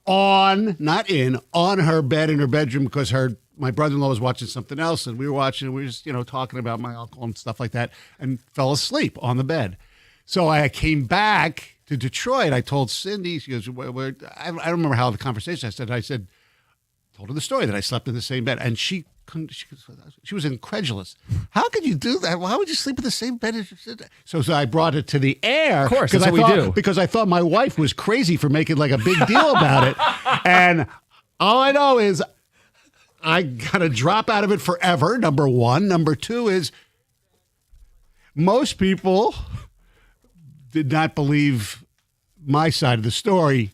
on her bed in her bedroom because my brother-in-law was watching something else, and we were watching, and we were just, talking about my alcohol and stuff like that, and fell asleep on the bed. So I came back to Detroit. I told Cindy, she goes, I don't remember how the conversation, I said, told her the story that I slept in the same bed, and she was incredulous. How could you do that? Why would you sleep in the same bed as you did? So I brought it to the air. Of course, that's what we do. Because I thought my wife was crazy for making like a big deal about it. And all I know is I got to drop out of it forever, number one. Number two is most people did not believe my side of the story.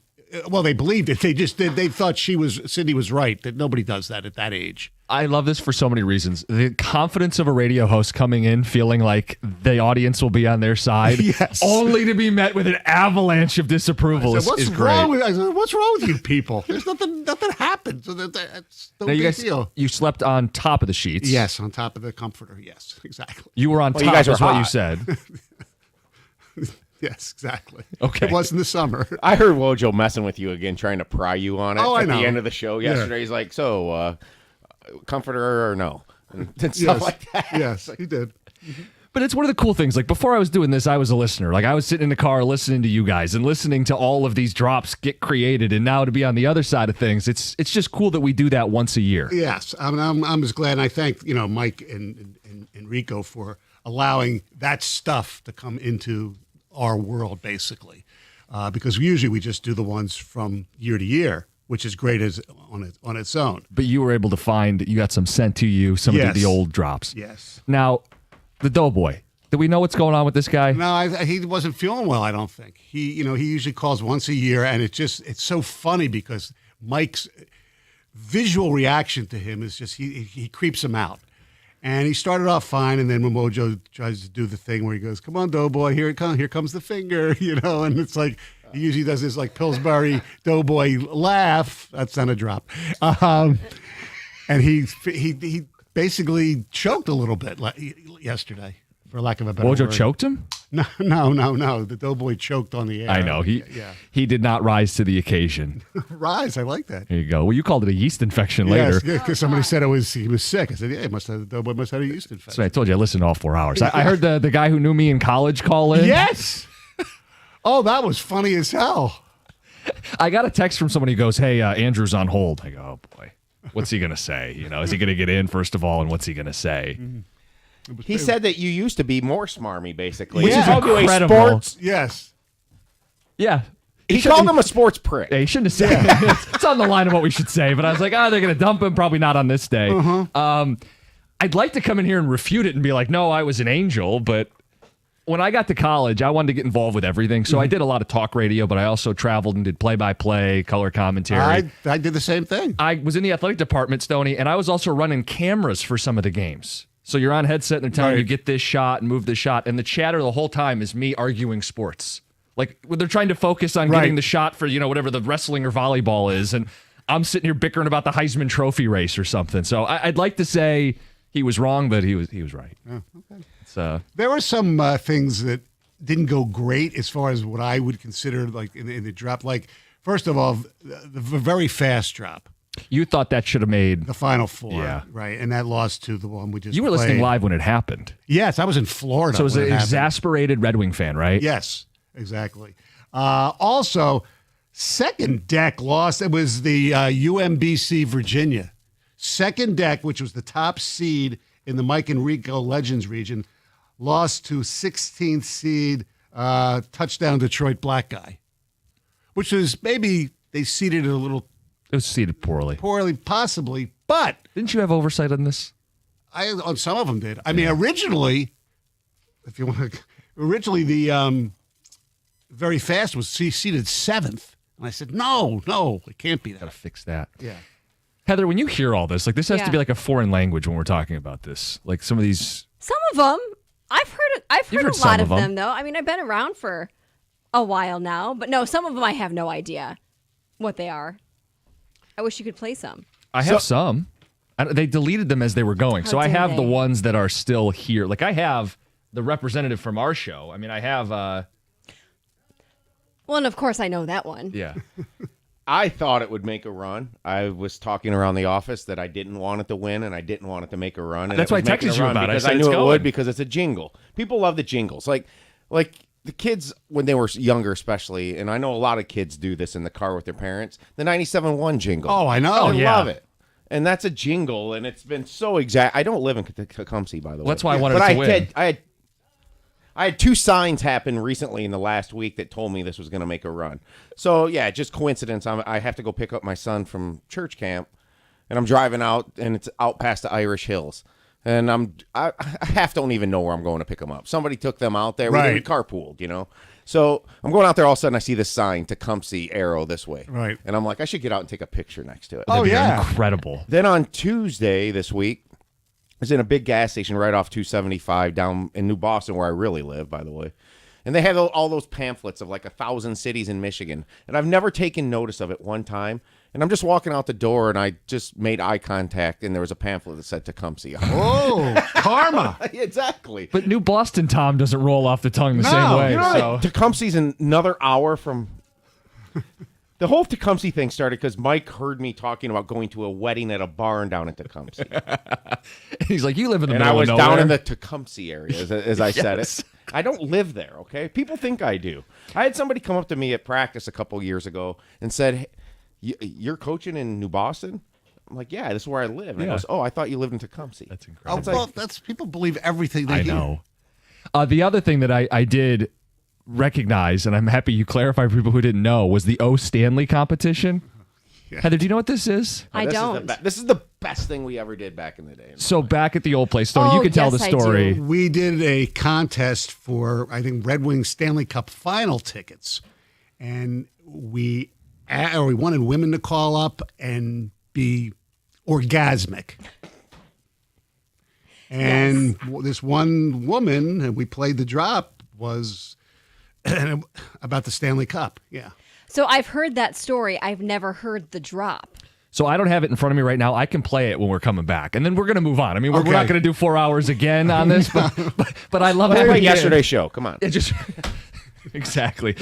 Well, they believed it. They thought Cindy was right, that nobody does that at that age. I love this for so many reasons. The confidence of a radio host coming in, feeling like the audience will be on their side, yes, only to be met with an avalanche of disapproval is great. I said, what's wrong with you people? There's nothing happened. So that's no big deal. You slept on top of the sheets. Yes, on top of the comforter. Yes, exactly. You were on top, you guys were is what hot. you said. Yes, exactly. Okay. It was in the summer. I heard Wojo messing with you again, trying to pry you on it I at know. the end of the show yesterday. Yeah. He's like, so, comforter or no? And stuff like that. Yes, he did. But it's one of the cool things. Like, before I was doing this, I was a listener. Like, I was sitting in the car listening to you guys and listening to all of these drops get created. And now to be on the other side of things, it's just cool that we do that once a year. Yes, I'm as glad. And I thank Mike and Rico for allowing that stuff to come into our world, basically, because usually we just do the ones from year to year, which is great as on its own. But you were able to find, you got some sent to you, some of the old drops. Yes. Now, the Doughboy. Do we know what's going on with this guy? No, he wasn't feeling well, I don't think. He usually calls once a year, and it's so funny because Mike's visual reaction to him is just he creeps him out. And he started off fine, and then when Mojo tries to do the thing where he goes, "Come on, Doughboy, here comes the finger," and it's like he usually does this like Pillsbury Doughboy laugh. That's not a drop. And he basically choked a little bit yesterday, for lack of a better word. Mojo choked him? No. The Doughboy choked on the air. I know. He did not rise to the occasion. Rise, I like that. There you go. Well, you called it a yeast infection later. Yes, because somebody said he was sick. I said, yeah, the Doughboy must have a yeast infection. So I told you I listened to all 4 hours. I heard the guy who knew me in college call in. Yes. Oh, that was funny as hell. I got a text from somebody who goes, "Hey, Andrew's on hold." I go, "Oh boy, what's he gonna say? Is he gonna get in first of all, and what's he gonna say?" Mm-hmm. He said that you used to be more smarmy, basically. Which is He called you a incredible. sports. Yes. Yeah. He called him a sports prick. Yeah, he shouldn't have said it. It's on the line of what we should say, but I was like, they're going to dump him. Probably not on this day. I'd like to come in here and refute it and be like, no, I was an angel. But when I got to college, I wanted to get involved with everything. So I did a lot of talk radio, but I also traveled and did play-by-play, color commentary. I did the same thing. I was in the athletic department, Stoney, and I was also running cameras for some of the games. So you're on headset and they're telling you get this shot and move this shot. And the chatter the whole time is me arguing sports. Like when they're trying to focus on getting the shot for, whatever the wrestling or volleyball is. And I'm sitting here bickering about the Heisman Trophy race or something. So I'd like to say he was wrong, but he was right. Oh, okay. There were some things that didn't go great as far as what I would consider like in the drop. Like, first of all, the very fast drop. You thought that should have made the Final Four, yeah, right? And that lost to the one we just. You were listening live when it happened. Yes, I was in Florida. So it was an exasperated Red Wing fan, right? Yes, exactly. Also, second deck lost. It was the UMBC Virginia. Second deck, which was the top seed in the Mike and Rico Legends region, lost to 16th seed touchdown Detroit Black Guy, which was maybe they seeded it a little. It was seeded poorly. Poorly, possibly, but didn't you have oversight on this? On some of them did. I mean, originally, if you want to, the very fast was seeded 7th, and I said, no, it can't be that. Got to fix that. Yeah. Heather, when you hear all this, like this has to be like a foreign language when we're talking about this. Like some of these. Some of them, I've heard a lot of them. them though. I mean, I've been around for a while now, but no, some of them I have no idea what they are. I wish you could play some. I have some. They deleted them as they were going. So I have the ones that are still here. Like I have the representative from our show. I mean, I have... Well, and of course I know that one. Yeah. I thought it would make a run. I was talking around the office that I didn't want it to win and I didn't want it to make a run. And That's it why I was making texted a you run about it. I because said I it's knew it going. would because it's a jingle. People love the jingles. Like the kids when they were younger, especially, and I know a lot of kids do this in the car with their parents. The 97.1 jingle. Oh, I know. I yeah. love it. And that's a jingle, and it's been so exact. I don't live in Tecumseh, by the way. That's why I wanted but it to win. I had 2 signs happen recently in the last week that told me this was going to make a run. So, yeah, just coincidence. I have to go pick up my son from church camp, and I'm driving out, and it's out past the Irish Hills. And I half don't even know where I'm going to pick them up. Somebody took them out there. Right. We carpooled, you know. So I'm going out there. All of a sudden, I see this sign, Tecumseh, arrow this way. Right. And I'm like, I should get out and take a picture next to it. Oh, yeah. Incredible. Then on Tuesday this week, I was in a big gas station right off 275 down in New Boston, where I really live, by the way. And they had all those pamphlets of like 1,000 cities in Michigan. And I've never taken notice of it one time. And I'm just walking out the door, and I just made eye contact, and there was a pamphlet that said Tecumseh. Oh, karma. Exactly. But New Boston Tom doesn't roll off the tongue the No, same way. you know, so. Tecumseh's another hour from... The whole Tecumseh thing started because Mike heard me talking about going to a wedding at a barn down in Tecumseh. He's like, you live in the And I middle was of nowhere. down in the Tecumseh area, as I said Yes. it. I don't live there, okay? People think I do. I had somebody come up to me at practice a couple years ago and said, hey, you're coaching in New Boston? I'm like, yeah, this is where I live. And he Yeah. goes, oh, I thought you lived in Tecumseh. That's Oh, incredible. well, that's people believe everything they I hear. know. The other thing that I did recognize, and I'm happy you clarified for people who didn't know, was the O Stanley competition. Heather, do you know what this is? I don't. This is the best thing we ever did back in the day. So back at the old place, Tony, Oh, you can tell yes, the I do. story. We did a contest for, I think, Red Wings Stanley Cup final tickets. And we wanted women to call up and be orgasmic. And this one woman, and we played the drop, was about the Stanley Cup. Yeah. So I've heard that story. I've never heard the drop. So I don't have it in front of me right now. I can play it when we're coming back, and then we're going to move on. I mean, we're Okay. not going to do 4 hours again on this, but I love Like having yesterday's show. Come on. Yeah, just exactly.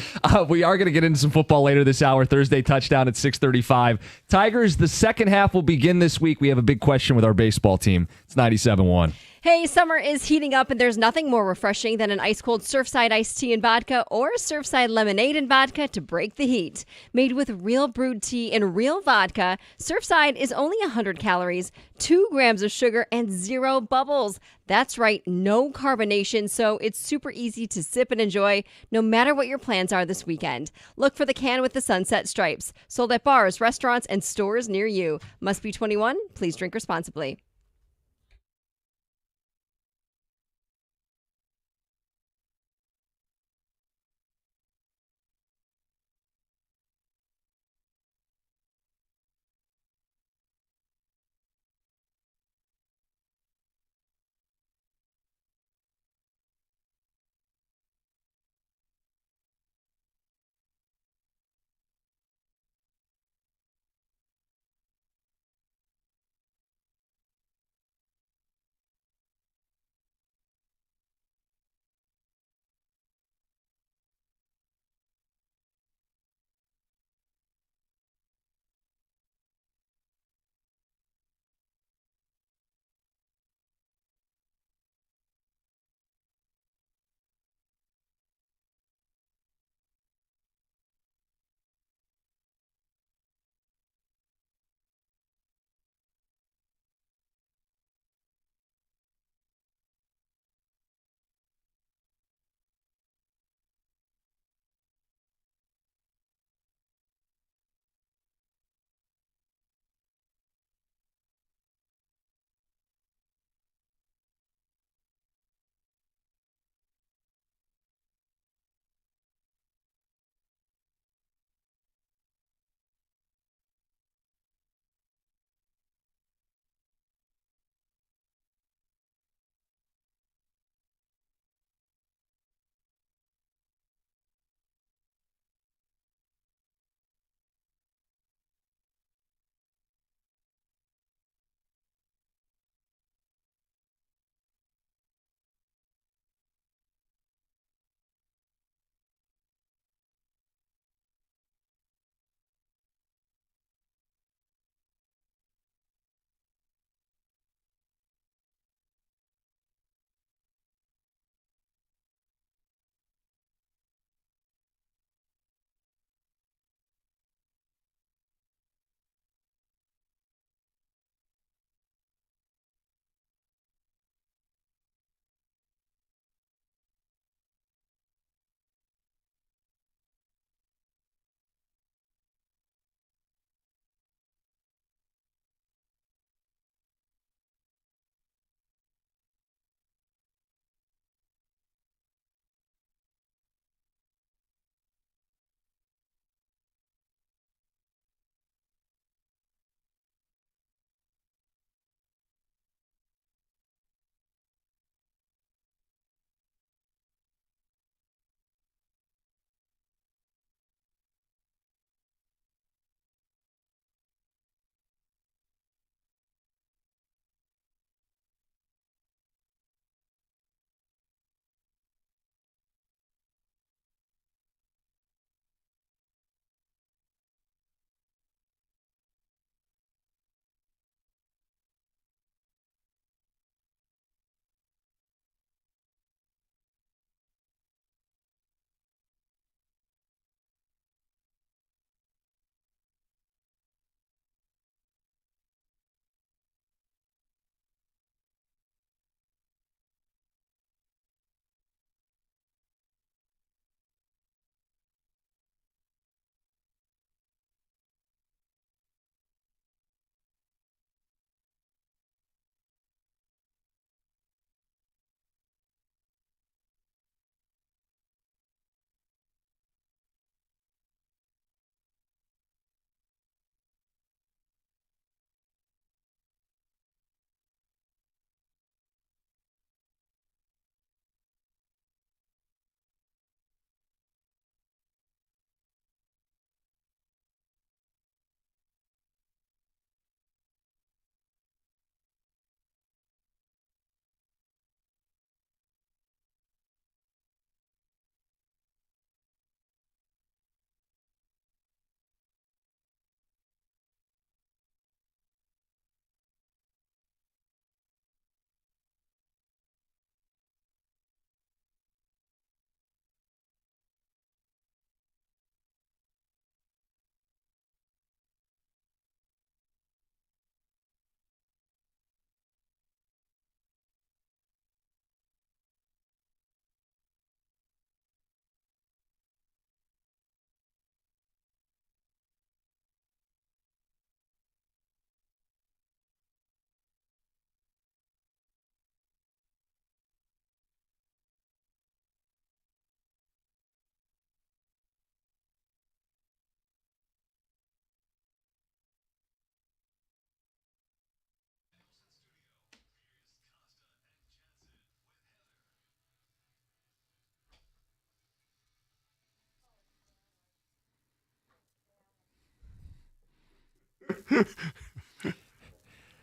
We are going to get into some football later this hour. Thursday touchdown at 6:35. Tigers. The second half will begin this week. We have a big question with our baseball team. It's 97-1. Hey, summer is heating up, and there's nothing more refreshing than an ice-cold Surfside iced tea and vodka or Surfside lemonade and vodka to break the heat. Made with real brewed tea and real vodka, Surfside is only 100 calories, 2 grams of sugar, and 0 bubbles. That's right, no carbonation, so it's super easy to sip and enjoy no matter what your plans are this weekend. Look for the can with the sunset stripes. Sold at bars, restaurants, and stores near you. Must be 21. Please drink responsibly.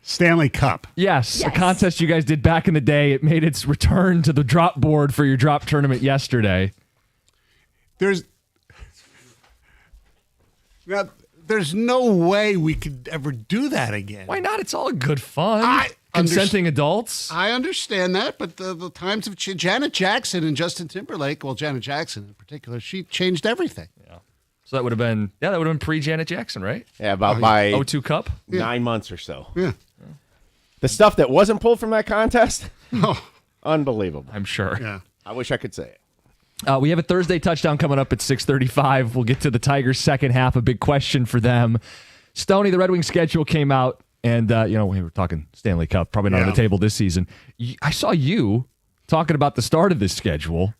Stanley Cup. Yes, a Yes. contest you guys did back in the day. It made its return to the drop board for your drop tournament yesterday. There's no way we could ever do that again. Why not? It's all good fun. I Consenting adults. I understand that, but the times of Janet Jackson and Justin Timberlake, well, Janet Jackson in particular, she changed everything. So that would have been pre-Janet Jackson, right? Yeah, about by 02 Cup. 9 months or so. Yeah. The stuff that wasn't pulled from that contest, Oh, unbelievable. I'm sure. yeah. I wish I could say it. We have a Thursday touchdown coming up at 6:35. We'll get to the Tigers' second half. A big question for them. Stoney, the Red Wings schedule came out, and we were talking Stanley Cup, probably not on Yeah. the table this season. I saw you talking about the start of this schedule.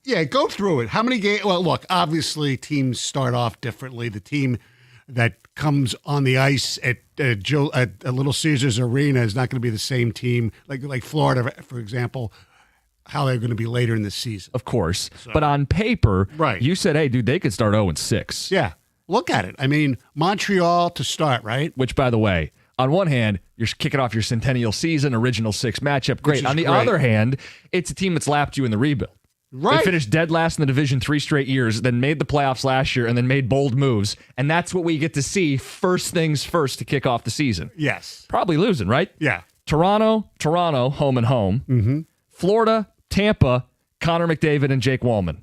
Yeah, go through it. How many games? Well, look, obviously teams start off differently. The team that comes on the ice at Little Caesars Arena is not going to be the same team like Florida, for example, how they're going to be later in the season. Of course. But on paper, Right. you said, hey, dude, they could start 0-6. Yeah, look at it. I mean, Montreal to start, right? Which, by the way, on one hand, you're kicking off your centennial season, original 6 matchup. Great. is On the great. other hand, it's a team that's lapped you in the rebuild. Right. They finished dead last in the division 3 straight years, then made the playoffs last year, and then made bold moves. And that's what we get to see first things first to kick off the season. Yes. Probably losing, right? Yeah. Toronto, home and home. Mm-hmm. Florida, Tampa, Connor McDavid, and Jake Wallman.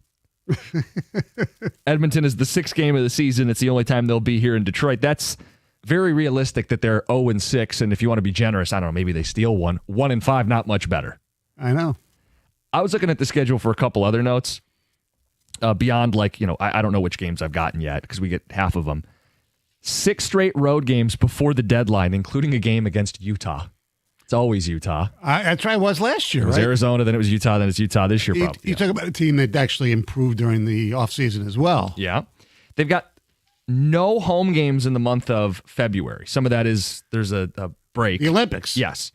Edmonton is the 6th game of the season. It's the only time they'll be here in Detroit. That's very realistic that they're 0-6. And if you want to be generous, I don't know, maybe they steal one. 1-5, not much better. I know. I was looking at the schedule for a couple other notes beyond I don't know which games I've gotten yet because we get half of them. 6 straight road games before the deadline, including a game against Utah. It's always Utah. That's right. It was last year, It was right? Arizona, then it was Utah, then it's Utah this year. Probably. You talk about a team that actually improved during the offseason as well. Yeah. They've got no home games in the month of February. Some of that is there's a break. The Olympics. Yes.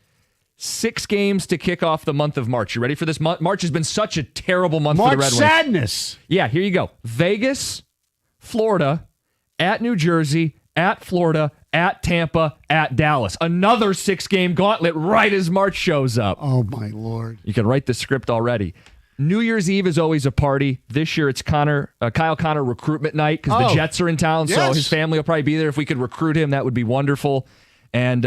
6 games to kick off the month of March. You ready for this? March has been such a terrible month for the March Red Wings. Sadness. Yeah, here you go. Vegas, Florida, at New Jersey, at Florida, at Tampa, at Dallas. Another 6-game gauntlet right as March shows up. Oh, my Lord. You can write the script already. New Year's Eve is always a party. This year it's Kyle Connor recruitment night because the Oh, Jets are in town, so yes. his family will probably be there. If we could recruit him, that would be wonderful. And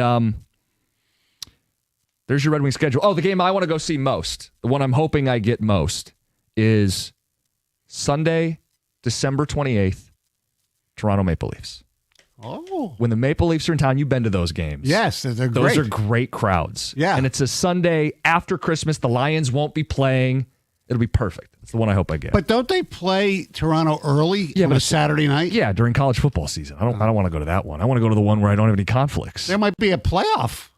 there's your Red Wings schedule. Oh, the game I want to go see most, the one I'm hoping I get most, is Sunday, December 28th, Toronto Maple Leafs. Oh. When the Maple Leafs are in town, you've been to those games. Yes, they're Those great. are great crowds. Yeah. And it's a Sunday after Christmas. The Lions won't be playing. It'll be perfect. It's the one I hope I get. But don't they play Toronto early on but a Saturday night? yeah, during college football season. I don't want to go to that one. I want to go to the one where I don't have any conflicts. There might be a playoff.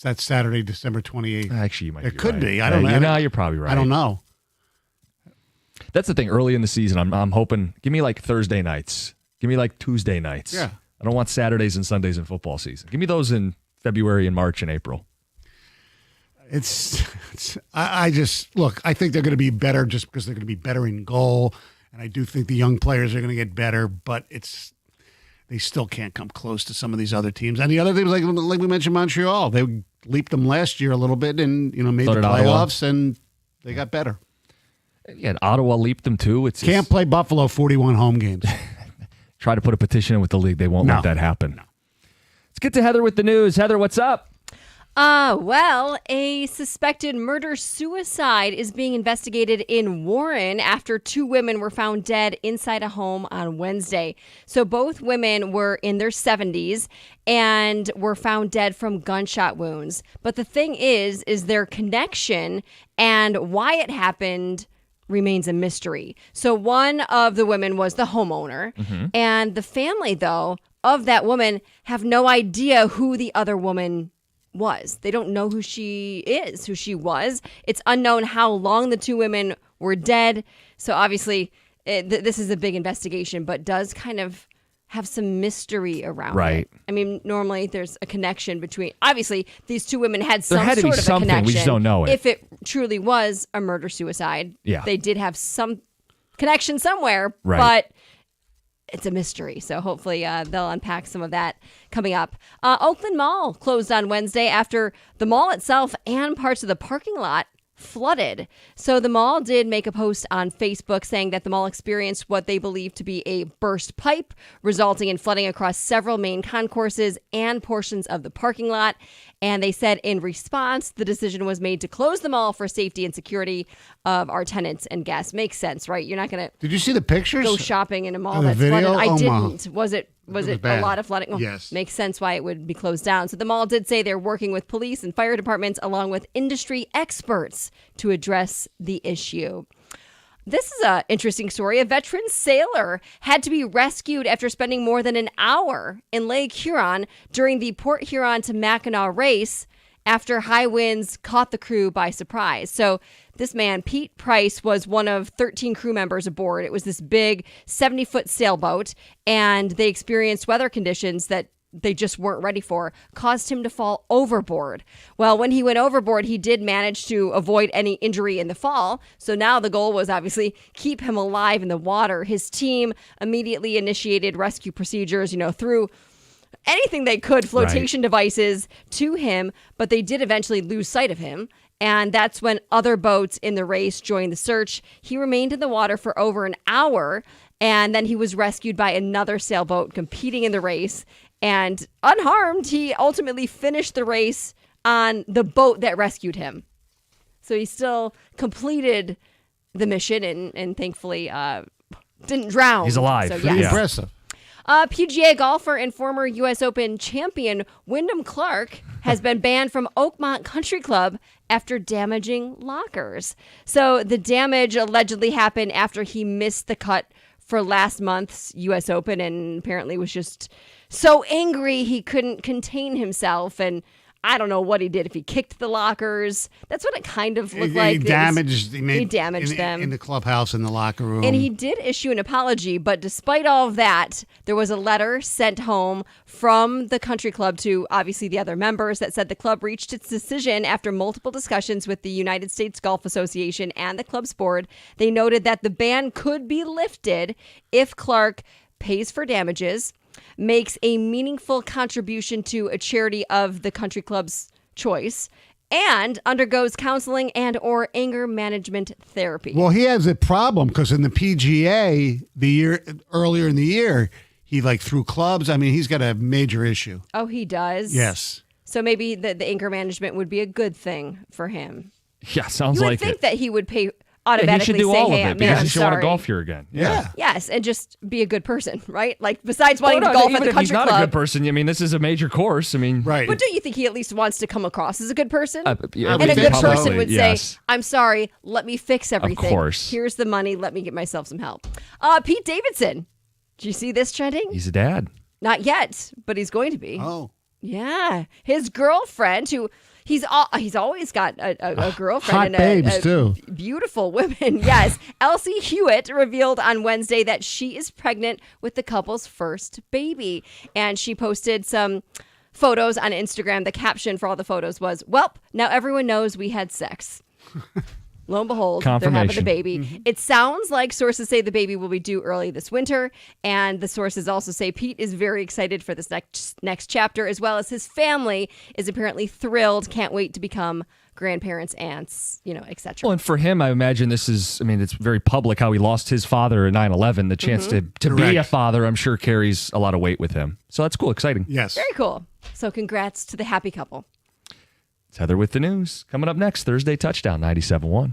That's Saturday, December 28th. Actually, you might It be could right. be. I don't know. No, you're probably right. I don't know. That's the thing. Early in the season, I'm hoping. Give me like Thursday nights. Give me like Tuesday nights. Yeah. I don't want Saturdays and Sundays in football season. Give me those in February and March and April. I just look. I think they're going to be better just because they're going to be better in goal, and I do think the young players are going to get better. But they still can't come close to some of these other teams. And the other teams, like we mentioned, Montreal, they leaped them last year a little bit, and made So the did Ottawa. playoffs, and they got better. Yeah, and Ottawa leaped them too. Can't play Buffalo 41 home games. Try to put a petition in with the league. They won't No. let that happen. Let's get to Heather with the news. Heather, what's up? Well, a suspected murder-suicide is being investigated in Warren after 2 women were found dead inside a home on Wednesday. So both women were in their 70s and were found dead from gunshot wounds. But the thing is their connection and why it happened remains a mystery. So one of the women was the homeowner, and the family, though, of that woman have no idea who the other woman was. They don't know who she is, who she was. It's unknown how long the 2 women were dead. So obviously, this is a big investigation, but does kind of have some mystery around Right. it. I mean, normally there's a connection between. Obviously, these 2 women had some had to be sort of a something, we connection. just don't know it. If it truly was a murder suicide, Yeah. they did have some connection somewhere, Right. but it's a mystery. So hopefully they'll unpack some of that coming up. Oakland Mall closed on Wednesday after the mall itself and parts of the parking lot flooded. So the mall did make a post on Facebook saying that the mall experienced what they believe to be a burst pipe, resulting in flooding across several main concourses and portions of the parking lot. And they said in response, the decision was made to close the mall for safety and security of our tenants and guests. Makes sense, right? You're not going to Did you see the pictures? go shopping in a mall The that's video? flooded. I Oh, my. didn't. Was it a bad. lot of flooding? Well, Yes. Makes sense why it would be closed down. So the mall did say they're working with police and fire departments along with industry experts to address the issue. This is an interesting story. A veteran sailor had to be rescued after spending more than an hour in Lake Huron during the Port Huron to Mackinac race after high winds caught the crew by surprise. So this man, Pete Price, was one of 13 crew members aboard. It was this big 70-foot sailboat, and they experienced weather conditions that they just weren't ready for, caused him to fall overboard. Well, when he went overboard, he did manage to avoid any injury in the fall. So now the goal was obviously keep him alive in the water. His team immediately initiated rescue procedures, through anything they could, flotation devices to him, but they did eventually lose sight of him. And that's when other boats in the race joined the search. He remained in the water for over an hour, and then he was rescued by another sailboat competing in the race. And unharmed, he ultimately finished the race on the boat that rescued him. So he still completed the mission and thankfully didn't drown. He's alive. So, Pretty yes. impressive. PGA golfer and former U.S. Open champion Wyndham Clark has been banned from Oakmont Country Club after damaging lockers. So the damage allegedly happened after he missed the cut for last month's U.S. Open and apparently was just so angry he couldn't contain himself. And I don't know what he did, if he kicked the lockers. That's what it kind of looked like. He damaged them. in the clubhouse, in the locker room. And he did issue an apology, but despite all of that, there was a letter sent home from the country club to obviously the other members that said the club reached its decision after multiple discussions with the United States Golf Association and the club's board. They noted that the ban could be lifted if Clark pays for damages, makes a meaningful contribution to a charity of the country club's choice, and undergoes counseling and or anger management therapy. Well, he has a problem because in the PGA earlier in the year, he threw clubs. I mean, he's got a major issue. Oh, he does? Yes. So maybe the anger management would be a good thing for him. Yeah, sounds You would like think it. that he would pay Yeah, automatically he should do say, all hey, of it man, because I'm he should want to sorry. golf here again. Yeah. Yes, and just be a good person, right? Like, besides wanting Well, to no, golf even at the if he's country not club. a good person, I mean, this is a major course. I mean, Right. But don't you think he at least wants to come across as a good person? yeah, And a would good think so. person would Yes. say, I'm sorry, let me fix everything. course. Here's the money, let me get myself some help. Pete Davidson. Did you see this trending? he's a dad. Not yet, but he's going to be. Oh. Yeah. His girlfriend, who he's always got a girlfriend. Hot and babes, too. Beautiful women, yes. Elsie Hewitt revealed on Wednesday that she is pregnant with the couple's first baby. And she posted some photos on Instagram. The caption for all the photos was, "Welp, now everyone knows we had sex." Lo and behold, they're having the Confirmation. baby. It sounds like sources say the baby will be due early this winter. And the sources also say Pete is very excited for this next chapter, as well as his family is apparently thrilled, can't wait to become grandparents, aunts, etc. Well, and for him, I imagine this is, I mean, it's very public how he lost his father at 9/11. The chance to be Correct. a father, I'm sure, carries a lot of weight with him. So that's cool, exciting. Yes. Very cool. So congrats to the happy couple. It's Heather with the news. Coming up next, Thursday Touchdown, 97.1.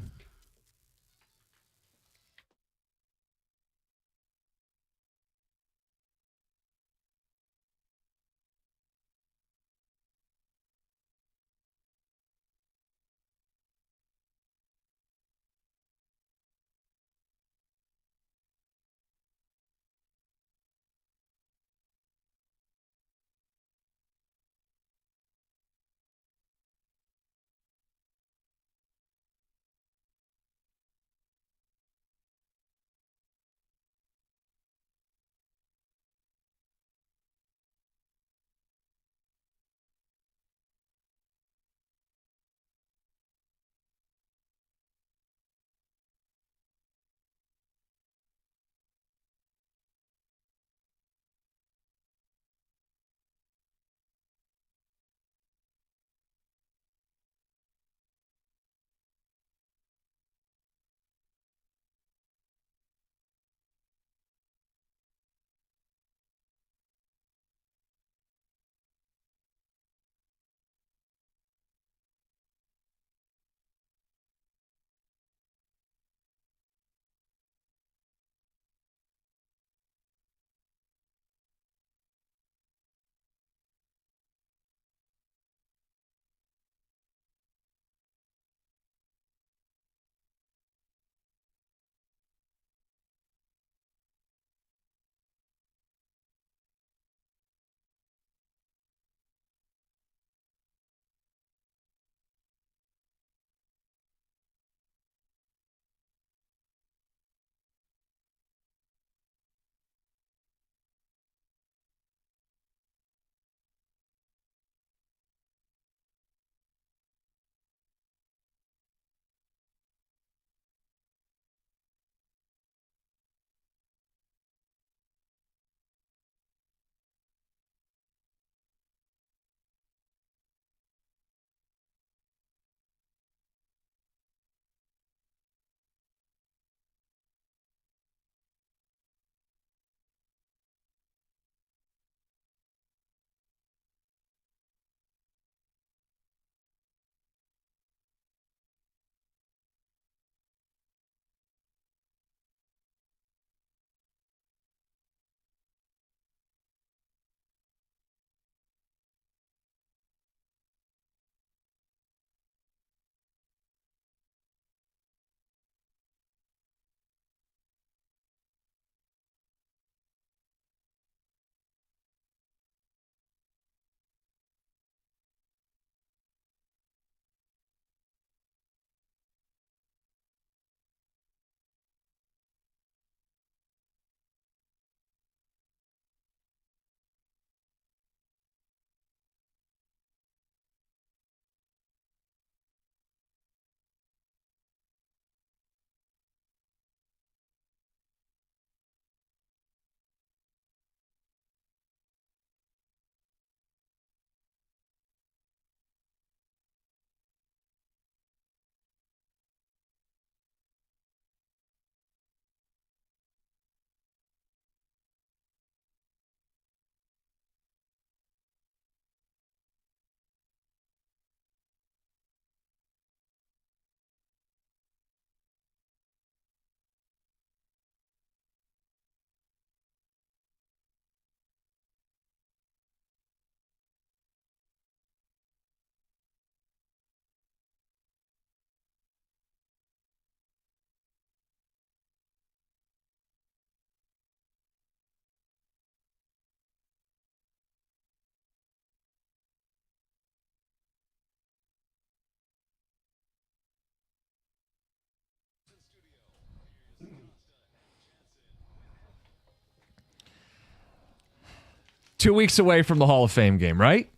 2 weeks away from the Hall of Fame game, right?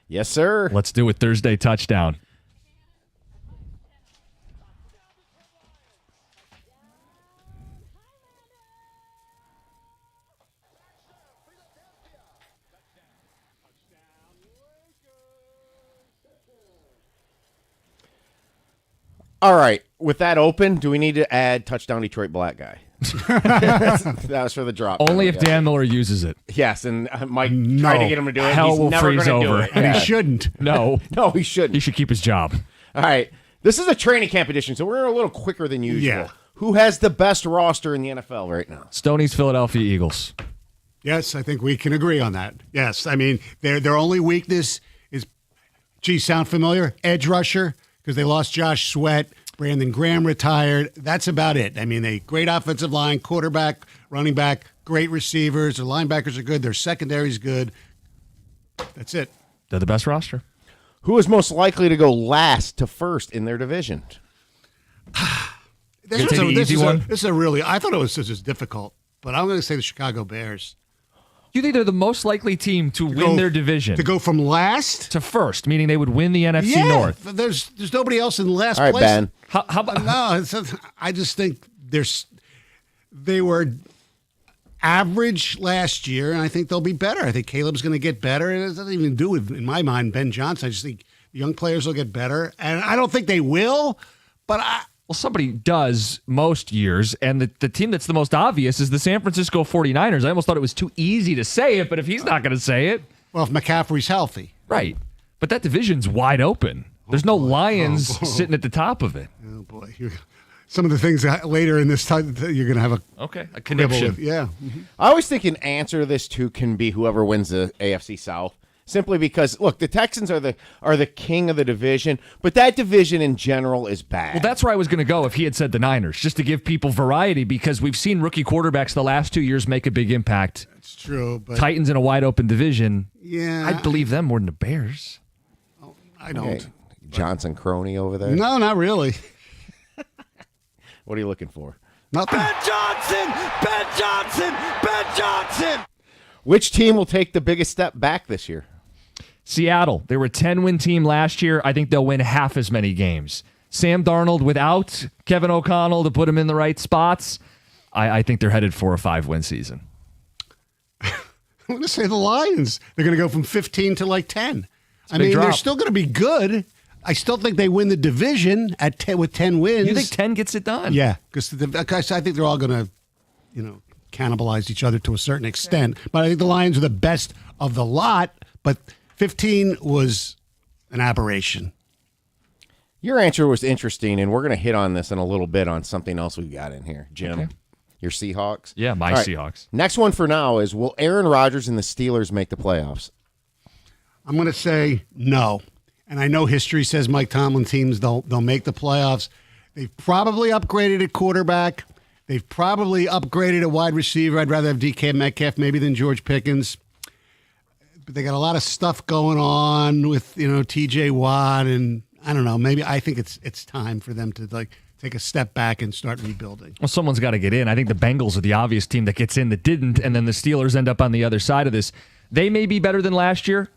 Yes, sir. Let's do it. Thursday touchdown. All right. With that open, do we need to add touchdown Detroit black guy? That was for the drop. Only if Dan Miller uses it. Yes, and Mike tried to get him to do it. Hell He's will never freeze going to do over. it. And he shouldn't. No, No, he shouldn't. he should keep his job. All right. This is a training camp edition, so we're a little quicker than usual. Yeah. Who has the best roster in the NFL right now? Stoney's Philadelphia Eagles. Yes, I think we can agree on that. Yes, I mean their only weakness is, sound familiar? Edge rusher, because they lost Josh Sweat, Brandon Graham retired. That's about it. I mean, they great offensive line, quarterback, running back, great receivers. Their linebackers are good. Their secondary's good. That's it. They're the best roster. Who is most likely to go last to first in their division? Gonna take the easy one? This is a really. I thought it was just as difficult, but I'm going to say the Chicago Bears. You think they're the most likely team to win Go- their division to go from last. to first, meaning they would win the NFC North? There's nobody else in last All right, place. Ben. How about No, I just think they were average last year, and I think they'll be better. I think Caleb's going to get better. It doesn't even do with, in my mind, Ben Johnson. I just think the young players will get better, and I don't think they will, but Well, somebody does most years, and the team that's the most obvious is the San Francisco 49ers. I almost thought it was too easy to say it, but if he's not going to say it. well, if McCaffrey's healthy. Right. But that division's wide open. There's no Lions sitting at the top of it. Oh, boy. Some of the things that later in this time that you're going to have A quibble connection. with. Yeah. I always think an answer to this too can be whoever wins the AFC South. Simply because, look, the Texans are the king of the division, but that division in general is bad. Well, that's where I was going to go if he had said the Niners, just to give people variety, because we've seen rookie quarterbacks the last 2 years make a big impact. It's true, but Titans in a wide open division. yeah, I'd believe them more than the Bears. I don't. Hey, Johnson Crony over there. No, not really. What are you looking for? Nothing. Which team will take the biggest step back this year? Seattle, they were a 10-win team last year. I think they'll win half as many games. Sam Darnold without Kevin O'Connell to put him in the right spots, I think they're headed for a 5-win season. I'm going to say the Lions. They're going to go from 15 to like 10. I a big mean, they're drop. still going to be good. I still think they win the division at 10, with 10 wins. You think 10 gets it done? Yeah, because I think they're all going to, cannibalize each other to a certain extent. But I think the Lions are the best of the lot. But 15 was an aberration. Your answer was interesting, and we're going to hit on this in a little bit on something else we've got in here. Jim, Okay. your Seahawks? Yeah, my All right, Seahawks. Next one for now is, will Aaron Rodgers and the Steelers make the playoffs? I'm going to say no. And I know history says Mike Tomlin teams they'll make the playoffs. They've probably upgraded at quarterback. They've probably upgraded at wide receiver. I'd rather have DK Metcalf maybe than George Pickens. But they got a lot of stuff going on with, TJ Watt, and I don't know, maybe I think it's time for them to take a step back and start rebuilding. Well, someone's got to get in. I think the Bengals are the obvious team that gets in that didn't, and then the Steelers end up on the other side of this. They may be better than last year,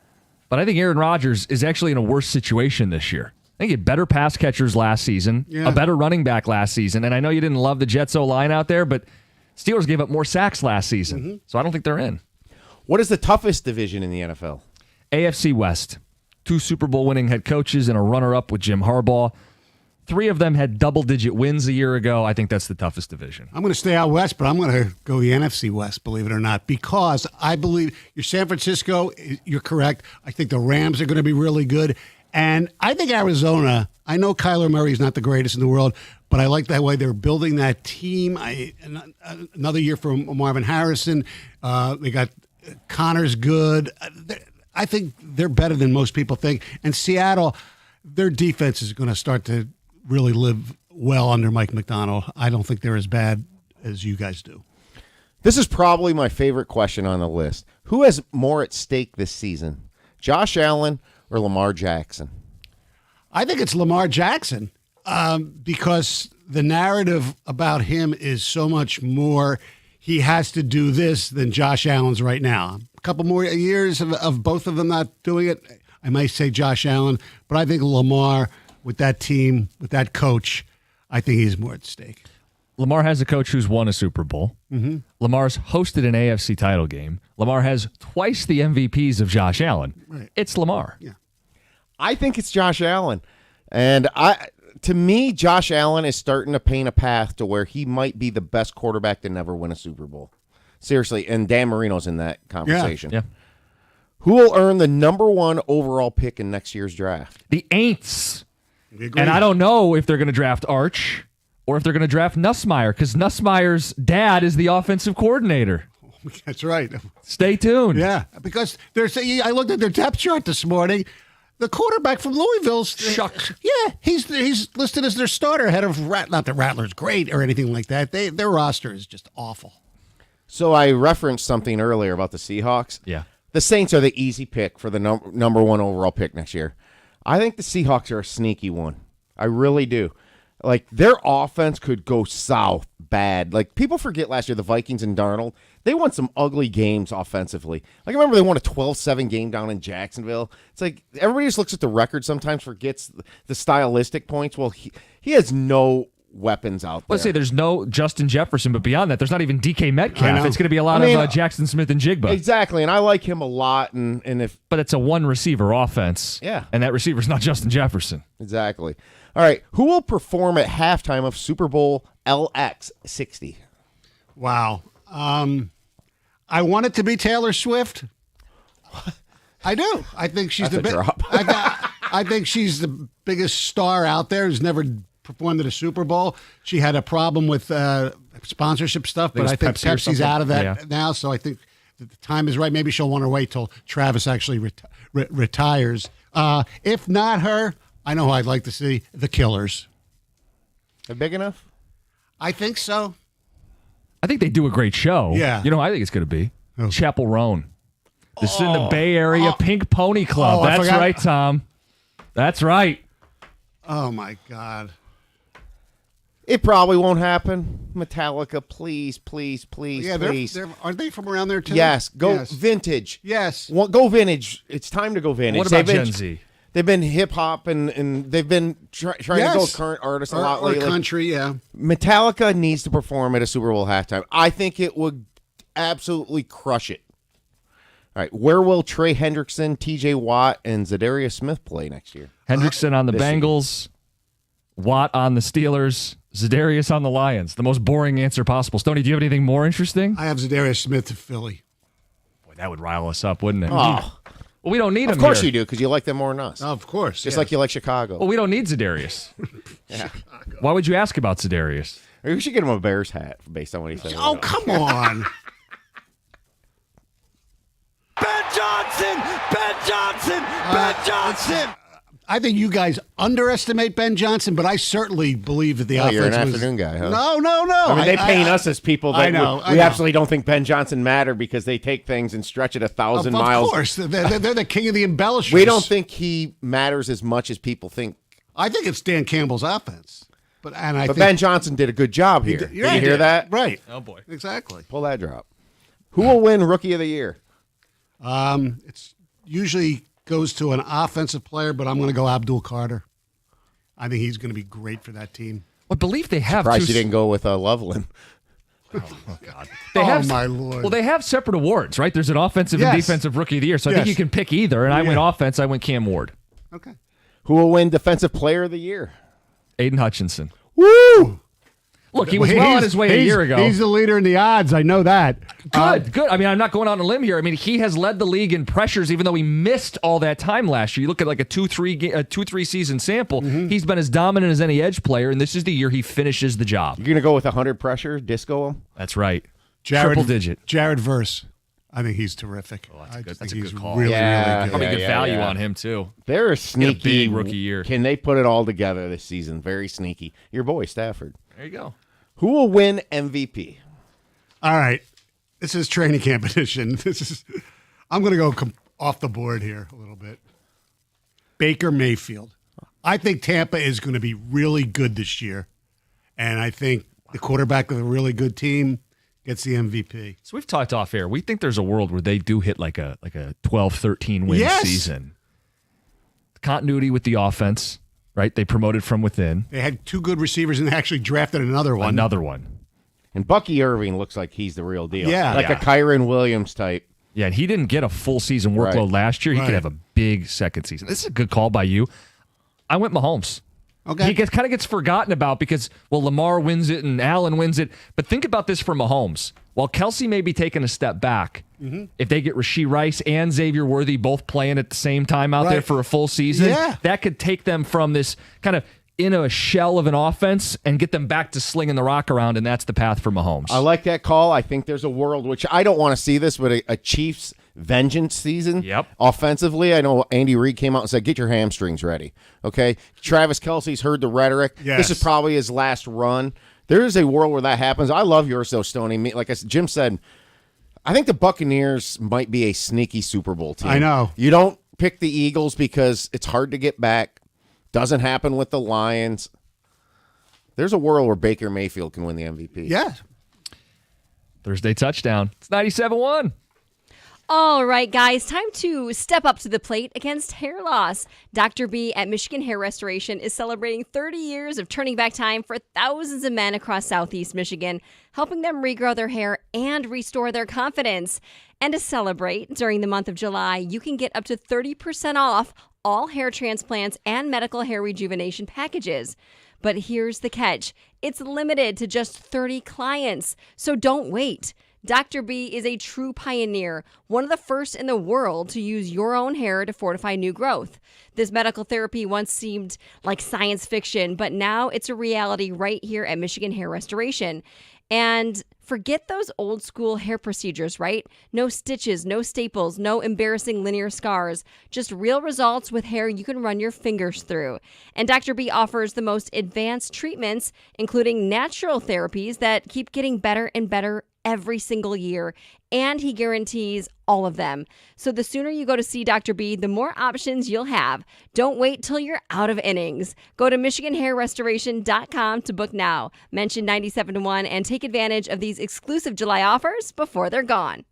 but I think Aaron Rodgers is actually in a worse situation this year. I think he had better pass catchers last season, Yeah. a better running back last season, and I know you didn't love the Jets O-line out there, but Steelers gave up more sacks last season, so I don't think they're in. What is the toughest division in the NFL? AFC West, 2 Super Bowl winning head coaches and a runner-up with Jim Harbaugh. 3 of them had double-digit wins a year ago. I think that's the toughest division. I'm going to stay out west, but I'm going to go the NFC West, believe it or not, because I believe you're San Francisco. You're correct. I think the Rams are going to be really good. And I think Arizona, I know Kyler Murray is not the greatest in the world, but I like that way they're building that team. Another year for Marvin Harrison. They got Connor's good. I think they're better than most people think. And Seattle, their defense is going to start to really live well under Mike McDonald. I don't think they're as bad as you guys do. This is probably my favorite question on the list. Who has more at stake this season, Josh Allen or Lamar Jackson? I think it's Lamar Jackson because the narrative about him is so much more he has to do this than Josh Allen's right now. I'm couple more years of both of them not doing it, I might say Josh Allen. But I think Lamar, with that team, with that coach, I think he's more at stake. Lamar has a coach who's won a Super Bowl. Mm-hmm. Lamar's hosted an AFC title game. Lamar has twice the MVPs of Josh Allen. Right. It's Lamar. Yeah. I think it's Josh Allen. And to me, Josh Allen is starting to paint a path to where he might be the best quarterback to never win a Super Bowl. Seriously, and Dan Marino's in that conversation. Yeah. Who will earn the number 1 overall pick in next year's draft? The Aints. We agree. And I don't know if they're going to draft Arch or if they're going to draft Nussmeier, because Nussmeier's dad is the offensive coordinator. That's right. Stay tuned. Yeah, because I looked at their depth chart this morning. The quarterback from Louisville's Shuck. Yeah, he's listed as their starter ahead of not that Rattler's great or anything like that. Their roster is just awful. So I referenced something earlier about the Seahawks. Yeah. The Saints are the easy pick for the number 1 overall pick next year. I think the Seahawks are a sneaky one. I really do. Like, their offense could go south bad. Like, people forget last year the Vikings and Darnold, they won some ugly games offensively. Like, I remember they won a 12-7 game down in Jacksonville. It's like everybody just looks at the record sometimes, forgets the stylistic points. Well, he has no weapons out there. Let's say there's no Justin Jefferson, but beyond that, there's not even DK I Metcalf. know. It's going to be a lot of Jackson Smith and Jigba. Exactly, and I like him a lot. And if But it's a one-receiver offense. Yeah. And that receiver's not Justin Jefferson. Exactly. All right, who will perform at halftime of Super Bowl LX60? Wow. I want it to be Taylor Swift. I do. I think she's That's a drop. I think she's the biggest star out there who's never performed at a Super Bowl. She had a problem with sponsorship stuff, but I think Pepsi or Pepsi's something. out of that Yeah. now. So I think that the time is right. Maybe she'll want to wait till Travis actually retires. If not her, I know who I'd like to see, the Killers. Are big enough? I think so. I think they do a great show. Yeah. You know, I think it's going to be Oh. Chapel Roan. This is in the Bay Area Pink Pony Club. Oh, I That's forgot. right, Tom. That's right. Oh, my God. It probably won't happen. Metallica, please, please, please, Yeah, please. aren't they from around there, too? Yes, go Yes. vintage. Yes. Go vintage. It's time to go vintage. What about They've been- Gen Z? They've been hip hop and they've been trying to go Yes. current artists a Or, lot or lately. country, yeah. Metallica needs to perform at a Super Bowl halftime. I think it would absolutely crush it. All right, where will Trey Hendrickson, T.J. Watt, and Zadarius Smith play next year? Hendrickson on the this Bengals, Watt on the Steelers, Zadarius on the Lions. The most boring answer possible. Stoney, do you have anything more interesting? I have Zadarius Smith to Philly. Boy, that would rile us up, wouldn't it? Oh, Well, we don't need him of course here. you do, because you like them more than us. Of course. Just like you like Chicago. Well, we don't need Zadarius. Why would you ask about Zadarius? Or we should get him a Bears hat based on what he said. Oh, come on. Ben Johnson! Ben Johnson! Ben Johnson! I think you guys underestimate Ben Johnson, but I certainly believe that the Oh, offense you're an was... afternoon guy, huh? No. I mean, they paint us as people that I know, we I know. absolutely don't think Ben Johnson mattered because they take things and stretch it 1,000 miles. Of course. They're the king of the embellishers. We don't think he matters as much as people think. I think it's Dan Campbell's offense. But But Ben Johnson did a good job here. Did you hear that? Right. Oh, boy. Exactly. Pull that drop. Who will win Rookie of the Year? It's usually goes to an offensive player, but I'm going to go Abdul Carter. I think he's going to be great for that team. I believe they have Surprised two. you didn't go with Loveland. They Oh, have, my Lord. Well, they have separate awards, right? There's an offensive and Yes. defensive rookie of the year, so I think Yes. you can pick either. And I went Yeah. offense. I went Cam Ward, Okay. Who will win Defensive Player of the Year? Aiden Hutchinson. Woo! Look, he was well on his way a year ago. He's the leader in the odds. I know that. Good. I mean, I'm not going on a limb here. I mean, he has led the league in pressures, even though he missed all that time last year. You look at like a 2-3 season sample. Mm-hmm. He's been as dominant as any edge player, and this is the year he finishes the job. You're going to go with 100 pressure, disco him? That's right. Jared, Triple digit. Jared Verse. I think he's terrific. I good- just that's think a he's good call. really, Yeah. really good. Probably good yeah, value yeah. on him, too. They're a sneaky big rookie year. Can they put it all together this season? Very sneaky. Your boy, Stafford. There you go. Who will win MVP? All right. This is training camp edition. I'm going to go off the board here a little bit. Baker Mayfield. I think Tampa is going to be really good this year. And I think the quarterback of a really good team gets the MVP. So we've talked off air. We think there's a world where they do hit like a 12, 13 win Yes. season. Continuity with the offense, right? They promoted from within. They had 2 good receivers and they actually drafted another one. Another one. And Bucky Irving looks like he's the real deal. Yeah. Like a Kyron Williams type. Yeah, and he didn't get a full season workload Right. last year. He Right. could have a big second season. This is a good call by you. I went Mahomes. Okay. He kind of gets forgotten about because, well, Lamar wins it and Allen wins it. But think about this for Mahomes. While Kelsey may be taking a step back, if they get Rashee Rice and Xavier Worthy both playing at the same time out there Right. for a full season, Yeah. that could take them from this kind of in a shell of an offense and get them back to slinging the rock around, and that's the path for Mahomes. I like that call. I think there's a world, which I don't want to see this, but a Chiefs vengeance season. Yep. Offensively, I know Andy Reid came out and said, get your hamstrings ready. Okay. Travis Kelce's heard the rhetoric. Yes. This is probably his last run. There is a world where that happens. I love yours, though, Stoney. Like Jim said, I think the Buccaneers might be a sneaky Super Bowl team. I know. You don't pick the Eagles because it's hard to get back. Doesn't happen with the Lions. There's a world where Baker Mayfield can win the MVP. Yeah. Thursday touchdown. It's 97-1. All right, guys, time to step up to the plate against hair loss. Dr. B at Michigan Hair Restoration is celebrating 30 years of turning back time for thousands of men across Southeast Michigan, helping them regrow their hair and restore their confidence. And to celebrate, during the month of July, you can get up to 30% off all hair transplants and medical hair rejuvenation packages. But here's the catch. It's limited to just 30 clients, so don't wait. Dr. B is a true pioneer, one of the first in the world to use your own hair to fortify new growth. This medical therapy once seemed like science fiction, but now it's a reality right here at Michigan Hair Restoration. And forget those old school hair procedures, right? No stitches, no staples, no embarrassing linear scars, just real results with hair you can run your fingers through. And Dr. B offers the most advanced treatments, including natural therapies that keep getting better and better every single year, and he guarantees all of them. So the sooner you go to see Dr. B, the more options you'll have. Don't wait till you're out of innings. Go to MichiganHairRestoration.com to book now. Mention 97 to 1 and take advantage of these exclusive July offers before they're gone.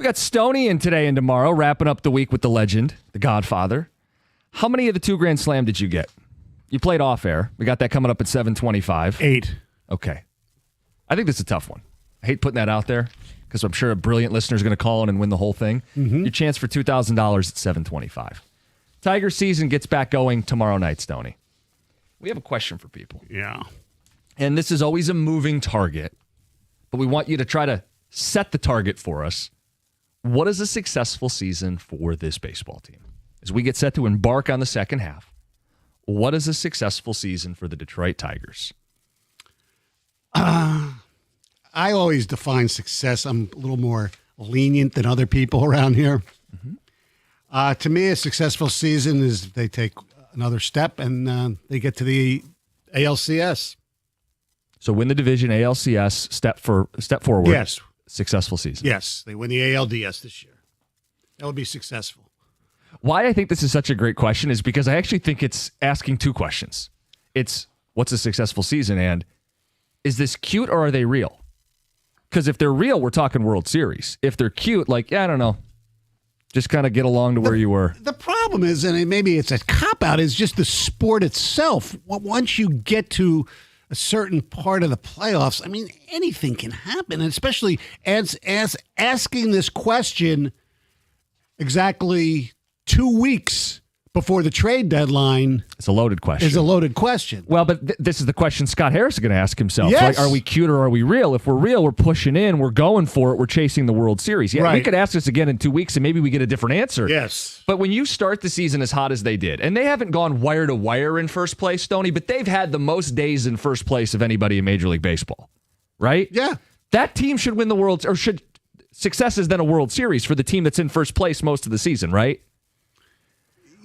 We got Stoney in today and tomorrow, wrapping up the week with the legend, the Godfather. How many of the 2 Grand Slam did you get? You played off air. We got that coming up at 7:25. 8. Okay. I think this is a tough one. I hate putting that out there because I'm sure a brilliant listener is going to call in and win the whole thing. Your chance for $2,000 at 7:25. Tiger season gets back going tomorrow night, Stoney. We have a question for people. Yeah. And this is always a moving target, but we want you to try to set the target for us. What is a successful season for this baseball team? As we get set to embark on the second half, what is a successful season for the Detroit Tigers? I always define success. I'm a little more lenient than other people around here. To me, a successful season is they take another step and they get to the ALCS. So win the division, ALCS, step forward. Yes. Successful season. Yes, they win the ALDS this year. That would be successful. Why I think this is such a great question is because I actually think it's asking 2 questions. It's what's a successful season and is this cute or are they real? Because if they're real, we're talking World Series. If they're cute, like, yeah, I don't know. Just kind of get along to where you were. The problem is, and maybe it's a cop-out, is just the sport itself. Once you get to a certain part of the playoffs, I mean, anything can happen, and especially as asking this question exactly 2 weeks before the trade deadline It's a loaded question. is a loaded question. Well, but this is the question Scott Harris is going to ask himself. Yes. Like, are we cute or are we real? If we're real, we're pushing in, we're going for it, we're chasing the World Series. Yeah, we Right. could ask this again in 2 weeks and maybe we get a different answer. Yes. But when you start the season as hot as they did, and they haven't gone wire to wire in first place, Stoney, but they've had the most days in first place of anybody in Major League Baseball, right? Yeah. That team should win the World, or should success is then a World Series for the team that's in first place most of the season, right?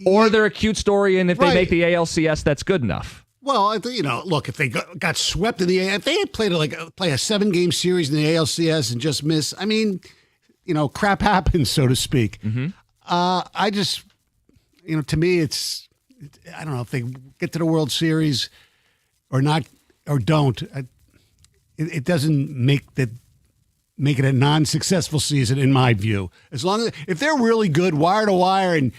Or they're a cute story, and if they Right. make the ALCS, that's good enough. Well, look, if they got swept in if they had played play a 7-game series in the ALCS and just miss, I mean, crap happens, so to speak. I just, to me, I don't know if they get to the World Series or not or don't. It doesn't make it a non-successful season in my view. As long as if they're really good, wire to wire, and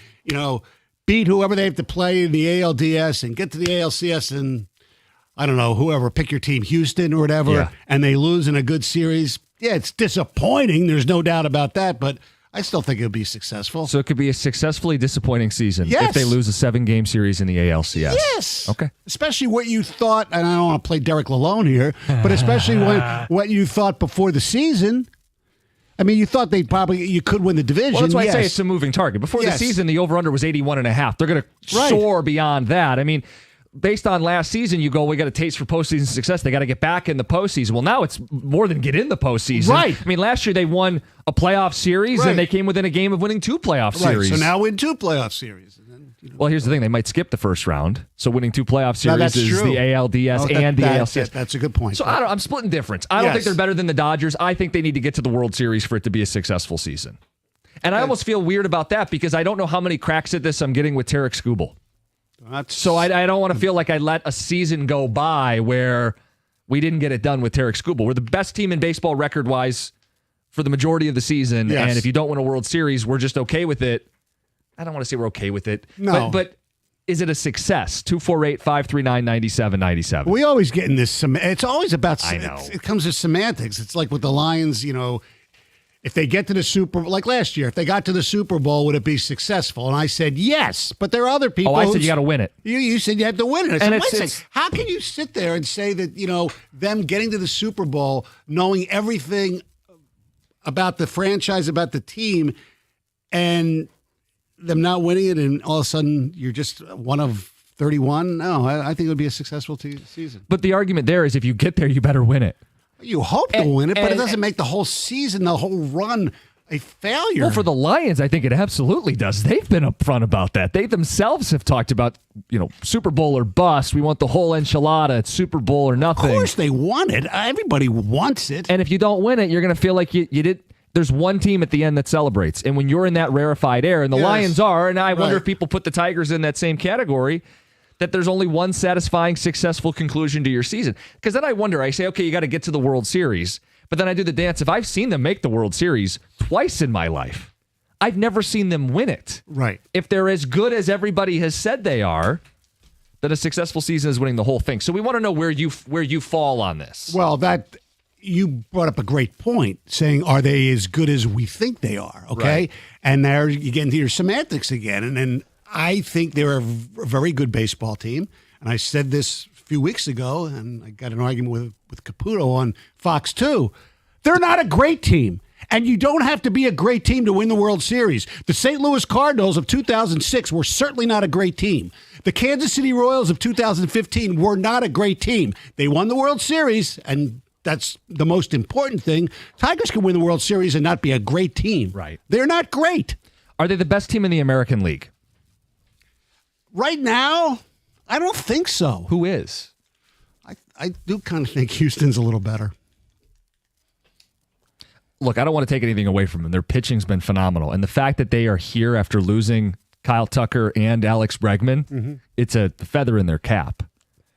beat whoever they have to play in the ALDS and get to the ALCS and, I don't know, whoever, pick your team, Houston or whatever, Yeah. and they lose in a good series. Yeah, it's disappointing. There's no doubt about that, but I still think it'll be successful. So it could be a successful disappointing season Yes. if they lose a 7-game series in the ALCS. Yes. Okay. Especially what you thought, and I don't want to play Derek Lalone here, but especially what you thought before the season. I mean, you thought you could win the division. Well, that's why I say yes. it's a moving target. Before Yes. the season, the over-under was 81.5. They're going to Right. soar beyond that. I mean, based on last season, you go, we got a taste for postseason success. They got to get back in the postseason. Well, now it's more than get in the postseason. Right. I mean, last year they won a playoff series, Right. and they came within a game of winning 2 playoff Right, series. so now win 2 playoff series. And then, Well, here's the thing. They might skip the first round. So winning 2 playoff No, series that's is true. the ALDS Oh, and the ALCS. That's a good point. So I'm splitting difference. I don't Yes. think they're better than the Dodgers. I think they need to get to the World Series for it to be a successful season. And I almost feel weird about that because I don't know how many cracks at this I'm getting with Tarek Skubal. So I don't want to feel like I let a season go by where we didn't get it done with Tarek Skubal. We're the best team in baseball record-wise for the majority of the season. Yes. And if you don't win a World Series, we're just okay with it. I don't want to say we're okay with it. No. But is it a success? 248-539-9797. We always get in this. It's always about. I know. It comes to semantics. It's like with the Lions. If they get to the Super, like last year, if they got to the Super Bowl, would it be successful? And I said yes. But there are other people. I said you got to win it. You said you had to win it. I said, And wait a it's- second. How can you sit there and say that them getting to the Super Bowl, knowing everything about the franchise, about the team, and them not winning it, and all of a sudden you're just one of 31? No, I think it would be a successful season. But the argument there is if you get there, you better win it. You hope to win it, but it and- doesn't make the whole season, the whole run, a failure. Well, for the Lions, I think it absolutely does. They've been upfront about that. They themselves have talked about, Super Bowl or bust. We want the whole enchilada. It's Super Bowl or nothing. Of course they want it. Everybody wants it. And if you don't win it, you're going to feel like you did. There's one team at the end that celebrates. And when you're in that rarefied air, and the Yes. Lions are, and I wonder Right. if people put the Tigers in that same category, that there's only one satisfying, successful conclusion to your season. Because then I wonder, I say, okay, you got to get to the World Series. But then I do the dance. If I've seen them make the World Series twice in my life, I've never seen them win it. Right. If they're as good as everybody has said they are, then a successful season is winning the whole thing. So we want to know where you fall on this. Well, that you brought up a great point, saying, are they as good as we think they are? Okay. Right. And there you get into your semantics again. And then I think they're a very good baseball team. And I said this a few weeks ago, and I got an argument with Caputo on Fox 2. They're not a great team. And you don't have to be a great team to win the World Series. The St. Louis Cardinals of 2006 were certainly not a great team. The Kansas City Royals of 2015 were not a great team. They won the World Series, and that's the most important thing. Tigers can win the World Series and not be a great team. Right. They're not great. Are they the best team in the American League? Right now, I don't think so. Who is? I do kind of think Houston's a little better. Look, I don't want to take anything away from them. Their pitching's been phenomenal. And the fact that they are here after losing Kyle Tucker and Alex Bregman, it's a feather in their cap.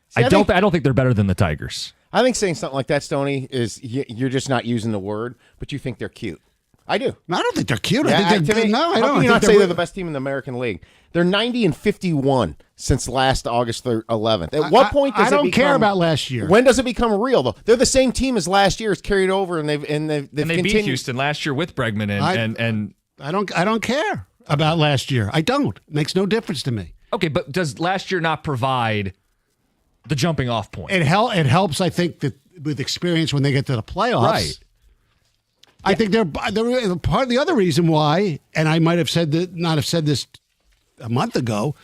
See, I don't think they're better than the Tigers. I think saying something like that, Stoney, is you're just not using the word, but you think they're cute. I do. No, I don't think they're cute. Yeah, I think to they're, me, no, I how don't. can you I not think say they're the best team in the American League? They're 90-51 since last August 11th. At what point does I don't it become, care about last year. When does it become real though? They're the same team as last year. It's carried over, and they've And they continued. beat Houston last year with Bregman and I don't care about last year. I don't. It makes no difference to me. okay, but does last year not provide the jumping off point? It helps, I think, that with experience when they get to the playoffs. Right. I think they're part of the other reason why, and I might have said that, not have said this a month ago.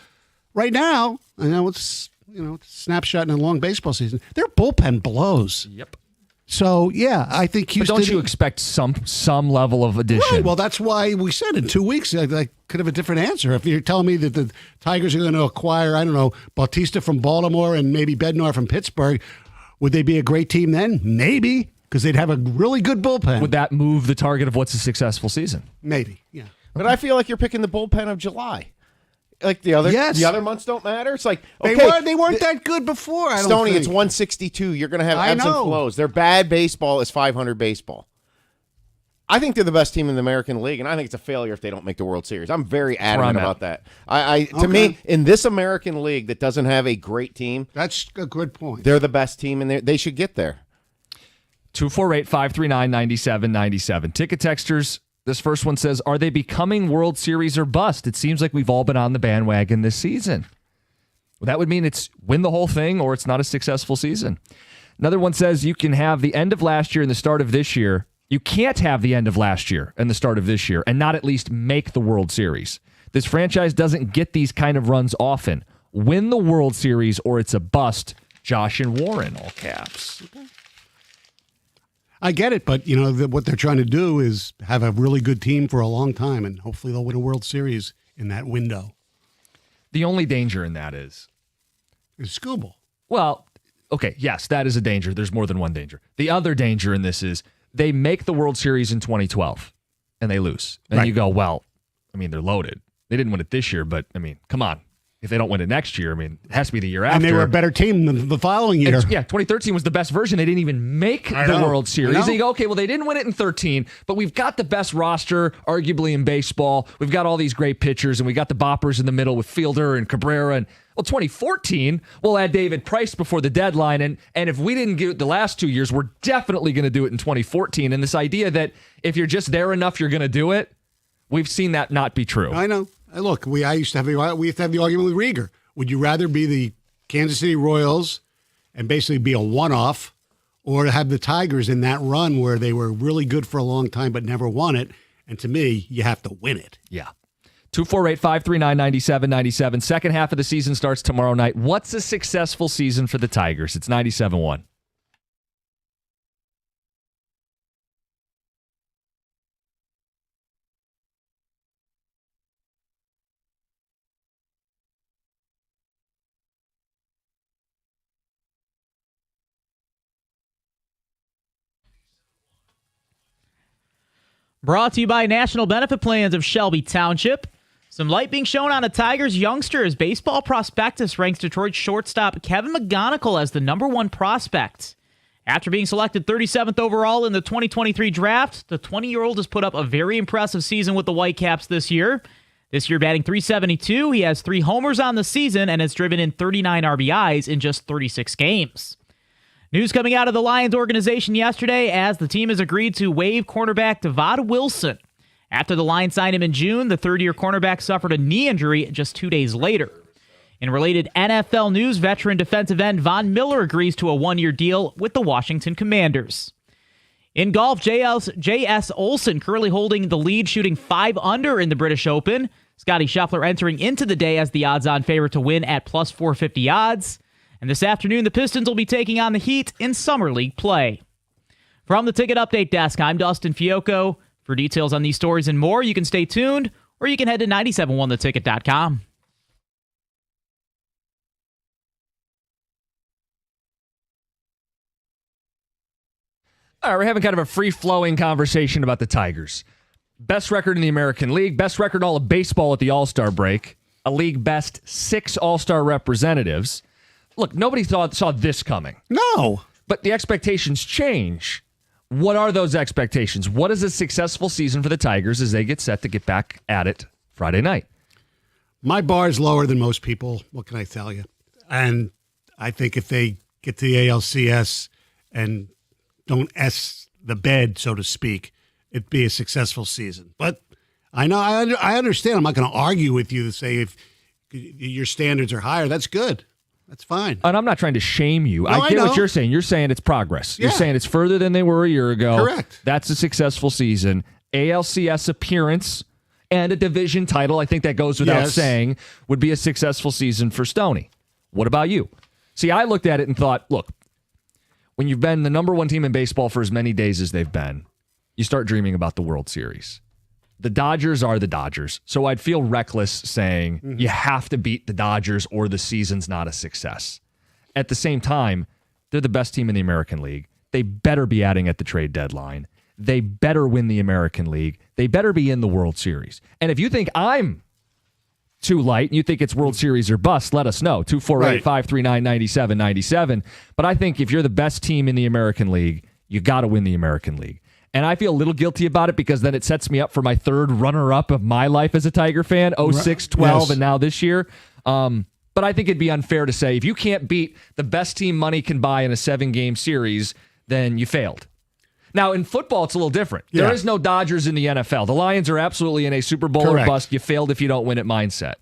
Right now, I know it's a snapshot in a long baseball season. Their bullpen blows. Yep. So yeah, I think But Houston. don't you expect some level of addition? Right. Well, that's why we said in 2 weeks I could have a different answer. If you're telling me that the Tigers are going to acquire, I don't know, Bautista from Baltimore and maybe Bednar from Pittsburgh, would they be a great team then? Maybe, because they'd have a really good bullpen. Would that move the target of what's a successful season? Maybe, yeah. But I feel like you're picking the bullpen of July. Like the other months don't matter. It's like okay, they weren't that good before. I don't Stoney, think. it's 162. You're going to have I ebbs and know. flows. Their bad baseball is 500 baseball. I think they're the best team in the American League, and I think it's a failure if they don't make the World Series. I'm very adamant I'm at. about that. To me, in this American League that doesn't have a great team, That's a good point. they're the best team, and they should get there. 248-539-9797. Ticket texters, this first one says, are they becoming World Series or bust? It seems like we've all been on the bandwagon this season. Well, that would mean it's win the whole thing or it's not a successful season. Another one says you can have the end of last year and the start of this year. You can't have the end of last year and the start of this year and not at least make the World Series. This franchise doesn't get these kind of runs often. Win the World Series or it's a bust. Josh and Warren, all caps. I get it, but what they're trying to do is have a really good team for a long time, and hopefully they'll win a World Series in that window. The only danger in that is, It's Scooble. well, okay, yes, that is a danger. There's more than one danger. The other danger in this is they make the World Series in 2012 and they lose. And Right. you go, well, I mean, they're loaded. They didn't win it this year, but I mean, come on. If they don't win it next year, I mean, it has to be the year after. And they were a better team than the following year. Yeah, 2013 was the best version. They didn't even make I the know. World I Series. know. And you go, okay, well, they didn't win it in 13, but we've got the best roster, arguably, in baseball. We've got all these great pitchers, and we got the boppers in the middle with Fielder and Cabrera. And, well, 2014, we'll add David Price before the deadline. And if we didn't get it the last 2 years, we're definitely going to do it in 2014. And this idea that if you're just there enough, you're going to do it, we've seen that not be true. I know. Look, we used to have the argument with Rieger. Would you rather be the Kansas City Royals and basically be a one-off, or to have the Tigers in that run where they were really good for a long time but never won it? And to me, you have to win it. Yeah. 248-539-9797. Second half of the season starts tomorrow night. What's a successful season for the Tigers? It's 97-1. Brought to you by National Benefit Plans of Shelby Township. Some light being shown on a Tigers youngster as Baseball Prospectus ranks Detroit shortstop Kevin McGonigal as the #1 prospect. After being selected 37th overall in the 2023 draft, the 20-year-old has put up a very impressive season with the Whitecaps this year. This year batting .372, he has 3 homers on the season and has driven in 39 RBIs in just 36 games. News coming out of the Lions organization yesterday as the team has agreed to waive cornerback Devad Wilson. After the Lions signed him in June, the third-year cornerback suffered a knee injury just 2 days later. In related NFL news, veteran defensive end Von Miller agrees to a 1-year deal with the Washington Commanders. In golf, J.S. Olsen currently holding the lead, shooting 5 under in the British Open. Scotty Scheffler entering into the day as the odds-on favorite to win at plus 450 odds. And this afternoon, the Pistons will be taking on the Heat in Summer League play. From the Ticket Update Desk, I'm Dustin Fiocco. For details on these stories and more, you can stay tuned, or you can head to 971theticket.com. All right, we're having kind of a free-flowing conversation about the Tigers. Best record in the American League, best record in all of baseball at the All-Star break, a league best 6 All-Star representatives. Look, nobody saw this coming. No. But the expectations change. What are those expectations? What is a successful season for the Tigers as they get set to get back at it Friday night? My bar is lower than most people. What can I tell you? And I think if they get to the ALCS and don't S the bed, so to speak, it'd be a successful season. But I know I understand. I'm not going to argue with you to say if your standards are higher, that's good. That's fine. And I'm not trying to shame you. No, I get I know. what you're saying. You're saying it's progress. You're Yeah. saying it's further than they were a year ago. Correct. That's a successful season. ALCS appearance and a division title, I think that goes without Yes. saying, would be a successful season for Stoney. What about you? See, I looked at it and thought, look, when you've been the number 1 team in baseball for as many days as they've been, you start dreaming about the World Series. The Dodgers are the Dodgers, so I'd feel reckless saying you have to beat the Dodgers or the season's not a success. At the same time, they're the best team in the American League. They better be adding at the trade deadline. They better win the American League. They better be in the World Series. And if you think I'm too light and you think it's World Series or bust, let us know. 248-539-9797. But I think if you're the best team in the American League, you got to win the American League. And I feel a little guilty about it because then it sets me up for my third runner-up of my life as a Tiger fan, 06, 12, Yes. and now this year. But I think it'd be unfair to say if you can't beat the best team money can buy in a 7-game series, then you failed. Now, in football, it's a little different. Yeah. There is no Dodgers in the NFL. The Lions are absolutely in a Super Bowl or Correct. bust. You failed if you don't win it mindset.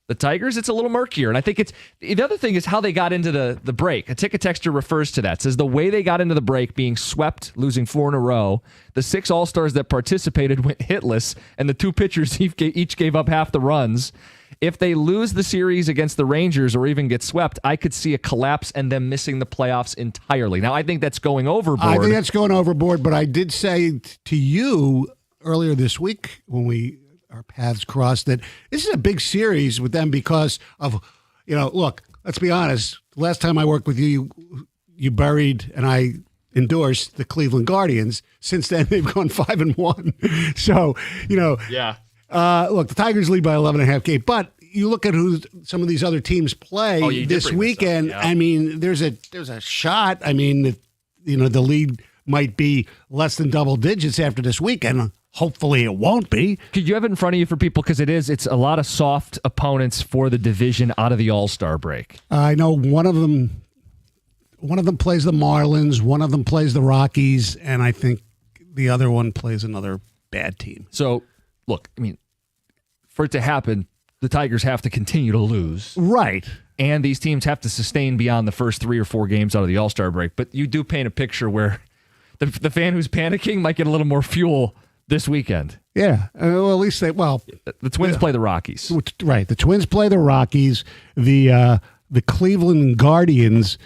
The Tigers, it's a little murkier. And I think the other thing is how they got into the break. A ticket texter refers to that. Says the way they got into the break, being swept, losing 4 in a row, the 6 All-Stars that participated went hitless, and the 2 pitchers each gave up half the runs. If they lose the series against the Rangers or even get swept, I could see a collapse and them missing the playoffs entirely. Now, I think that's going overboard. I think that's going overboard, but I did say to you earlier this week when our paths crossed that this is a big series with them because of, look, let's be honest. Last time I worked with you buried and I endorsed the Cleveland Guardians. Since then, they've gone 5-1. So, Yeah. look, the Tigers lead by 11.5 games, but you look at who some of these other teams play Oh, you did this bring this up, weekend. yeah. I mean, there's a shot. I mean, the lead might be less than double digits after this weekend. Hopefully, it won't be. Could you have it in front of you for people? Because it's a lot of soft opponents for the division out of the All-Star break. I know one of them plays the Marlins, one of them plays the Rockies, and I think the other one plays another bad team. So, look, I mean, for it to happen, the Tigers have to continue to lose. Right. And these teams have to sustain beyond the first 3 or 4 games out of the All-Star break. But you do paint a picture where the fan who's panicking might get a little more fuel this weekend. Yeah. Well, at least The Twins play the Rockies. right. The Twins play the Rockies. The Cleveland Guardians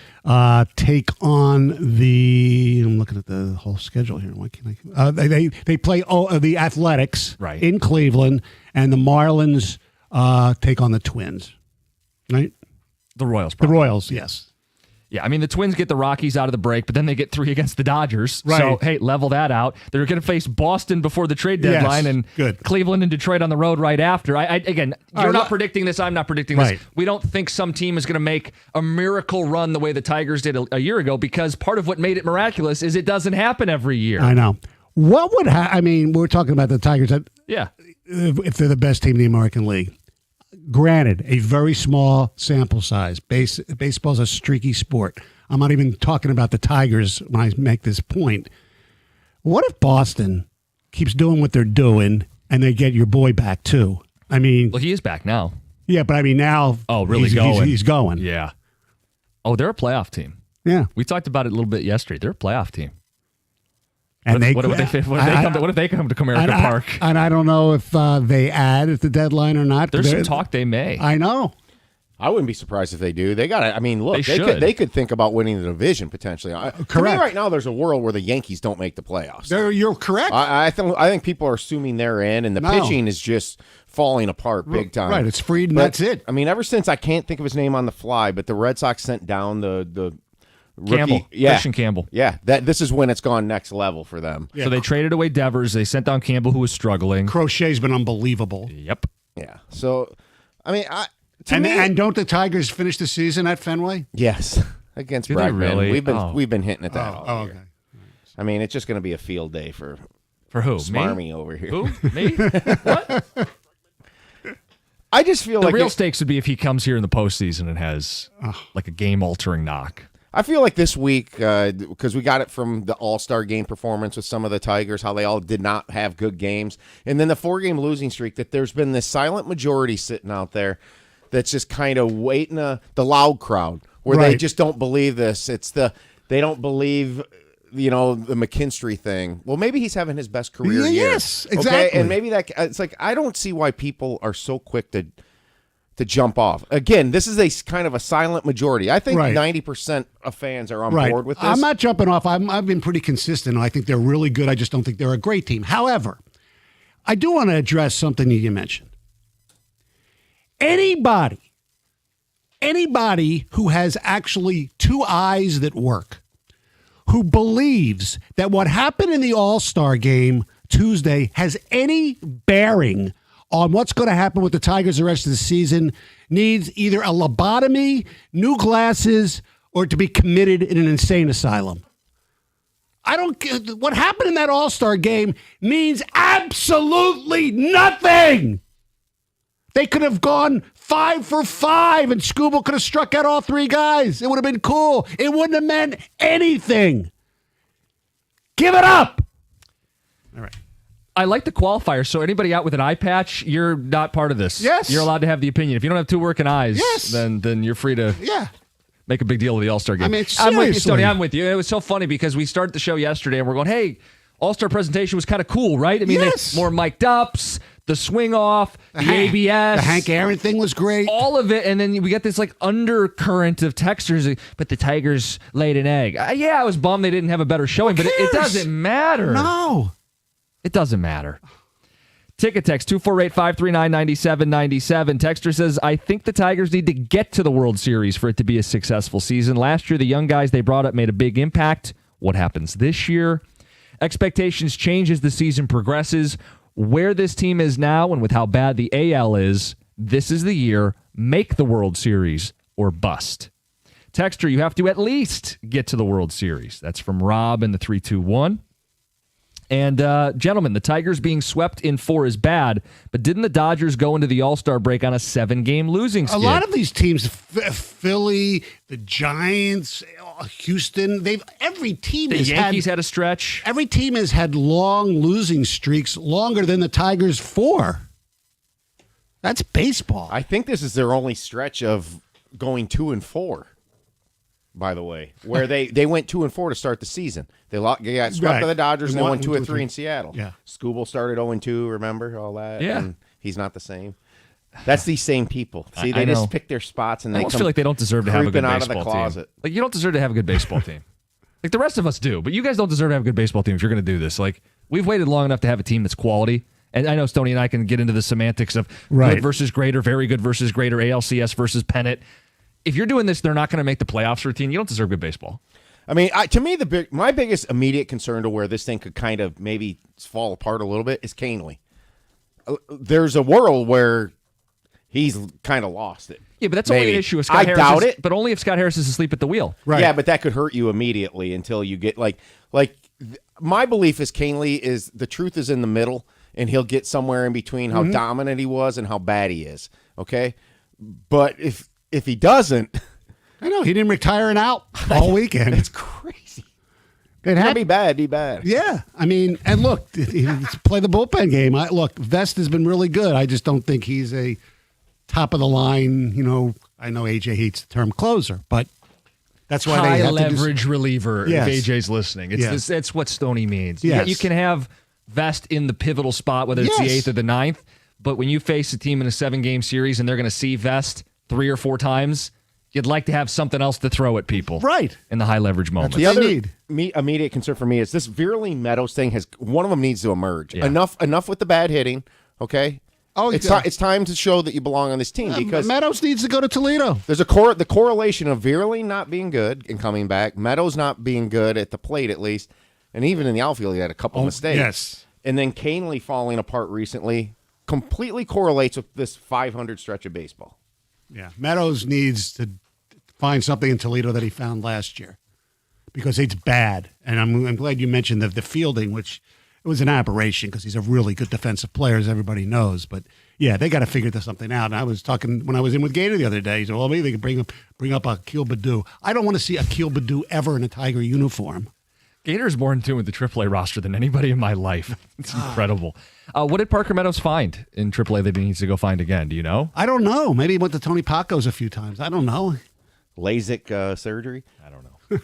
take on the. I'm looking at the whole schedule here. Why can't I? They play the Athletics Right. in Cleveland, and the Marlins take on the Twins. Right. The Royals. The probably. Royals. Yes. Yeah, I mean, the Twins get the Rockies out of the break, but then they get 3 against the Dodgers. Right. So, hey, level that out. They're going to face Boston before the trade deadline and good. Cleveland and Detroit on the road right after. Again, you're not predicting this. I'm not predicting this. Right. We don't think some team is going to make a miracle run the way the Tigers did a year ago, because part of what made it miraculous is it doesn't happen every year. I know. What would I mean, we're talking about the Tigers. Yeah. If they're the best team in the American League. Granted, a very small sample size. Baseball's a streaky sport. I'm not even talking about the Tigers when I make this point. What if Boston keeps doing what they're doing and they get your boy back too? I mean, Well, he is back now. yeah, but I mean now. Oh, really he's going? going. Yeah. Oh, they're a playoff team. Yeah. We talked about it a little bit yesterday. They're a playoff team. And What if they come to Comerica Park? And I don't know if they add at the deadline or not. There's some talk they may. I know. I wouldn't be surprised if they do. They got to. I mean, look, They they should. could think about winning the division potentially. To me, Correct. right now, there's a world where the Yankees don't make the playoffs. You're correct. I think people are assuming they're in, and the No. pitching is just falling apart big time. Right, it's Fried and But, that's it. I mean, ever since I can't think of his name on the fly, but the Red Sox sent down the rookie, Campbell. yeah, Christian Campbell. yeah. This is when it's gone next level for them. Yeah. So they traded away Devers. They sent down Campbell, who was struggling. Crochet's been unbelievable. Yep. Yeah. So, I mean, And don't the Tigers finish the season at Fenway? yes, against Do they Bregman, really? we've been hitting it that. all Oh, year. okay. I mean, it's just going to be a field day for For who? Smarmy Me? over here. Who? Me? What? I just feel The like real stakes would be if he comes here in the postseason and has like a game-altering knock. I feel like this week, because we got it from the All-Star game performance with some of the Tigers, how they all did not have good games. And then the 4-game losing streak, that there's been this silent majority sitting out there that's just kind of waiting, the loud crowd, where they Right. just don't believe this. They don't believe, the McKinstry thing. Well, maybe he's having his best career year. Yes, Okay? exactly. And maybe it's like, I don't see why people are so quick to jump off. Again, this is a kind of a silent majority. I think Right. 90% of fans are on Right. board with this. I'm not jumping off. I've been pretty consistent. I think they're really good. I just don't think they're a great team. However, I do want to address something that you mentioned. Anybody who has actually 2 eyes that work, who believes that what happened in the All-Star game Tuesday has any bearing on what's going to happen with the Tigers the rest of the season, needs either a lobotomy, new glasses, or to be committed in an insane asylum. I don't get what happened in that All-Star game means absolutely nothing. They could have gone 5 for 5 and Scooble could have struck out all 3 guys. It would have been cool. It wouldn't have meant anything. Give it up. All right. I like the qualifier. So anybody out with an eye patch, you're not part of this. Yes. You're allowed to have the opinion. If you don't have 2 working eyes, Yes. then you're free to Yeah. make a big deal of the All-Star game. I mean, I'm with you, seriously. Stoney. I'm with you. It was so funny because we started the show yesterday and we're going, hey, All-Star presentation was kind of cool, right? I mean, Yes. more mic'd ups, the swing off, the ABS. The Hank Aaron thing was great. All of it, and then we get this like undercurrent of texters. But the Tigers laid an egg. I was bummed they didn't have a better showing, but it cares? doesn't matter. No. It doesn't matter. Ticket text 248-539-9797. Texter says, I think the Tigers need to get to the World Series for it to be a successful season. Last year, the young guys they brought up made a big impact. What happens this year? Expectations change as the season progresses. Where this team is now and with how bad the AL is, this is the year. Make the World Series or bust. Texter, you have to at least get to the World Series. That's from Rob in the 321. And gentlemen, the Tigers being swept in 4 is bad, but didn't the Dodgers go into the All-Star break on a 7-game losing skid? A lot of these teams, Philly, the Giants, Houston, every team the has Yankees had a stretch. every team has had long losing streaks, longer than the Tigers 4. That's baseball. I think this is their only stretch of going 2-4. By the way, where they went 2-4 to start the season. They got swept Right. by the Dodgers and They they won won 2-3 2-3 in Seattle. Yeah. Scooble started 0-2. Remember all that? Yeah. And he's not the same. That's these same people. See, I they know. just pick their spots and I they almost come feel like they don't deserve to have a good creeping out of the baseball closet. team. Like, you don't deserve to have a good baseball team. Like, the rest of us do, but you guys don't deserve to have a good baseball team if you're going to do this. Like, we've waited long enough to have a team that's quality. And I know Stoney and I can get into the semantics of Right. good versus great or very good versus great or ALCS versus pennant. if you're doing this, they're not going to make the playoffs routine. You don't deserve good baseball. I mean, to me, my biggest immediate concern to where this thing could kind of maybe fall apart a little bit is Canely. There's a world where he's kind of lost it. Yeah, but that's Maybe. only an issue if Scott I Harris doubt is, it. But only if Scott Harris is asleep at the wheel. Right. Yeah, but that could hurt you immediately until you get my belief is Canely is the truth is in the middle, and he'll get somewhere in between how dominant he was and how bad he is. Okay, but if he doesn't, I know he didn't retire and out all weekend. it's crazy. It Can't happened. be bad, be bad. Yeah, I mean, and look, play the bullpen game. Look, Vest has been really good. I just don't think he's a top of the line. I know AJ hates the term closer, but that's why they High have leverage reliever. Yes. If AJ's listening, Yes. that's what Stoney means. Yes. You can have Vest in the pivotal spot, whether it's the Yes. 8th or the 9th. But when you face a team in a 7-game series and they're going to see Vest 3 or 4 times, you'd like to have something else to throw at people, Right. In the high leverage moment. The They other need. immediate concern for me is this Veerling Meadows thing one of them needs to emerge. Yeah. Enough with the bad hitting, okay? Oh, it's yeah. it's time to show that you belong on this team because Meadows needs to go to Toledo. there's the correlation of Veerling not being good and coming back, Meadows not being good at the plate at least, and even in the outfield he had a couple mistakes. yes. And then Canely falling apart recently completely correlates with this 500 stretch of baseball. Yeah, Meadows needs to find something in Toledo that he found last year because it's bad. And I'm glad you mentioned the fielding, which it was an aberration because he's a really good defensive player, as everybody knows. But yeah, they got to figure something out. And I was talking when I was in with Gator the other day. He said, "Well, maybe they could bring up Akil Baddoo." I don't want to see Akil Baddoo ever in a Tiger uniform. Gator is more in tune with the AAA roster than anybody in my life. It's incredible. What did Parker Meadows find in AAA that he needs to go find again? Do you know? I don't know. Maybe he went to Tony Paco's a few times. I don't know. LASIK surgery? I don't know.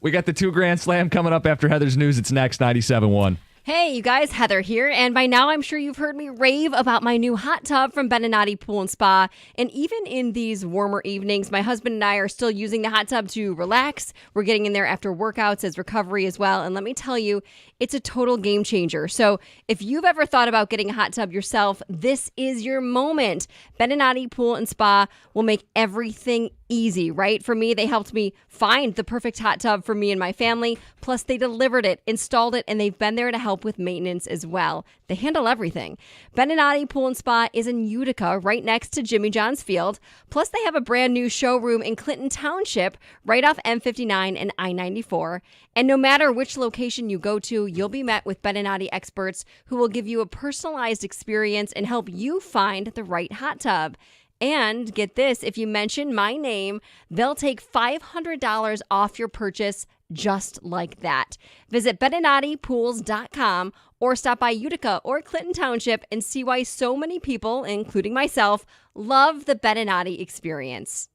We got the 2 Grand Slam coming up after Heather's News. It's next, 97.1. Hey, you guys, Heather here, and by now I'm sure you've heard me rave about my new hot tub from Beninati Pool and Spa. And even in these warmer evenings, my husband and I are still using the hot tub to relax. We're getting in there after workouts as recovery as well. And let me tell you, it's a total game changer. So if you've ever thought about getting a hot tub yourself, this is your moment. Beninati Pool and Spa will make everything easy, right? For me, they helped me find the perfect hot tub for me and my family. Plus, they delivered it, installed it, and they've been there to help with maintenance as well. They handle everything. Beninati Pool and Spa is in Utica, right next to Jimmy John's Field. Plus, they have a brand new showroom in Clinton Township, right off M59 and I-94. And no matter which location you go to, you'll be met with Beninati experts who will give you a personalized experience and help you find the right hot tub. And get this, if you mention my name, they'll take $500 off your purchase just like that. Visit BeninatiPools.com or stop by Utica or Clinton Township and see why so many people, including myself, love the Beninati experience.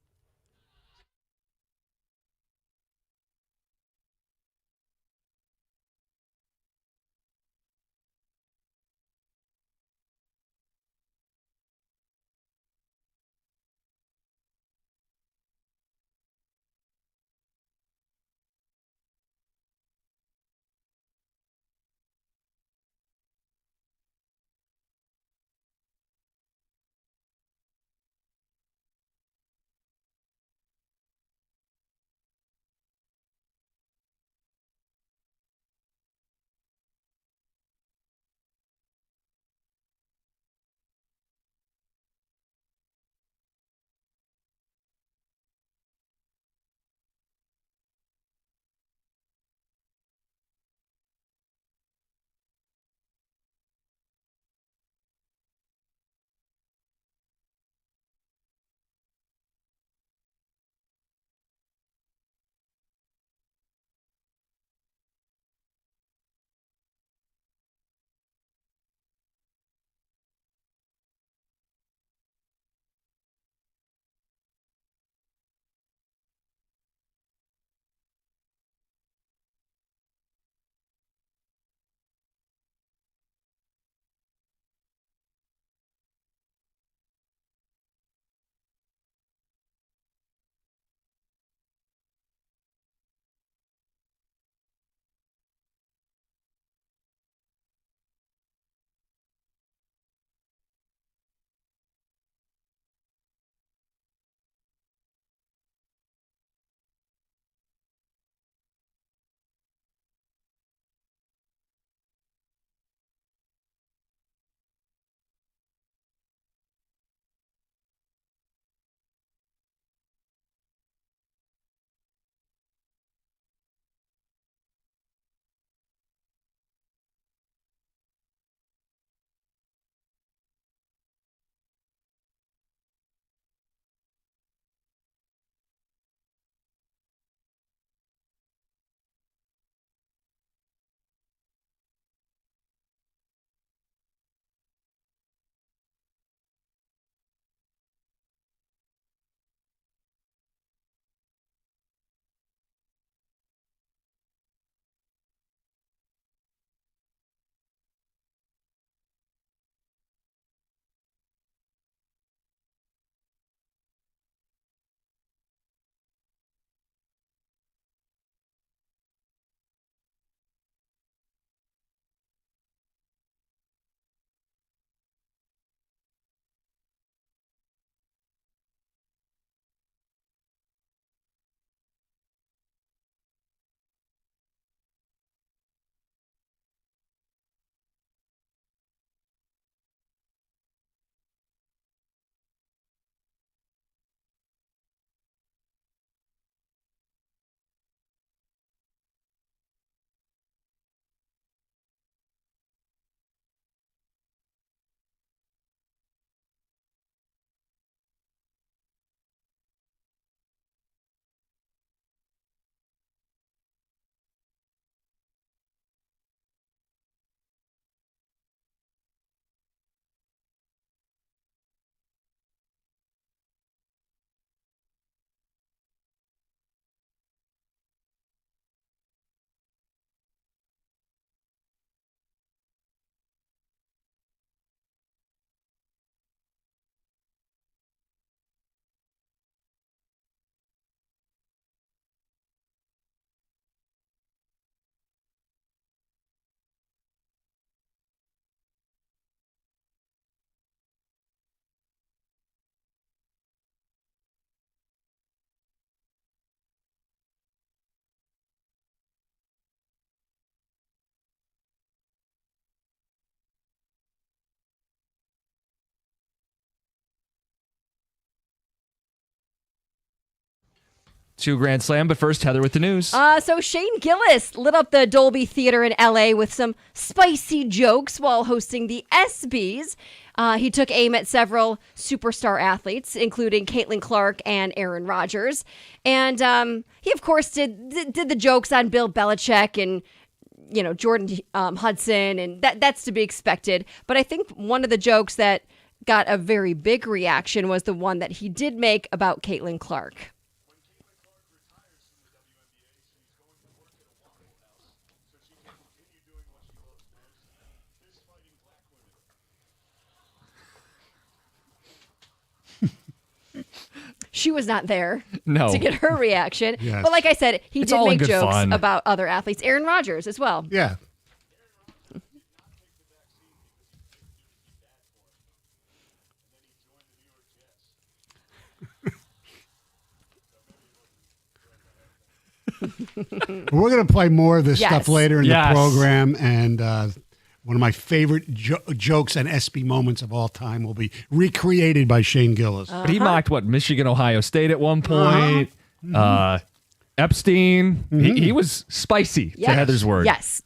to Grand Slam. But first, Heather with the news. So Shane Gillis lit up the Dolby Theater in LA with some spicy jokes while hosting the ESPYs. He took aim at several superstar athletes, including Caitlin Clark and Aaron Rodgers. And he, of course, did the jokes on Bill Belichick and Jordan Hudson, and that's to be expected. But I think one of the jokes that got a very big reaction was the one that he did make about Caitlin Clark. She was not there No. to get her reaction. Yes. But like I said, he It's did all in make good jokes fun. about other athletes. Aaron Rodgers as well. Yeah. We're going to play more of this Yes. stuff later in Yes. the program, and one of my favorite jokes and ESPY moments of all time will be recreated by Shane Gillis. But he mocked Michigan, Ohio State at one point. Epstein. He was spicy, to Heather's word. Yes.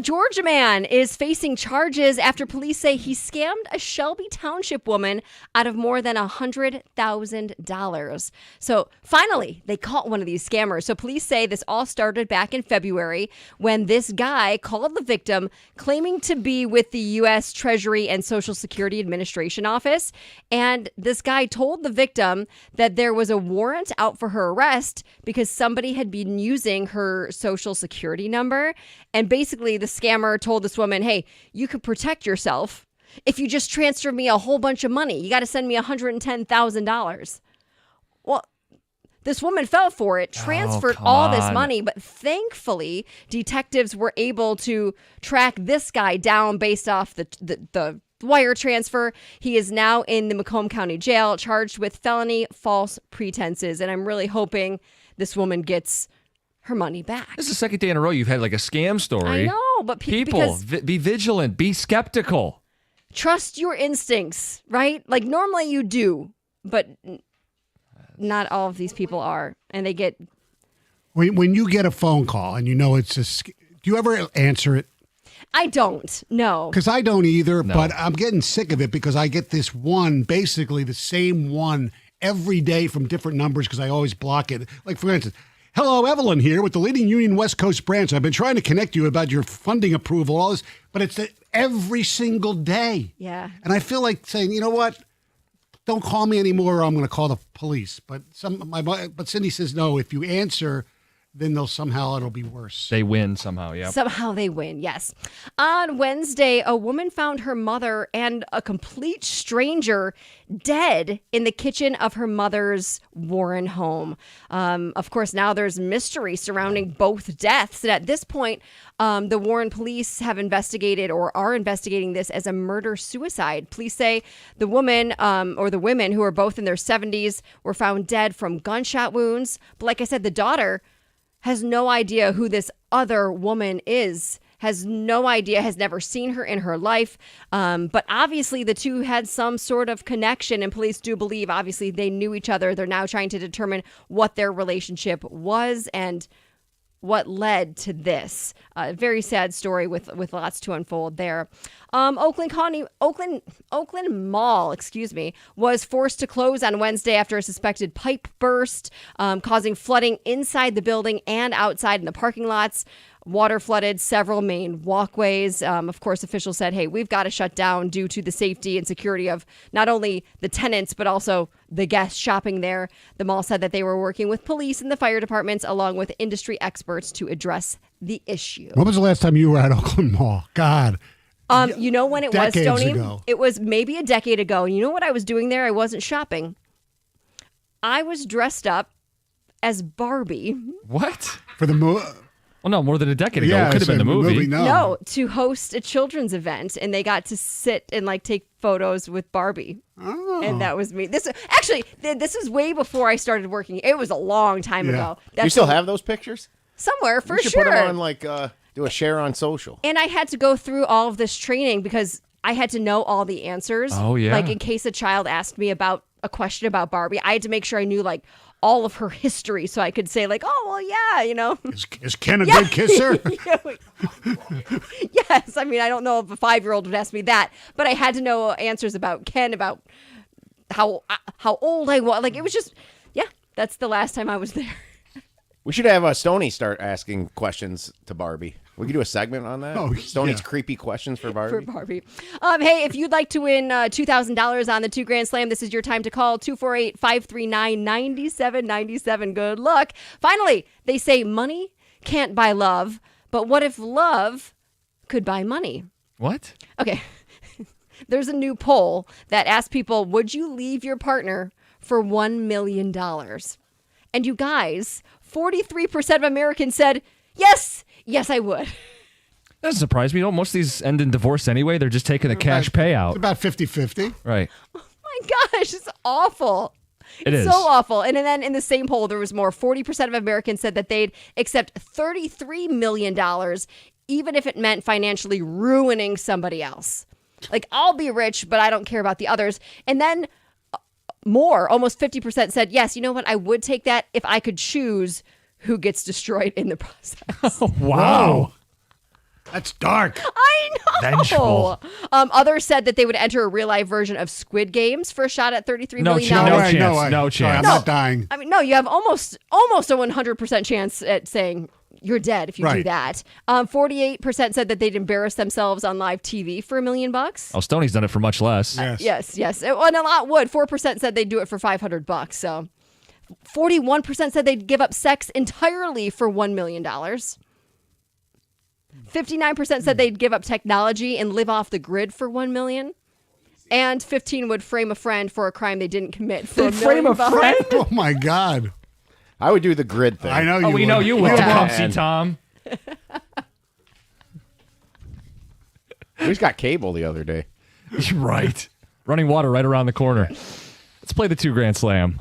Georgia man is facing charges after police say he scammed a Shelby Township woman out of more than $100,000. So finally, they caught one of these scammers. So police say this all started back in February when this guy called the victim claiming to be with the U.S. Treasury and Social Security Administration office. And this guy told the victim that there was a warrant out for her arrest because somebody had been using her Social Security number. And basically, the scammer told this woman, hey, you could protect yourself if you just transfer me a whole bunch of money. You got to send me $110,000. Well, this woman fell for it, transferred come all this on. money, but thankfully, detectives were able to track this guy down based off the wire transfer. He is now in the Macomb County Jail, charged with felony false pretenses, and I'm really hoping this woman gets her money back. This is the second day in a row you've had like a scam story. I know, but People, because be vigilant, be skeptical. trust your instincts, right? Like normally you do, but not all of these people are, and they get. When you get a phone call and you know it's do you ever answer it? I don't. No. Because I don't either, but I'm getting sick of it because I get this one, basically the same one every day from different numbers because I always block it. Like, for instance, hello, Evelyn here with the leading Union West Coast branch. I've been trying to connect you about your funding approval, all this, but it's every single day. Yeah. And I feel like saying, you know what? Don't call me anymore or I'm going to call the police. But Cindy says, no, if you answer, then it'll be worse. They win somehow, yeah. Somehow they win, yes. On Wednesday, a woman found her mother and a complete stranger dead in the kitchen of her mother's Warren home. Of course, now there's mystery surrounding both deaths. And at this point, the Warren police have investigated or are investigating this as a murder-suicide. Police say the woman or the women, who are both in their 70s, were found dead from gunshot wounds. But like I said, the daughter has no idea who this other woman is, has no idea, has never seen her in her life. But obviously the two had some sort of connection, and police do believe, obviously, they knew each other. They're now trying to determine what their relationship was and what led to this. Very sad story with lots to unfold there. Oakland Mall, was forced to close on Wednesday after a suspected pipe burst, causing flooding inside the building and outside in the parking lots. Water flooded several main walkways. Of course, officials said, hey, we've got to shut down due to the safety and security of not only the tenants, but also the guests shopping there. The mall said that they were working with police and the fire departments, along with industry experts, to address the issue. When was the last time you were at Oakland Mall? God. You know when it was, Decades Stoney? ago. It was maybe a decade ago. And you know what I was doing there? I wasn't shopping. I was dressed up as Barbie. What? For the movie? Well, no, more than a decade ago. It could have been the movie. No, to host a children's event, and they got to sit and take photos with Barbie. Oh. And that was me. This was way before I started working. It was a long time ago. Do you still have those pictures? Somewhere, for You should sure. put them on, do a share on social. And I had to go through all of this training because I had to know all the answers. Oh, yeah. Like in case a child asked me about a question about Barbie, I had to make sure I knew like all of her history so I could say like, oh, well, yeah, you know. Is Ken a good kisser? Yes. I mean, I don't know if a 5-year-old would ask me that, but I had to know answers about Ken, about how old I was. Like, it was just, yeah, that's the last time I was there. We should have Stoney start asking questions to Barbie. We could do a segment on that. Oh, Stoney's yeah. creepy questions for Barbie. For Barbie. Hey, if you'd like to win $2,000 on the 2 Grand Slam, this is your time to call 248-539-9797. Good luck. Finally, they say money can't buy love, but what if love could buy money? What? Okay. There's a new poll that asks people, would you leave your partner for $1 million? And you guys, 43% of Americans said, yes, I would. That doesn't surprise me. Most of these end in divorce anyway. They're just taking a cash It's payout. about 50-50. Right. My gosh, it's awful. It is. So awful. And then in the same poll, there was more. 40% of Americans said that they'd accept $33 million, even if it meant financially ruining somebody else. Like, I'll be rich, but I don't care about the others. And then more, almost 50% said, yes, you know what? I would take that if I could choose who gets destroyed in the process. Wow. That's dark. I know. Vengeful. Others said that they would enter a real life version of Squid Games for a shot at $33 No million. chance. No No way, chance. way. No Sorry, I'm chance. not dying. I mean, no, you have almost a 100% chance at saying you're dead if you do Right. that. 48% said that they'd embarrass themselves on live TV for $1 million. Oh, Stoney's done it for much less. Yes. Yes. And a lot would. 4% said they'd do it for $500. So 41% said they'd give up sex entirely for $1 million. 59% said they'd give up technology and live off the grid for $1 million. And 15 would frame a friend for a crime they didn't commit for They'd $1 frame million. a friend? Oh, my God. I would do the grid thing. I know you Oh, we would. know you will, Yeah. Topsy Tom. We just got cable the other day. Right. Running water right around the corner. Let's play the 2 Grand Slam.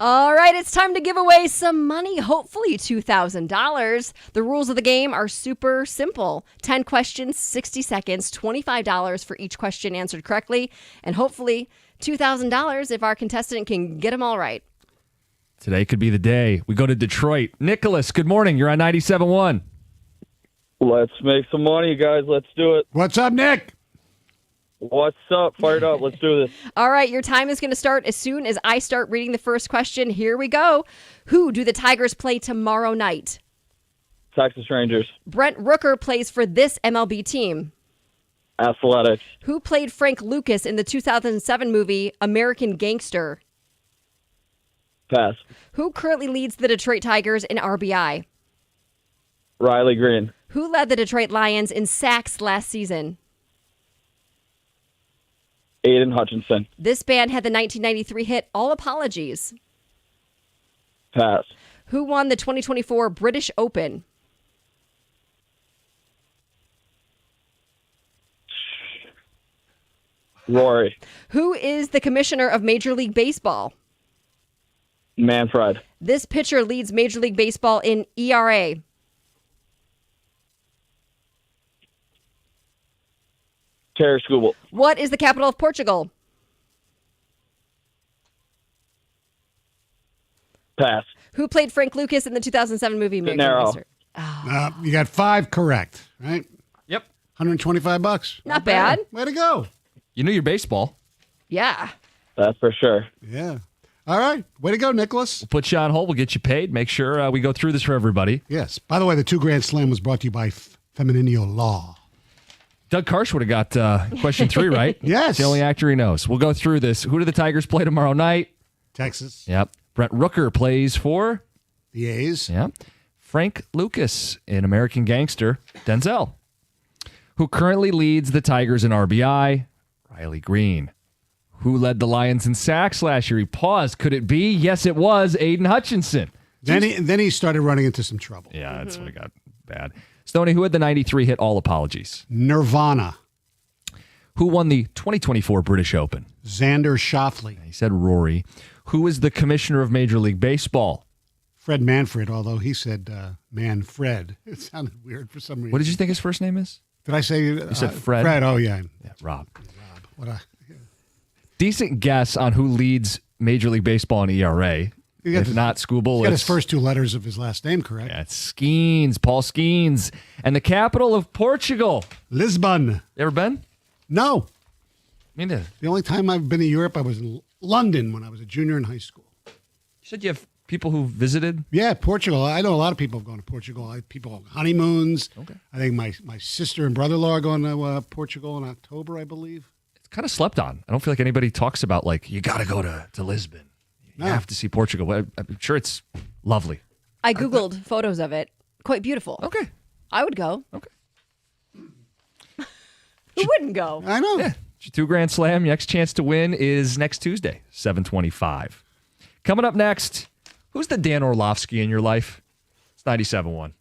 All right, it's time to give away some money, hopefully $2,000. The rules of the game are super simple. 10 questions, 60 seconds, $25 for each question answered correctly, and hopefully $2,000 if our contestant can get them all right. Today could be the day. We go to Detroit. Nicholas, good morning. You're on 97.1. Let's make some money, guys. Let's do it. What's up, Nick? What's up? Fired up. Let's do this. All right, your time is going to start as soon as I start reading the first question. Here we go. Who do the Tigers play tomorrow night? Texas Rangers. Brent Rooker plays for this MLB team. Athletics. Who played Frank Lucas in the 2007 movie American Gangster? Pass. Who currently leads the Detroit Tigers in RBI? Riley Green. Who led the Detroit Lions in sacks last season? Aiden Hutchinson. This band had the 1993 hit All Apologies. Pass. Who won the 2024 British Open? Rory. Who is the commissioner of Major League Baseball? Manfred. This pitcher leads Major League Baseball in ERA. Terry Skubal. What is the capital of Portugal? Pass. Who played Frank Lucas in the 2007 movie American Nero. Gangster? You got 5 correct, right? Yep. $125. Not bad. Way to go. You knew your baseball. Yeah. That's for sure. Yeah. All right. Way to go, Nicholas. Put you on hold. We'll get you paid. Make sure we go through this for everybody. Yes. By the way, the 2 Grand Slam was brought to you by Femininio Law. Doug Karsh would have got question 3 right. Yes. It's the only actor he knows. We'll go through this. Who do the Tigers play tomorrow night? Texas. Yep. Brent Rooker plays for. The A's. Yep. Frank Lucas in American Gangster. Denzel. Who currently leads the Tigers in RBI? Riley Green. Who led the Lions in sacks last year? He paused. Could it be? Yes, it was Aiden Hutchinson. Then he started running into some trouble. Yeah, that's what it got bad. Stoney, who had the 93 hit All Apologies? Nirvana. Who won the 2024 British Open? Xander Schauffele. He said Rory. Who is the commissioner of Major League Baseball? Fred Manfred, although he said Manfred. It sounded weird for some reason. What did you think his first name is? Did I say? You said Fred. Fred. Oh yeah. Yeah, Rob. What a Decent guess on who leads Major League Baseball in ERA. You got If the- not Scooble, He got his it's- first two letters of his last name correct. Yeah, it's Skeens, Paul Skeens, and the capital of Portugal. Lisbon. You ever been? No. Me neither. The only time I've been to Europe, I was in London when I was a junior in high school. You said you have people who visited. Yeah, Portugal. I know a lot of people have gone to Portugal. I have people on honeymoons. Okay. I think my sister and brother-in-law are going to Portugal in October, I believe. It's kind of slept on. I don't feel like anybody talks about like you got to go to Lisbon. You No. have to see Portugal. But I'm sure it's lovely. I Googled photos of it. Quite beautiful. Okay. I would go. Okay. Who wouldn't go? I know. Yeah. Your 2 Grand Slam. Your next chance to win is next Tuesday, 7:25. Coming up next, who's the Dan Orlovsky in your life? It's 97.1.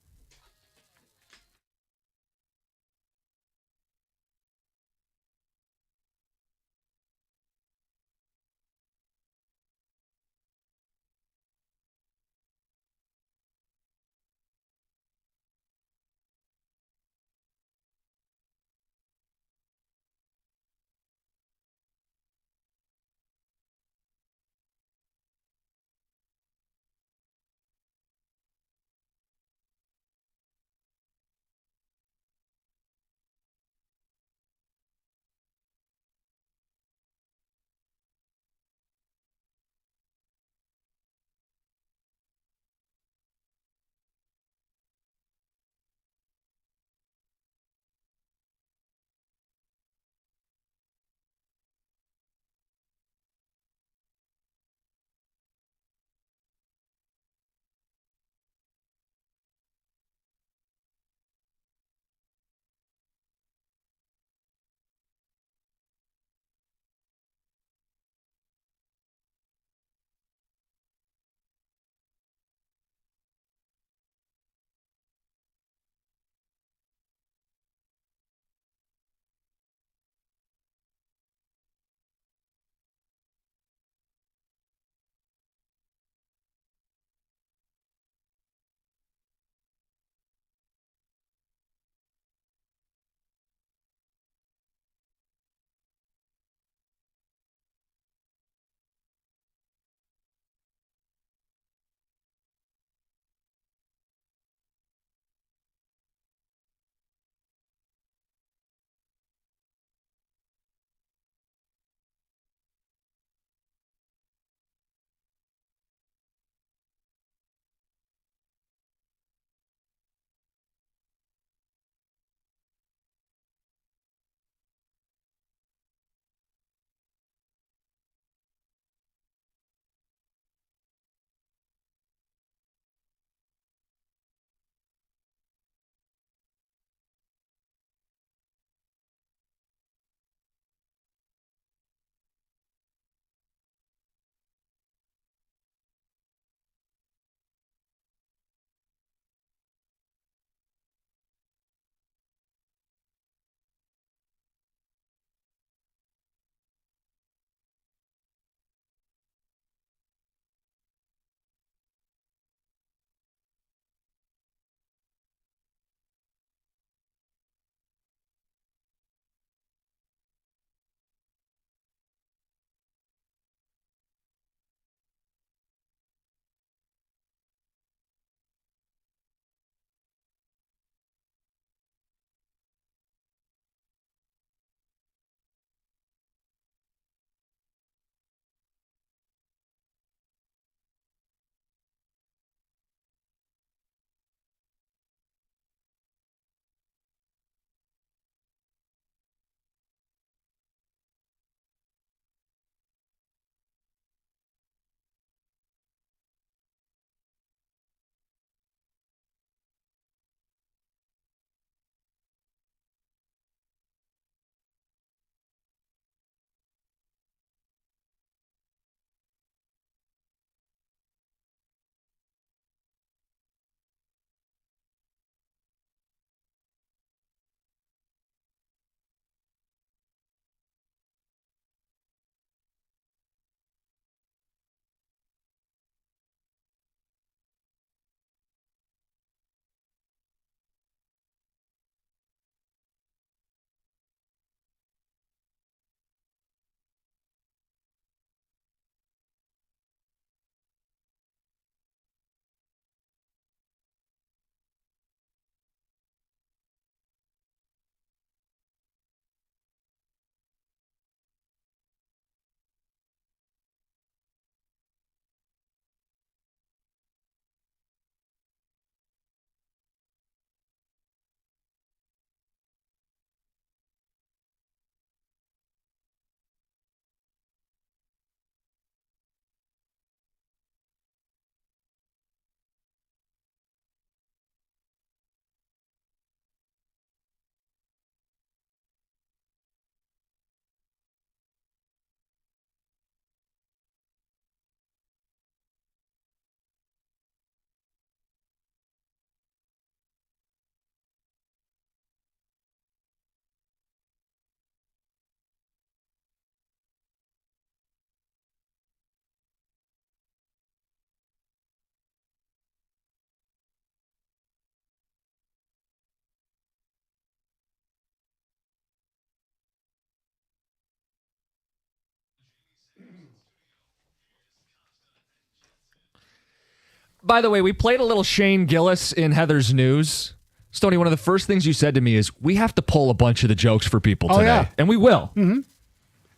By the way, we played a little Shane Gillis in Heather's News. Stoney, one of the first things you said to me is, we have to pull a bunch of the jokes for people today. yeah. And we will.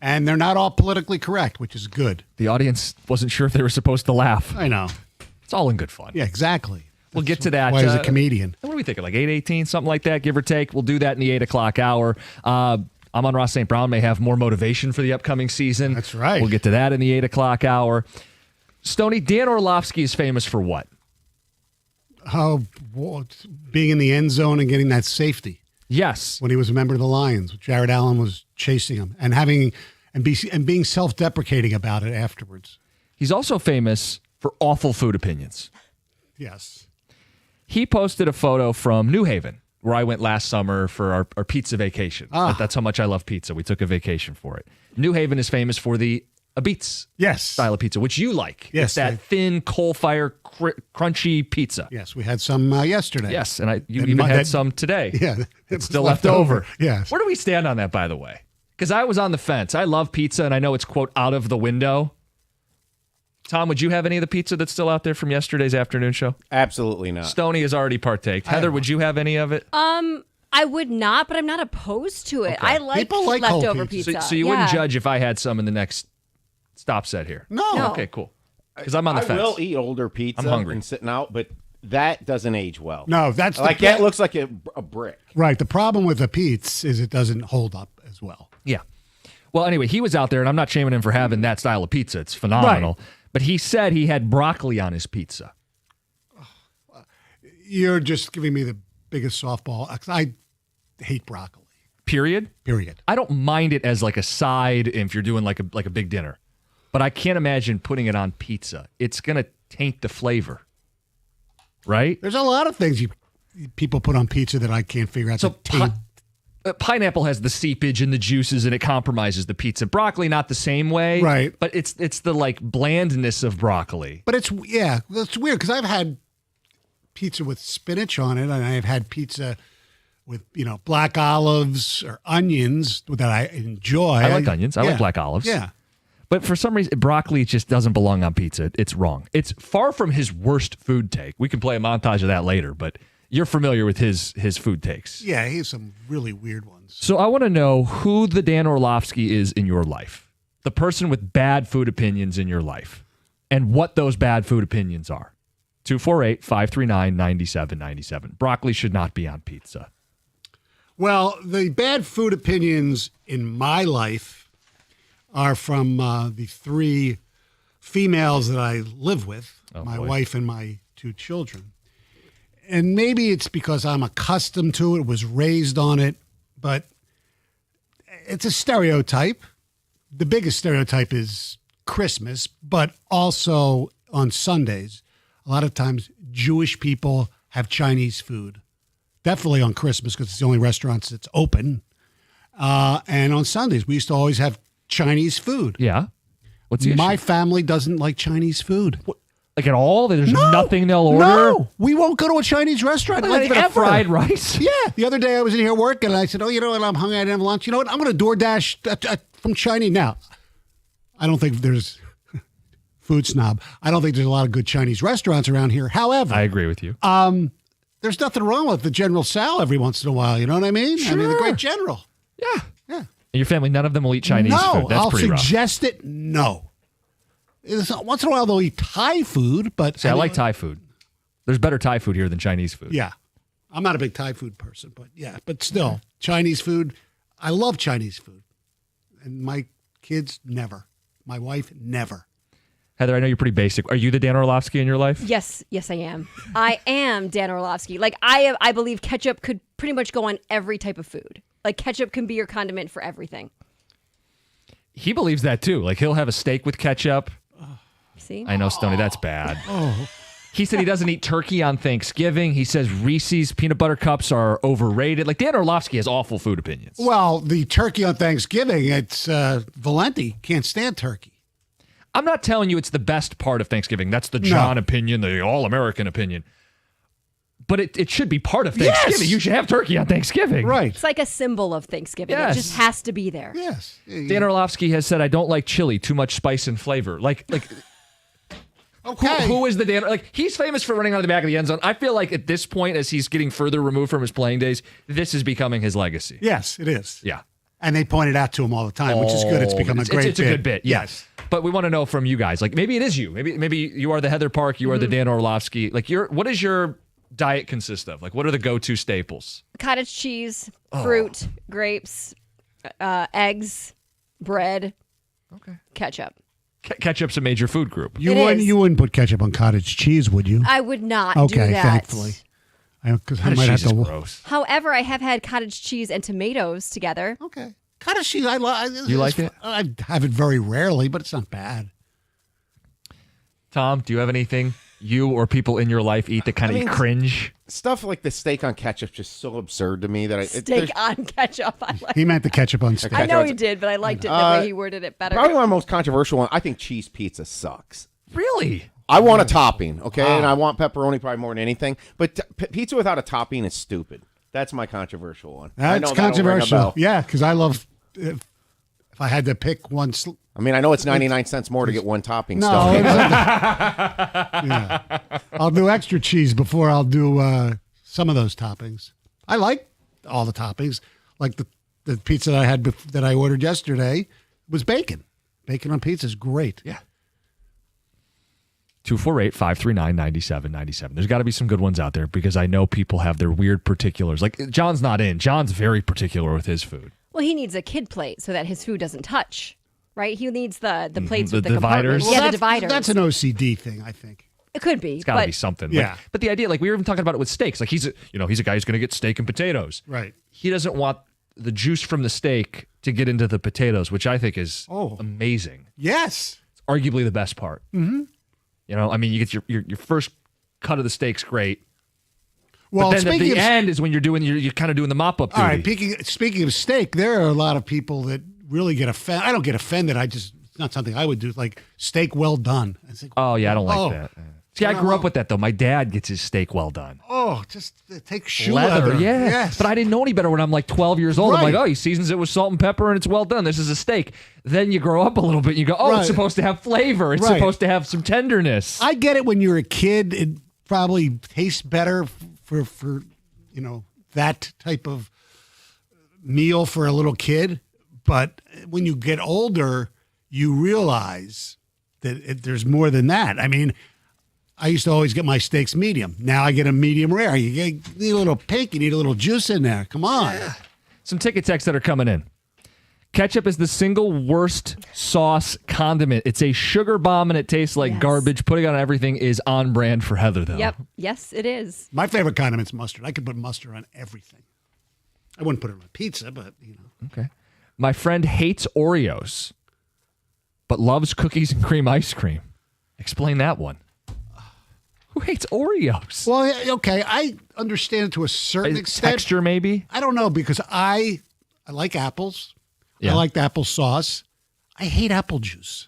And they're not all politically correct, which is good. The audience wasn't sure if they were supposed to laugh. I know. It's all in good fun. Yeah, exactly. We'll get to that. Why is a comedian? What are we thinking? Like 8:18, something like that, give or take. We'll do that in the 8 o'clock hour. Amon-Ra St. Brown may have more motivation for the upcoming season. That's right. We'll get to that in the 8 o'clock hour. Stoney, Dan Orlovsky is famous for what? Oh, being in the end zone and getting that safety Yes. when he was a member of the Lions. Jared Allen was chasing him and being self-deprecating about it afterwards. He's also famous for awful food opinions. Yes. He posted a photo from New Haven, where I went last summer for our pizza vacation. That's how much I love pizza. We took a vacation for it. New Haven is famous for the Abitz Yes. style of pizza, which you like. Yes, It's that thin, coal-fire, crunchy pizza. Yes, we had some yesterday. Yes, and you And even my- had that- some today. Yeah, it It's was still left over. Yes. Where do we stand on that, by the way? Because I was on the fence. I love pizza, and I know it's, quote, out of the window. Tom, would you have any of the pizza that's still out there from yesterday's afternoon show? Absolutely not. Stoney has already partaked. Heather, would you have any of it? I would not, but I'm not opposed to it. I like People like cold leftover pizza. pizza. So you Yeah. wouldn't judge if I had some in the next stop set here? No. Okay, cool. Because I'm on the I fence. will eat older pizza I'm hungry. and sitting out, but that doesn't age well. No, that's Like that looks like a brick. right. The problem with the pizza is it doesn't hold up as well. Yeah. Well, anyway, he was out there, and I'm not shaming him for having that style of pizza. It's phenomenal. Right. But he said he had broccoli on his pizza. You're just giving me the biggest softball. I hate broccoli. Period. Period. I don't mind it as like a side if you're doing like a big dinner. But I can't imagine putting it on pizza. It's going to taint the flavor. Right? There's a lot of things people put on pizza that I can't figure out. So the taste. pineapple has the seepage and the juices, and it compromises the pizza. Broccoli, not the same way. Right. But it's the like blandness of broccoli. But it's weird because I've had pizza with spinach on it, and I've had pizza with black olives or onions that I enjoy. I like onions. I like black olives. Yeah. But for some reason, broccoli just doesn't belong on pizza. It's wrong. It's far from his worst food take. We can play a montage of that later, but you're familiar with his food takes. Yeah, he has some really weird ones. So I want to know who the Dan Orlovsky is in your life, the person with bad food opinions in your life, and what those bad food opinions are. 248-539-9797. Broccoli should not be on pizza. Well, the bad food opinions in my life are from the three females that I live with, my boy. wife and my two children. And maybe it's because I'm accustomed to it, was raised on it, but it's a stereotype. The biggest stereotype is Christmas, but also on Sundays. A lot of times Jewish people have Chinese food. Definitely on Christmas because it's the only restaurants that's open. And on Sundays, we used to always have Chinese food. Yeah. What's the My issue? family doesn't like Chinese food. Like at all? There's No, nothing they'll order? No, we won't go to a Chinese restaurant. Not even a ever. fried rice? Yeah. The other day I was in here working and I said, you know what? I'm hungry. I didn't have lunch. You know what? I'm going to DoorDash from Chinese. Now, I don't think there's food snob. I don't think there's a lot of good Chinese restaurants around here. However, I agree with you. there's nothing wrong with the General Sal every once in a while. You know what I mean? I mean, the Sure. great General. Yeah. Yeah. And your family, none of them will eat Chinese no, food. That's I'll pretty rough. suggest it. No. Once in a while they'll eat Thai food, but See, I like Thai food. There's better Thai food here than Chinese food. Yeah. I'm not a big Thai food person, but yeah, but still, Chinese food. I love Chinese food. And my kids never. My wife never. Heather, I know you're pretty basic. Are you the Dan Orlovsky in your life? Yes, I am. I am Dan Orlovsky. Like I believe ketchup could pretty much go on every type of food. Like ketchup can be your condiment for everything. He believes that too. Like he'll have a steak with ketchup. See? I know, Stoney, that's bad. He said he doesn't eat turkey on Thanksgiving. He says Reese's peanut butter cups are overrated. Like Dan Orlovsky has awful food opinions. Well, the turkey on Thanksgiving, it's Valenti. Can't stand turkey. I'm not telling you it's the best part of Thanksgiving. That's the John opinion, the all-American opinion. But it should be part of Thanksgiving. Yes! You should have turkey on Thanksgiving. Right. It's like a symbol of Thanksgiving. Yes. It just has to be there. Yes. Dan Orlovsky has said, I don't like chili, too much spice and flavor. Like Okay. Who is the Dan? Like, he's famous for running out of the back of the end zone. I feel like at this point, as he's getting further removed from his playing days, this is becoming his legacy. Yes, it is. Yeah. And they point it out to him all the time, which is good. It's become a great It's a good bit, Yes. But we want to know from you guys. Like, maybe it is you. Maybe you are the Heather Park. You are the Dan Orlovsky. Like, what does your diet consist of? Like, what are the go-to staples? Cottage cheese, fruit, grapes, eggs, bread, ketchup. Ketchup's a major food group. You It wouldn't is. you wouldn't put ketchup on cottage cheese, would you? I would not Okay, do that. thankfully. Because I Cottage might have cheese is to. gross. However, I have had cottage cheese and tomatoes together. Okay. Cottage cheese, I love. You like it? I have it very rarely, but it's not bad. Tom, do you have anything you or people in your life eat that kind of cringe? Stuff like the steak on ketchup just so absurd to me that Steak on ketchup. I like. He meant the ketchup on steak. I know he did, but I liked it the way he worded it better. Probably my most controversial one. I think cheese pizza sucks. Really? I want a topping, okay, and I want pepperoni probably more than anything. But pizza without a topping is stupid. That's my controversial one. I That's know that'll ring a controversial. bell. Yeah, because I love. If I had to pick one. I mean, I know it's 99 cents more to get one topping. No, still. yeah. I'll do extra cheese before I'll do some of those toppings. I like all the toppings. Like the pizza that I had that I ordered yesterday was bacon. Bacon on pizza is great. Yeah. 248-539-9797. There's got to be some good ones out there because I know people have their weird particulars. Like, John's not in. John's very particular with his food. Well, he needs a kid plate so that his food doesn't touch, right? He needs the plates The with the dividers? compartments. Well, Yeah, the dividers. That's an OCD thing, I think. It could be. It's got to but be something. Yeah. Like, but the idea, like we were even talking about it with steaks. Like he's a guy who's going to get steak and potatoes. Right. He doesn't want the juice from the steak to get into the potatoes, which I think is amazing. Yes. It's arguably the best part. Mm-hmm. You know, I mean, you get your first cut of the steak's great. Well, But then at speaking the of end is when you're kind of doing the mop up duty. all right, speaking of steak, there are a lot of people that really get offended. I don't get offended. It's not something I would do. Like steak well done. It's like, Oh yeah, I don't like Oh. that. See, I grew up with that though. My dad gets his steak well done. just take shoe Leather, leather. yeah. Yes. But I didn't know any better when I'm like 12 years old. I'm Right. like, oh, he seasons it with salt and pepper and it's well done. This is a steak. Then you grow up a little bit and you go, oh, Right. it's supposed to have flavor. It's Right. supposed to have some tenderness. I get it when you're a kid. It probably tastes better for that type of meal for a little kid. But when you get older, you realize that there's more than that. I mean, I used to always get my steaks medium. Now I get a medium rare. You need a little pink. You need a little juice in there. Come on. Some ticket texts that are coming in. Ketchup is the single worst sauce condiment. It's a sugar bomb and it tastes like Yes. garbage. Putting it on everything is on brand for Heather, though. Yep. Yes, it is. My favorite condiment's mustard. I could put mustard on everything. I wouldn't put it on a pizza, but Okay. My friend hates Oreos, but loves cookies and cream ice cream. Explain that one. Who hates Oreos? Well, yeah, okay, I understand it to a certain extent. Texture, maybe? I don't know because I like apples. Yeah. I like the applesauce. I hate apple juice.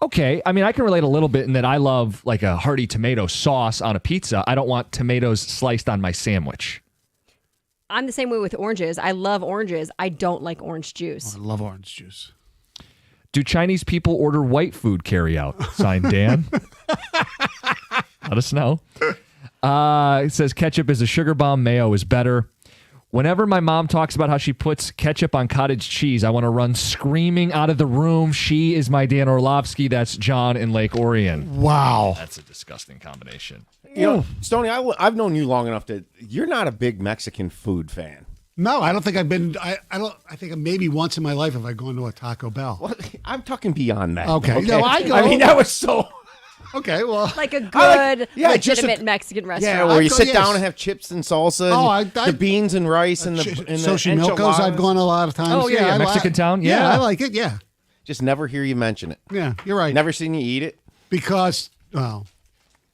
Okay. I mean, I can relate a little bit in that I love like a hearty tomato sauce on a pizza. I don't want tomatoes sliced on my sandwich. I'm the same way with oranges. I love oranges. I don't like orange juice. I love orange juice. Do Chinese people order white food carry out? Signed Dan. Let us know. It says ketchup is a sugar bomb. Mayo is better. Whenever my mom talks about how she puts ketchup on cottage cheese, I want to run screaming out of the room. She is my Dan Orlovsky. That's John in Lake Orion. Wow. That's a disgusting combination. You know, Stoney, I've known you long enough that you're not a big Mexican food fan. No, I don't think I've been. I think maybe once in my life have I gone to a Taco Bell. Well, I'm talking beyond that. Okay. No, I go- I mean, that was so. Okay, well, Like a good, yeah, just legitimate a- Mexican Yeah, restaurant. where you go- sit yes. down and have chips and salsa. Oh, And I- the beans and rice and the Xochimilco's enchiladas. I've gone a lot of times. Oh, yeah, I li- Mexican town, Yeah, yeah. I like it. Yeah, Just never hear you mention it. yeah, you're right. Never seen you eat it. Because, well,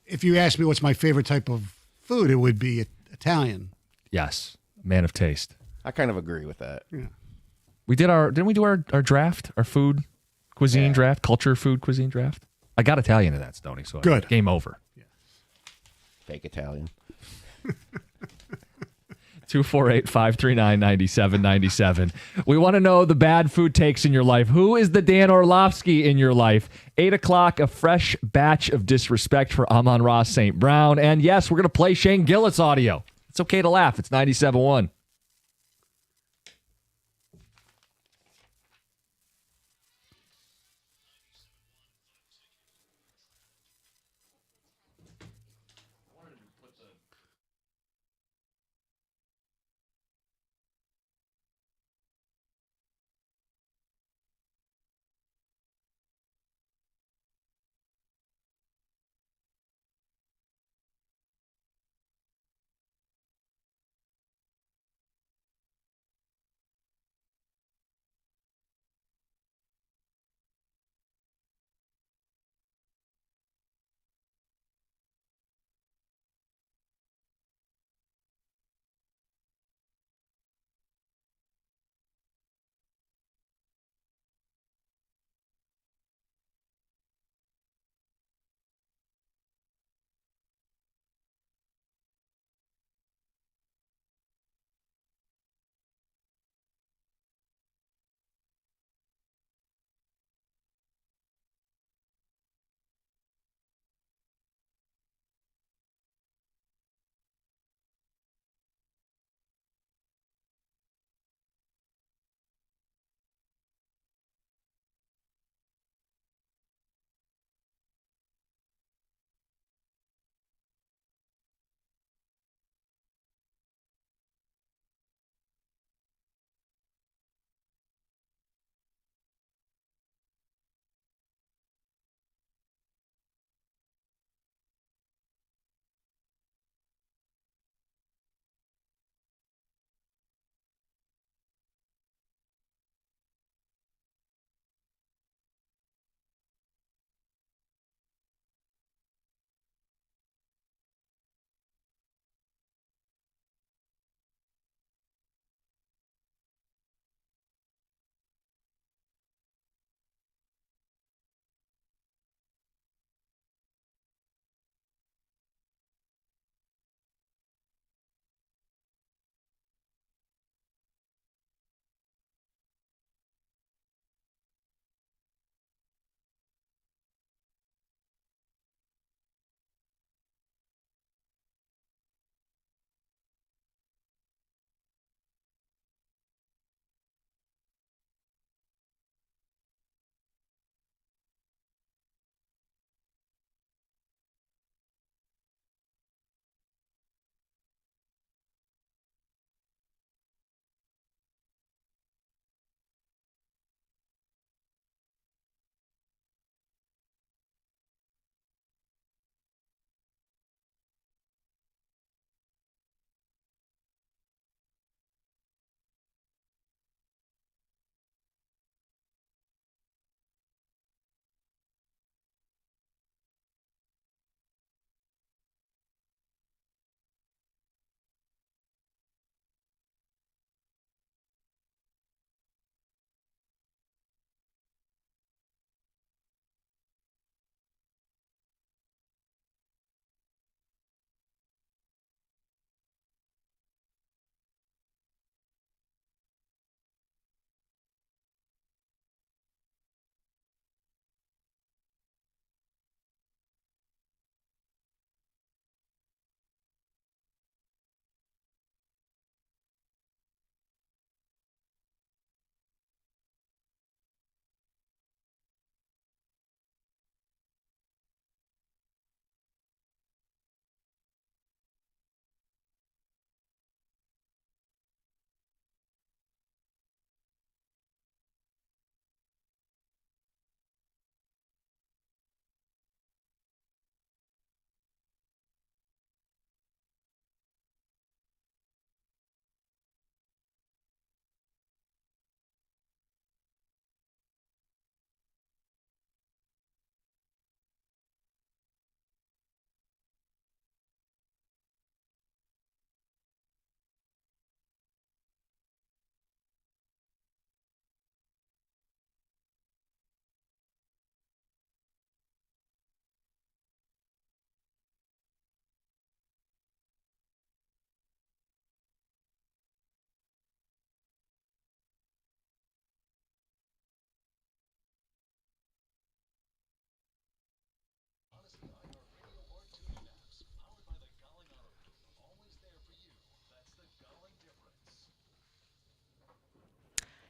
if you ask me what's my favorite type of food, it would be Italian. Yes. Man of taste. I kind of agree with that. Didn't we do our draft, our food cuisine draft, culture food cuisine draft? I got Italian in that, Stoney, so Good. Game over. Fake Italian. 248-539-9797. We want to know the bad food takes in your life. Who is the Dan Orlovsky in your life? 8 o'clock, a fresh batch of disrespect for Amon-Ra St. Brown. And yes, we're going to play Shane Gillis audio. It's okay to laugh. It's 97.1.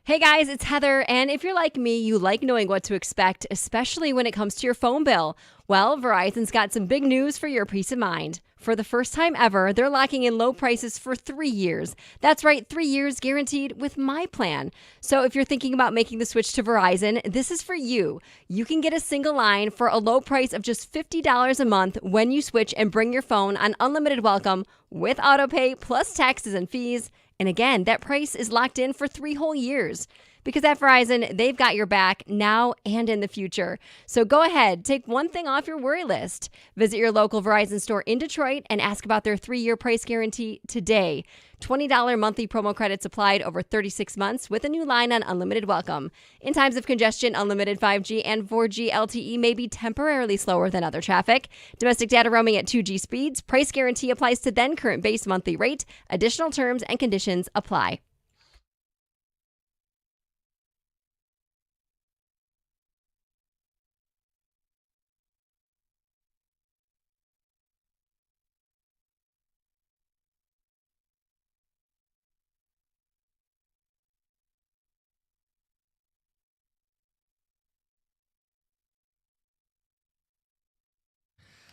Hey guys, it's Heather, and if you're like me, you like knowing what to expect, especially when it comes to your phone bill. Well, Verizon's got some big news for your peace of mind. For the first time ever, they're locking in low prices for 3 years. That's right, 3 years guaranteed with my plan. So if you're thinking about making the switch to Verizon, this is for you. You can get a single line for a low price of just $50 a month when you switch and bring your phone on unlimited welcome with autopay plus taxes and fees. And again, that price is locked in for 3 whole years. Because at Verizon, they've got your back now and in the future. So go ahead, take one thing off your worry list. Visit your local Verizon store in Detroit and ask about their 3-year price guarantee today. $20 monthly promo credits applied over 36 months with a new line on unlimited welcome. In times of congestion, unlimited 5G and 4G LTE may be temporarily slower than other traffic. Domestic data roaming at 2G speeds. Price guarantee applies to then current base monthly rate. Additional terms and conditions apply.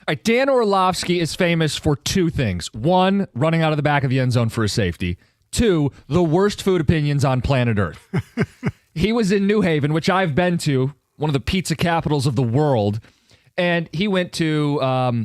All right, Dan Orlovsky is famous for 2 things. 1, running out of the back of the end zone for a safety. 2, the worst food opinions on planet Earth. He was in New Haven, which I've been to, one of the pizza capitals of the world, and he went to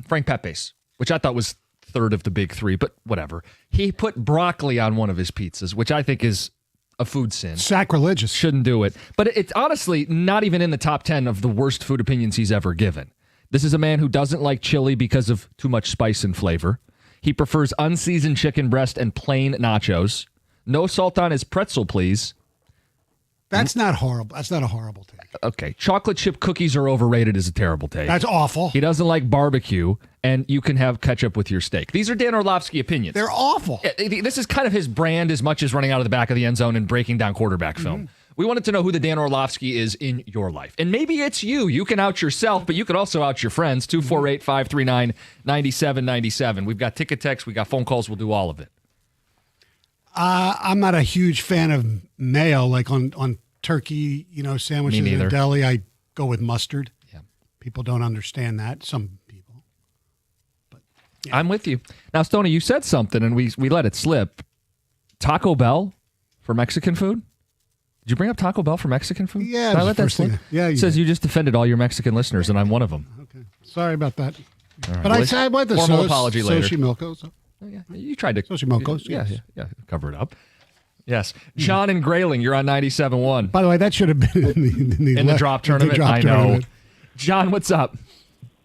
Frank Pepe's, which I thought was third of the big 3, but whatever. He put broccoli on one of his pizzas, which I think is a food sin. Sacrilegious. Shouldn't do it. But it's honestly not even in the top 10 of the worst food opinions he's ever given. This is a man who doesn't like chili because of too much spice and flavor. He prefers unseasoned chicken breast and plain nachos. No salt on his pretzel, please. That's not horrible. That's not a horrible take. Okay. Chocolate chip cookies are overrated is a terrible take. That's awful. He doesn't like barbecue, and you can have ketchup with your steak. These are Dan Orlovsky opinions. They're awful. This is kind of his brand as much as running out of the back of the end zone and breaking down quarterback film. We wanted to know who the Dan Orlovsky is in your life. And maybe it's you. You can out yourself, but you could also out your friends. 248-539-9797. We've got ticket text. We got phone calls. We'll do all of it. I'm not a huge fan of mayo, like on turkey, sandwiches Me in neither. a deli. I go with mustard. Yeah. People don't understand that. Some people. I'm with you. Now, Stoney, you said something, and we let it slip. Taco Bell for Mexican food? Did you bring up Taco Bell for Mexican food? Yeah, Did I it was let the that first thing. slip? Yeah, It says you just defended all your Mexican listeners, and I'm one of them. Okay. Sorry about that. All right. But Well, I went to formal apology later. Sushi Milko. So. Oh, yeah. You tried to. Xochimilcos, Yeah, yes. yeah, cover it up. Yes. John and Grayling, you're on 97.1. By the way, that should have been In the drop tournament? I know. tournament. John, what's up?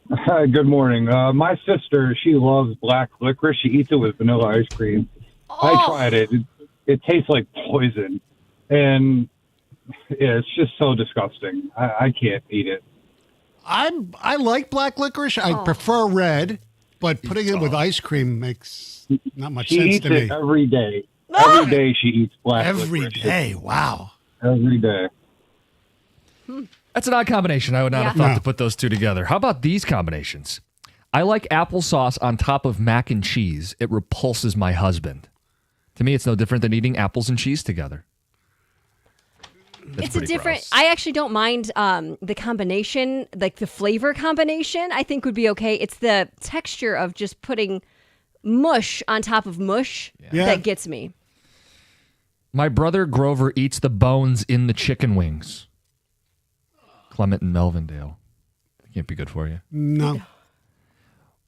Hi, good morning. My sister, she loves black licorice. She eats it with vanilla ice cream. I tried it. It tastes like poison. And it's just so disgusting. I can't eat it. I like black licorice. I prefer red, but putting it with ice cream makes not much She sense eats to me. it every day. Every day she eats black Every licorice. day. Wow. Every day. That's an odd combination. I would not have thought No. to put those two together. How about these combinations? I like applesauce on top of mac and cheese. It repulses my husband. To me, it's no different than eating apples and cheese together. That's It's a pretty different. gross. I actually don't mind the combination, like the flavor combination. I think would be okay. It's the texture of just putting mush on top of mush Yeah. that gets me. My brother Grover eats the bones in the chicken wings. Clement and Melvindale. Can't be good for you. No.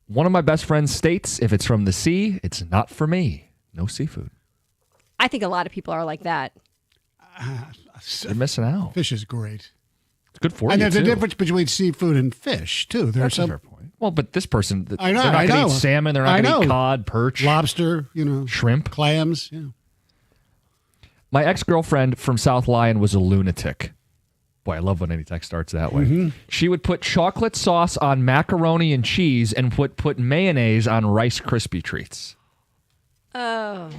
One of my best friends states, if it's from the sea, it's not for me. No seafood. I think a lot of people are like that. You're missing out. Fish is great. It's good for And you, there's a too. difference between seafood and fish, too. There's That's a some fair point. Well, but this person, I know, they're not I going to know. eat salmon. They're I not going to eat know. cod, perch, lobster, shrimp. clams. Yeah. My ex-girlfriend from South Lyon was a lunatic. Boy, I love when any text starts that way. Mm-hmm. She would put chocolate sauce on macaroni and cheese and put mayonnaise on Rice Krispie treats. Oh.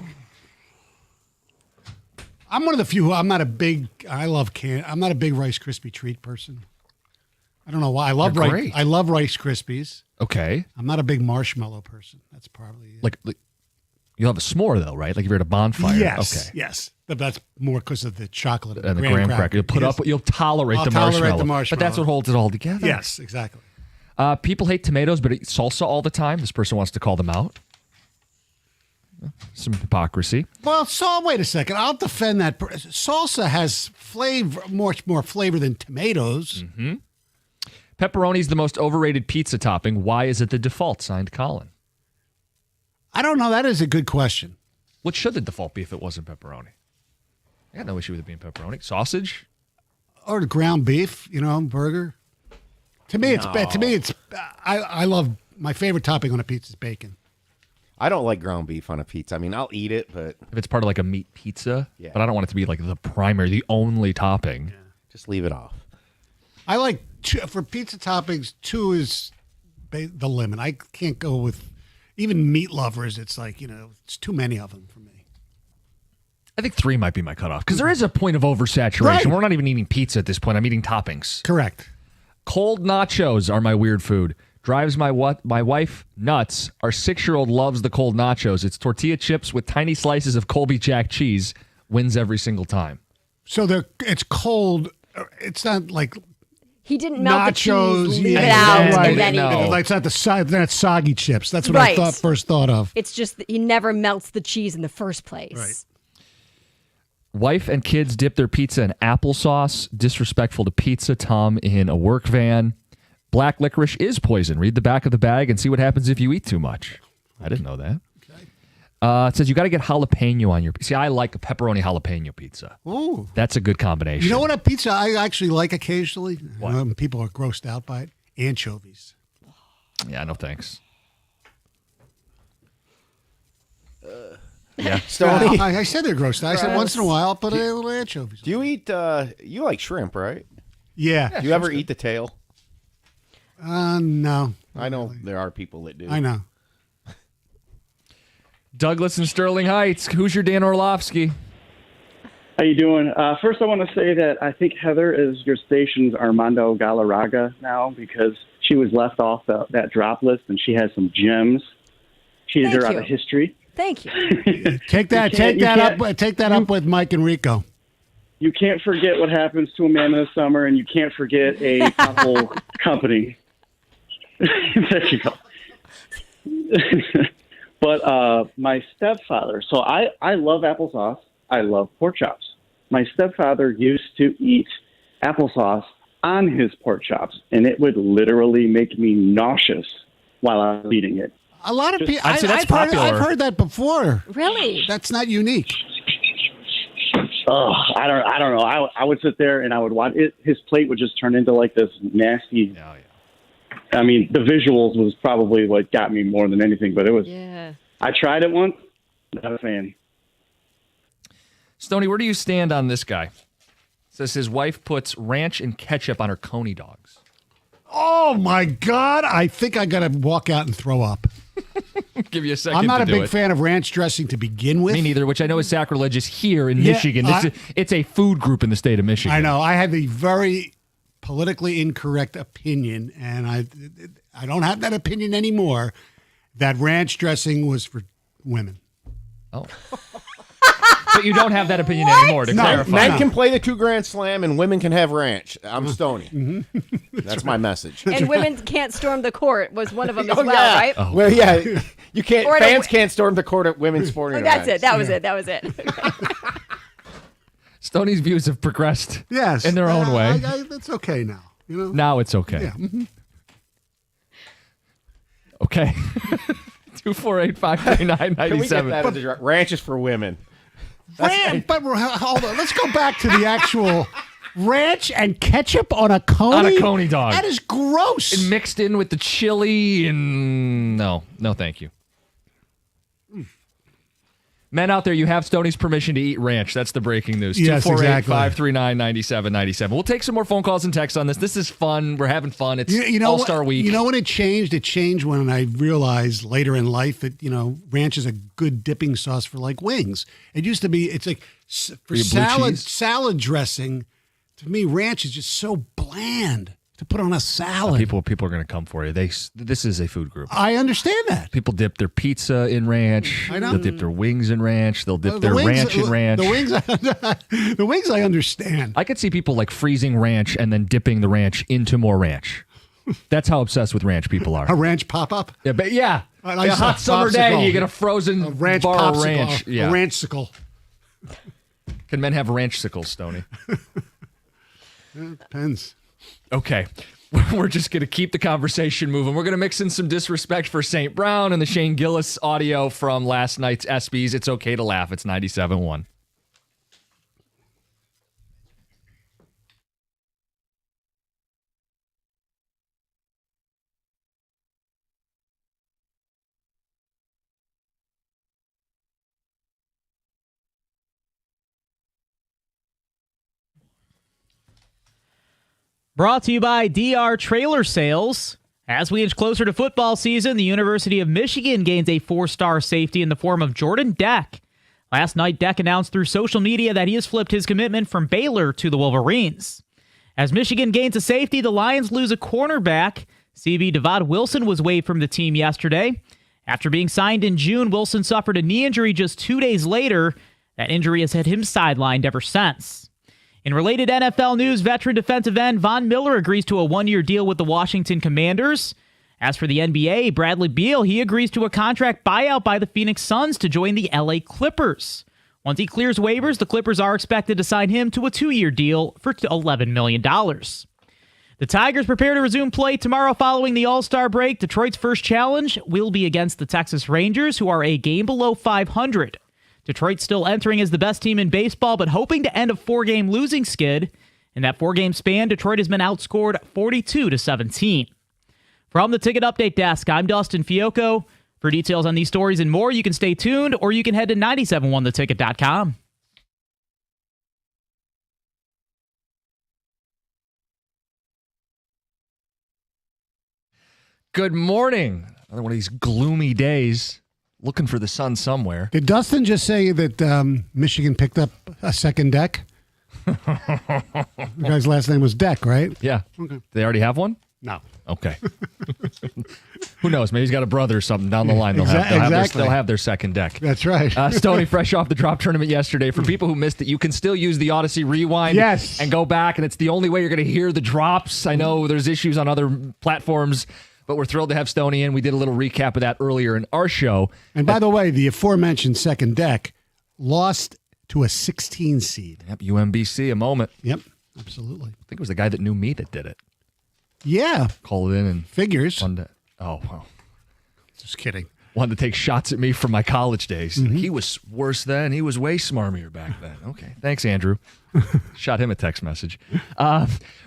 I'm one of the few who I'm not a big. I'm not a big Rice Krispie treat person. I don't know why. I love They're great. I love Rice Krispies. Okay. I'm not a big marshmallow person. That's probably it. Like You'll have a s'more though, right? Like if you're at a bonfire. Yes, Okay. yes. But that's more because of the chocolate And the graham cracker. You'll tolerate I'll the tolerate marshmallow. the But marshmallow. that's what holds it all together. Yes, exactly. People hate tomatoes, but eat salsa all the time. This person wants to call them out. Some hypocrisy. Well, so wait a second. I'll defend that. Salsa has flavor, much more flavor than tomatoes. Pepperoni is the most overrated pizza topping. Why is it the default? Signed, Colin. I don't know. That is a good question. What should the default be if it wasn't pepperoni? I got no issue with it being pepperoni. Sausage? Or the ground beef, burger. To me, it's. I love my favorite topping on a pizza is bacon. I don't like ground beef on a pizza. I mean, I'll eat it, but If it's part of like a meat pizza, Yeah. but I don't want it to be like the primary, the only topping. just leave it off. I like for pizza toppings. 2 is the limit. I can't go with even meat lovers. It's like it's too many of them for me. I think 3 might be my cutoff because there is a point of oversaturation. Right. We're not even eating pizza at this point. I'm eating toppings. Correct. Cold nachos are my weird food. Drives my wife nuts. Our 6-year-old loves the cold nachos. It's tortilla chips with tiny slices of Colby Jack cheese. Wins every single time. So it's cold. It's not like He didn't melt nachos. the cheese, leave it yeah, out, right. and then eat No. it. Like it's not not soggy chips. That's what Right. I first thought of. It's just that he never melts the cheese in the first place. Right. Wife and kids dip their pizza in applesauce. Disrespectful to pizza. Tom in a work van. Black licorice is poison. Read the back of the bag and see what happens if you eat too much. I didn't know that. It says you got to get jalapeno on your. See, I like a pepperoni jalapeno pizza. Ooh. That's a good combination. You know what a pizza I actually like occasionally? What? When people are grossed out by it? Anchovies. Yeah, no thanks. Yeah. Stoney, I said they're grossed out. I said once in a while I'll put a little anchovies. do you eat? You like shrimp, right? Yeah. Do you ever eat the tail? No. I know there are people that do. I know. Douglas in Sterling Heights. Who's your Dan Orlovsky? How you doing? First, I want to say that I think Heather is your station's Armando Galarraga now because she was left off that drop list and she has some gems. She did Thank her out you. of history. Thank you. Take that up with Mike and Rico. You can't forget what happens to a man in the summer, and you can't forget a whole company. There you go. But my stepfather, so I love applesauce. I love pork chops. My stepfather used to eat applesauce on his pork chops, and it would literally make me nauseous while I was eating it. A lot of people. I'd say that's popular. I've heard that before. Really? That's not unique. Oh, I don't know. I would sit there and I would watch it. His plate would just turn into like this nasty. Yeah. I mean, the visuals was probably what got me more than anything, but it was. Yeah. I tried it once. Not a fan. Stoney, where do you stand on this guy? Says his wife puts ranch and ketchup on her Coney dogs. Oh my God! I think I got to walk out and throw up. Give you a second. I'm not to a do big it. fan of ranch dressing to begin with. Me neither, which I know is sacrilegious here in Yeah, Michigan. It's a food group in the state of Michigan. I know. I have a very politically incorrect opinion, and I don't have that opinion anymore. That ranch dressing was for women. Oh. But you don't have that opinion anymore, to No, clarify. Men can play the 2 Grand Slam and women can have ranch. I'm Stoney. That's my message. And women can't storm the court was one of them as Oh, well, yeah. right? Oh. Well, yeah, you can't. Or at a Fans wi- can't storm the court at women's sporting Oh, that's events. it. That was it. Stoney's views have progressed Yes, in their own way. That's okay now. You know. Now it's okay. Yeah. mhm. Okay. 248-539-97. Can we get that as a direct- ranch is for women? But hold on. Let's go back to the actual ranch and ketchup on a coney. On a coney dog. That is gross. And mixed in with the chili and no, thank you. Men out there, you have Stoney's permission to eat ranch. That's the breaking news. Yes, exactly. 248-539-9797. We'll take some more phone calls and texts on this. This is fun. We're having fun. It's You know All-Star what- Week. You know when it changed? It changed when I realized later in life that, ranch is a good dipping sauce for like wings. It used to be, it's like for your blue cheese? salad dressing. To me, ranch is just so bland. to put on a salad. People are going to come for you. This is a food group. I understand that. People dip their pizza in ranch. I know. They'll dip their wings in ranch. They'll dip their ranch in ranch. The wings I understand. I could see people like freezing ranch and then dipping the ranch into more ranch. That's how obsessed with ranch people are. A ranch pop-up? Yeah, but yeah. A a hot summer day, you get a frozen ranch bar popsicle, of ranch. a ranchsicle. Can men have ranchsicles, Stoney? It depends. Okay. We're just going to keep the conversation moving. We're going to mix in some disrespect for St. Brown and the Shane Gillis audio from last night's ESPYs. It's okay to laugh. It's 97.1. Brought to you by DR Trailer Sales. As we inch closer to football season, the University of Michigan gains a 4-star safety in the form of Jordan Deck. Last night, Deck announced through social media that he has flipped his commitment from Baylor to the Wolverines. As Michigan gains a safety, the Lions lose a cornerback. CB Devad Wilson was waived from the team yesterday. After being signed in June, Wilson suffered a knee injury just 2 days later. That injury has had him sidelined ever since. In related NFL news, veteran defensive end Von Miller agrees to a 1-year deal with the Washington Commanders. As for the NBA, Bradley Beal, he agrees to a contract buyout by the Phoenix Suns to join the LA Clippers. Once he clears waivers, the Clippers are expected to sign him to a 2-year deal for $11 million. The Tigers prepare to resume play tomorrow following the All-Star break. Detroit's first challenge will be against the Texas Rangers, who are a game below 500. Detroit still entering as the best team in baseball, but hoping to end a 4-game losing skid. In that 4-game span, Detroit has been outscored 42-17. From the Ticket Update Desk, I'm Dustin Fiocco. For details on these stories and more, you can stay tuned, or you can head to 971theticket.com. Good morning. Another one of these gloomy days. Looking for the sun somewhere. Did Dustin just say that Michigan picked up a second Deck? The guy's last name was Deck, right? Yeah. Okay. They already have one? No. Okay. Who knows? Maybe he's got a brother or something down the line. They'll have their second Deck. That's right. Stoney, fresh off the drop tournament yesterday. For people who missed it, you can still use the Odyssey Rewind and go back, and it's the only way you're going to hear the drops. I know there's issues on other platforms, but we're thrilled to have Stoney in. We did a little recap of that earlier in our show. And by the way, the aforementioned second Deck lost to a 16 seed. Yep, UMBC, a moment. Yep, absolutely. I think it was the guy that knew me that did it. Yeah. Called it in and figures. Oh, wow. Just kidding. Wanted to take shots at me from my college days. He was worse then. He was way smarmier back then. Okay. Thanks, Andrew. Shot him a text message.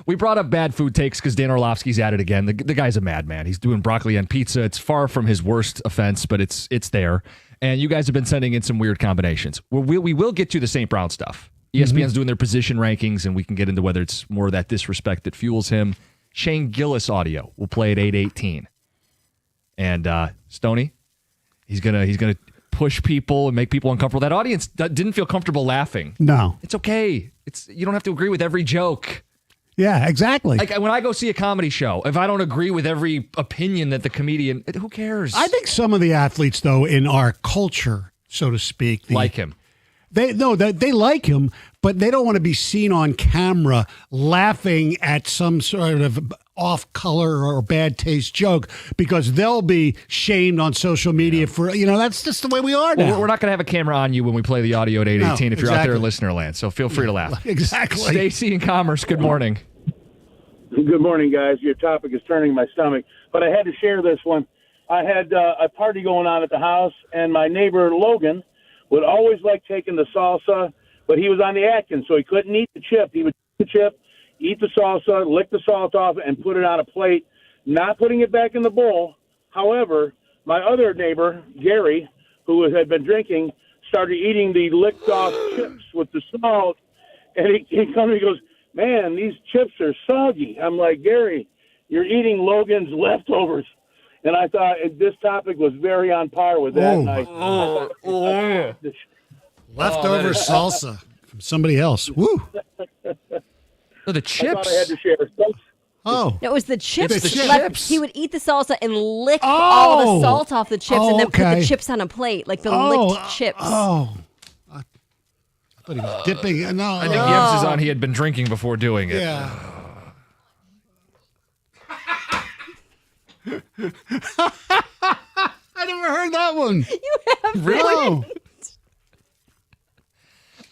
We brought up bad food takes because Dan Orlovsky's at it again. The guy's a madman. He's doing broccoli on pizza. It's far from his worst offense, but it's there. And you guys have been sending in some weird combinations. We will get to the St. Brown stuff. ESPN's doing their position rankings, and we can get into whether it's more of that disrespect that fuels him. Shane Gillis audio. We'll play at 8:18. And Stoney, he's gonna push people and make people uncomfortable. That audience didn't feel comfortable laughing. No. It's okay. You don't have to agree with every joke. Yeah, exactly. Like when I go see a comedy show, if I don't agree with every opinion that the comedian, who cares? I think some of the athletes, though, in our culture, so to speak, like him. They like him, but they don't want to be seen on camera laughing at some sort of off-color or bad taste joke because they'll be shamed on social media for, that's just the way we are now. Well, we're not going to have a camera on you when we play the audio at 8:18 if you're out there in listener land, so feel free to laugh. Exactly. Stacy in Commerce, good morning. Good morning, guys. Your topic is turning my stomach, but I had to share this one. I had a party going on at the house, and my neighbor Logan would always like taking the salsa, but he was on the Atkins, so he couldn't eat the chip. He would eat the chip, eat the salsa, lick the salt off, and put it on a plate, not putting it back in the bowl. However, my other neighbor, Gary, who had been drinking, started eating the licked-off chips with the salt, and he comes and he goes, "Man, these chips are soggy." I'm like, "Gary, you're eating Logan's leftovers." And I thought this topic was very on par with that night. Leftover salsa from somebody else. Woo. So the chips. I thought I had to share. No, it was the chips. It's the Left- chips. He would eat the salsa and lick all the salt off the chips and then put okay. the chips on a plate, like the licked chips. Oh. I thought he was dipping. No. I think the emphasis on he had been drinking before doing it. Yeah. I never heard that one. You have Really? No.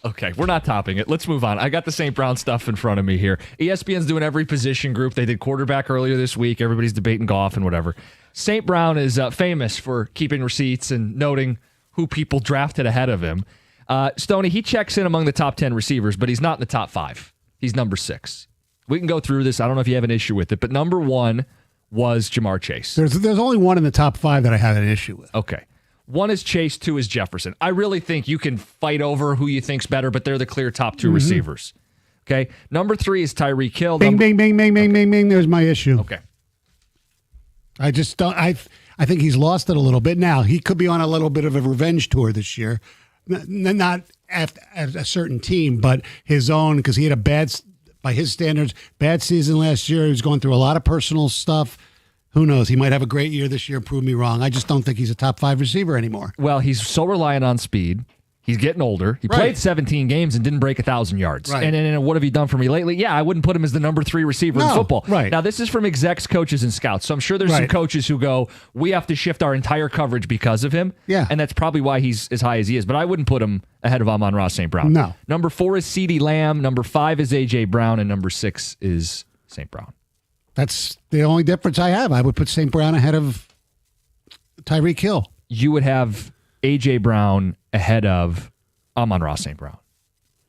Okay, we're not topping it. Let's move on. I got the St. Brown stuff in front of me here. ESPN's doing every position group. They did quarterback earlier this week. Everybody's debating golf and whatever. St. Brown is famous for keeping receipts and noting who people drafted ahead of him. Stoney, he checks in among the top 10 receivers, but he's not in the top 5. He's number 6. We can go through this. I don't know if you have an issue with it, but number 1 was Jamar Chase. There's only one in the top 5 that I have an issue with. Okay. 1 is Chase, 2 is Jefferson. I really think you can fight over who you think's better, but they're the clear top 2 receivers. Okay. Number 3 is Tyreek Hill. Bing, bing, bing, bing, bing, bing, bing. There's my issue. Okay. I just don't. I think he's lost it a little bit. Now he could be on a little bit of a revenge tour this year, not at a certain team, but his own, because he had by his standards, bad season last year. He was going through a lot of personal stuff. Who knows? He might have a great year this year. Prove me wrong. I just don't think he's a top 5 receiver anymore. Well, he's so reliant on speed. He's getting older. He played 17 games and didn't break 1,000 yards. Right. And what have he done for me lately? Yeah, I wouldn't put him as the number 3 receiver in football. Right. Now, this is from execs, coaches, and scouts. So I'm sure there's some coaches who go, we have to shift our entire coverage because of him. Yeah. And that's probably why he's as high as he is. But I wouldn't put him ahead of Amon-Ra St. Brown. No. Number 4 is CeeDee Lamb. Number 5 is A.J. Brown. And number 6 is St. Brown. That's the only difference I have. I would put St. Brown ahead of Tyreek Hill. You would have A.J. Brown ahead of Amon-Ra St. Brown,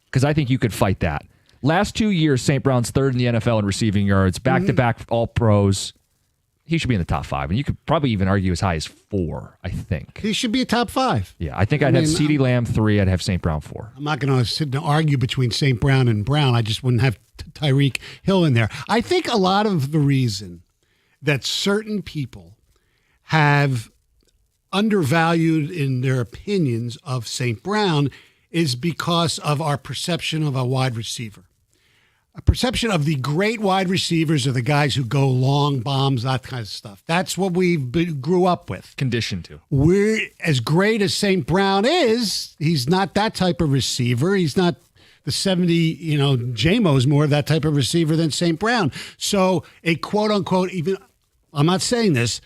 because I think you could fight that. Last 2 years, St. Brown's 3rd in the NFL in receiving yards, back-to-back All-Pros. He should be in the top 5, and you could probably even argue as high as 4, I think. He should be a top 5. Yeah, I think I'd have CeeDee Lamb 3, I'd have St. Brown 4. I'm not going to sit and argue between St. Brown and Brown. I just wouldn't have Tyreek Hill in there. I think a lot of the reason that certain people have undervalued in their opinions of St. Brown is because of our perception of a wide receiver. A perception of the great wide receivers are the guys who go long bombs, that kind of stuff. That's what we grew up with. Conditioned to. We're as great as St. Brown is. He's not that type of receiver. He's not the 70, JMO's more of that type of receiver than St. Brown. So a quote unquote, even, I'm not saying this,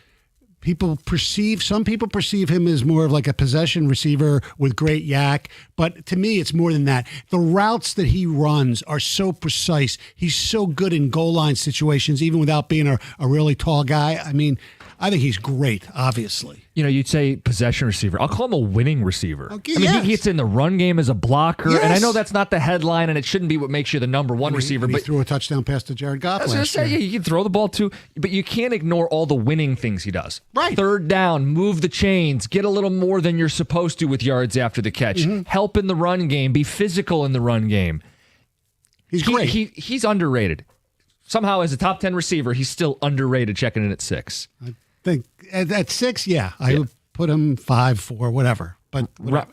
some people perceive him as more of like a possession receiver with great yak, but to me it's more than that. The routes that he runs are so precise. He's so good in goal line situations, even without being a really tall guy. I mean, I think he's great, obviously. You'd say possession receiver. I'll call him a winning receiver. Okay, I mean, yes. he gets in the run game as a blocker, Yes. and I know that's not the headline, and it shouldn't be what makes you the number 1 receiver. He But threw a touchdown pass to Jared Goff I was going to last say, year. yeah, you can throw the ball too, but you can't ignore all the winning things he does. Right. 3rd down, move the chains, get a little more than you're supposed to with yards after the catch, help in the run game, be physical in the run game. He's great. He's underrated. Somehow, as a top 10 receiver, he's still underrated, checking in at 6. I think at 6, I would put him 5, 4, whatever. But whatever.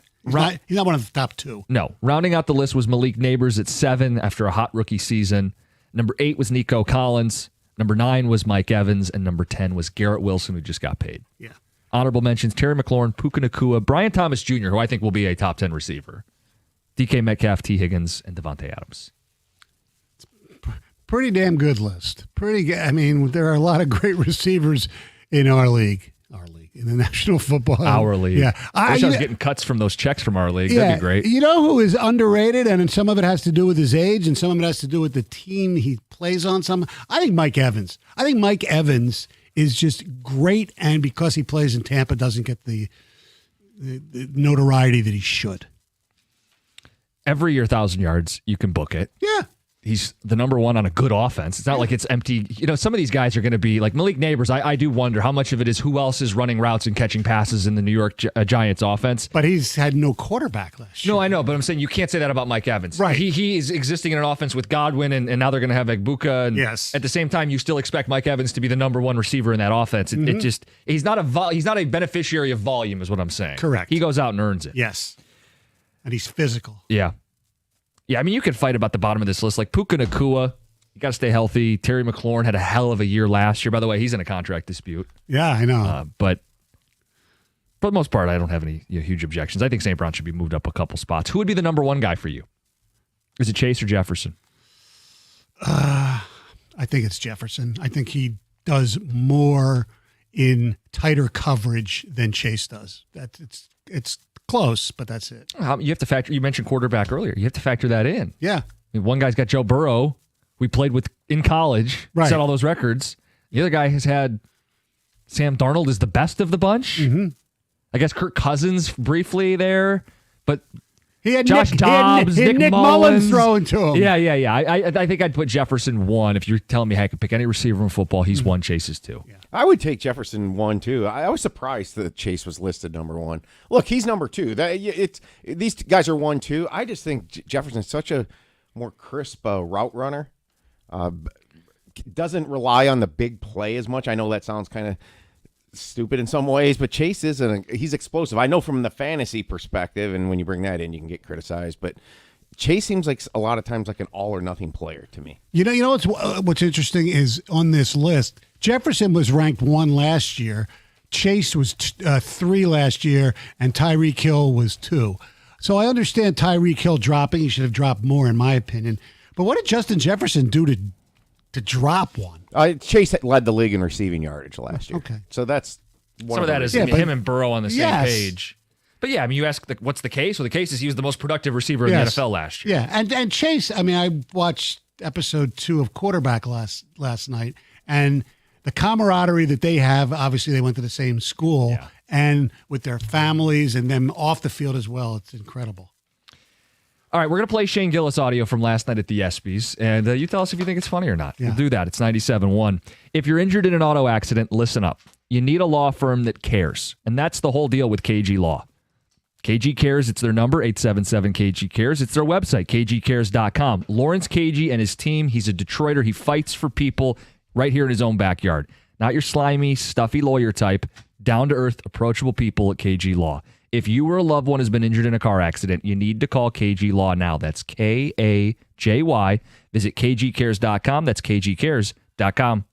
He's not one of the top 2. No. Rounding out the list was Malik Neighbors at 7 after a hot rookie season. Number 8 was Nico Collins. Number 9 was Mike Evans. And number 10 was Garrett Wilson, who just got paid. Yeah. Honorable mentions, Terry McLaurin, Puka Nacua, Brian Thomas Jr., who I think will be a top 10 receiver, DK Metcalf, T. Higgins, and Devontae Adams. Pretty damn good list. I mean, there are a lot of great receivers in our league, in the National Football. Our league. Yeah. I wish I was getting cuts from those checks from our league. That'd be great. You know who is underrated, and some of it has to do with his age, and some of it has to do with the team he plays on. I think Mike Evans. I think Mike Evans is just great, and because he plays in Tampa, doesn't get the notoriety that he should. Every year, 1,000 yards, you can book it. Yeah. He's the number 1 on a good offense. It's not like it's empty. Some of these guys are going to be like Malik Neighbors. I do wonder how much of it is who else is running routes and catching passes in the New York Giants offense. But he's had no quarterback last year. No, I know, but I'm saying you can't say that about Mike Evans. Right. He is existing in an offense with Godwin, and now they're going to have Egbuka. And yes. At the same time, you still expect Mike Evans to be the number 1 receiver in that offense. It just he's not a beneficiary of volume, is what I'm saying. Correct. He goes out and earns it. Yes. And he's physical. Yeah. Yeah, I mean, you could fight about the bottom of this list. Like Puka Nacua, You got to stay healthy. Terry McLaurin had a hell of a year last year. By the way, he's in a contract dispute. Yeah, I know. But for the most part, I don't have any huge objections. I think St. Brown should be moved up a couple spots. Who would be the number one guy for you? Is it Chase or Jefferson? I think it's Jefferson. I think he does more in tighter coverage than Chase does. It's close, but that's it. You have to factor. You mentioned quarterback earlier. You have to factor that in. Yeah. I mean, one guy's got Joe Burrow. We played with in college. Right. Set all those records. The other guy has had Sam Darnold is the best of the bunch. Mm-hmm. I guess Kirk Cousins briefly there, but he had Josh Dobbs, he had Nick Mullins throwing to him. Yeah. I think I'd put Jefferson 1. If you're telling me I could pick any receiver in football, he's 1. Chase is 2. Yeah. I would take Jefferson 1 too. I was surprised that Chase was listed number 1. Look, he's number 2. These guys are 1, 2. I just think Jefferson's such a more crisp route runner. Doesn't rely on the big play as much. I know that sounds kind of stupid in some ways, but Chase he's explosive. I know from the fantasy perspective, and when you bring that in, you can get criticized, but Chase seems like a lot of times like an all or nothing player to me. You know what's interesting is on this list, Jefferson was ranked 1 last year, Chase was 3 last year, and Tyreek Hill was 2. So I understand Tyreek Hill dropping. He should have dropped more, in my opinion. But what did Justin Jefferson do to drop 1? Chase led the league in receiving yardage last year. Okay. So that's one Some of that is him and Burrow on the same page. But yeah, I mean, you ask what's the case? Well, the case is he was the most productive receiver in the NFL last year. Yeah, and Chase, I mean, I watched episode 2 of Quarterback last night, and the camaraderie that they have, obviously they went to the same school, and with their families and them off the field as well, it's incredible. All right, we're going to play Shane Gillis audio from last night at the ESPYs, and you tell us if you think it's funny or not. We'll do that. It's 97.1. If you're injured in an auto accident, listen up. You need a law firm that cares, and that's the whole deal with KG Law. KG Cares, it's their number, 877-KG Cares. It's their website, kgcares.com. Lawrence KG and his team, he's a Detroiter. He fights for people right here in his own backyard. Not your slimy, stuffy lawyer type, down-to-earth, approachable people at KG Law. If you or a loved one has been injured in a car accident, you need to call KG Law now. That's KAJY. Visit kgcares.com. That's kgcares.com.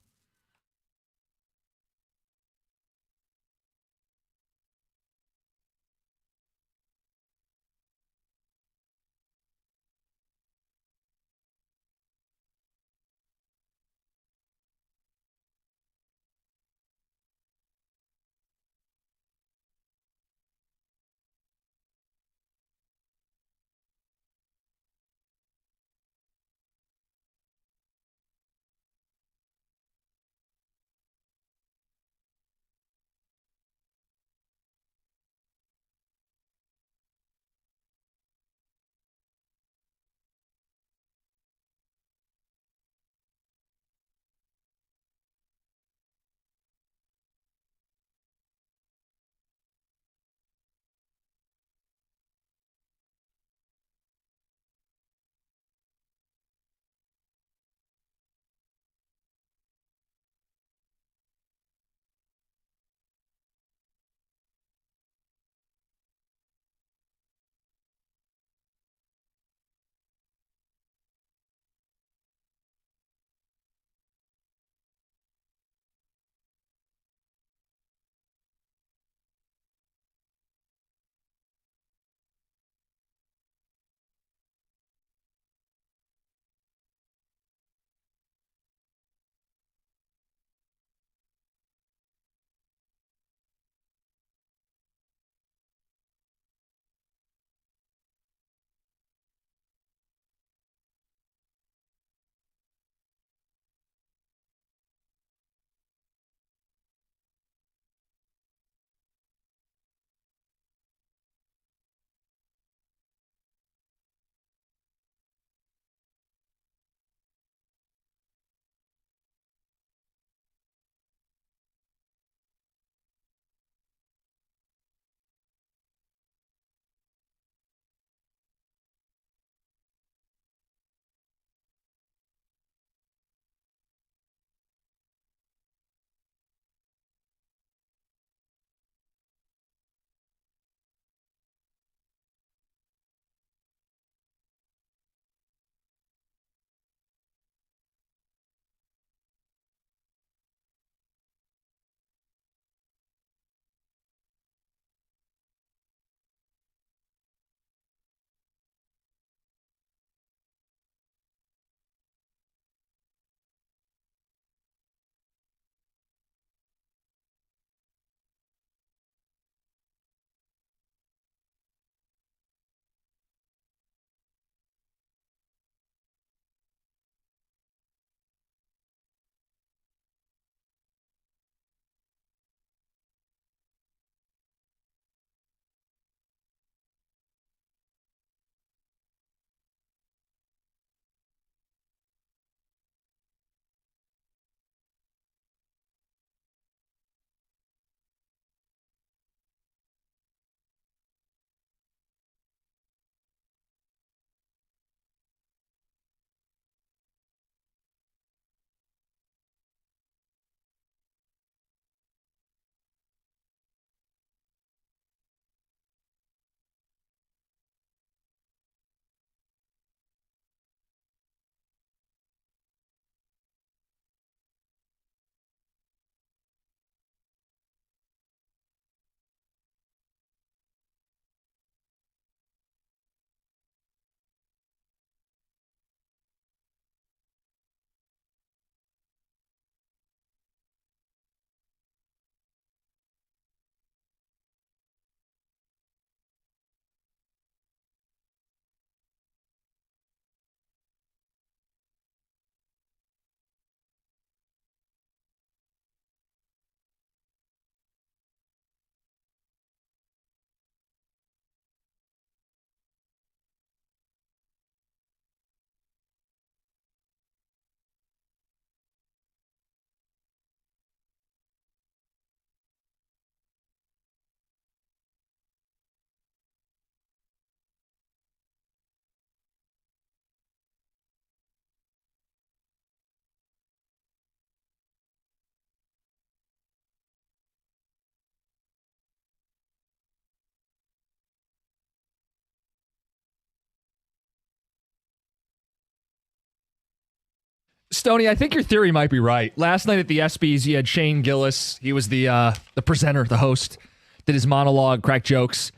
Stoney, I think your theory might be right. Last night at the ESPYs, you had Shane Gillis. He was the presenter, the host, did his monologue, cracked jokes.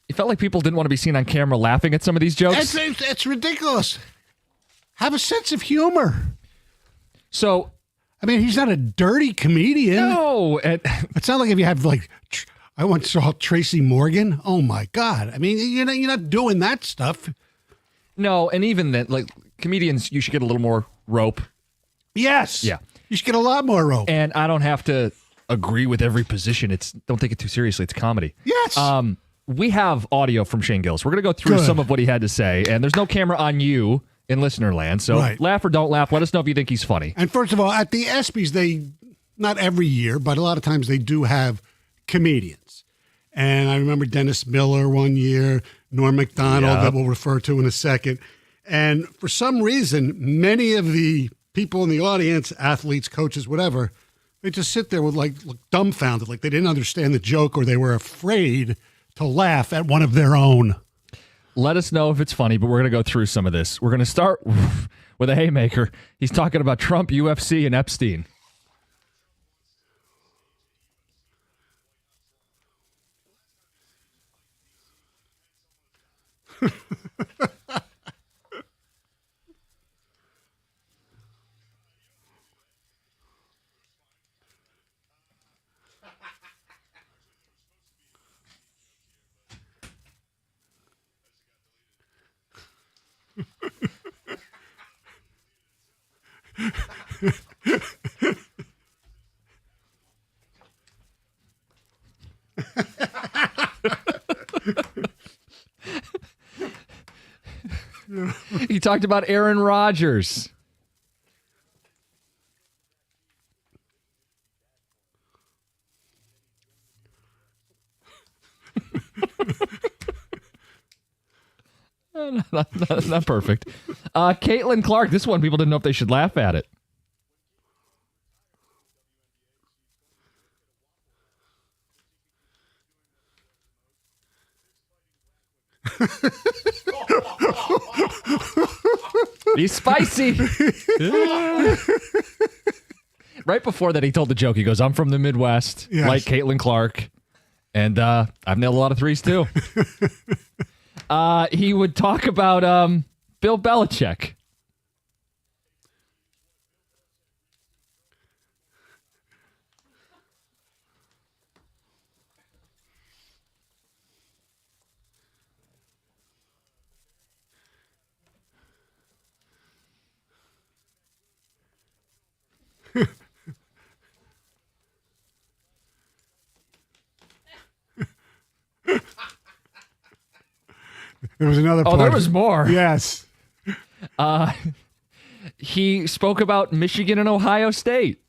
It felt like people didn't want to be seen on camera laughing at some of these jokes. It's ridiculous. Have a sense of humor. So, I mean, he's not a dirty comedian. no. It's not like if you have I once saw Tracy Morgan. Oh my God. I mean, you're not doing that stuff. No, and even then, like comedians, you should get a little more rope. Yes. Yeah. You should get a lot more rope. And I don't have to agree with every position. Don't take it too seriously. It's comedy. Yes. We have audio from Shane Gillis. We're going to go through some of what he had to say, and there's no camera on you in listener land, so laugh or don't laugh. Let us know if you think he's funny. And first of all, at the ESPYs, not every year, but a lot of times they do have comedians. And I remember Dennis Miller one year, Norm Macdonald, that we'll refer to in a second. And for some reason, many of the people in the audience, athletes, coaches, whatever, they just sit there with look dumbfounded, like they didn't understand the joke or they were afraid to laugh at one of their own. Let us know if it's funny, but we're going to go through some of this. We're going to start with a haymaker. He's talking about Trump, UFC, and Epstein. He talked about Aaron Rodgers. Not perfect. Caitlin Clark. This one, people didn't know if they should laugh at it. He's spicy. Right before that, he told the joke. He goes, I'm from the Midwest, like Caitlin Clark. And I've nailed a lot of threes, too. He would talk about Bill Belichick. There was another part. Oh, there was more. Yes. He spoke about Michigan and Ohio State.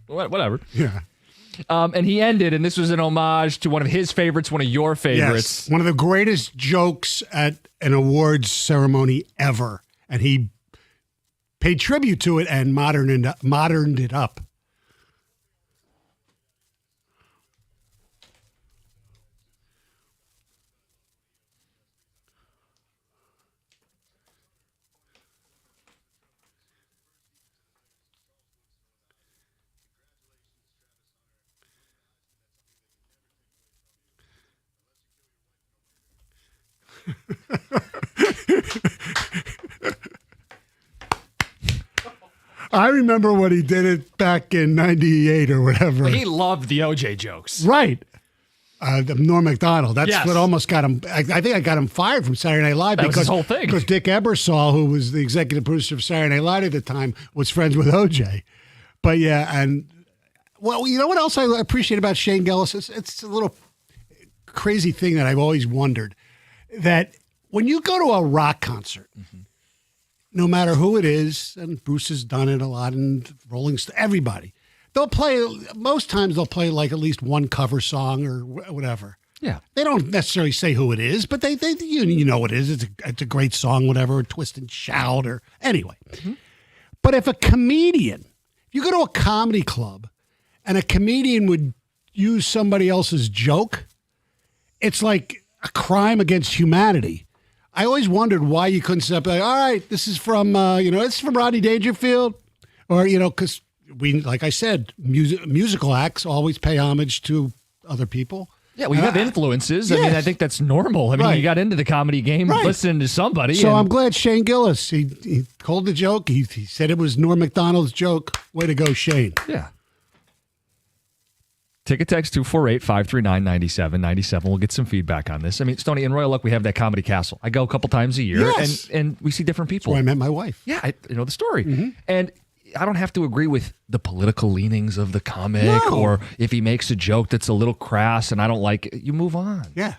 Whatever. Yeah. And he ended, and this was an homage to one of his favorites, one of your favorites. Yes. One of the greatest jokes at an awards ceremony ever. And he paid tribute to it and moderned it up. I remember when he did it back in 98 or whatever. He loved the OJ jokes. Right. Norm Macdonald. That's Yes. what almost got him. I think I got him fired from Saturday Night Live That was his whole thing. Because Dick Ebersol, who was the executive producer of Saturday Night Live at the time, was friends with OJ. But yeah, and well, you know what else I appreciate about Shane Gillis? It's a little crazy thing that I've always wondered, that when you go to a rock concert, no matter who it is, and Bruce has done it a lot, and Rolling Stones, everybody, they'll play, most times they'll play like at least one cover song or whatever. Yeah. They don't necessarily say who it is, but they you know what it is. It's a great song, whatever, Twist and Shout or anyway. But if a comedian, you go to a comedy club and a comedian would use somebody else's joke, it's like a crime against humanity. I always wondered why you couldn't say, like, all right, this is from this is from Rodney Dangerfield, or because we, like I said, musical acts always pay homage to other people. Yeah, we have influences. I mean, I think that's normal. I mean, you got into the comedy game listening to somebody. So I'm glad Shane Gillis, he told the joke. He said it was Norm Macdonald's joke. Way to go, Shane. Yeah. Ticket text 248-539-9797. We'll get some feedback on this. I mean, Stoney, in Royal Oak, we have that Comedy Castle. I go a couple times a year, and we see different people. That's where I met my wife. Yeah, I know the story. And I don't have to agree with the political leanings of the comic, or if he makes a joke that's a little crass and I don't like it, you move on. Yeah.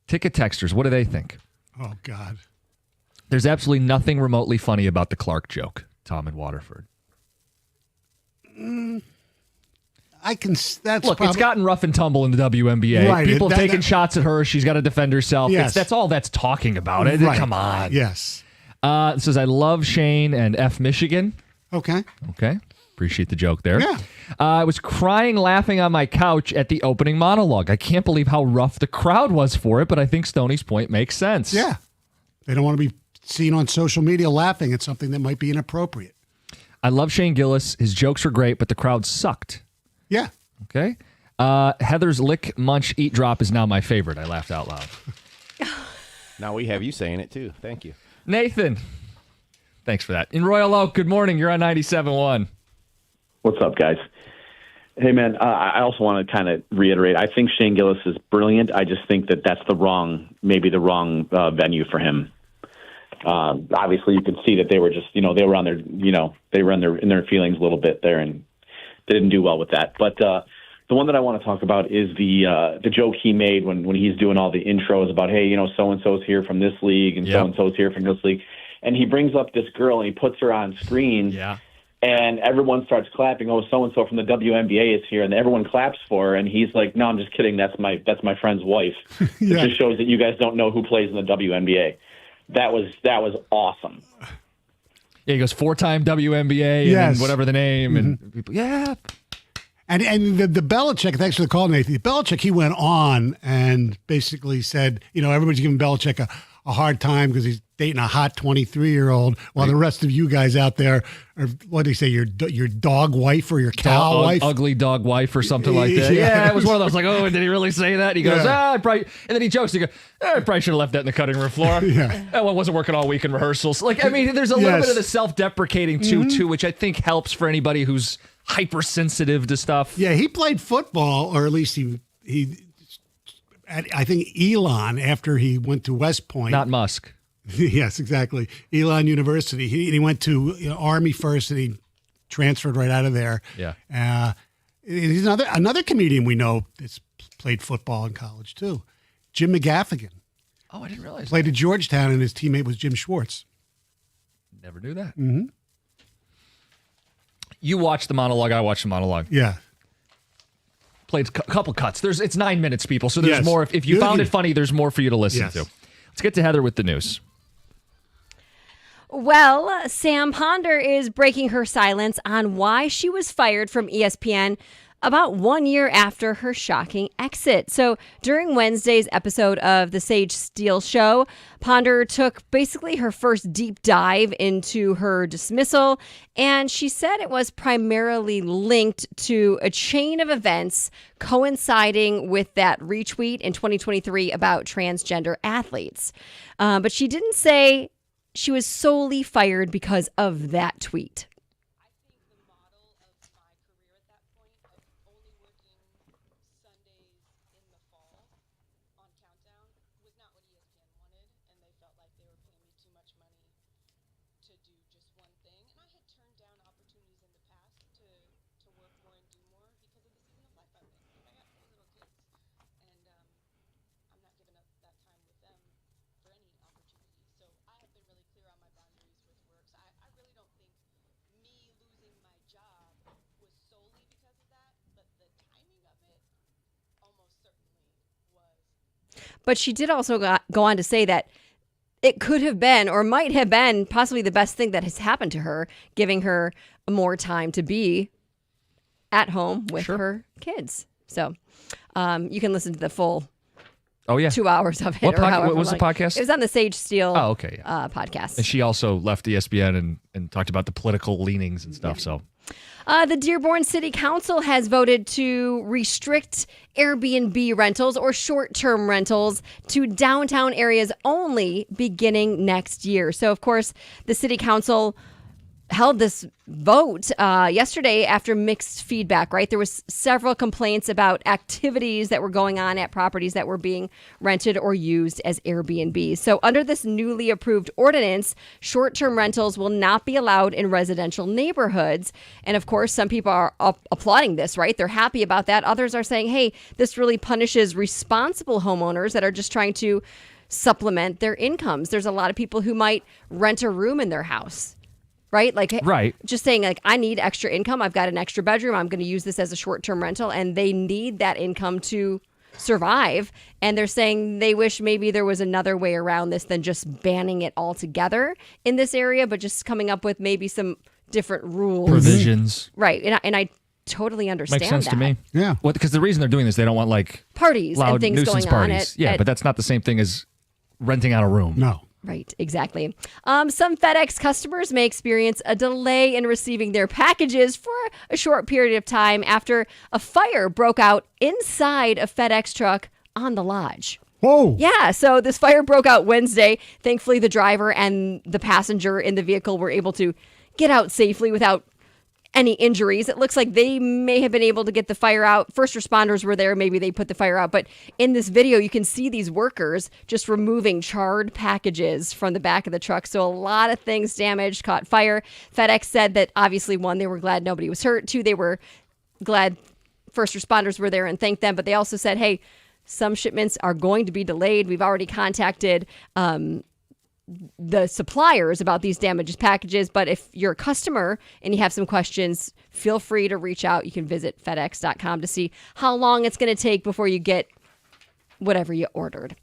Ticket texters, what do they think? Oh, God. There's absolutely nothing remotely funny about the Clark joke, Tom in Waterford. That's Look, it's gotten rough and tumble in the WNBA. Right, People taking shots at her. She's got to defend herself. Yes. That's all that's talking about it. Right. Come on. Yes. It says, I love Shane and F Michigan. Okay. Appreciate the joke there. Yeah. I was crying laughing on my couch at the opening monologue. I can't believe how rough the crowd was for it, but I think Stoney's point makes sense. Yeah. They don't want to be seen on social media laughing at something that might be inappropriate. I love Shane Gillis. His jokes were great, but the crowd sucked. Yeah. Okay. Heather's lick, munch, eat, drop is now my favorite. I laughed out loud. Now we have you saying it too. Thank you. Nathan. Thanks for that. In Royal Oak, good morning. You're on 97.1. What's up, guys? Hey, man, I also want to kind of reiterate, I think Shane Gillis is brilliant. I just think that that's maybe the wrong venue for him. Obviously, you can see that they were just, they were on their, they were in their feelings a little bit there, and they didn't do well with that. But the one that I want to talk about is the joke he made when he's doing all the intros about, hey, so-and-so's here from this league and so-and-so's here from this league. And he brings up this girl and he puts her on screen. Yeah. And everyone starts clapping. Oh, so-and-so from the WNBA is here. And everyone claps for her. And he's like, no, I'm just kidding. That's my friend's wife. Yeah. It just shows that you guys don't know who plays in the WNBA. That was awesome. Yeah, he goes 4-time WNBA Yes. and whatever the name. And people, yeah. And the Belichick, thanks for the call, Nathan. The Belichick, he went on and basically said, everybody's giving Belichick a hard time because he's dating a hot 23-year-old, while the rest of you guys out there are, what do you say, your dog wife or your cow wife? Ugly dog wife or something like that. Yeah. Yeah, it was one of those like, oh, did he really say that? He goes, I probably, and then he jokes, he goes, I probably should have left that in the cutting room floor. Yeah. That one wasn't working all week in rehearsals. Like, I mean, there's a little bit of the self-deprecating too, which I think helps for anybody who's hypersensitive to stuff. Yeah, he played football, or at least he I think Elon, after he went to West Point. Not Musk. Yes, exactly. Elon University. He went to Army first, and he transferred right out of there. Yeah. He's another comedian we know that's played football in college too. Jim McGaffigan. Oh, I didn't realize. Played at Georgetown, and his teammate was Jim Schwartz. Never knew that. Mm-hmm. You watched the monologue. I watched the monologue. Yeah. Played a couple cuts. It's 9 minutes, people. So there's Yes. more. If you found it funny, there's more for you to listen Yes. to. Let's get to Heather with the news. Well, Sam Ponder is breaking her silence on why she was fired from ESPN about 1 year after her shocking exit. So during Wednesday's episode of The Sage Steele Show, Ponder took basically her first deep dive into her dismissal, and she said it was primarily linked to a chain of events coinciding with that retweet in 2023 about transgender athletes. But she didn't say she was solely fired because of that tweet. But she did also go on to say that it could have been or might have been possibly the best thing that has happened to her, giving her more time to be at home with her kids. So you can listen to the full 2 hours of it. What was the podcast? It was on the Sage Steele podcast. And she also left ESPN and talked about the political leanings and stuff. So the Dearborn City Council has voted to restrict Airbnb rentals or short-term rentals to downtown areas only beginning next year. So, of course, the City Council held this vote yesterday after mixed feedback, right? There was several complaints about activities that were going on at properties that were being rented or used as Airbnb. So under this newly approved ordinance, short-term rentals will not be allowed in residential neighborhoods. And of course, some people are applauding this, right? They're happy about that. Others are saying, hey, this really punishes responsible homeowners that are just trying to supplement their incomes. There's a lot of people who might rent a room in their house. Right? Like, just saying, like, I need extra income. I've got an extra bedroom. I'm going to use this as a short-term rental. And they need that income to survive. And they're saying they wish maybe there was another way around this than just banning it altogether in this area, but just coming up with maybe some different rules. Provisions. Right. And I totally understand Makes sense that. to me. Yeah. Well, because the reason they're doing this, they don't want like parties loud and things nuisance going parties. on. But that's not the same thing as renting out a room. No. Right, exactly. Some FedEx customers may experience a delay in receiving their packages for a short period of time after a fire broke out inside a FedEx truck on the lodge. Whoa. Yeah, so this fire broke out Wednesday. Thankfully, the driver and the passenger in the vehicle were able to get out safely without any injuries. It looks like they may have been able to get the fire out. First responders were there. Maybe they put the fire out. But in this video, you can see these workers just removing charred packages from the back of the truck. So a lot of things damaged, caught fire. FedEx said that obviously, one, they were glad nobody was hurt. Two, they were glad first responders were there and thanked them. But they also said, hey, some shipments are going to be delayed. We've already contacted the suppliers about these damaged packages. But if you're a customer and you have some questions, feel free to reach out. You can visit FedEx.com to see how long it's going to take before you get whatever you ordered.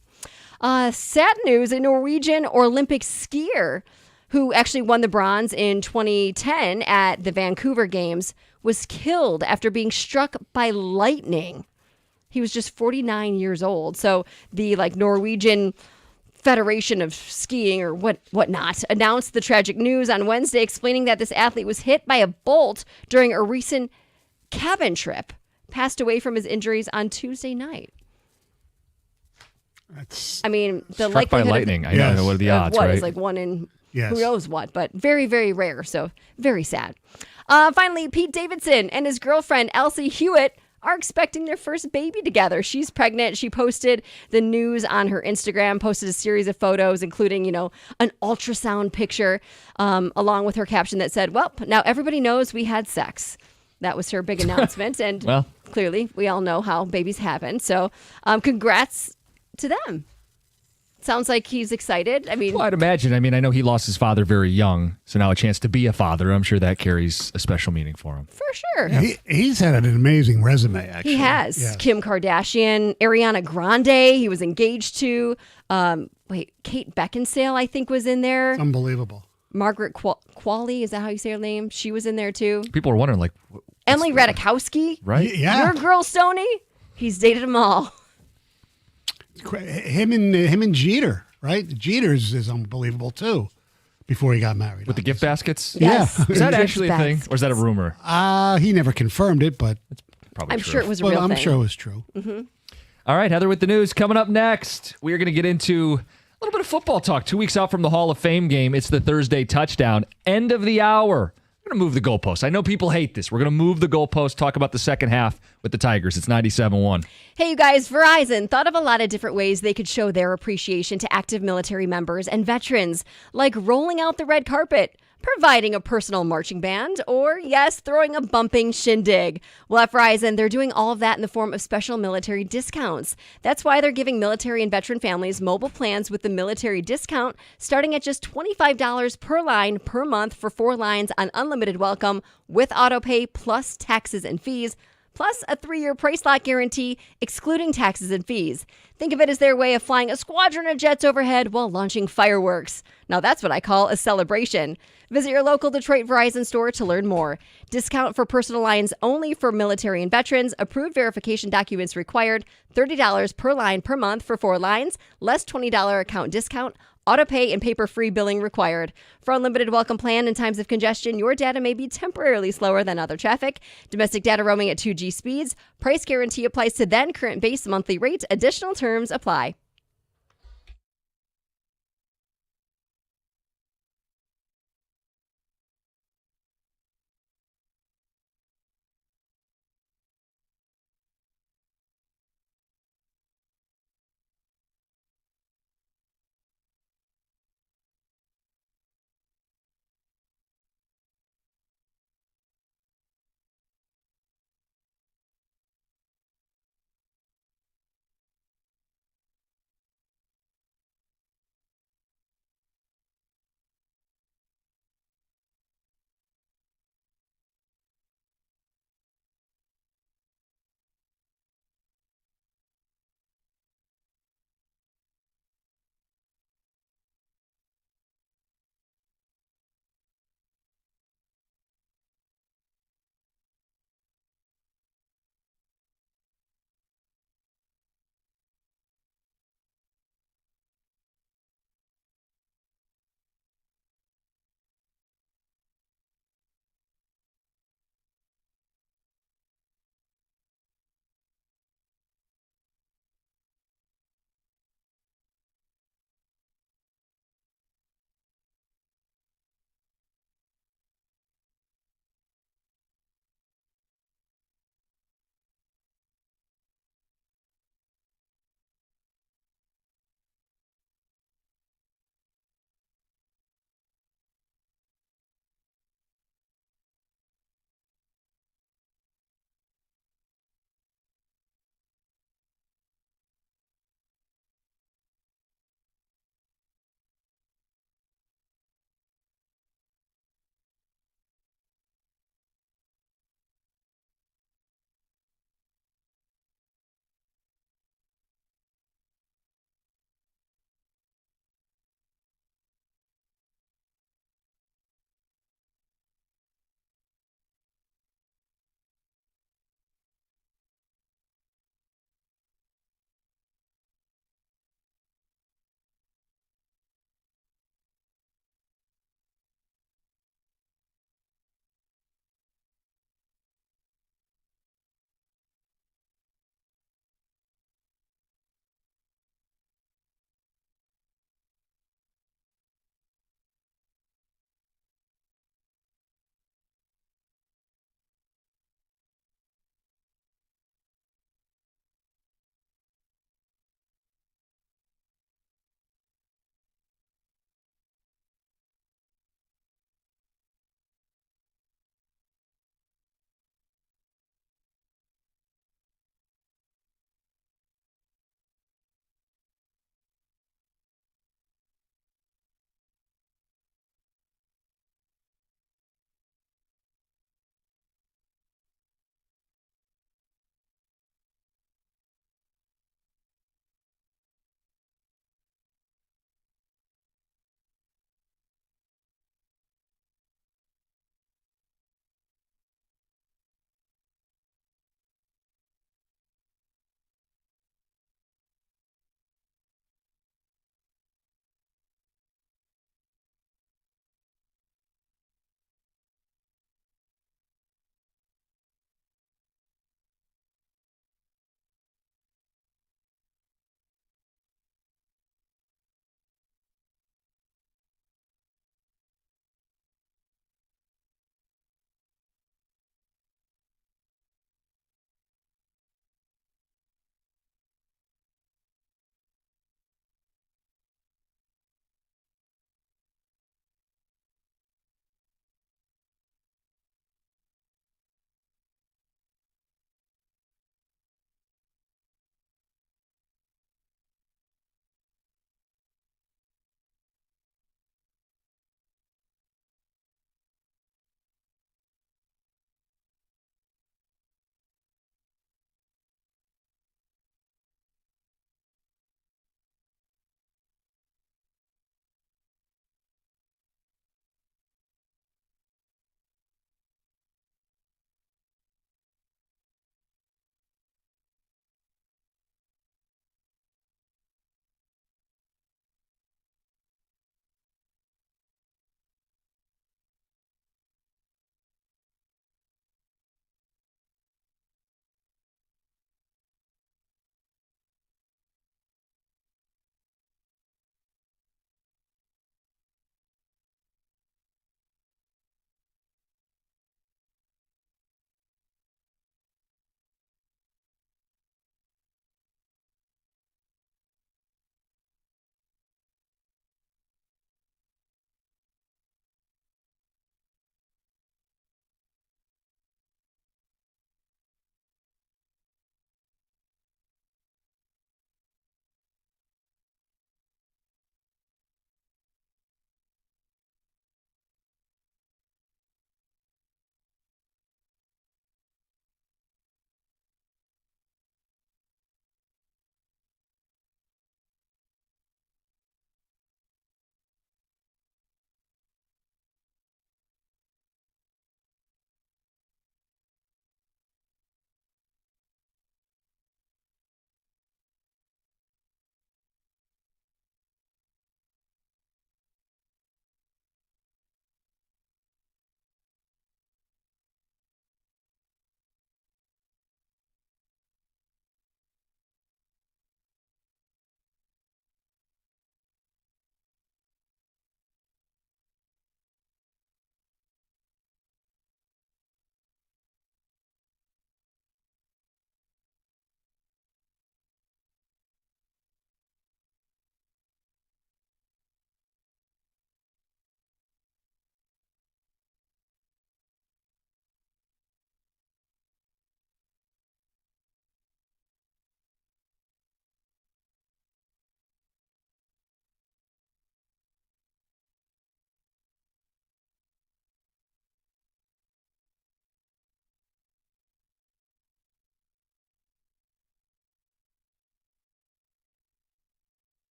Sad news, a Norwegian Olympic skier who actually won the bronze in 2010 at the Vancouver Games was killed after being struck by lightning. He was just 49 years old. So the Norwegian Federation of Skiing or whatnot announced the tragic news on Wednesday, explaining that this athlete was hit by a bolt during a recent cabin trip, passed away from his injuries on Tuesday night. The Struck likelihood by lightning. I know. What are the odds, right? It's like one in who knows what, but very, very rare. So very sad. Finally, Pete Davidson and his girlfriend, Elsie Hewitt, are expecting their first baby together. She's pregnant. She posted the news on her Instagram, posted a series of photos, including, an ultrasound picture, along with her caption that said, well, now everybody knows we had sex. That was her big announcement. And clearly we all know how babies happen. So congrats to them. Sounds like he's excited. Well, I'd imagine. I know he lost his father very young, so now a chance to be a father, I'm sure that carries a special meaning for him. For sure. Yeah, he's had an amazing resume, actually. He has. Yes. Kim Kardashian, Ariana Grande, he was engaged to. Kate Beckinsale, I think, was in there. It's unbelievable. Margaret Qualley, is that how you say her name? She was in there, too. People are wondering, Emily Ratajkowski. Right? Yeah. Your girl, Stoney. He's dated them all. Him and Jeter, right? Jeter's is unbelievable too. Before he got married, with the gift baskets. Yes. Yeah, is that actually a thing, or is that a rumor? He never confirmed it, but it's probably. I'm sure it was a real I'm thing. sure it was true. Mm-hmm. All right, Heather, with the news coming up next, we are going to get into a little bit of football talk. 2 weeks out from the Hall of Fame game, it's the Thursday touchdown, end of the hour. We're going to move the goalpost. I know people hate this. We're going to move the goalpost, talk about the second half with the Tigers. It's 97-1. Hey, you guys, Verizon thought of a lot of different ways they could show their appreciation to active military members and veterans, like rolling out the red carpet, providing a personal marching band, or, yes, throwing a bumping shindig. Well, at Verizon, they're doing all of that in the form of special military discounts. That's why they're giving military and veteran families mobile plans with the military discount, starting at just $25 per line per month for 4 lines on unlimited welcome with autopay plus taxes and fees. plus a 3-year price lock guarantee, excluding taxes and fees. Think of it as their way of flying a squadron of jets overhead while launching fireworks. Now that's what I call a celebration. Visit your local Detroit Verizon store to learn more. Discount for personal lines only for military and veterans. Approved verification documents required. $30 per line per month for 4 lines. Less $20 account discount. Auto pay and paper-free billing required. For unlimited welcome plan in times of congestion, your data may be temporarily slower than other traffic. Domestic data roaming at 2G speeds. Price guarantee applies to then current base monthly rate. Additional terms apply.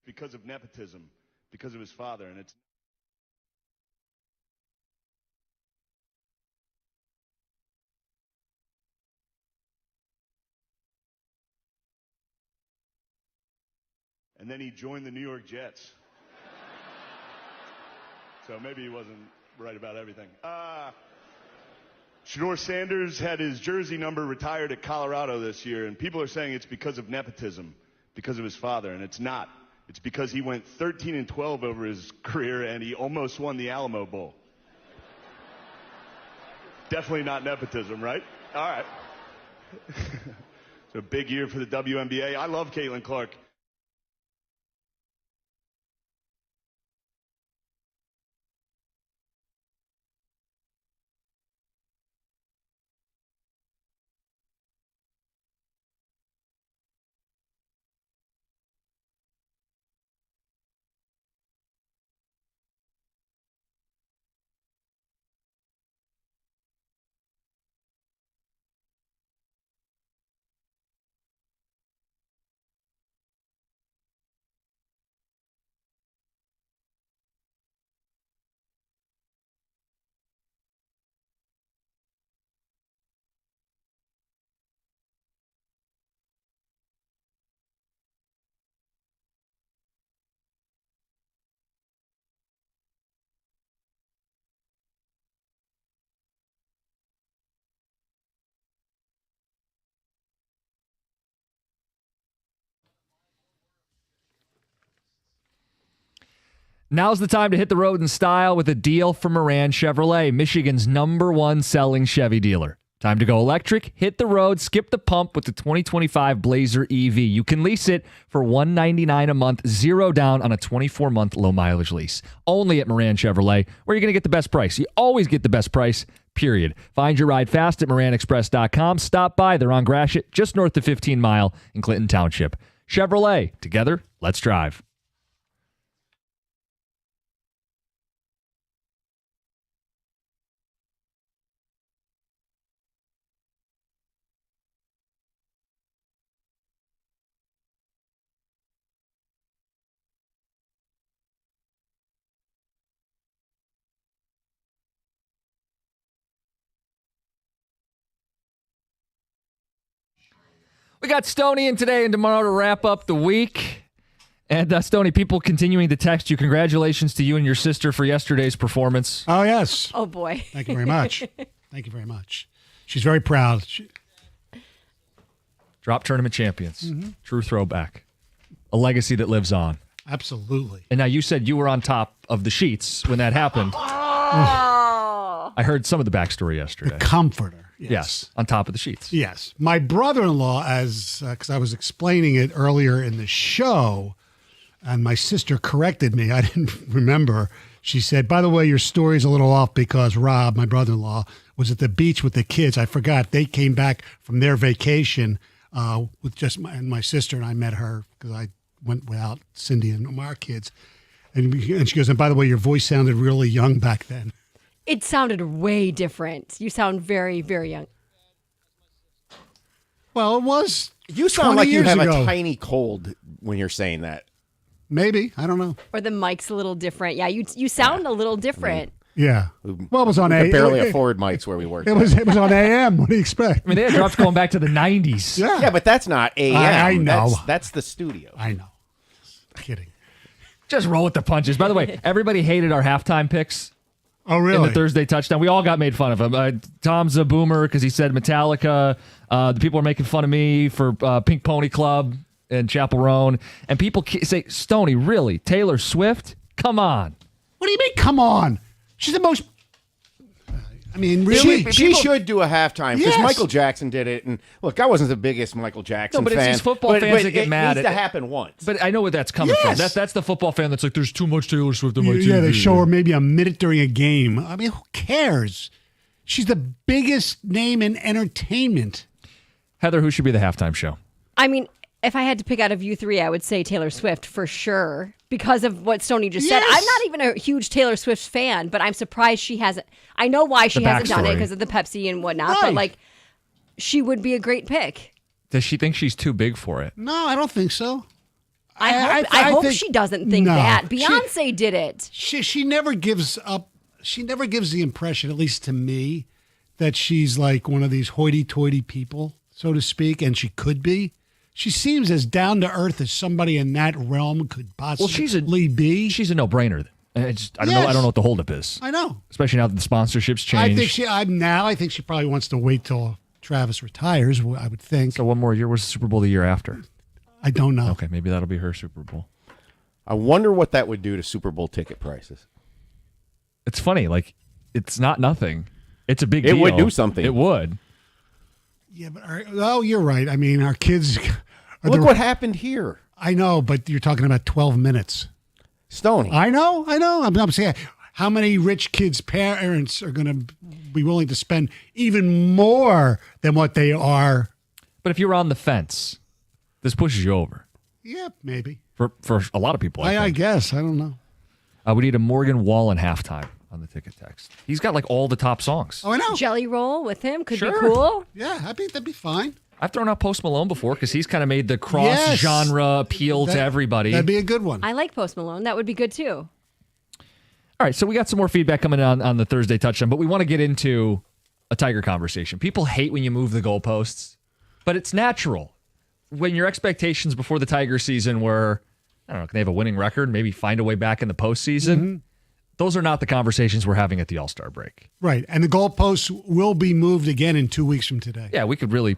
because of nepotism, because of his father, and it's. And then he joined the New York Jets. So maybe he wasn't right about everything. Shedeur Sanders had his jersey number retired at Colorado this year, and people are saying it's because of nepotism, because of his father, and it's not. It's because he went 13-12 over his career, and he almost won the Alamo Bowl. Definitely not nepotism, right? All right. It's a big year for the WNBA. I love Caitlin Clark. Now's the time to hit the road in style with a deal from Moran Chevrolet, Michigan's #1 selling Chevy dealer. Time to go electric, hit the road, skip the pump with the 2025 Blazer EV. You can lease it for $199 a month, 0 down on a 24-month low-mileage lease. Only at Moran Chevrolet, where you're going to get the best price. You always get the best price, period. Find your ride fast at MoranExpress.com. Stop by. They're on Gratiot, just north of 15 Mile in Clinton Township. Chevrolet, together, let's drive. We got Stoney in today and tomorrow to wrap up the week. And Stoney, people continuing to text you. Congratulations to you and your sister for yesterday's performance. Oh, yes. Oh, boy. Thank you very much. Thank you very much. She's very proud. Drop tournament champions. True throwback. A legacy that lives on. Absolutely. And now you said you were on top of the sheets when that happened. Oh. I heard some of the backstory yesterday. The comforter. Yes, on top of the sheets. Yes. My brother-in-law, because I was explaining it earlier in the show, and my sister corrected me. I didn't remember. She said, by the way, your story's a little off because Rob, my brother-in-law, was at the beach with the kids. I forgot. They came back from their vacation with just my sister, and I met her because I went without Cindy and our kids. And she goes, and by the way, your voice sounded really young back then. It sounded way different. You sound very, very young. Well, it was. You sound like you have ago. a tiny cold when you're saying that. Maybe. I don't know. Or the mic's a little different. Yeah, you sound a little different. Yeah. Well, it was on we AM. could barely afford mics where we worked. It was on AM. What do you expect? I mean, they had drops going back to the 90s. Yeah, but that's not AM. I know. That's the studio. I know. Kidding. Just roll with the punches. By the way, everybody hated our halftime picks. Oh, really? In the Thursday touchdown. We all got made fun of him. Tom's a boomer because he said Metallica. The people are making fun of me for Pink Pony Club and Chapel Roan. And people say, Stoney, really? Taylor Swift? Come on. What do you mean, come on? She's the most... I mean, really? She should do a halftime because Yes. Michael Jackson did it. And look, I wasn't the biggest Michael Jackson No, but fan. it's these football fans that get mad It at needs to happen once. But I know where that's coming from. Yes. That's the football fan that's like, there's too much Taylor Swift on my TV. Yeah, they show her maybe a minute during a game. I mean, who cares? She's the biggest name in entertainment. Heather, who should be the halftime show? I mean, if I had to pick out of you three, I would say Taylor Swift for sure because of what Stoney just said. Yes. I'm not even a huge Taylor Swift fan, but I'm surprised she hasn't. I know why she hasn't done it backstory. because of the Pepsi and whatnot, Right. but like, she would be a great pick. Does she think she's too big for it? No, I don't think so. I hope think- she doesn't think No. that. Beyonce did it. She never gives up. She never gives the impression, at least to me, that she's like one of these hoity-toity people, so to speak, and she could be. She seems as down to earth as somebody in that realm could possibly be. She's a no-brainer. I don't know. Yes. I don't know what the holdup is. I know. Especially now that the sponsorships change. I think she probably wants to wait till Travis retires. I would think. So one more year. Where's the Super Bowl the year after? I don't know. Okay, maybe that'll be her Super Bowl. I wonder what that would do to Super Bowl ticket prices. It's funny. Like, it's not nothing. It's a big It deal. would do something. It would. Yeah, but you're right. I mean, our kids. Look what happened here. I know, but you're talking about 12 minutes. Stoney. I know. I'm saying, how many rich kids' parents are going to be willing to spend even more than what they are? But if you're on the fence, this pushes you over. Yeah, maybe. For a lot of people, I guess. I don't know. We need a Morgan Wallen halftime on the ticket text. He's got like all the top songs. Oh, I know. Jelly roll with him could Sure. be cool. Yeah, that'd be fine. I've thrown out Post Malone before because he's kind of made the cross-genre appeal to everybody. That'd be a good one. I like Post Malone. That would be good too. All right, so we got some more feedback coming on the Thursday touchdown, but we want to get into a Tiger conversation. People hate when you move the goalposts, but it's natural. When your expectations before the Tiger season were, I don't know, can they have a winning record, maybe find a way back in the postseason? Mm-hmm. Those are not the conversations we're having at the All-Star break. Right. And the goalposts will be moved again in 2 weeks from today. Yeah, we could really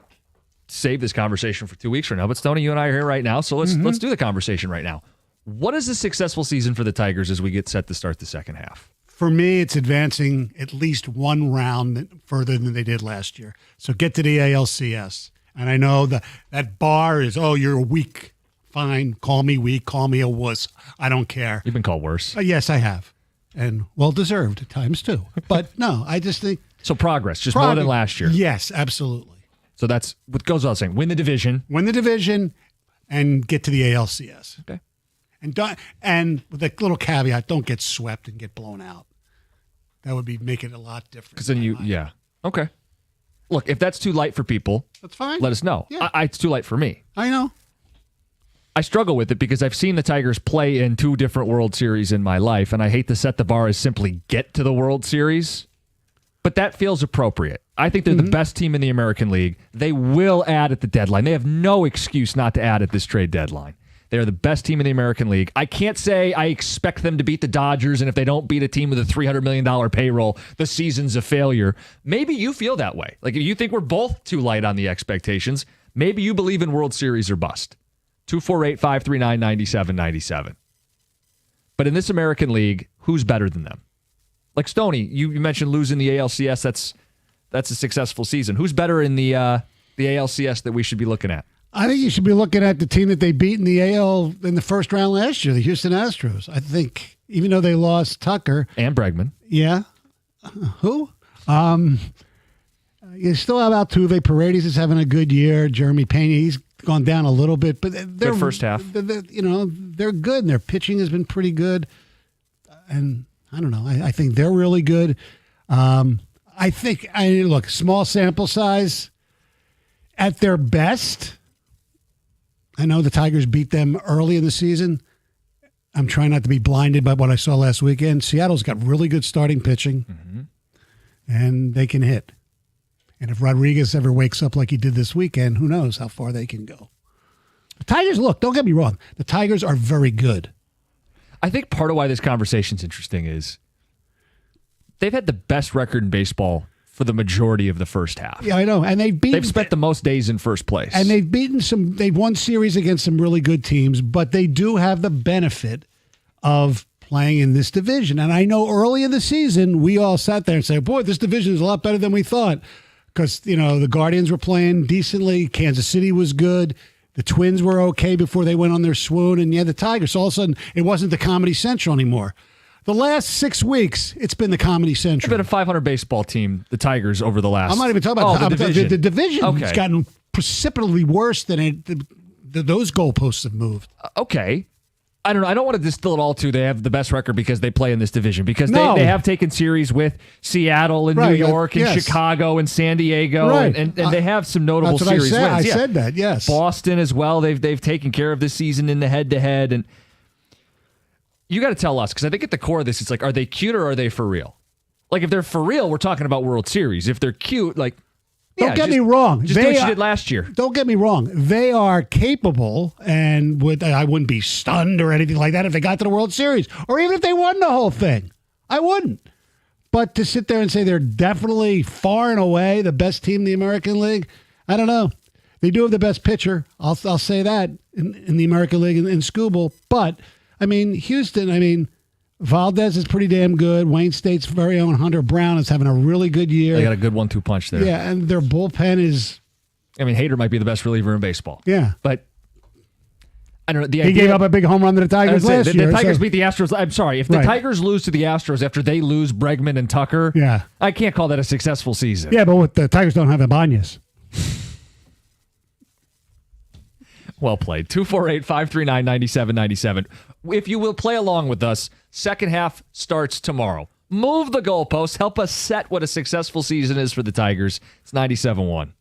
save this conversation for 2 weeks from now, but Stoney, you and I are here right now, so let's do the conversation right now. What is a successful season for the Tigers as we get set to start the second half? For me, it's advancing at least one round further than they did last year. So get to the ALCS. And I know that bar is, you're weak. Fine. Call me weak. Call me a wuss. I don't care. You've been called worse. Yes, I have. And well-deserved at times, too. But no, I just think... So progress, just more than last year. Yes, absolutely. So that's what goes without saying. Win the division. Win the division and get to the ALCS. Okay. And with a little caveat, don't get swept and get blown out. That would make it a lot different. Because then yeah. Okay. Look, if that's too light for people, that's fine. Let us know. Yeah. It's too light for me. I know. I struggle with it because I've seen the Tigers play in 2 different World Series in my life, and I hate to set the bar as simply get to the World Series, but that feels appropriate. I think they're the best team in the American League. They will add at the deadline. They have no excuse not to add at this trade deadline. They are the best team in the American League. I can't say I expect them to beat the Dodgers, and if they don't beat a team with a $300 million payroll, the season's a failure. Maybe you feel that way. Like, if you think we're both too light on the expectations, maybe you believe in World Series or bust. 248-539-9797. But in this American League, who's better than them? Like Stoney, you mentioned losing the ALCS. That's a successful season. Who's better in the ALCS that we should be looking at? I think you should be looking at the team that they beat in the AL in the first round last year, the Houston Astros. I think even though they lost Tucker and Bregman. Yeah. Who? You still have Altuve. Paredes is having a good year. Jeremy Pena, he's gone down a little bit, but they're good first half. They're good, and their pitching has been pretty good. And I don't know. I think they're really good. Look, small sample size. At their best, I know the Tigers beat them early in the season. I'm trying not to be blinded by what I saw last weekend. Seattle's got really good starting pitching, and they can hit. And if Rodriguez ever wakes up like he did this weekend, who knows how far they can go. The Tigers, look, don't get me wrong. The Tigers are very good. I think part of why this conversation's interesting is they've had the best record in baseball for the majority of the first half. Yeah, I know. And they've spent the most days in first place. And they've won series against some really good teams, but they do have the benefit of playing in this division. And I know early in the season, we all sat there and said, boy, this division is a lot better than we thought. Because, the Guardians were playing decently. Kansas City was good. The Twins were okay before they went on their swoon. And, the Tigers. So all of a sudden, it wasn't the Comedy Central anymore. The last 6 weeks, it's been the Comedy Central. They've been a 500 baseball team, the Tigers, over the last... I'm not even talking about the division. The division has Okay. gotten precipitously worse than those goalposts have moved. Okay. I don't know. I don't want to distill it all to they have the best record because they play in this division, because No. they have taken series with Seattle and Right, New York and yes. Chicago and San Diego, Right. and they have some notable That's what series I said. wins. I said that, yes. Boston as well. They've taken care of this season in the head-to-head, and you got to tell us, because I think at the core of this, it's like, are they cute or are they for real? Like, if they're for real, we're talking about World Series. If they're cute, like, Don't get me wrong. Just do what you did last year. Don't get me wrong. They are capable, and I wouldn't be stunned or anything like that if they got to the World Series, or even if they won the whole thing. I wouldn't. But to sit there and say they're definitely far and away the best team in the American League, I don't know. They do have the best pitcher. I'll say that in the American League in Skubal. But I mean, Houston. Valdez is pretty damn good. Wayne State's very own Hunter Brown is having a really good year. They got a good 1-2 punch there. Yeah, and their bullpen is. I mean, Hader might be the best reliever in baseball. Yeah, but I don't know. He gave up a big home run to the Tigers last year. The Tigers beat the Astros. I'm sorry. If the Right. Tigers lose to the Astros after they lose Bregman and Tucker, Yeah. I can't call that a successful season. Yeah, but the Tigers don't have Ibanez. Well played. 248-539-9797. If you will play along with us, second half starts tomorrow. Move the goalposts. Help us set what a successful season is for the Tigers. It's 97-1.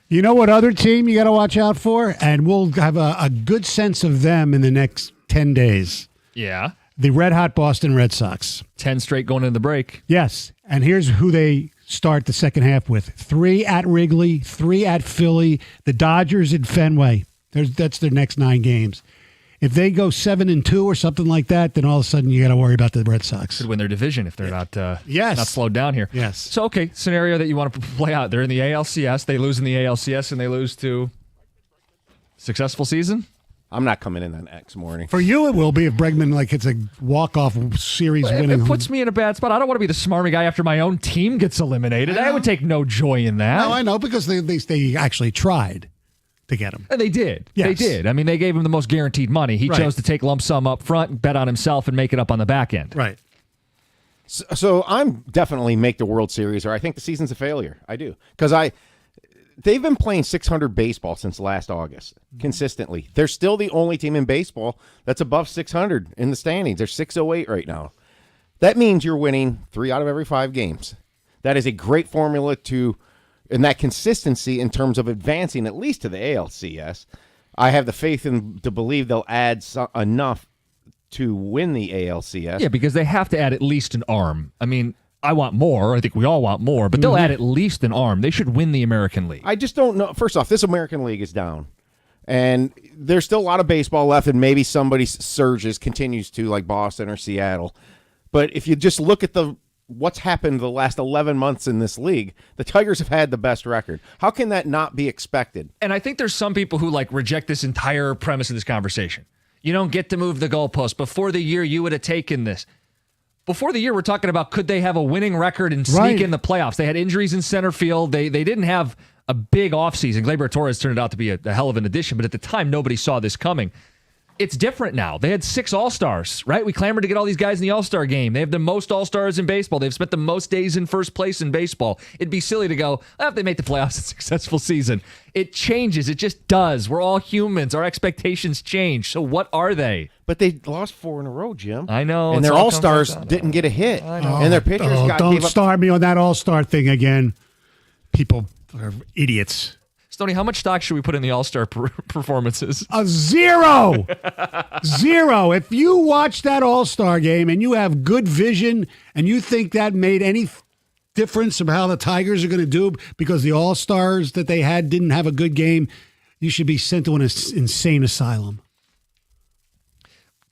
You know what other team you got to watch out for? And we'll have a good sense of them in the next 10 days. Yeah. The red hot Boston Red Sox. 10 straight going into the break. Yes. And here's who they start the second half with. 3 at Wrigley, 3 at Philly, the Dodgers at Fenway. That's their next 9 games. If they go 7-2 or something like that, then all of a sudden you got to worry about the Red Sox. Could win their division if they're not Yes. not slowed down here. Yes. So, okay, scenario that you want to play out. They're in the ALCS. They lose in the ALCS, and they lose to successful season? I'm not coming in that next morning. For you, it will be if Bregman hits a walk-off series winning. It puts me in a bad spot. I don't want to be the smarmy guy after my own team gets eliminated. I would take no joy in that. No, I know, because they actually tried to get him. And they did. Yes. They did. I mean, they gave him the most guaranteed money. He Right. chose to take lump sum up front, bet on himself, and make it up on the back end. Right. So I'm definitely make the World Series, or I think the season's a failure. I do. Because they've been playing 600 baseball since last August, consistently. They're still the only team in baseball that's above 600 in the standings. They're 608 right now. That means you're winning 3 out of every 5 games. That is a great formula and that consistency in terms of advancing at least to the ALCS. I have the faith to believe they'll add enough to win the ALCS. Yeah, because they have to add at least an arm. I mean, I want more. I think we all want more, but they'll add at least an arm. They should win the American League. I just don't know. First off, this American League is down. And there's still a lot of baseball left, and maybe somebody surges, continues to, like Boston or Seattle. But if you just look at the what's happened the last 11 months in this league, the Tigers have had the best record. How can that not be expected? And I think there's some people who like reject this entire premise of this conversation. You don't get to move the goalpost. Before the year, you would have taken this. Before the year, we're talking about could they have a winning record and sneak in the playoffs. They had injuries in center field. They didn't have a big offseason. Gleyber Torres turned out to be a hell of an addition, but at the time, nobody saw this coming. It's different now. They had 6 All-Stars, right? We clamored to get all these guys in the All-Star game. They have the most All-Stars in baseball. They've spent the most days in first place in baseball. It'd be silly to go, if they make the playoffs, it's a successful season. It changes. It just does. We're all humans. Our expectations change. So what are they? But they lost 4 in a row, Jim. I know. And their All-Stars didn't get a hit. And their pitchers don't start me on that All-Star thing again. People are idiots. Stoney, how much stock should we put in the All-Star performances? A 0. 0. If you watch that All-Star game and you have good vision and you think that made any difference of how the Tigers are going to do because the All-Stars that they had didn't have a good game, you should be sent to an insane asylum.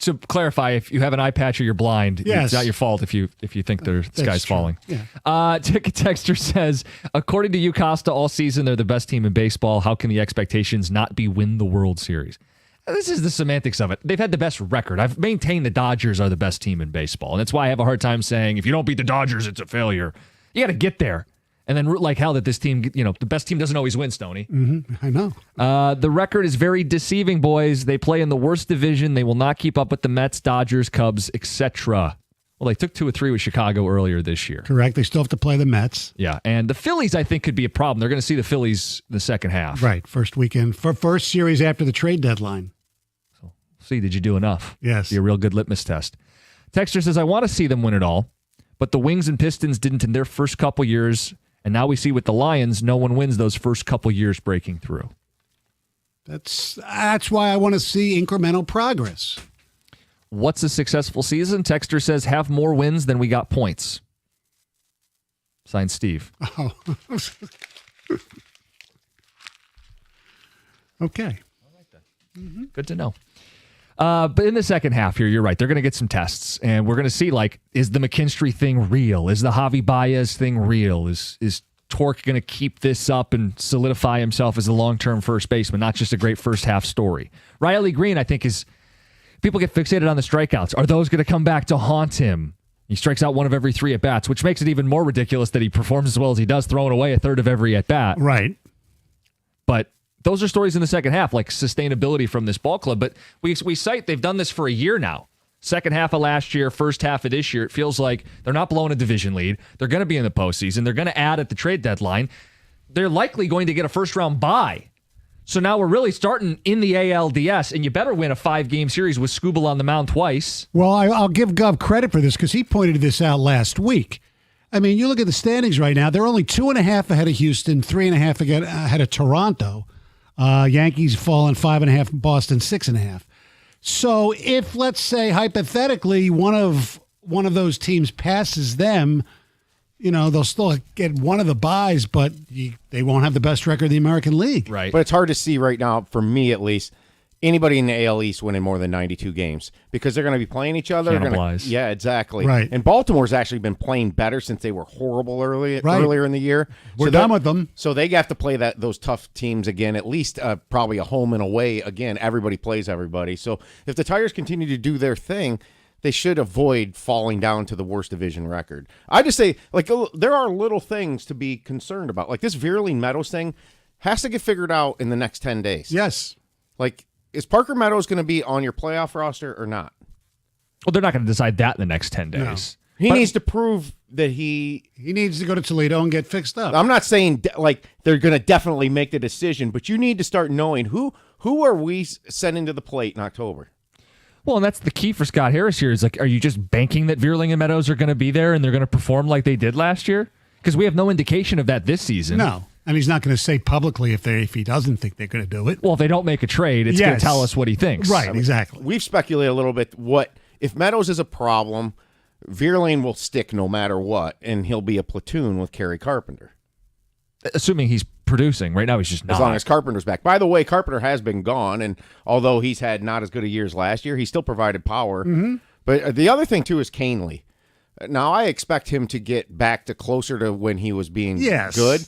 To clarify, if you have an eye patch or you're blind, it's not your fault if you think the sky's falling. Yeah. Ticket Texter says, according to UCosta all season, they're the best team in baseball. How can the expectations not be win the World Series? This is the semantics of it. They've had the best record. I've maintained the Dodgers are the best team in baseball. And that's why I have a hard time saying, if you don't beat the Dodgers, it's a failure. You got to get there. And then root like hell that this team, the best team doesn't always win, Stoney. Mm-hmm. I know. The record is very deceiving, boys. They play in the worst division. They will not keep up with the Mets, Dodgers, Cubs, etc. Well, they took 2 or 3 with Chicago earlier this year. Correct. They still have to play the Mets. Yeah, and the Phillies, I think, could be a problem. They're going to see the Phillies the second half. Right. First weekend. First series after the trade deadline. So, see, did you do enough? Yes. Be a real good litmus test. Texter says, I want to see them win it all, but the Wings and Pistons didn't in their first couple years. And now we see with the Lions, no one wins those first couple years breaking through. That's why I want to see incremental progress. What's a successful season? Texter says, have more wins than we got points. Signed, Steve. Oh. Okay. Mm-hmm. Good to know. But in the second half here, you're right. They're going to get some tests, and we're going to see, is the McKinstry thing real? Is the Javi Baez thing real? Is Torque going to keep this up and solidify himself as a long-term first baseman, not just a great first-half story? Riley Green, I think, people get fixated on the strikeouts. Are those going to come back to haunt him? He strikes out 1 of every 3 at-bats, which makes it even more ridiculous that he performs as well as he does, throwing away a third of every at-bat. Right. But those are stories in the second half, like sustainability from this ball club. But we cite they've done this for a year now. Second half of last year, first half of this year, it feels like they're not blowing a division lead. They're going to be in the postseason. They're going to add at the trade deadline. They're likely going to get a first-round bye. So now we're really starting in the ALDS, and you better win a 5-game series with Skubal on the mound twice. Well, I'll give Gov credit for this because he pointed this out last week. I mean, you look at the standings right now. They're only 2.5 ahead of Houston, 3.5 ahead of Toronto. Yankees falling 5.5, Boston 6.5. So if, let's say, hypothetically, one of those teams passes them, they'll still get one of the buys, but they won't have the best record in the American League. Right. But it's hard to see right now, for me at least, anybody in the AL East winning more than 92 games because they're going to be playing each other. Yeah, exactly. Right. And Baltimore's actually been playing better since they were horrible earlier in the year. We're done with them. So they have to play those tough teams again, at least probably a home and away again. Everybody plays everybody. So if the Tigers continue to do their thing, they should avoid falling down to the worst division record. I just say, there are little things to be concerned about. Like this Veerling Meadows thing has to get figured out in the next 10 days. Yes. Is Parker Meadows going to be on your playoff roster or not? Well, they're not going to decide that in the next 10 days. No. He needs to prove that he needs to go to Toledo and get fixed up. I'm not saying they're going to definitely make the decision, but you need to start knowing who are we sending to the plate in October. Well, and that's the key for Scott Harris here is are you just banking that Veerling and Meadows are going to be there and they're going to perform like they did last year? Because we have no indication of that this season. No. And he's not going to say publicly if he doesn't think they're going to do it. Well, if they don't make a trade, it's going to tell us what he thinks. Right, exactly. We've speculated a little bit if Meadows is a problem, Veerling will stick no matter what, and he'll be a platoon with Kerry Carpenter. Assuming he's producing. Right now he's just not. As long as Carpenter's back. By the way, Carpenter has been gone, and although he's had not as good a year as last year, he still provided power. Mm-hmm. But the other thing, too, is Canely. Now, I expect him to get back to closer to when he was being Yes. good.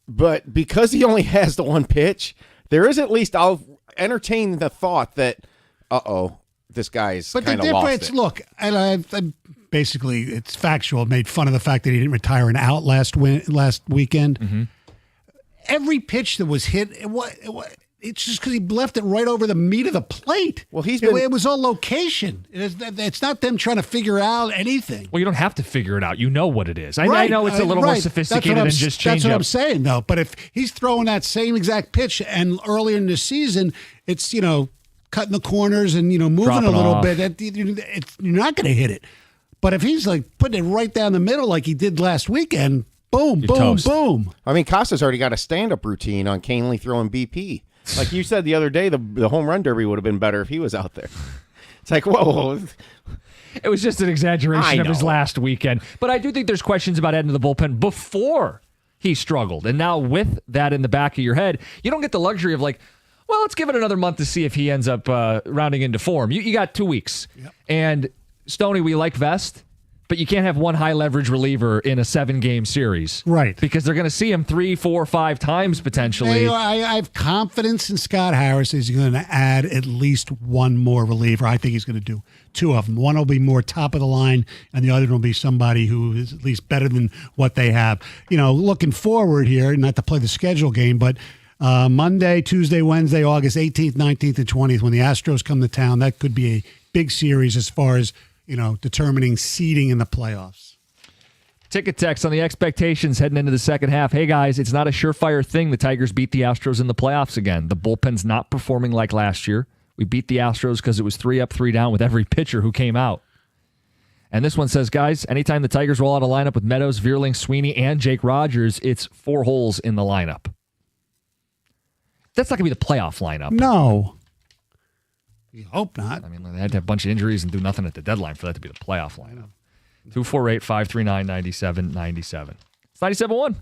But because he only has the one pitch, there is at least, I'll entertain the thought that, this guy's But the kind of lost difference, it. look, and I basically, it's factual, made fun of the fact that he didn't retire an out last weekend. Mm-hmm. Every pitch that was hit, it's just because he left it right over the meat of the plate. Well, it was all location. It's not them trying to figure out anything. Well, you don't have to figure it out. You know what it is. I know it's a little more right. sophisticated than just change That's what up. I'm saying, though. But if he's throwing that same exact pitch, and earlier in the season, it's cutting the corners and moving Dropping a little off. bit, you're not going to hit it. But if he's like putting it right down the middle like he did last weekend, boom, You're boom, toast. boom. I mean, Costa's already got a stand-up routine on Canely throwing BP. Like you said the other day, the home run derby would have been better if he was out there. It's like, whoa. It was just an exaggeration I of his know. last weekend. But I do think there's questions about adding to the bullpen before he struggled. And now with that in the back of your head, you don't get the luxury of well, let's give it another month to see if he ends up rounding into form. You got 2 weeks. Yep. And Stoney, we like Vest, but you can't have one high leverage reliever in a 7-game series. Right. Because they're going to see him 3, 4, 5 times potentially. I have confidence in Scott Harris. He's going to add at least one more reliever. I think he's going to do 2 of them. One will be more top of the line, and the other will be somebody who is at least better than what they have. Looking forward here, not to play the schedule game, but Monday, Tuesday, Wednesday, August 18th, 19th, and 20th, when the Astros come to town, that could be a big series as far as, determining seeding in the playoffs. Ticket text on the expectations heading into the second half. Hey, guys, it's not a surefire thing the Tigers beat the Astros in the playoffs again. The bullpen's not performing like last year. We beat the Astros because it was 3 up, 3 down with every pitcher who came out. And this one says, guys, anytime the Tigers roll out a lineup with Meadows, Veerling, Sweeney, and Jake Rogers, it's 4 holes in the lineup. That's not going to be the playoff lineup. No. You hope not. I mean, they had to have a bunch of injuries and do nothing at the deadline for that to be the playoff lineup. 248-539-9797. It's 97.1.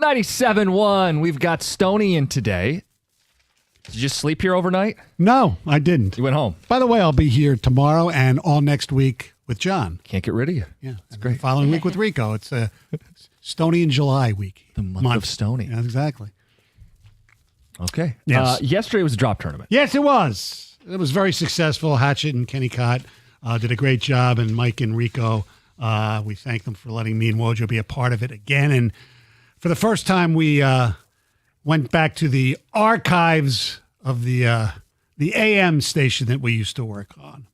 97.1. We've got Stoney in today. Did you just sleep here overnight? No, I didn't. You went home. By the way, I'll be here tomorrow and all next week with John. Can't get rid of you. Yeah, it's great. The following week with Rico. It's a Stoney in July week. The month of Stoney. Yeah, exactly. Okay. Yes. Yesterday was a drop tournament. Yes, it was. It was very successful. Hatchet and Kenny Cott did a great job, and Mike and Rico, we thank them for letting me and Wojo be a part of it again. And for the first time, we went back to the archives of the AM station that we used to work on,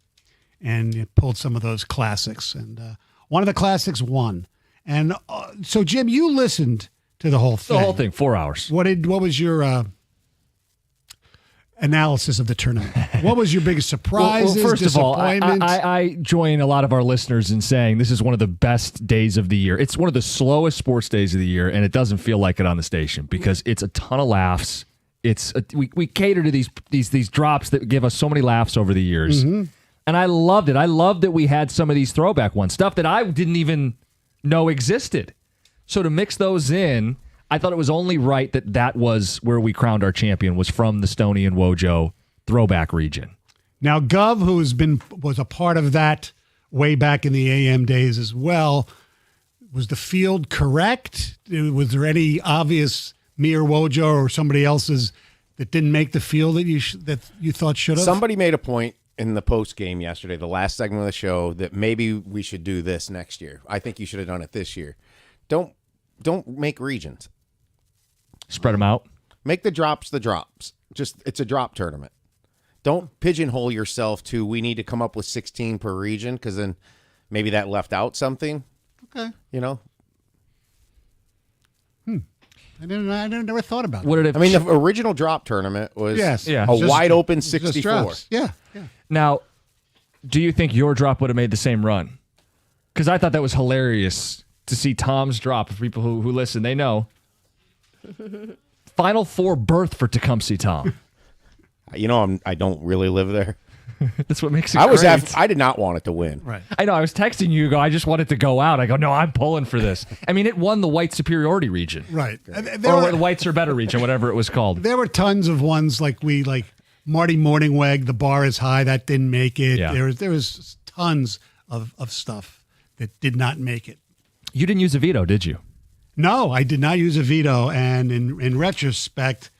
and pulled some of those classics. And one of the classics won. And so, Jim, you listened to the whole thing. The whole thing, 4 hours. What was your analysis of the tournament? What was your biggest surprises, Well, first of all, disappointments? I join a lot of our listeners in saying this is one of the best days of the year. It's one of the slowest sports days of the year, and it doesn't feel like it on the station because it's a ton of laughs. We cater to these drops that give us so many laughs over the years. Mm-hmm. And I loved it. I loved that we had some of these throwback ones, stuff that I didn't even know existed. So to mix those in, I thought it was only right that was where we crowned our champion, was from the Stoney and Wojo throwback region. Now, Gov, who was a part of that way back in the AM days as well, was the field correct? Was there any obvious me or Wojo or somebody else's that didn't make the field that you thought should have? Somebody made a point in the post game yesterday, the last segment of the show, that maybe we should do this next year. I think you should have done it this year. Don't make regions. Spread them out. Make the drops the drops. Just it's a drop tournament. Don't pigeonhole yourself to we need to come up with 16 per region, because then maybe that left out something. Okay. You know. I never thought about What it. did it? I mean, the original drop tournament was a wide open 64. Yeah. Now, do you think your drop would have made the same run? Because I thought that was hilarious to see Tom's drop. For people who listen, they know. Final four berth for Tecumseh Tom. You know, I don't really live there. That's what makes it great. I did not want it to win. Right. I know. I was texting you. I just want it to go out. I go, no, I'm pulling for this. I mean, it won the white superiority region. Right. Or the whites are better region, whatever it was called. There were tons of ones like Marty Morningweg, the bar is high, that didn't make it. Yeah. There was tons of stuff that did not make it. You didn't use a veto, did you? No, I did not use a veto, and in retrospect,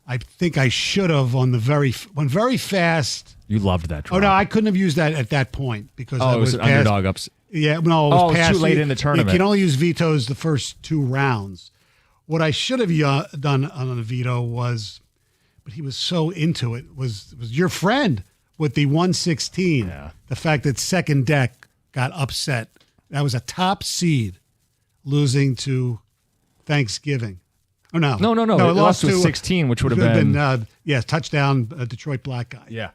I think I should have on very fast. You loved that drop. Oh no, I couldn't have used that at that point because it was an past, underdog ups. Yeah, no, it was it was past. too late in the tournament. You can only use vetoes the first two rounds. What I should have done on a veto was, but he was so into it, was your friend with the 116. Yeah. The fact that second deck got upset. That was a top seed losing to Thanksgiving. Oh, no. No. It lost to 16, which would have been touchdown Detroit black guy. Yeah.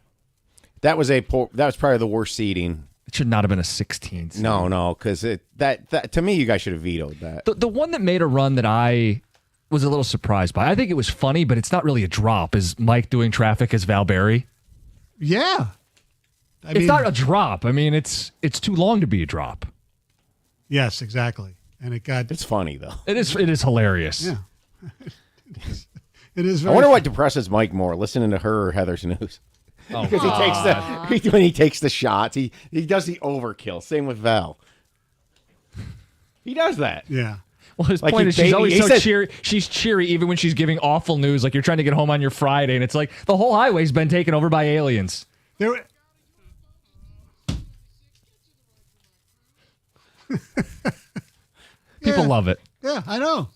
That was probably the worst seeding. It should not have been a 16. Seed. No, because that to me, you guys should have vetoed that. The one that made a run that I was a little surprised by, I think it was funny, but it's not really a drop, is Mike doing traffic as Val Berry. Yeah. It's not a drop. I mean, it's too long to be a drop. Yes, exactly. And it's funny, though. It is hilarious. Yeah. It is very I wonder what depresses Mike more, listening to her or Heather's news. Oh, because when he takes the shots, he does the overkill. Same with Val. He does that. Yeah. Well, his point is she's always so cheery. She's cheery even when she's giving awful news, like you're trying to get home on your Friday, and it's like the whole highway's been taken over by aliens. People love it. Yeah, I know.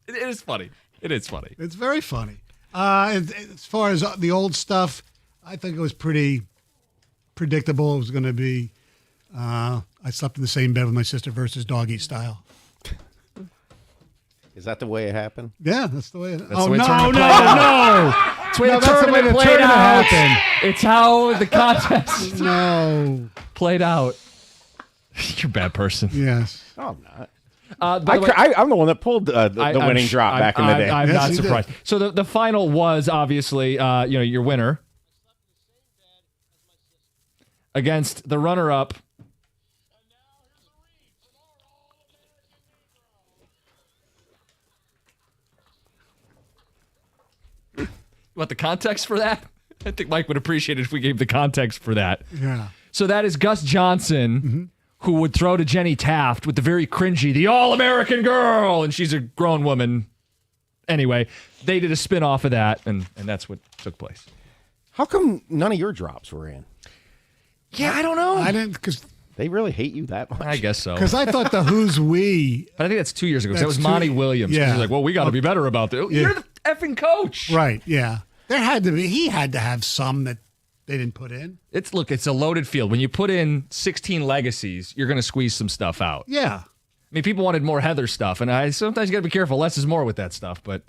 It is funny. It is funny. It's very funny. As far as the old stuff, I think it was pretty predictable. It was going to be, I slept in the same bed with my sister versus doggy style. Is that the way it happened? Yeah, that's the way it happened. That's the way no. That's the way the tournament played out. It's how the contest played out. You're a bad person. Yes. No, I'm not. I'm the one that pulled the winning drop back in the day. I'm Yes, not you did. surprised. So the final was obviously your winner against the runner-up, What, the context for that? I think Mike would appreciate it if we gave the context for that. Yeah. So that is Gus Johnson, who would throw to Jenny Taft with the very cringy, the All-American Girl, and she's a grown woman. Anyway, they did a spin-off of that, and that's what took place. How come none of your drops were in? Yeah, I don't know. I didn't, because They really hate you that much? I guess so. Because I thought the Who's We. But I think that's 2 years ago. So that was That's Monty 2 Williams. yeah. He's like, well, we got to be better about this. Yeah. You're the effing coach. Right, yeah. There had to be, he had to have some that they didn't put in. It's a loaded field. When you put in 16 legacies, you're going to squeeze some stuff out. Yeah. I mean, people wanted more Heather stuff, and sometimes you got to be careful. Less is more with that stuff, but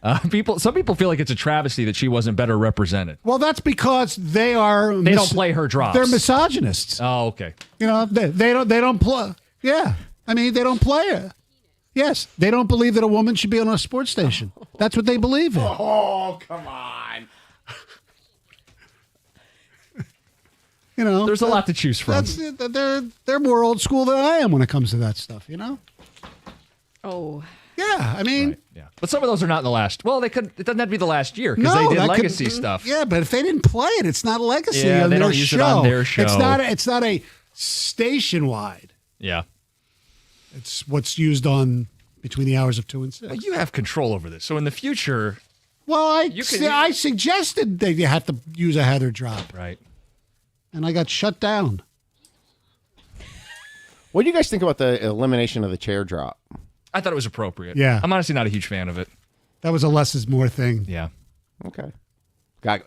some people feel like it's a travesty that she wasn't better represented. Well, that's because they don't play her drops. They're misogynists. Oh, okay. You know, they don't play. Yeah, I mean, they don't play it. Yes, they don't believe that a woman should be on a sports station. That's what they believe in. Oh, come on. You know, there's a lot to choose from. They're more old school than I am when it comes to that stuff. You know. Oh. Yeah, I mean, Right, yeah. But some of those are not in the last. Well, it doesn't have to be the last year because no, they did that legacy could, stuff. Yeah, but if they didn't play it, it's not a legacy Yeah, on they their don't use show. it on their show. It's not a station wide. Yeah. It's what's used on between the hours of 2 and 6. Well, you have control over this. So in the future, Well, can- I suggested that you have to use a Heather drop, right? and I got shut down. What do you guys think about the elimination of the chair drop? I thought it was appropriate. Yeah. I'm honestly not a huge fan of it. That was a less is more thing. Yeah. Okay.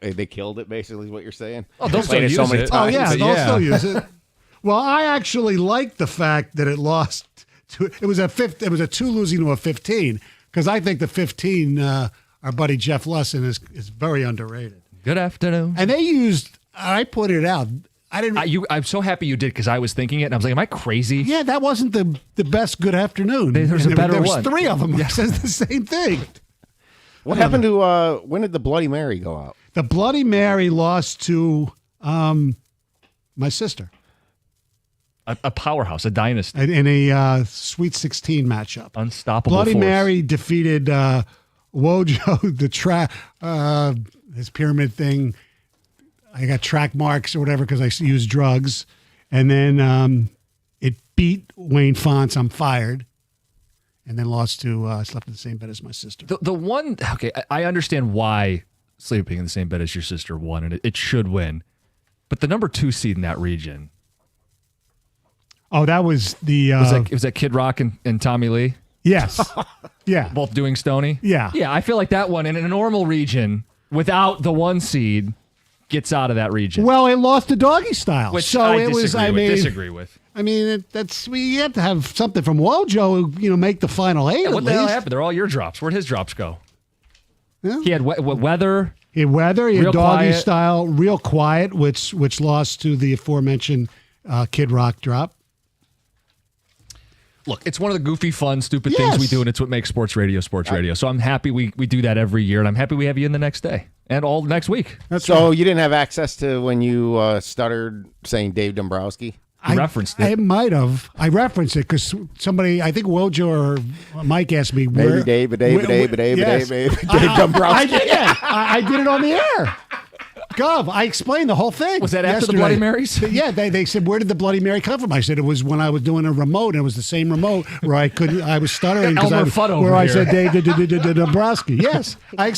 They killed it, basically, is what you're saying? Oh, they'll They played still it so use many it. Oh times. yeah, but they'll yeah. still use it. Well, I actually like the fact that it lost. It was a 2 losing to a 15 because I think the 15, our buddy Jeff Lesson is very underrated. Good afternoon. And they used. I put it out. I didn't. I'm so happy you did because I was thinking it and I was like, am I crazy? Yeah, that wasn't the best good afternoon. There's a better there was one. 3 of them. That says the same thing. What happened to, when did the Bloody Mary go out? The Bloody Mary lost to my sister A powerhouse, a dynasty. in a Sweet 16 matchup. Unstoppable Bloody force. Mary defeated Wojo, his pyramid thing. I got track marks or whatever because I used drugs. And then it beat Wayne Fonts. I'm fired. And then lost to, I slept in the same bed as my sister. The one, okay, I understand why sleeping in the same bed as your sister won, and it should win. But the number 2 seed in that region, Oh, that was the. was that Kid Rock and Tommy Lee? Yes. Yeah. Both doing Stoney? Yeah. Yeah, I feel like that one in a normal region without the 1 seed gets out of that region. Well, it lost to Doggy Style. Which so I it was, disagree with. I mean, you have to have something from Wojo, make the final 8 Yeah, at what the hell least. happened? They're all your drops. Where'd his drops go? Yeah. He had weather. He had Weather, he had Real Doggy Quiet. Style, Real Quiet, which lost to the aforementioned Kid Rock drop. Look, it's one of the goofy, fun, stupid Yes. things we do, and it's what makes sports radio. So I'm happy we do that every year, and I'm happy we have you in the next day and all next week. So you didn't have access to when you stuttered saying Dave Dombrowski? You referenced it. I might have. I referenced it because somebody, I think Wojo or Mike asked me where. Dave Yes. Dombrowski. I did it. I did it on the air. Gov, I explained the whole thing. Was that after the yesterday. Bloody Marys? Yeah, they said, where did the Bloody Mary come from? I said it was when I was doing a remote, and it was the same remote where I was stuttering because Elmer Fudd over where I here. said Dave Dombrowski. Yes, I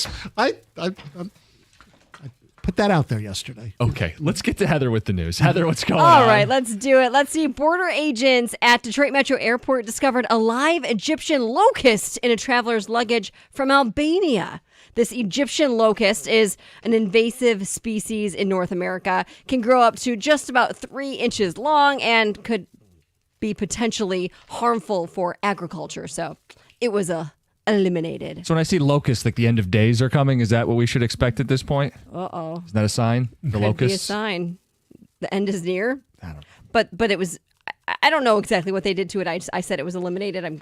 put that out there yesterday. Okay, let's get to Heather with the news. Heather, what's going All on? right, let's do it. Let's see. Border agents at Detroit Metro Airport discovered a live Egyptian locust in a traveler's luggage from Albania. This Egyptian locust is an invasive species in North America, can grow up to just about 3 inches long, and could be potentially harmful for agriculture. So it was eliminated. So when I see locusts, like the end of days are coming, is that what we should expect at this point? Uh-oh. Is that a sign? The Could be a locusts? sign. The end is near. I don't know. But it was, I don't know exactly what they did to it. I said it was eliminated.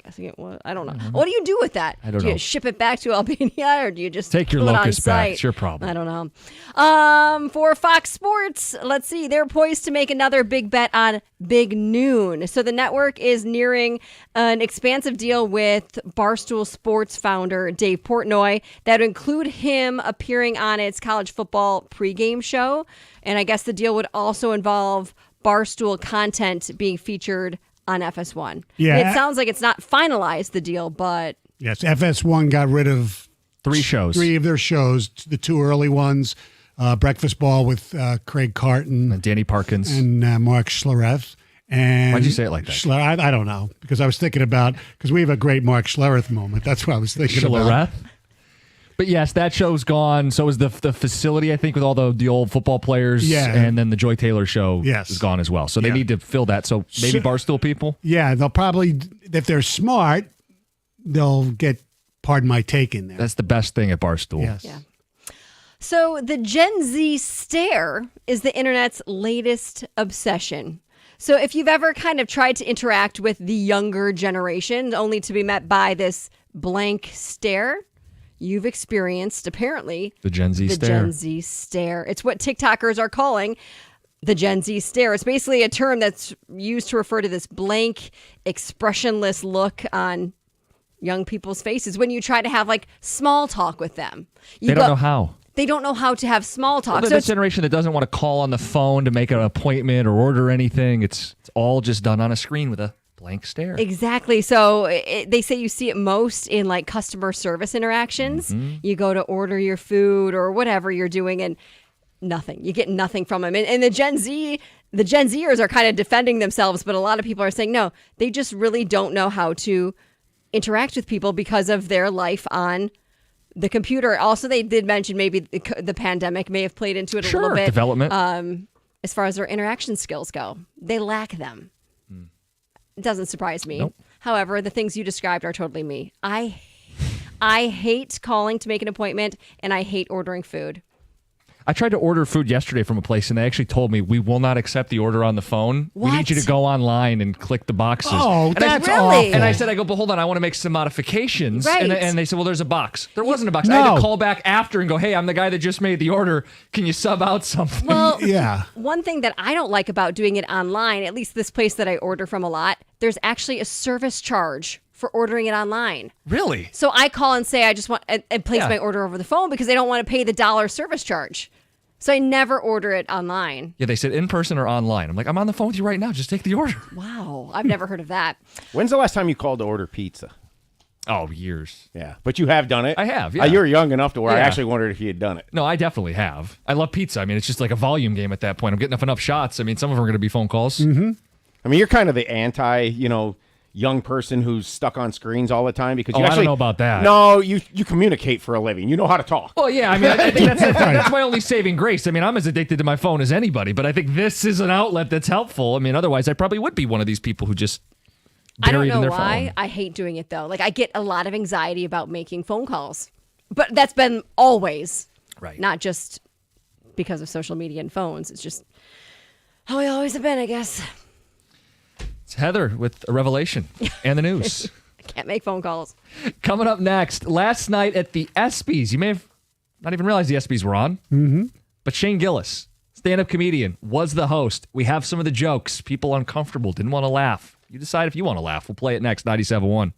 guessing it was. I don't know. What do you do with that? I don't do you know. ship it back to Albania, or do you just Take your pull it on locust back. site? It's your problem. I don't know. For Fox Sports, let's see. They're poised to make another big bet on Big Noon. So the network is nearing an expansive deal with Barstool Sports founder Dave Portnoy that would include him appearing on its college football pregame show. And I guess the deal would also involve Barstool content being featured on FS1. Yeah. It sounds like it's not finalized, the deal, but Yes, FS1 got rid of 3 shows. 3 of their shows, the 2 early ones, Breakfast Ball with Craig Carton And Danny Parkins. and Mark Schlereth. And Why'd you say it like that? I don't know, because I was thinking about, because we have a great Mark Schlereth moment. That's what I was thinking about. Schlereth? But yes, that show's gone. So is the facility, I think, with all the old football players. Yeah. And then the Joy Taylor show Yes. is gone as well. So they Yeah. need to fill that. So maybe So- Barstool people? Yeah, they'll probably, if they're smart, they'll get, pardon my take, in there. That's the best thing at Barstool. Yes. yeah. So the Gen Z stare is the internet's latest obsession. So if you've ever kind of tried to interact with the younger generation only to be met by this blank stare, you've experienced, apparently, The Gen Z the stare. Gen Z stare. It's what TikTokers are calling the Gen Z stare. It's basically a term that's used to refer to this blank, expressionless look on young people's faces when you try to have like small talk with them. They don't know how. They don't know how to have small talk. Well, So the it's- generation that doesn't want to call on the phone to make an appointment or order anything. It's all just done on a screen with a blank stare. Exactly. So they say you see it most in like customer service interactions. You go to order your food or whatever you're doing, and nothing. You get nothing from them. And the Gen Zers are kind of defending themselves, but a lot of people are saying no. They just really don't know how to interact with people because of their life on the computer. Also, they did mention maybe the pandemic may have played into it a little bit. Development. As far as their interaction skills go, they lack them. It doesn't surprise me. Nope. However, the things you described are totally me. I hate calling to make an appointment, and I hate ordering food. I tried to order food yesterday from a place, and they actually told me we will not accept the order on the phone. We need you to What? go online and click the boxes. Oh, and that's Really? awful. And I said, but hold on, I want to make some modifications. Right. And they said, well, there's a box. There wasn't a box. I had No. to call back after and go, hey, I'm the guy that just made the order. Can you sub out something? Well, Yeah. one thing that I don't like about doing it online, at least this place that I order from a lot, there's actually a service charge for ordering it online. Really? So I call and say I just want and place Yeah. my order over the phone because they don't want to pay the $1 service charge. So I never order it online. Yeah, they said in person or online. I'm like, I'm on the phone with you right now. Just take the order. Wow, I've never heard of that. When's the last time you called to order pizza? Oh, years. Yeah, but you have done it. I have, yeah. You were young enough to where I Yeah. actually wondered if you had done it. No, I definitely have. I love pizza. I mean, it's just like a volume game at that point. I'm getting enough shots. I mean, some of them are going to be phone calls. Mm-hmm. I mean, you're kind of the young person who's stuck on screens all the time because you Oh, I actually don't know about that. No, you communicate for a living. You know how to talk. Well, yeah, I mean, I think that's my only saving grace. I mean, I'm as addicted to my phone as anybody, but I think this is an outlet that's helpful. I mean, otherwise, I probably would be one of these people who just I don't buried in know their why. phone. I hate doing it though. Like I get a lot of anxiety about making phone calls. But that's been always. Right. Not just because of social media and phones. It's just how I always have been, I guess. It's Heather with a revelation and the news. I can't make phone calls. Coming up next, last night at the ESPYs, you may have not even realized the ESPYs were on, but Shane Gillis, stand-up comedian, was the host. We have some of the jokes. People uncomfortable, didn't want to laugh. You decide if you want to laugh. We'll play it next, 97.1.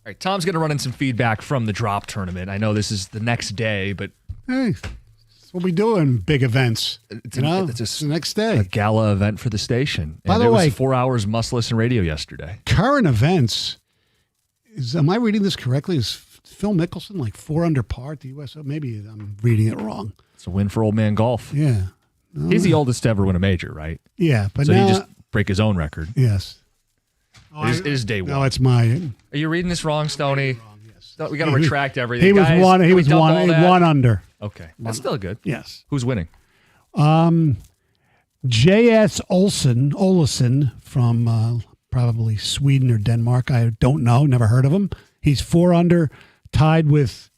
All right, Tom's going to run in some feedback from the drop tournament. I know this is the next day, but Hey, that's what we do in big events. It's the next day. A gala event for the station. By And the it way, was 4 hours must listen radio yesterday. current events. Am I reading this correctly? Is Phil Mickelson like 4 under par at the U.S. Open? Maybe I'm reading it wrong. It's a win for old man golf. Yeah. He's the oldest to ever win a major, right? Yeah, but so now, he just break his own record. Yes. It is day one. No, it's my. Are you reading this wrong, Stoney? No, we got to retract everything. He was Guys, one. He can we was dump all one. that? One under. Okay, that's still good. Yes. Who's winning? J.S. Olesen from probably Sweden or Denmark. I don't know. Never heard of him. He's 4 under, tied with.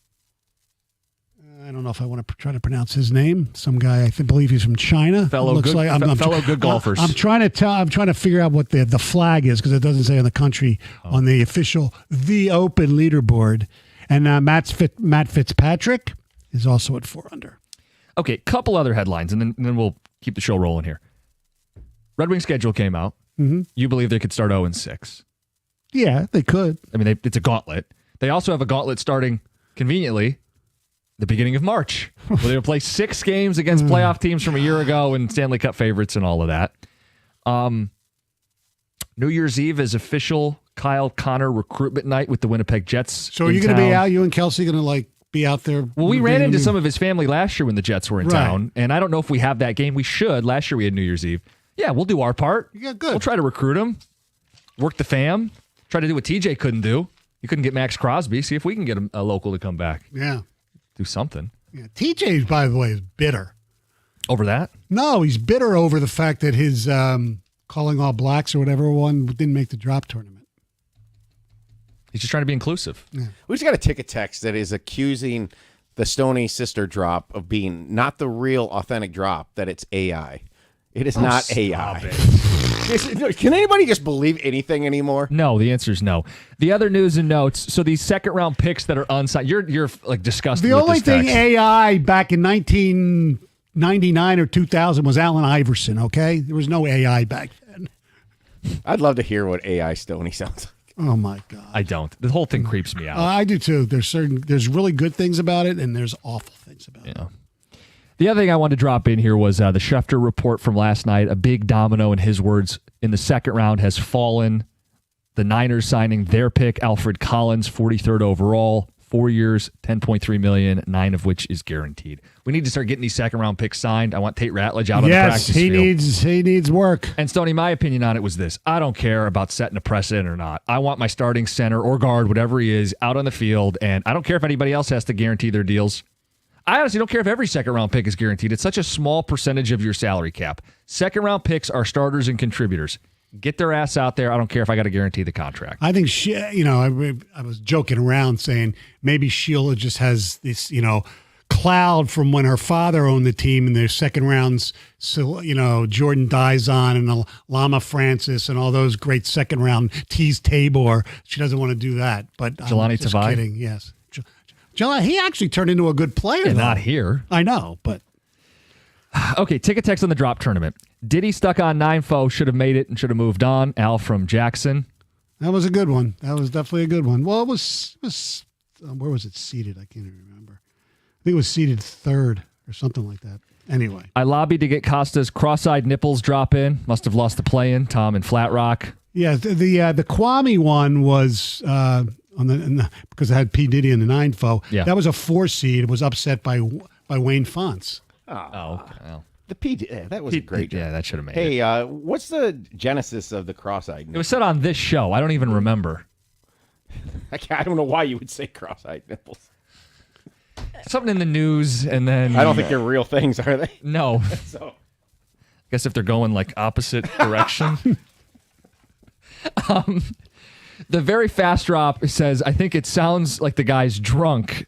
I don't know if I want to try to pronounce his name. Some guy, I believe he's from China. Fellow good golfers. I'm trying to figure out what the flag is because it doesn't say on the country on the official The Open leaderboard. And Matt Fitzpatrick is also at 4 under. Okay, couple other headlines, and then we'll keep the show rolling here. Red Wing schedule came out. Mm-hmm. You believe they could start 0-6? Yeah, they could. I mean, it's a gauntlet. They also have a gauntlet starting conveniently the beginning of March, where they're going to play 6 games against playoff teams from a year ago and Stanley Cup favorites and all of that. New Year's Eve is official Kyle Connor recruitment night with the Winnipeg Jets. So are you going to be out? You and Kelsey going to be out there? Well, we ran into some of his family last year when the Jets were in Right. town, and I don't know if we have that game. We should. Last year we had New Year's Eve. Yeah, we'll do our part. Yeah, good. We'll try to recruit him, work the fam, try to do what TJ couldn't do. He couldn't get Max Crosby. See if we can get a local to come back. Yeah. Do something. Yeah. TJ, by the way, is bitter. Over that? No, he's bitter over the fact that his calling all blacks or whatever one didn't make the drop tournament. He's just trying to be inclusive. Yeah. We just got a ticket text that is accusing the Stoney sister drop of being not the real authentic drop, that it's AI. It is not AI. Can anybody just believe anything anymore? No, the answer is no. The other news and notes. So these second round picks that are unsigned, you're like disgusted. The with only this thing text. AI back in 1999 or 2000 was Allen Iverson, okay? There was no AI back then. I'd love to hear what AI Stoney sounds like. Oh, my God. I don't. The whole thing creeps me out. I do, too. There's really good things about it, and there's awful things about it. The other thing I wanted to drop in here was the Schefter report from last night. A big domino, in his words, in the second round has fallen. The Niners signing their pick, Alfred Collins, 43rd overall, 4 years, $10.3 million, 9 of which is guaranteed. We need to start getting these second round picks signed. I want Tate Ratledge out on the practice field. He needs work. And Stoney, my opinion on it was this. I don't care about setting a precedent or not. I want my starting center or guard, whatever he is, out on the field, and I don't care if anybody else has to guarantee their deals. I honestly don't care if every second-round pick is guaranteed. It's such a small percentage of your salary cap. Second-round picks are starters and contributors. Get their ass out there. I don't care if I got to guarantee the contract. I think, I was joking around saying maybe Sheila just has this, cloud from when her father owned the team in their second rounds. So, Jordan Dizon and Lama Francis and all those great second-round Tees Tabor. She doesn't want to do that. But Jelani I'm just Tavai? kidding, yes. He actually turned into a good player, though. Not here. I know, but... Okay, ticket text on the drop tournament. Diddy stuck on 9-4, should have made it and should have moved on. Al from Jackson. That was a good one. That was definitely a good one. Well, it was where was it seated? I can't even remember. I think it was seated 3rd or something like that. Anyway. I lobbied to get Costa's cross-eyed nipples drop in. Must have lost the play-in. Tom in Flat Rock. Yeah, the Kwame one was... because it had P. Diddy in the 9-4. Yeah. That was a 4 seed. It was upset by Wayne Fonts. Oh, well. That was a great job. Yeah, that should have made it. Hey, what's the genesis of the cross-eyed? It was said on this show. I don't even remember. I don't know why you would say cross-eyed nipples. Something in the news, and then... I don't think they're real things, are they? No. So, I guess if they're going like opposite direction. The very fast drop says, I think it sounds like the guy's drunk.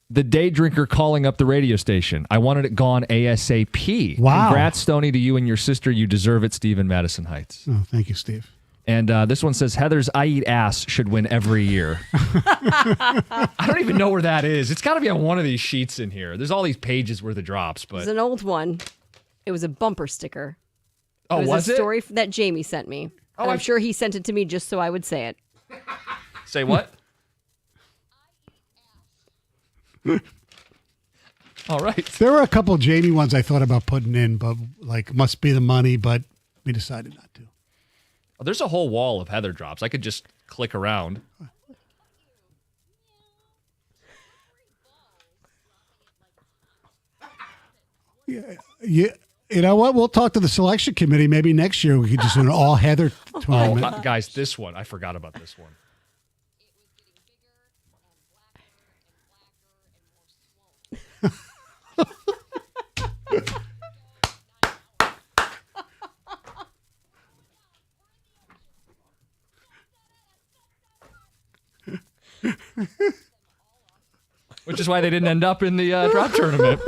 The day drinker calling up the radio station. I wanted it gone ASAP. Wow. Congrats, Stoney, to you and your sister. You deserve it, Steve in Madison Heights. Oh, thank you, Steve. And this one says, Heather's I Eat Ass should win every year. I don't even know where that is. It's got to be on one of these sheets in here. There's all these pages worth of drops. But It was an old one. It was a bumper sticker. Oh, was was a it? story that Jamie sent me. Oh, And I'm sure he sent it to me just so I would say it. Say what? All right. There were a couple of Jamie ones I thought about putting in, but like must be the money, but we decided not to. Oh, there's a whole wall of Heather drops. I could just click around. Yeah. You know what? We'll talk to the selection committee. Maybe next year we could just do an all Heather tournament. Guys, this one. I forgot about this one. Which is why they didn't end up in the drop tournament.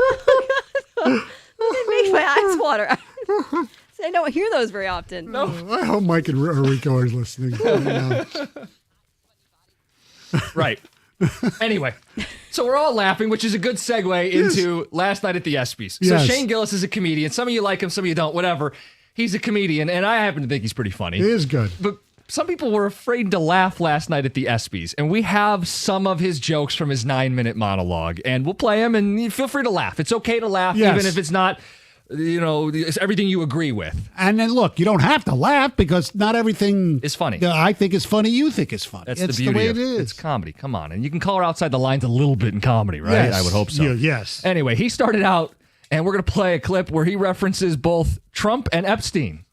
It makes my eyes water. I don't hear those very often. No. I hope Mike and Rico are listening. Right. Anyway, so we're all laughing, which is a good segue into last night at the ESPYs. So Yes. Shane Gillis is a comedian. Some of you like him, some of you don't, whatever. He's a comedian, and I happen to think he's pretty funny. It is good. But some people were afraid to laugh last night at the ESPYs, and we have some of his jokes from his 9-minute monologue, and we'll play them, and you feel free to laugh. It's okay to laugh, Yes. even if it's not, it's everything you agree with. And then look, you don't have to laugh because not everything is funny. I think is funny. You think is funny. That's it's the beauty way of it is. It's comedy. Come on. And you can color outside the lines a little bit in comedy, right? Yes. I would hope so. Yeah, yes. Anyway, he started out, and we're going to play a clip where he references both Trump and Epstein.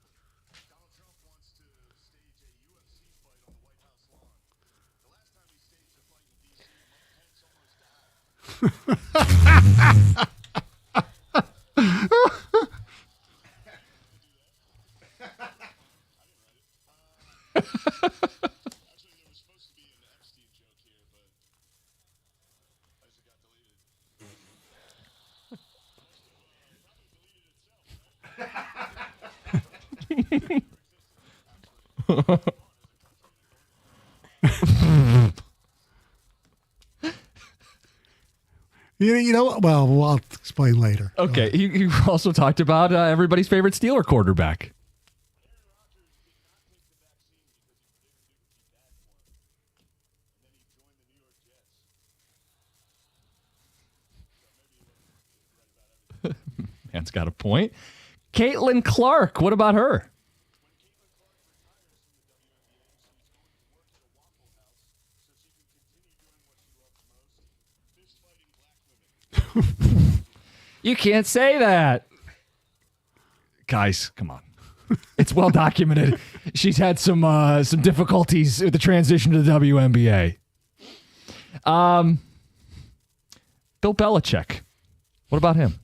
You know, well, I'll explain later. Okay. He also talked about everybody's favorite Steeler quarterback. Man's got a point. Caitlin Clark, what about her? You can't say that. Guys, come on. It's well documented. She's had some difficulties with the transition to the WNBA. Bill Belichick. What about him?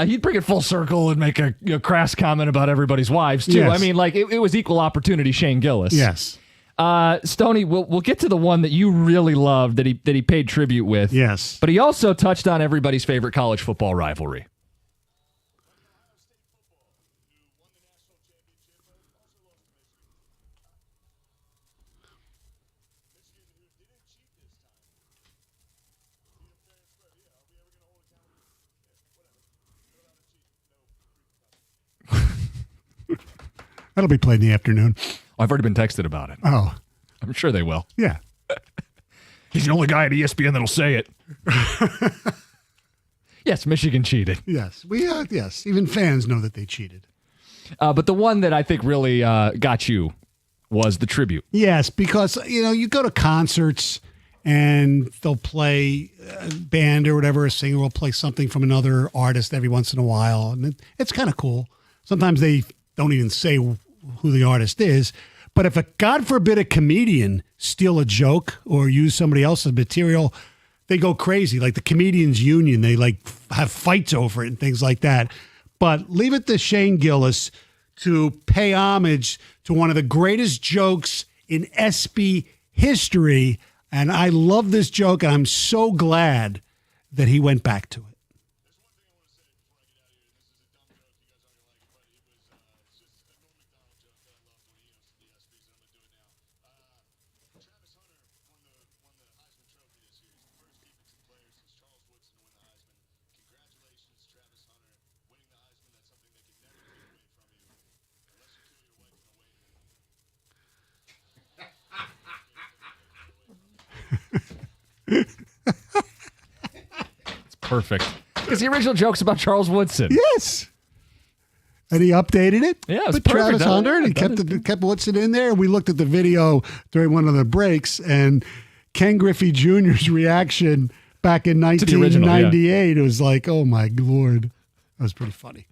He'd bring it full circle and make a crass comment about everybody's wives too. Yes. I mean, like it was equal opportunity. Shane Gillis. Yes. Stoney, we'll get to the one that you really loved that he paid tribute with. Yes. But he also touched on everybody's favorite college football rivalry. That'll be played in the afternoon. I've already been texted about it. Oh. I'm sure they will. Yeah. He's the only guy at ESPN that'll say it. Yes, Michigan cheated. Yes. Yes. Even fans know that they cheated. But the one that I think really got you was the tribute. Yes, because, you go to concerts and they'll play a band or whatever, a singer will play something from another artist every once in a while. And it's kind of cool. Sometimes they don't even say who the artist is. But if God forbid, a comedian steal a joke or use somebody else's material, they go crazy. Like the Comedians Union, they have fights over it and things like that. But leave it to Shane Gillis to pay homage to one of the greatest jokes in ESPY history. And I love this joke, and I'm so glad that he went back to it. perfect. Because the original joke's about Charles Woodson. Yes. And he updated it. Yeah, it was with perfect. Travis Hunter, and he kept Woodson in there. We looked at the video during one of the breaks, and Ken Griffey Jr.'s reaction back in 1998, it was like, oh my Lord. That was pretty funny.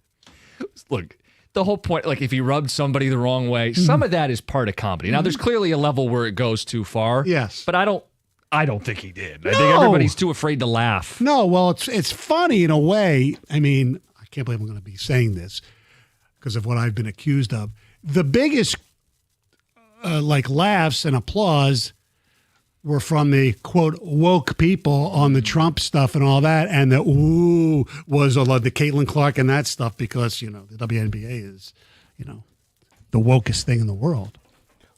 Look, the whole point, like if he rubbed somebody the wrong way, some of that is part of comedy. Now, there's clearly a level where it goes too far. Yes. But I don't think he did. I think everybody's too afraid to laugh. No, well, it's funny in a way. I mean, I can't believe I'm going to be saying this because of what I've been accused of. The biggest laughs and applause were from the quote woke people on the Trump stuff and all that, and the ooh was a lot the Caitlin Clark and that stuff because the WNBA is the wokest thing in the world.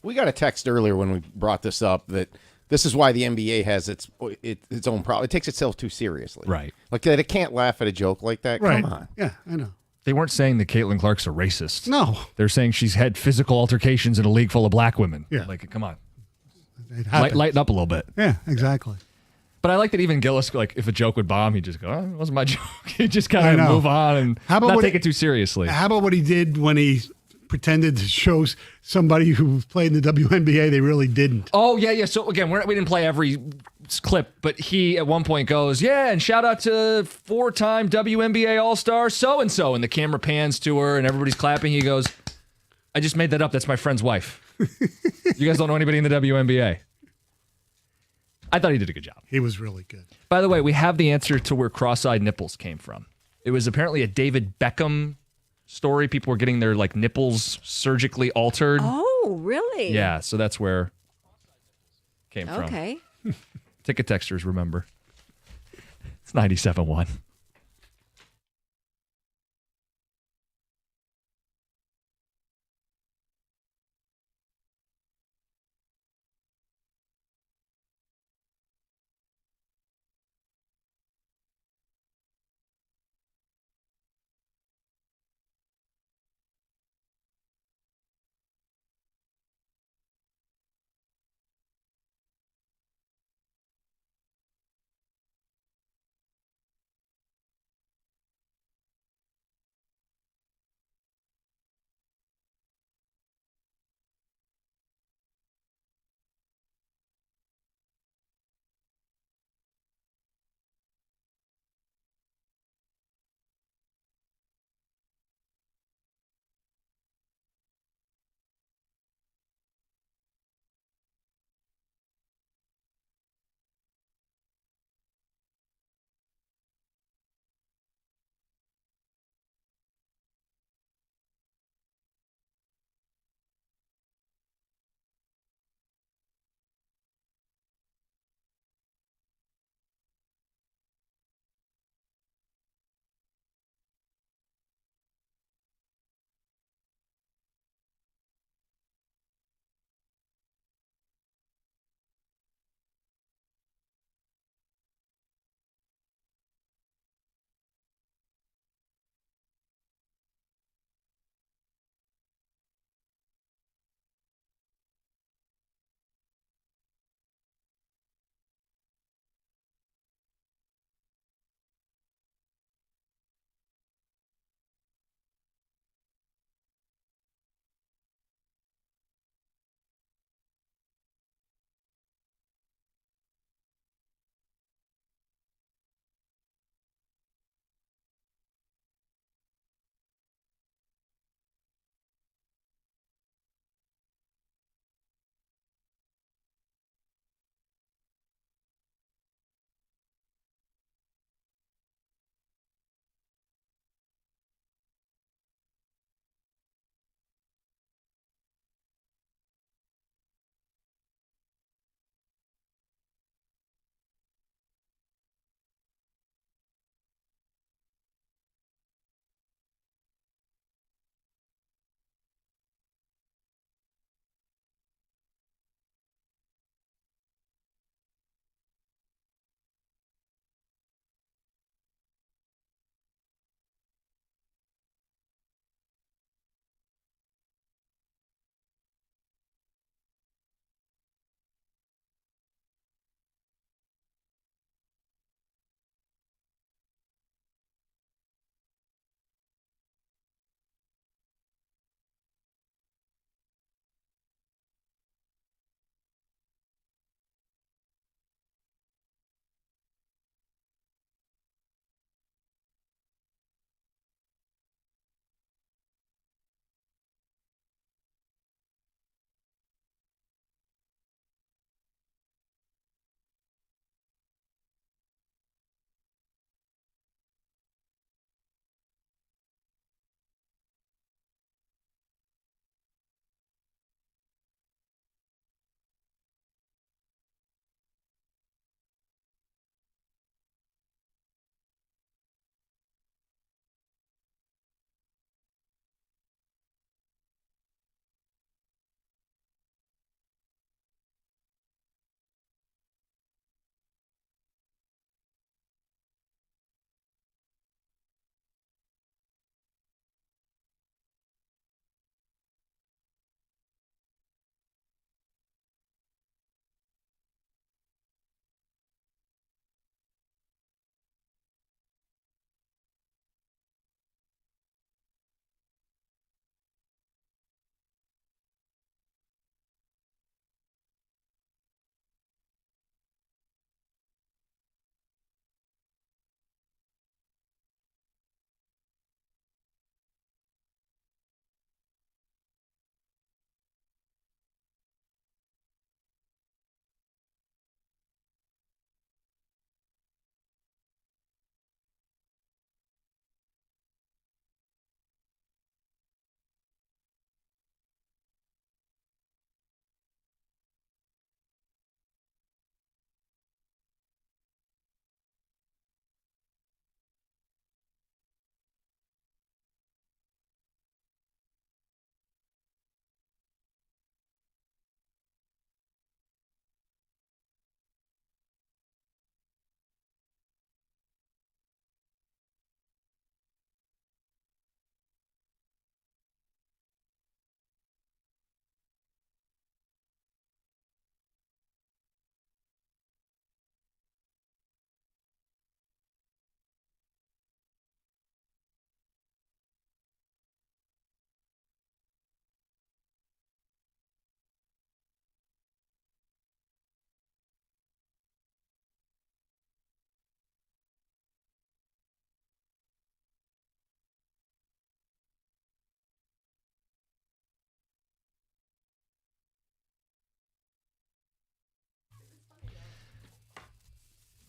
We got a text earlier when we brought this up that this is why the NBA has its own problem. It takes itself too seriously, right? Like that, it can't laugh at a joke like that. Right. Come on, yeah, I know. They weren't saying that Caitlin Clark's a racist. No, they're saying she's had physical altercations in a league full of black women. Yeah, like come on. Lighten up a little bit. Yeah, exactly. But I like that even Gillis, like if a joke would bomb, he'd just go, oh, it wasn't my joke. He'd just kind of move on and not take it too seriously. How about what he did when he pretended to show somebody who played in the WNBA they really didn't? Oh, yeah. So again, we didn't play every clip, but he at one point goes, yeah, and shout out to 4-time WNBA All-Star so-and-so. And the camera pans to her and everybody's clapping. He goes, I just made that up. That's my friend's wife. You guys don't know anybody in the WNBA. I thought he did a good job. He was really good. By the way, we have the answer to where cross-eyed nipples came from. It was apparently a David Beckham story. People were getting their nipples surgically altered. Oh, really? Yeah, so that's where it came from. Okay. Ticket texters, remember. It's 97.1.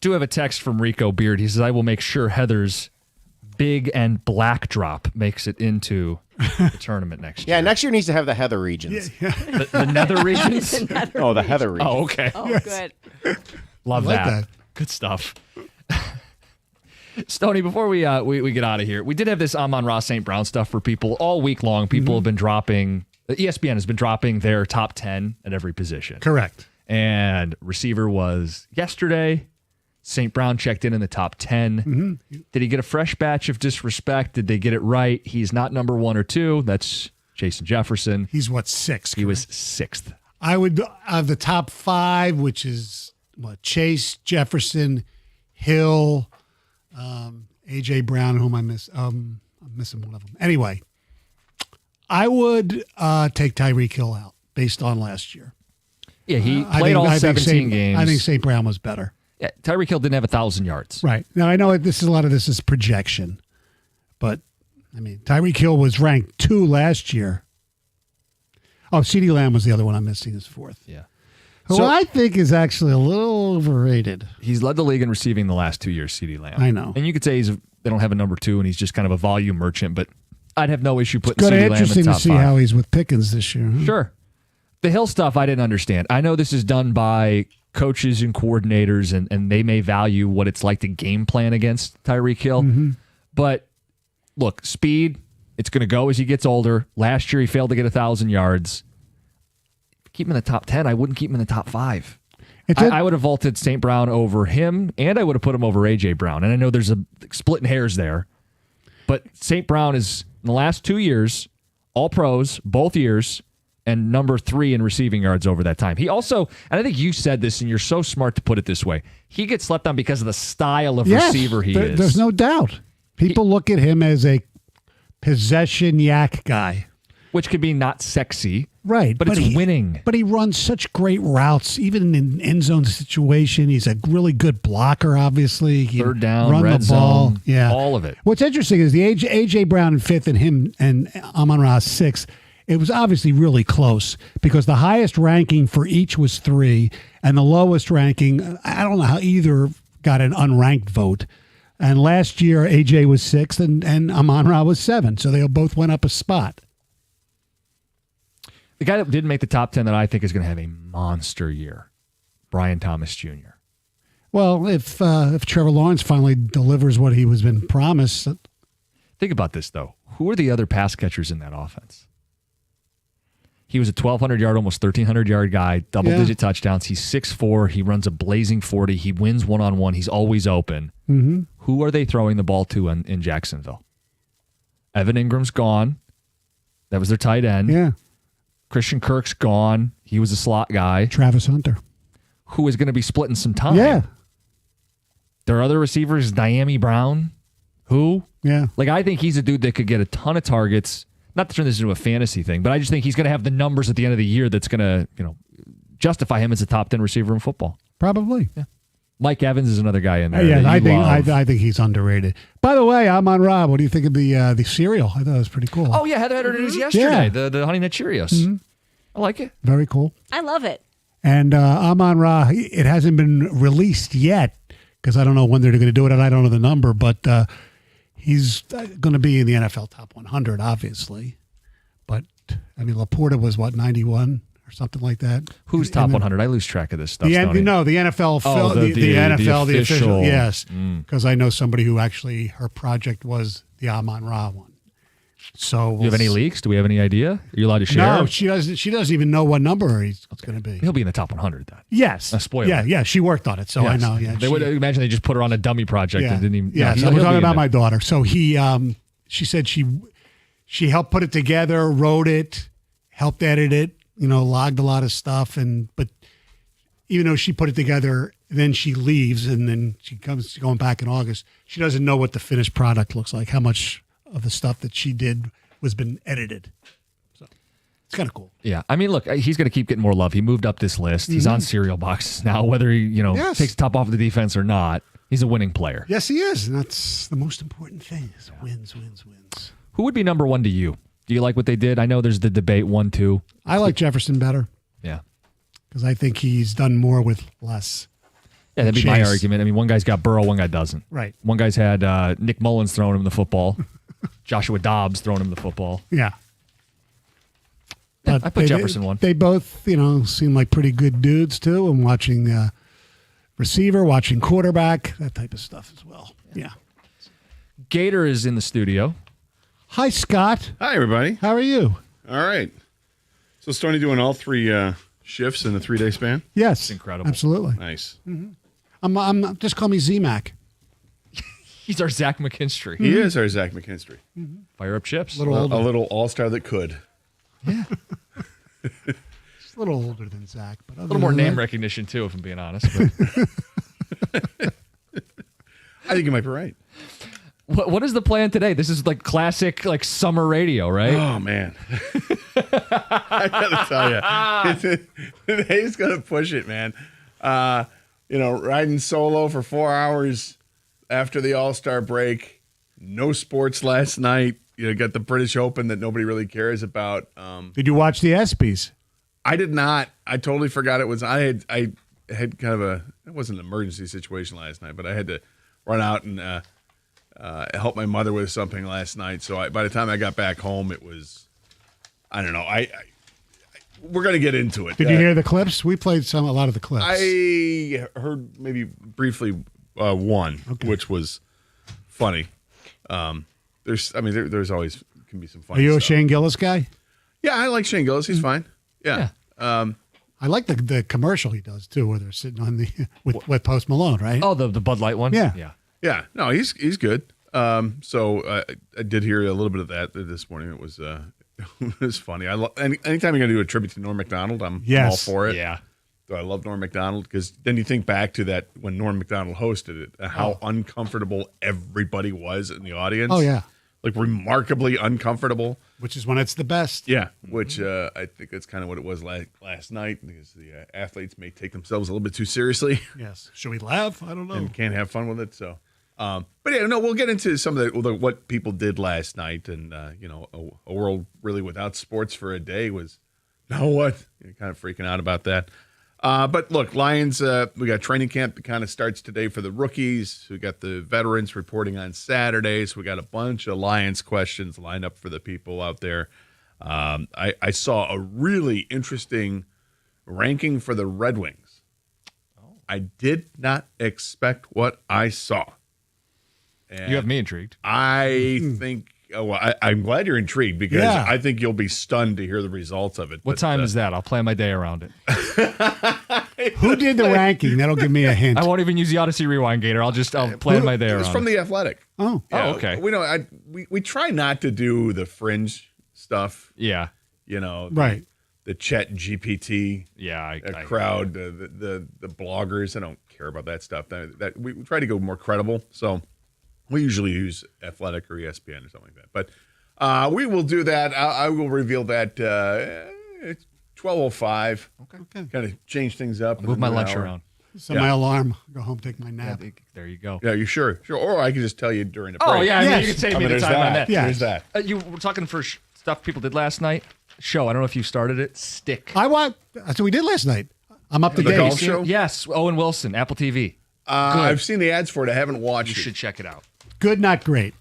Do have a text from Rico Beard. He says, I will make sure Heather's big and black drop makes it into the tournament next year. Yeah, next year needs to have the Heather regions. The nether regions? Oh, the Heather regions. Oh, okay. Oh, good. Love I like that. that. Good stuff. Stoney, before we get out of here, we did have this Amon-Ra St. Brown stuff for people all week long. People have been dropping, ESPN has been dropping their top 10 at every position. Correct. And receiver was yesterday. St. Brown checked in the top 10. Did he get a fresh batch of disrespect? Did they get it right? He's not number 1 or 2. That's Jason Jefferson. He's what, 6? He was 6th. I would have the top 5, which is Chase, Jefferson, Hill, AJ Brown, whom I miss. I'm missing one of them. Anyway, I would take Tyreek Hill out based on last year. Yeah, he played all 17 games. I think St. Brown was better. Yeah, Tyreek Hill didn't have 1,000 yards. Right. Now, I know a lot of this is projection, but, I mean, Tyreek Hill was ranked 2 last year. Oh, CeeDee Lamb was the other one I'm missing is 4th. Yeah. Who So- I think is actually a little overrated. He's led the league in receiving the last 2 years, CeeDee Lamb. I know. And you could say they don't have a number 2, and he's just kind of a volume merchant, but I'd have no issue putting Kind of CeeDee Lamb in the interesting to top see 5. how he's with Pickens this year. Huh? Sure. The Hill stuff I didn't understand. I know this is done by coaches and coordinators, and they may value what it's like to game plan against Tyreek Hill. But look, speed, it's going to go as he gets older. Last year he failed to get 1,000 yards. Keep him in the top 10. I wouldn't keep him in the top 5. I would have vaulted St. Brown over him, and I would have put him over A.J. Brown. And I know there's a splitting hairs there. But St. Brown is, in the last 2 years, all pros, both years, and number 3 in receiving yards over that time. He also, and I think you said this, and you're so smart to put it this way, he gets slept on because of the style of receiver he is. There's no doubt. People look at him as a possession yak guy. Which could be not sexy. Right. But it's winning. But he runs such great routes, even in end zone situation. He's a really good blocker, obviously. He can Third down, run red the ball. zone, Yeah. all of it. What's interesting is the A.J. Brown in 5th and him and Amon-Ra 6th. It was obviously really close because the highest ranking for each was 3, and the lowest ranking, I don't know how either got an unranked vote. And last year, A.J. was 6th and Amon-Ra was 7, so they both went up a spot. The guy that didn't make the top 10 that I think is going to have a monster year, Brian Thomas Jr. Well, if Trevor Lawrence finally delivers what he was been promised. Think about this, though. Who are the other pass catchers in that offense? He was a 1,200-yard, almost 1,300-yard guy, double-digit touchdowns. He's 6'4". He runs a blazing 40. He wins one-on-one. He's always open. Mm-hmm. Who are they throwing the ball to in Jacksonville? Evan Ingram's gone. That was their tight end. Yeah. Christian Kirk's gone. He was a slot guy. Travis Hunter. Who is going to be splitting some time. Yeah. Their other receivers, Diami Brown. Who? Yeah. Like, I think he's a dude that could get a ton of targets. Not to turn this into a fantasy thing, but I just think he's going to have the numbers at the end of the year that's going to, justify him as a top 10 receiver in football. Probably. Yeah. Mike Evans is another guy in there. Yeah, that you love. I think he's underrated. By the way, Amon-Ra, what do you think of the cereal? I thought it was pretty cool. Oh, yeah, Heather had it news yesterday. Yeah. The Honey Nut Cheerios. Mm-hmm. I like it. Very cool. I love it. And Amon-Ra, it hasn't been released yet because I don't know when they're going to do it, and I don't know the number, but he's going to be in the NFL top 100, obviously. But, I mean, Laporta was, 91 or something like that? Who's top 100? I lose track of this stuff. The Stoney. NFL. Oh, the NFL, the official. official. Yes, because I know somebody who actually, her project was the Amon-Ra one. So, Do you have any leaks? Do we have any idea? Are you allowed to share? No, she doesn't. She doesn't even know what number he's going to be. He'll be in the top 100 then. Yes. A spoiler. Yeah. She worked on it, so I Yes. know. Yeah, They would imagine they just put her on a dummy project and didn't even. Yes, no, I was he'll talking be in about there. my daughter. So she said she helped put it together, wrote it, helped edit it, logged a lot of stuff, but even though she put it together, then she leaves and then she comes going back in August. She doesn't know what the finished product looks like, how much of the stuff that she did was been edited. So it's kind of cool. Yeah, I mean, look, he's going to keep getting more love. He moved up this list. He's on cereal boxes now, whether he, Yes. takes the top off of the defense or not. He's a winning player. Yes, he is, and that's the most important thing: is wins. Who would be number 1 to you? Do you like what they did? I know there's the debate 1-2. I like Jefferson better. Yeah. Because I think he's done more with less. Yeah, that'd be my Chase. argument. I mean, one guy's got Burrow, one guy doesn't. Right. One guy's had Nick Mullins throwing him the football, Joshua Dobbs throwing him the football. Yeah. Yeah, But I put Jefferson one. They both, seem like pretty good dudes too. And watching receiver, watching quarterback, that type of stuff as well. Yeah. Gator is in the studio. Hi, Scott. Hi, everybody. How are you? All right. So, Stoney doing all three shifts in a 3-day span? Yes. It's incredible. Absolutely. Nice. I'm just call me Z-Mac. He's our Zach McKinstry. He is our Zach McKinstry. Fire up chips. A little older. A little all-star that could. Just a little older than Zach, but A little more name recognition, too, if I'm being honest. But I think you might be right. what is the plan today? This is like classic summer radio, right? Oh, man. I got to tell you. Today's going to push it, man. Riding solo for 4 hours after the All-Star break. No sports last night. Got the British Open that nobody really cares about. Did you watch the ESPYs? I did not. I totally forgot it was. I had kind of it wasn't an emergency situation last night, but I had to run out and help my mother with something last night. So by the time I got back home, it was, I don't know. We're gonna get into it. Did you hear the clips? We played a lot of the clips. I heard maybe briefly one, which was funny. There's always can be some funny. Are you a stuff. Shane Gillis guy? Yeah, I like Shane Gillis. He's fine. Yeah. I like the commercial he does too, where they're sitting on the with Post Malone, right? Oh, the Bud Light one? Yeah. Yeah. Yeah. No, he's good. So I did hear a little bit of that this morning. It was it was funny. Anytime you're gonna do a tribute to Norm Macdonald, I'm all for it. Yeah. So I love Norm Macdonald because then you think back to that when Norm Macdonald hosted it, how uncomfortable everybody was in the audience. Oh yeah, like remarkably uncomfortable. Which is when it's the best. Yeah, which I think that's kind of what it was last night because the athletes may take themselves a little bit too seriously. Yes. Should we laugh? I don't know. And can't have fun with it. So, but yeah, no, we'll get into some of the what people did last night, and a world really without sports for a day was now what? You're kind of freaking out about that. But look, Lions, we got training camp that kind of starts today for the rookies. We got the veterans reporting on Saturdays. We got a bunch of Lions questions lined up for the people out there. I saw a really interesting ranking for the Red Wings. I did not expect what I saw. And You have me intrigued. I think. I'm glad you're intrigued because I think you'll be stunned to hear the results of it. What time is that? I'll plan my day around it. Who did the ranking? That'll give me a hint. I won't even use the Odyssey Rewind, Gator. I'll plan my day around It's from it. The Athletic. Oh. Yeah, Oh, okay. We try not to do the fringe stuff. Yeah. Right. The Chat GPT. Yeah. I crowd. The bloggers. I don't care about that stuff. That we try to go more credible. So. We usually use Athletic or ESPN or something like that. But we will do that. I will reveal that 12:05. Okay. Kind of change things up. Move my lunch around. Set my alarm. Go home, take my nap. There you go. Yeah, you sure? Sure. Or I can just tell you during the break. Oh, yeah. Yes. You can save me the there's time on that. that. Yeah. There's that. You were talking for stuff people did last night. Show. I don't know if you started it. Stick. That's what we did last night. I'm up to The date. golf show? Yes. Owen Wilson, Apple TV. I've seen the ads for it. I haven't watched You it. should check it out. Good, not great.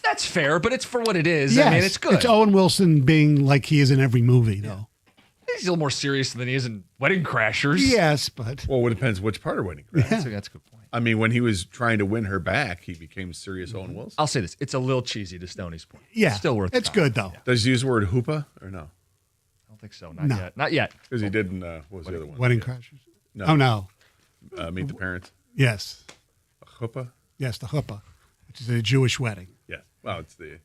That's fair, but it's for what it is. Yes. I mean, it's good. It's Owen Wilson being like he is in every movie, though. He's a little more serious than he is in Wedding Crashers. Yes, but Well, it depends which part of Wedding Crashers. That's a good point. I mean, when he was trying to win her back, he became serious Owen Wilson. I'll say this. It's a little cheesy to Stoney's point. yeah, Still worth It's the time. good though. Does he use the word hoopa or no? I don't think so. Not No. yet. Not yet. Because he did in, what was the other one? Wedding Crashers. No. Oh no. Meet the Parents. Yes. Hoopa? Yes, the chuppah, which is a Jewish wedding. Yeah. Well, it's the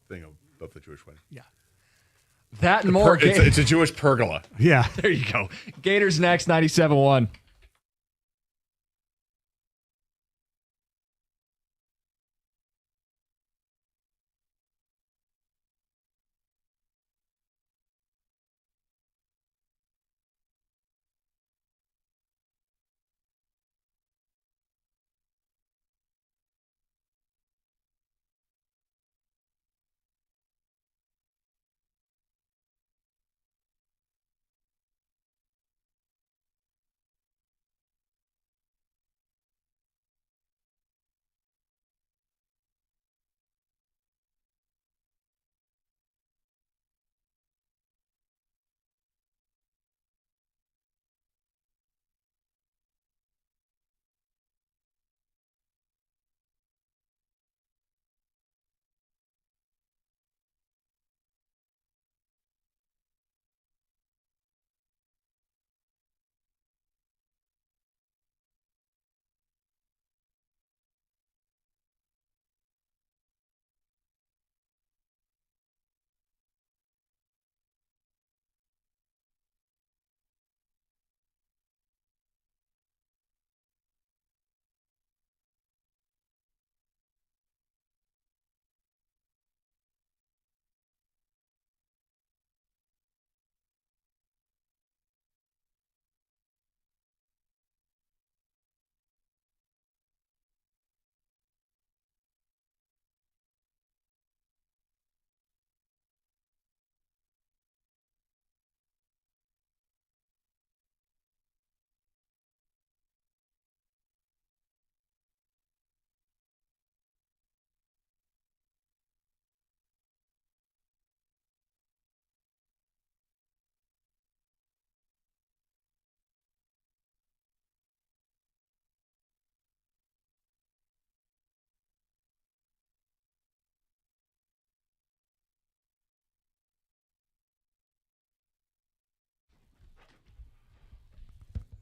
thing of the Jewish wedding. Yeah. That and more. It's a Jewish pergola. Yeah. There you go. Gators next, 97.1.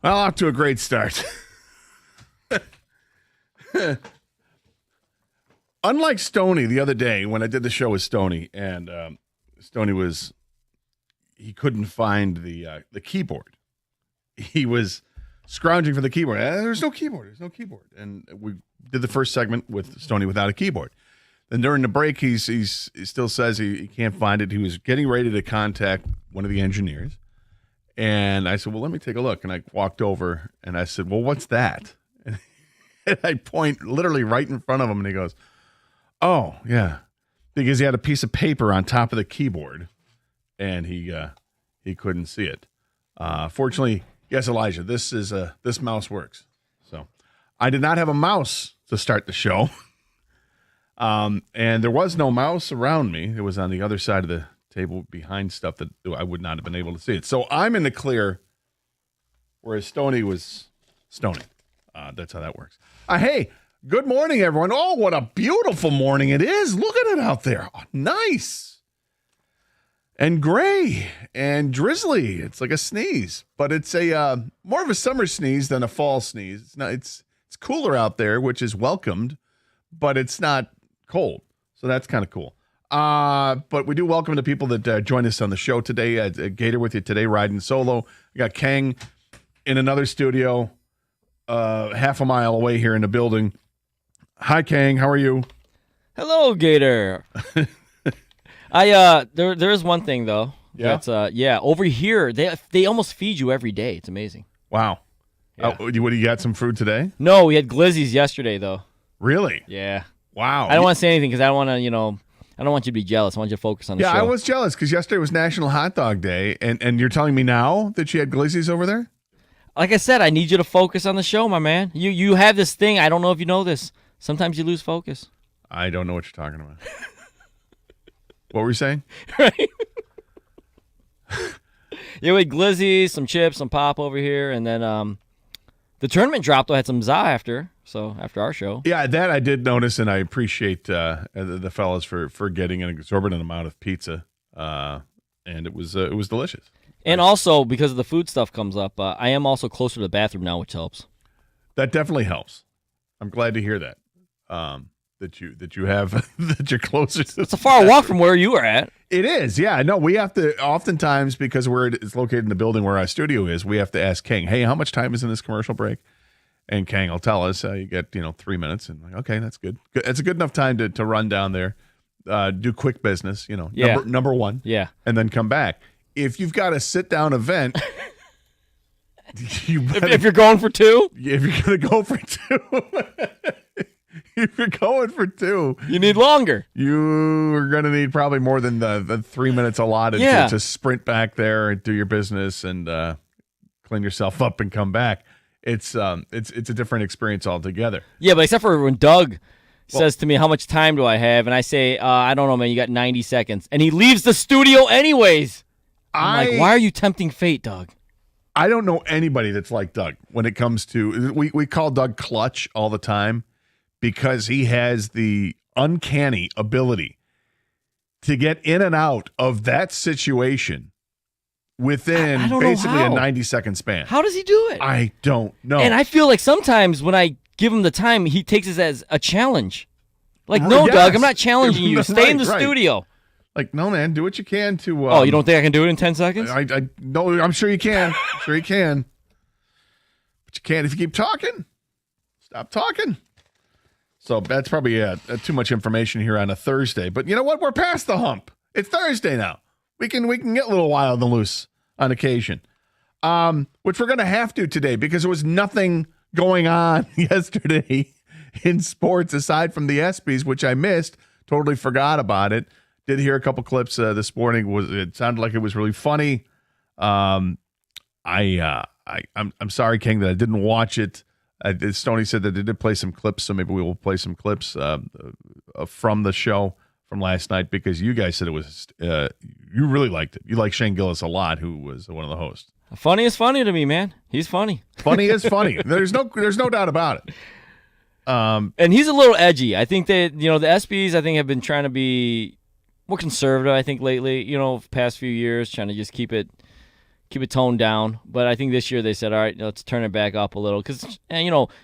Well, off to a great start. Unlike Stoney the other day when I did the show with Stoney, and Stoney he couldn't find the keyboard. He was scrounging for the keyboard. There's no keyboard. There's no keyboard. And we did the first segment with Stoney without a keyboard. Then during the break, he still says he can't find it. He was getting ready to contact one of the engineers. And I said, well, let me take a look. And I walked over and I said, well, what's that? And I point literally right in front of him and he goes, oh, yeah. Because he had a piece of paper on top of the keyboard and he couldn't see it. Fortunately, yes, Elijah, this mouse works. So I did not have a mouse to start the show. And there was no mouse around me. It was on the other side of the table behind stuff that I would not have been able to see it. So I'm in the clear, whereas Stoney was Stoney. That's how that works. Hey, good morning, everyone. Oh, what a beautiful morning it is. Look at it out there. Oh, nice. And gray and drizzly. It's like a sneeze, but it's a more of a summer sneeze than a fall sneeze. It's cooler out there, which is welcomed, but it's not cold. So that's kind of cool. But we do welcome the people that join us on the show today. Gator with you today, riding solo. We got Kang in another studio, half a mile away here in the building. Hi, Kang. How are you? Hello, Gator. There is one thing though. Yeah? That's over here they almost feed you every day. It's amazing. Wow. Yeah. What do you got some food today? No, we had glizzies yesterday though. Really? Yeah. Wow. I don't want to say anything because I don't want to, I don't want you to be jealous. I want you to focus on the show. Yeah, I was jealous because yesterday was National Hot Dog Day, and you're telling me now that you had glizzies over there? Like I said, I need you to focus on the show, my man. You have this thing. I don't know if you know this. Sometimes you lose focus. I don't know what you're talking about. What were you saying? Right. Yeah, we had glizzies, some chips, some pop over here, and then the tournament dropped. I had some za after our show. Yeah, that I did notice, and I appreciate the fellas for getting an exorbitant amount of pizza, and it was delicious. And also, because of the food stuff comes up, I am also closer to the bathroom now, which helps. That definitely helps. I'm glad to hear that. That you have that you're closer to. It's a far walk from where you are at. It is, yeah. No, we have to oftentimes, because it's located in the building where our studio is, we have to ask Kang, hey, how much time is in this commercial break? And Kang will tell us, you get 3 minutes, and like, okay, that's good. It's a good enough time to run down there, do quick business, Yeah. number one, Yeah. and then come back. If you've got a sit down event, If you're going for two, if you're gonna go for two. If you're going for two, you need longer. You are going to need probably more than the 3 minutes allotted to sprint back there and do your business and clean yourself up and come back. It's a different experience altogether. Yeah, but except for when Doug says to me, how much time do I have? And I say, I don't know, man, you got 90 seconds. And he leaves the studio anyways. I'm like, why are you tempting fate, Doug? I don't know anybody that's like Doug when it comes to, we call Doug clutch all the time, because he has the uncanny ability to get in and out of that situation within basically a 90-second span. How does he do it? I don't know. And I feel like sometimes when I give him the time, he takes it as a challenge. Like, no, Yes. Doug, I'm not challenging you. Stay in the Right. studio. Like, no, man, do what you can to. You don't think I can do it in 10 seconds? I no, I'm sure you can. Sure you can. But you can't if you keep talking. Stop talking. So that's probably too much information here on a Thursday. But you know what? We're past the hump. It's Thursday now. We can get a little wild and loose on occasion, which we're going to have to today because there was nothing going on yesterday in sports aside from the ESPYs, which I missed. Totally forgot about it. Did hear a couple clips this morning. It sounded like it was really funny. I'm sorry, King, that I didn't watch it. Stoney said that they did play some clips, so maybe we will play some clips from the show from last night because you guys said it was you really liked it. You like Shane Gillis a lot, who was one of the hosts. Funny is funny to me, man. He's funny. Funny is funny. There's no doubt about it. And he's a little edgy. I think that the ESPYs I think have been trying to be more conservative. I think lately, past few years, trying to just keep it keep it toned down. But I think this year they said, all right, let's turn it back up a little because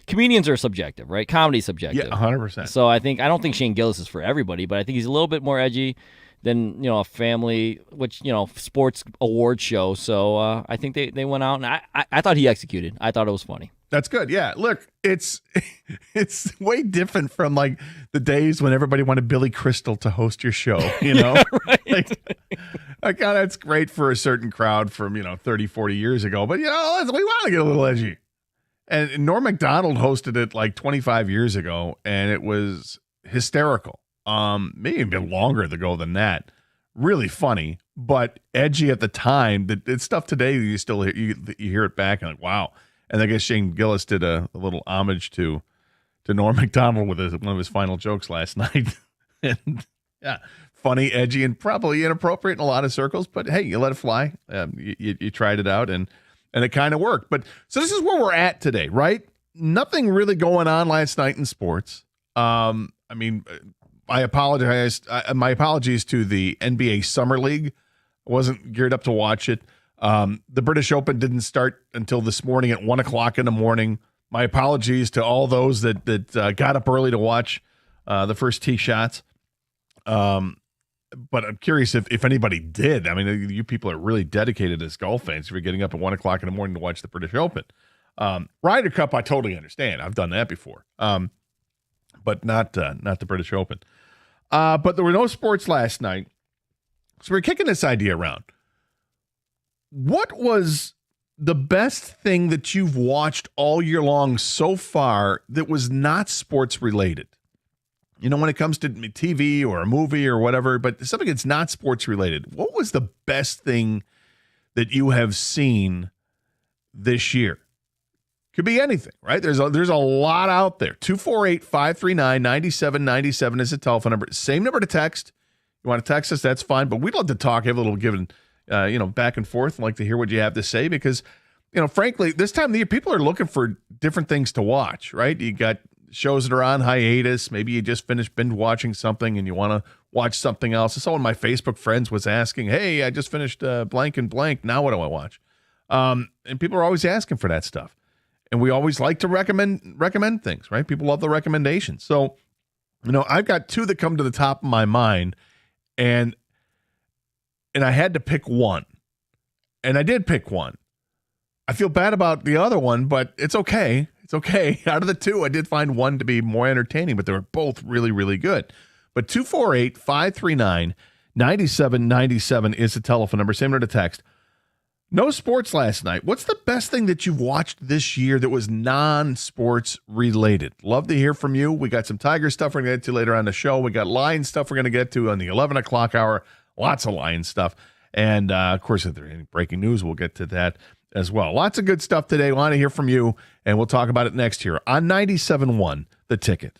comedians are subjective, right? Comedy's subjective. Yeah, 100%. So I don't think Shane Gillis is for everybody, but I think he's a little bit more edgy than a family, sports award show. So I think they went out, and I thought he executed. I thought it was funny. That's good. Yeah. Look, it's way different from like the days when everybody wanted Billy Crystal to host your show, Right. Like, that's great for a certain crowd from, 30, 40 years ago. But, we want to get a little edgy. And Norm Macdonald hosted it like 25 years ago, and it was hysterical. Maybe a bit longer ago than that. Really funny, but edgy at the time. It's stuff today you still hear, you hear it back and like, wow. And I guess Shane Gillis did a little homage to Norm Macdonald with one of his final jokes last night. And yeah, funny, edgy, and probably inappropriate in a lot of circles. But hey, you let it fly. You tried it out, and it kind of worked. But so this is where we're at today, right? Nothing really going on last night in sports. I apologize. My apologies to the NBA Summer League. I wasn't geared up to watch it. The British Open didn't start until this morning at 1:00 in the morning. My apologies to all those that got up early to watch the first tee shots. But I'm curious if anybody did. I mean, you people are really dedicated as golf fans if you're getting up at 1:00 in the morning to watch the British Open. Ryder Cup, I totally understand. I've done that before. But not the British Open. But there were no sports last night. So we're kicking this idea around. What was the best thing that you've watched all year long so far that was not sports related? When it comes to TV or a movie or whatever, but something that's not sports related. What was the best thing that you have seen this year? Could be anything, right? There's a lot out there. 248-539-9797 is the telephone number. Same number to text. You want to text us, that's fine. But we'd love to talk, have a little given, back and forth, and like to hear what you have to say because, frankly, this time of the year, people are looking for different things to watch, right? You got shows that are on hiatus. Maybe you just finished binge watching something and you want to watch something else. I saw one of my Facebook friends was asking, hey, I just finished blank and blank. Now what do I watch? And people are always asking for that stuff. And we always like to recommend things, right? People love the recommendations. So, I've got two that come to the top of my mind, and I had to pick one. And I did pick one. I feel bad about the other one, but it's okay. It's okay. Out of the two, I did find one to be more entertaining, but they were both really, really good. But 248-539-9797 is the telephone number. Same number to text. No sports last night. What's the best thing that you've watched this year that was non-sports related? Love to hear from you. We got some Tiger stuff we're going to get to later on the show. We got Lions stuff we're going to get to on the 11 o'clock hour. Lots of Lions stuff. And, of course, if there's any breaking news, we'll get to that as well. Lots of good stuff today. Want to hear from you, and we'll talk about it next here on 97.1 The Ticket.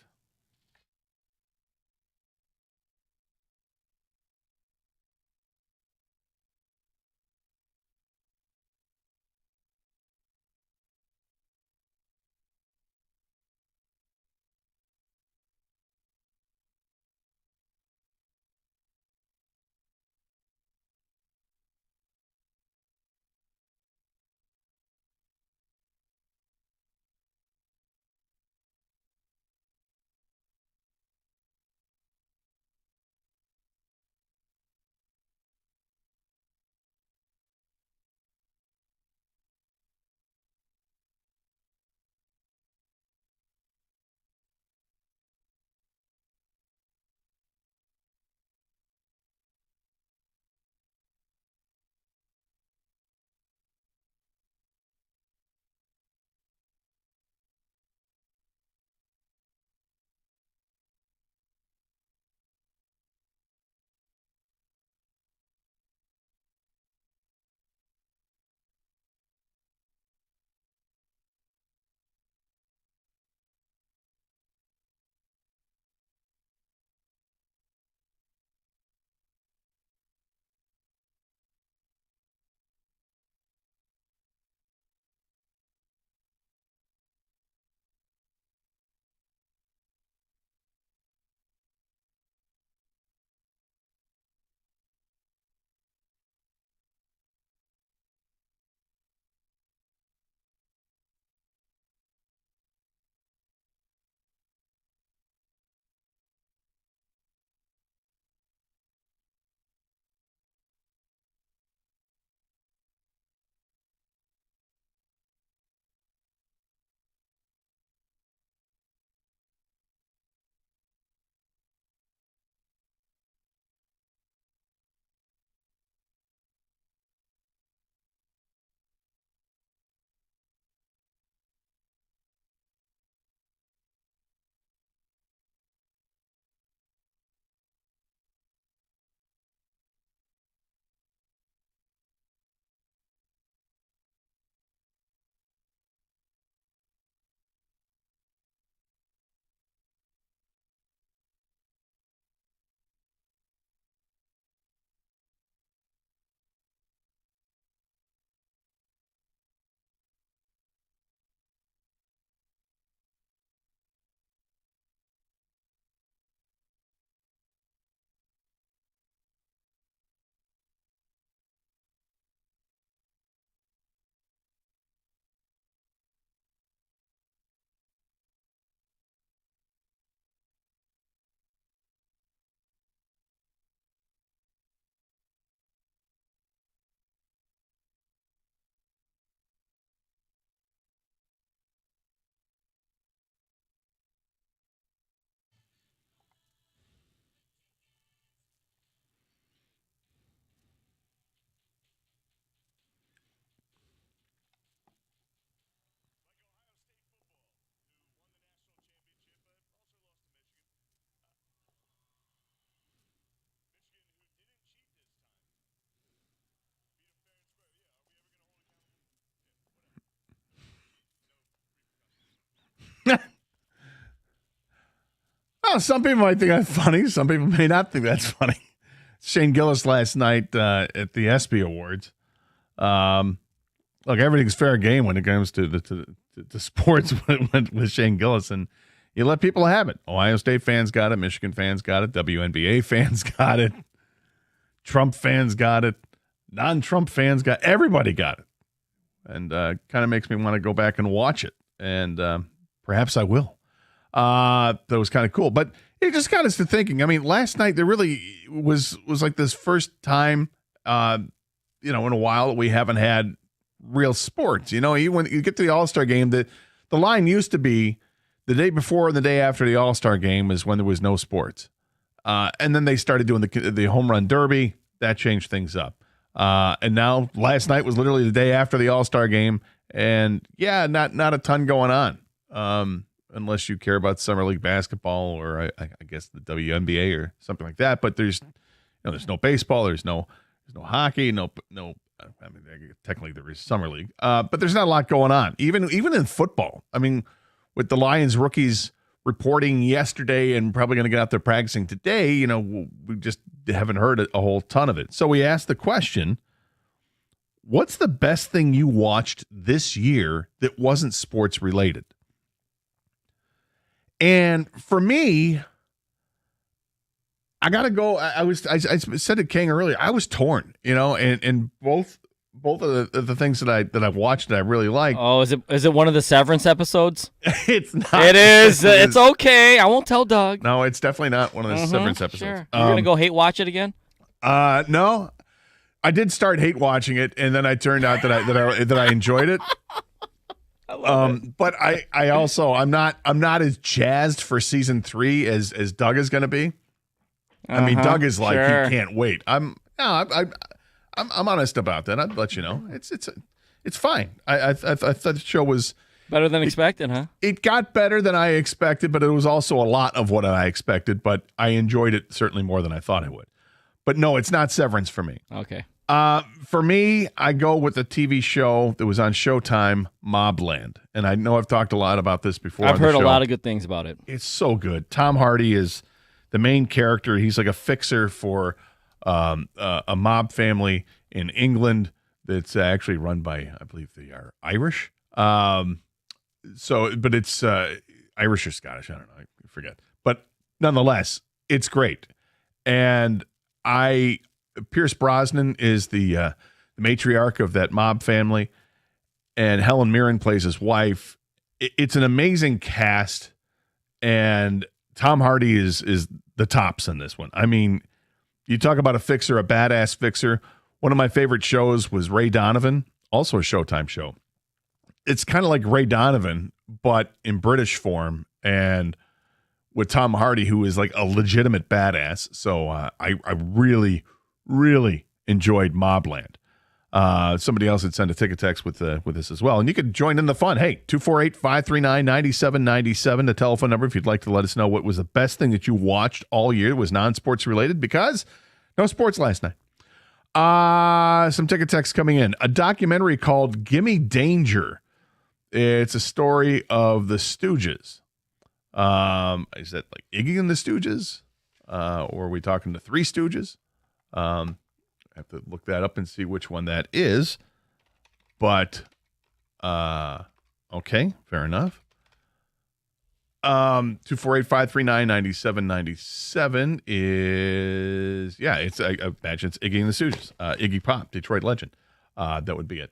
Well, some people might think that's funny. Some people may not think that's funny. Shane Gillis last night at the ESPY Awards. Look, everything's fair game when it comes to sports with Shane Gillis, and you let people have it. Ohio State fans got it. Michigan fans got it. WNBA fans got it. Trump fans got it. Non-Trump fans got it. Everybody got it. And kind of makes me want to go back and watch it. And perhaps I will. That was kind of cool. But it just got us to thinking. I mean, last night there really was like this first time, in a while that we haven't had real sports. When you get to the All-Star game, the line used to be the day before and the day after the All-Star game is when there was no sports. And then they started doing the home run derby. That changed things up. And now last night was literally the day after the All-Star game. And yeah, not a ton going on. Unless you care about summer league basketball or I guess the WNBA or something like that. But there's no baseball. There's no hockey. No. I mean, technically there is summer league, but there's not a lot going on. Even in football. I mean, with the Lions rookies reporting yesterday and probably going to get out there practicing today, we just haven't heard a whole ton of it. So we asked the question: what's the best thing you watched this year that wasn't sports related? And for me, I gotta go. I said to King earlier, I was torn, and both of the things that I've watched that I really like. Oh, is it one of the Severance episodes? It's not. It is. It's okay. I won't tell Doug. No, it's definitely not one of the Severance episodes. Sure. You're gonna go hate watch it again? No, I did start hate watching it, and then I turned out that I enjoyed it. I love it. But I also I'm not as jazzed for season 3 as Doug is going to be. I mean, Doug is like, he can't wait. I'm honest about that. I'd let you know. It's fine. I thought the show was better than expected, huh? It got better than I expected, but it was also a lot of what I expected. But I enjoyed it certainly more than I thought I would. But no, it's not Severance for me. Okay. For me, I go with the TV show that was on Showtime, Mobland. And I know I've talked a lot about this before. I've heard a lot of good things about it. It's so good. Tom Hardy is the main character. He's like a fixer for a mob family in England that's actually run by, I believe they are Irish. But it's Irish or Scottish. I don't know. I forget. But nonetheless, it's great. And Pierce Brosnan is the matriarch of that mob family, and Helen Mirren plays his wife. It's an amazing cast, and Tom Hardy is the tops in this one. I mean, you talk about a fixer, a badass fixer. One of my favorite shows was Ray Donovan, also a Showtime show. It's kind of like Ray Donovan, but in British form, and with Tom Hardy, who is like a legitimate badass. So I really enjoyed Mobland. Somebody else had sent a ticket text with this as well. And you could join in the fun. Hey, 248-539-9797, the telephone number if you'd like to let us know what was the best thing that you watched all year that was non-sports related, because no sports last night. Some ticket texts coming in. A documentary called Gimme Danger. It's a story of the Stooges. Is that like Iggy and the Stooges? Or are we talking the Three Stooges? I have to look that up and see which one that is. But, okay, fair enough. 248-539-9797 is, I imagine it's Iggy and the Stooges. Iggy Pop, Detroit legend. That would be it.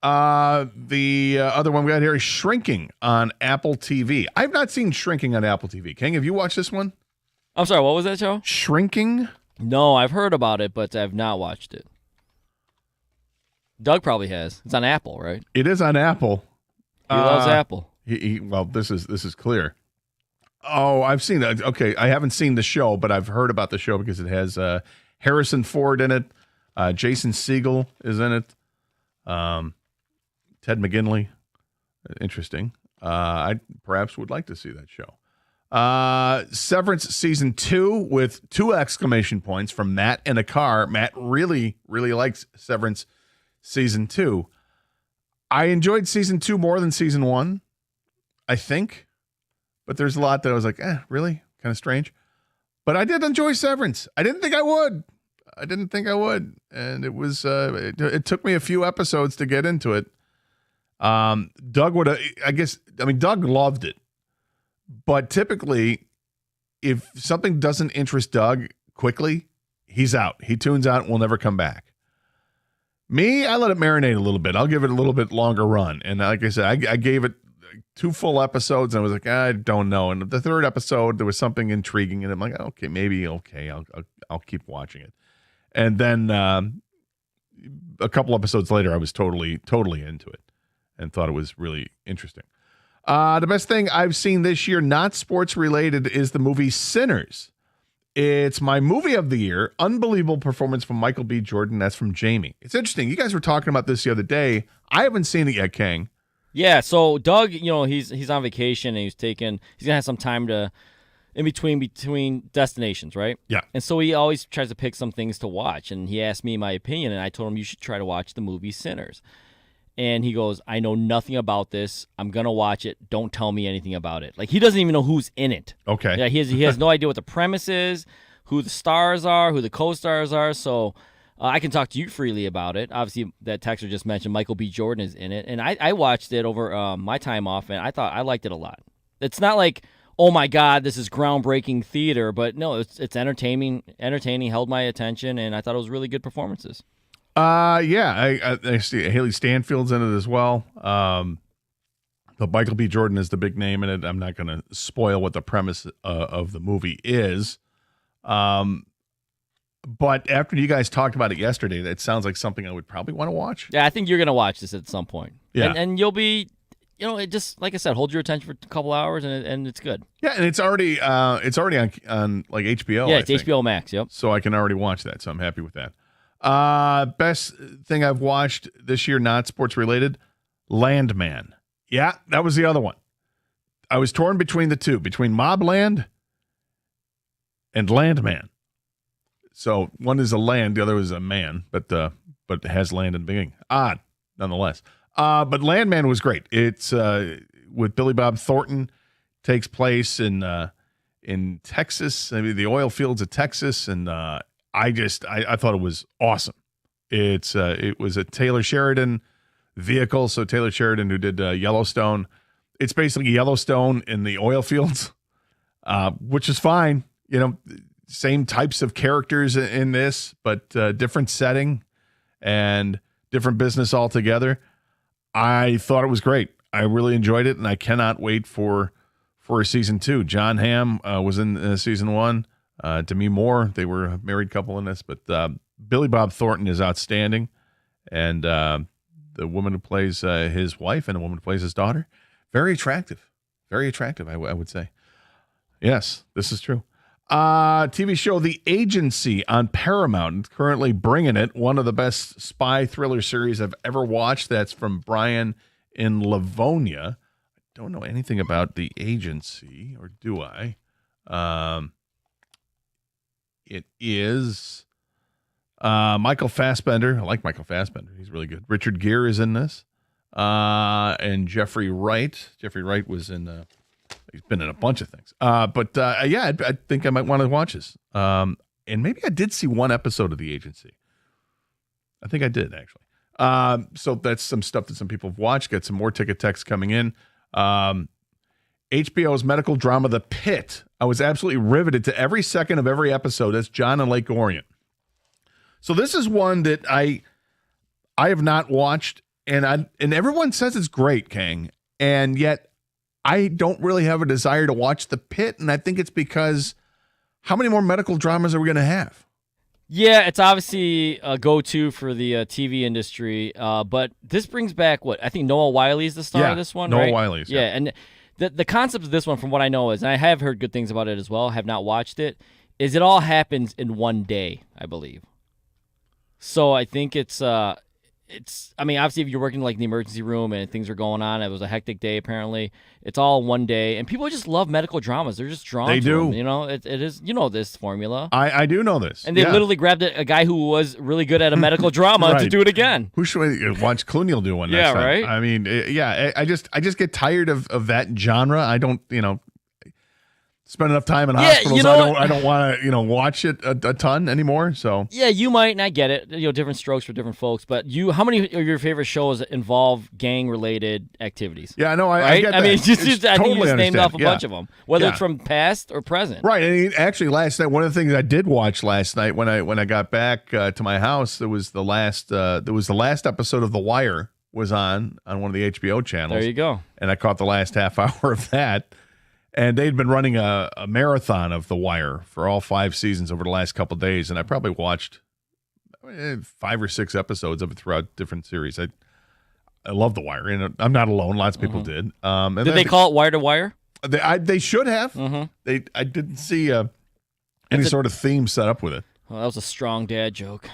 The other one we got here is Shrinking on Apple TV. I've not seen Shrinking on Apple TV. King, have you watched this one? I'm sorry, what was that show? Shrinking? No, I've heard about it, but I've not watched it. Doug probably has. It's on Apple, right? It is on Apple. He loves Apple. Well, this is clear. Oh, I've seen that. Okay, I haven't seen the show, but I've heard about the show because it has Harrison Ford in it. Jason Segel is in it. Ted McGinley. Interesting. I perhaps would like to see that show. Severance season 2 with 2 exclamation points from Matt in a car. Matt really likes Severance season 2. I enjoyed season 2 more than season 1, I think. But there's a lot that I was like, really? kind of strange. But I did enjoy Severance. I didn't think I would. And it was, it took me a few episodes to get into it. Doug Doug loved it. But typically, if something doesn't interest Doug quickly, he's out. He tunes out and will never come back. Me, I let it marinate a little bit. I'll give it a little bit longer run. And like I said, I gave it 2 full episodes, and I was like, I don't know. And the 3rd episode, there was something intriguing, and I'm like, okay, maybe okay, I'll keep watching it. And then a couple episodes later, I was totally into it, and thought it was really interesting. The best thing I've seen this year, not sports related, is the movie Sinners. It's my movie of the year. Unbelievable performance from Michael B. Jordan. That's from Jamie. It's interesting. You guys were talking about this the other day. I haven't seen it yet, Kang. Yeah, so Doug, he's on vacation and he's gonna have some time in between destinations, right? Yeah. And so he always tries to pick some things to watch, and he asked me my opinion, and I told him you should try to watch the movie Sinners. And he goes, I know nothing about this. I'm going to watch it. Don't tell me anything about it. Like, he doesn't even know who's in it. Okay. Yeah, he has no idea what the premise is, who the stars are, who the co-stars are. So I can talk to you freely about it. Obviously, that texter just mentioned Michael B. Jordan is in it. And I watched it over my time off, and I liked it a lot. It's not like, oh, my God, this is groundbreaking theater. But, no, it's entertaining, held my attention, and I thought it was really good performances. Yeah, I see Haley Stanfield's in it as well. But Michael B. Jordan is the big name in it. I'm not going to spoil what the premise of the movie is. But after you guys talked about it yesterday, it sounds like something I would probably want to watch. Yeah, I think you're going to watch this at some point. Yeah. And you'll be, it just, like I said, hold your attention for a couple hours, and it's good. Yeah, and it's already on like HBO. Yeah, it's HBO Max, yep. So I can already watch that, so I'm happy with that. Best thing I've watched this year, not sports related, Landman. Yeah, that was the other one. I was torn between the two, between Mobland and Landman. So one is a land, the other is a man, but it has land in the beginning. Odd, nonetheless. But Landman was great. It's with Billy Bob Thornton. Takes place in Texas, maybe the oil fields of Texas, and I thought it was awesome. It was a Taylor Sheridan vehicle. So Taylor Sheridan, who did Yellowstone, it's basically Yellowstone in the oil fields, which is fine. Same types of characters in this, but different setting and different business altogether. I thought it was great. I really enjoyed it, and I cannot wait for season 2. John Hamm was in season 1. Demi Moore, they were a married couple in this, but Billy Bob Thornton is outstanding, and the woman who plays his wife and the woman who plays his daughter, very attractive, I would say. Yes, this is true. TV show The Agency on Paramount, currently bringing it, one of the best spy thriller series I've ever watched. That's from Brian in Livonia. I don't know anything about The Agency, or do I? It is Michael Fassbender. I like Michael Fassbender. He's really good. Richard Gere is in this. And Jeffrey Wright. Jeffrey Wright was in, he's been in a bunch of things. Yeah, I think I might want to watch this. And maybe I did see one episode of The Agency. I think I did, actually. So that's some stuff that some people have watched. Got some more ticket texts coming in. HBO's medical drama, The Pit. I was absolutely riveted to every second of every episode. That's John and Lake Orion. So this is one that I have not watched, and everyone says it's great, Kang, and yet I don't really have a desire to watch The Pit, and I think it's because how many more medical dramas are we going to have? Yeah, it's obviously a go-to for the TV industry, but this brings back I think Noah Wiley is the star of this one, Noah right? Wiley's, yeah, and the concept of this one, from what I know, is, and I have heard good things about it as well, have not watched it, is it all happens in one day, I believe. So I think it's I mean, obviously if you're working like in the emergency room and things are going on, it was a hectic day apparently. It's all one day, and people just love medical dramas. They're just drawn to them. It is, this formula. I do know this. And they literally grabbed a guy who was really good at a medical drama to do it again. Who should we watch? Clooney will do one next time. Right? I mean, I just get tired of that genre. I don't, spend enough time in Yeah, hospitals. you know I don't want to watch it a ton anymore. So Yeah, you might, and I get it. Different strokes for different folks. But how many of your favorite shows involve gang-related activities? yeah, no, I Right? get that. I mean, It's I think you just totally named understand. off a Yeah. bunch of them, whether Yeah. it's from past or present. Right, and actually, last night, one of the things I did watch last night when I got back to my house, there was the last episode of The Wire was on one of the HBO channels. There you go. And I caught the last half hour of that. And they'd been running a marathon of The Wire for all 5 seasons over the last couple of days, and I probably watched 5 or 6 episodes of it throughout different series. I love The Wire, and I'm not alone. Lots of people did. And Did then they call it Wire to Wire? They should have. Mm-hmm. I didn't see any sort of theme set up with it. Well, that was a strong dad joke.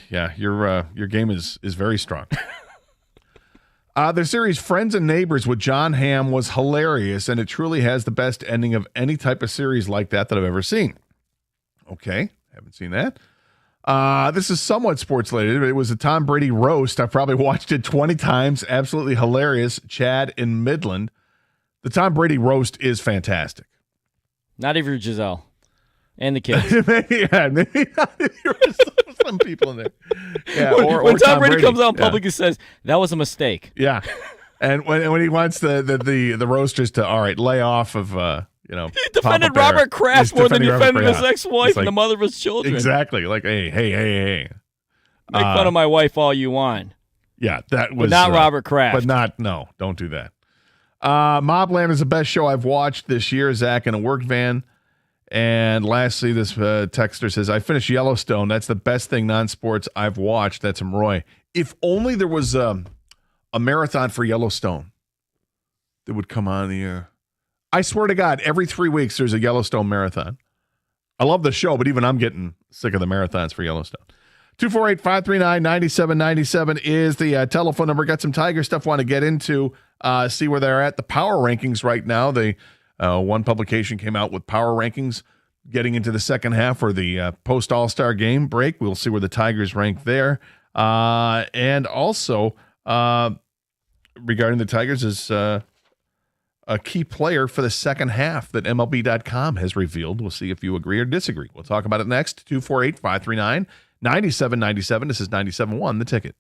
Yeah, your game is very strong. The series Friends and Neighbors with John Hamm was hilarious, and it truly has the best ending of any type of series like that I've ever seen. Okay, haven't seen that. This is somewhat sports related. It was a Tom Brady roast. I probably watched it 20 times. Absolutely hilarious. Chad in Midland. The Tom Brady roast is fantastic. Not even Giselle. And the kids. maybe not if you're some people in there. Yeah, when Tom Brady comes out in public and says, that was a mistake. Yeah. And when he wants the roasters to, all right, lay off of, He defended Robert Kraft more than he defended his ex-wife and the mother of his children. Exactly. Like, hey. Make fun of my wife all you want. Yeah, that was. But not Robert Kraft. But no, don't do that. Mobland is the best show I've watched this year, Zach, in a work van. And lastly, this texter says, I finished Yellowstone. That's the best thing non-sports I've watched. That's from Roy. If only there was a marathon for Yellowstone that would come on the air. I swear to God, every 3 weeks there's a Yellowstone marathon. I love the show, but even I'm getting sick of the marathons for Yellowstone. 248-539-9797 is the telephone number. Got some Tiger stuff want to get into, see where they're at. The power rankings right now. One publication came out with power rankings getting into the second half for the post All-Star game break. We'll see where the Tigers rank there. And also, regarding the Tigers, is a key player for the second half that MLB.com has revealed. We'll see if you agree or disagree. We'll talk about it next. 248-539-9797. This is 97.1, The Ticket.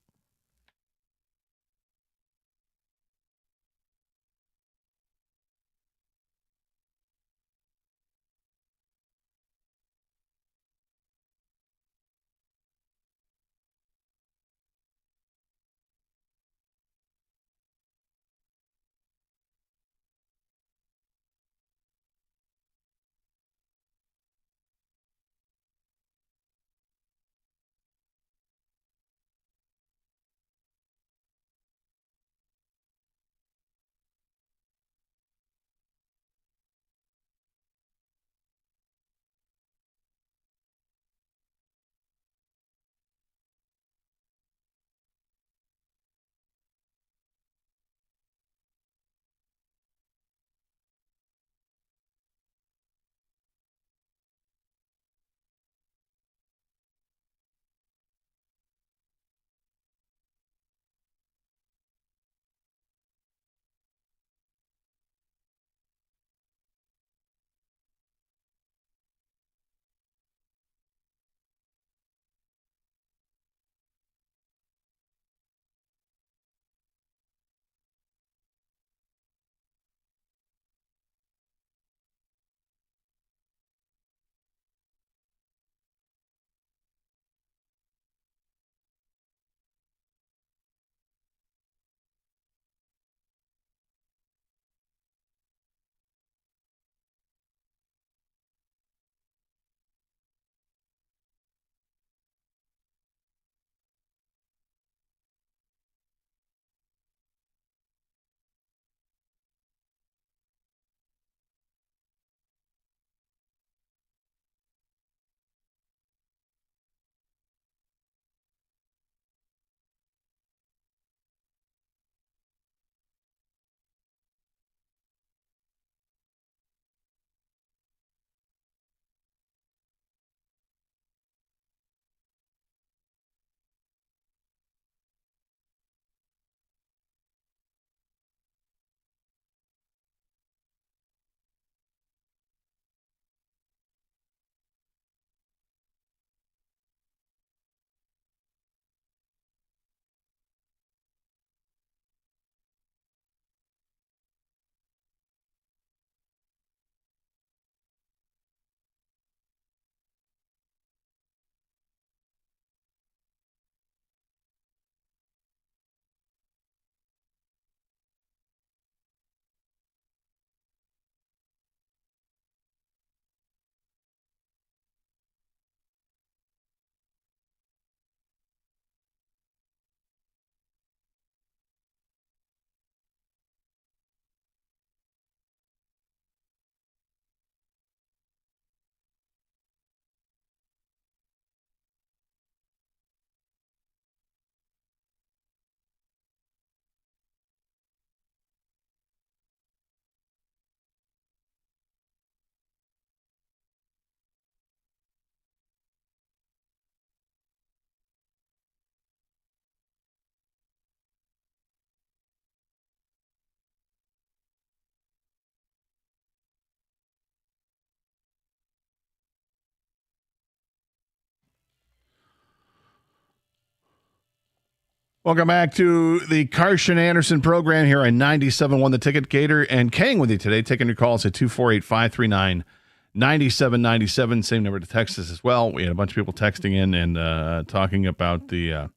Welcome back to the Karsch and Anderson program here on 97.1 The Ticket. Gator and Kang with you today, taking your calls at 248-539-9797. Same number to text us as well. We had a bunch of people texting in and talking about the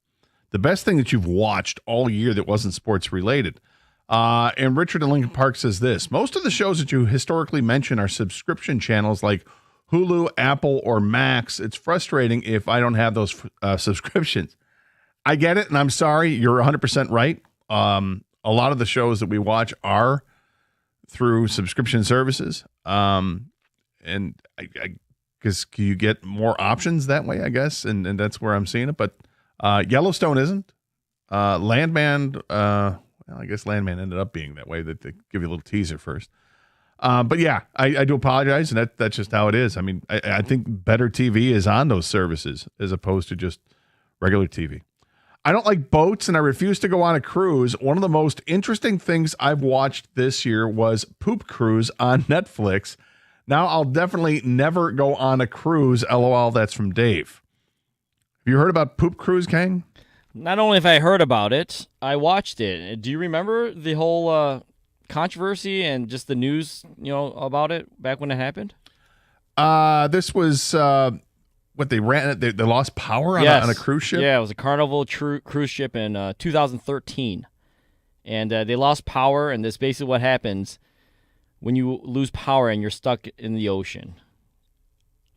best thing that you've watched all year that wasn't sports related. And Richard in Lincoln Park says this: most of the shows that you historically mention are subscription channels like Hulu, Apple, or Max. It's frustrating if I don't have those subscriptions. I get it, and I'm sorry. You're 100% right. A lot of the shows that we watch are through subscription services. And I guess you get more options that way, I guess, and that's where I'm seeing it. But Yellowstone isn't. Landman, well, I guess Landman ended up being that way. That they give you a little teaser first. But yeah, I do apologize, and that's just how it is. I mean, I think better TV is on those services as opposed to just regular TV. I don't like boats, and I refuse to go on a cruise. One of the most interesting things I've watched this year was Poop Cruise on Netflix. Now I'll definitely never go on a cruise. LOL, that's from Dave. Have you heard about Poop Cruise, Kang? Not only have I heard about it, I watched it. Do you remember the whole controversy and just the news, about it back when it happened? This was what they ran. They lost power on, on a cruise ship. Yeah, it was a Carnival cruise ship in 2013, and they lost power. And this basically what happens when you lose power and you're stuck in the ocean.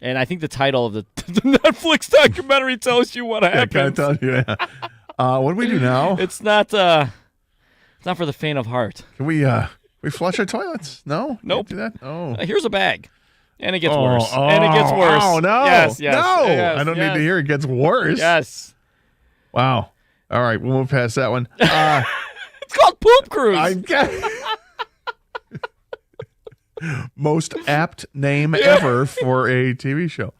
And I think the title of the Netflix documentary tells you what happens. Yeah, kind of tells you. Yeah. What do we do now? It's not for the faint of heart. Can we flush our toilets? No. Nope. Can't do that. Oh. Here's a bag. And it gets worse. And it gets worse. Oh, no. Yes, no. Yes, I don't need to hear it gets worse. Yes. Wow. All right. We'll move past that one. It's called Poop Cruise. I get most apt name ever for a TV show.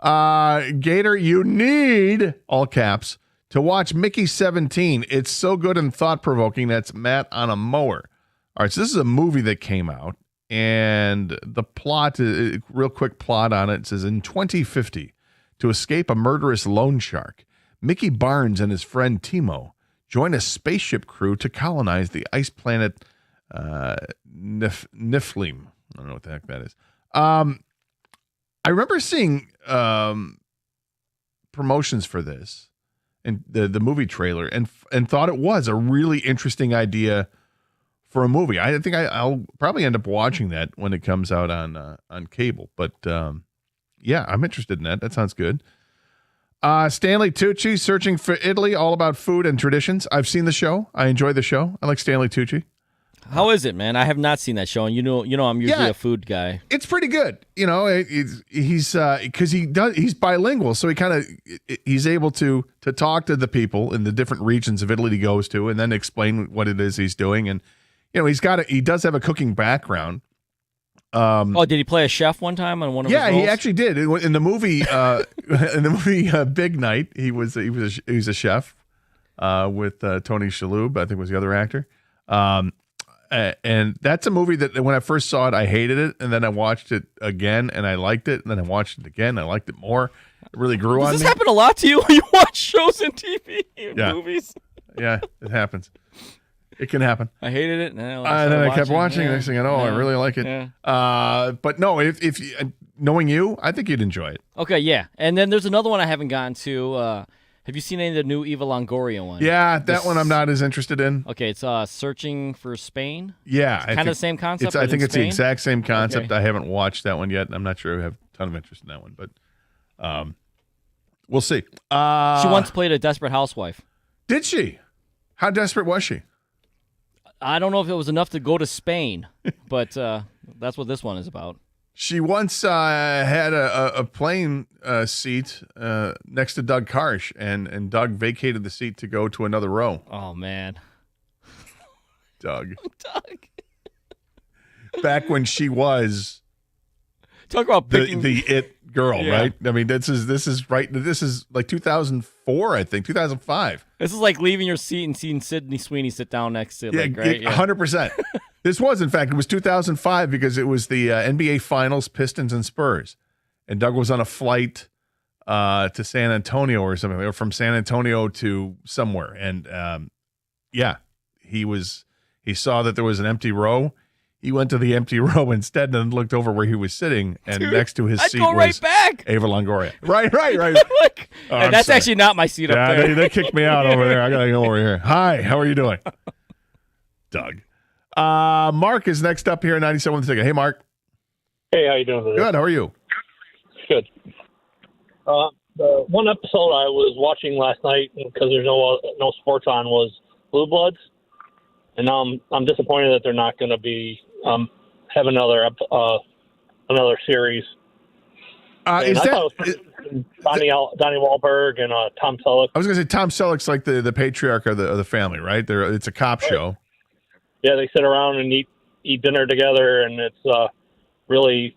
Gator, you need, all caps, to watch Mickey 17. It's so good and thought-provoking. That's Matt on a mower. All right, so this is a movie that came out. And the plot, real quick plot on it, says in 2050, to escape a murderous loan shark, Mickey Barnes and his friend Timo join a spaceship crew to colonize the ice planet Niflheim. I don't know what the heck that is. I remember seeing promotions for this and the movie trailer and thought it was a really interesting idea for a movie. I think I'll probably end up watching that when it comes out on cable. But yeah, I'm interested in that. That sounds good. Stanley Tucci, Searching for Italy, all about food and traditions. I've seen the show. I enjoy the show. I like Stanley Tucci. How is it, man? I have not seen that show, and you know I'm usually a food guy. It's pretty good. He's because he's bilingual, so he's able to talk to the people in the different regions of Italy he goes to, and then explain what it is he's doing. And he does have a cooking background. Did he play a chef one time on one of his roles? Yeah, he actually did in the movie. Big Night, he was a chef with Tony Shalhoub, I think was the other actor. And that's a movie that when I first saw it, I hated it, and then I watched it again, and I liked it, and then I watched it again, and I liked it more. It really grew on me. Does this happen a lot to you when you watch shows and TV and movies? Yeah, it happens. It can happen. I hated it, and then I kept watching. Yeah. Next thing I know, I really like it. Yeah. But no, if knowing you, I think you'd enjoy it. Okay, yeah. And then there's another one I haven't gotten to. Have you seen any of the new Eva Longoria one? Yeah, that one I'm not as interested in. Okay, it's Searching for Spain. Yeah. Kind of the same concept. I think it's Spain? the exact same concept. Okay. I haven't watched that one yet. I'm not sure I have a ton of interest in that one, but we'll see. She once played a desperate housewife. Did she? How desperate was she? I don't know if it was enough to go to Spain, but that's what this one is about. She once had a plane seat next to Doug Karsch, and Doug vacated the seat to go to another row. Oh, man. Doug. Back when she was talk about picking the it girl, yeah. Right? I mean, this is right. This is like 2004, I think, 2005. This is like leaving your seat and seeing Sydney Sweeney sit down next to it. Right? 100%. This was, in fact, it was 2005 because it was the NBA Finals, Pistons and Spurs, and Doug was on a flight to San Antonio or something, or from San Antonio to somewhere. And he saw that there was an empty row. He went to the empty row instead and looked over where he was sitting, and next to his seat was Ava Longoria. Right. And that's actually not my seat up there. They kicked me out over there. I got to go over here. Hi, how are you doing? Doug. Mark is next up here at 97 with the ticket. Hey, Mark. Hey, how you doing today? Good. How are you? Good. The one episode I was watching last night because there's no sports on was Blue Bloods, and now I'm disappointed that they're not going to be have another series. Is that Donnie Wahlberg and Tom Selleck? I was going to say Tom Selleck's like the patriarch of the family, right? It's a cop show. Yeah, they sit around and eat dinner together, and it's really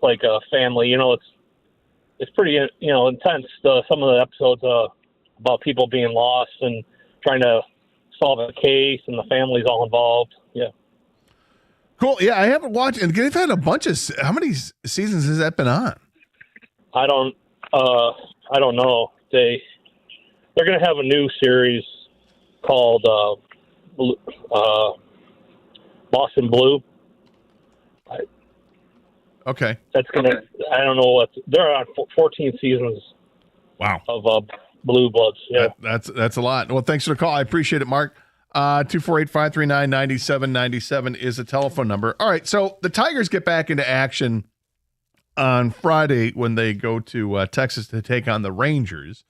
like a family. It's pretty intense. Some of the episodes about people being lost and trying to solve a case, and the family's all involved. Yeah. Cool. Yeah, I haven't watched, and they've had a bunch of. How many seasons has that been on? I don't know. They're going to have a new series called Boston Blue. Okay. That's gonna. I don't know what they're on. 14 seasons. Wow. Of Blue Bloods. Yeah. That's a lot. Well, thanks for the call. I appreciate it, Mark. 248-539-9797 is the telephone number. All right, so the Tigers get back into action on Friday when they go to Texas to take on the Rangers.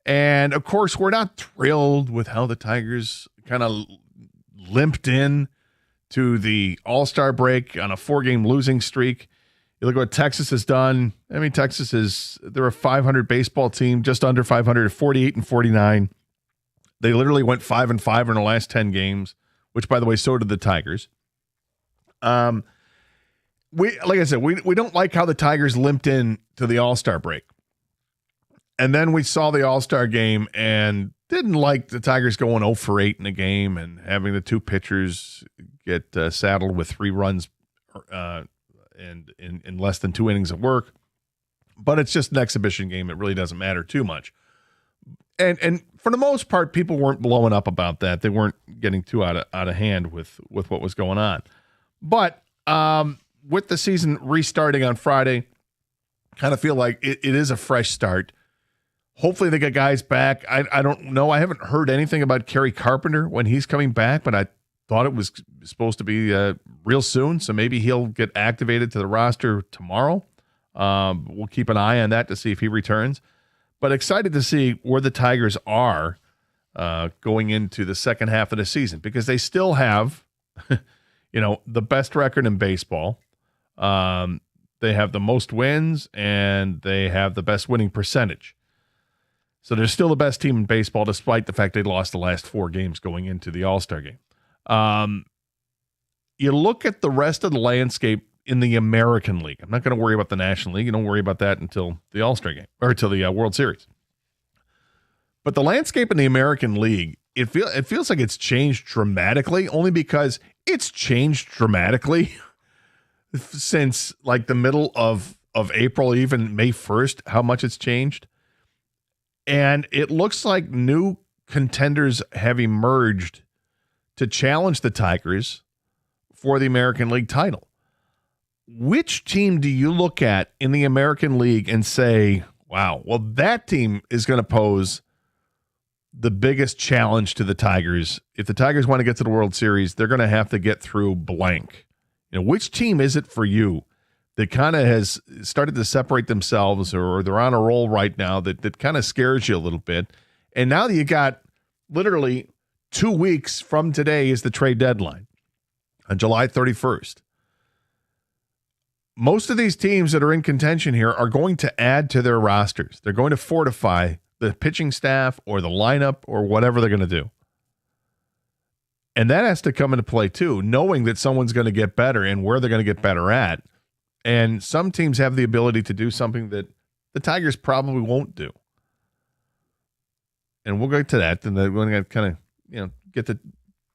And, of course, we're not thrilled with how the Tigers kind of limped in to the All-Star break on a 4-game losing streak. You look at what Texas has done. I mean, they're a 500 baseball team, just under 500, 48-49. They literally went 5-5 in the last 10 games, which, by the way, so did the Tigers. Like I said, we don't like how the Tigers limped in to the All-Star break. And then we saw the All-Star game and didn't like the Tigers going 0 for 8 in the game and having the two pitchers get saddled with 3 runs and in less than 2 innings of work. But it's just an exhibition game. It really doesn't matter too much. And for the most part, people weren't blowing up about that. They weren't getting too out of hand with what was going on. But with the season restarting on Friday, kind of feel like it is a fresh start. Hopefully they get guys back. I don't know. I haven't heard anything about Kerry Carpenter when he's coming back, but I thought it was supposed to be real soon. So maybe he'll get activated to the roster tomorrow. We'll keep an eye on that to see if he returns. But excited to see where the Tigers are going into the second half of the season because they still have, the best record in baseball. They have the most wins and they have the best winning percentage. So they're still the best team in baseball despite the fact they lost the last 4 games going into the All-Star game. You look at the rest of the landscape in the American League. I'm not going to worry about the National League. You don't worry about that until the All-Star game or until the World Series. But the landscape in the American League, it feels like it's changed dramatically only because it's changed dramatically since like the middle of April, even May 1st, how much it's changed. And it looks like new contenders have emerged to challenge the Tigers for the American League title. Which team do you look at in the American League and say, wow, well, that team is going to pose the biggest challenge to the Tigers? If the Tigers want to get to the World Series, they're going to have to get through blank. Which team is it for you that kind of has started to separate themselves or they're on a roll right now that kind of scares you a little bit? And now that you got literally 2 weeks from today is the trade deadline on July 31st. Most of these teams that are in contention here are going to add to their rosters. They're going to fortify the pitching staff or the lineup or whatever they're going to do. And that has to come into play too, knowing that someone's going to get better and where they're going to get better at. And some teams have the ability to do something that the Tigers probably won't do. And we'll get to that. And then we're going to kind of, get to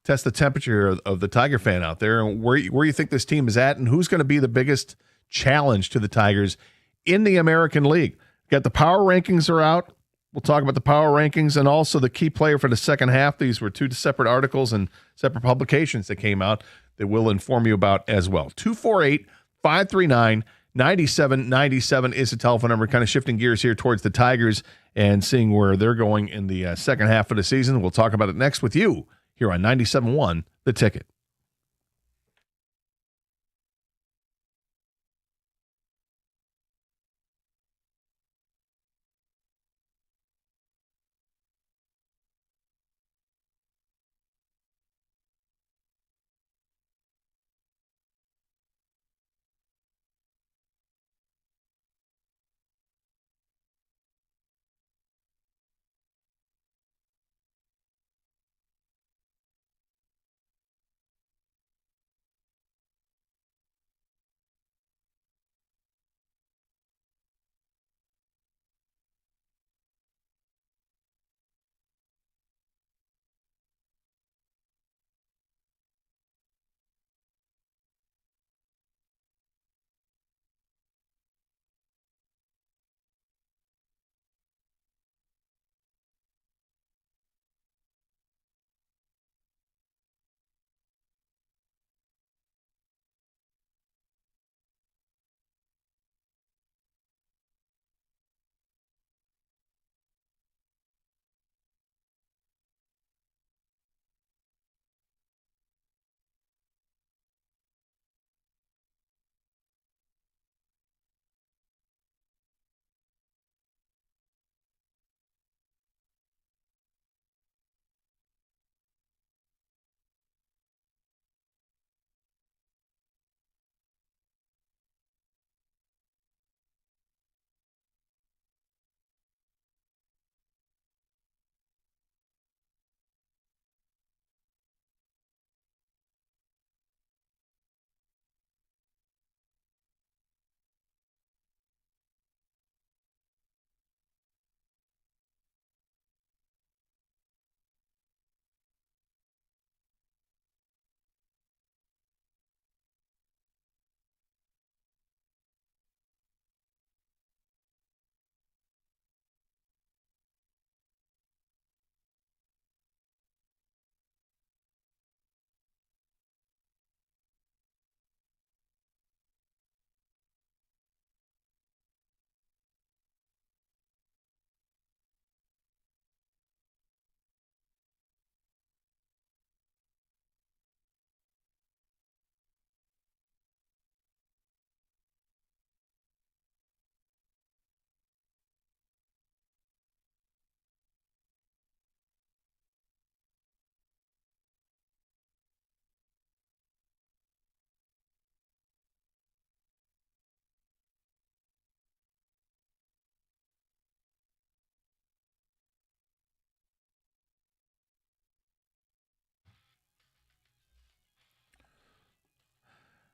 test the temperature of the Tiger fan out there and where you think this team is at and who's going to be the biggest challenge to the Tigers in the American League. Got the power rankings are out. We'll talk about the power rankings and also the key player for the second half. These were two separate articles and separate publications that came out that we'll inform you about as well. 248-539-9797 is the telephone number. Kind of shifting gears here towards the Tigers and seeing where they're going in the second half of the season. We'll talk about it next with you here on 97.1 The Ticket.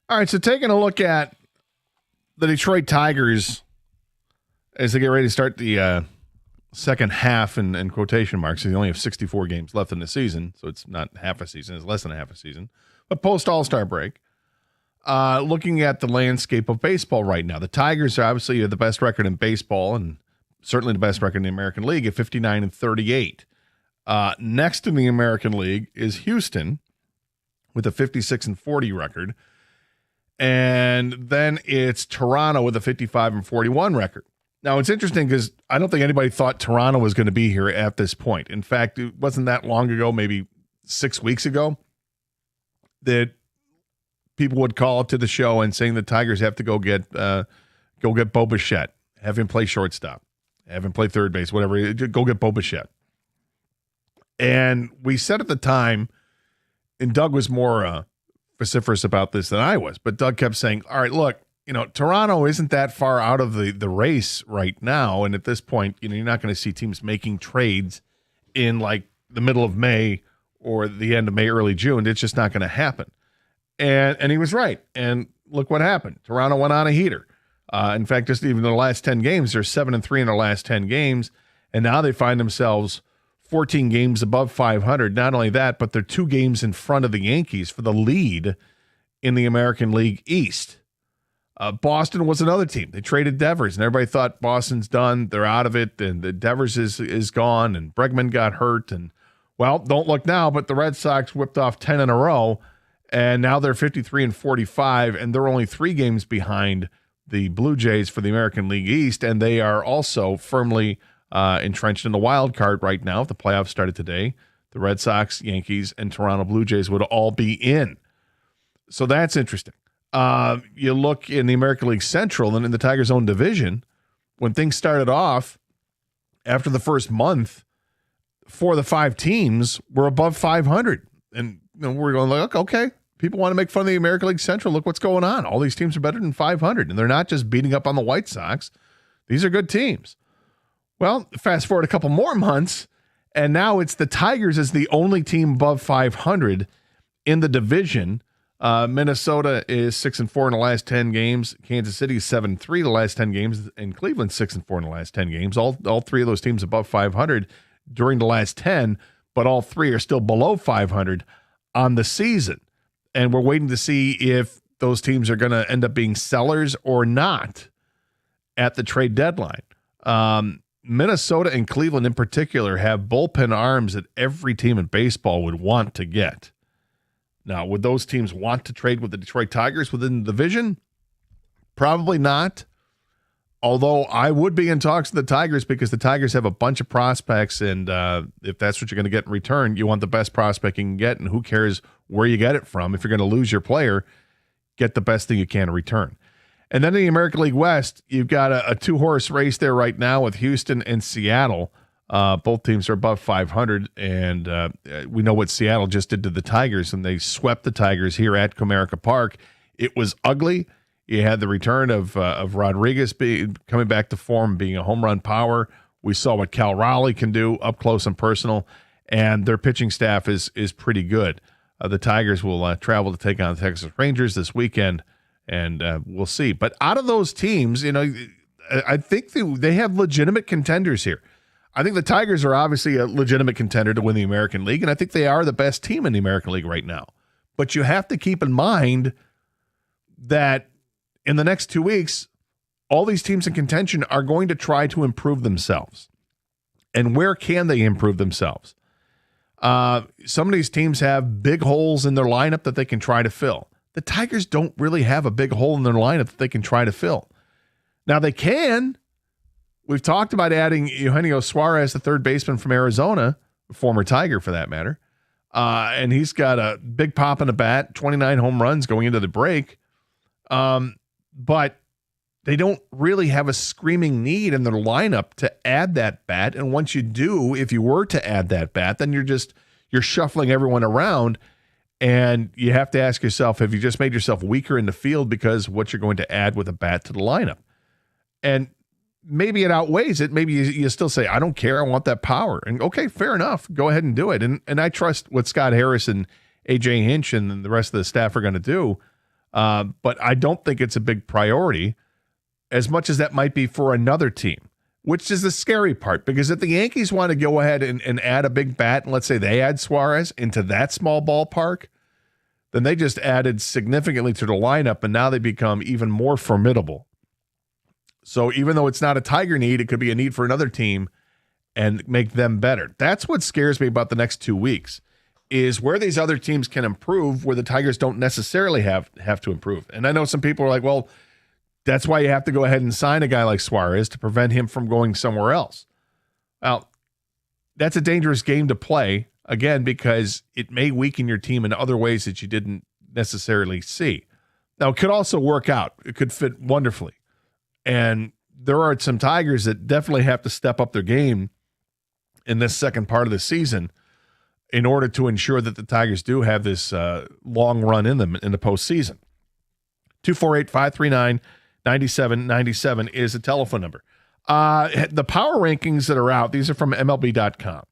All right, so taking a look at the Detroit Tigers as they get ready to start the second half in quotation marks. They only have 64 games left in the season, so it's not half a season. It's less than half a season. But post All-Star break, looking at the landscape of baseball right now, the Tigers are obviously the best record in baseball and certainly the best record in the American League at 59-38. Next in the American League is Houston with a 56-40 record. And then it's Toronto with a 55-41 record. Now, it's interesting because I don't think anybody thought Toronto was going to be here at this point. In fact, it wasn't that long ago, maybe 6 weeks ago, that people would call up to the show and saying the Tigers have to go get Bo Bichette, have him play shortstop, have him play third base, whatever, go get Bo Bichette. And we said at the time, and Doug was more vociferous about this than I was, but Doug kept saying, all right, look, Toronto isn't that far out of the race right now. And at this point, you're not going to see teams making trades in like the middle of May or the end of May, early June. It's just not going to happen. And he was right. And look what happened. Toronto went on a heater. In fact, just even in the last 10 games, they're 7-3 in their last 10 games. And now they find themselves 14 games above 500. Not only that, but they're 2 games in front of the Yankees for the lead in the American League East. Boston was another team. They traded Devers, and everybody thought Boston's done. They're out of it, and the Devers is gone, and Bregman got hurt. And, well, don't look now, but the Red Sox whipped off 10 in a row, and now they're 53-45, and they're only 3 games behind the Blue Jays for the American League East, and they are also firmly entrenched in the wild card right now. If the playoffs started today, the Red Sox, Yankees, and Toronto Blue Jays would all be in. So that's interesting. You look in the American League Central and in the Tigers' own division, when things started off after the first month, 4 of the 5 teams were above 500. And we're going like, okay, people want to make fun of the American League Central. Look what's going on. All these teams are better than 500, and they're not just beating up on the White Sox. These are good teams. Well, fast forward a couple more months, and now it's the Tigers as the only team above 500 in the division. Minnesota is 6-4 in the last 10 games. Kansas City is 7-3 the last 10 games, and Cleveland 6-4 in the last 10 games. All 3 of those teams above 500 during the last 10, but all 3 are still below 500 on the season. And we're waiting to see if those teams are going to end up being sellers or not at the trade deadline. Minnesota and Cleveland in particular have bullpen arms that every team in baseball would want to get. Now, would those teams want to trade with the Detroit Tigers within the division? Probably not. Although I would be in talks with the Tigers because the Tigers have a bunch of prospects, and if that's what you're going to get in return, you want the best prospect you can get, and who cares where you get it from. If you're going to lose your player, get the best thing you can in return. And then in the American League West, you've got a 2-horse race there right now with Houston and Seattle. Both teams are above 500, and we know what Seattle just did to the Tigers, and they swept the Tigers here at Comerica Park. It was ugly. You had the return of Rodriguez coming back to form, being a home run power. We saw what Cal Raleigh can do up close and personal, and their pitching staff is pretty good. The Tigers will travel to take on the Texas Rangers this weekend, and we'll see. But out of those teams, I think they have legitimate contenders here. I think the Tigers are obviously a legitimate contender to win the American League, and I think they are the best team in the American League right now. But you have to keep in mind that in the next 2 weeks, all these teams in contention are going to try to improve themselves. And where can they improve themselves? Some of these teams have big holes in their lineup that they can try to fill. The Tigers don't really have a big hole in their lineup that they can try to fill. Now they can. We've talked about adding Eugenio Suarez, the third baseman from Arizona, a former Tiger for that matter. And he's got a big pop in the bat, 29 home runs going into the break. But they don't really have a screaming need in their lineup to add that bat. And once you do, if you were to add that bat, then you're shuffling everyone around. And you have to ask yourself, have you just made yourself weaker in the field because of what you're going to add with a bat to the lineup? And maybe it outweighs it. Maybe you still say, I don't care. I want that power. And okay, fair enough. Go ahead and do it. And I trust what Scott Harris and A.J. Hinch and the rest of the staff are going to do. But I don't think it's a big priority as much as that might be for another team, which is the scary part. Because if the Yankees want to go ahead and add a big bat, and let's say they add Suarez into that small ballpark, then they just added significantly to the lineup, and now they become even more formidable. So even though it's not a Tiger need, it could be a need for another team and make them better. That's what scares me about the next 2 weeks, is where these other teams can improve, where the Tigers don't necessarily have to improve. And I know some people are like, well, that's why you have to go ahead and sign a guy like Suarez to prevent him from going somewhere else. Well, that's a dangerous game to play, again, because it may weaken your team in other ways that you didn't necessarily see. Now, it could also work out. It could fit wonderfully. And there are some Tigers that definitely have to step up their game in this second part of the season in order to ensure that the Tigers do have this long run in them in the postseason. 248-539-9797 is the telephone number. The power rankings that are out, these are from MLB.com.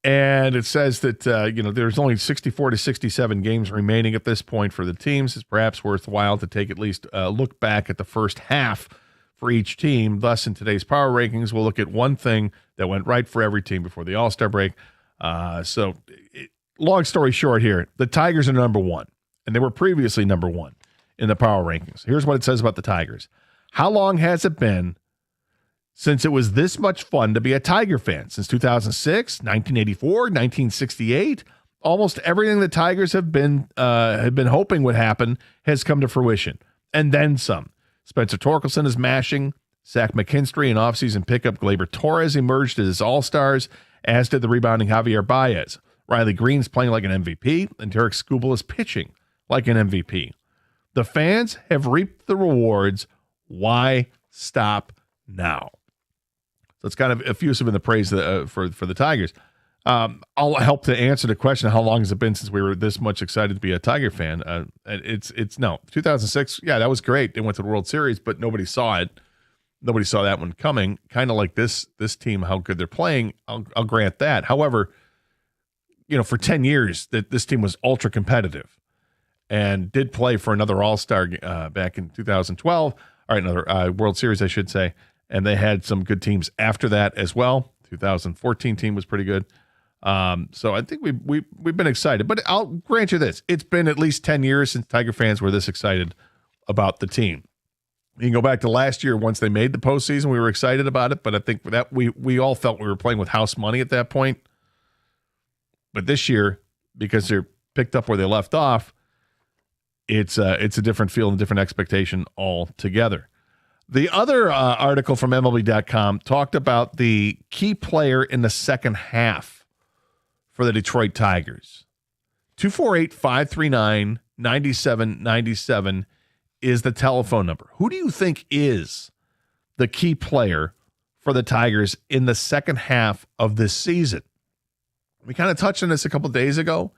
And it says that, there's only 64 to 67 games remaining at this point for the teams. It's perhaps worthwhile to take at least a look back at the first half for each team. Thus, in today's power rankings, we'll look at one thing that went right for every team before the All-Star break. Long story short here, the Tigers are number one, and they were previously number one in the power rankings. Here's what it says about the Tigers. How long has it been since it was this much fun to be a Tiger fan? Since 2006, 1984, 1968? Almost everything the Tigers have been hoping would happen has come to fruition, and then some. Spencer Torkelson is mashing. Zach McKinstry and offseason pickup Gleyber Torres emerged as all-stars, as did the rebounding Javier Baez. Riley Green's playing like an MVP, and Derek Skubal is pitching like an MVP. The fans have reaped the rewards. Why stop now? So it's kind of effusive in the praise for the Tigers. I'll help to answer the question, how long has it been since we were this much excited to be a Tiger fan? It's no. 2006, yeah, that was great. They went to the World Series, but nobody saw it. Nobody saw that one coming. Kind of like this team, how good they're playing. I'll grant that. However, for 10 years, this team was ultra competitive and did play for another All-Star back in 2012. All right, another World Series, I should say. And they had some good teams after that as well. 2014 team was pretty good. So I think we've been excited. But I'll grant you this. It's been at least 10 years since Tiger fans were this excited about the team. You can go back to last year. Once they made the postseason, we were excited about it. But I think that we all felt we were playing with house money at that point. But this year, because they're picked up where they left off, it's a different feel and different expectation altogether. The other article from MLB.com talked about the key player in the second half for the Detroit Tigers. 248-539-9797 is the telephone number. Who do you think is the key player for the Tigers in the second half of this season? We kind of touched on this a couple days ago,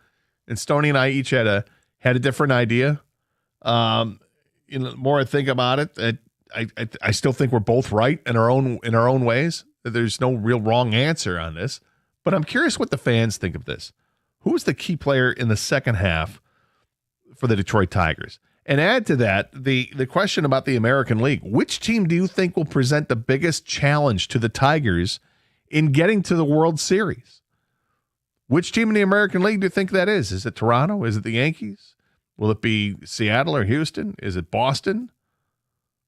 and Stoney and I each had a different idea. The more I think about it, I still think we're both right in our own ways. There's no real wrong answer on this, but I'm curious what the fans think of this. Who is the key player in the second half for the Detroit Tigers? And add to that the question about the American League. Which team do you think will present the biggest challenge to the Tigers in getting to the World Series? Which team in the American League do you think that is? Is it Toronto? Is it the Yankees? Will it be Seattle or Houston? Is it Boston?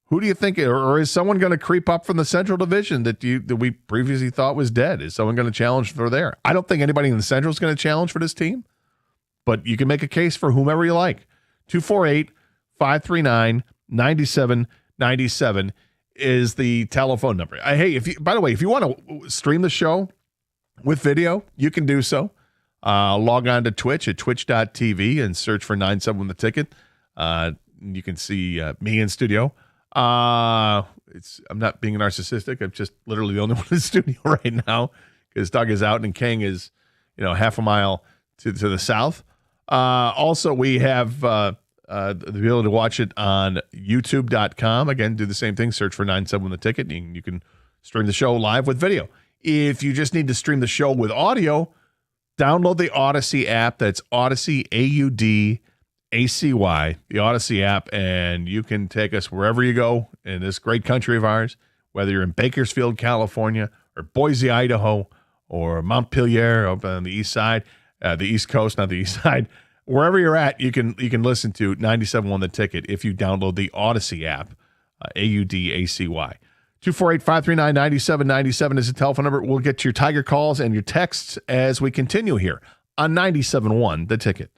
Who do you think, or is someone going to creep up from the Central Division that we previously thought was dead? Is someone going to challenge for there? I don't think anybody in the Central is going to challenge for this team, but you can make a case for whomever you like. 248-539-9797 is the telephone number. Hey, by the way, if you want to stream the show with video, you can do so. Log on to Twitch at twitch.tv and search for 971 The Ticket. You can see me in studio. I'm not being narcissistic. I'm just literally the only one in the studio right now because Doug is out and King is, half a mile to the south. Also, we have the ability to watch it on youtube.com. Again, do the same thing. Search for 971 The Ticket. You can stream the show live with video. If you just need to stream the show with audio, download the Odyssey app. That's Odyssey, AUDACY, the Odyssey app, and you can take us wherever you go in this great country of ours, whether you're in Bakersfield, California, or Boise, Idaho, or Montpelier up on the east side, the East Coast, not the east side. Wherever you're at, you can listen to 97.1 The Ticket if you download the Odyssey app, AUDACY. 248-539-9797 is the telephone number. We'll get your Tiger calls and your texts as we continue here on 97.1 The Ticket.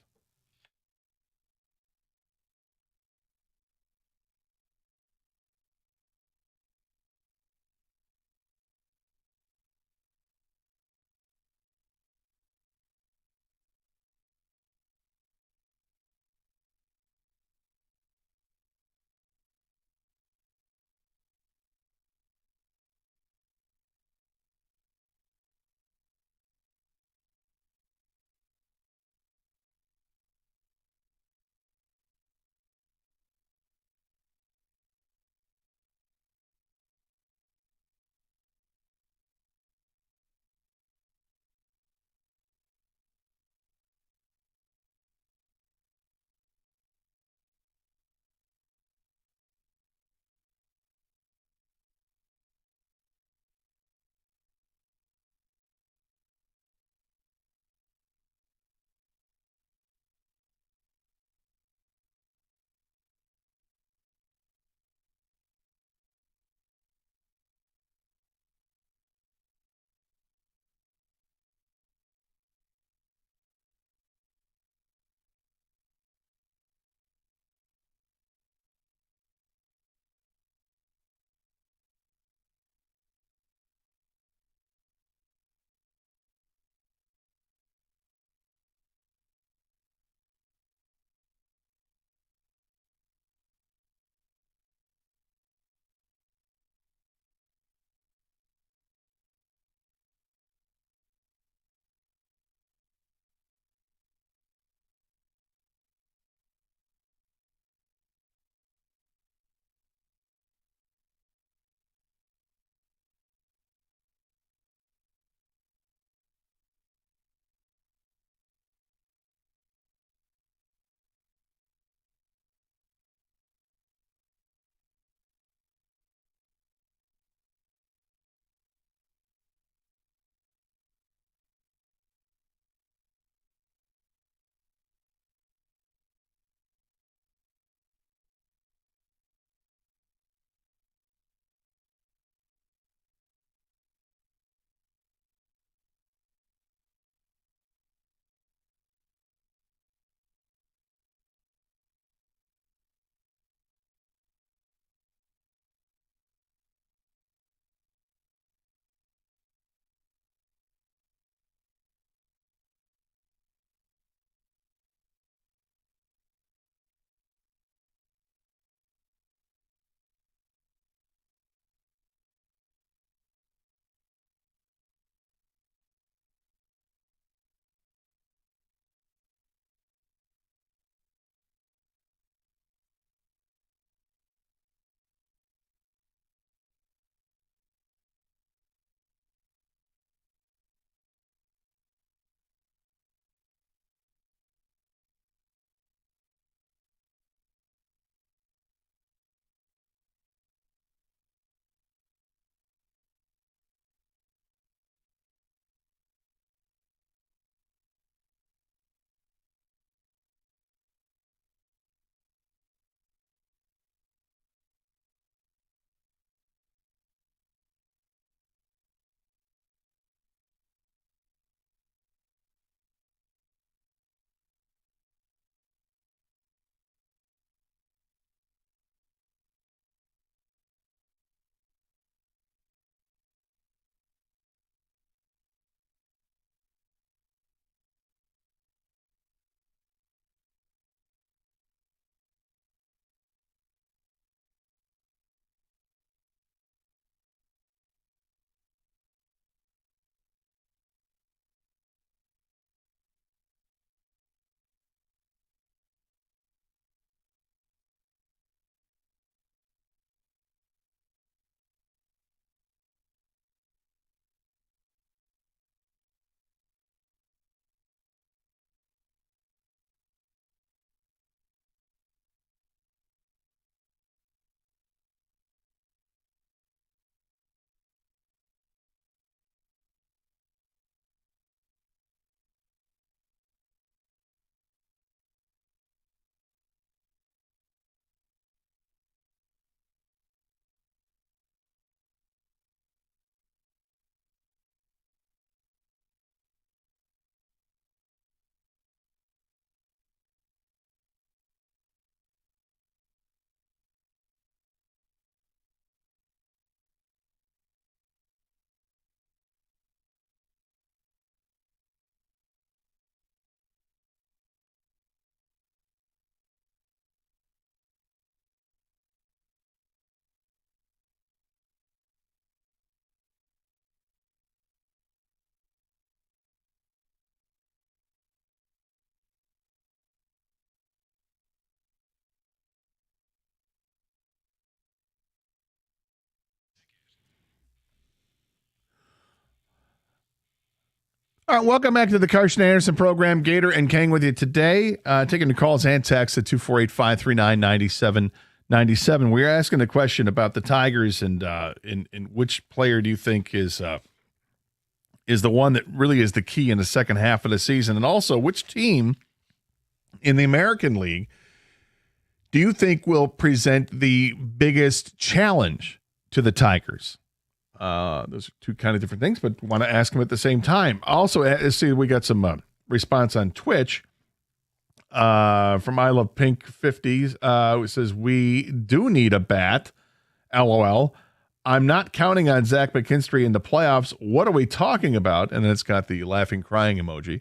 All right, welcome back to the Carson Anderson program. Gator and Kang with you today. Taking the calls and texts at 248-539-9797. We're asking the question about the Tigers and which player do you think is the one that really is the key in the second half of the season, and also which team in the American League do you think will present the biggest challenge to the Tigers? Those are two kind of different things, but want to ask them at the same time. Also, let's see, we got some response on Twitch from I Love Pink 50s. It says, we do need a bat. LOL. I'm not counting on Zach McKinstry in the playoffs. What are we talking about? And then it's got the laughing, crying emoji.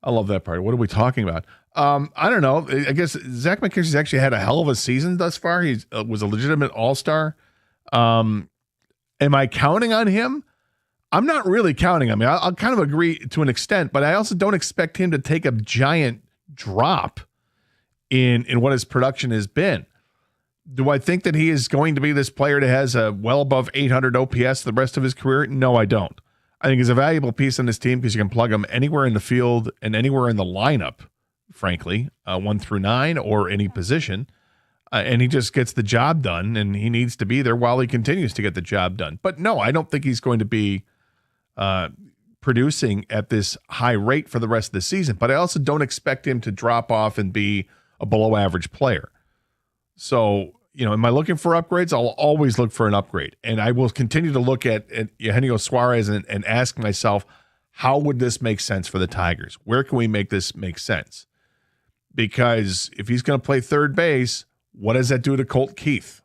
I love that part. What are we talking about? I don't know. I guess Zach McKinstry's actually had a hell of a season thus far. He was a legitimate all-star. Am I counting on him? I'm not really counting on him. I'll kind of agree to an extent, but I also don't expect him to take a giant drop in what his production has been. Do I think that he is going to be this player that has a well above 800 OPS the rest of his career? No, I don't. I think he's a valuable piece on this team because you can plug him anywhere in the field and anywhere in the lineup, frankly, 1 through 9 or any position. And he just gets the job done, and he needs to be there while he continues to get the job done. But no, I don't think he's going to be producing at this high rate for the rest of the season. But I also don't expect him to drop off and be a below average player. So, am I looking for upgrades? I'll always look for an upgrade. And I will continue to look at Eugenio Suarez and ask myself, how would this make sense for the Tigers? Where can we make this make sense? Because if he's going to play third base, what does that do to Colt Keith?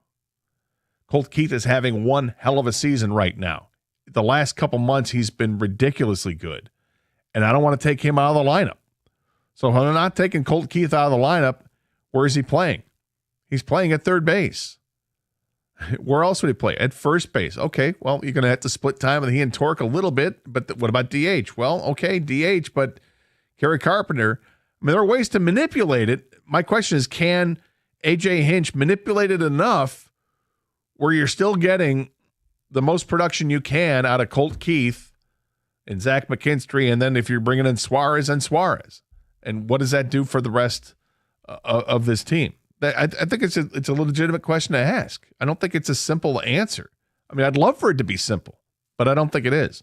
Colt Keith is having one hell of a season right now. The last couple months, he's been ridiculously good. And I don't want to take him out of the lineup. So if I'm not taking Colt Keith out of the lineup, where is he playing? He's playing at third base. Where else would he play? At first base. Okay, well, you're going to have to split time with he and Torque a little bit, but what about DH? Well, okay, DH, but Kerry Carpenter, there are ways to manipulate it. My question is, can A.J. Hinch manipulate it enough where you're still getting the most production you can out of Colt Keith and Zach McKinstry, and then if you're bringing in Suarez and Suarez? And what does that do for the rest of this team? I think it's a legitimate question to ask. I don't think it's a simple answer. I mean, I'd love for it to be simple, but I don't think it is.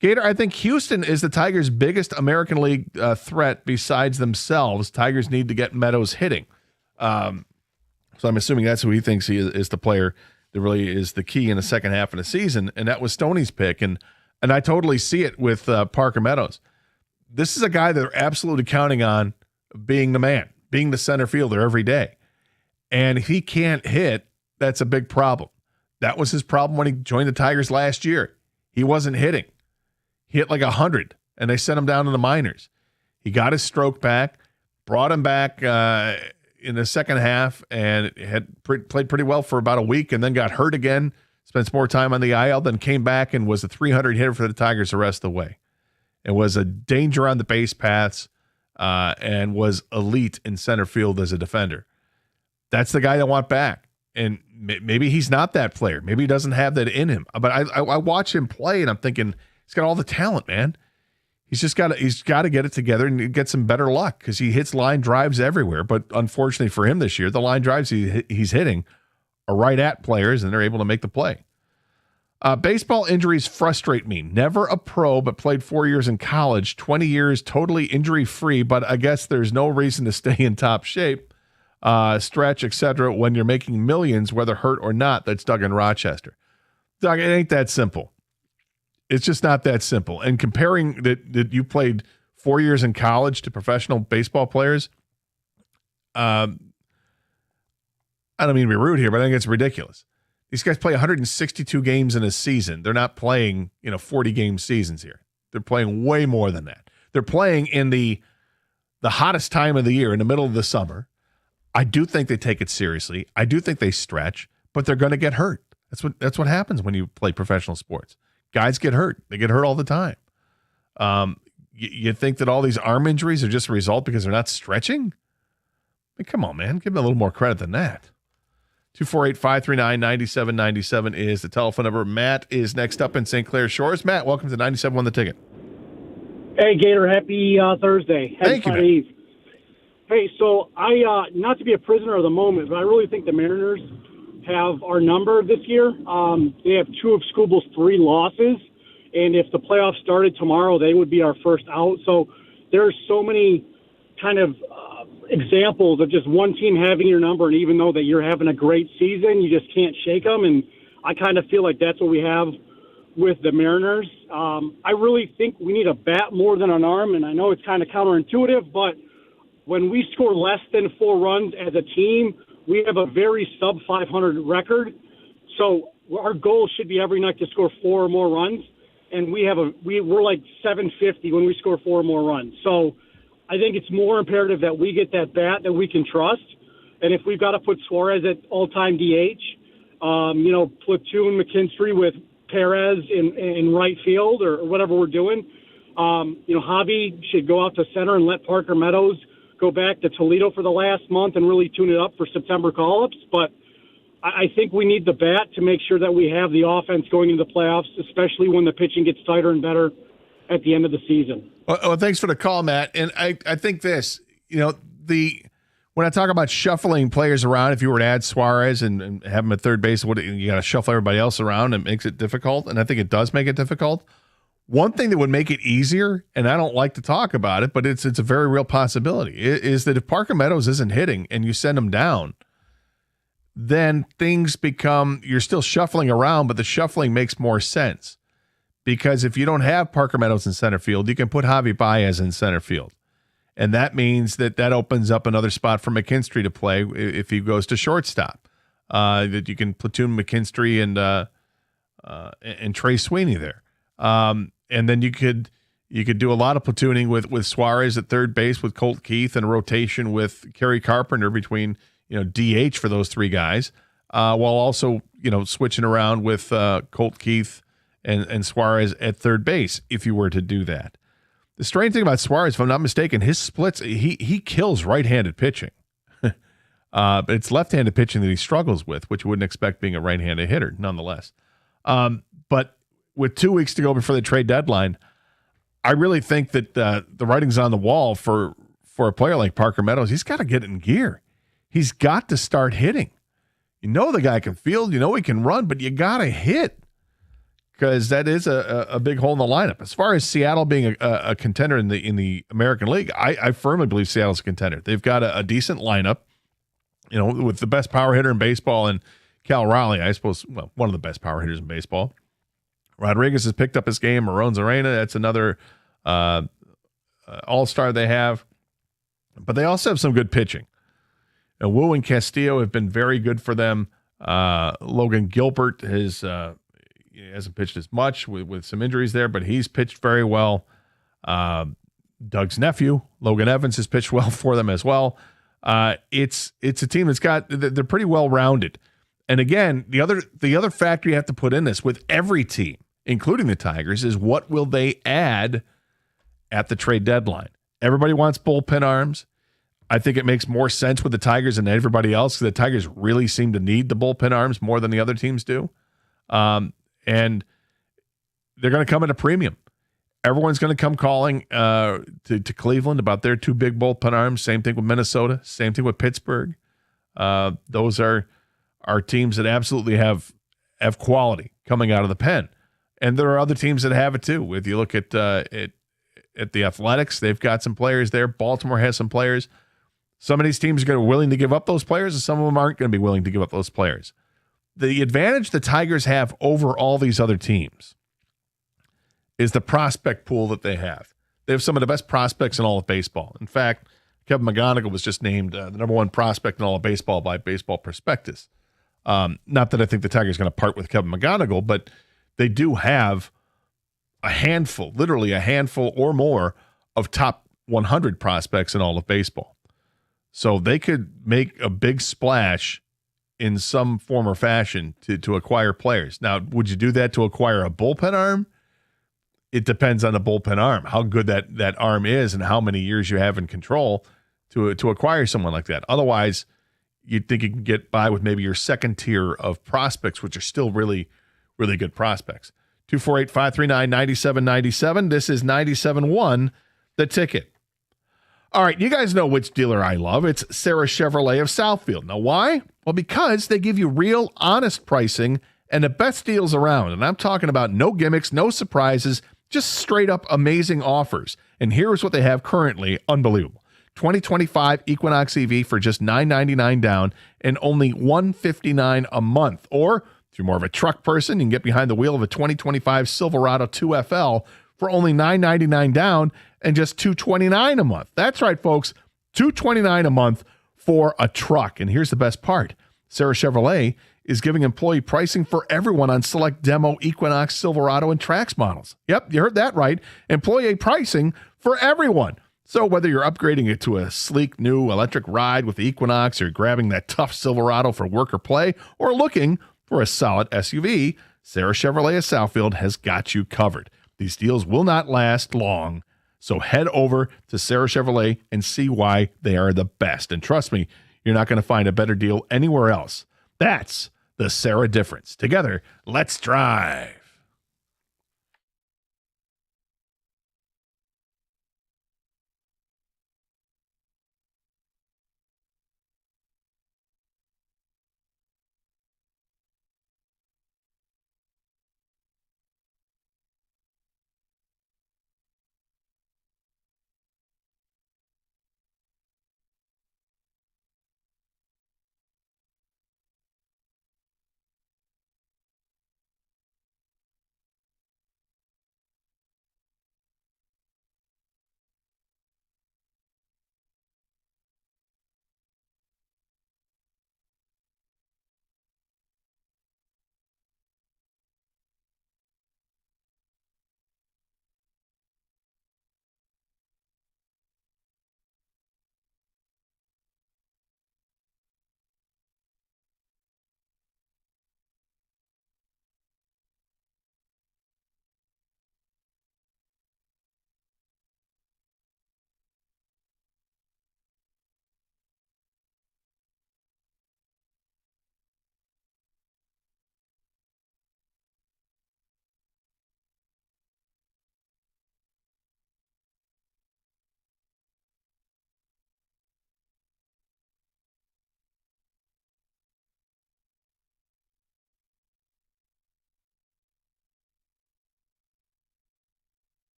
Gator, I think Houston is the Tigers' biggest American League threat besides themselves. Tigers need to get Meadows hitting. So I'm assuming that's who he thinks he is the player that really is the key in the second half of the season, and that was Stoney's pick. And I totally see it with Parker Meadows. This is a guy that they're absolutely counting on being the man, being the center fielder every day. And if he can't hit, that's a big problem. That was his problem when he joined the Tigers last year. He wasn't hitting. He hit like 100, and they sent him down to the minors. He got his stroke back, brought him back in the second half, and had played pretty well for about a week, and then got hurt again, spent some more time on the IL, then came back and was a 300 hitter for the Tigers the rest of the way. It was a danger on the base paths and was elite in center field as a defender. That's the guy I want back. And maybe he's not that player. Maybe he doesn't have that in him. But I watch him play, and I'm thinking, he's got all the talent, man. He's got to get it together and get some better luck because he hits line drives everywhere. But unfortunately for him this year, the line drives he's hitting are right at players, and they're able to make the play. Baseball injuries frustrate me. Never a pro, but played 4 years in college, 20 years totally injury-free, but I guess there's no reason to stay in top shape. Stretch, etc. when you're making millions, whether hurt or not. That's Doug in Rochester. Doug, it ain't that simple. It's just not that simple. And comparing that you played 4 years in college to professional baseball players, I don't mean to be rude here, but I think it's ridiculous. These guys play 162 games in a season. They're not playing, 40-game seasons here. They're playing way more than that. They're playing in the hottest time of the year, in the middle of the summer. I do think they take it seriously. I do think they stretch, but they're going to get hurt. That's what happens when you play professional sports. Guys get hurt. They get hurt all the time. You think that all these arm injuries are just a result because they're not stretching? I mean, come on, man. Give them a little more credit than that. 248-539-9797 is the telephone number. Matt is next up in St. Clair Shores. Matt, welcome to 97 on the Ticket. Hey, Gator, happy Thursday. Happy Thank you, Friday Eve. Hey, so I not to be a prisoner of the moment, but I really think the Mariners have our number this year. They have 2 of Scooble's 3 losses, and if the playoffs started tomorrow, they would be our first out. So there's so many kind of examples of just one team having your number, and even though that you're having a great season, you just can't shake them. And I kind of feel like that's what we have with the Mariners. I really think we need a bat more than an arm, and I know it's kind of counterintuitive, but when we score less than 4 runs as a team, we have a very sub-500 record. So our goal should be every night to score 4 or more runs, and we're like 750 when we score 4 or more runs. So I think it's more imperative that we get that bat that we can trust, and if we've got to put Suarez at all-time DH, platoon McKinstry with Perez in right field or whatever we're doing. Javi should go out to center and let Parker Meadows go back to Toledo for the last month and really tune it up for September call-ups. But I think we need the bat to make sure that we have the offense going into the playoffs, especially when the pitching gets tighter and better at the end of the season. Well, thanks for the call, Matt. And I think this, when I talk about shuffling players around, if you were to add Suarez and have him at third base, you got to shuffle everybody else around. It makes it difficult, and I think it does make it difficult. One thing that would make it easier, and I don't like to talk about it, but it's a very real possibility, is that if Parker Meadows isn't hitting and you send him down, then things become, you're still shuffling around, but the shuffling makes more sense. Because if you don't have Parker Meadows in center field, you can put Javi Baez in center field. And that means that opens up another spot for McKinstry to play if he goes to shortstop. That you can platoon McKinstry and Trey Sweeney there. And then you could do a lot of platooning with Suarez at third base, with Colt Keith, and a rotation with Kerry Carpenter between DH for those 3 guys, while also switching around with Colt Keith and Suarez at third base if you were to do that. The strange thing about Suarez, if I'm not mistaken, his splits, he kills right-handed pitching. But it's left-handed pitching that he struggles with, which you wouldn't expect being a right-handed hitter, nonetheless. But with 2 weeks to go before the trade deadline, I really think that the writing's on the wall for a player like Parker Meadows. He's got to get in gear. He's got to start hitting. The guy can field, he can run, but you got to hit, because that is a big hole in the lineup. As far as Seattle being a contender in the American League, I firmly believe Seattle's a contender. They've got a decent lineup, with the best power hitter in baseball, and Cal Raleigh, I suppose, one of the best power hitters in baseball. Rodriguez has picked up his game. Marone Zarena, that's another all-star they have. But they also have some good pitching. Wu and Castillo have been very good for them. Logan Gilbert hasn't pitched as much with some injuries there, but he's pitched very well. Doug's nephew, Logan Evans, has pitched well for them as well. It's a team they're pretty well rounded. And again, the other factor you have to put in this with every team, including the Tigers, is what will they add at the trade deadline? Everybody wants bullpen arms. I think it makes more sense with the Tigers than everybody else, because the Tigers really seem to need the bullpen arms more than the other teams do. And they're going to come at a premium. Everyone's going to come calling to Cleveland about their 2 big bullpen arms. Same thing with Minnesota. Same thing with Pittsburgh. Those are teams that absolutely have quality coming out of the pen. And there are other teams that have it too. If you look at the Athletics, they've got some players there. Baltimore has some players. Some of these teams are going to be willing to give up those players, and some of them aren't going to be willing to give up those players. The advantage the Tigers have over all these other teams is the prospect pool that they have. They have some of the best prospects in all of baseball. In fact, Kevin McGonigal was just named the number 1 prospect in all of baseball by Baseball Prospectus. Not that I think the Tigers are going to part with Kevin McGonigal, but they do have literally a handful or more of top 100 prospects in all of baseball. So they could make a big splash in some form or fashion to acquire players. Now, would you do that to acquire a bullpen arm? It depends on the bullpen arm, how good that arm is and how many years you have in control to acquire someone like that. Otherwise, you'd think you can get by with maybe your second tier of prospects, which are still really, really good prospects. 248-539-9797. This is 97.1 The Ticket. All right, you guys know which dealer I love. It's Sarah Chevrolet of Southfield. Now, why? Well, because they give you real, honest pricing and the best deals around. And I'm talking about no gimmicks, no surprises, just straight up amazing offers. And here's what they have currently. Unbelievable. 2025 Equinox EV for just $999 down and only $159 a month. Or if you're more of a truck person, you can get behind the wheel of a 2025 Silverado 2FL for only $999 down and just $229 a month. That's right, folks. $229 a month for a truck. And here's the best part. Sarah Chevrolet is giving employee pricing for everyone on select demo Equinox, Silverado, and Trax models. Yep, you heard that right. Employee pricing for everyone. So whether you're upgrading it to a sleek new electric ride with the Equinox or grabbing that tough Silverado for work or play or looking for a solid SUV, Sarah Chevrolet of Southfield has got you covered. These deals will not last long. So head over to Sarah Chevrolet and see why they are the best. And trust me, you're not going to find a better deal anywhere else. That's the Sarah difference. Together, let's drive.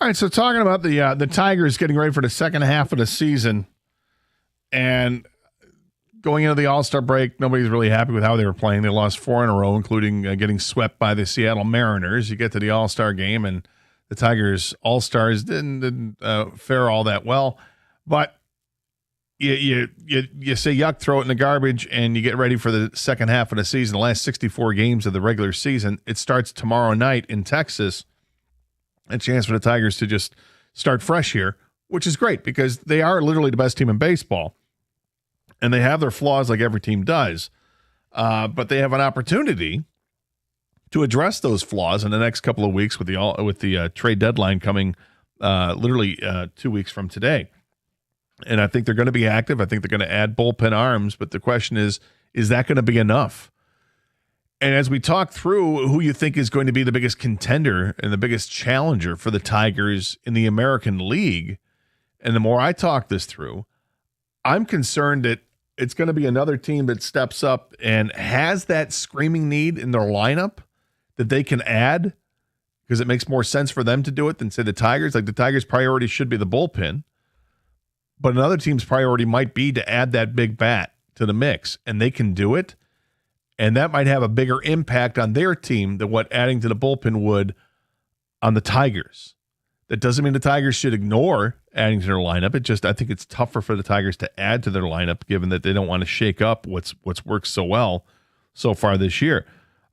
All right, so talking about the Tigers getting ready for the second half of the season, and going into the All-Star break, nobody's really happy with how they were playing. They lost 4 in a row, including getting swept by the Seattle Mariners. You get to the All-Star game, and the Tigers All-Stars didn't fare all that well. But you say yuck, throw it in the garbage, and you get ready for the second half of the season, the last 64 games of the regular season. It starts tomorrow night in Texas. A chance for the Tigers to just start fresh here, which is great because they are literally the best team in baseball. And they have their flaws like every team does. But they have an opportunity to address those flaws in the next couple of weeks with the trade deadline coming literally 2 weeks from today. And I think they're going to be active. I think they're going to add bullpen arms. But the question is that going to be enough? And as we talk through who you think is going to be the biggest contender and the biggest challenger for the Tigers in the American League, and the more I talk this through, I'm concerned that it's going to be another team that steps up and has that screaming need in their lineup that they can add because it makes more sense for them to do it than, say, the Tigers. Like the Tigers' priority should be the bullpen, but another team's priority might be to add that big bat to the mix, and they can do it. And that might have a bigger impact on their team than what adding to the bullpen would on the Tigers. That doesn't mean the Tigers should ignore adding to their lineup. I think it's tougher for the Tigers to add to their lineup, given that they don't want to shake up what's worked so well so far this year.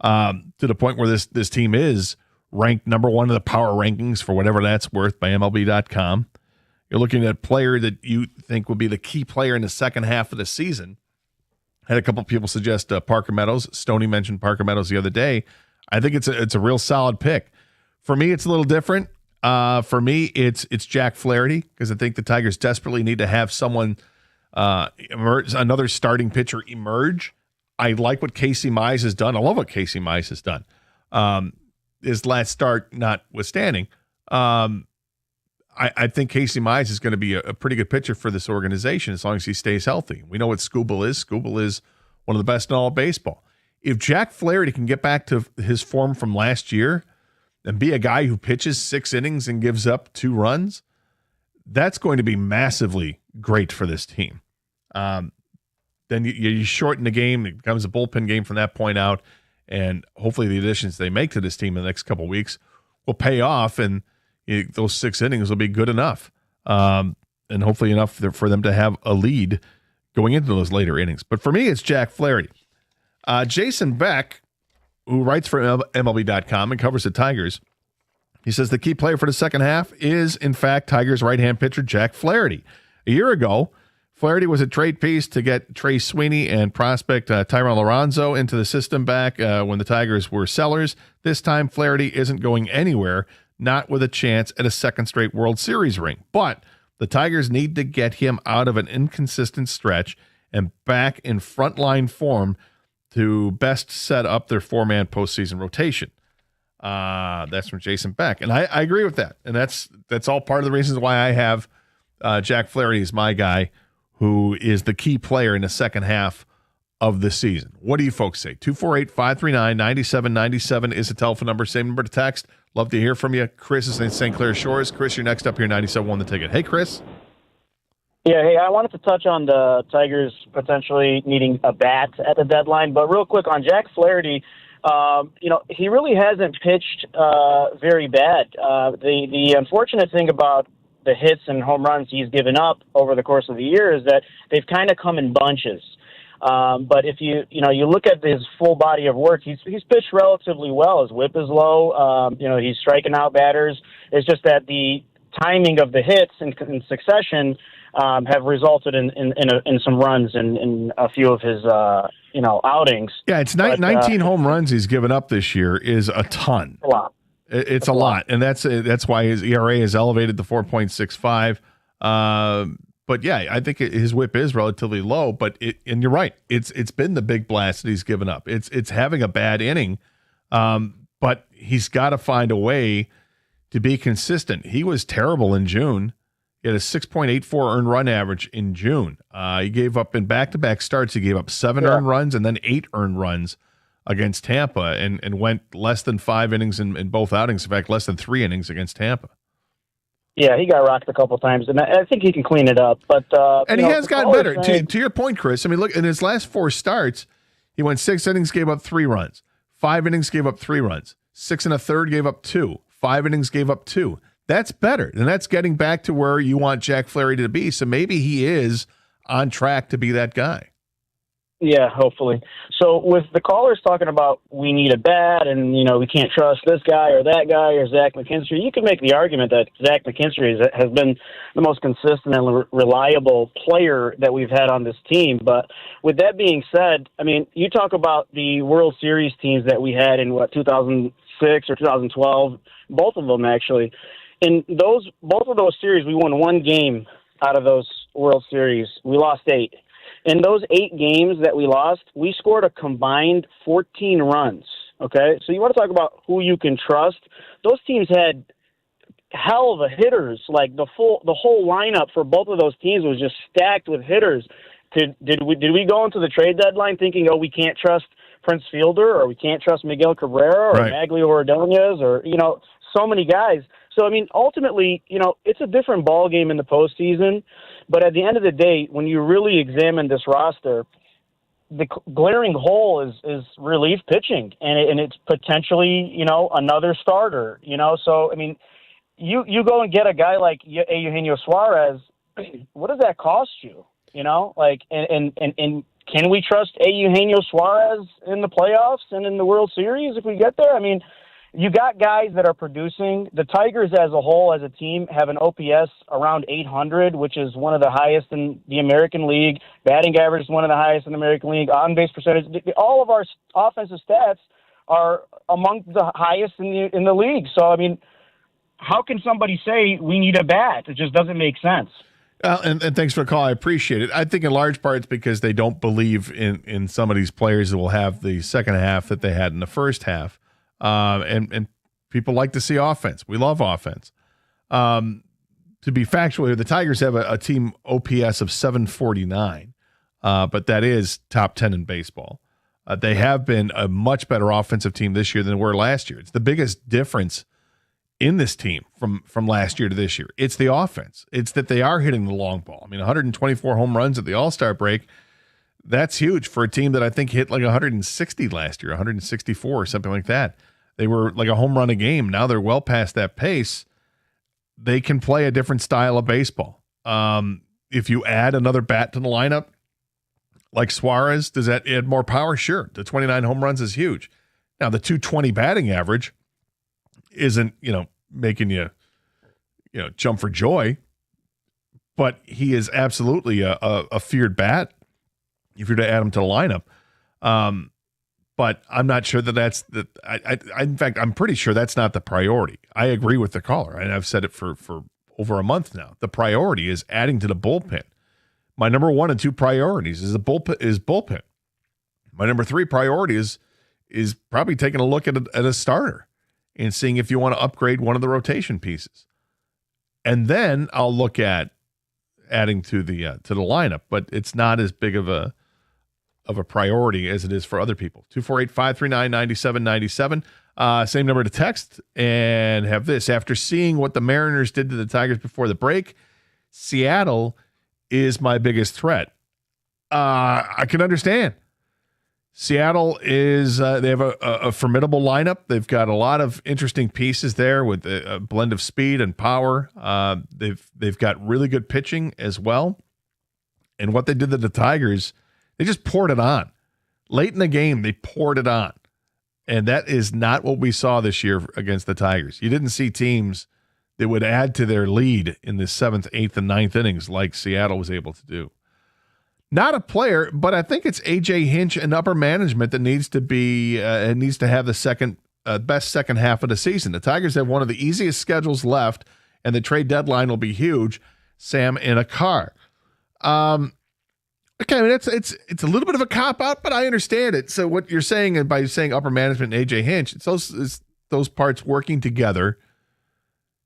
To the point where this team is ranked number one in the power rankings for whatever that's worth by MLB.com. You're looking at a player that you think will be the key player in the second half of the season. Had a couple of people suggest Parker Meadows. Stoney mentioned Parker Meadows the other day. I think it's a real solid pick. For me, it's a little different. For me, it's Jack Flaherty because I think the Tigers desperately need to have someone emerge, another starting pitcher emerge. I like what Casey Mize has done. I love what Casey Mize has done. His last start notwithstanding, I think Casey Mize is going to be a pretty good pitcher for this organization as long as he stays healthy. We know what Skubal is. Skubal is one of the best in all of baseball. If Jack Flaherty can get back to his form from last year and be a guy who pitches 6 innings and gives up 2 runs, that's going to be massively great for this team. Then you shorten the game. It becomes a bullpen game from that point out, and hopefully the additions they make to this team in the next couple of weeks will pay off, and those 6 innings will be good enough, and hopefully enough for them to have a lead going into those later innings. But for me, it's Jack Flaherty. Jason Beck, who writes for MLB.com and covers the Tigers, he says the key player for the second half is, in fact, Tigers right-hand pitcher Jack Flaherty. A year ago, Flaherty was a trade piece to get Trey Sweeney and prospect Tyrone Lorenzo into the system back when the Tigers were sellers. This time, Flaherty isn't going anywhere, not with a chance at a second straight World Series ring. But the Tigers need to get him out of an inconsistent stretch and back in frontline form to best set up their 4-man postseason rotation. That's from Jason Beck. And I agree with that. And that's all part of the reasons why I have Jack Flaherty as my guy, who is the key player in the second half of the season. What do you folks say? 248-539-9797 is the telephone number. Same number to text. Love to hear from you. Chris is in St. Clair Shores. Chris, you're next up here, 97.1 The Ticket. Hey, Chris. Yeah, hey, I wanted to touch on the Tigers potentially needing a bat at the deadline, but real quick on Jack Flaherty, he really hasn't pitched very bad. The unfortunate thing about the hits and home runs he's given up over the course of the year is that they've kind of come in bunches. But if you look at his full body of work, he's pitched relatively well. His whip is low. He's striking out batters. It's just that the timing of the hits in succession have resulted in some runs in a few of his outings. Yeah, it's 19 home runs he's given up this year is a ton. A lot. It's a lot, and that's why his ERA is elevated to 4.65. But yeah, I think his whip is relatively low. And you're right, it's been the big blast that he's given up. It's having a bad inning, but he's got to find a way to be consistent. He was terrible in June. He had a 6.84 earned run average in June. He gave up in back-to-back starts. He gave up 7 earned runs and then 8 earned runs against Tampa, and went less than 5 innings in both outings. In fact, less than 3 innings against Tampa. Yeah, he got rocked a couple times, and I think he can clean it up. But and he has gotten better. To your point, Chris, I mean, look, in his last 4 starts, he went 6 innings, gave up 3 runs. 5 innings, gave up 3 runs. 6 1/3, gave up 2. 5 innings, gave up 2. That's better, and that's getting back to where you want Jack Flaherty to be. So maybe he is on track to be that guy. Yeah, hopefully. So with the callers talking about we need a bat and, we can't trust this guy or that guy or Zach McKinstry, you can make the argument that Zach McKinstry has been the most consistent and reliable player that we've had on this team. But with that being said, I mean, you talk about the World Series teams that we had in, 2006 or 2012, both of them actually. In both of those series, we won 1 game out of those World Series. We lost 8. In those 8 games that we lost, we scored a combined 14 runs. Okay, so you want to talk about who you can trust? Those teams had hell of a hitters. Like the whole lineup for both of those teams was just stacked with hitters. Did we go into the trade deadline thinking, we can't trust Prince Fielder or we can't trust Miguel Cabrera or Maglio Ordonez or so many guys? So, I mean, ultimately, it's a different ball game in the postseason. But at the end of the day, when you really examine this roster, the glaring hole is relief pitching, and it's potentially, another starter. So, I mean, you go and get a guy like Eugenio Suarez. What does that cost you? And can we trust Eugenio Suarez in the playoffs and in the World Series if we get there? I mean, you got guys that are producing. The Tigers as a whole, as a team, have an OPS around 800, which is one of the highest in the American League. Batting average is one of the highest in the American League. On-base percentage. All of our offensive stats are among the highest in the league. So, I mean, how can somebody say we need a bat? It just doesn't make sense. And thanks for the call. I appreciate it. I think in large part it's because they don't believe in some of these players that will have the second half that they had in the first half. And people like to see offense. We love offense. To be factual here, the Tigers have a team OPS of 749, but that is top 10 in baseball. They have been a much better offensive team this year than they were last year. It's the biggest difference in this team from last year to this year. It's the offense. It's that they are hitting the long ball. I mean, 124 home runs at the All-Star break. That's huge for a team that I think hit like 160 last year, 164 or something like that. They were like a home run a game. Now they're well past that pace. They can play a different style of baseball. If you add another bat to the lineup, like Suarez, does that add more power? Sure. The 29 home runs is huge. Now the 220 batting average isn't, making you, jump for joy, but he is absolutely a feared bat if you're to add him to the lineup. But I'm not sure that's in fact, I'm pretty sure that's not the priority. I agree with the caller, and I've said it for over a month now. The priority is adding to the bullpen. My number 1 and 2 priorities is bullpen. My number 3 priority is probably taking a look at a starter and seeing if you want to upgrade one of the rotation pieces. And then I'll look at adding to the lineup, but it's not as big of a priority as it is for other people. 248-539-9797. Same number to text, and have this. After seeing what the Mariners did to the Tigers before the break, Seattle is my biggest threat. I can understand. Seattle is they have a formidable lineup. They've got a lot of interesting pieces there with a blend of speed and power. They've got really good pitching as well. And what they did to the Tigers, they just poured it on. Late in the game, they poured it on. And that is not what we saw this year against the Tigers. You didn't see teams that would add to their lead in the 7th, 8th, and 9th innings like Seattle was able to do. Not a player, but I think it's A.J. Hinch and upper management that needs to have the best second half of the season. The Tigers have one of the easiest schedules left, and the trade deadline will be huge. Sam in a car. Okay, I mean, it's a little bit of a cop-out, but I understand it. So what you're saying by saying upper management and A.J. Hinch, it's those parts working together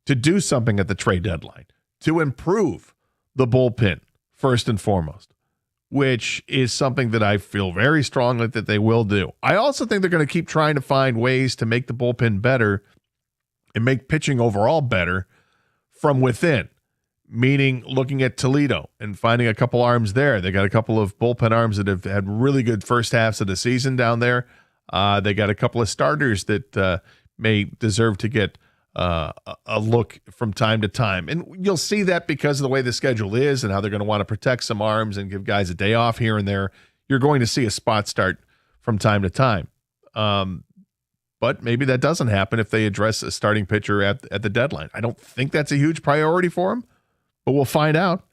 to do something at the trade deadline, to improve the bullpen, first and foremost, which is something that I feel very strongly that they will do. I also think they're going to keep trying to find ways to make the bullpen better and make pitching overall better from within, meaning looking at Toledo and finding a couple arms there. They got a couple of bullpen arms that have had really good first halves of the season down there. They got a couple of starters that may deserve to get a look from time to time. And you'll see that because of the way the schedule is and how they're going to want to protect some arms and give guys a day off here and there. You're going to see a spot start from time to time. But maybe that doesn't happen if they address a starting pitcher at the deadline. I don't think that's a huge priority for them, but we'll find out.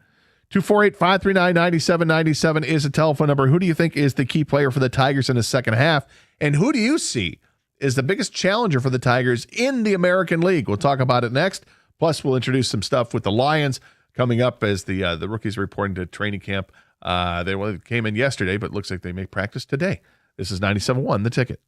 248-539-9797 is a telephone number. Who do you think is the key player for the Tigers in the second half? And who do you see is the biggest challenger for the Tigers in the American League? We'll talk about it next. Plus, we'll introduce some stuff with the Lions coming up as the rookies are reporting to training camp. They came in yesterday, but looks like they may practice today. This is 97.1 The Ticket.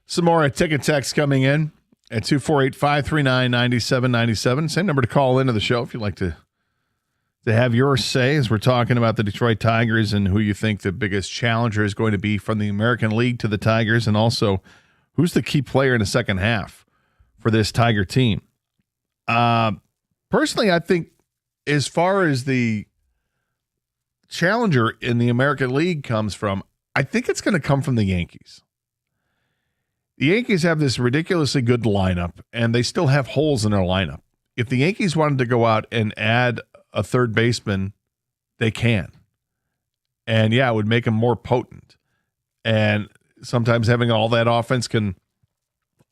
Some more ticket text coming in at 248-539-9797. Same number to call into the show if you'd like to have your say as we're talking about the Detroit Tigers and who you think the biggest challenger is going to be from the American League to the Tigers, and also who's the key player in the second half for this Tiger team. Personally, I think as far as the challenger in the American League comes from, I think it's going to come from the Yankees. The Yankees have this ridiculously good lineup, and they still have holes in their lineup. If the Yankees wanted to go out and add a third baseman, they can. And yeah, it would make them more potent. And sometimes having all that offense can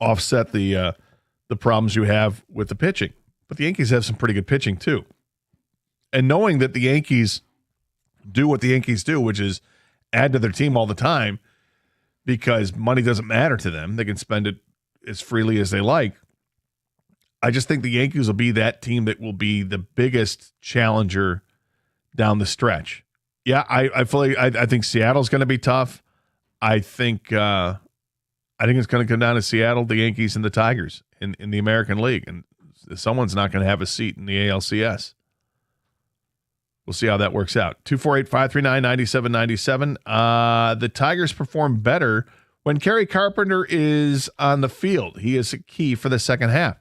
offset the problems you have with the pitching. But the Yankees have some pretty good pitching too. And knowing that the Yankees do what the Yankees do, which is add to their team all the time because money doesn't matter to them. They can spend it as freely as they like. I just think the Yankees will be that team that will be the biggest challenger down the stretch. Yeah, I think Seattle's going to be tough. I think it's going to come down to Seattle, the Yankees, and the Tigers in the American League, and someone's not going to have a seat in the ALCS. We'll see how that works out. 248-539-9797. The Tigers perform better when Kerry Carpenter is on the field. He is a key for the second half.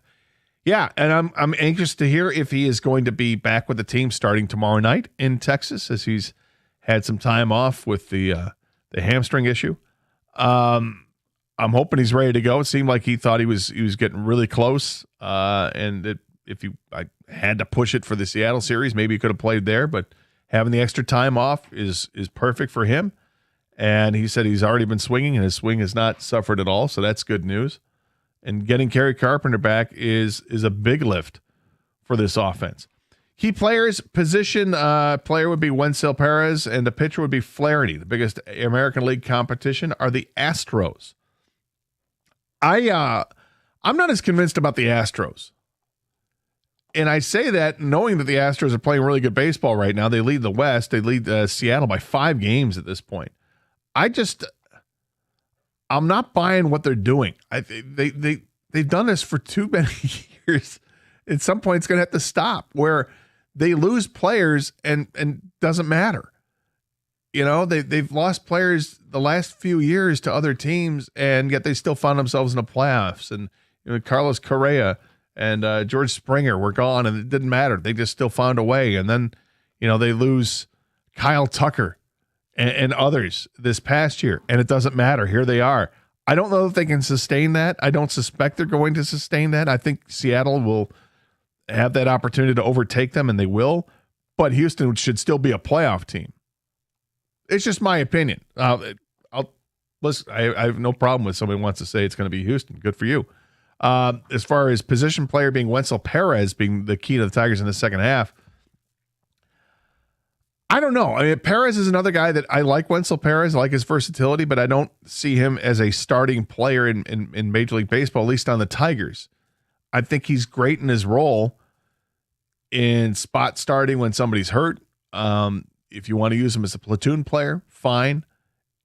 Yeah, and I'm anxious to hear if he is going to be back with the team starting tomorrow night in Texas, as he's had some time off with the hamstring issue. I'm hoping he's ready to go. It seemed like he thought he was getting really close, and I had to push it for the Seattle series, maybe he could have played there, but having the extra time off is perfect for him. And he said he's already been swinging, and his swing has not suffered at all, so that's good news. And getting Kerry Carpenter back is a big lift for this offense. Key players, position player would be Wenceel Perez, and the pitcher would be Flaherty. The biggest American League competition are the Astros. I'm not as convinced about the Astros. And I say that knowing that the Astros are playing really good baseball right now. They lead the West. They lead Seattle by 5 games at this point. I'm not buying what they're doing. They've done this for too many years. At some point, it's going to have to stop where they lose players and doesn't matter. You know, they've lost players the last few years to other teams, and yet they still found themselves in the playoffs. And Carlos Correa and George Springer were gone, and it didn't matter. They just still found a way. And then, they lose Kyle Tucker and others this past year, and it doesn't matter. Here they are. I don't know if they can sustain that. I don't suspect they're going to sustain that. I think Seattle will have that opportunity to overtake them, and they will. But Houston should still be a playoff team. It's just my opinion. Listen, I have no problem with somebody who wants to say it's going to be Houston. Good for you. As far as position player being Wenceel Perez being the key to the Tigers in the second half, I don't know. I mean, Perez is another guy that I like. Wenceel Perez, I like his versatility, but I don't see him as a starting player in Major League Baseball, at least on the Tigers. I think he's great in his role in spot starting when somebody's hurt. If you want to use him as a platoon player, fine.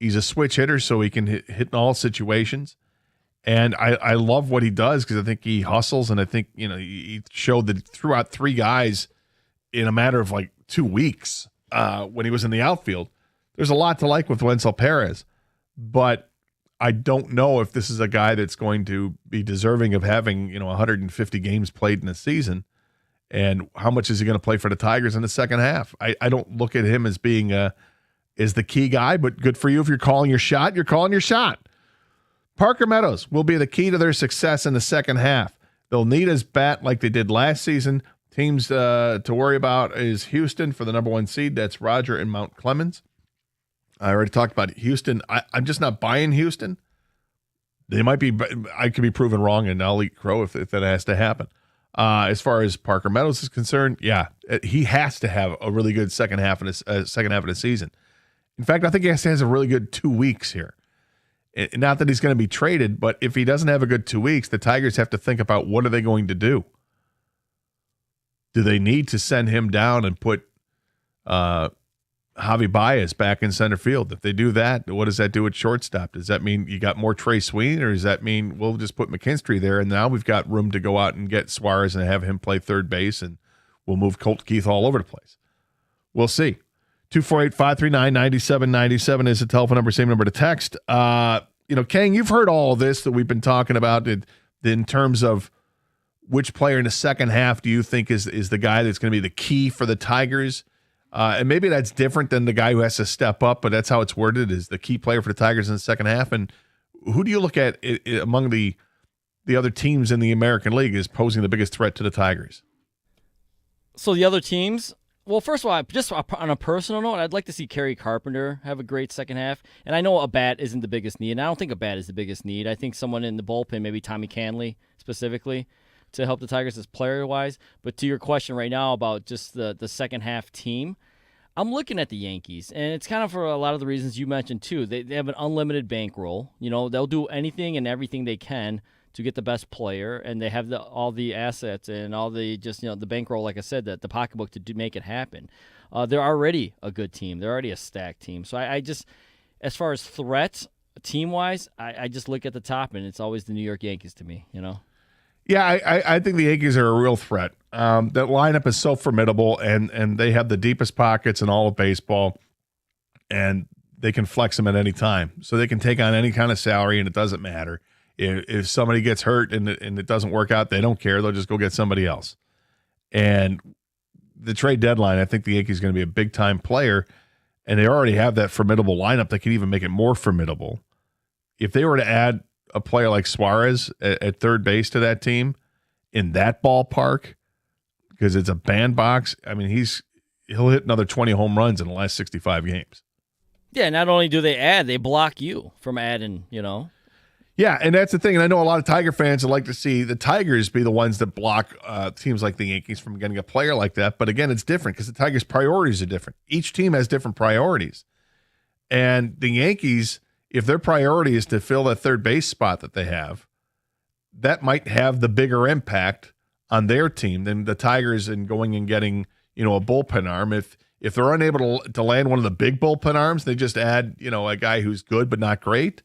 He's a switch hitter, so he can hit in all situations. And I love what he does because I think he hustles, and I think he showed that threw out 3 guys in a matter of like 2 weeks. When he was in the outfield. There's a lot to like with Wenceel Perez, but I don't know if this is a guy that's going to be deserving of having 150 games played in a season, and how much is he going to play for the Tigers in the second half? I don't look at him as being is the key guy, but good for you if you're calling your shot. You're calling your shot. Parker Meadows will be the key to their success in the second half. They'll need his bat like they did last season. Teams to worry about is Houston for the number 1 seed. That's Roger and Mount Clemens. I already talked about Houston. I'm just not buying Houston. They might be. I could be proven wrong, and I'll eat crow if that has to happen. As far as Parker Meadows is concerned, yeah, he has to have a really good second half of the season. In fact, I think he has to have a really good 2 weeks here. Not that he's going to be traded, but if he doesn't have a good 2 weeks, the Tigers have to think about what are they going to do. Do they need to send him down and put Javi Baez back in center field? If they do that, what does that do at shortstop? Does that mean you got more Trey Sweeney, or does that mean we'll just put McKinstry there, and now we've got room to go out and get Suarez and have him play third base, and we'll move Colt Keith all over the place? We'll see. 248-539-9797 is the telephone number, same number to text. Kang, you've heard all of this that we've been talking about in terms of which player in the second half do you think is the guy that's going to be the key for the Tigers? And maybe that's different than the guy who has to step up, but that's how it's worded, is the key player for the Tigers in the second half. And who do you look at among the other teams in the American League as posing the biggest threat to the Tigers? So the other teams, well, first of all, just on a personal note, I'd like to see Kerry Carpenter have a great second half. And I know a bat isn't the biggest need, and I don't think a bat is the biggest need. I think someone in the bullpen, maybe Tommy Canley specifically, to help the Tigers as player-wise. But to your question right now about just the second half team, I'm looking at the Yankees, and it's kind of for a lot of the reasons you mentioned too. They have an unlimited bankroll. You know, they'll do anything and everything they can to get the best player, and they have all the assets and all the the bankroll, like I said, the pocketbook to make it happen. They're already a good team. They're already a stacked team. So I just, as far as threats team-wise, I just look at the top, and it's always the New York Yankees to me. You know. Yeah, I think the Yankees are a real threat. That lineup is so formidable, and they have the deepest pockets in all of baseball, and they can flex them at any time. So they can take on any kind of salary, and it doesn't matter. If somebody gets hurt and it doesn't work out, they don't care. They'll just go get somebody else. And the trade deadline, I think the Yankees are going to be a big-time player, and they already have that formidable lineup that could even make it more formidable. If they were to add a player like Suarez at third base to that team in that ballpark, because it's a bandbox, I mean, he'll hit another 20 home runs in the last 65 games. Yeah, not only do they add, they block you from adding, you know. Yeah, and that's the thing. And I know a lot of Tiger fans would like to see the Tigers be the ones that block teams like the Yankees from getting a player like that. But again, it's different because the Tigers' priorities are different. Each team has different priorities. And the Yankees, if their priority is to fill that third base spot that they have, that might have the bigger impact on their team than the Tigers in going and getting, a bullpen arm. If they're unable to land one of the big bullpen arms, they just add, a guy who's good but not great,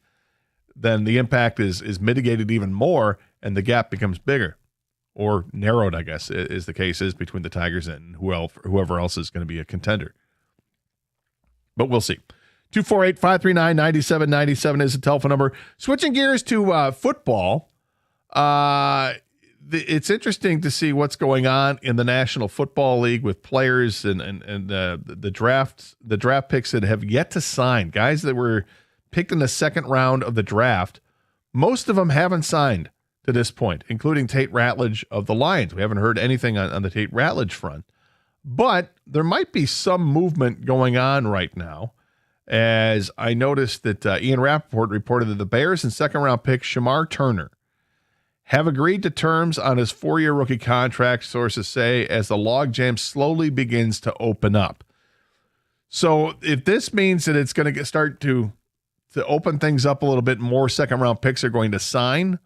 then the impact is mitigated even more, and the gap becomes bigger, or narrowed, I guess, is the case is between the Tigers and whoever else is going to be a contender. But we'll see. 248-539-9797 is the telephone number. Switching gears to football, it's interesting to see what's going on in the National Football League with players and the draft picks that have yet to sign, guys that were picked in the second round of the draft. Most of them haven't signed to this point, including Tate Ratledge of the Lions. We haven't heard anything on the Tate Ratledge front, but there might be some movement going on right now, as I noticed that Ian Rappaport reported that the Bears and second-round pick Shamar Turner have agreed to terms on his 4-year rookie contract, sources say, as the logjam slowly begins to open up. So if this means that it's going to start to open things up a little bit, more second-round picks are going to sign.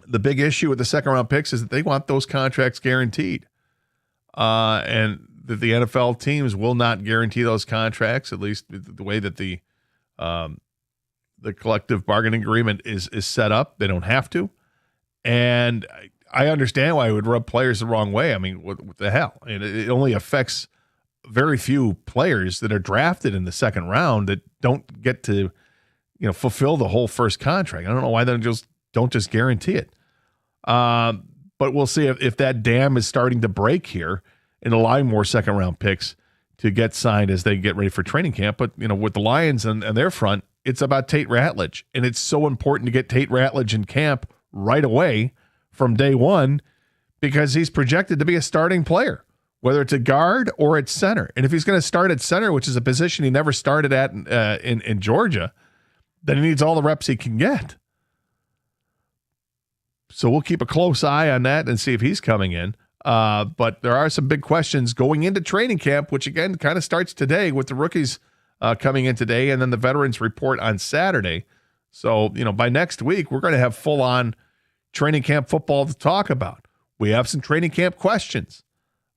The big issue with the second-round picks is that they want those contracts guaranteed. And that the NFL teams will not guarantee those contracts, at least the way that the collective bargaining agreement is set up. They don't have to. And I understand why it would rub players the wrong way. I mean, what the hell? It only affects very few players that are drafted in the second round that don't get to fulfill the whole first contract. I don't know why they don't just guarantee it. But we'll see if that dam is starting to break here and allowing more second round picks to get signed as they get ready for training camp. But with the Lions and their front, it's about Tate Ratledge, and it's so important to get Tate Ratledge in camp right away from day one, because he's projected to be a starting player, whether it's a guard or at center. And if he's going to start at center, which is a position he never started at in Georgia, then he needs all the reps he can get. So we'll keep a close eye on that and see if he's coming in. But there are some big questions going into training camp, which again kind of starts today with the rookies coming in today, and then the veterans report on Saturday. So, by next week, we're going to have full-on training camp football to talk about. We have some training camp questions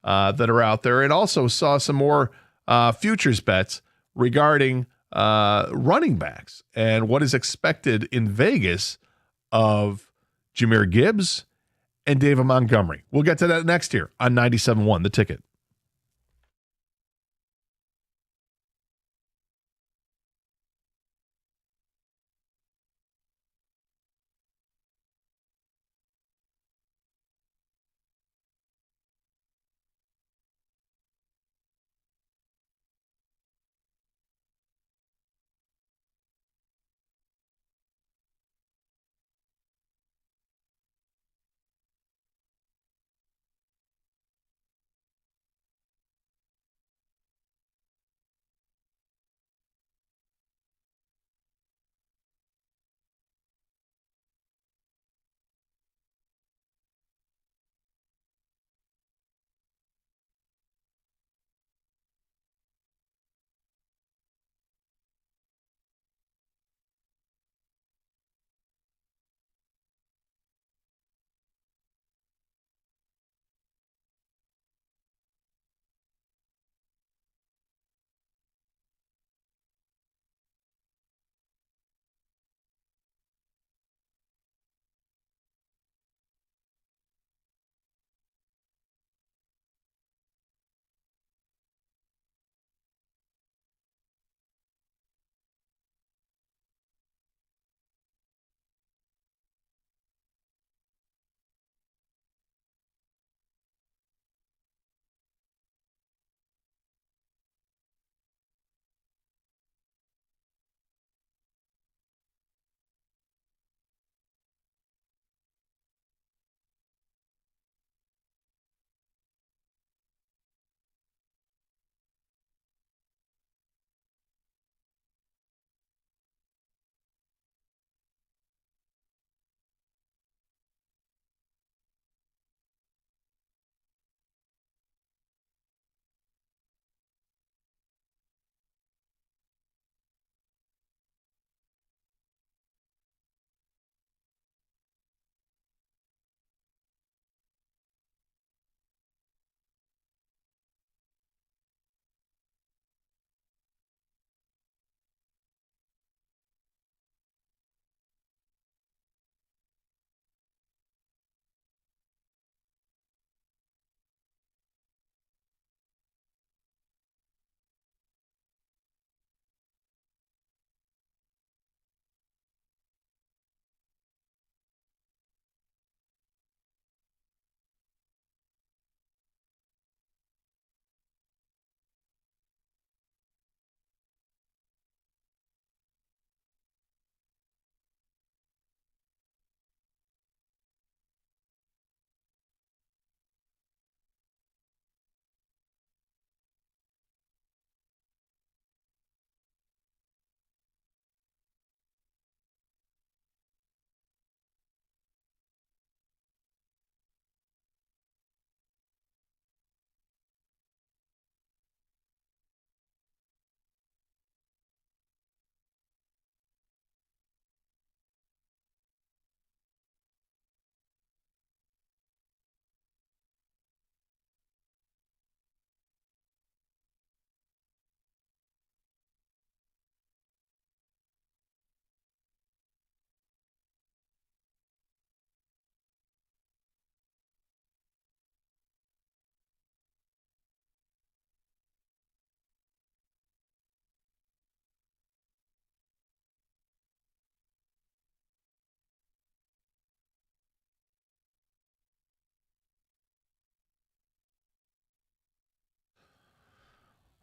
that are out there, and also saw some more futures bets regarding running backs and what is expected in Vegas of Jahmyr Gibbs and David Montgomery. We'll get to that next year on 97.1 The Ticket.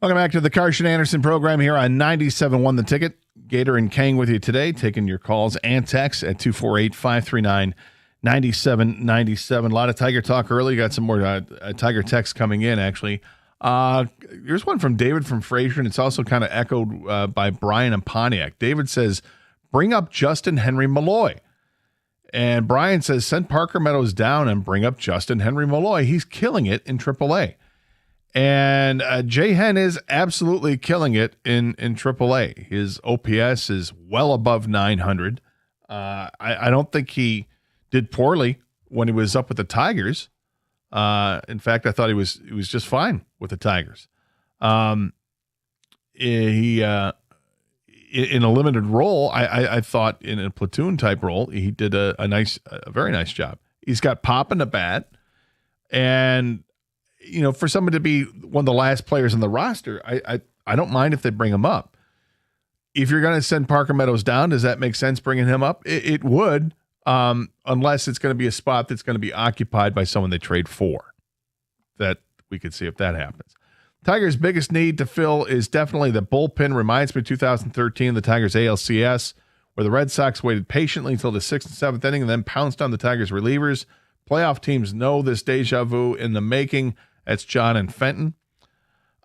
Welcome back to the Karsch and Anderson program here on 97.1 The Ticket. Gator and Kang with you today, taking your calls and texts at 248-539-9797. A lot of Tiger talk early. Got some more Tiger texts coming in, actually. Here's one from David from Fraser, and it's also kind of echoed by Brian and Pontiac. David says, bring up Justin Henry Malloy. And Brian says, send Parker Meadows down and bring up Justin Henry Malloy. He's killing it in AAA. And Jay Hen is absolutely killing it in AAA. His OPS is well above 900. I don't think he did poorly when he was up with the Tigers. In fact, I thought he was just fine with the Tigers. He in a limited role, I thought in a platoon type role, he did a very nice job. He's got pop in the bat, and for someone to be one of the last players on the roster, I don't mind if they bring him up. If you're going to send Parker Meadows down, does that make sense bringing him up? It would, unless it's going to be a spot that's going to be occupied by someone they trade for. That we could see if that happens. Tigers' biggest need to fill is definitely the bullpen. Reminds me of 2013, the Tigers ALCS, where the Red Sox waited patiently until the 6th and 7th inning and then pounced on the Tigers relievers. Playoff teams know this deja vu in the making. That's John and Fenton.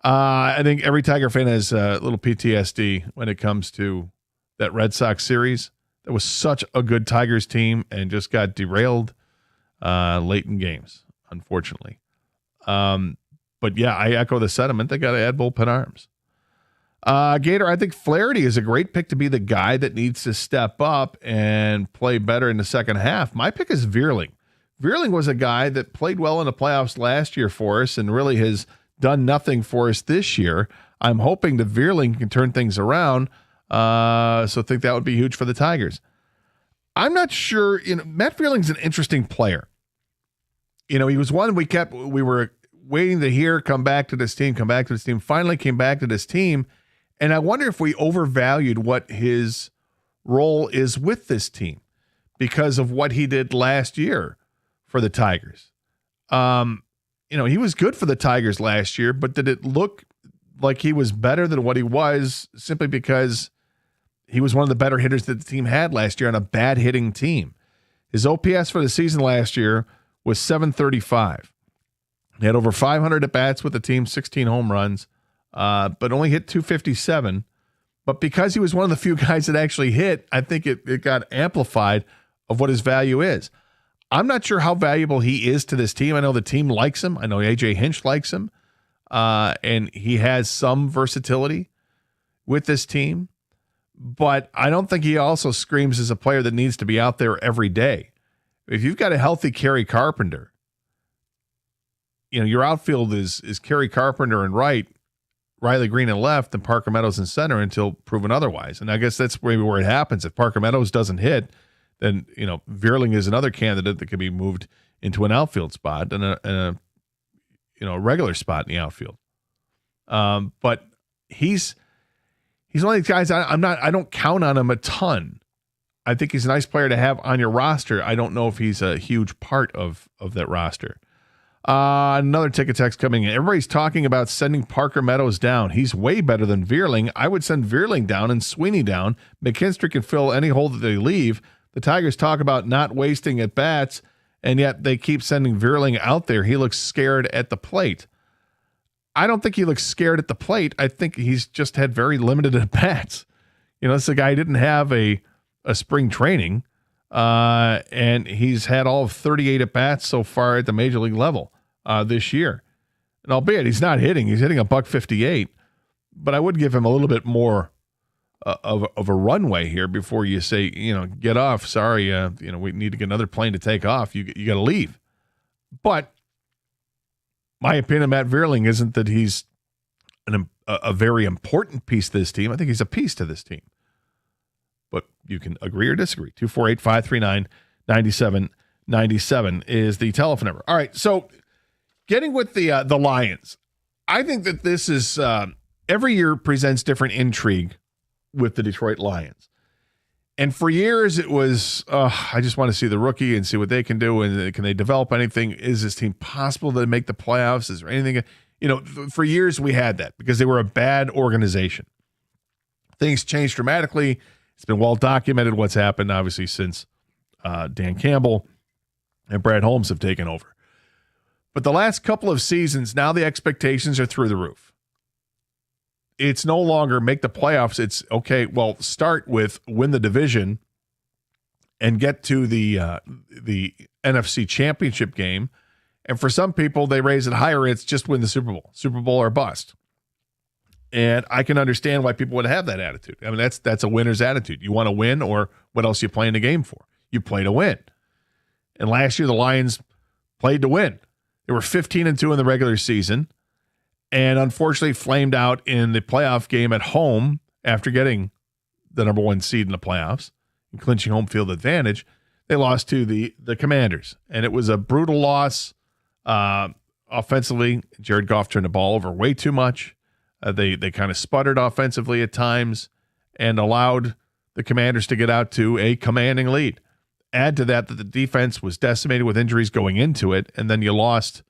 I think every Tiger fan has a little PTSD when it comes to that Red Sox series. That was such a good Tigers team and just got derailed late in games, unfortunately. But yeah, I echo the sentiment. They got to add bullpen arms. Gator, I think Flaherty is a great pick to be the guy that needs to step up and play better in the second half. My pick is Veerling. Veerling was a guy that played well in the playoffs last year for us and really has done nothing for us this year. I'm hoping that Veerling can turn things around, so I think that would be huge for the Tigers. I'm not sure. Matt Veerling's an interesting player. He was one we were waiting to hear come back to this team, finally came back to this team, and I wonder if we overvalued what his role is with this team because of what he did last year for the Tigers. He was good for the Tigers last year, but did it look like he was better than what he was simply because he was one of the better hitters that the team had last year on a bad hitting team? His OPS for the season last year was 735. He had over 500 at-bats with the team, 16 home runs, but only hit 257. But because he was one of the few guys that actually hit, I think it got amplified of what his value is. I'm not sure how valuable he is to this team. I know the team likes him. I know A.J. Hinch likes him, and he has some versatility with this team. But I don't think he also screams as a player that needs to be out there every day. If you've got a healthy Kerry Carpenter, your outfield is Kerry Carpenter in right, Riley Green in left, and Parker Meadows in center until proven otherwise. And I guess that's maybe where it happens. If Parker Meadows doesn't hit, then Veerling is another candidate that could be moved into an outfield spot and a regular spot in the outfield. But he's one of these guys. I don't count on him a ton. I think he's a nice player to have on your roster. I don't know if he's a huge part of that roster. Another ticket text coming in. Everybody's talking about sending Parker Meadows down. He's way better than Veerling. I would send Veerling down and Sweeney down. McKinstry can fill any hole that they leave. The Tigers talk about not wasting at bats, and yet they keep sending Veerling out there. He looks scared at the plate. I don't think he looks scared at the plate. I think he's just had very limited at bats. This is a guy who didn't have a spring training, and he's had all of 38 at bats so far at the major league level this year. And albeit he's not hitting, he's hitting $158, but I would give him a little bit more of a runway here before you say, get off. Sorry, we need to get another plane to take off. You got to leave. But my opinion of Matt Veerling isn't that he's a very important piece to this team. I think he's a piece to this team. But you can agree or disagree. 248-539-9797 is the telephone number. All right, so getting with the Lions, I think that this is every year presents different intrigue with the Detroit Lions. And for years it was, I just want to see the rookie and see what they can do. And can they develop anything? Is this team possible to make the playoffs? Is there anything? For years we had that because they were a bad organization. Things changed dramatically. It's been well documented what's happened, obviously, since Dan Campbell and Brad Holmes have taken over. But the last couple of seasons, now the expectations are through the roof. It's no longer make the playoffs. It's, okay, well, start with win the division and get to the NFC Championship game. And for some people, they raise it higher. It's just win the Super Bowl. Super Bowl or bust. And I can understand why people would have that attitude. I mean, that's a winner's attitude. You want to win, or what else are you playing the game for? You play to win. And last year, the Lions played to win. They were 15-2 in the regular season and unfortunately flamed out in the playoff game at home after getting the number 1 seed in the playoffs and clinching home field advantage. They lost to the Commanders, and it was a brutal loss. Offensively, Jared Goff turned the ball over way too much. They kind of sputtered offensively at times and allowed the Commanders to get out to a commanding lead. Add to that the defense was decimated with injuries going into it, and then you lost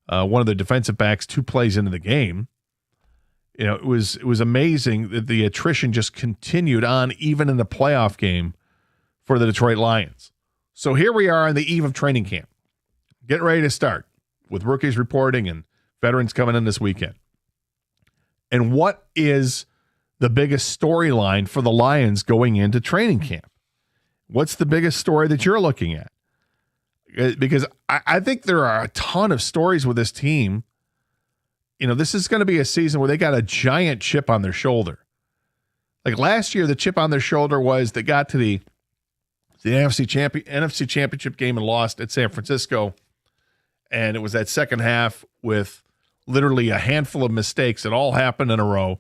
one of the defensive backs 2 plays into the game. It was amazing that the attrition just continued on even in the playoff game for the Detroit Lions. So here we are on the eve of training camp, getting ready to start with rookies reporting and veterans coming in this weekend. And what is the biggest storyline for the Lions going into training camp? What's the biggest story that you're looking at? Because I think there are a ton of stories with this team. This is going to be a season where they got a giant chip on their shoulder. Like last year, the chip on their shoulder was they got to the NFC Championship game and lost at San Francisco. And it was that second half with literally a handful of mistakes that all happened in a row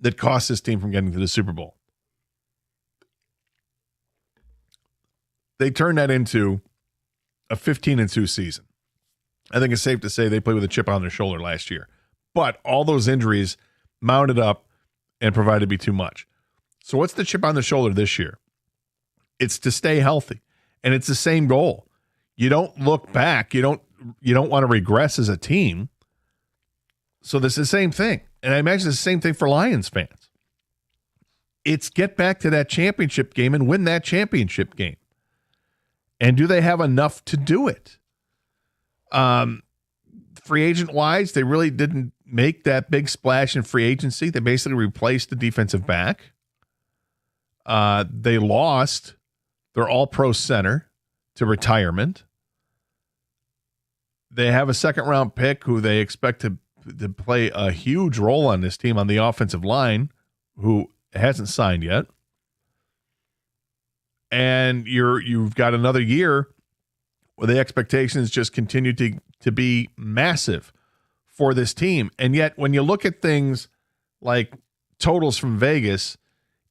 that cost this team from getting to the Super Bowl. They turned that into a 15-2 season. I think it's safe to say they played with a chip on their shoulder last year. But all those injuries mounted up and provided to be too much. So what's the chip on the shoulder this year? It's to stay healthy. And it's the same goal. You don't look back. You don't want to regress as a team. So this is the same thing. And I imagine it's the same thing for Lions fans. It's get back to that championship game and win that championship game. And do they have enough to do it? Free agent wise, they really didn't make that big splash in free agency. They basically replaced the defensive back. They lost their all-pro center to retirement. They have a second-round pick who they expect to play a huge role on this team on the offensive line, who hasn't signed yet. And you've got another year where the expectations just continue to be massive for this team. And yet, when you look at things like totals from Vegas,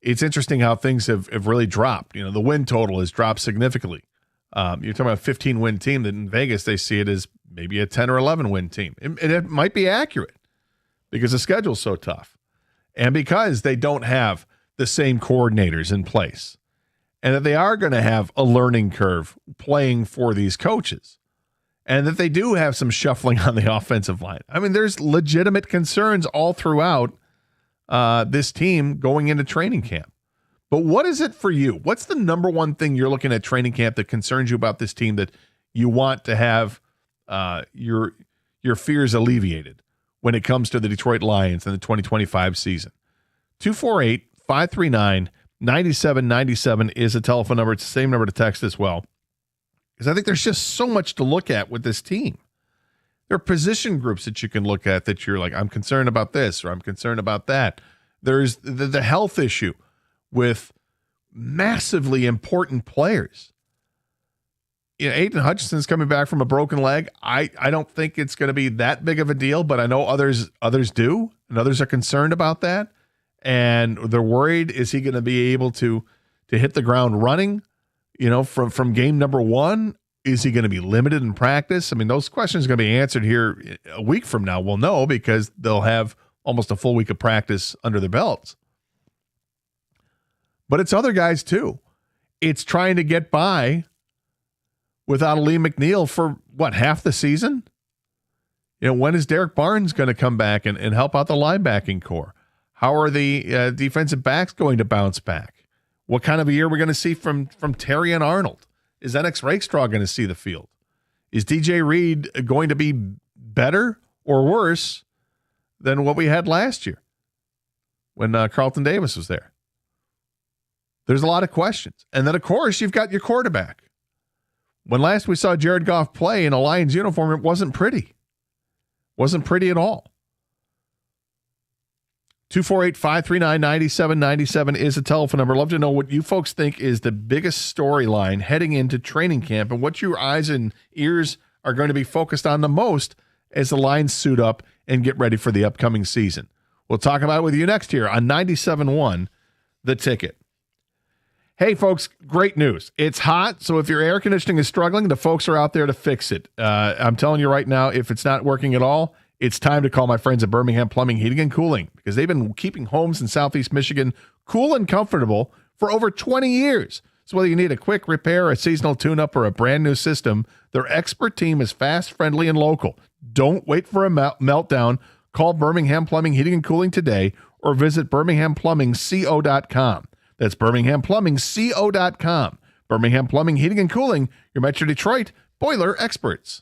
it's interesting how things have really dropped. The win total has dropped significantly. You're talking about a 15-win team that in Vegas they see it as maybe a 10 or 11-win team. And it might be accurate because the schedule's so tough and because they don't have the same coordinators in place and that they are going to have a learning curve playing for these coaches and that they do have some shuffling on the offensive line. I mean, there's legitimate concerns all throughout this team going into training camp. But what is it for you? What's the number one thing you're looking at training camp that concerns you about this team that you want to have your fears alleviated when it comes to the Detroit Lions in the 2025 season? 248-539-9797 is a telephone number. It's the same number to text as well. Because I think there's just so much to look at with this team. There are position groups that you can look at that you're like, I'm concerned about this or I'm concerned about that. There's the health issue with massively important players. Aiden Hutchinson's coming back from a broken leg. I don't think it's going to be that big of a deal, but I know others do, and others are concerned about that. And they're worried, is he going to be able to hit the ground running, from game number one? Is he going to be limited in practice? I mean, those questions are going to be answered here a week from now. We'll know because they'll have almost a full week of practice under their belts. But it's other guys too. It's trying to get by without Lee McNeil for half the season? When is Derek Barnes going to come back and help out the linebacking core? How are the defensive backs going to bounce back? What kind of a year we're going to see from Terry and Arnold? Is NX Rakestraw going to see the field? Is DJ Reed going to be better or worse than what we had last year when Carlton Davis was there? There's a lot of questions. And then, of course, you've got your quarterback. When last we saw Jared Goff play in a Lions uniform, it wasn't pretty. Wasn't pretty at all. 248-539-9797 is the telephone number. Love to know what you folks think is the biggest storyline heading into training camp and what your eyes and ears are going to be focused on the most as the Lions suit up and get ready for the upcoming season. We'll talk about it with you next here on 97.1 The Ticket. Hey, folks, great news. It's hot, so if your air conditioning is struggling, the folks are out there to fix it. I'm telling you right now, if it's not working at all, it's time to call my friends at Birmingham Plumbing, Heating, and Cooling because they've been keeping homes in Southeast Michigan cool and comfortable for over 20 years. So whether you need a quick repair, a seasonal tune-up, or a brand new system, their expert team is fast, friendly, and local. Don't wait for a meltdown. Call Birmingham Plumbing, Heating, and Cooling today or visit birminghamplumbingco.com. That's birminghamplumbingco.com. Birmingham Plumbing, Heating, and Cooling, your Metro Detroit boiler experts.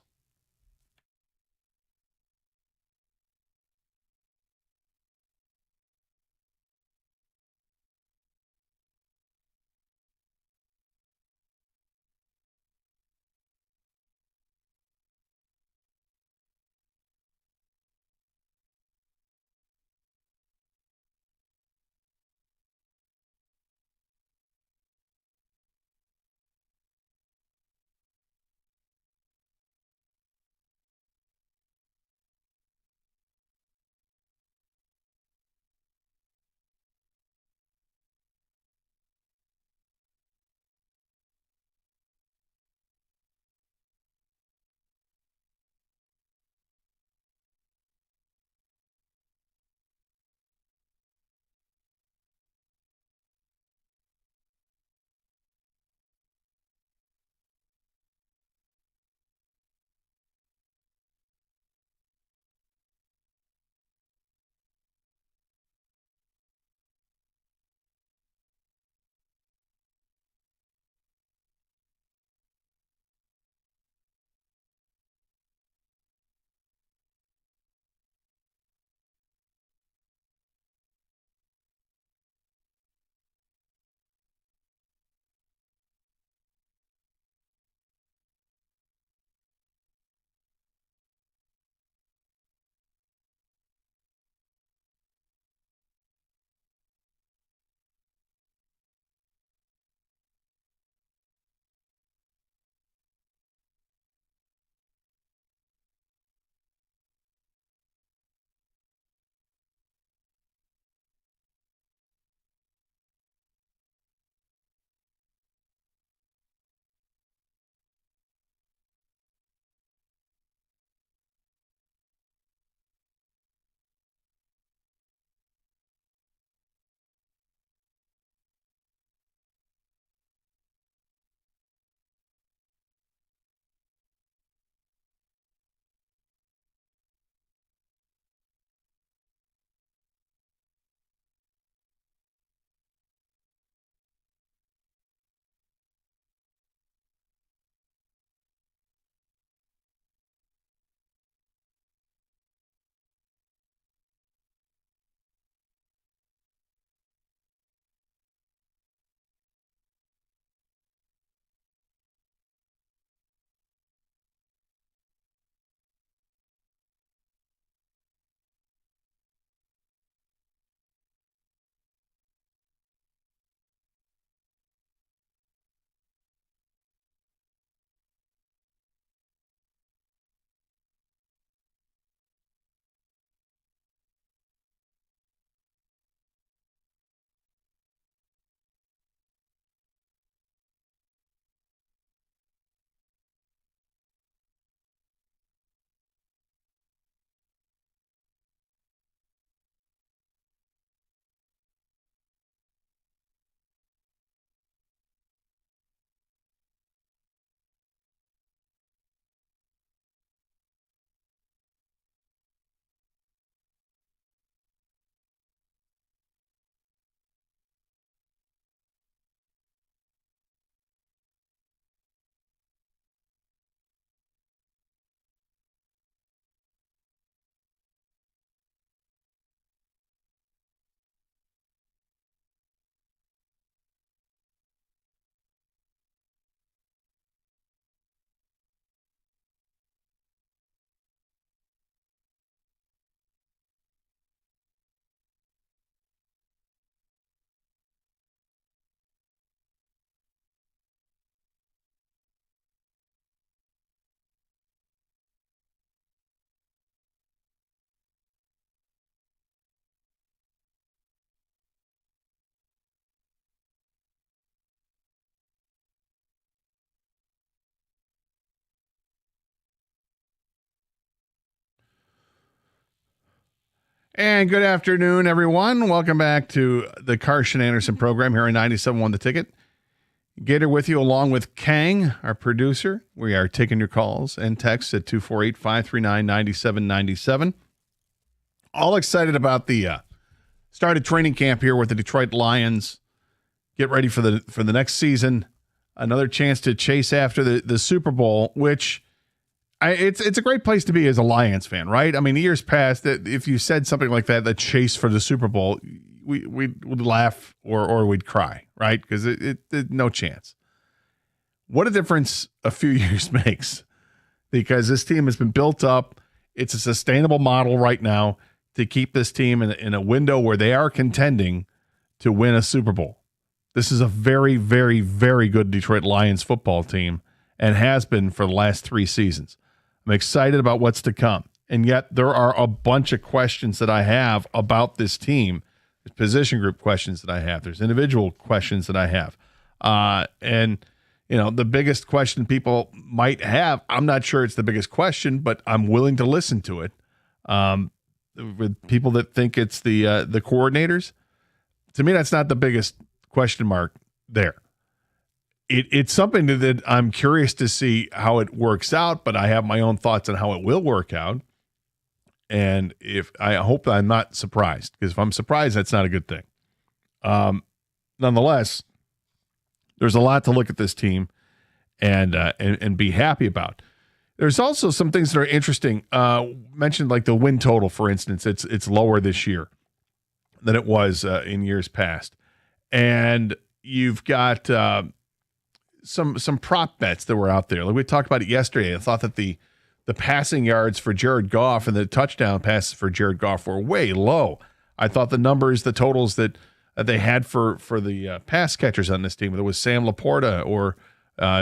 And good afternoon, everyone. Welcome back to the Karsch and Anderson program here on 97.1 The Ticket. Gator with you along with Kang, our producer. We are taking your calls and texts at 248-539-9797. All excited about the start of training camp here with the Detroit Lions. Get ready for the next season. Another chance to chase after the Super Bowl, which it's a great place to be as a Lions fan, right? I mean, years past, that if you said something like that, the chase for the Super Bowl, we would laugh or we'd cry, right? Because it no chance. What a difference a few years makes, because this team has been built up. It's a sustainable model right now to keep this team in a window where they are contending to win a Super Bowl. This is a very, very, very good Detroit Lions football team and has been for the last 3 seasons. I'm excited about what's to come. And yet there are a bunch of questions that I have about this team. There's position group questions that I have. There's individual questions that I have. And, you know, the biggest question people might have, I'm not sure it's the biggest question, but I'm willing to listen to it. With people that think it's the coordinators, to me, that's not the biggest question mark there. It's something that I'm curious to see how it works out, but I have my own thoughts on how it will work out. And if I hope I'm not surprised, because if I'm surprised, that's not a good thing. Nonetheless, there's a lot to look at this team and be happy about. There's also some things that are interesting. Mentioned like the win total, for instance, it's lower this year than it was in years past, and you've got some prop bets that were out there. Like we talked about it yesterday. I thought that the passing yards for Jared Goff and the touchdown passes for Jared Goff were way low. I thought the numbers, the totals that they had for the pass catchers on this team, whether it was Sam Laporta or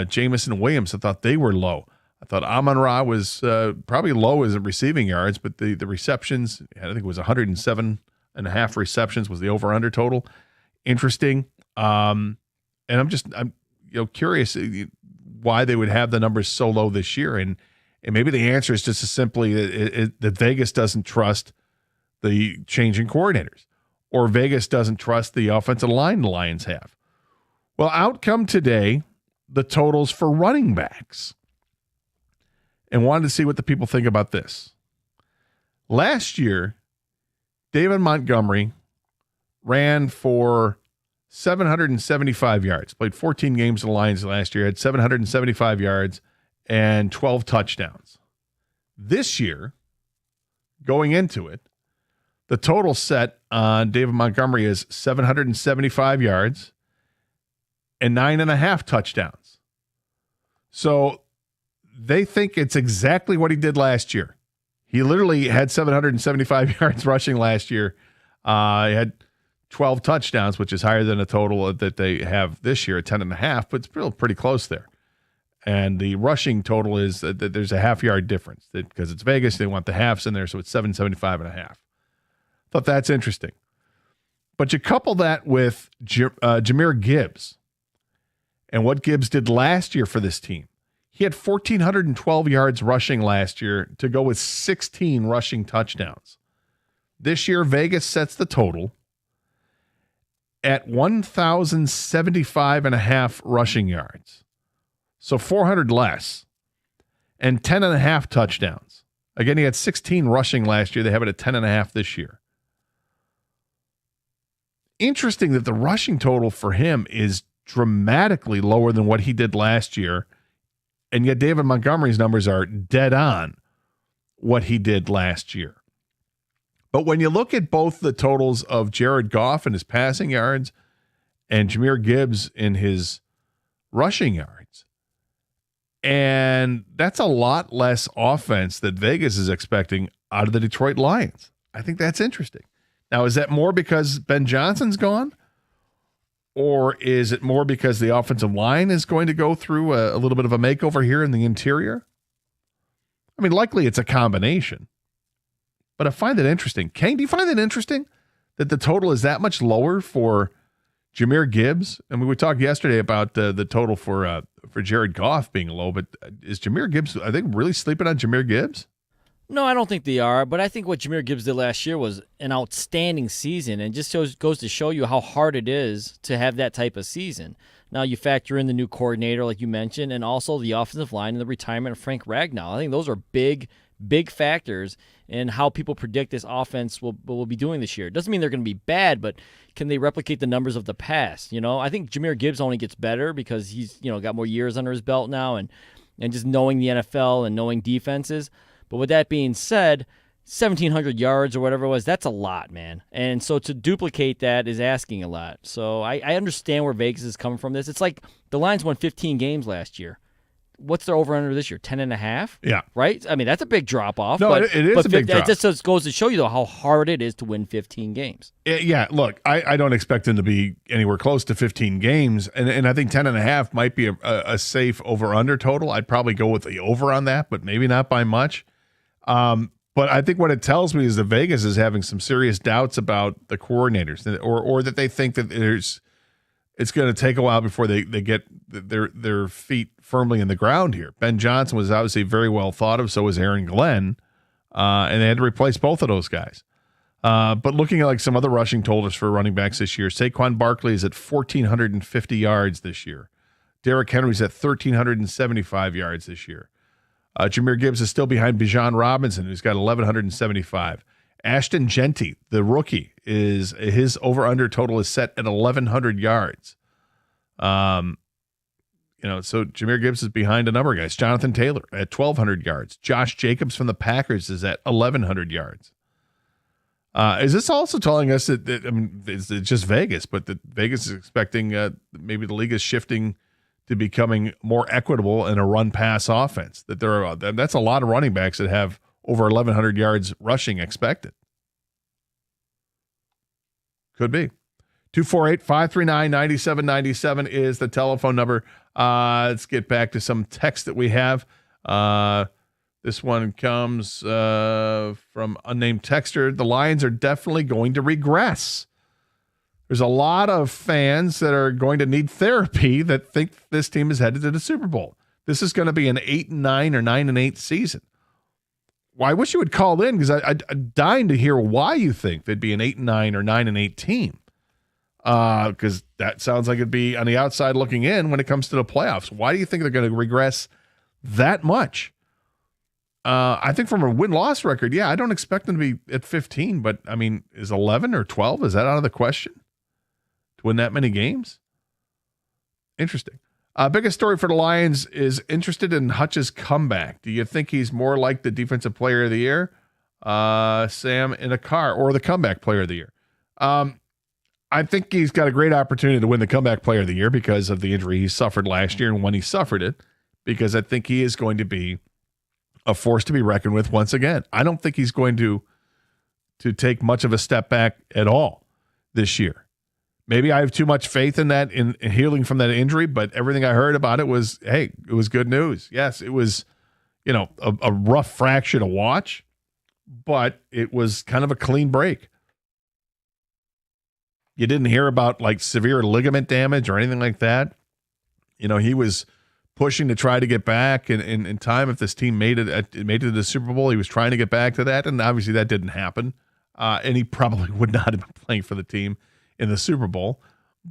Jamison Williams, I thought they were low. I thought Amon-Ra was probably low as in receiving yards, but the receptions, I think it was 107.5 receptions was the over-under total. Interesting. And I'm curious why they would have the numbers so low this year. And maybe the answer is just as simply that Vegas doesn't trust the changing coordinators, or Vegas doesn't trust the offensive line the Lions have. Well, outcome today, the totals for running backs. And wanted to see what the people think about this. Last year, David Montgomery ran for 775 yards, played 14 games in the Lions last year, had 775 yards and 12 touchdowns. This year, going into it, the total set on David Montgomery is 775 yards and 9.5 touchdowns. So they think it's exactly what he did last year. He literally had 775 yards rushing last year. He had 12 touchdowns, which is higher than the total that they have this year at 10.5, but it's still pretty close there. And the rushing total is that there's a half-yard difference because it's Vegas. They want the halves in there, so it's 775.5. Thought that's interesting. But you couple that with Jahmyr Gibbs and what Gibbs did last year for this team. He had 1,412 yards rushing last year to go with 16 rushing touchdowns. This year, Vegas sets the total at 1,075.5 rushing yards. So 400 less and 10.5 touchdowns. Again, he had 16 rushing last year. They have it at 10.5 this year. Interesting that the rushing total for him is dramatically lower than what he did last year. And yet David Montgomery's numbers are dead on what he did last year. But when you look at both the totals of Jared Goff and his passing yards and Jahmyr Gibbs in his rushing yards, and that's a lot less offense that Vegas is expecting out of the Detroit Lions. I think that's interesting. Now, is that more because Ben Johnson's gone? Or is it more because the offensive line is going to go through a little bit of a makeover here in the interior? I mean, likely it's a combination. But I find it interesting. Kane, do you find it interesting that the total is that much lower for Jahmyr Gibbs? I mean, we talked yesterday about the total for Jared Goff being low, but is Jahmyr Gibbs, are they really sleeping on Jahmyr Gibbs? No, I don't think they are, but I think what Jahmyr Gibbs did last year was an outstanding season, and just goes to show you how hard it is to have that type of season. Now you factor in the new coordinator, like you mentioned, and also the offensive line and the retirement of Frank Ragnow. I think those are big factors in how people predict this offense will be doing this year. It doesn't mean they're going to be bad, but can they replicate the numbers of the past? I think Jahmyr Gibbs only gets better because he's got more years under his belt now, and just knowing the NFL and knowing defenses. But with that being said, 1,700 yards or whatever it was, that's a lot, man. And so to duplicate that is asking a lot. So I understand where Vegas is coming from this. It's like the Lions won 15 games last year. What's their over-under this year? 10.5? Yeah. Right? I mean, that's a big drop-off. No, but, it is a big drop. It just goes to show you, though, how hard it is to win 15 games. Yeah, look, I don't expect them to be anywhere close to 15 games, and I think 10.5 might be a safe over-under total. I'd probably go with the over on that, but maybe not by much. But I think what it tells me is that Vegas is having some serious doubts about the coordinators, or that they think that it's going to take a while before they get their feet firmly in the ground here. Ben Johnson was obviously very well thought of, so was Aaron Glenn, and they had to replace both of those guys. But looking at like some other rushing totals for running backs this year, Saquon Barkley is at 1,450 yards this year. Derrick Henry's at 1,375 yards this year. Jahmyr Gibbs is still behind Bijan Robinson, who's got 1,175. Ashton Genty, the rookie, his over-under total is set at 1,100 yards. So Jahmyr Gibbs is behind a number of guys. Jonathan Taylor at 1,200 yards. Josh Jacobs from the Packers is at 1,100 yards. Is this also telling us that it's just Vegas, but that Vegas is expecting maybe the league is shifting to becoming more equitable in a run-pass offense? That's a lot of running backs that have over 1,100 yards rushing expected. Could be. 248-539-9797 is the telephone number. Let's get back to some text that we have. This one comes from unnamed texter. The Lions are definitely going to regress. There's a lot of fans that are going to need therapy that think this team is headed to the Super Bowl. This is going to be an 8-9 or 9-8 season. Well, I wish you would call in, because I'm dying to hear why you think they'd be an 8-9 or 9-8 team. Because that sounds like it'd be on the outside looking in when it comes to the playoffs. Why do you think they're going to regress that much? I think from a win-loss record, I don't expect them to be at 15, but I mean, is 11 or 12, is that out of the question? To win that many games? Interesting. Biggest story for the Lions is interested in Hutch's comeback. Do you think he's more like the defensive player of the year, Sam, in a car, or the comeback player of the year? I think he's got a great opportunity to win the comeback player of the year because of the injury he suffered last year and when he suffered it, because I think he is going to be a force to be reckoned with once again. I don't think he's going to take much of a step back at all this year. Maybe I have too much faith in that, in healing from that injury, but everything I heard about it was, hey, it was good news. Yes, it was, a rough fracture to watch, but it was kind of a clean break. You didn't hear about like severe ligament damage or anything like that. He was pushing to try to get back in time. If this team made it to the Super Bowl, he was trying to get back to that, and obviously that didn't happen. And he probably would not have been playing for the team in the Super Bowl.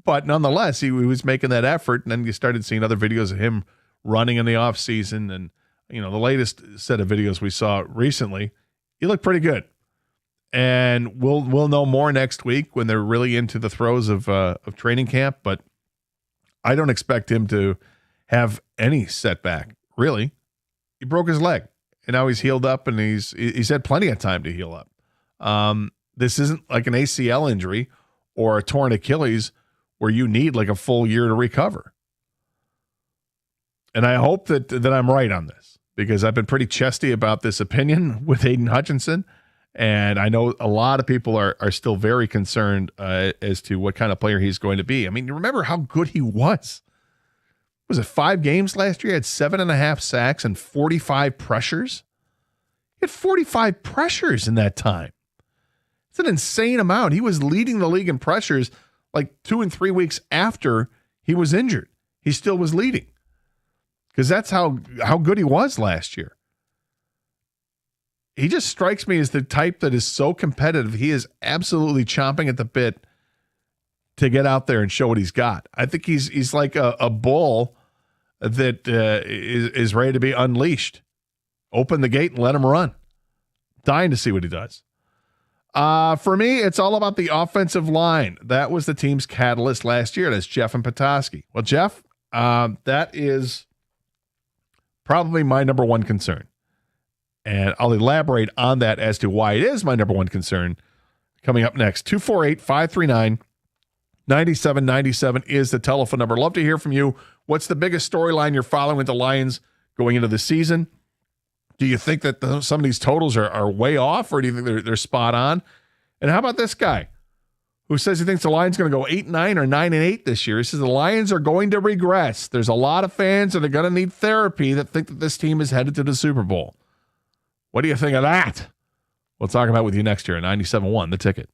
But nonetheless, he was making that effort, and then you started seeing other videos of him running in the offseason. And, the latest set of videos we saw recently, he looked pretty good. And we'll know more next week when they're really into the throes of training camp. But I don't expect him to have any setback, really. He broke his leg, and now he's healed up, and he's had plenty of time to heal up. This isn't like an ACL injury or a torn Achilles where you need like a full year to recover. And I hope that I'm right on this, because I've been pretty chesty about this opinion with Aiden Hutchinson. And I know a lot of people are still very concerned as to what kind of player he's going to be. I mean, you remember how good he was. Was it 5 games last year? He had 7.5 sacks and 45 pressures. He had 45 pressures in that time. It's an insane amount. He was leading the league in pressures like 2 and 3 weeks after he was injured. He still was leading, because that's how good he was last year. he just strikes me as the type that is so competitive. He is absolutely chomping at the bit to get out there and show what he's got. I think he's like a bull that is ready to be unleashed. Open the gate and let him run. Dying to see what he does. For me, it's all about the offensive line. That was the team's catalyst last year. That's Jeff and Petoskey. Well, Jeff, that is probably my number one concern. And I'll elaborate on that as to why it is my number one concern coming up next. 248-539-9797 is the telephone number. Love to hear from you. What's the biggest storyline you're following with the Lions going into the season? Do you think that some of these totals are way off, or do you think they're spot on? And how about this guy who says he thinks the Lions going to go 8-9 or 9-8 this year? He says the Lions are going to regress. There's a lot of fans that are going to need therapy that think that this team is headed to the Super Bowl. What do you think of that? We'll talk about it with you next year at 97.1 The Ticket.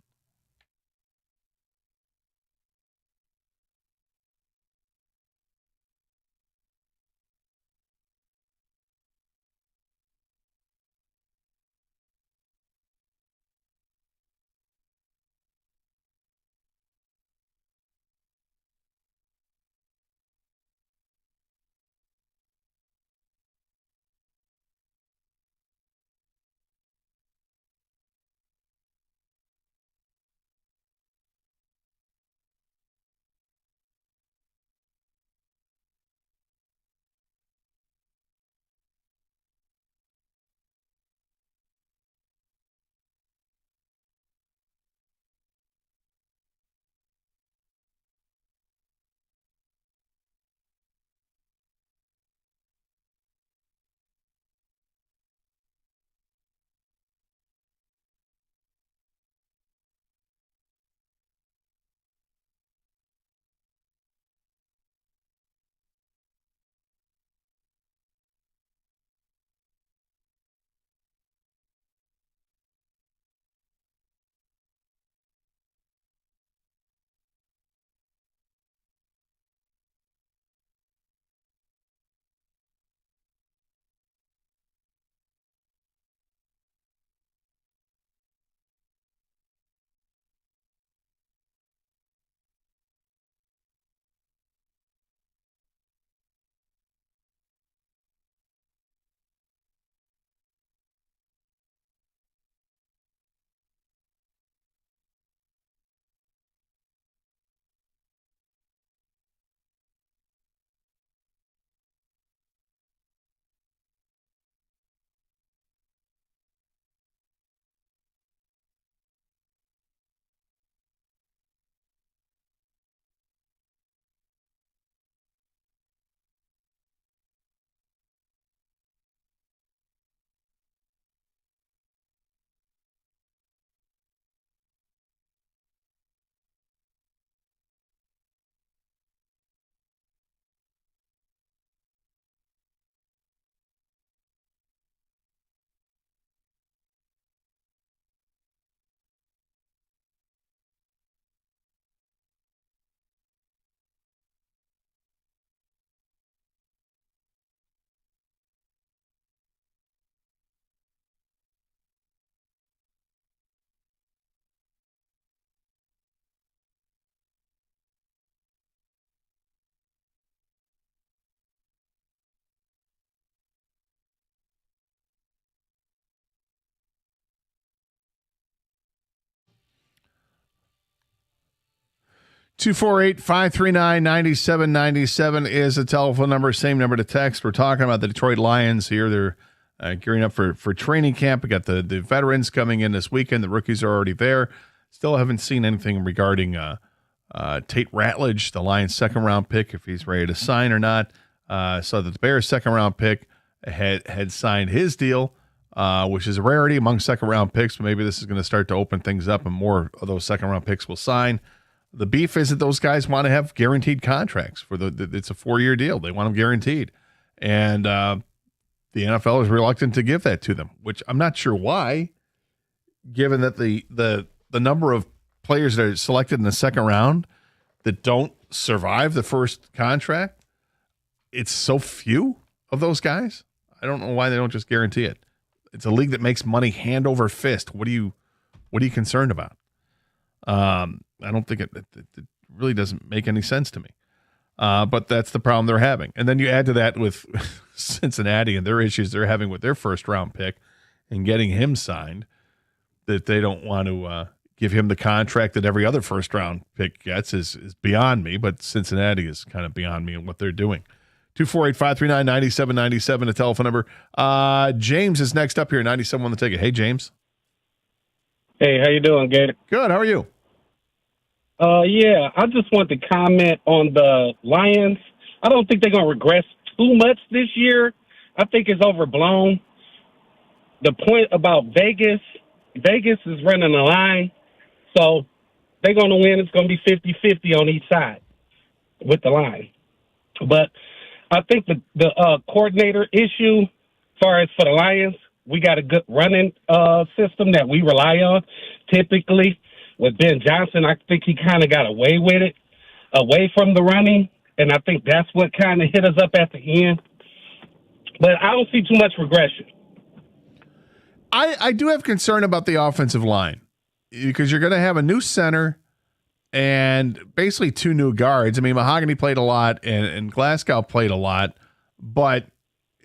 Two 248-539-9797 is the telephone number. Same number to text. We're talking about the Detroit Lions here. They're gearing up for training camp. We got the veterans coming in this weekend. The rookies are already there. Still haven't seen anything regarding Tate Ratledge, the Lions' second-round pick, if he's ready to sign or not. So the Bears' second-round pick had signed his deal, which is a rarity among second-round picks. But maybe this is going to start to open things up, and more of those second-round picks will sign. The beef is that those guys want to have guaranteed contracts for it's a 4-year deal. They want them guaranteed. And the NFL is reluctant to give that to them, which I'm not sure why, given that the number of players that are selected in the second round that don't survive the first contract, it's so few of those guys. I don't know why they don't just guarantee it. It's a league that makes money hand over fist. What are you concerned about? I don't think it really doesn't make any sense to me. But that's the problem they're having. And then you add to that with Cincinnati and their issues they're having with their first round pick and getting him signed, that they don't want to give him the contract that every other first round pick gets is beyond me. But Cincinnati is kind of beyond me and what they're doing. 248-539-9797, a telephone number. James is next up here, 97 on the ticket. Hey, James. Hey, how you doing, Gator? Good. How are you? Yeah, I just want to comment on the Lions. I don't think they're going to regress too much this year. I think it's overblown. The point about Vegas is running the line, so they're going to win. It's going to be 50-50 on each side with the line. But I think the coordinator issue, as far as for the Lions, we got a good running system that we rely on typically. With Ben Johnson, I think he kind of got away with it, away from the running, and I think that's what kind of hit us up at the end. But I don't see too much regression. I do have concern about the offensive line because you're going to have a new center and basically two new guards. I mean, Mahogany played a lot and Glasgow played a lot, but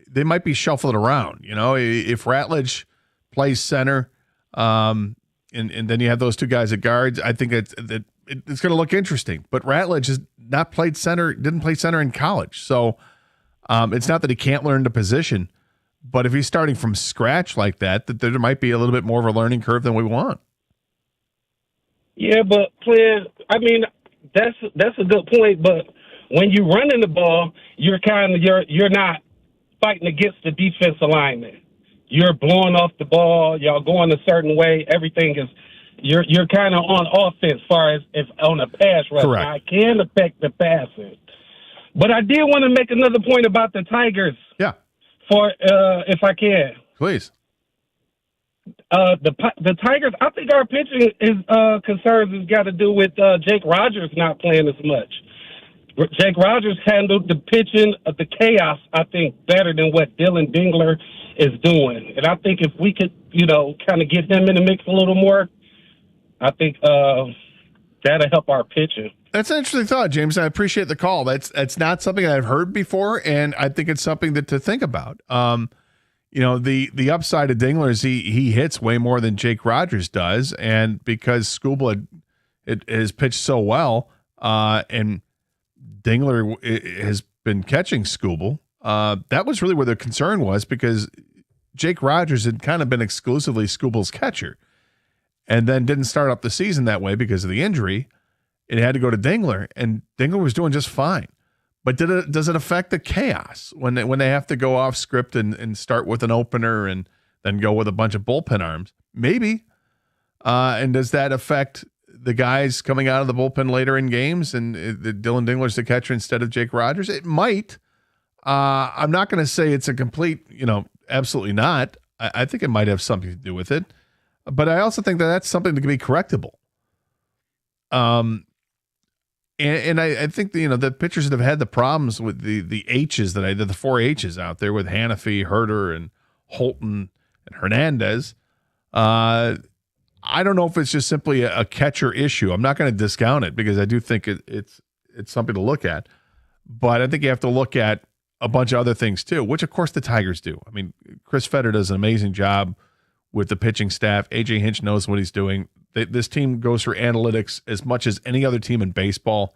they might be shuffled around. You know, if Ratledge plays center, and then you have those two guys at guards, I think it's going to look interesting. But Ratledge has not played center, didn't play center in college. So it's not that he can't learn the position, but if he's starting from scratch like that there might be a little bit more of a learning curve than we want. Yeah, but that's a good point. But when you're running the ball, you're not fighting against the defensive lineman. You're blowing off the ball. Y'all going a certain way. Everything is you're kind of on offense as far as if on a pass rush. Correct. I can affect the passing. But I did want to make another point about the Tigers. Yeah. For if I can. Please. The Tigers, I think our pitching concerns has got to do with Jake Rogers not playing as much. Jake Rogers handled the pitching of the chaos, I think, better than what Dylan Dingler is doing. And I think if we could, kind of get him in the mix a little more, I think that'll help our pitching. That's an interesting thought, James. I appreciate the call. That's not something I've heard before, and I think it's something to think about. The upside of Dingler is he hits way more than Jake Rogers does, and because Skubal has pitched so well, and Dingler has been catching Skubal, that was really where the concern was, because Jake Rogers had kind of been exclusively Skubal's catcher, and then didn't start up the season that way because of the injury. It had to go to Dingler, and Dingler was doing just fine. But does it affect the chaos when they have to go off script and start with an opener and then go with a bunch of bullpen arms? Maybe. And does that affect the guys coming out of the bullpen later in games and Dylan Dingler's the catcher instead of Jake Rogers? It might. I'm not going to say it's a complete, absolutely not. I think it might have something to do with it. But I also think that's something that can be correctable. And I think the pitchers that have had the problems with the H's that I did, the 4 H's out there with Hannafy, Herter, and Holton and Hernandez. I don't know if it's just simply a catcher issue. I'm not going to discount it because I do think it's something to look at. But I think you have to look at a bunch of other things too, which of course the Tigers do. I mean, Chris Fetter does an amazing job with the pitching staff. AJ Hinch knows what he's doing. This team goes for analytics as much as any other team in baseball,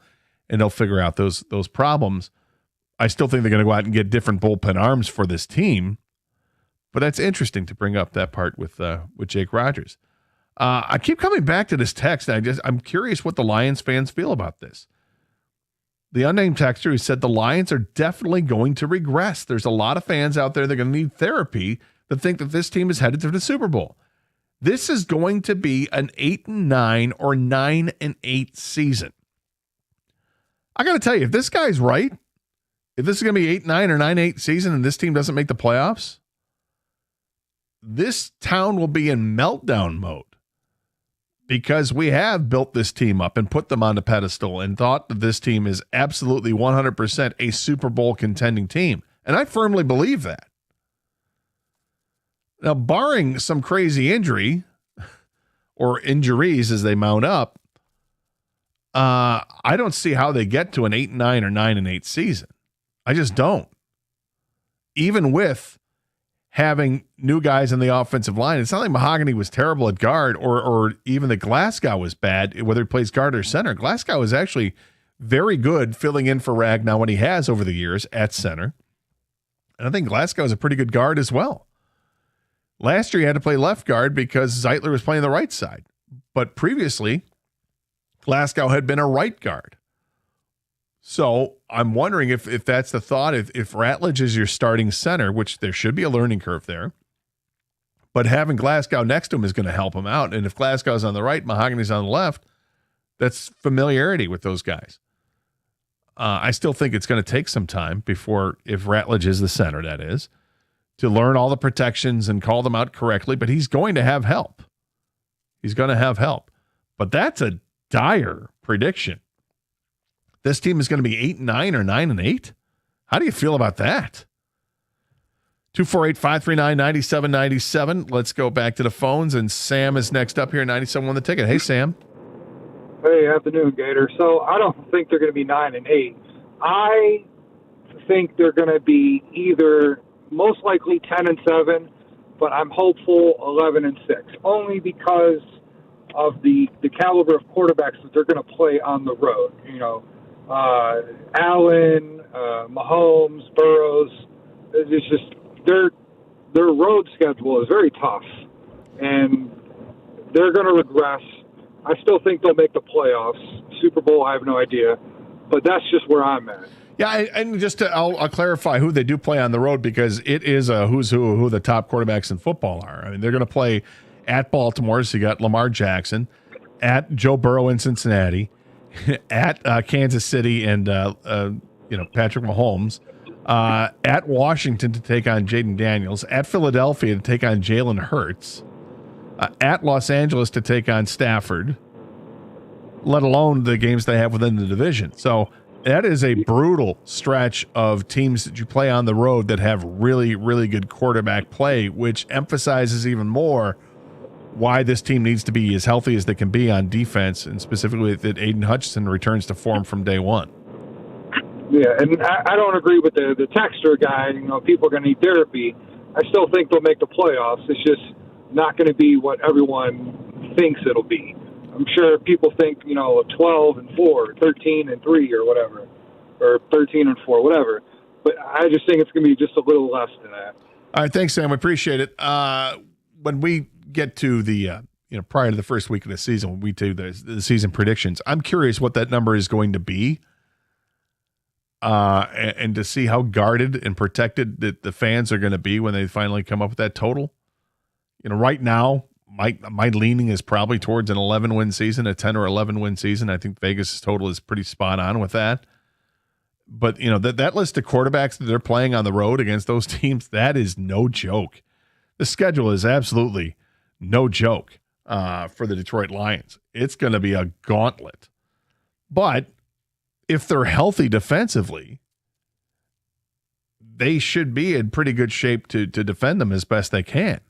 and they'll figure out those problems. I still think they're going to go out and get different bullpen arms for this team, but that's interesting to bring up that part with Jake Rogers. I keep coming back to this text, and I'm curious what the Lions fans feel about this. The unnamed texter who said the Lions are definitely going to regress. There's a lot of fans out there that are going to need therapy that think that this team is headed to the Super Bowl. This is going to be an 8-9 or 9-8 season. I got to tell you, if this guy's right, if this is going to be 8-9 or 9-8 season and this team doesn't make the playoffs, this town will be in meltdown mode because we have built this team up and put them on the pedestal and thought that this team is absolutely 100% a Super Bowl contending team. And I firmly believe that. Now, barring some crazy injury or injuries as they mount up, I don't see how they get to an 8-9 or 9-8 season. I just don't. Even with having new guys in the offensive line, it's not like Mahogany was terrible at guard or even that Glasgow was bad, whether he plays guard or center. Glasgow is actually very good filling in for Ragnow when he has over the years at center. And I think Glasgow is a pretty good guard as well. Last year he had to play left guard because Zeitler was playing the right side. But previously, Glasgow had been a right guard. So I'm wondering if that's the thought, if Ratledge is your starting center, which there should be a learning curve there, but having Glasgow next to him is going to help him out. And if Glasgow's on the right, Mahogany's on the left, that's familiarity with those guys. I still think it's going to take some time before, if Ratledge is the center, that is, to learn all the protections and call them out correctly, but he's going to have help. He's going to have help. But that's a dire prediction. This team is going to be 8-9 or 9-8. How do you feel about that? 248-539-9797. Let's go back to the phones, and Sam is next up here. 97 on the ticket. Hey, Sam. Hey, afternoon, Gator. So I don't think they're going to be 9-8. I think they're going to be either most likely 10-7, but I'm hopeful 11-6. Only because of the caliber of quarterbacks that they're going to play on the road. You know, Allen, Mahomes, Burrows. It's just their road schedule is very tough, and they're going to regress. I still think they'll make the playoffs. Super Bowl, I have no idea, but that's just where I'm at. Yeah, and just I'll clarify who they do play on the road, because it is a who's who the top quarterbacks in football are. I mean, they're going to play at Baltimore, so you got Lamar Jackson, at Joe Burrow in Cincinnati, at Kansas City and Patrick Mahomes, at Washington to take on Jaden Daniels, at Philadelphia to take on Jalen Hurts, at Los Angeles to take on Stafford, let alone the games they have within the division. So that is a brutal stretch of teams that you play on the road that have really, really good quarterback play, which emphasizes even more why this team needs to be as healthy as they can be on defense, and specifically that Aiden Hutchinson returns to form from day one. Yeah, and I don't agree with the texter guy. You know, people are going to need therapy. I still think they'll make the playoffs. It's just not going to be what everyone thinks it'll be. I'm sure people think, 12-4, 13-3 or whatever, or 13-4, whatever. But I just think it's going to be just a little less than that. All right, thanks, Sam. We appreciate it. When we get to the prior to the first week of the season, when we do the season predictions, I'm curious what that number is going to be, and to see how guarded and protected that the fans are going to be when they finally come up with that total. Right now, my leaning is probably towards an 11-win season, a 10 or 11-win season. I think Vegas' total is pretty spot on with that. But, that list of quarterbacks that they're playing on the road against those teams, that is no joke. The schedule is absolutely no joke for the Detroit Lions. It's going to be a gauntlet. But if they're healthy defensively, they should be in pretty good shape to defend them as best they can.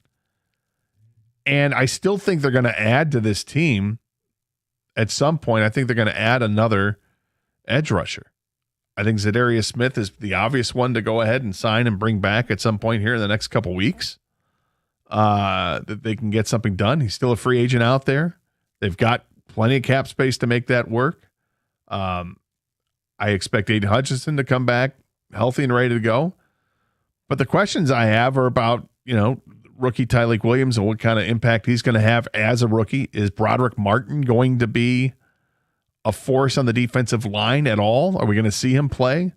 And I still think they're going to add to this team at some point. I think they're going to add another edge rusher. I think Zadarius Smith is the obvious one to go ahead and sign and bring back at some point here in the next couple weeks. That they can get something done. He's still a free agent out there. They've got plenty of cap space to make that work. I expect Aiden Hutchinson to come back healthy and ready to go. But the questions I have are about, rookie Tyleik Williams and what kind of impact he's going to have as a rookie. Is Broderick Martin going to be a force on the defensive line at all? Are we going to see him play?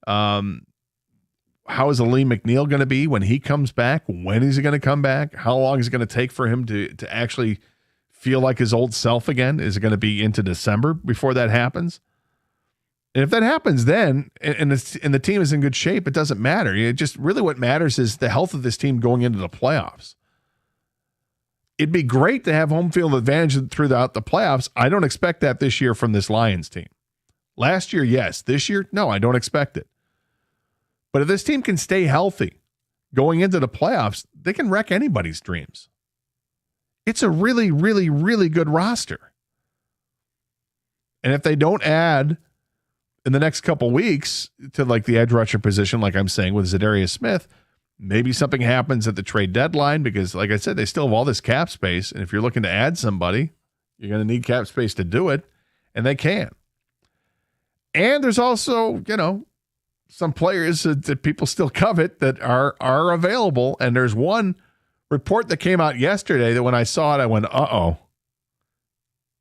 How is Aleem McNeil going to be when he comes back? When is he going to come back? How long is it going to take for him to actually feel like his old self again? Is it going to be into December before that happens? And if that happens then, and the team is in good shape, it doesn't matter. It just really what matters is the health of this team going into the playoffs. It'd be great to have home field advantage throughout the playoffs. I don't expect that this year from this Lions team. Last year, yes. This year, no, I don't expect it. But if this team can stay healthy going into the playoffs, they can wreck anybody's dreams. It's a really, really, really good roster. And if they don't add in the next couple weeks to like the edge rusher position, like I'm saying with Zadarius Smith, maybe something happens at the trade deadline because, like I said, they still have all this cap space. And if you're looking to add somebody, you're going to need cap space to do it, and they can. And there's also, some players that people still covet that are available. And there's one report that came out yesterday that when I saw it, I went, uh-oh.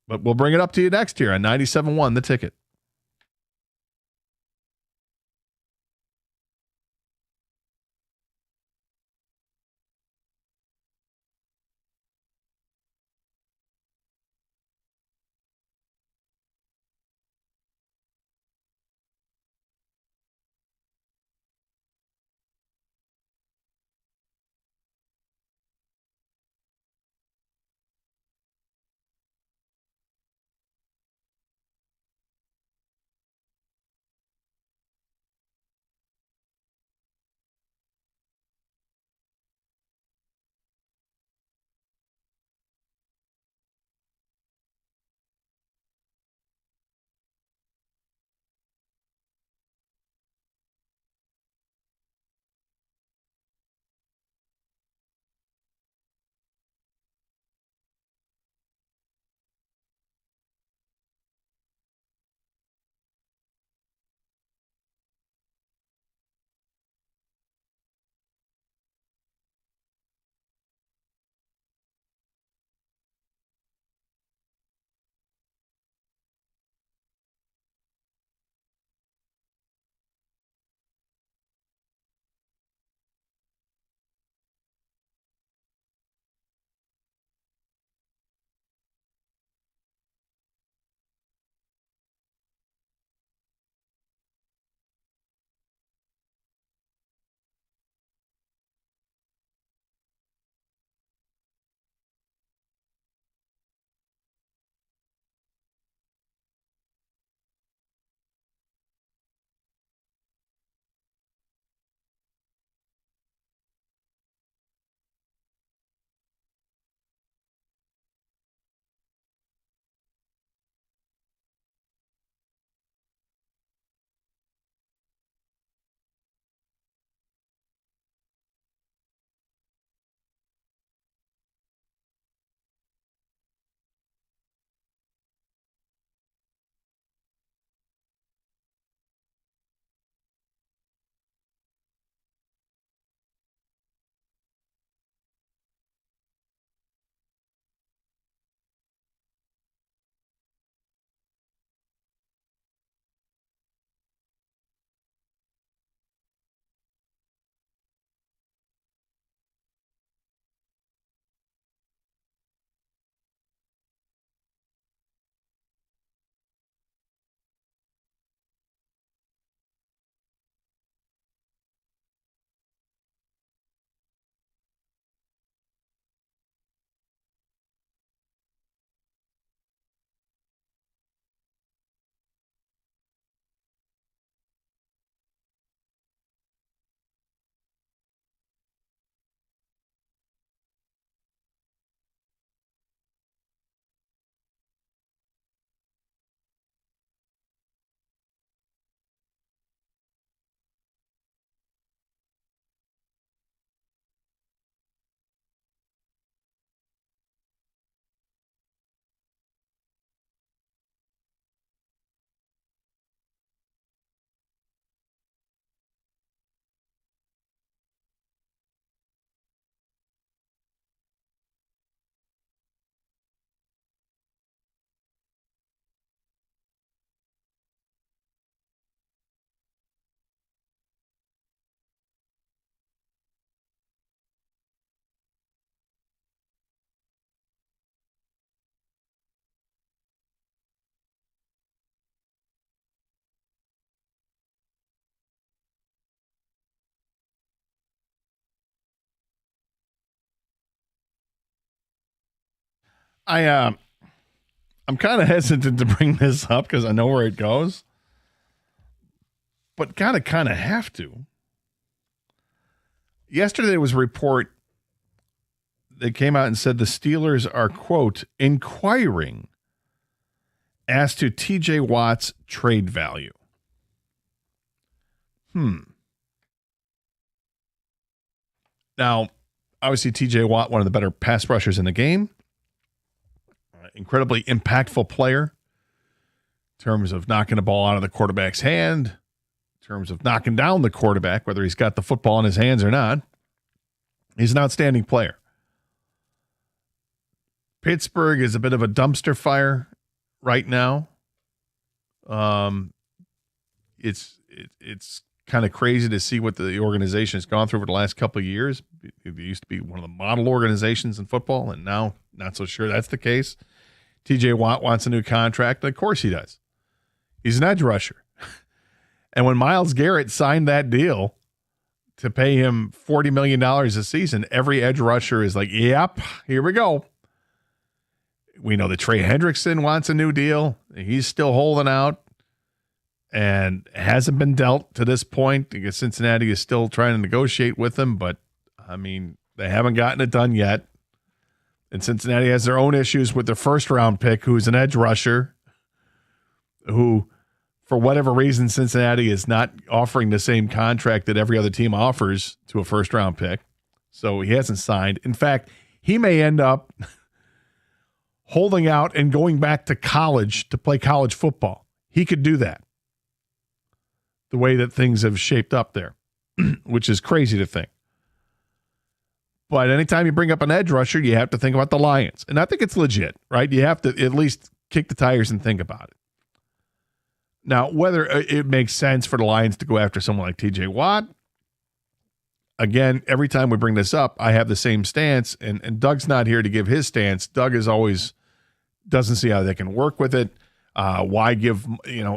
But we'll bring it up to you next year on 97.1 The Ticket. I'm kind of hesitant to bring this up because I know where it goes, but kind of have to. yesterday there was a report that came out and said the Steelers are, quote, inquiring as to TJ Watt's trade value. Now, obviously, TJ Watt, one of the better pass rushers in the game, incredibly impactful player in terms of knocking the ball out of the quarterback's hand, in terms of knocking down the quarterback, whether he's got the football in his hands or not. He's an outstanding player. Pittsburgh is a bit of a dumpster fire right now. It's kind of crazy to see what the organization has gone through over the last couple of years. It used to be one of the model organizations in football, and now not so sure that's the case. TJ Watt wants a new contract. Of course he does. He's an edge rusher. And when Myles Garrett signed that deal to pay him $40 million a season, every edge rusher is like, yep, here we go. We know that Trey Hendrickson wants a new deal. He's still holding out and hasn't been dealt to this point. I guess Cincinnati is still trying to negotiate with him, but, I mean, they haven't gotten it done yet. And Cincinnati has their own issues with their first-round pick, who's an edge rusher, who, for whatever reason, Cincinnati is not offering the same contract that every other team offers to a first-round pick. So he hasn't signed. In fact, he may end up holding out and going back to college to play college football. He could do that, the way that things have shaped up there, which is crazy to think. But anytime you bring up an edge rusher, you have to think about the Lions. And I think it's legit, right? You have to at least kick the tires and think about it. Now, whether it makes sense for the Lions to go after someone like TJ Watt, again, every time we bring this up, I have the same stance, and Doug's not here to give his stance. Doug is always doesn't see how they can work with it. Why give,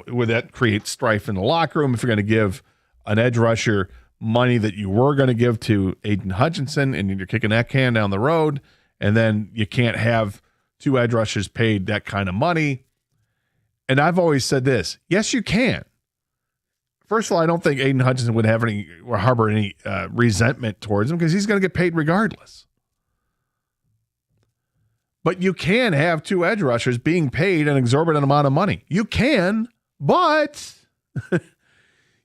would that create strife in the locker room if you're going to give an edge rusher money that you were going to give to Aiden Hutchinson and you're kicking that can down the road, and then you can't have two edge rushers paid that kind of money. And I've always said this, yes, you can. First of all, I don't think Aiden Hutchinson would have any or harbor any resentment towards him because he's going to get paid regardless. But you can have two edge rushers being paid an exorbitant amount of money. You can, but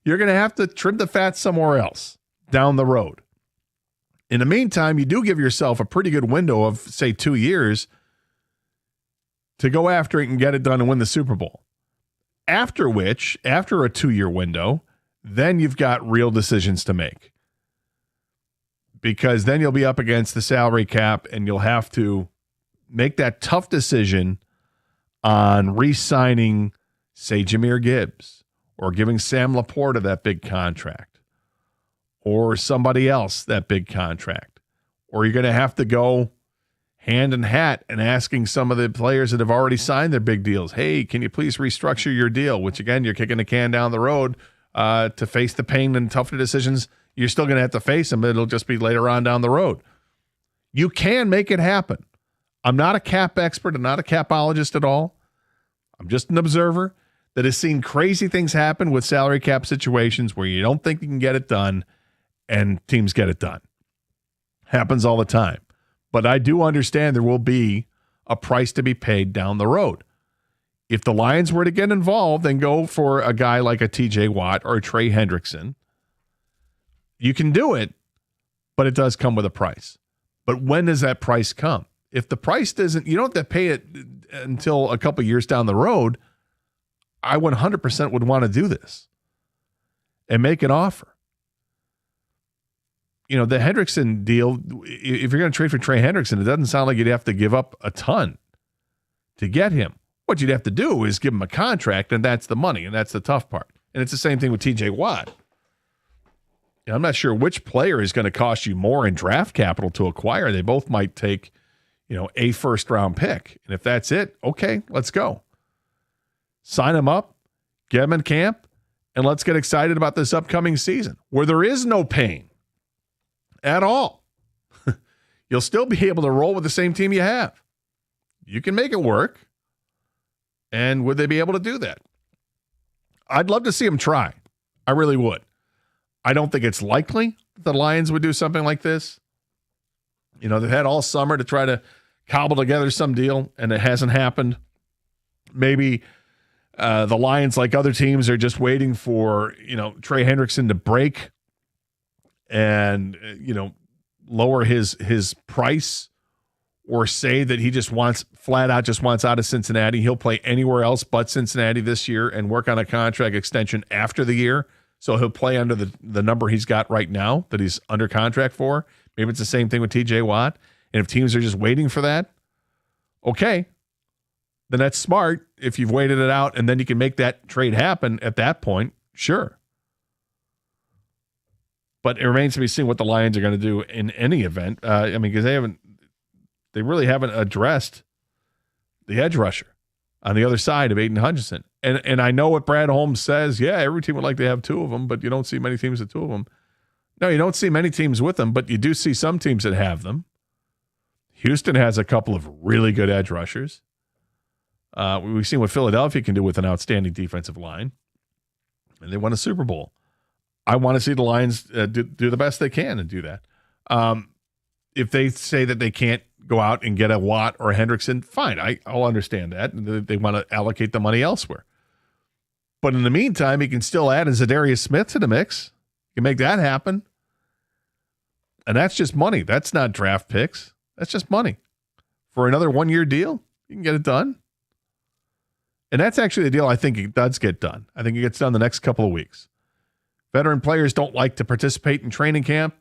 you're going to have to trim the fat somewhere else down the road. In the meantime, you do give yourself a pretty good window of, say, 2 years to go after it and get it done and win the Super Bowl. After which, after a 2-year window, then you've got real decisions to make. Because then you'll be up against the salary cap and you'll have to make that tough decision on re-signing, say, Jahmyr Gibbs, or giving Sam Laporta that big contract, or somebody else that big contract. Or you're going to have to go hand in hat and asking some of the players that have already signed their big deals, hey, can you please restructure your deal? Which, again, you're kicking the can down the road to face the pain and tougher decisions. You're still going to have to face them, but it'll just be later on down the road. You can make it happen. I'm not a cap expert. I'm not a capologist at all. I'm just an observer that has seen crazy things happen with salary cap situations where you don't think you can get it done and teams get it done. Happens all the time. But I do understand there will be a price to be paid down the road. If the Lions were to get involved and go for a guy like a TJ Watt or a Trey Hendrickson, you can do it, but it does come with a price. But when does that price come? If the price doesn't, you don't have to pay it until a couple years down the road. I 100% would want to do this and make an offer. The Hendrickson deal, if you're going to trade for Trey Hendrickson, it doesn't sound like you'd have to give up a ton to get him. What you'd have to do is give him a contract, and that's the money, and that's the tough part. And it's the same thing with TJ Watt. I'm not sure which player is going to cost you more in draft capital to acquire. They both might take, a first-round pick. And if that's it, okay, let's go. Sign him up, get him in camp, and let's get excited about this upcoming season where there is no pain at all. You'll still be able to roll with the same team you have. You can make it work. And would they be able to do that? I'd love to see them try. I really would. I don't think it's likely. the Lions would do something like this. You know, they've had all summer to try to cobble together some deal, and it hasn't happened. Maybe the Lions, like other teams, are just waiting for, you know, Trey Hendrickson to break and, you know, lower his price, or say that he just flat out wants out of Cincinnati. He'll play anywhere else but Cincinnati this year and work on a contract extension after the year. So he'll play under the number he's got right now that he's under contract for. Maybe it's the same thing with TJ Watt. And if teams are just waiting for that, okay, then that's smart. If you've waited it out and then you can make that trade happen at that point, sure. But it remains to be seen what the Lions are going to do in any event. I mean, because they really haven't addressed the edge rusher on the other side of Aiden Hutchinson. And I know what Brad Holmes says. Yeah, every team would like to have two of them, but you don't see many teams with two of them. No, you don't see many teams with them, but you do see some teams that have them. Houston has a couple of really good edge rushers. We've seen what Philadelphia can do with an outstanding defensive line, and they won a Super Bowl. I want to see the Lions do the best they can and do that. If they say that they can't go out and get a Watt or a Hendrickson, fine. I'll understand that. They want to allocate the money elsewhere. But in the meantime, you can still add a Zadarius Smith to the mix. You can make that happen. And that's just money. That's not draft picks. That's just money. For another 1-year deal, you can get it done. And that's actually the deal I think it does get done. I think it gets done the next couple of weeks. Veteran players don't like to participate in training camp.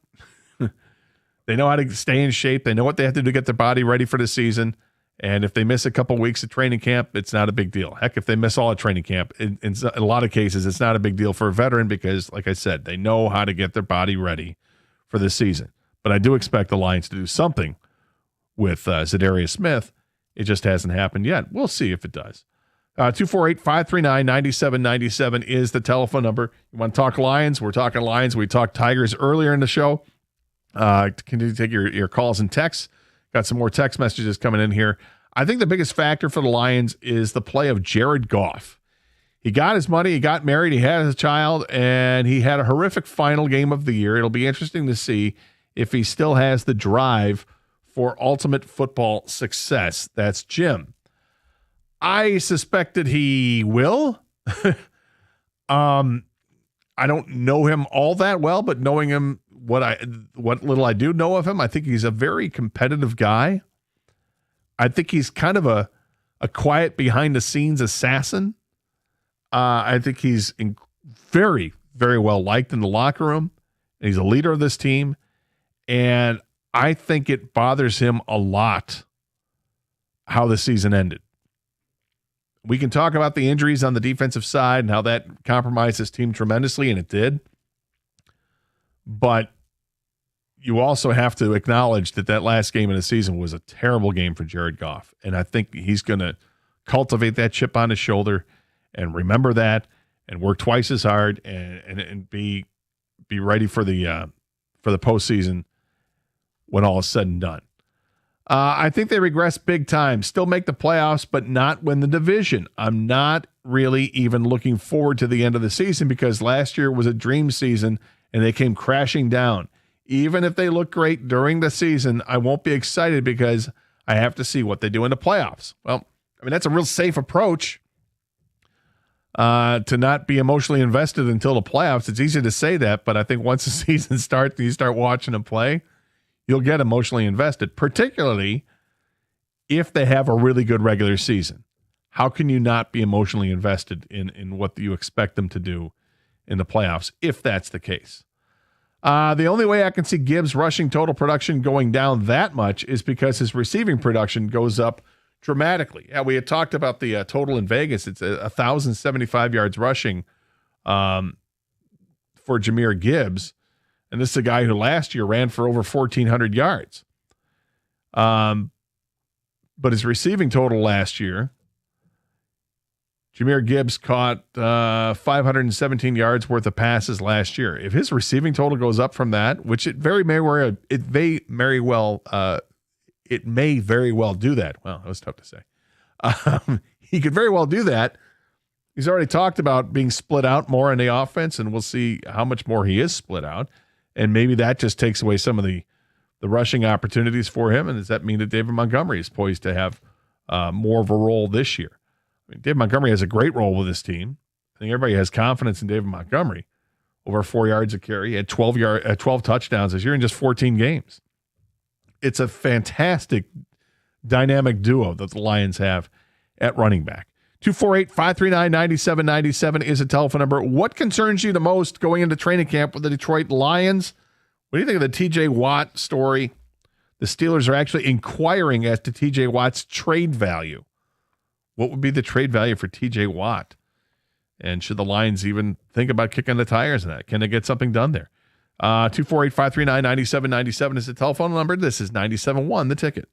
They know how to stay in shape. They know what they have to do to get their body ready for the season. And if they miss a couple of weeks of training camp, it's not a big deal. Heck, if they miss all of training camp, in a lot of cases, it's not a big deal for a veteran because, like I said, they know how to get their body ready for the season. But I do expect the Lions to do something with Zadarius Smith. It just hasn't happened yet. We'll see if it does. 248-539-9797 is the telephone number. You want to talk Lions? We're talking Lions. We talked Tigers earlier in the show. Continue to take your calls and texts. Got some more text messages coming in here. I think the biggest factor for the Lions is the play of Jared Goff. He got his money, he got married, he had his child, and he had a horrific final game of the year. It'll be interesting to see if he still has the drive for ultimate football success. That's Jim. I suspect that he will. I don't know him all that well, but knowing him, what little I do know of him, I think he's a very competitive guy. I think he's kind of a quiet behind-the-scenes assassin. I think he's very, very well liked in the locker room. He's a leader of this team, and I think it bothers him a lot how the season ended. We can talk about the injuries on the defensive side and how that compromised his team tremendously, and it did. But you also have to acknowledge that last game of the season was a terrible game for Jared Goff. And I think he's going to cultivate that chip on his shoulder and remember that and work twice as hard and be ready for the postseason when all is said and done. I think they regress big time. Still make the playoffs, but not win the division. I'm not really even looking forward to the end of the season because last year was a dream season and they came crashing down. Even if they look great during the season, I won't be excited because I have to see what they do in the playoffs. Well, I mean, that's a real safe approach to not be emotionally invested until the playoffs. It's easy to say that, but I think once the season starts and you start watching them play, you'll get emotionally invested, particularly if they have a really good regular season. How can you not be emotionally invested in what you expect them to do in the playoffs if that's the case? The only way I can see Gibbs' rushing total production going down that much is because his receiving production goes up dramatically. Yeah, we had talked about the total in Vegas. It's 1,075 yards rushing for Jahmyr Gibbs. And this is a guy who last year ran for over 1,400 yards. But his receiving total last year, Jahmyr Gibbs caught 517 yards worth of passes last year. If his receiving total goes up from that, which it may very well do that. Well, that was tough to say. He could very well do that. He's already talked about being split out more in the offense, and we'll see how much more he is split out. And maybe that just takes away some of the rushing opportunities for him. And does that mean that David Montgomery is poised to have more of a role this year? I mean, David Montgomery has a great role with his team. I think everybody has confidence in David Montgomery. Over 4 yards a carry, he had 12 touchdowns this year in just 14 games. It's a fantastic dynamic duo that the Lions have at running back. 248-539-9797 is a telephone number. What concerns you the most going into training camp with the Detroit Lions? What do you think of the TJ Watt story? The Steelers are actually inquiring as to TJ Watt's trade value. What would be the trade value for TJ Watt? And should the Lions even think about kicking the tires on that? Can they get something done there? 248-539-9797 is the telephone number. This is 97.1 The Ticket.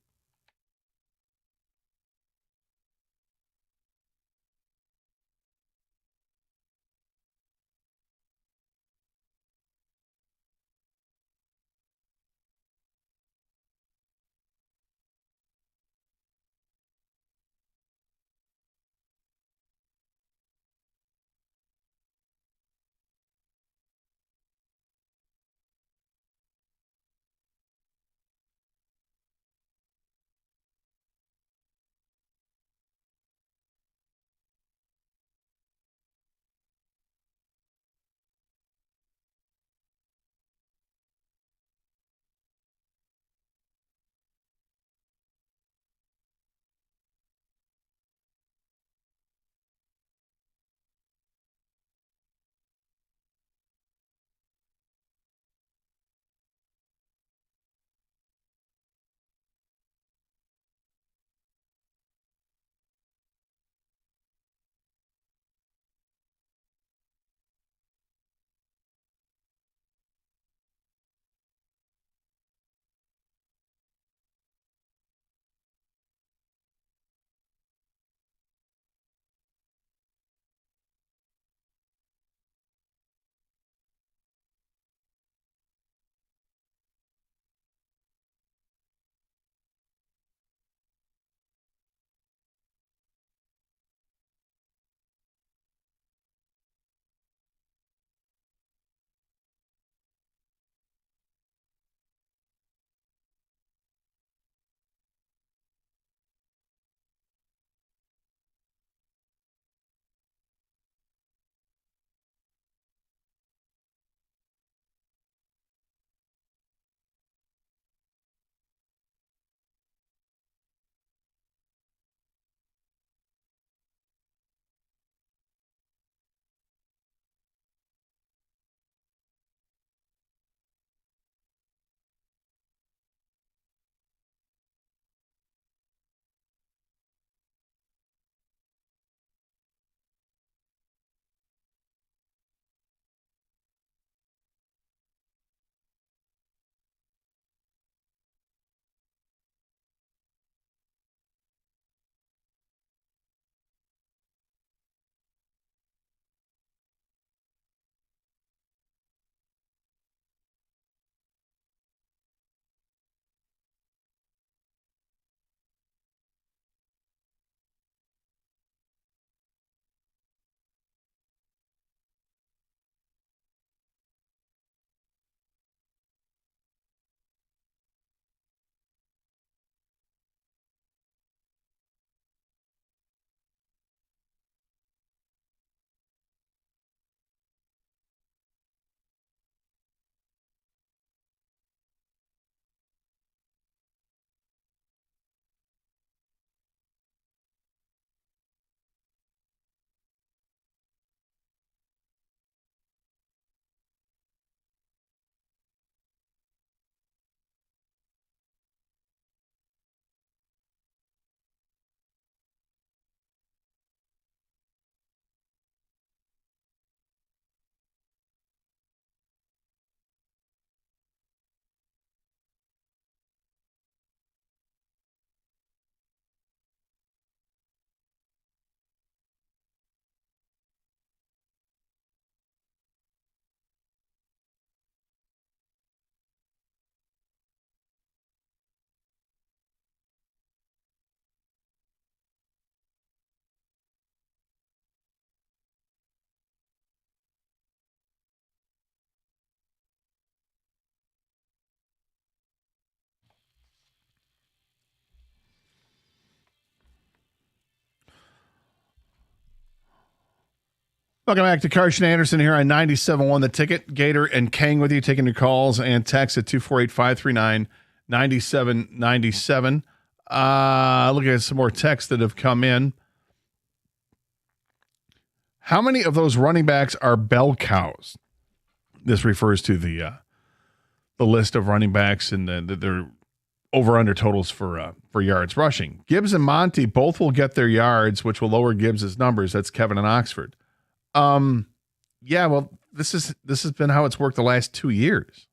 Welcome back to Carson Anderson here on 97.1 The Ticket. Gator and Kang with you, taking your calls and texts at 248-539-9797. Looking at some more texts that have come in. How many of those running backs are bell cows? This refers to the list of running backs and their over-under totals for yards rushing. Gibbs and Monty both will get their yards, which will lower Gibbs' numbers. That's Kevin in Oxford. Yeah, well, this has been how it's worked the last 2 years.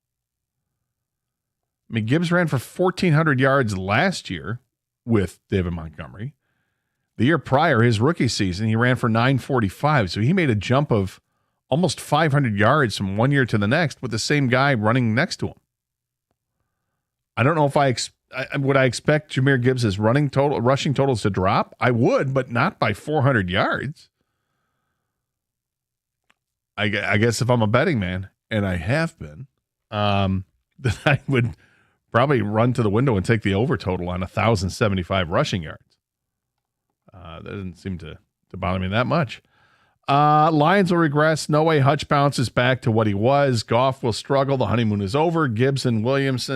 I mean, Gibbs ran for 1,400 yards last year with David Montgomery. The year prior, his rookie season, he ran for 945. So he made a jump of almost 500 yards from one year to the next with the same guy running next to him. I don't know if would I expect Jahmyr Gibbs' rushing totals to drop? I would, but not by 400 yards. I guess if I'm a betting man, and I have been, then I would probably run to the window and take the over total on 1,075 rushing yards. That doesn't seem to bother me that much. Lions will regress. No way Hutch bounces back to what he was. Goff will struggle. The honeymoon is over. Gibbs and Williams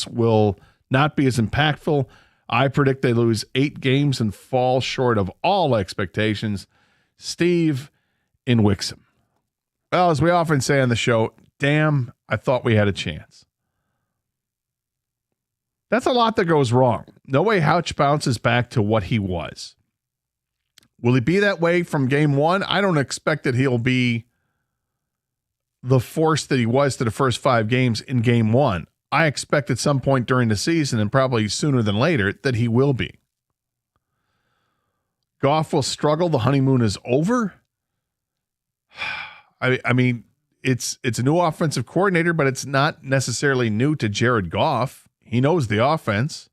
will not be as impactful. I predict they lose 8 games and fall short of all expectations. Steve in Wixom. Well, as we often say on the show, damn, I thought we had a chance. That's a lot that goes wrong. No way Hutch bounces back to what he was. Will he be that way from game one? I don't expect that he'll be the force that he was to the first 5 games in game one. I expect at some point during the season, and probably sooner than later, that he will be. Goff will struggle. The honeymoon is over. I mean, it's a new offensive coordinator, but it's not necessarily new to Jared Goff. He knows the offense,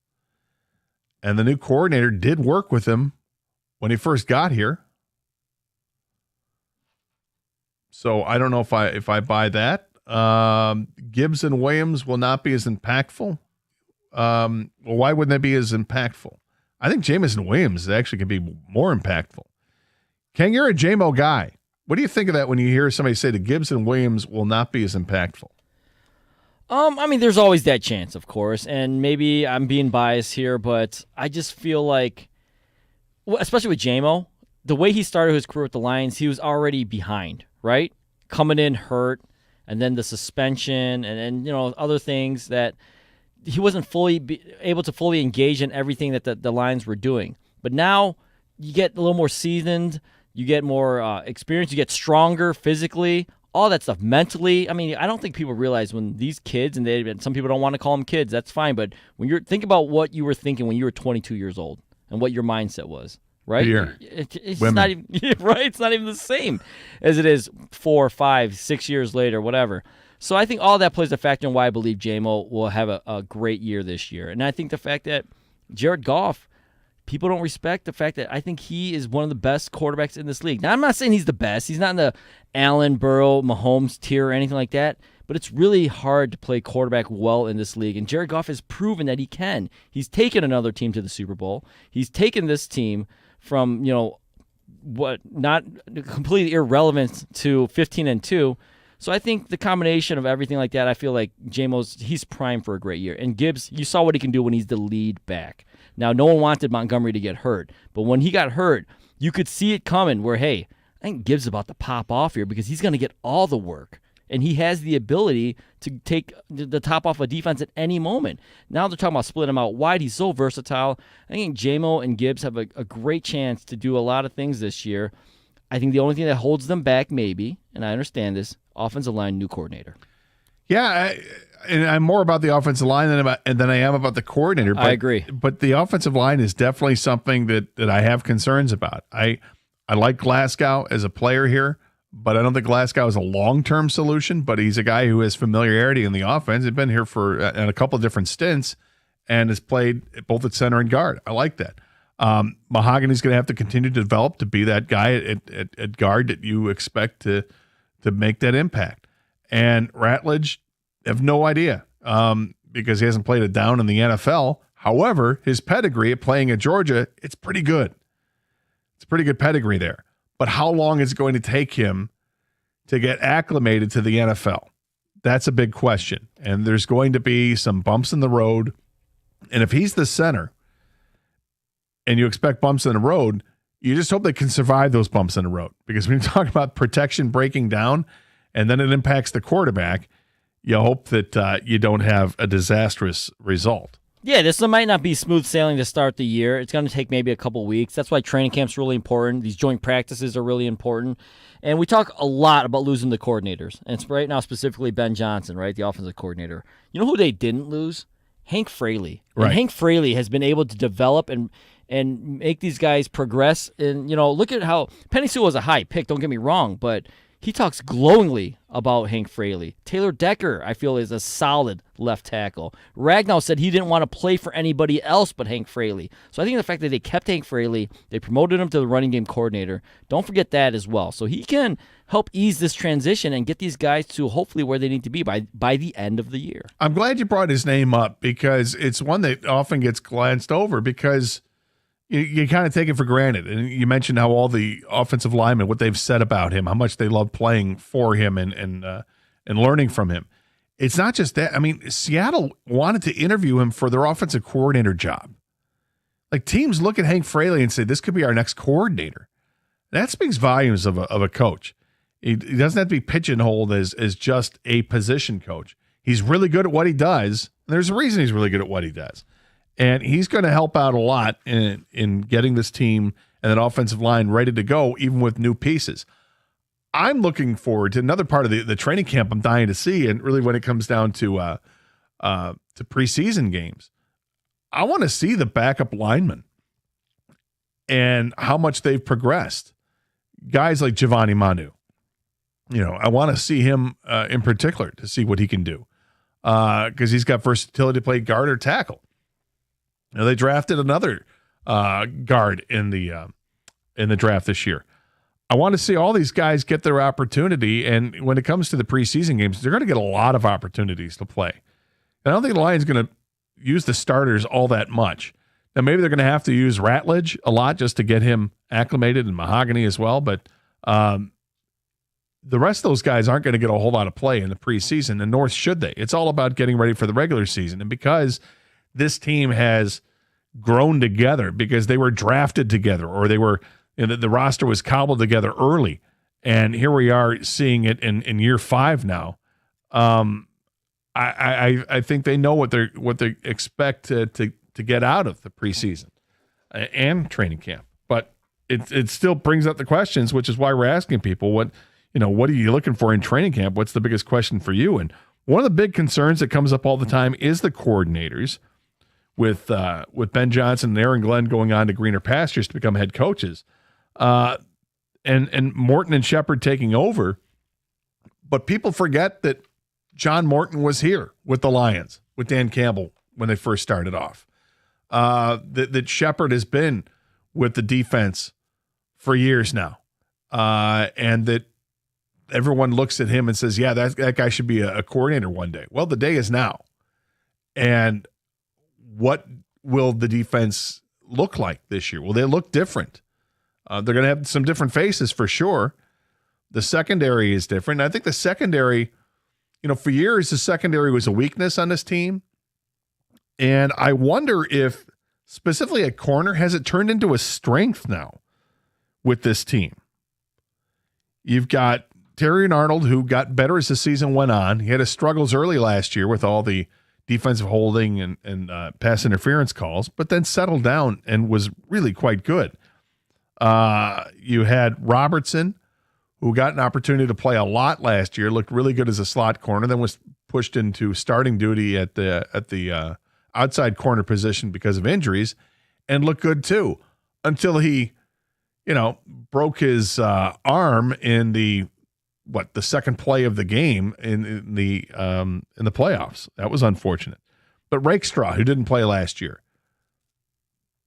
and the new coordinator did work with him when he first got here. So I don't know if I buy that. Gibbs and Williams will not be as impactful. Well, why wouldn't they be as impactful? I think Jameson Williams actually could be more impactful. Ken, you're a JMO guy. What do you think of that when you hear somebody say that Gibbs and Williams will not be as impactful? I mean, there's always that chance, of course, and maybe I'm being biased here, but I just feel like, especially with JMO, the way he started his career with the Lions, he was already behind, right? Coming in hurt, and then the suspension, and other things that he wasn't able to fully engage in everything that the Lions were doing. But now you get a little more seasoned, you get more experience, you get stronger physically, all that stuff mentally. I mean, I don't think people realize when these kids, and some people don't want to call them kids, that's fine, but when think about what you were thinking when you were 22 years old and what your mindset was, right? It's not even right. It's not even the same as it is 4, 5, 6 years later, whatever. So I think all that plays a factor in why I believe JMO will have a great year this year. And I think the fact that Jared Goff, people don't respect the fact that I think he is one of the best quarterbacks in this league. Now, I'm not saying he's the best. He's not in the Allen, Burrow, Mahomes tier or anything like that, but it's really hard to play quarterback well in this league. And Jared Goff has proven that he can. He's taken another team to the Super Bowl. He's taken this team from, not completely irrelevant to 15-2. So I think the combination of everything like that, I feel like he's primed for a great year. And Gibbs, you saw what he can do when he's the lead back. Now, no one wanted Montgomery to get hurt, but when he got hurt, you could see it coming where, hey, I think Gibbs is about to pop off here because he's going to get all the work, and he has the ability to take the top off a defense at any moment. Now they're talking about splitting him out wide. He's so versatile. I think JMO and Gibbs have a great chance to do a lot of things this year. I think the only thing that holds them back maybe, and I understand this, offensive line, new coordinator. Yeah, and I'm more about the offensive line than I am about the coordinator. But, I agree. But the offensive line is definitely something that I have concerns about. I like Glasgow as a player here, but I don't think Glasgow is a long-term solution, but he's a guy who has familiarity in the offense. He's been here for a couple of different stints and has played both at center and guard. I like that. Mahogany's going to have to continue to develop to be that guy at guard that you expect to make that impact. And Ratledge, have no idea because he hasn't played it down in the NFL. However, his pedigree at playing at Georgia, it's pretty good. It's a pretty good pedigree there. but how long is it going to take him to get acclimated to the NFL? That's a big question. And there's going to be some bumps in the road. And if he's the center and you expect bumps in the road, you just hope they can survive those bumps in the road. Because when you talk about protection breaking down and then it impacts the quarterback, you hope that you don't have a disastrous result. Yeah, this might not be smooth sailing to start the year. It's going to take maybe a couple weeks. That's why training camp's really important. These joint practices are really important. And we talk a lot about losing the coordinators. And it's right now specifically Ben Johnson, right, the offensive coordinator. You know who they didn't lose? Hank Fraley. Right. And Hank Fraley has been able to develop and make these guys progress. And, look at how Penei Sewell was a high pick, don't get me wrong, but he talks glowingly about Hank Fraley. Taylor Decker, I feel, is a solid left tackle. Ragnow said he didn't want to play for anybody else but Hank Fraley. So I think the fact that they kept Hank Fraley, they promoted him to the running game coordinator, don't forget that as well. So he can help ease this transition and get these guys to hopefully where they need to be by the end of the year. I'm glad you brought his name up because it's one that often gets glanced over because you kind of take it for granted. And you mentioned how all the offensive linemen, what they've said about him, how much they love playing for him and learning from him. It's not just that. I mean, Seattle wanted to interview him for their offensive coordinator job. Like, teams look at Hank Fraley and say, this could be our next coordinator. That speaks volumes of a coach. He doesn't have to be pigeonholed as just a position coach. He's really good at what he does. There's a reason he's really good at what he does. And he's going to help out a lot in getting this team and that offensive line ready to go, even with new pieces. I'm looking forward to another part of the training camp I'm dying to see, and really when it comes down to preseason games, I want to see the backup linemen and how much they've progressed. Guys like Giovanni Manu, I want to see him in particular to see what he can do because he's got versatility to play guard or tackle. They drafted another guard in the draft this year. I want to see all these guys get their opportunity, and when it comes to the preseason games, they're going to get a lot of opportunities to play. And I don't think the Lions are going to use the starters all that much. Now, maybe they're going to have to use Ratledge a lot just to get him acclimated, and Mahogany as well, but the rest of those guys aren't going to get a whole lot of play in the preseason, and nor should they. It's all about getting ready for the regular season, and because this team has grown together because they were drafted together or they were the roster was cobbled together early. And here we are seeing it in year 5 now. I think they know what they expect to get out of the preseason and training camp. But it still brings up the questions, which is why we're asking people what are you looking for in training camp? What's the biggest question for you? And one of the big concerns that comes up all the time is the coordinators. With Ben Johnson and Aaron Glenn going on to greener pastures to become head coaches, and Morton and Shepard taking over, but people forget that John Morton was here with the Lions with Dan Campbell when they first started off. That Shepard has been with the defense for years now, and that everyone looks at him and says, "Yeah, that guy should be a coordinator one day." Well, the day is now, and what will the defense look like this year? Will they look different? They're going to have some different faces for sure. The secondary is different. I think the secondary, for years, the secondary was a weakness on this team. And I wonder if, specifically at corner, has it turned into a strength now with this team? You've got Terrion Arnold, who got better as the season went on. He had his struggles early last year with all the defensive holding and pass interference calls, but then settled down and was really quite good. You had Robertson, who got an opportunity to play a lot last year, looked really good as a slot corner, then was pushed into starting duty at the outside corner position because of injuries, and looked good too, until he, broke his arm in the second play of the game in the playoffs. That was unfortunate. But Rakestraw, who didn't play last year,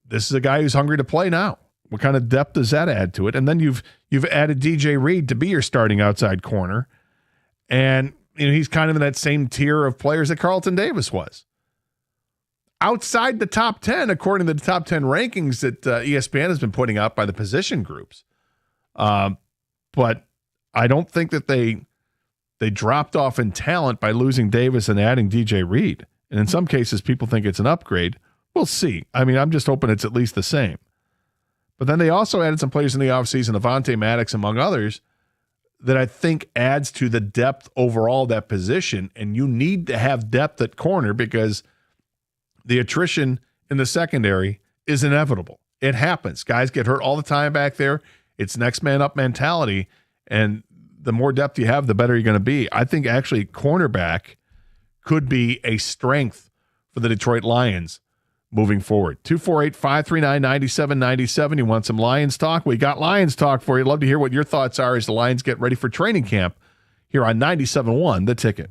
this is a guy who's hungry to play now. What kind of depth does that add to it? And then you've added DJ Reed to be your starting outside corner, and he's kind of in that same tier of players that Carlton Davis was. Outside the top 10, according to the top 10 rankings that ESPN has been putting out by the position groups. But I don't think that they dropped off in talent by losing Davis and adding DJ Reed. And in some cases, people think it's an upgrade. We'll see. I mean, I'm just hoping it's at least the same. But then they also added some players in the offseason, Avonte Maddox, among others, that I think adds to the depth overall of that position. And you need to have depth at corner because the attrition in the secondary is inevitable. It happens. Guys get hurt all the time back there. It's next man up mentality. And the more depth you have, the better you're going to be. I think actually cornerback could be a strength for the Detroit Lions moving forward. 248-539-9797. You want some Lions talk? We got Lions talk for you. Love to hear what your thoughts are as the Lions get ready for training camp here on 97.1 The Ticket.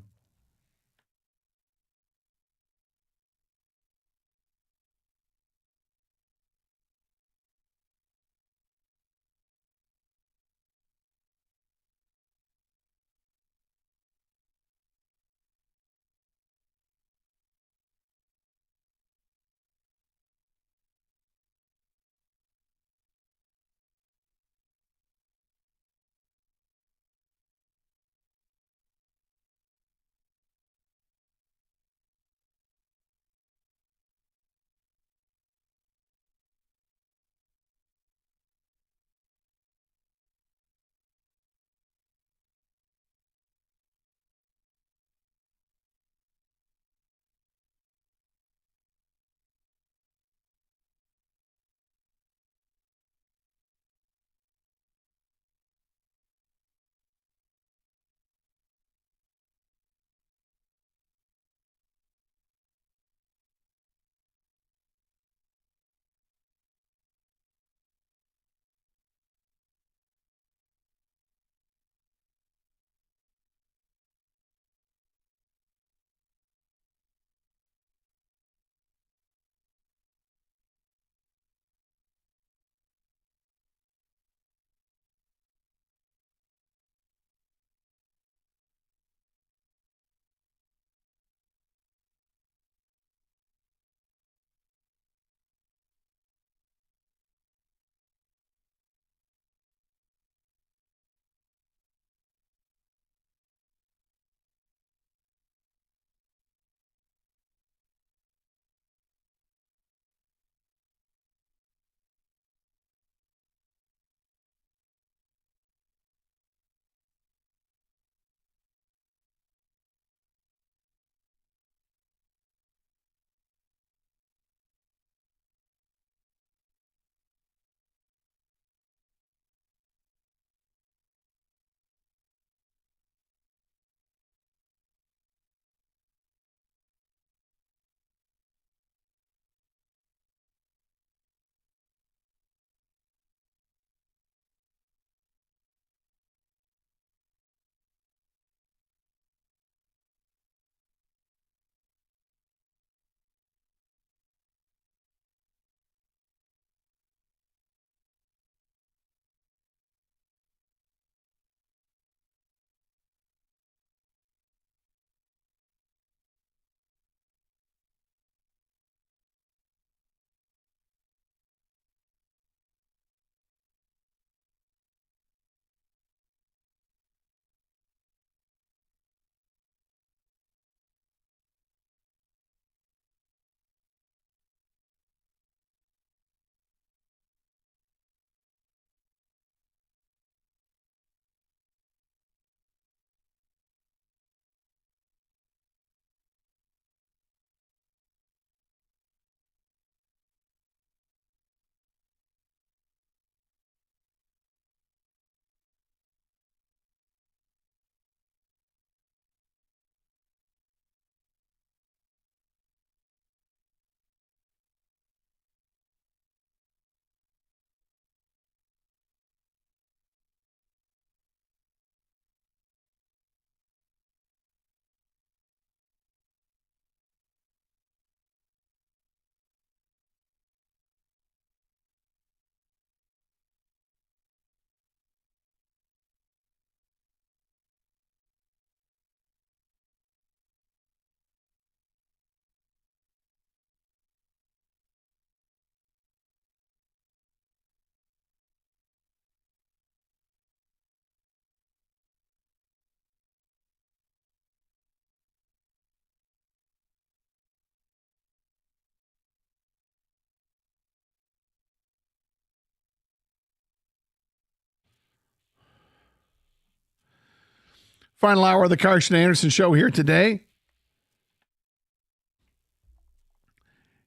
Final hour of the Carson Anderson Show here today.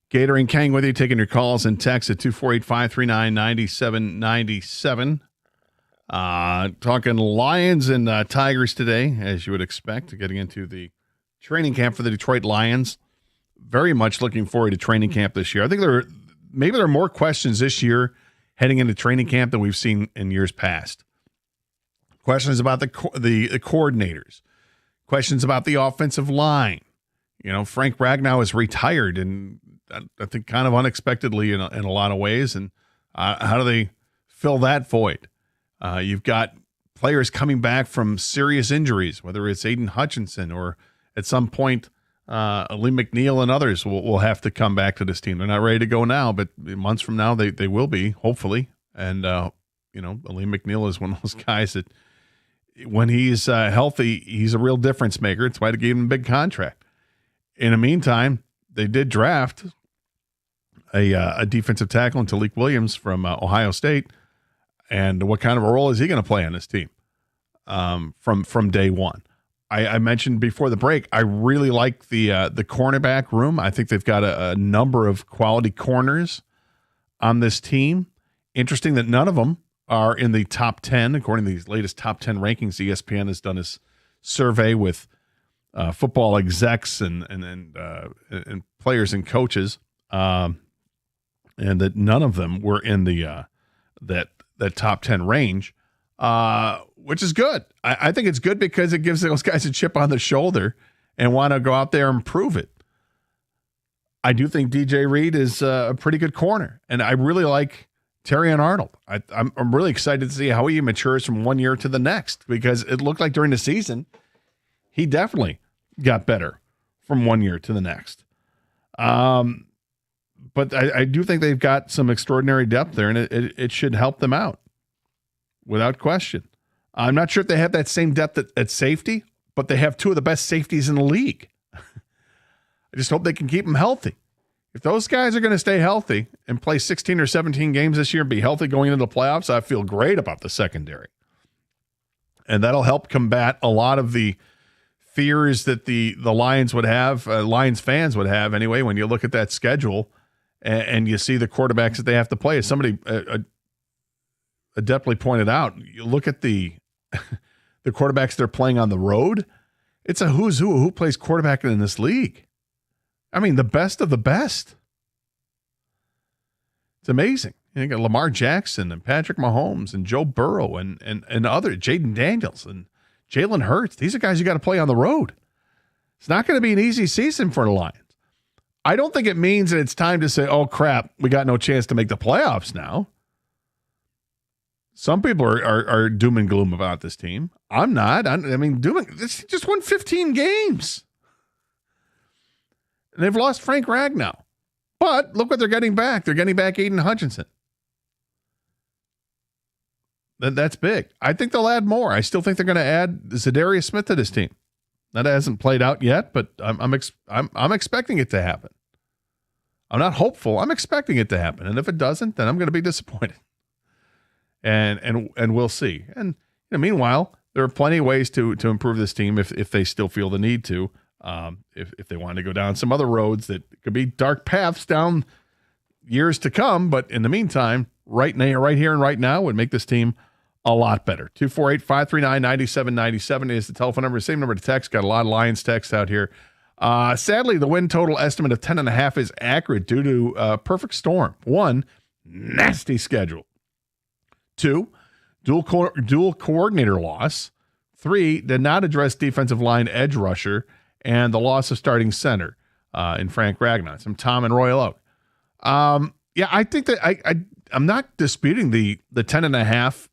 Gator and Kang with you, taking your calls and texts at 248-539-9797. Talking Lions and Tigers today, as you would expect, getting into the training camp for the Detroit Lions. Very much looking forward to training camp this year. I think there are more questions this year heading into training camp than we've seen in years past. Questions about the coordinators. Questions about the offensive line. You know, Frank Ragnow is retired, and I think kind of unexpectedly in a lot of ways. And how do they fill that void? You've got players coming back from serious injuries, whether it's Aiden Hutchinson or at some point Lee McNeil and others will have to come back to this team. They're not ready to go now, but months from now they will be, hopefully. And, Lee McNeil is one of those guys that when he's healthy, he's a real difference maker. That's why they gave him a big contract. In the meantime, they did draft a defensive tackle in Talik Williams from Ohio State. And what kind of a role is he going to play on this team from day one? I mentioned before the break, I really like the cornerback room. I think they've got a number of quality corners on this team. Interesting that none of them are in the top 10, according to these latest top 10 rankings. ESPN has done this survey with football execs and players and coaches, and that none of them were in the that top 10 range, which is good. I think it's good because it gives those guys a chip on the shoulder and want to go out there and prove it. I do think DJ Reed is a pretty good corner, and I really like Terrion Arnold. I'm really excited to see how he matures from one year to the next, because it looked like during the season he definitely got better from one year to the next. But I do think they've got some extraordinary depth there, and it should help them out without question. I'm not sure if they have that same depth at safety, but they have two of the best safeties in the league. I just hope they can keep them healthy. If those guys are going to stay healthy and play 16 or 17 games this year and be healthy going into the playoffs, I feel great about the secondary. And that'll help combat a lot of the fears that the Lions would have, Lions fans would have anyway, when you look at that schedule and you see the quarterbacks that they have to play. As somebody adeptly pointed out, you look at the quarterbacks they're playing on the road, it's a who's who plays quarterback in this league. I mean, the best of the best. It's amazing. You got Lamar Jackson and Patrick Mahomes and Joe Burrow and other Jaden Daniels and Jalen Hurts. These are guys you got to play on the road. It's not going to be an easy season for the Lions. I don't think it means that it's time to say, oh, crap, we got no chance to make the playoffs now. Some people are doom and gloom about this team. I'm not. It's just won 15 games. And they've lost Frank Ragnow. But look what they're getting back. They're getting back Aiden Hutchinson. That's big. I think they'll add more. I still think they're going to add Zadarius Smith to this team. That hasn't played out yet, but I'm expecting it to happen. I'm not hopeful. I'm expecting it to happen. And if it doesn't, then I'm going to be disappointed. And we'll see. And meanwhile, there are plenty of ways to improve this team if they still feel the need to. If they want to go down some other roads that could be dark paths down years to come, but in the meantime, right here and right now would make this team a lot better. 248-539-9797 is the telephone number. Same number to text. Got a lot of Lions text out here. Sadly, the win total estimate of 10.5 is accurate due to a perfect storm. 1, nasty schedule. 2, dual coordinator loss. 3, did not address defensive line edge rusher, and the loss of starting center in Frank Ragnow. Some Tom and Royal Oak. Yeah, I think that I'm not disputing the 10.5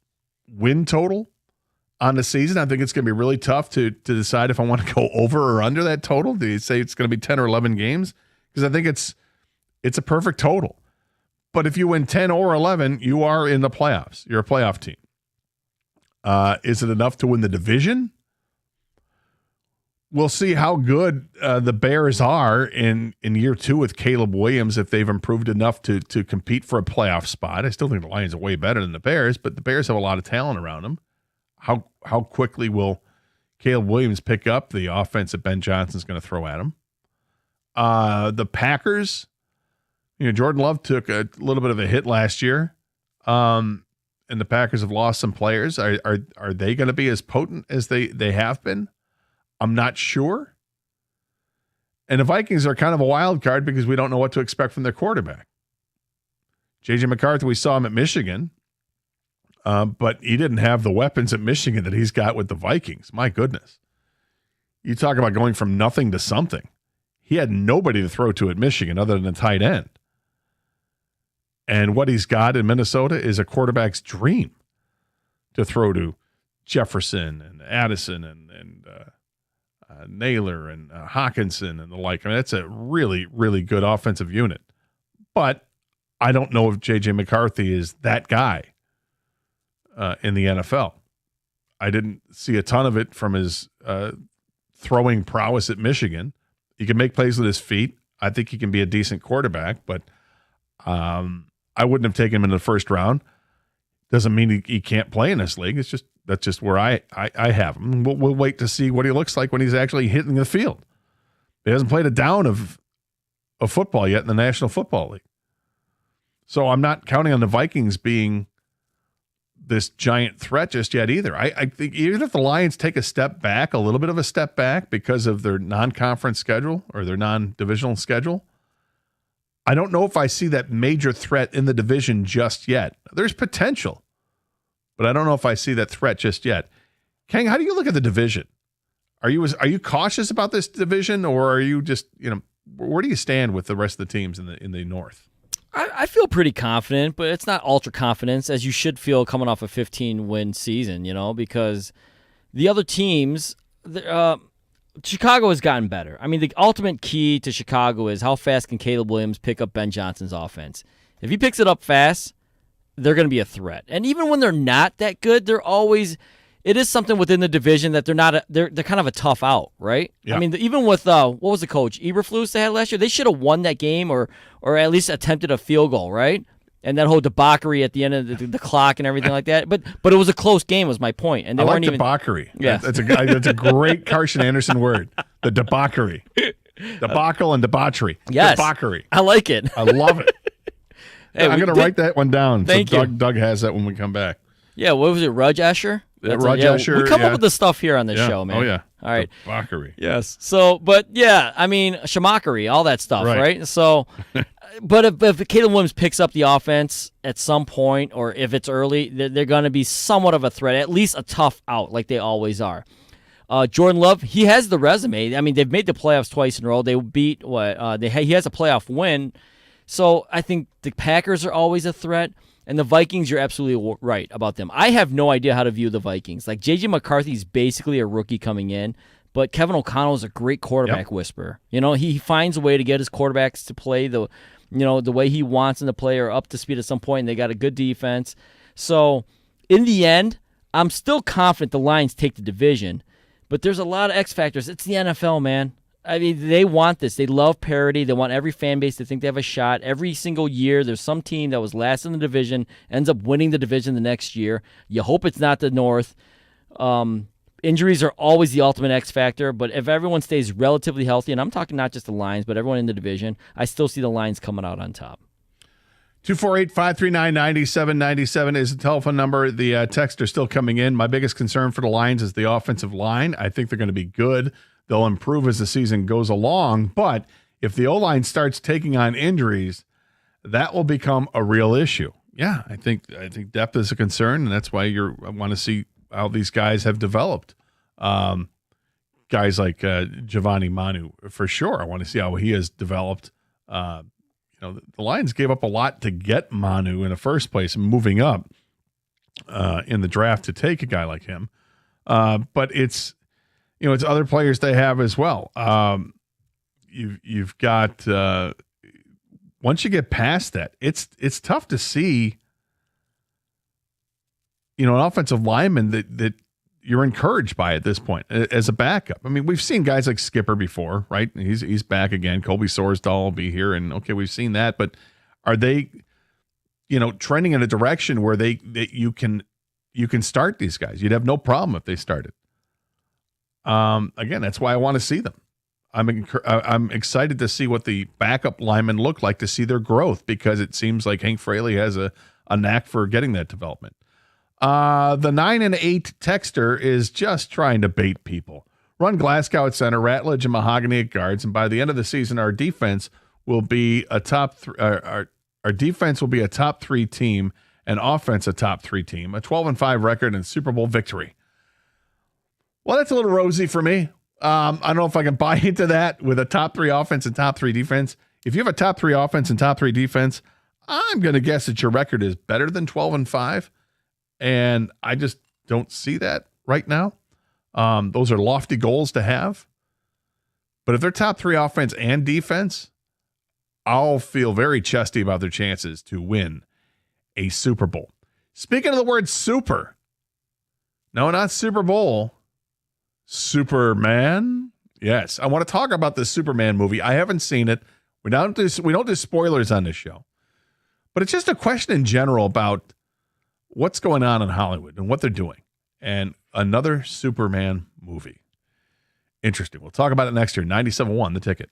win total on the season. I think it's going to be really tough to decide if I want to go over or under that total. Do you say it's going to be 10 or 11 games? Because I think it's a perfect total. But if you win 10 or 11, you are in the playoffs. You're a playoff team. Is it enough to win the division? We'll see how good the Bears are in year 2 with Caleb Williams, if they've improved enough to compete for a playoff spot. I still think the Lions are way better than the Bears, but the Bears have a lot of talent around them. How quickly will Caleb Williams pick up the offense that Ben Johnson's going to throw at him. The Packers, Jordan Love took a little bit of a hit last year, and the Packers have lost some players. Are they going to be as potent as they have been? I'm not sure. And the Vikings are kind of a wild card because we don't know what to expect from their quarterback. J.J. McCarthy, we saw him at Michigan, but he didn't have the weapons at Michigan that he's got with the Vikings. My goodness. You talk about going from nothing to something. He had nobody to throw to at Michigan other than a tight end. And what he's got in Minnesota is a quarterback's dream to throw to Jefferson and Addison and Naylor and Hawkinson and the like. I mean, that's a really, really good offensive unit. But I don't know if J.J. McCarthy is that guy in the NFL. I didn't see a ton of it from his throwing prowess at Michigan. He can make plays with his feet. I think he can be a decent quarterback, but I wouldn't have taken him in the first round. Doesn't mean he can't play in this league. That's just where I have him. We'll wait to see what he looks like when he's actually hitting the field. He hasn't played a down of football yet in the National Football League. So I'm not counting on the Vikings being this giant threat just yet either. I think even if the Lions take a little bit of a step back because of their non-conference schedule or their non-divisional schedule, I don't know if I see that major threat in the division just yet. There's potential, but I don't know if I see that threat just yet. Kang, how do you look at the division? Are you cautious about this division, or are you just, where do you stand with the rest of the teams in the North? I feel pretty confident, but it's not ultra confidence, as you should feel coming off a 15-win season, because the other teams, Chicago has gotten better. I mean, the ultimate key to Chicago is how fast can Caleb Williams pick up Ben Johnson's offense. If he picks it up fast, they're going to be a threat. And even when they're not that good, it is something within the division that they're kind of a tough out, right? Yeah. I mean, even with what was the coach, Eberflus they had last year, they should have won that game or at least attempted a field goal, right? And that whole debauchery at the end of the clock and everything like that. But it was a close game, was my point. And they weren't even debauchery. Yeah, that's a great Carson Anderson word. The debauchery, debacle and debauchery. Yes, debauchery. I like it. I love it. Hey, I'm going to write that one down. Thank you. Doug has that when we come back. Yeah, what was it, Rudge Escher? Rudge Escher. We come up with the stuff here on this show, man. Oh, yeah. All right. Debauchery. Yes. So, but yeah, I mean, schmockery, all that stuff, right? So, but if Caleb Williams picks up the offense at some point, or if it's early, they're going to be somewhat of a threat, at least a tough out, like they always are. Jordan Love, he has the resume. I mean, they've made the playoffs twice in a row. They beat he has a playoff win. So I think the Packers are always a threat. And the Vikings, you're absolutely right about them. I have no idea how to view the Vikings. Like, J.J. McCarthy's basically a rookie coming in, but Kevin O'Connell is a great quarterback whisperer. He finds a way to get his quarterbacks to play the way he wants them to play, or up to speed at some point, and they got a good defense. So, in the end, I'm still confident the Lions take the division, but there's a lot of X factors. It's the NFL, man. I mean, they want this. They love parity. They want every fan base to think they have a shot. Every single year, there's some team that was last in the division, ends up winning the division the next year. You hope it's not the North. Injuries are always the ultimate X factor, but if everyone stays relatively healthy, and I'm talking not just the Lions, but everyone in the division, I still see the Lions coming out on top. 248-539-9797 is the telephone number. The texts are still coming in. My biggest concern for the Lions is the offensive line. I think they're going to be good. They'll improve as the season goes along, but if the O-line starts taking on injuries, that will become a real issue. Yeah, I think depth is a concern, and that's why I want to see how these guys have developed. Guys like Giovanni Manu, for sure. I want to see how he has developed. The Lions gave up a lot to get Manu in the first place, moving up in the draft to take a guy like him. But it's other players they have as well. You've got once you get past that, it's tough to see. An offensive lineman that you're encouraged by at this point as a backup. I mean, we've seen guys like Skipper before, right? He's back again. Colby Sorsdahl will be here, and okay, we've seen that. But are they, trending in a direction where you can start these guys? You'd have no problem if they started. Again, that's why I want to see them. I'm excited to see what the backup linemen look like, to see their growth, because it seems like Hank Fraley has a knack for getting that development. The 9 and 8 texter is just trying to bait people. Run Glasgow at center, Ratledge and Mahogany at guards, and by the end of the season, our defense will be a top. Our defense will be a top 3 team, and offense a top 3 team, a 12-5 record, and Super Bowl victory. Well, that's a little rosy for me. I don't know if I can buy into that with a top 3 offense and top 3 defense. If you have a top 3 offense and top 3 defense, I'm going to guess that your record is better than 12-5, and I just don't see that right now. Those are lofty goals to have, but if they're top 3 offense and defense, I'll feel very chesty about their chances to win a Super Bowl. Speaking of the word super, no, not Super Bowl, Superman. Yes, I want to talk about this Superman movie. I haven't seen it. We don't do spoilers on this show, but it's just a question in general about what's going on in Hollywood and what they're doing. And another Superman movie. Interesting. We'll talk about it next year. 97.1 The Ticket.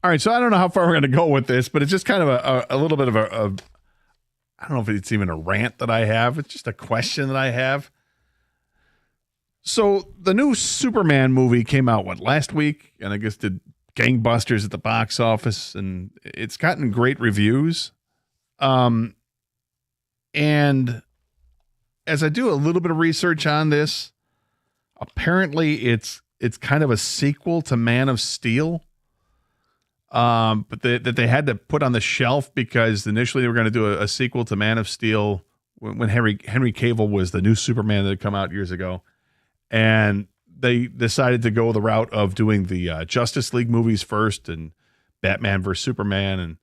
All right, so I don't know how far we're going to go with this, but it's just kind of a little bit of a I don't know if it's even a rant that I have. It's just a question that I have. So the new Superman movie came out, last week? And I guess did gangbusters at the box office, and it's gotten great reviews. And as I do a little bit of research on this, apparently it's kind of a sequel to Man of Steel. But that they had to put on the shelf because initially they were going to do a sequel to Man of Steel when Henry Cavill was the new Superman that had come out years ago. And they decided to go the route of doing the Justice League movies first and Batman vs. Superman.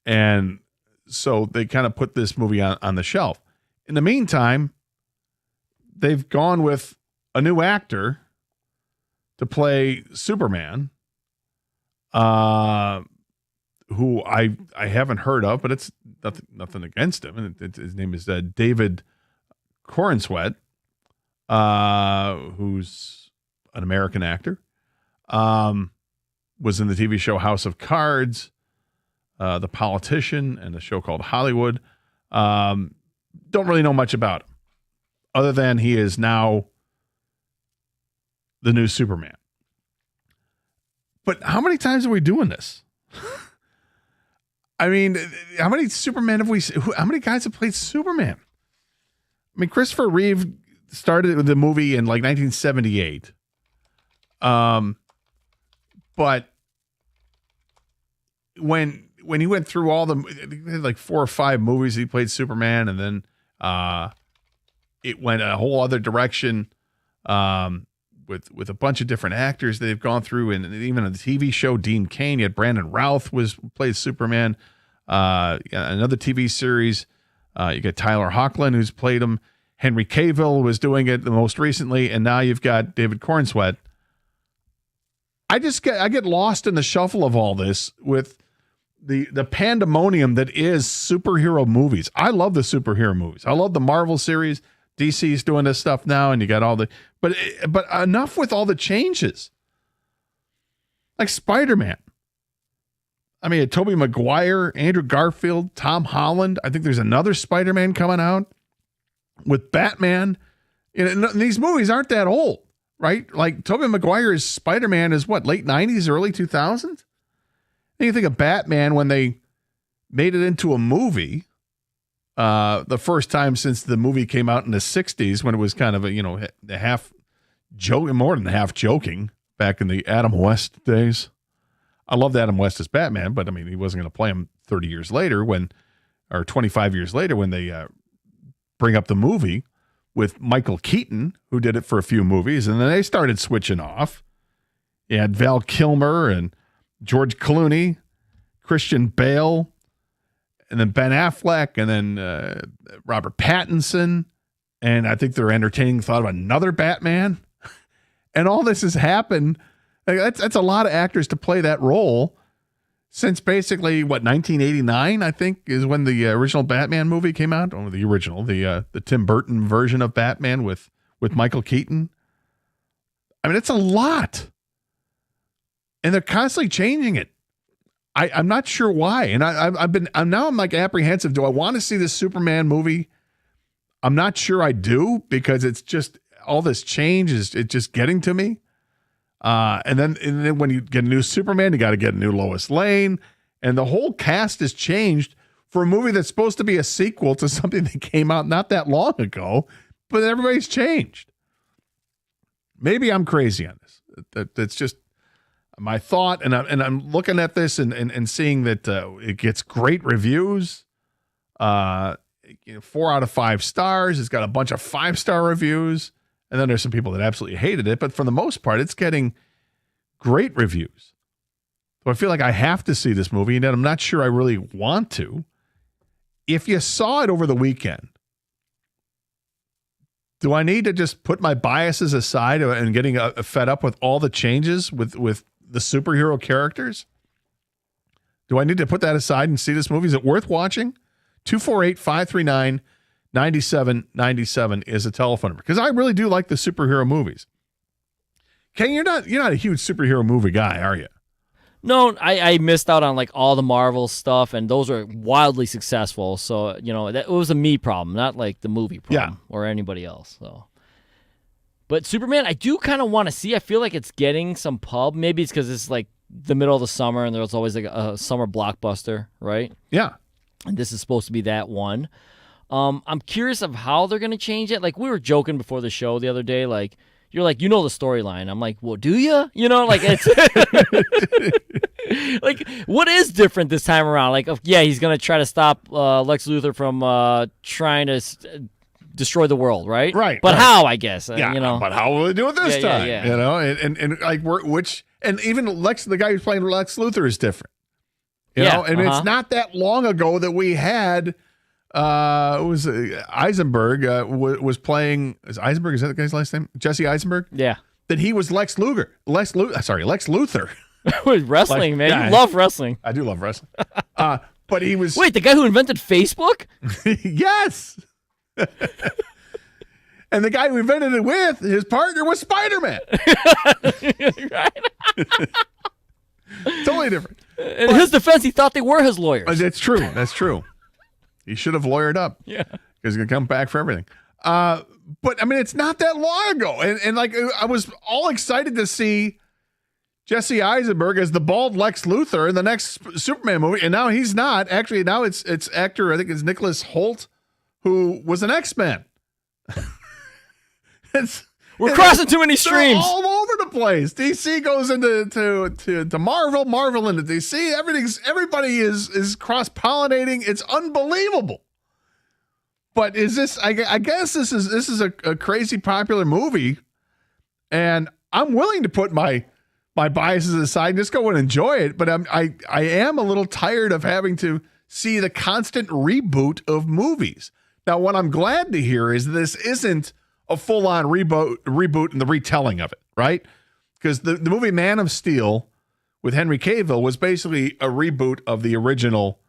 And so they kind of put this movie on the shelf. In the meantime, they've gone with a new actor to play Superman, who I haven't heard of, but it's nothing against him. And his name is David Corenswet, who's an American actor, was in the TV show House of Cards, The Politician, and a show called Hollywood. Don't really know much about him, other than he is now the new Superman. But how many times are we doing this? I mean, how many Superman have we? How many guys have played Superman? I mean, Christopher Reeve started with the movie in like 1978. But when he went through all like 4 or 5 movies, he played Superman, and then it went a whole other direction. With a bunch of different actors they've gone through, and even on the TV show Dean Cain, you had Brandon Routh played Superman. Another TV series, you got Tyler Hoechlin who's played him. Henry Cavill was doing it the most recently, and now you've got David Corenswet. I get lost in the shuffle of all this with the pandemonium that is superhero movies. I love the superhero movies. I love the Marvel series. DC's doing this stuff now, and you got all the but enough with all the changes. Like Spider-Man. I mean, Tobey Maguire, Andrew Garfield, Tom Holland. I think there's another Spider-Man coming out with Batman. And these movies aren't that old, right? Like Tobey Maguire's Spider-Man is what, late 90s, early 2000s? And you think of Batman when they made it into a movie. The first time since the movie came out in the 60s, when it was kind of a half joke, more than half joking, back in the Adam West days. I loved Adam West as Batman, but I mean, he wasn't going to play him 30 years later or 25 years later when they bring up the movie with Michael Keaton, who did it for a few movies, and then they started switching off. You had Val Kilmer and George Clooney, Christian Bale, and then Ben Affleck, and then Robert Pattinson, and I think they're entertaining the thought of another Batman. And all this has happened. That's a lot of actors to play that role since basically, 1989, I think, is when the original Batman movie came out. Oh, the original, the Tim Burton version of Batman with Michael Keaton. I mean, it's a lot. And they're constantly changing it. I'm not sure why. And I'm like apprehensive. Do I want to see this Superman movie? I'm not sure I do, because it's just all this change is just getting to me. And then when you get a new Superman, you got to get a new Lois Lane, and the whole cast has changed for a movie that's supposed to be a sequel to something that came out not that long ago, but everybody's changed. Maybe I'm crazy on this. That's just my thought, and I'm looking at this and seeing that it gets great reviews. 4 out of 5 stars. It's got a bunch of 5-star reviews. And then there's some people that absolutely hated it, but for the most part, it's getting great reviews. So I feel like I have to see this movie, and I'm not sure I really want to. If you saw it over the weekend, do I need to just put my biases aside and getting fed up with all the changes with the superhero characters? Do I need to put that aside and see this movie? Is it worth watching? 248-539-9797 is a telephone number, because I really do like the superhero movies. Ken, you're not a huge superhero movie guy, are you? No, I missed out on like all the Marvel stuff, and those are wildly successful. So it was a me problem, not like the movie problem or anybody else. So, but Superman, I do kind of want to see. I feel like it's getting some pub. Maybe it's because it's like the middle of the summer, and there's always like a summer blockbuster, right? Yeah, and this is supposed to be that one. I'm curious of how they're gonna change it. Like we were joking before the show the other day, like. You're like, the storyline. I'm like, well, do you? Like it's like, what is different this time around? Like, he's gonna try to stop Lex Luthor from trying to destroy the world, right? Right. But right. how? I guess. Yeah. But how will they do it this time? Yeah. And like and even the guy who's playing Lex Luthor is different. And it's not that long ago that we had. It was Eisenberg was playing. Is Eisenberg? Is that the guy's last name? Jesse Eisenberg. Yeah. That he was Lex Luthor. Lex Luthor. Wrestling, man. You love wrestling. I do love wrestling. But he was. Wait, the guy who invented Facebook? Yes. And the guy who invented it with his partner was Spider-Man. Right. Totally different. In his defense, he thought they were his lawyers. That's true. That's true. He should have lawyered up. Yeah. Because he's going to come back for everything. But, I mean, it's not that long ago. And like, I was all excited to see Jesse Eisenberg as the bald Lex Luthor in the next Superman movie. And now he's not. Actually, now it's actor, I think it's Nicholas Hoult, who was an X-Men. We're crossing too many streams. All over the place. DC goes into Marvel into DC. Everybody is cross-pollinating. It's unbelievable. But is this? I guess this is a crazy popular movie, and I'm willing to put my biases aside and just go and enjoy it. But I am a little tired of having to see the constant reboot of movies. Now, what I'm glad to hear is this isn't a full-on reboot and the retelling of it, right? Because the movie Man of Steel with Henry Cavill was basically a reboot of the original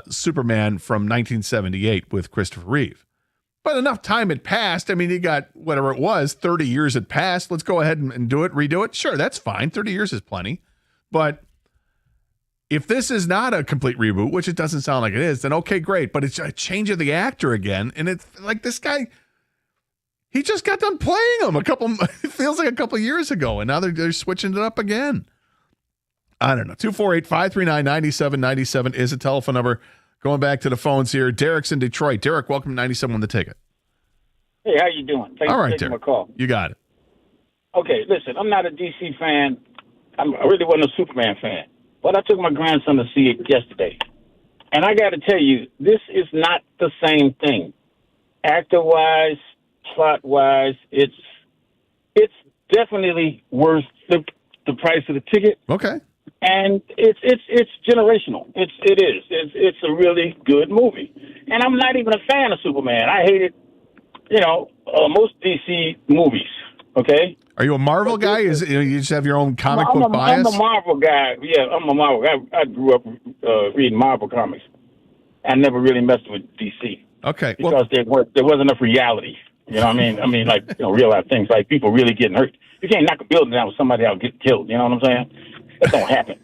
Superman from 1978 with Christopher Reeve. But enough time had passed. I mean, you got whatever it was, 30 years had passed. Let's go ahead and do it, redo it. Sure, that's fine. 30 years is plenty. But if this is not a complete reboot, which it doesn't sound like it is, then okay, great. But it's a change of the actor again. And it's like this guy, he just got done playing him it feels like a couple years ago. And now they're switching it up again. I don't know. 248-539-9797 is a telephone number. Going back to the phones here. Derek's in Detroit. Derek, welcome to 97 on the Ticket. Hey, how you doing? Thanks All right, for taking Derek. my call. You got it. Okay, listen, I'm not a DC fan. I really wasn't a Superman fan. But I took my grandson to see it yesterday. And I got to tell you, this is not the same thing. Actor-wise, plot-wise, it's definitely worth the price of the ticket. Okay. And it's generational. It is. It's a really good movie. And I'm not even a fan of Superman. I hated, most DC movies. Okay. Are you a Marvel guy? You just have your own comic book bias? I'm a Marvel guy. Yeah, I'm a Marvel guy. I grew up reading Marvel comics. I never really messed with DC. Okay. Because there wasn't enough reality. You know what I mean? Real life things like people really getting hurt. You can't knock a building down with somebody else get killed. You know what I'm saying? That don't happen.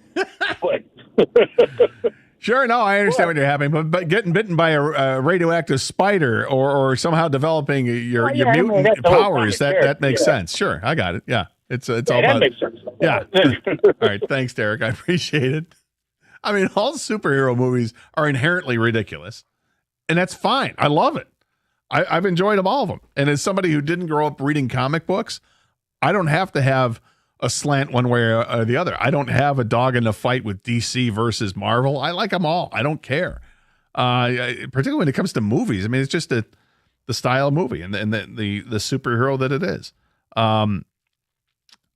Sure, no, I understand what you're having, but getting bitten by a radioactive spider or somehow developing your mutant powers, that makes sense. Sure, I got it. Yeah, it's all that about makes sense. Yeah. All right, thanks, Derek. I appreciate it. I mean, all superhero movies are inherently ridiculous, and that's fine. I love it. I've enjoyed all of them. And as somebody who didn't grow up reading comic books, I don't have to have a slant one way or the other. I don't have a dog in the fight with DC versus Marvel. I like them all. I don't care. Particularly when it comes to movies. I mean, it's just the style of movie and the superhero that it is. And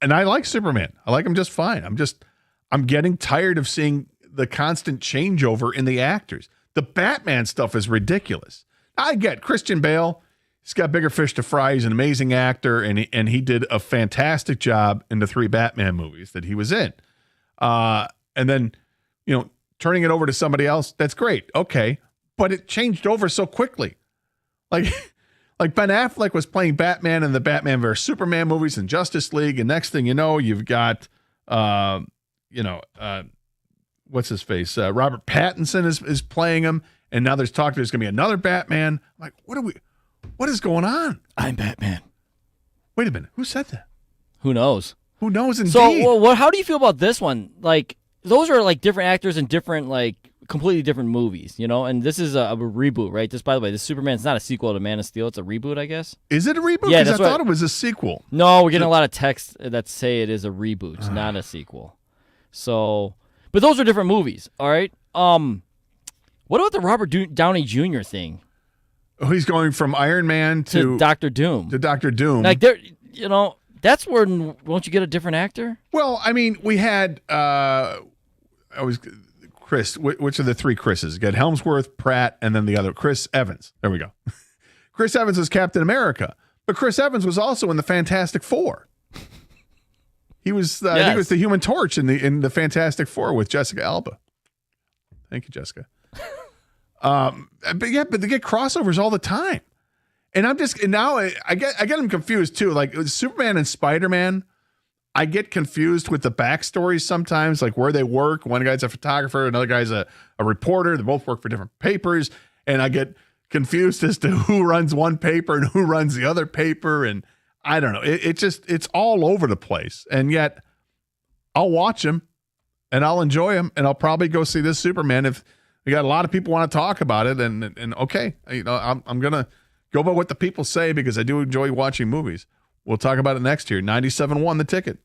I like Superman. I like him just fine. I'm getting tired of seeing the constant changeover in the actors. The Batman stuff is ridiculous. I get Christian Bale. He's got bigger fish to fry. He's an amazing actor, and he did a fantastic job in the 3 Batman movies that he was in. And then, turning it over to somebody else, that's great. Okay. But it changed over so quickly. Like Ben Affleck was playing Batman in the Batman vs. Superman movies and Justice League, and next thing you know, you've got, what's his face? Robert Pattinson is playing him, and now there's talk there's going to be another Batman. I'm like, what is going on? I'm Batman. Wait a minute. Who said that? Who knows? Who knows indeed? So, how do you feel about this one? Like, those are like different actors in different, like, completely different movies, and this is a reboot, right? By the way, this Superman's not a sequel to Man of Steel. It's a reboot, I guess. Is it a reboot? Yeah, because I thought it was a sequel. No, we're getting a lot of texts that say it is a reboot, not a sequel. So, but those are different movies, all right? What about the Robert Downey Jr. thing? Oh, he's going from Iron Man to Doctor Doom. To Doctor Doom. Like, that's where, won't you get a different actor? Well, I mean, we had, Chris, which are the three Chris's? You got Helmsworth, Pratt, and then the other, Chris Evans. There we go. Chris Evans is Captain America, but Chris Evans was also in the Fantastic Four. He was he was the Human Torch in the Fantastic Four with Jessica Alba. Thank you, Jessica. But they get crossovers all the time, and now I get them confused too. Like Superman and Spider-Man, I get confused with the backstories sometimes, like where they work. One guy's a photographer, another guy's a reporter. They both work for different papers, and I get confused as to who runs one paper and who runs the other paper, and I don't know. It's all over the place, and yet I'll watch them and I'll enjoy them, and I'll probably go see this Superman if we got a lot of people want to talk about it. And okay, I'm gonna go by what the people say because I do enjoy watching movies. We'll talk about it next year. 97.1 The Ticket.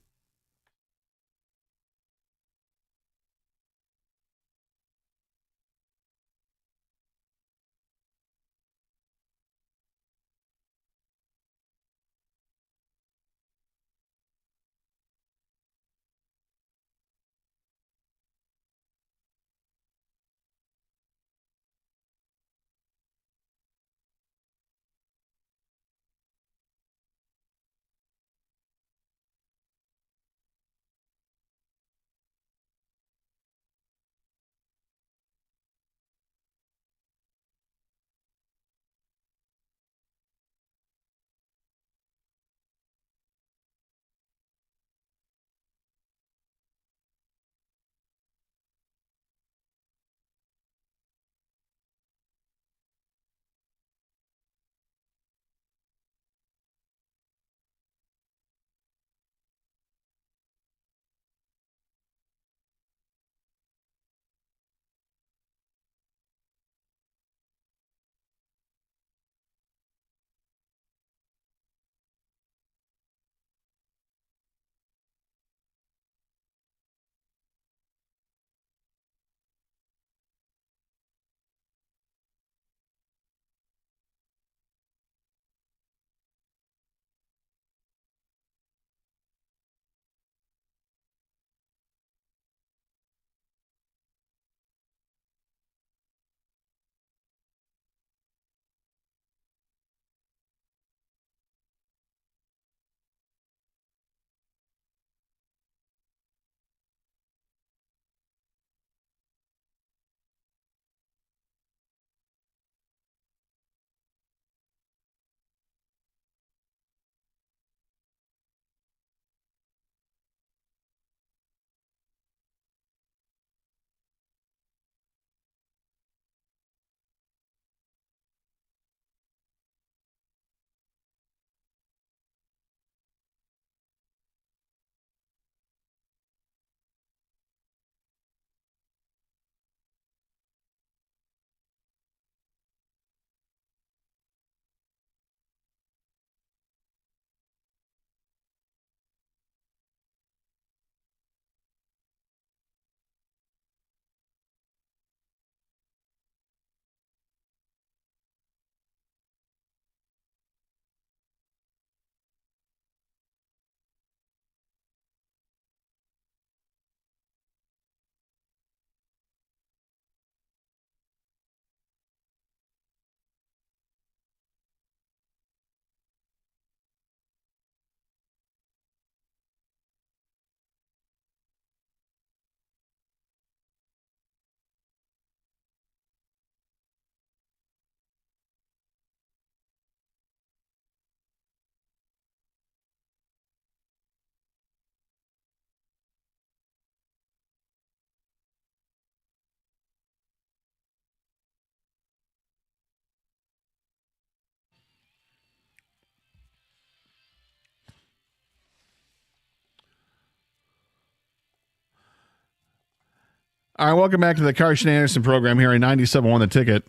All right, welcome back to the Carson Anderson program here on 97.1 The Ticket.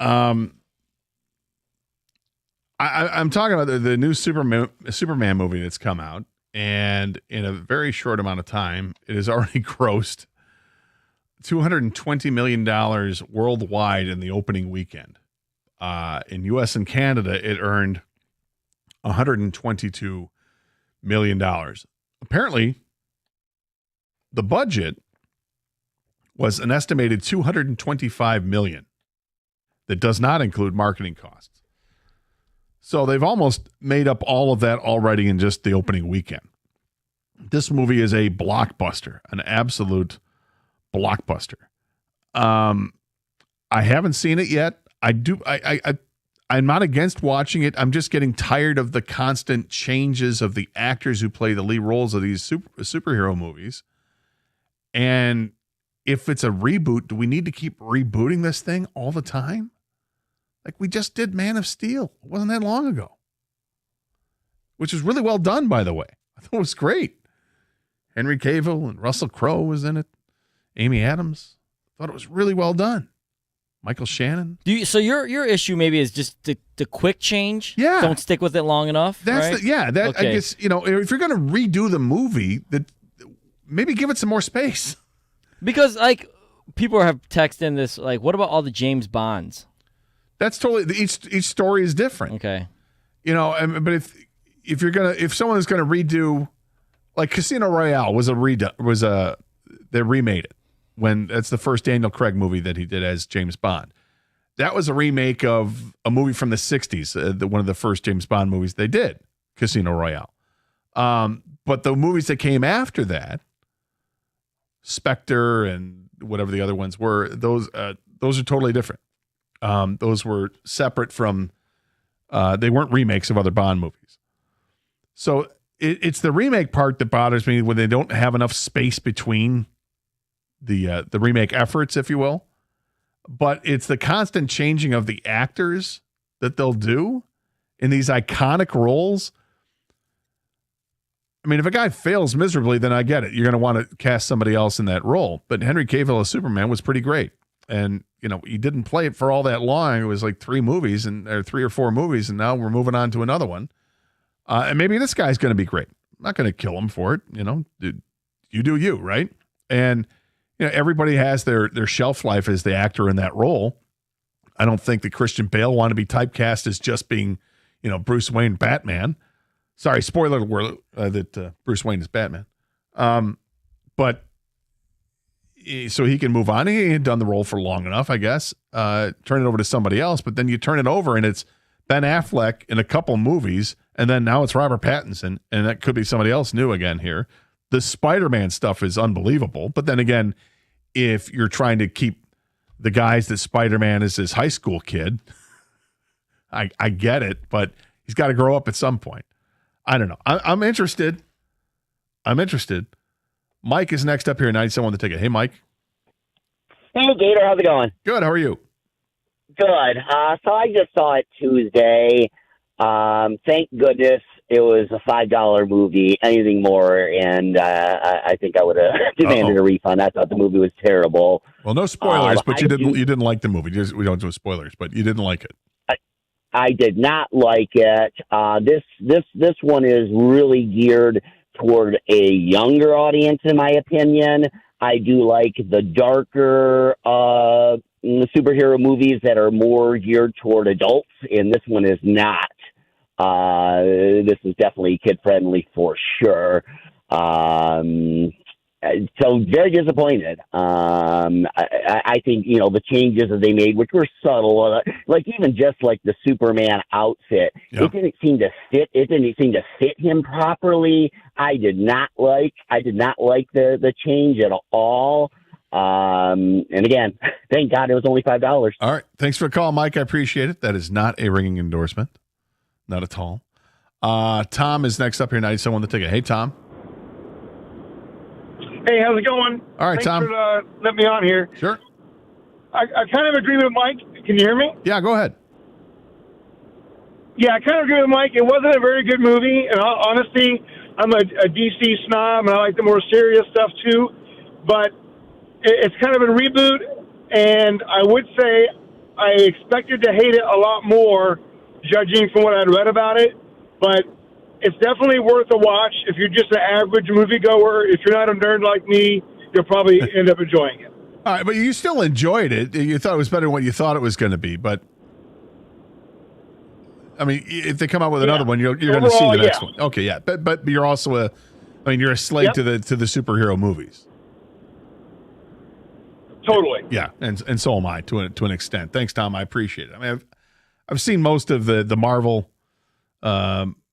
I'm talking about the new Superman movie that's come out, and in a very short amount of time, it has already grossed $220 million worldwide in the opening weekend. In U.S. and Canada, it earned $122 million. Apparently, the budget was an estimated $225 million. That does not include marketing costs. So they've almost made up all of that already in just the opening weekend. This movie is a blockbuster, an absolute blockbuster. I haven't seen it yet. I'm not against watching it. I'm just getting tired of the constant changes of the actors who play the lead roles of these superhero movies. And if it's a reboot, do we need to keep rebooting this thing all the time? Like we just did Man of Steel. It wasn't that long ago. Which was really well done, by the way. I thought it was great. Henry Cavill and Russell Crowe was in it. Amy Adams. Thought it was really well done. Michael Shannon. So your issue maybe is just the quick change? Yeah. Don't stick with it long enough? That's right? I Okay. guess, if you're going to redo the movie, that maybe give it some more space. Because, like, people have texted in this, like, what about all the James Bonds? That's totally, each story is different. Okay. But if someone is going to redo, like Casino Royale they remade it when that's the first Daniel Craig movie that he did as James Bond. That was a remake of a movie from the 60s, one of the first James Bond movies they did, Casino Royale. But the movies that came after that, Spectre and whatever the other ones were, those are totally different. Those were separate from, they weren't remakes of other Bond movies. So it's the remake part that bothers me when they don't have enough space between the remake efforts, if you will. But it's the constant changing of the actors that they'll do in these iconic roles. I mean, if a guy fails miserably, then I get it. You're going to want to cast somebody else in that role. But Henry Cavill as Superman was pretty great. And, he didn't play it for all that long. It was like 3 or 4 movies, and now we're moving on to another one. And maybe this guy's going to be great. I'm not going to kill him for it. You do you, right? And, everybody has their shelf life as the actor in that role. I don't think that Christian Bale wanted to be typecast as just being, Bruce Wayne Batman. Sorry, spoiler alert that Bruce Wayne is Batman. But so he can move on. He had done the role for long enough, I guess. Turn it over to somebody else. But then you turn it over and it's Ben Affleck in a couple movies. And then now it's Robert Pattinson. And that could be somebody else new again here. The Spider-Man stuff is unbelievable. But then again, if you're trying to keep the guys that Spider-Man is his high school kid, I get it. But he's got to grow up at some point. I don't know. I'm interested. Mike is next up here. 97 on the ticket. Hey, Mike. Hey, Gator. How's it going? Good. How are you? Good. So I just saw it Tuesday. Thank goodness it was a $5 movie. Anything more, and I think I would have demanded a refund. I thought the movie was terrible. Well, no spoilers, but you didn't like the movie. We don't do spoilers, but you didn't like it. I did not like it. This one is really geared toward a younger audience, in my opinion. I do like the darker superhero movies that are more geared toward adults, and this one is not. This is definitely kid-friendly for sure. So very disappointed. I think, the changes that they made, which were subtle, like even just like the Superman outfit, it didn't seem to fit. It didn't seem to fit him properly. I did not like the change at all. And again, thank God it was only $5. All right. Thanks for the call, Mike. I appreciate it. That is not a ringing endorsement. Not at all. Tom is next up here. 97 on the ticket. Hey, Tom. Hey, how's it going? All right, Thanks Tom. for letting me on here. Sure. I kind of agree with Mike. Can you hear me? Yeah, go ahead. Yeah, I kind of agree with Mike. It wasn't a very good movie. And honestly, I'm a DC snob, and I like the more serious stuff too. but it's kind of a reboot, and I would say I expected to hate it a lot more, judging from what I'd read about it, but it's definitely worth a watch. If you're just an average moviegoer, if you're not a nerd like me, you'll probably end up enjoying it. All right, but you still enjoyed it. You thought it was better than what you thought it was going to be. But, I mean, if they come out with another one, you're going to see the next one. Okay, yeah. But you're also you're a slave to the superhero movies. Totally. Yeah, and so am I to an extent. Thanks, Tom. I appreciate it. I mean, I've seen most of the Marvel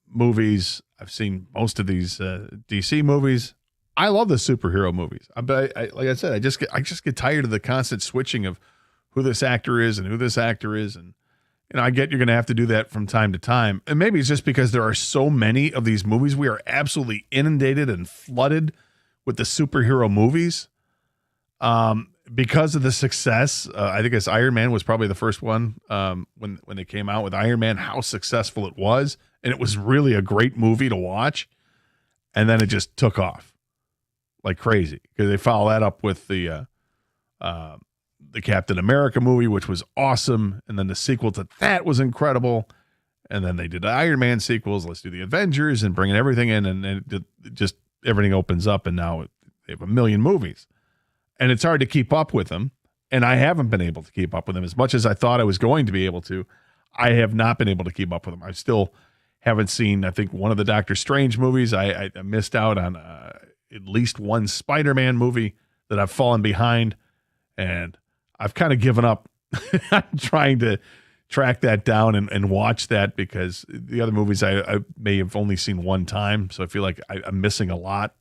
movies. I've seen most of these DC movies. I love the superhero movies, but like I said, I just get tired of the constant switching of who this actor is and who this actor is, and I get you're going to have to do that from time to time, and maybe it's just because there are so many of these movies. We are absolutely inundated and flooded with the superhero movies, because of the success. I think it's Iron Man was probably the first one when they came out with Iron Man. How successful it was, and it was really a great movie to watch, and then it just took off like crazy because they follow that up with the Captain America movie, which was awesome, and then the sequel to that was incredible, and then they did the Iron Man sequels. Let's do the Avengers and bringing everything in, and it just everything opens up, and now they have a million movies, and it's hard to keep up with them. And I haven't been able to keep up with them as much as I thought I was going to be able to. I have not been able to keep up with them. I still haven't seen, I think, one of the Doctor Strange movies. I missed out on at least one Spider-Man movie that I've fallen behind, and I've kind of given up trying to track that down and watch that because the other movies I may have only seen one time, so I feel like I'm missing a lot,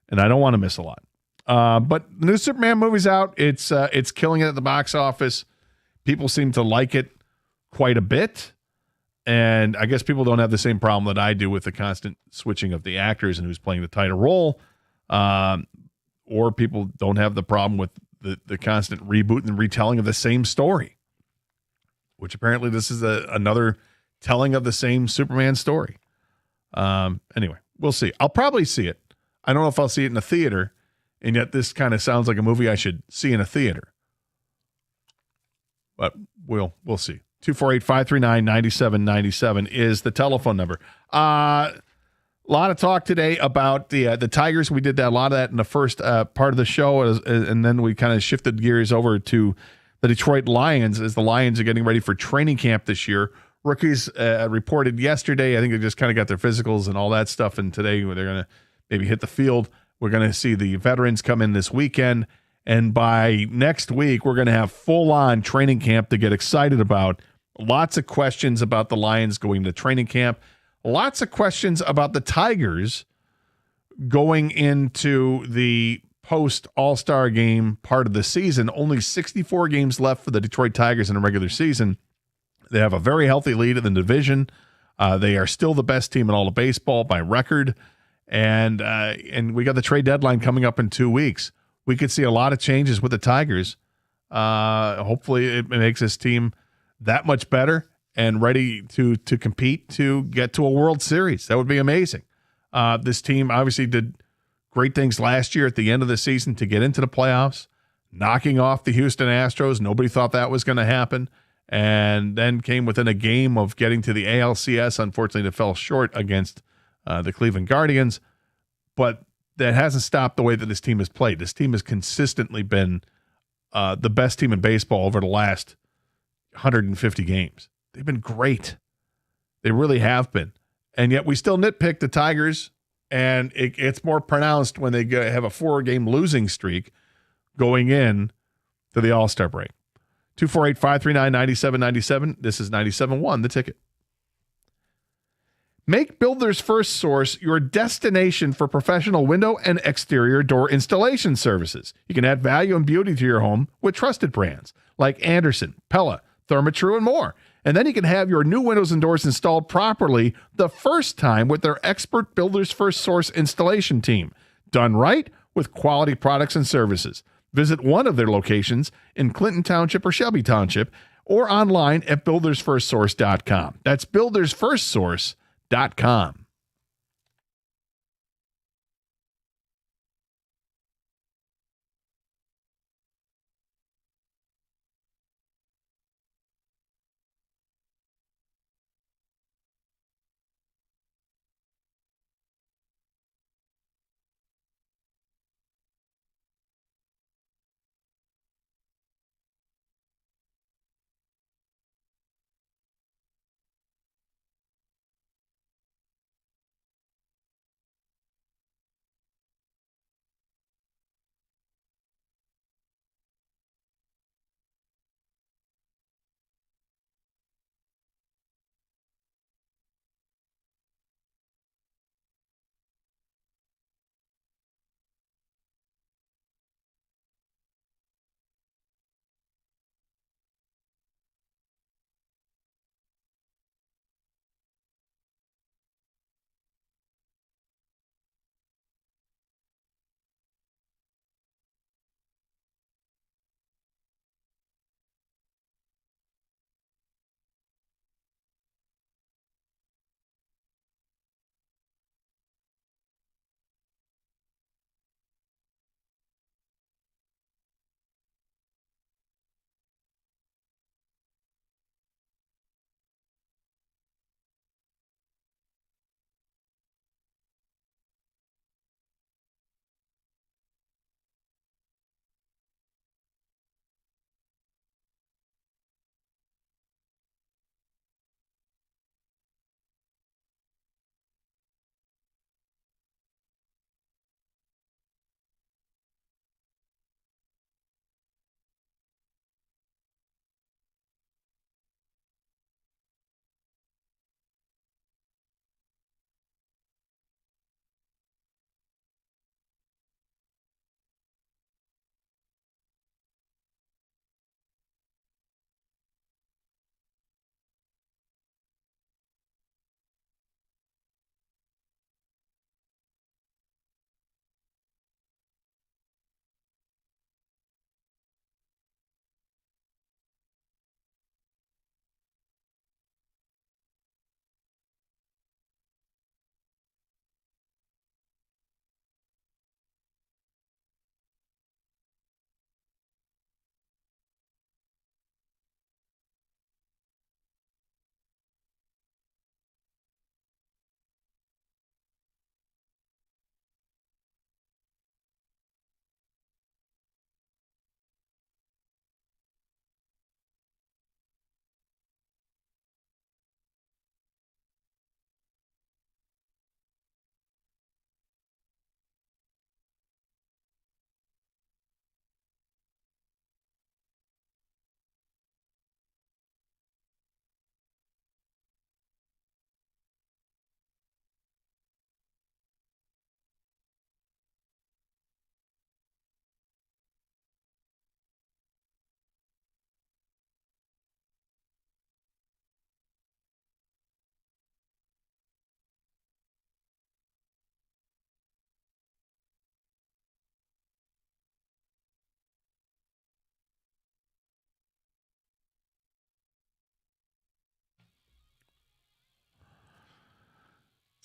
and I don't want to miss a lot. But the new Superman movie's out. It's killing it at the box office. People seem to like it quite a bit, and I guess people don't have the same problem that I do with the constant switching of the actors and who's playing the title role. Or people don't have the problem with the constant reboot and retelling of the same story, which apparently this is another telling of the same Superman story. Anyway, we'll see. I'll probably see it. I don't know if I'll see it in a theater, and yet this kind of sounds like a movie I should see in a theater. But we'll see. 248-539-9797 is the telephone number. A lot of talk today about the Tigers. We did a lot of that in the first part of the show, and then we kind of shifted gears over to the Detroit Lions as the Lions are getting ready for training camp this year. Rookies reported yesterday. I think they just kind of got their physicals and all that stuff, and today they're going to maybe hit the field. We're going to see the veterans come in this weekend, and by next week, we're going to have full-on training camp to get excited about. Lots of questions about the Lions going to training camp. Lots of questions about the Tigers going into the post-All-Star game part of the season. Only 64 games left for the Detroit Tigers in a regular season. They have a very healthy lead in the division. They are still the best team in all of baseball by record. And we got the trade deadline coming up in 2 weeks. We could see a lot of changes with the Tigers. Hopefully it makes this team that much better and ready to compete to get to a World Series. That would be amazing. This team obviously did great things last year at the end of the season to get into the playoffs, knocking off the Houston Astros. Nobody thought that was going to happen, and then came within a game of getting to the ALCS. Unfortunately, it fell short against the Cleveland Guardians, but that hasn't stopped the way that this team has played. This team has consistently been the best team in baseball over the last 150 games. They've been great. They really have been. And yet we still nitpick the Tigers, and it's more pronounced when they have a 4-game losing streak going in to the All-Star break. 248-539-9797. This is 97.1, The Ticket. Make Builders First Source your destination for professional window and exterior door installation services. You can add value and beauty to your home with trusted brands like Anderson, Pella, Therma-Tru, and more. And then you can have your new windows and doors installed properly the first time with their expert Builders First Source installation team. Done right with quality products and services. Visit one of their locations in Clinton Township or Shelby Township or online at buildersfirstsource.com. That's buildersfirstsource.com.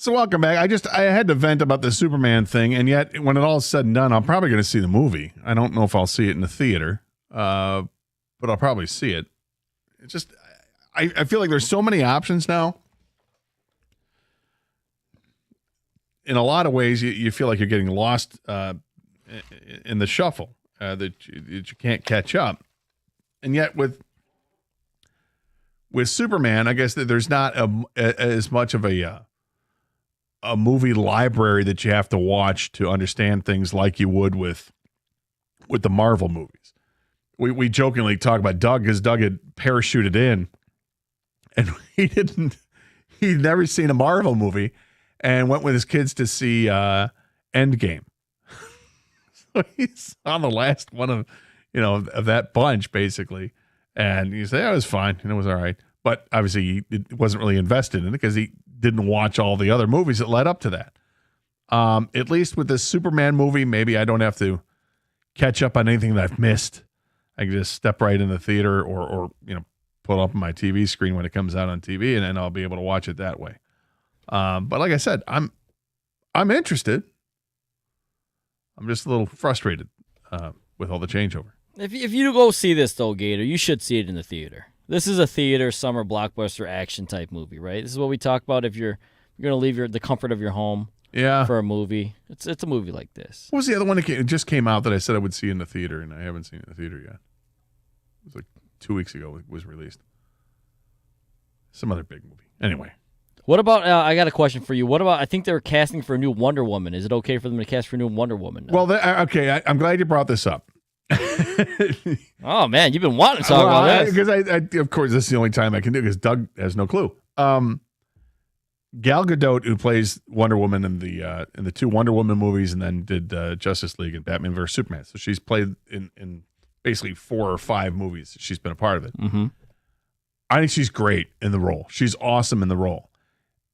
So welcome back. I had to vent about the Superman thing, and yet when it all is said and done, I'm probably going to see the movie. I don't know if I'll see it in the theater, but I'll probably see it. It's just, I feel like there's so many options now. In a lot of ways, you feel like you're getting lost in the shuffle, that you can't catch up. And yet with Superman, I guess that there's not as much of a movie library that you have to watch to understand things like you would with the Marvel movies. We jokingly talk about Doug because Doug had parachuted in, and he'd never seen a Marvel movie, and went with his kids to see Endgame. So he's on the last one of that bunch, basically. And you say, it was fine, and it was all right. But obviously, he wasn't really invested in it because he didn't watch all the other movies that led up to that. At least with this Superman movie, maybe I don't have to catch up on anything that I've missed. I can just step right in the theater or pull it up on my TV screen when it comes out on TV, and then I'll be able to watch it that way. But like I said, I'm interested. I'm just a little frustrated with all the changeover. If you go see this, though, Gator, you should see it in the theater. This is a theater summer blockbuster action type movie, right? This is what we talk about if you're going to leave the comfort of your home for a movie. It's a movie like this. What was the other one that just came out that I said I would see in the theater, and I haven't seen it in the theater yet? It was like 2 weeks ago it was released. Some other big movie. Anyway. What about, I got a question for you. What about, I think they're casting for a new Wonder Woman. Is it okay for them to cast for a new Wonder Woman now? Well, okay, I'm glad you brought this up. Oh, man, you've been wanting to talk about this. Because I, of course, this is the only time I can do because Doug has no clue. Gal Gadot, who plays Wonder Woman in the two Wonder Woman movies and then did Justice League and Batman vs. Superman. So she's played in basically 4 or 5 movies. She's been a part of it. Mm-hmm. I think she's great in the role. She's awesome in the role.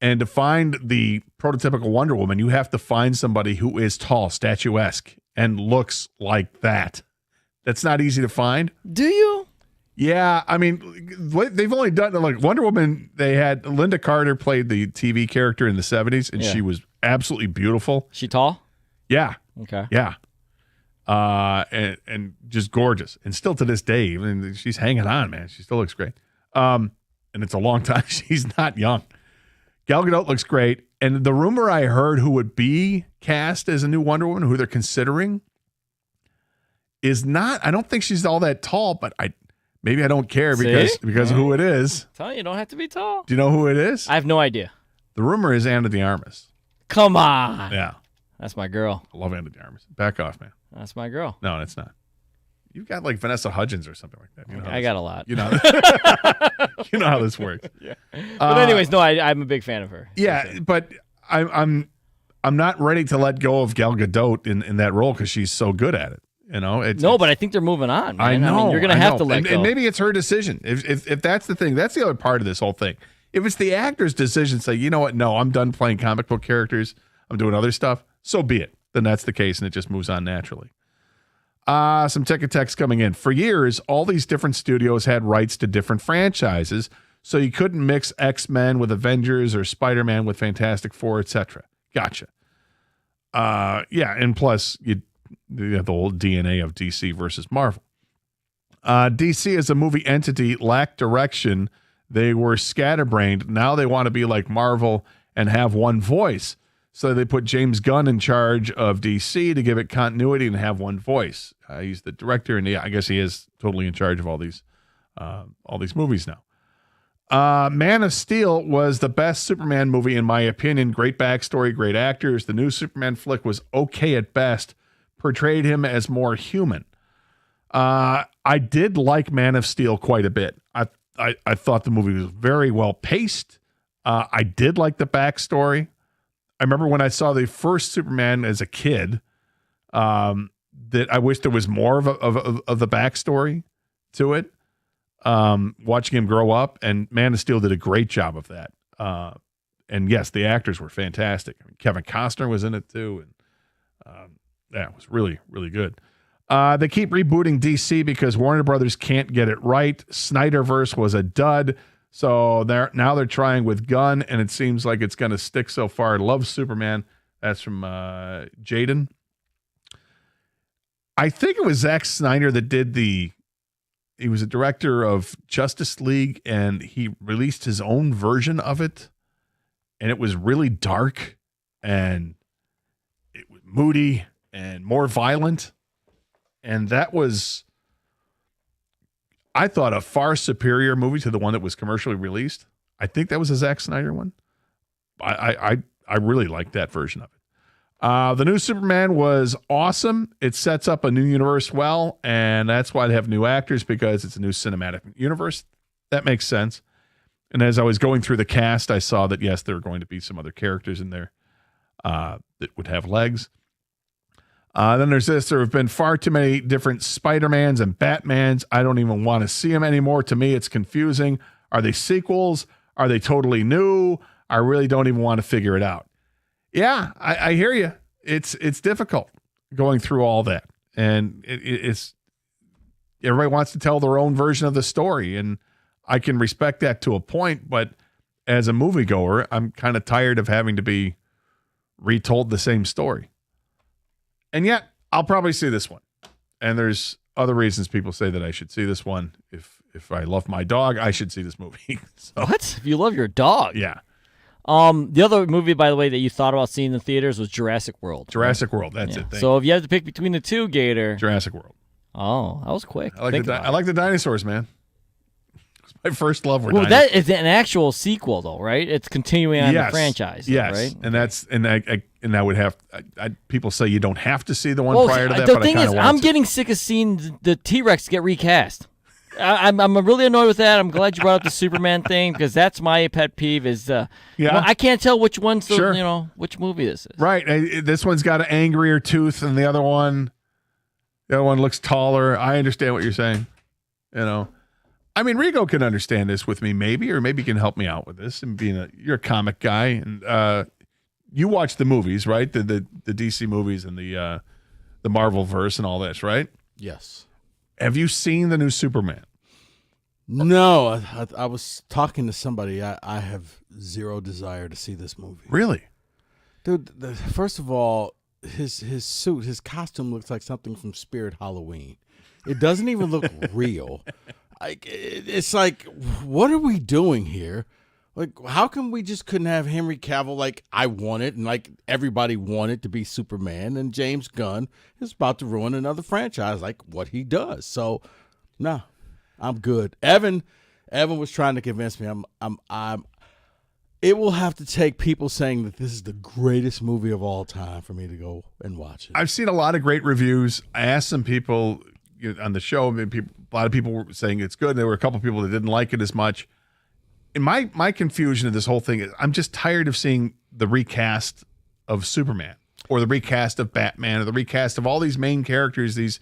And to find the prototypical Wonder Woman, you have to find somebody who is tall, statuesque, and looks like that. That's not easy to find. Do you? Yeah, I mean, they've only done, like, Wonder Woman, they had Linda Carter played the TV character in the 70s, and she was absolutely beautiful. She tall? Yeah. Okay. Yeah. And just gorgeous. And still to this day, I mean, she's hanging on, man. She still looks great. And it's a long time. She's not young. Gal Gadot looks great. And the rumor I heard who would be cast as a new Wonder Woman, who they're considering, is not, I don't think she's all that tall, but maybe I don't care because of who it is. I'm telling you, don't have to be tall. Do you know who it is? I have no idea. The rumor is Ana de Armas. Come on. Yeah. That's my girl. I love Ana de Armas. Back off, man. That's my girl. No, it's not. You've got like Vanessa Hudgens or something like that. You know I got a lot. You know, you know how this works. Yeah. But anyways, no, I'm a big fan of her. Yeah, but I'm not ready to let go of Gal Gadot in that role because she's so good at it. You know, but I think they're moving on. Man. I know. mean, you're going to have to let go. And maybe it's her decision. If that's the thing, that's the other part of this whole thing. If it's the actor's decision, say, you know what? No, I'm done playing comic book characters. I'm doing other stuff. So be it. Then that's the case, and it just moves on naturally. Some ticket text coming in. For years, all these different studios had rights to different franchises, so you couldn't mix X-Men with Avengers or Spider-Man with Fantastic Four, etc. Gotcha. Yeah, and plus you have the whole DNA of DC versus Marvel. DC as a movie entity lacked direction. They were scatterbrained. Now they want to be like Marvel and have one voice. So they put James Gunn in charge of DC to give it continuity and have one voice. He's the director, and I guess he is totally in charge of all these movies now. Man of Steel was the best Superman movie in my opinion. Great backstory, great actors. The new Superman flick was okay at best. Portrayed him as more human. I did like Man of Steel quite a bit. I thought the movie was very well paced. I did like the backstory. I remember when I saw the first Superman as a kid, that I wish there was more of the backstory to it. Watching him grow up, and Man of Steel did a great job of that. And yes, the actors were fantastic. I mean, Kevin Costner was in it too, and yeah, it was really, really good. They keep rebooting DC because Warner Brothers can't get it right. Snyderverse was a dud. So now they're trying with Gunn, and it seems like it's going to stick so far. I love Superman. That's from Jaden. I think it was Zack Snyder that did he was a director of Justice League, and he released his own version of it, and it was really dark, and it was moody and more violent, and that was, I thought, a far superior movie to the one that was commercially released. I think that was a Zack Snyder one. I really liked that version of it. The new Superman was awesome. It sets up a new universe well, and that's why they have new actors, because it's a new cinematic universe. That makes sense. And as I was going through the cast, I saw that, yes, there are going to be some other characters in there that would have legs. Then there's this. There have been far too many different Spider-Mans and Batmans. I don't even want to see them anymore. To me, it's confusing. Are they sequels? Are they totally new? I really don't even want to figure it out. Yeah, I hear you. It's difficult going through all that. And it's everybody wants to tell their own version of the story. And I can respect that to a point. But as a moviegoer, I'm kind of tired of having to be retold the same story. And yet, I'll probably see this one. And there's other reasons people say that I should see this one. If I love my dog, I should see this movie. So, what? If you love your dog? Yeah. The other movie, by the way, that you thought about seeing in the theaters was Jurassic World. Jurassic World, that's it. So if you had to pick between the two, Gator. Jurassic World. Oh, that was quick. I like the dinosaurs, man. It's my first love with dinosaurs. That is an actual sequel, though, right? It's continuing on the franchise. Yes, right? And that's I would have. People say you don't have to see the one prior to that. The thing is, I'm getting sick of seeing the T-Rex get recast. I'm really annoyed with that. I'm glad you brought up the Superman thing, because that's my pet peeve. I can't tell which one's which movie this is. Right. This one's got an angrier tooth than the other one. The other one looks taller. I understand what you're saying. I mean, Rigo can understand this with me, maybe, or maybe he can help me out with this. And you're a comic guy, and you watch the movies, right? The DC movies and the Marvel verse and all this, right? Yes. Have you seen the new Superman? No, I was talking to somebody. I have zero desire to see this movie. Really? Dude, first of all, his suit, his costume looks like something from Spirit Halloween. It doesn't even look real. It's like, what are we doing here? Like, how come we just couldn't have Henry Cavill like I wanted, and like everybody wanted to be Superman, and James Gunn is about to ruin another franchise like what he does. So, no, I'm good. Evan was trying to convince me. I'm. It will have to take people saying that this is the greatest movie of all time for me to go and watch it. I've seen a lot of great reviews. I asked some people on the show. A lot of people were saying it's good. There were a couple of people that didn't like it as much. And my confusion of this whole thing is I'm just tired of seeing the recast of Superman or the recast of Batman or the recast of all these main characters, these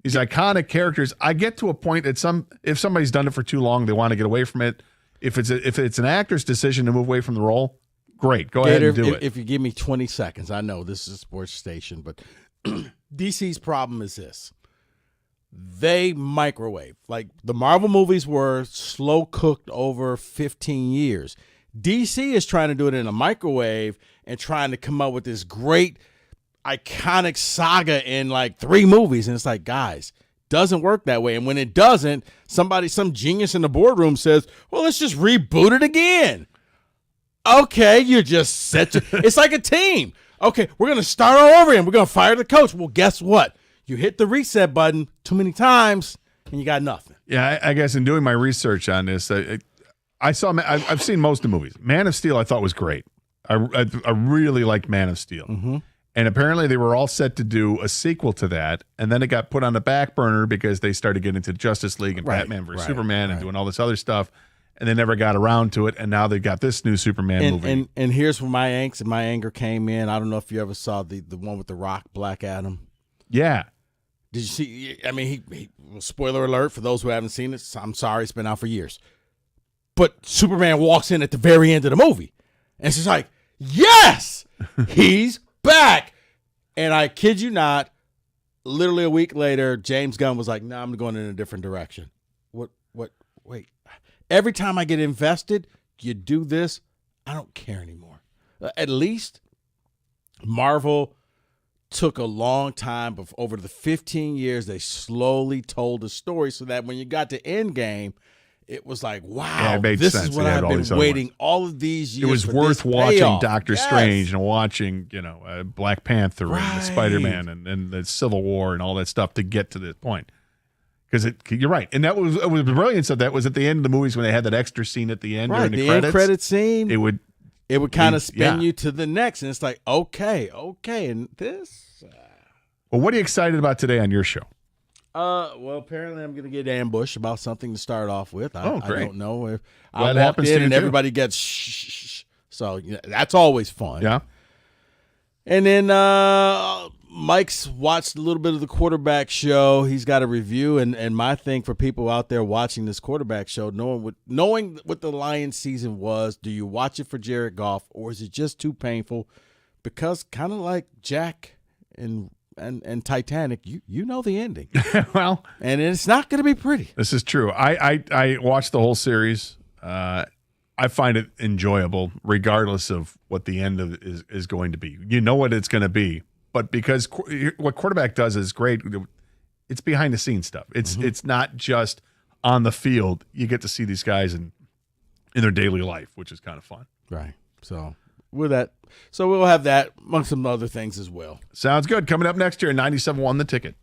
iconic characters. I get to a point that if somebody's done it for too long, they want to get away from it. If it's an actor's decision to move away from the role, great. Go ahead and do it. If you give me 20 seconds, I know this is a sports station, but DC's problem is this. They microwave. Like the Marvel movies were slow cooked over 15 years. DC is trying to do it in a microwave and trying to come up with this great iconic saga in like 3 movies. And it's like, guys, doesn't work that way. And when it doesn't, some genius in the boardroom says, well, let's just reboot it again. Okay, you just set it's like a team. Okay, we're going to start all over and we're going to fire the coach. Well, guess what? You hit the reset button too many times, and you got nothing. Yeah, I guess in doing my research on this, I've seen most of the movies. Man of Steel I thought was great. I really liked Man of Steel. Mm-hmm. And apparently they were all set to do a sequel to that, and then it got put on the back burner because they started getting into Justice League and Batman vs. Superman and doing all this other stuff, and they never got around to it, and now they've got this new Superman movie. And here's where my angst and my anger came in. I don't know if you ever saw the one with The Rock, Black Adam. Yeah. Did you see? I mean, he spoiler alert for those who haven't seen it. I'm sorry, it's been out for years. But Superman walks in at the very end of the movie, and it's just like, yes, he's back. And I kid you not, literally a week later, James Gunn was like, "No, I'm going in a different direction." Wait. Every time I get invested, you do this, I don't care anymore. At least Marvel took a long time, but over the 15 years, they slowly told the story so that when you got to Endgame, it was like, wow, Yeah, it made this sense. is what It had I've all been these other waiting ones. all of these years. It was for worth this watching payoff. Doctor Yes. Strange and watching, Black Panther and the Right. Spider-Man and the Civil War and all that stuff to get to this point. Because you're right, and it was the brilliance of that was at the end of the movies when they had that extra scene at the end Right, during the the credits. end credit scene. It would kind of spin yeah. you to the next, and it's like, okay, and this. Well, what are you excited about today on your show? Well, apparently I'm going to get ambushed about something to start off with. I great. don't know if Glad I it walked happens to in you, and too. everybody gets shh. So that's always fun. Yeah. And then Mike's watched a little bit of the quarterback show. He's got a review, and my thing for people out there watching this quarterback show, knowing what the Lions season was, do you watch it for Jared Goff, or is it just too painful? Because kind of like Jack and Titanic, you know the ending. Well, and it's not going to be pretty. This is true. I watched the whole series. I find it enjoyable, regardless of what the end of it is going to be. You know what it's going to be, but because what quarterback does is great. It's behind the scenes stuff. It's not just on the field. You get to see these guys in their daily life, which is kind of fun. Right. So with that, we'll have that among some other things as well. Sounds good. Coming up next year, 97.1 The Ticket.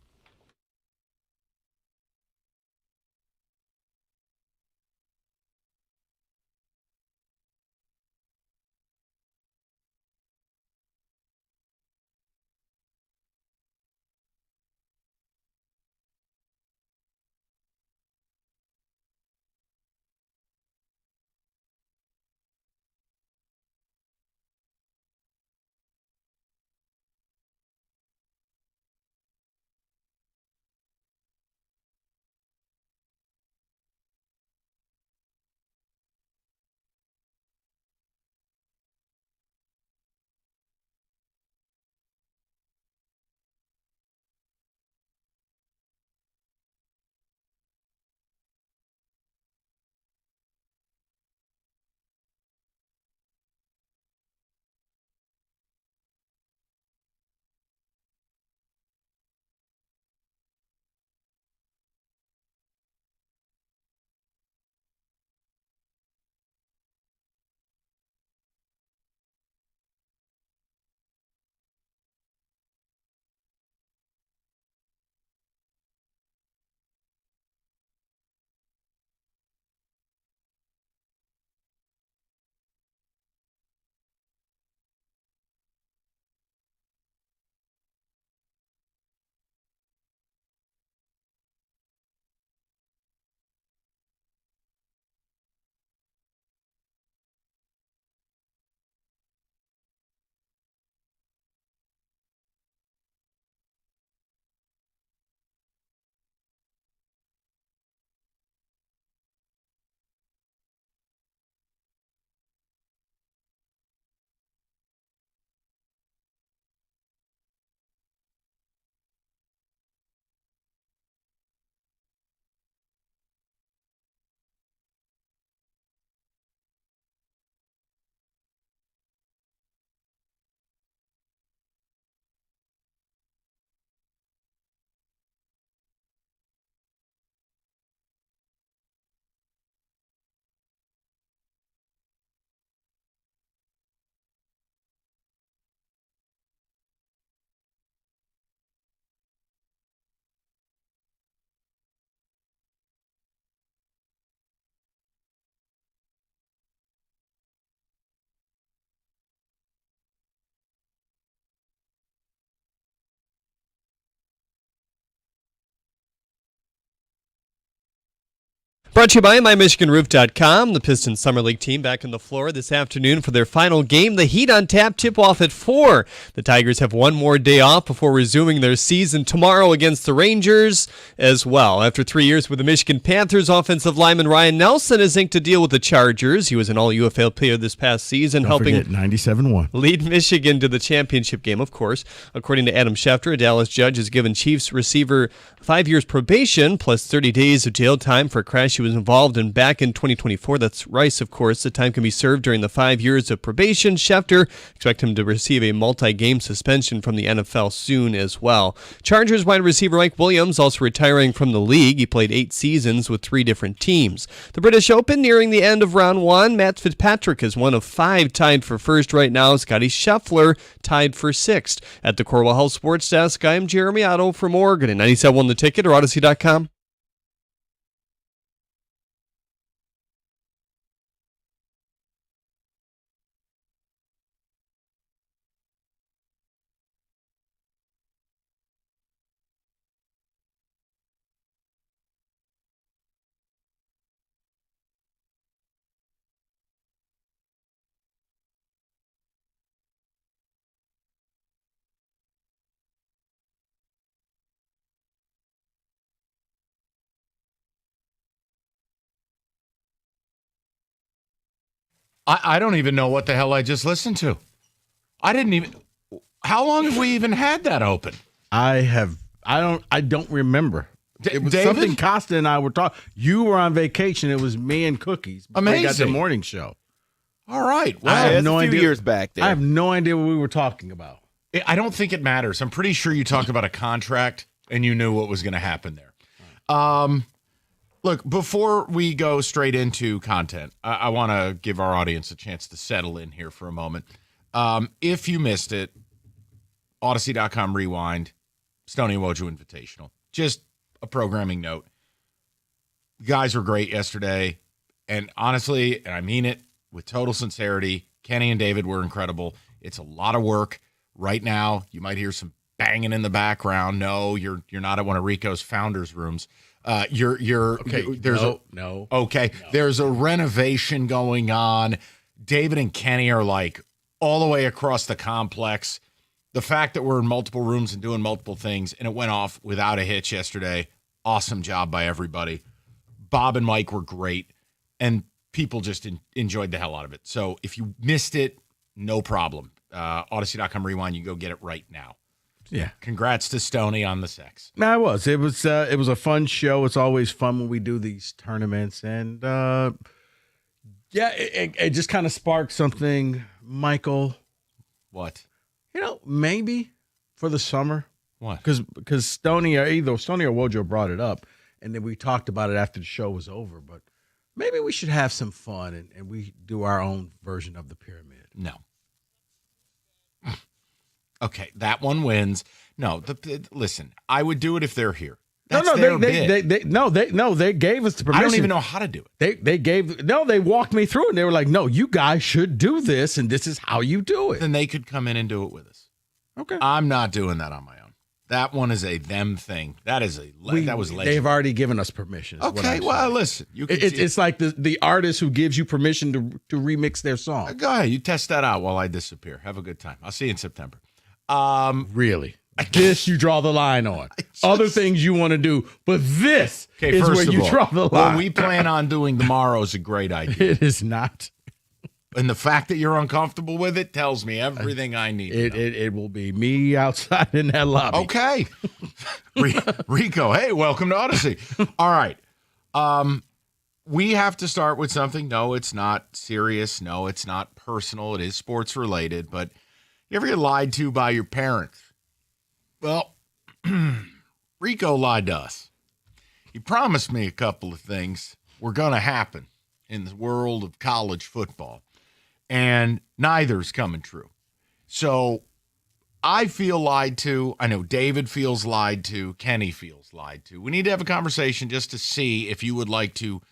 Brought to you by MyMichiganRoof.com. The Pistons Summer League team back on the floor this afternoon for their final game. The Heat on tap, tip-off at 4. The Tigers have one more day off before resuming their season tomorrow against the Rangers as well. After 3 years with the Michigan Panthers, offensive lineman Ryan Nelson is inked to deal with the Chargers. He was an all-UFL player this past season, helping 97-1. lead Michigan to the championship game, of course. According to Adam Schefter, a Dallas judge has given Chiefs receiver 5 years probation plus 30 days of jail time for a crash he was involved and back in 2024. That's Rice, of course. The time can be served during the 5 years of probation. Schefter, expect him to receive a multi-game suspension from the NFL soon as well. Chargers wide receiver Mike Williams also retiring from the league. He played 8 seasons with 3 different teams. The British Open nearing the end of round 1. Matt Fitzpatrick is one of 5 tied for first right now. Scotty Scheffler tied for 6th. At the Corwell Health Sports Desk, I'm Jeremy Otto from Oregon at 97.1 The Ticket or Odyssey.com. I don't even know what the hell I just listened to. I didn't even. How long have we even had that open? I don't remember. It was David? something Costa and I were talking. You were on vacation. It was me and Cookies. before we got the Amazing. morning show. All right. Well, I have that's no a few idea. years back there. I have no idea what we were talking about. I don't think it matters. I'm pretty sure you talked about a contract and you knew what was going to happen there. Look, before we go straight into content, I want to give our audience a chance to settle in here for a moment. If you missed it, Odyssey.com Rewind, Stony Wojo Invitational. Just a programming note. You guys were great yesterday. And honestly, and I mean it with total sincerity, Kenny and David were incredible. It's a lot of work. Right now, you might hear some banging in the background. No, you're not at one of Rico's founders' rooms. There's a renovation going on. David and Kenny are like all the way across the complex. The fact that we're in multiple rooms and doing multiple things, and it went off without a hitch yesterday. Awesome job by everybody. Bob and Mike were great, and people just enjoyed the hell out of it. So if you missed it, no problem. Odyssey.com Rewind, you can go get it right now. Yeah. Congrats to Stoney on the sex. No, it was. It was a fun show. It's always fun when we do these tournaments. And, it just kind of sparked something, Michael. What? Maybe for the summer. What? Because Stoney or Wojo brought it up, and then we talked about it after the show was over. But maybe we should have some fun, and we do our own version of the pyramid. No. Okay, that one wins. No, listen, I would do it if they're here. That's their bid. They gave us the permission. I don't even know how to do it. They walked me through it, and they were like, no, you guys should do this, and this is how you do it. Then they could come in and do it with us. Okay. I'm not doing that on my own. That one is a them thing. That was legendary. They've already given us permission. Okay, well, listen. It's like the artist who gives you permission to remix their song. Go ahead. You test that out while I disappear. Have a good time. I'll see you in September. Really? This you draw the line on. Other things you want to do, but this is where you draw the line. What we plan on doing tomorrow is a great idea. It is not. And the fact that you're uncomfortable with it tells me everything I need. It will be me outside in that lobby. Okay. Rico, hey, welcome to Odyssey. All right. We have to start with something. No, it's not serious. No, it's not personal. It is sports related. But you ever get lied to by your parents? Well, Rico lied to us. He promised me a couple of things were going to happen in the world of college football, and neither's coming true. So I feel lied to. I know David feels lied to. Kenny feels lied to. We need to have a conversation just to see if you would like to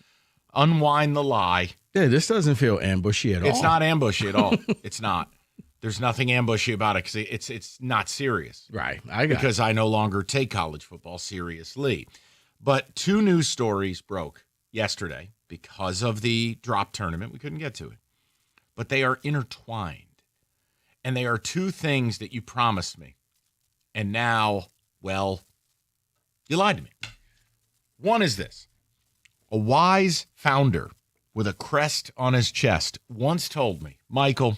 unwind the lie. Yeah, this doesn't feel ambushy at all. It's not ambushy at all. It's not. There's nothing ambushy about it because it's not serious. Right. Because I no longer take college football seriously. But 2 news stories broke yesterday because of the drop tournament. We couldn't get to it. But they are intertwined. And they are 2 things that you promised me. And now, well, you lied to me. One is this. A wise founder with a crest on his chest once told me, Michael,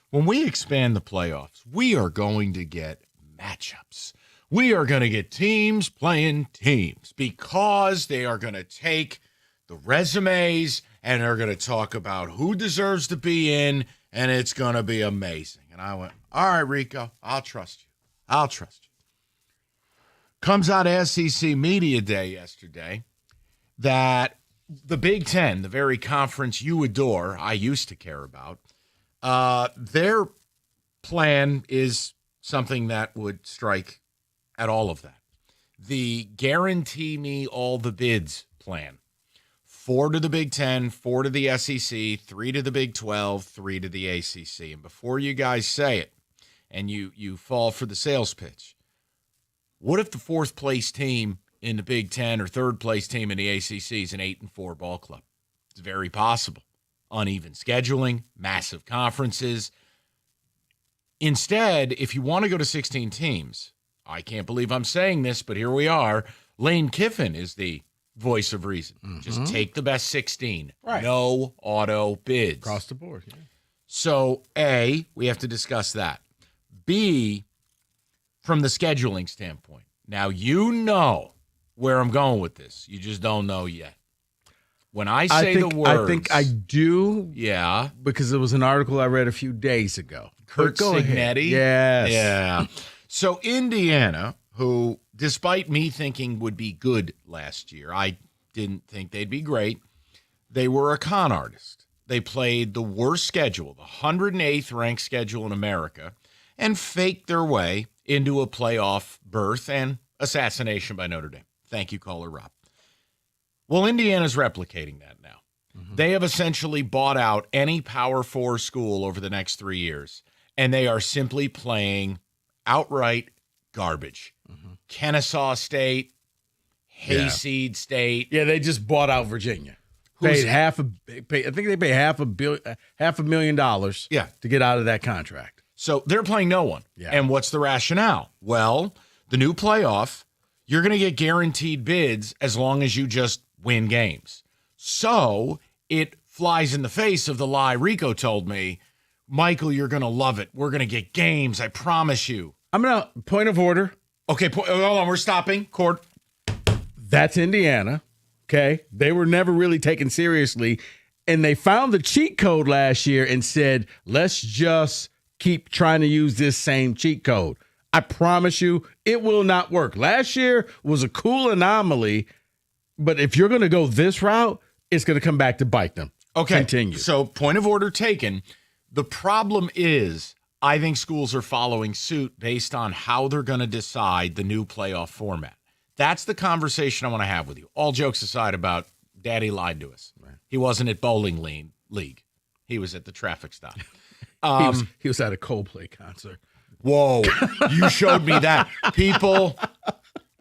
when we expand the playoffs, we are going to get matchups. We are going to get teams playing teams because they are going to take the resumes, and they're going to talk about who deserves to be in, and it's going to be amazing. And I went, all right, Rico, I'll trust you. I'll trust you. Comes out of SEC Media Day yesterday that the Big Ten, the very conference you adore, I used to care about, their plan is something that would strike at all of that. The guarantee me all the bids plan. 4 to the Big Ten, 4 to the SEC, 3 to the Big 12, 3 to the ACC. And before you guys say it and you fall for the sales pitch, what if the 4th place team in the Big Ten or 3rd place team in the ACC is an 8-4 ball club? It's very possible. Uneven scheduling, massive conferences. Instead, if you want to go to 16 teams, I can't believe I'm saying this, but here we are. Lane Kiffin is the voice of reason. Just take the best 16. Right. No auto bids. Across the board. Yeah. So, A, we have to discuss that. B, from the scheduling standpoint. Now, you know where I'm going with this. You just don't know yet. When I say the words. I think I do. Yeah. Because it was an article I read a few days ago. Kurt Go ahead. Signetti. Yes. Yeah. So Indiana, who, despite me thinking would be good last year, I didn't think they'd be great. They were a con artist. They played the worst schedule, the 108th ranked schedule in America, and faked their way into a playoff berth and assassination by Notre Dame. Thank you, caller Rob. Well, Indiana's replicating that now. They have essentially bought out any Power 4 school over the next 3 years, and they are simply playing outright garbage. Kennesaw State, Hayseed State. Yeah, they just bought out Virginia. Who's- I think they paid $500,000 to get out of that contract. So they're playing no one. Yeah. And what's the rationale? Well, the new playoff, you're going to get guaranteed bids as long as you just win games. So it flies in the face of the lie Rico told me. Michael, you're going to love it. We're going to get games. I promise you. I'm going to point of order. Okay, hold on. We're stopping. Court. That's Indiana. Okay. They were never really taken seriously. And they found the cheat code last year and said, let's just keep trying to use this same cheat code. I promise you, it will not work. Last year was a cool anomaly, but if you're going to go this route, it's going to come back to bite them. Okay. Continue. So point of order taken. The problem is I think schools are following suit based on how they're going to decide the new playoff format. That's the conversation I want to have with you. All jokes aside about Daddy lied to us. Right. He wasn't at Bowling League. He was at the traffic stop. He was at a Coldplay concert. Whoa, you showed me that. People,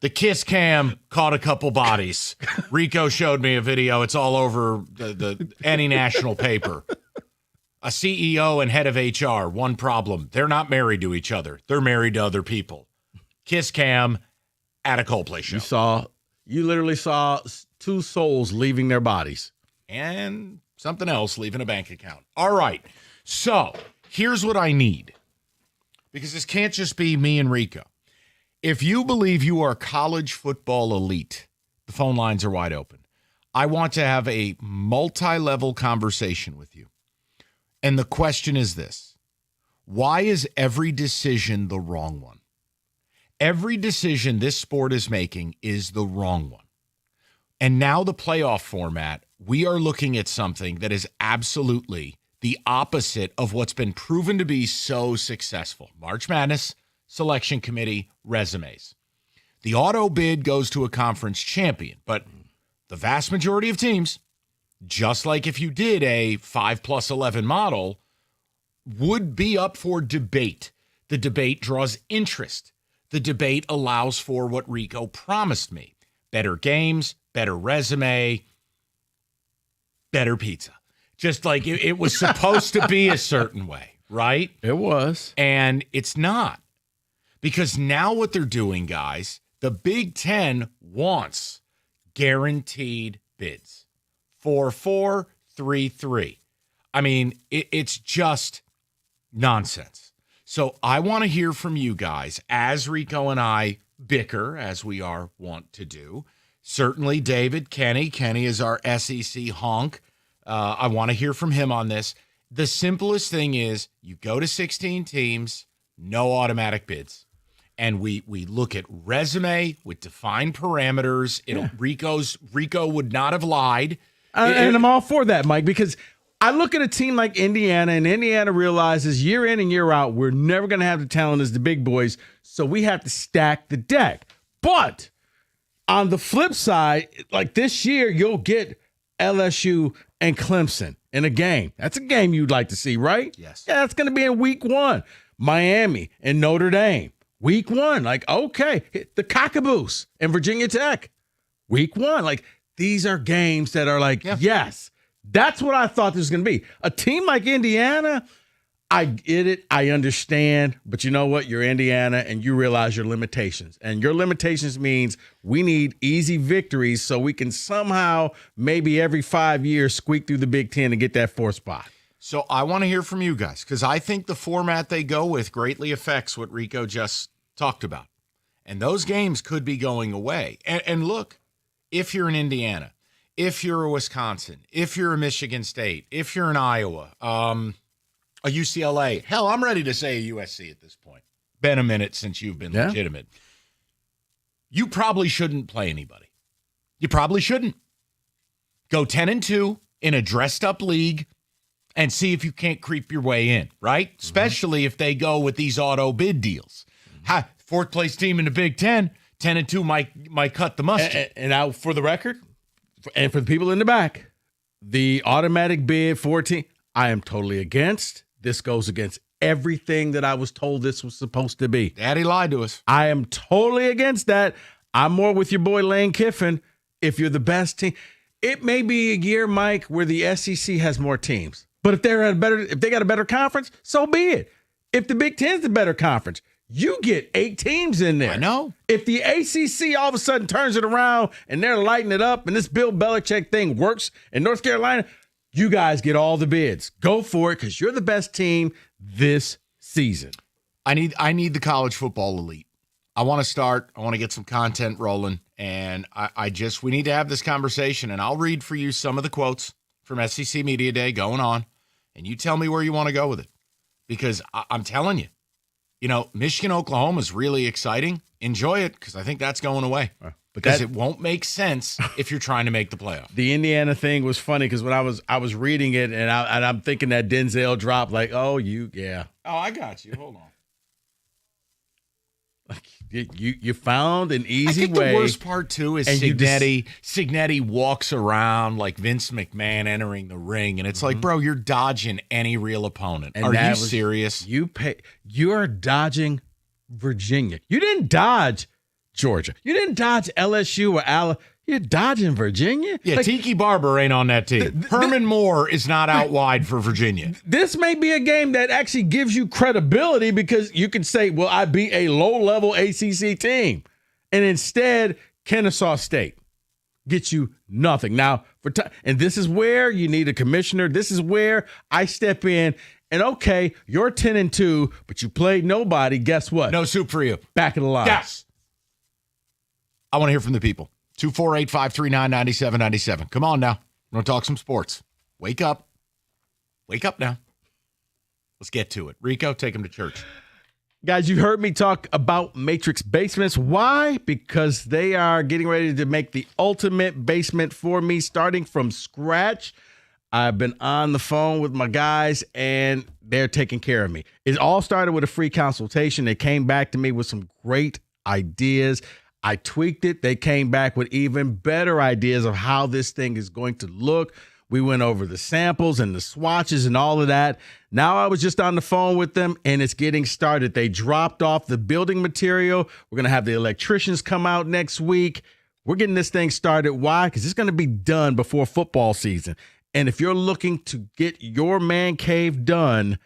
the Kiss Cam caught a couple bodies. Rico showed me a video. It's all over any national paper. A CEO and head of HR, one problem. They're not married to each other. They're married to other people. Kiss Cam at a Coldplay show. You literally saw two souls leaving their bodies. And something else leaving a bank account. All right. So here's what I need. Because this can't just be me and Rico. If you believe you are college football elite, the phone lines are wide open. I want to have a multi-level conversation with you. And the question is this: why is every decision the wrong one? Every decision this sport is making is the wrong one. And now the playoff format, we are looking at something that is absolutely the opposite of what's been proven to be so successful. March Madness, selection committee, resumes. The auto bid goes to a conference champion, but the vast majority of teams, just like if you did a 5+11 model, would be up for debate. The debate draws interest. The debate allows for what Rico promised me: better games, better resume, better pizza. Just like it was supposed to be a certain way, right? It was. And it's not. Because now what they're doing, guys, the Big Ten wants guaranteed bids. 4-4, 3-3. I mean, it's just nonsense. So I want to hear from you guys as Rico and I bicker, as we are wont to do. certainly David, Kenny. Kenny is our SEC honk. I want to hear from him on this. The simplest thing is you go to 16 teams, no automatic bids. And we look at resume with defined parameters. Rico would not have lied. And I'm all for that, Mike, because I look at a team like Indiana, and Indiana realizes year in and year out, we're never going to have the talent as the big boys, so we have to stack the deck. But on the flip side, like this year, you'll get LSU and Clemson in a game. That's a game you'd like to see, right? Yes. Yeah, that's going to be in week 1. Miami and Notre Dame. Week 1, like, okay. The Cockaboos and Virginia Tech. Week 1. Like, these are games that are like, yes, that's what I thought this was going to be. A team like Indiana, I get it. I understand. But you know what? You're Indiana, and you realize your limitations. And your limitations means we need easy victories so we can somehow, maybe every 5 years, squeak through the Big Ten and get that 4th spot. So I want to hear from you guys, because I think the format they go with greatly affects what Rico just talked about. And those games could be going away. And look, if you're in Indiana, if you're a Wisconsin, if you're a Michigan State, if you're in Iowa, a UCLA, hell, I'm ready to say a USC at this point. Been a minute since you've been legitimate. You probably shouldn't play anybody. You probably shouldn't. Go 10-2 in a dressed-up league and see if you can't creep your way in, right? Especially if they go with these auto bid deals. 4th place team in the Big Ten, 10-2 might cut the mustard. And now, for the record, and for the people in the back, the automatic bid 14, I am totally against. This goes against everything that I was told this was supposed to be. Daddy lied to us. I am totally against that. I'm more with your boy Lane Kiffin. If you're the best team, it may be a year, Mike, where the SEC has more teams. But if they got a better conference, so be it. If the Big Ten's the better conference, you get 8 teams in there. I know. If the ACC all of a sudden turns it around and they're lighting it up and this Bill Belichick thing works in North Carolina, you guys get all the bids. Go for it, because you're the best team this season. I need the college football elite. I want to get some content rolling, and we need to have this conversation, and I'll read for you some of the quotes from SEC Media Day going on, and you tell me where you want to go with it. Because I'm telling you, Michigan, Oklahoma is really exciting. Enjoy it, because I think that's going away. Because it won't make sense if you're trying to make the playoff. The Indiana thing was funny, because when I was reading it, and I'm thinking that Denzel drop, like, oh, yeah. Oh, I got you. Hold on. You found an easy way. I think the worst part, too, is Cignetti walks around like Vince McMahon entering the ring, and it's like, bro, you're dodging any real opponent. Are you serious? You're dodging Virginia. You didn't dodge Georgia. You didn't dodge LSU or Alabama. You're dodging Virginia? Yeah, Tiki Barber ain't on that team. Herman Moore is not out wide for Virginia. This may be a game that actually gives you credibility, because you can say, well, I beat a low-level ACC team. And instead, Kennesaw State gets you nothing. Now, and this is where you need a commissioner. This is where I step in. And okay, you're 10-2, but you played nobody. Guess what? No soup for you. Back of the line. Yes. I want to hear from the people. 248-539-9797. Come on now. We're going to talk some sports. Wake up. Wake up now. Let's get to it. Rico, take him to church. Guys, you heard me talk about Matrix Basements. Why? Because they are getting ready to make the ultimate basement for me, starting from scratch. I've been on the phone with my guys, and they're taking care of me. It all started with a free consultation. They came back to me with some great ideas. I tweaked it. They came back with even better ideas of how this thing is going to look. We went over the samples and the swatches and all of that. Now I was just on the phone with them, and it's getting started. They dropped off the building material. We're going to have the electricians come out next week. We're getting this thing started. Why? Because it's going to be done before football season. And if you're looking to get your man cave done,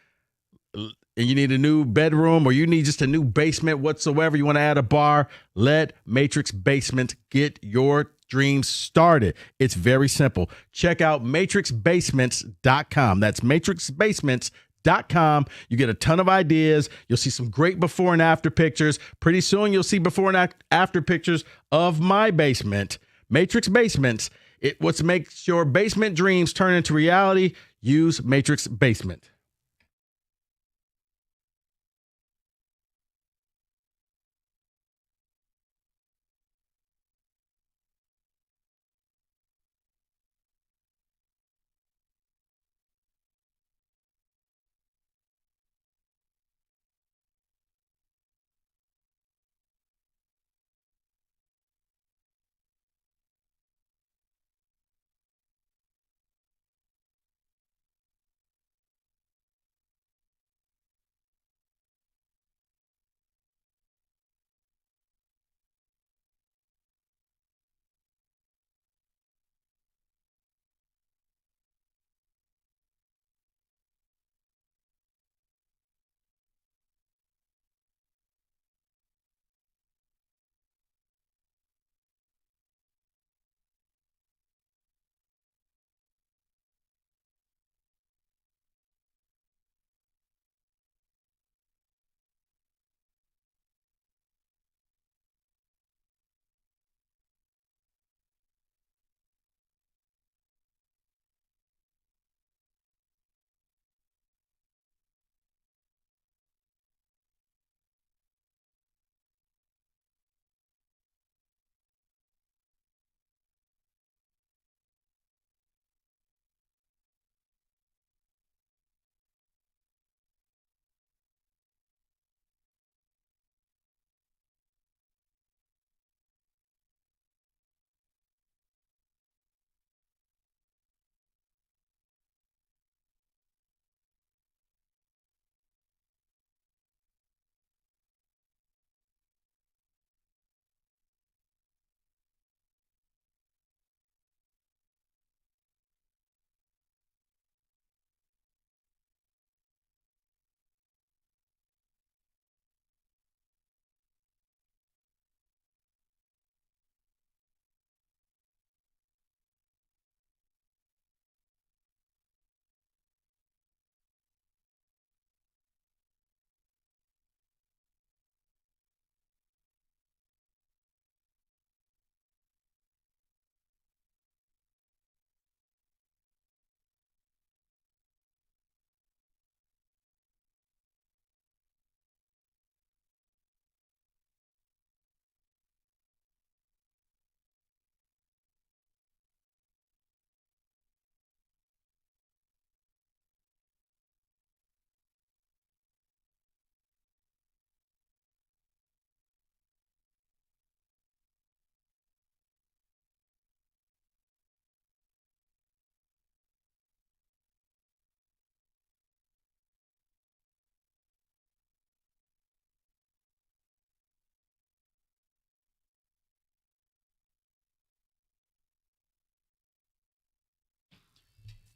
and you need a new bedroom, or you need just a new basement whatsoever, you want to add a bar, let Matrix Basement get your dreams started. It's very simple. Check out matrixbasements.com. That's matrixbasements.com. You get a ton of ideas. You'll see some great before and after pictures. Pretty soon you'll see before and after pictures of my basement. Matrix Basements. What makes your basement dreams turn into reality? Use Matrix Basement.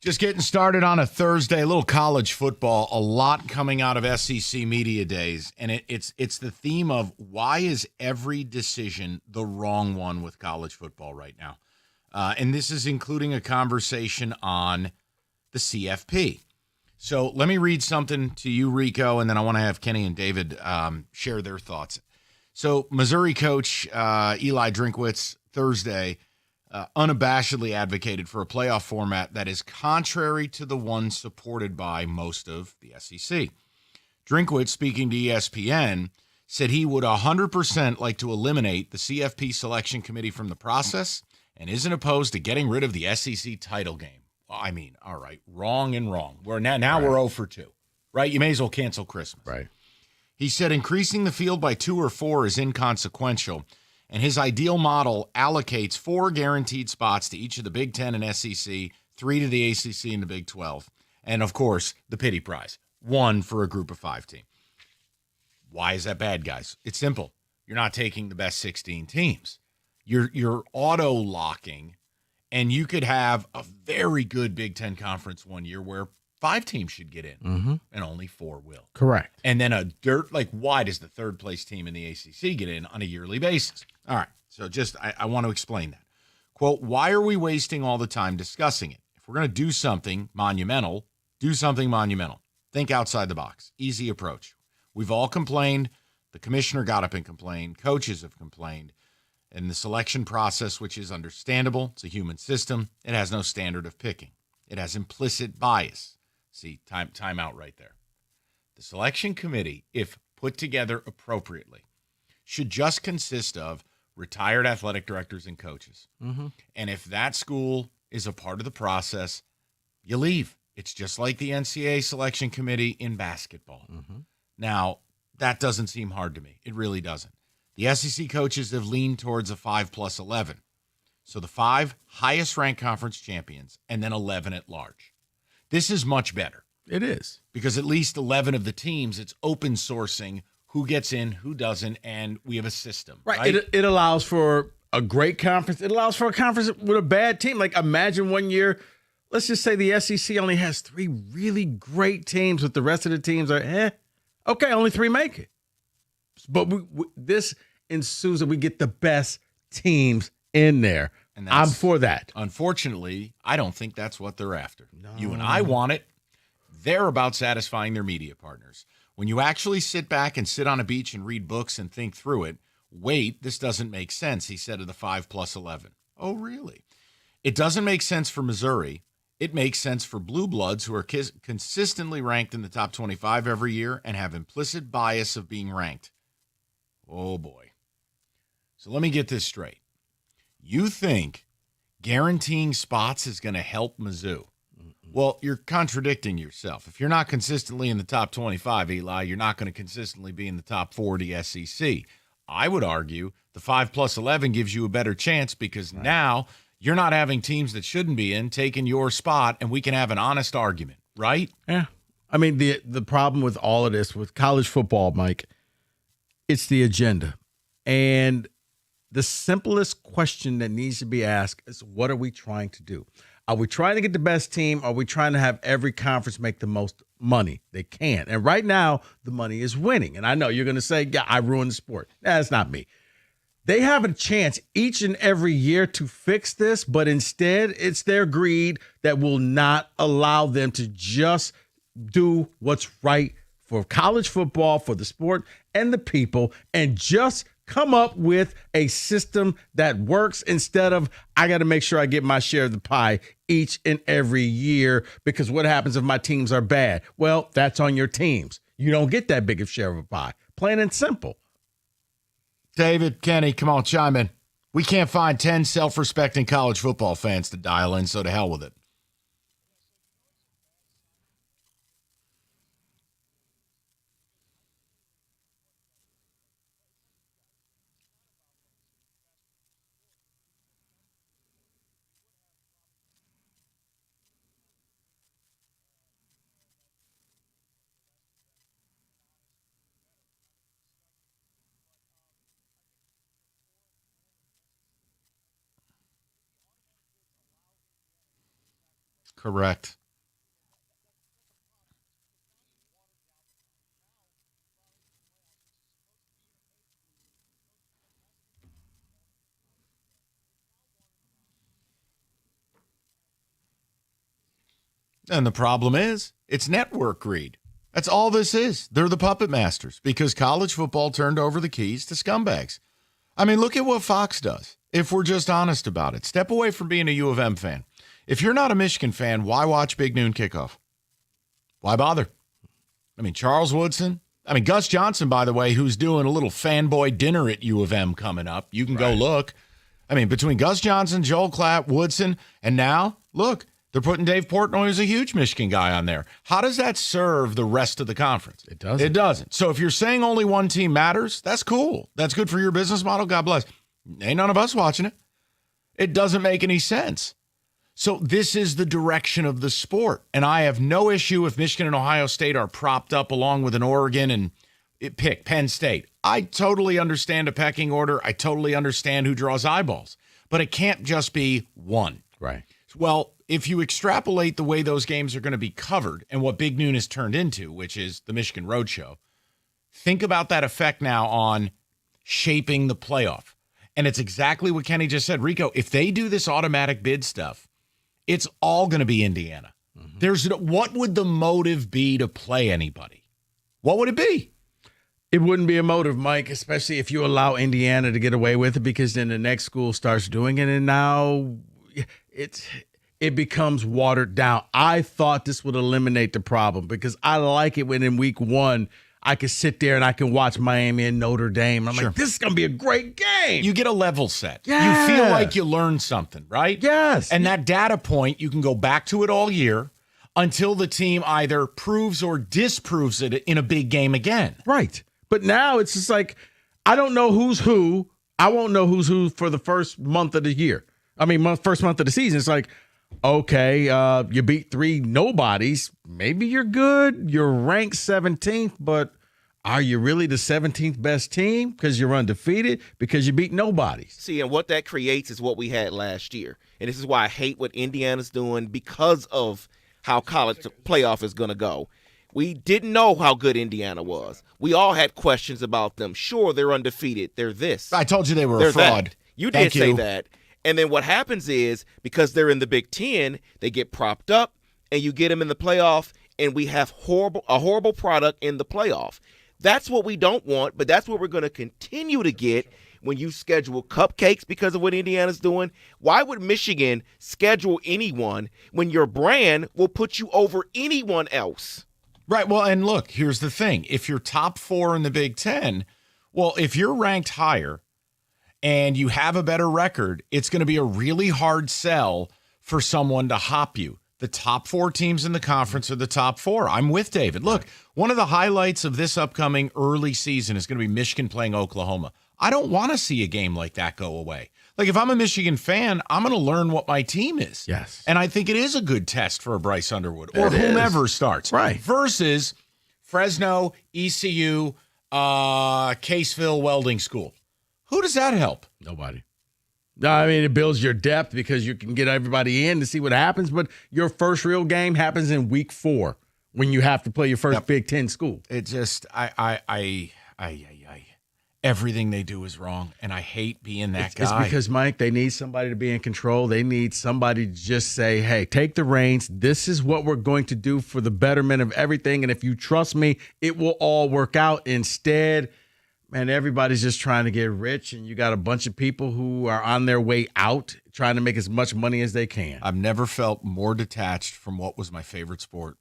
Just getting started on a Thursday, a little college football, a lot coming out of SEC Media Days. And it's the theme of why is every decision the wrong one with college football right now? And this is including a conversation on the CFP. So let me read something to you, Rico, and then I want to have Kenny and David share their thoughts. So Missouri coach Eli Drinkwitz Thursday unabashedly advocated for a playoff format that is contrary to the one supported by most of the SEC. Drinkwitz, speaking to ESPN, said he would 100% like to eliminate the CFP selection committee from the process and isn't opposed to getting rid of the SEC title game. Well, I mean, all right, wrong and wrong. We're now we're 0 for 2, right? You may as well cancel Christmas. Right. He said increasing the field by 2 or 4 is inconsequential, and his ideal model allocates 4 guaranteed spots to each of the Big Ten and SEC, 3 to the ACC and the Big 12, and, of course, the pity prize, 1 for a group of 5 team. Why is that bad, guys? It's simple. You're not taking the best 16 teams. You're auto-locking, and you could have a very good Big Ten conference one year where 5 teams should get in, and only 4 will. Correct. And then why does the third-place team in the ACC get in on a yearly basis? All right, so I want to explain that. Quote, why are we wasting all the time discussing it? If we're going to do something monumental, do something monumental. Think outside the box. Easy approach. We've all complained. The commissioner got up and complained. Coaches have complained. And the selection process, which is understandable, it's a human system, it has no standard of picking. It has implicit bias. See, time out right there. The selection committee, if put together appropriately, should just consist of retired athletic directors and coaches. Mm-hmm. And if that school is a part of the process, you leave. It's just like the NCAA selection committee in basketball. Now, that doesn't seem hard to me. It really doesn't. The SEC coaches have leaned towards a 5+11. So the 5 highest ranked conference champions and then 11 at large. This is much better. It is. Because at least 11 of the teams, it's open sourcing who gets in, who doesn't, and we have a system. Right. It allows for a great conference. It allows for a conference with a bad team. Like, imagine one year, let's just say the SEC only has 3 really great teams, with the rest of the teams are, okay, only 3 make it. But this ensues that we get the best teams in there. And I'm for that. Unfortunately, I don't think that's what they're after. You and I want it. They're about satisfying their media partners. When you actually sit back and sit on a beach and read books and think through it, wait, this doesn't make sense, he said of the 5+11. Oh, really? It doesn't make sense for Missouri. It makes sense for blue bloods who are consistently ranked in the top 25 every year and have implicit bias of being ranked. Oh, boy. So let me get this straight. You think guaranteeing spots is going to help Mizzou? Well, you're contradicting yourself. If you're not consistently in the top 25, Eli, you're not going to consistently be in the top 40 SEC. I would argue the 5+11 gives you a better chance because now you're not having teams that shouldn't be in taking your spot, and we can have an honest argument, right? Yeah. I mean, the problem with all of this, with college football, Mike, it's the agenda. And the simplest question that needs to be asked is, what are we trying to do? Are we trying to get the best team? Are we trying to have every conference make the most money they can? And right now, the money is winning. And I know you're going to say, yeah, I ruined the sport. That's not me. They have a chance each and every year to fix this, but instead it's their greed that will not allow them to just do what's right for college football, for the sport and the people, and just come up with a system that works instead of, I got to make sure I get my share of the pie each and every year, because what happens if my teams are bad? Well, that's on your teams. You don't get that big of share of a pie. Plain and simple. David, Kenny, come on, chime in. We can't find 10 self-respecting college football fans to dial in, so to hell with it. Correct. And the problem is, it's network greed. That's all this is. They're the puppet masters because college football turned over the keys to scumbags. I mean, look at what Fox does, if we're just honest about it. Step away from being a U of M fan. If you're not a Michigan fan, why watch Big Noon Kickoff? Why bother? I mean, Charles Woodson. I mean, Gus Johnson, by the way, who's doing a little fanboy dinner at U of M coming up. You can go look. I mean, between Gus Johnson, Joel Klatt, Woodson, and now, look, they're putting Dave Portnoy, who's a huge Michigan guy, on there. How does that serve the rest of the conference? It doesn't. It doesn't. So if you're saying only one team matters, that's cool. That's good for your business model. God bless. Ain't none of us watching it. It doesn't make any sense. So this is the direction of the sport. And I have no issue if Michigan and Ohio State are propped up along with an Oregon and pick Penn State. I totally understand a pecking order. I totally understand who draws eyeballs. But it can't just be one. Right. Well, if you extrapolate the way those games are going to be covered and what Big Noon has turned into, which is the Michigan Roadshow, think about that effect now on shaping the playoff. And it's exactly what Kenny just said. Rico, if they do this automatic bid stuff, it's all going to be Indiana. What would the motive be to play anybody? What would it be? It wouldn't be a motive, Mike, especially if you allow Indiana to get away with it, because then the next school starts doing it, and now it becomes watered down. I thought this would eliminate the problem, because I like it when in week 1 I could sit there and I can watch Miami and Notre Dame. I'm like, this is going to be a great game. You get a level set. Yeah. You feel like you learned something, right? Yes. And that data point, you can go back to it all year until the team either proves or disproves it in a big game again. Right. But now it's just like, I don't know who's who. I won't know who's who for the first month of the year. First month of the season. It's like, okay, you beat 3 nobodies. Maybe you're good. You're ranked 17th, but are you really the 17th best team because you're undefeated? Because you beat nobodies. See, and what that creates is what we had last year. And this is why I hate what Indiana's doing, because of how college playoff is going to go. We didn't know how good Indiana was. We all had questions about them. Sure, they're undefeated. They're this. I told you they were a fraud. That. You Thank did say you. that. And then what happens is, because they're in the Big Ten, they get propped up, and you get them in the playoff, and we have a horrible product in the playoff. That's what we don't want, but that's what we're going to continue to get when you schedule cupcakes because of what Indiana's doing. Why would Michigan schedule anyone when your brand will put you over anyone else? Right. Well, and look, here's the thing. If you're top 4 in the Big Ten, well, if you're ranked higher and you have a better record, it's going to be a really hard sell for someone to hop you. The top 4 teams in the conference are the top 4. I'm with David. Look, one of the highlights of this upcoming early season is going to be Michigan playing Oklahoma. I don't want to see a game like that go away. Like, if I'm a Michigan fan, I'm going to learn what my team is. Yes. And I think it is a good test for a Bryce Underwood or It whomever is. starts. Right. Versus Fresno, ECU, Caseville Welding School. Who does that help? Nobody. No, I mean, it builds your depth because you can get everybody in to see what happens, but your first real game happens in week 4 when you have to play your first Big Ten school. It just, everything they do is wrong, and I hate being that guy. It's because, Mike, they need somebody to be in control. They need somebody to just say, hey, take the reins. This is what we're going to do for the betterment of everything, and if you trust me, it will all work out. Instead, man, everybody's just trying to get rich, and you got a bunch of people who are on their way out trying to make as much money as they can. I've never felt more detached from what was my favorite sport.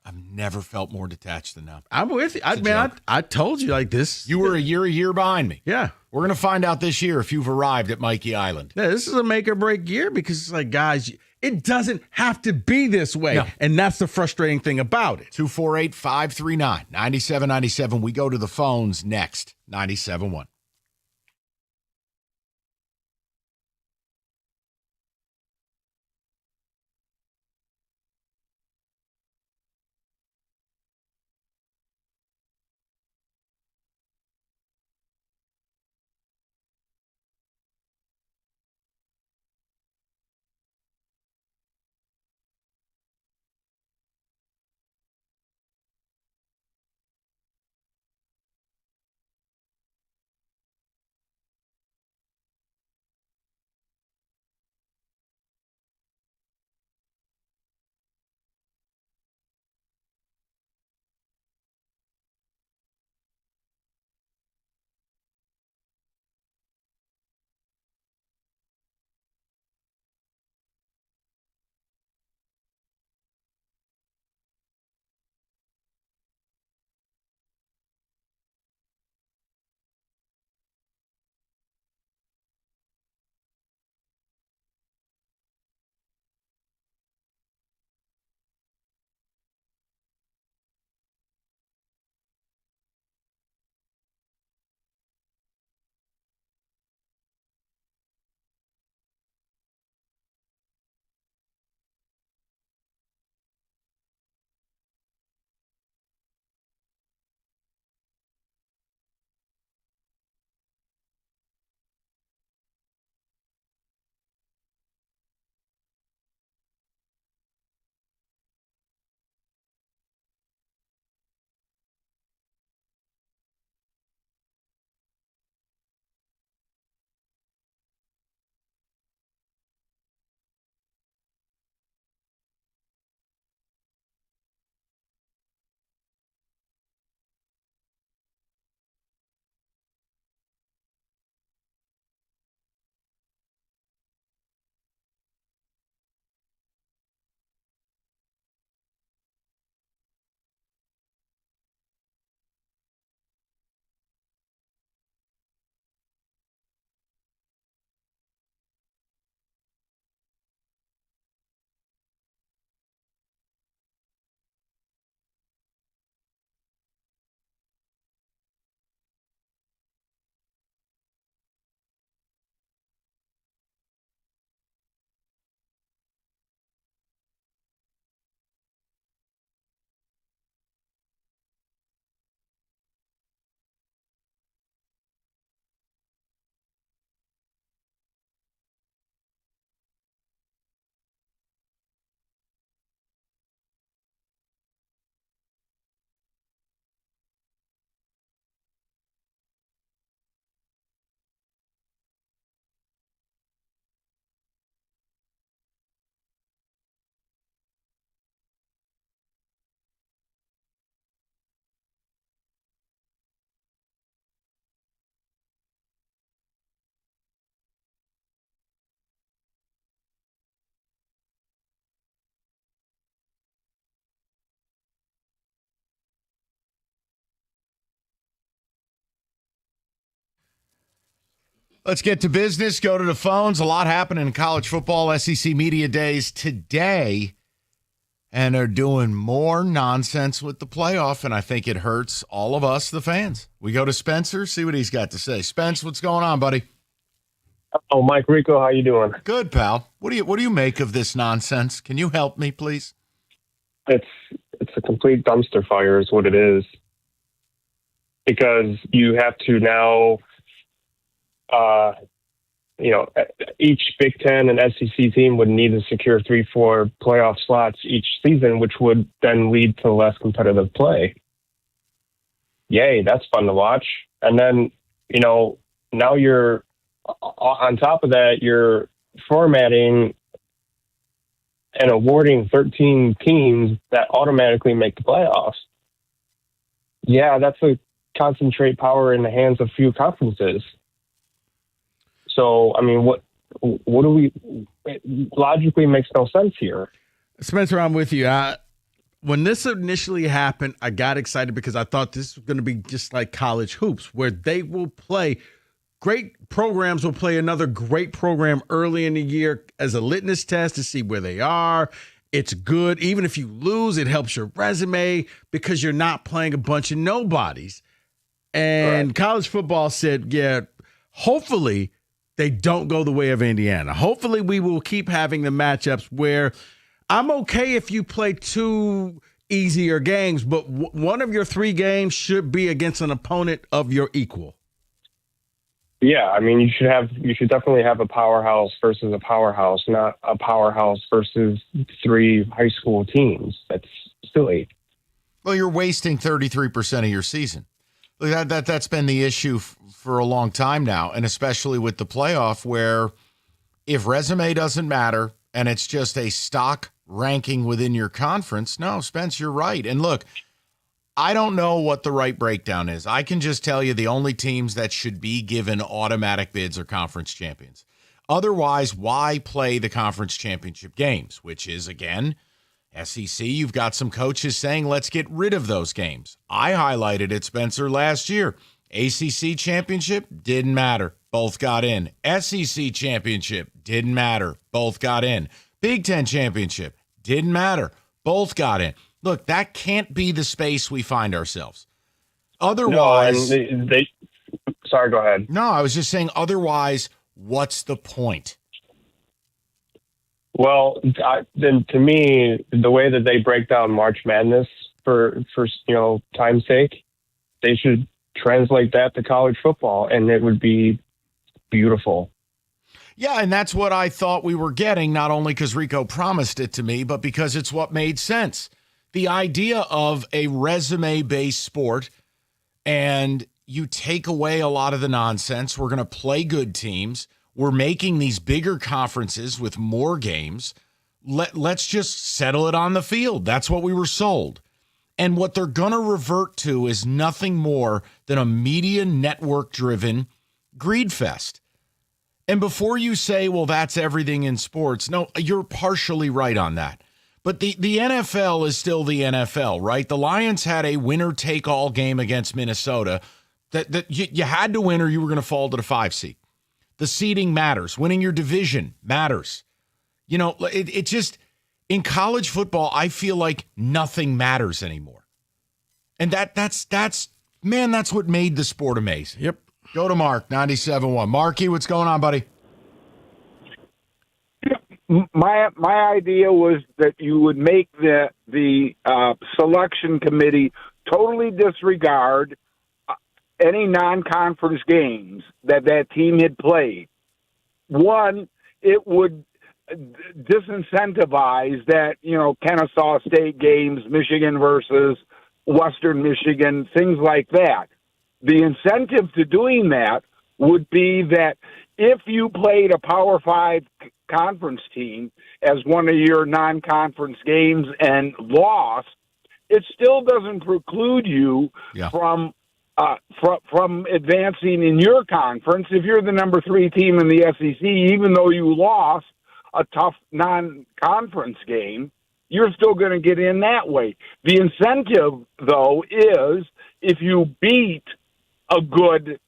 I've never felt more detached than now. I'm with you. I told you like this. You were a year behind me. Yeah. We're going to find out this year if you've arrived at Mikey Island. Yeah, this is a make or break year because it's like, guys, it doesn't have to be this way. No. And that's the frustrating thing about it. 248-539-9797. We go to the phones next. 97.1. Let's get to business. Go to the phones. A lot happening in college football. SEC Media Days today. And they're doing more nonsense with the playoff, and I think it hurts all of us, the fans. We go to Spencer, see what he's got to say. Spence, what's going on, buddy? Oh, Mike Rico, how you doing? Good, pal. What do you make of this nonsense? Can you help me, please? It's a complete dumpster fire is what it is. Because you have to now, each Big Ten and SEC team would need to secure 3-4 playoff slots each season, which would then lead to less competitive play. Yay, that's fun to watch. And then, now you're on top of that, you're formatting and awarding 13 teams that automatically make the playoffs. Yeah, that's a concentrate power in the hands of few conferences. So, I mean, what do we it logically makes no sense here. Spencer, I'm with you. When this initially happened, I got excited because I thought this was going to be just like college hoops, where they will play great programs, will play another great program early in the year as a litmus test to see where they are. It's good. Even if you lose, it helps your resume because you're not playing a bunch of nobodies. And college football said, yeah, hopefully they don't go the way of Indiana. Hopefully we will keep having the matchups where I'm okay if you play 2 easier games, but one of your 3 games should be against an opponent of your equal. Yeah, I mean, you should definitely have a powerhouse versus a powerhouse, not a powerhouse versus 3 high school teams. That's silly. Well, you're wasting 33% of your season. That's been the issue for a long time now, and especially with the playoff, where if resume doesn't matter and it's just a stock ranking within your conference, no, Spence, you're right. And look, I don't know what the right breakdown is. I can just tell you the only teams that should be given automatic bids are conference champions. Otherwise, why play the conference championship games, which is, again, SEC, you've got some coaches saying, let's get rid of those games. I highlighted it, Spencer, last year. ACC championship, didn't matter. Both got in. SEC championship, didn't matter. Both got in. Big Ten championship, didn't matter. Both got in. Look, that can't be the space we find ourselves. Otherwise... No, sorry, go ahead. No, I was just saying, otherwise, what's the point? Well, then to me, the way that they break down March Madness for time's sake, they should translate that to college football, and it would be beautiful. Yeah, and that's what I thought we were getting, not only because Rico promised it to me, but because it's what made sense. The idea of a resume-based sport, and you take away a lot of the nonsense. We're going to play good teams. We're making these bigger conferences with more games. Let's just settle it on the field. That's what we were sold. And what they're going to revert to is nothing more than a media network-driven greed fest. And before you say, well, that's everything in sports, no, you're partially right on that. But the NFL is still the NFL, right? The Lions had a winner-take-all game against Minnesota that you had to win or you were going to fall to the 5 seed. The seeding matters. Winning your division matters. It just, in college football, I feel like nothing matters anymore. And that's what made the sport amazing. Yep. Go to Mark, 97.1. Marky, what's going on, buddy? My idea was that you would make the selection committee totally disregard any non-conference games that team had played. One, it would disincentivize that, Kennesaw State games, Michigan versus Western Michigan, things like that. The incentive to doing that would be that if you played a Power 5 conference team as one of your non-conference games and lost, it still doesn't preclude you from advancing in your conference. If you're the number 3 team in the SEC, even though you lost a tough non-conference game, you're still going to get in that way. The incentive, though, is if you beat a good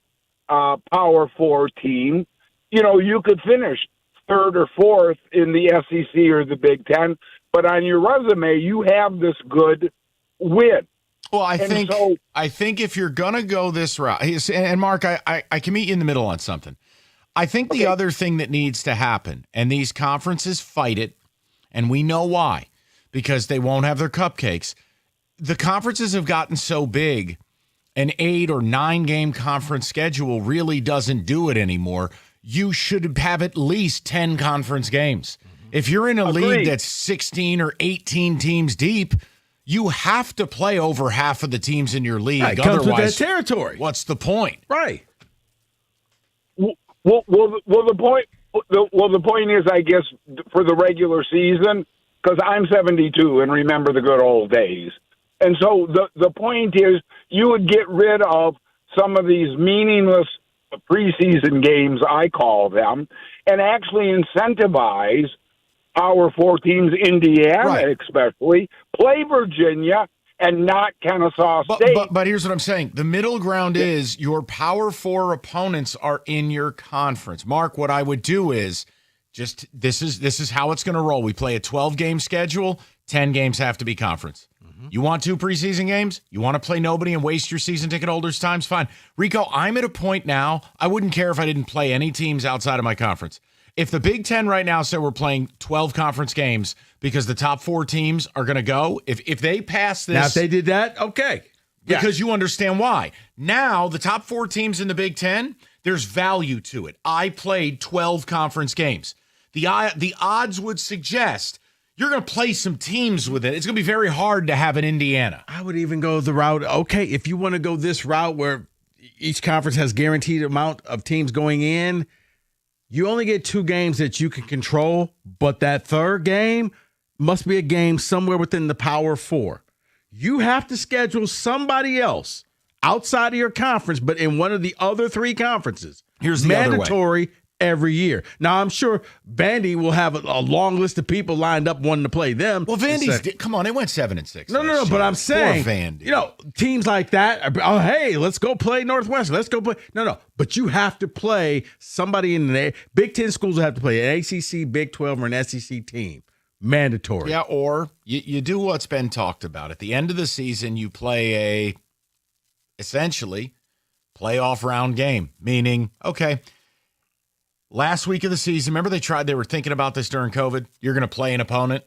Power 4 team, you could finish third or fourth in the SEC or the Big Ten, but on your resume, you have this good win. Well, I think if you're going to go this route, and Mark, I can meet you in the middle on something. I think the other thing that needs to happen, and these conferences fight it, and we know why, because they won't have their cupcakes. The conferences have gotten so big, an 8 or 9 game conference schedule really doesn't do it anymore. You should have at least 10 conference games. If you're in a league that's 16 or 18 teams deep, you have to play over half of the teams in your league. It comes Otherwise, with that territory. What's the point? Right. Well, the point is, I guess, for the regular season, because I'm 72 and remember the good old days. And so the point is, you would get rid of some of these meaningless preseason games, I call them, and actually incentivize our 4 teams, Indiana especially, play Virginia and not Kennesaw State. But here's what I'm saying. The middle ground is your Power 4 opponents are in your conference. Mark, what I would do is just this is how it's going to roll. We play a 12-game schedule. 10 games have to be conference. You want 2 preseason games? You want to play nobody and waste your season ticket holders' times? Fine. Rico, I'm at a point now, I wouldn't care if I didn't play any teams outside of my conference. If the Big Ten right now said we're playing 12 conference games because the top 4 teams are going to go, if they pass this. Now, if they did that, okay. Because you understand why. Now, the top 4 teams in the Big Ten, there's value to it. I played 12 conference games. The odds would suggest you're going to play some teams with it. It's going to be very hard to have an Indiana. I would even go the route, okay, if you want to go this route where each conference has guaranteed amount of teams going in, you only get 2 games that you can control, but that third game must be a game somewhere within the Power 4. You have to schedule somebody else outside of your conference, but in one of the other 3 conferences. Here's the mandatory other way. Every year. Now, I'm sure Vandy will have a long list of people lined up wanting to play them. Well, come on, they went 7-6. No, but I'm saying, Poor Vandy. Teams like that, hey, let's go play Northwestern. Let's go play. No, but you have to play somebody in there. Big Ten schools will have to play an ACC, Big 12, or an SEC team. Mandatory. Yeah, or you do what's been talked about. At the end of the season, you play essentially, playoff round game, meaning, okay, last week of the season, remember they were thinking about this during COVID? You're going to play an opponent.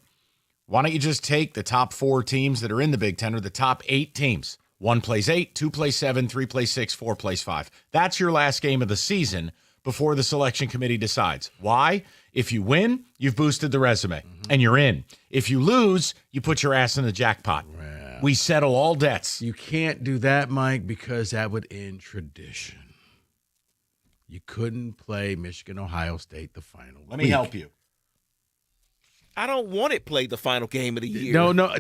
Why don't you just take the top 4 teams that are in the Big Ten or the top 8 teams? 1 plays 8, 2 plays 7, 3 plays 6, 4 plays 5. That's your last game of the season before the selection committee decides. Why? If you win, you've boosted the resume and you're in. If you lose, you put your ass in the jackpot. Wow. We settle all debts. You can't do that, Mike, because that would end tradition. You couldn't play Michigan, Ohio State the final week. Let me help you. I don't want it played the final game of the year. No,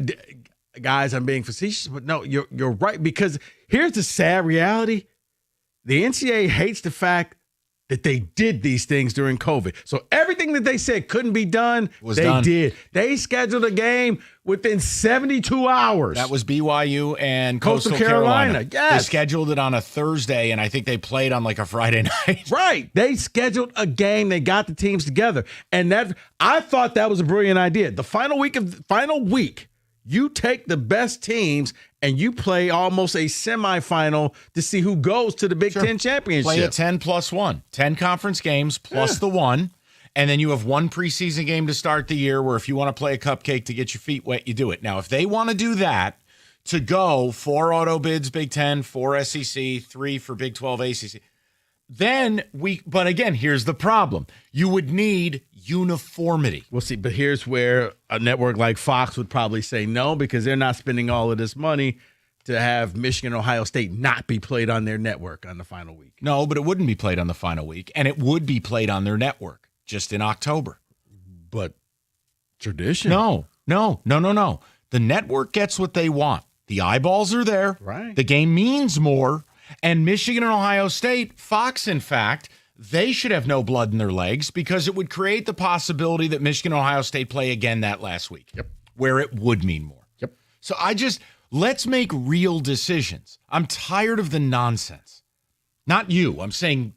guys, I'm being facetious, but no, you're right, because here's the sad reality. The NCAA hates the fact that they did these things during COVID. So everything that they said couldn't be done, they did. They scheduled a game within 72 hours. That was BYU and Coastal Carolina. Yes. They scheduled it on a Thursday, and I think they played on like a Friday night. Right. They scheduled a game. They got the teams together. And I thought that was a brilliant idea. The final week, you take the best teams and you play almost a semifinal to see who goes to the Big Ten championship. Play a 10+1. 10 conference games plus the 1. And then you have 1 preseason game to start the year where if you want to play a cupcake to get your feet wet, you do it. Now, if they want to do that, to go 4 auto bids Big Ten, 4 SEC, 3 for Big 12 ACC, then but again, here's the problem. You would need uniformity. We'll see, but here's where a network like Fox would probably say no, because they're not spending all of this money to have Michigan, Ohio State not be played on their network on the final week. No, but it wouldn't be played on the final week, and it would be played on their network just in October. But tradition. No. The network gets what they want. The eyeballs are there. Right. The game means more. And Michigan and Ohio State, Fox, in fact, they should have no blood in their legs because it would create the possibility that Michigan and Ohio State play again that last week, where it would mean more. Yep. So let's make real decisions. I'm tired of the nonsense. Not you. I'm saying.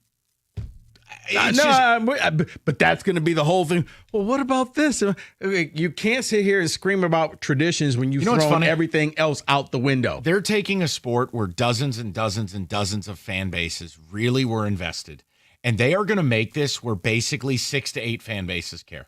But that's going to be the whole thing. Well, what about this? You can't sit here and scream about traditions when you've thrown everything else out the window. They're taking a sport where dozens and dozens and dozens of fan bases really were invested, and they are going to make this where basically 6 to 8 fan bases care.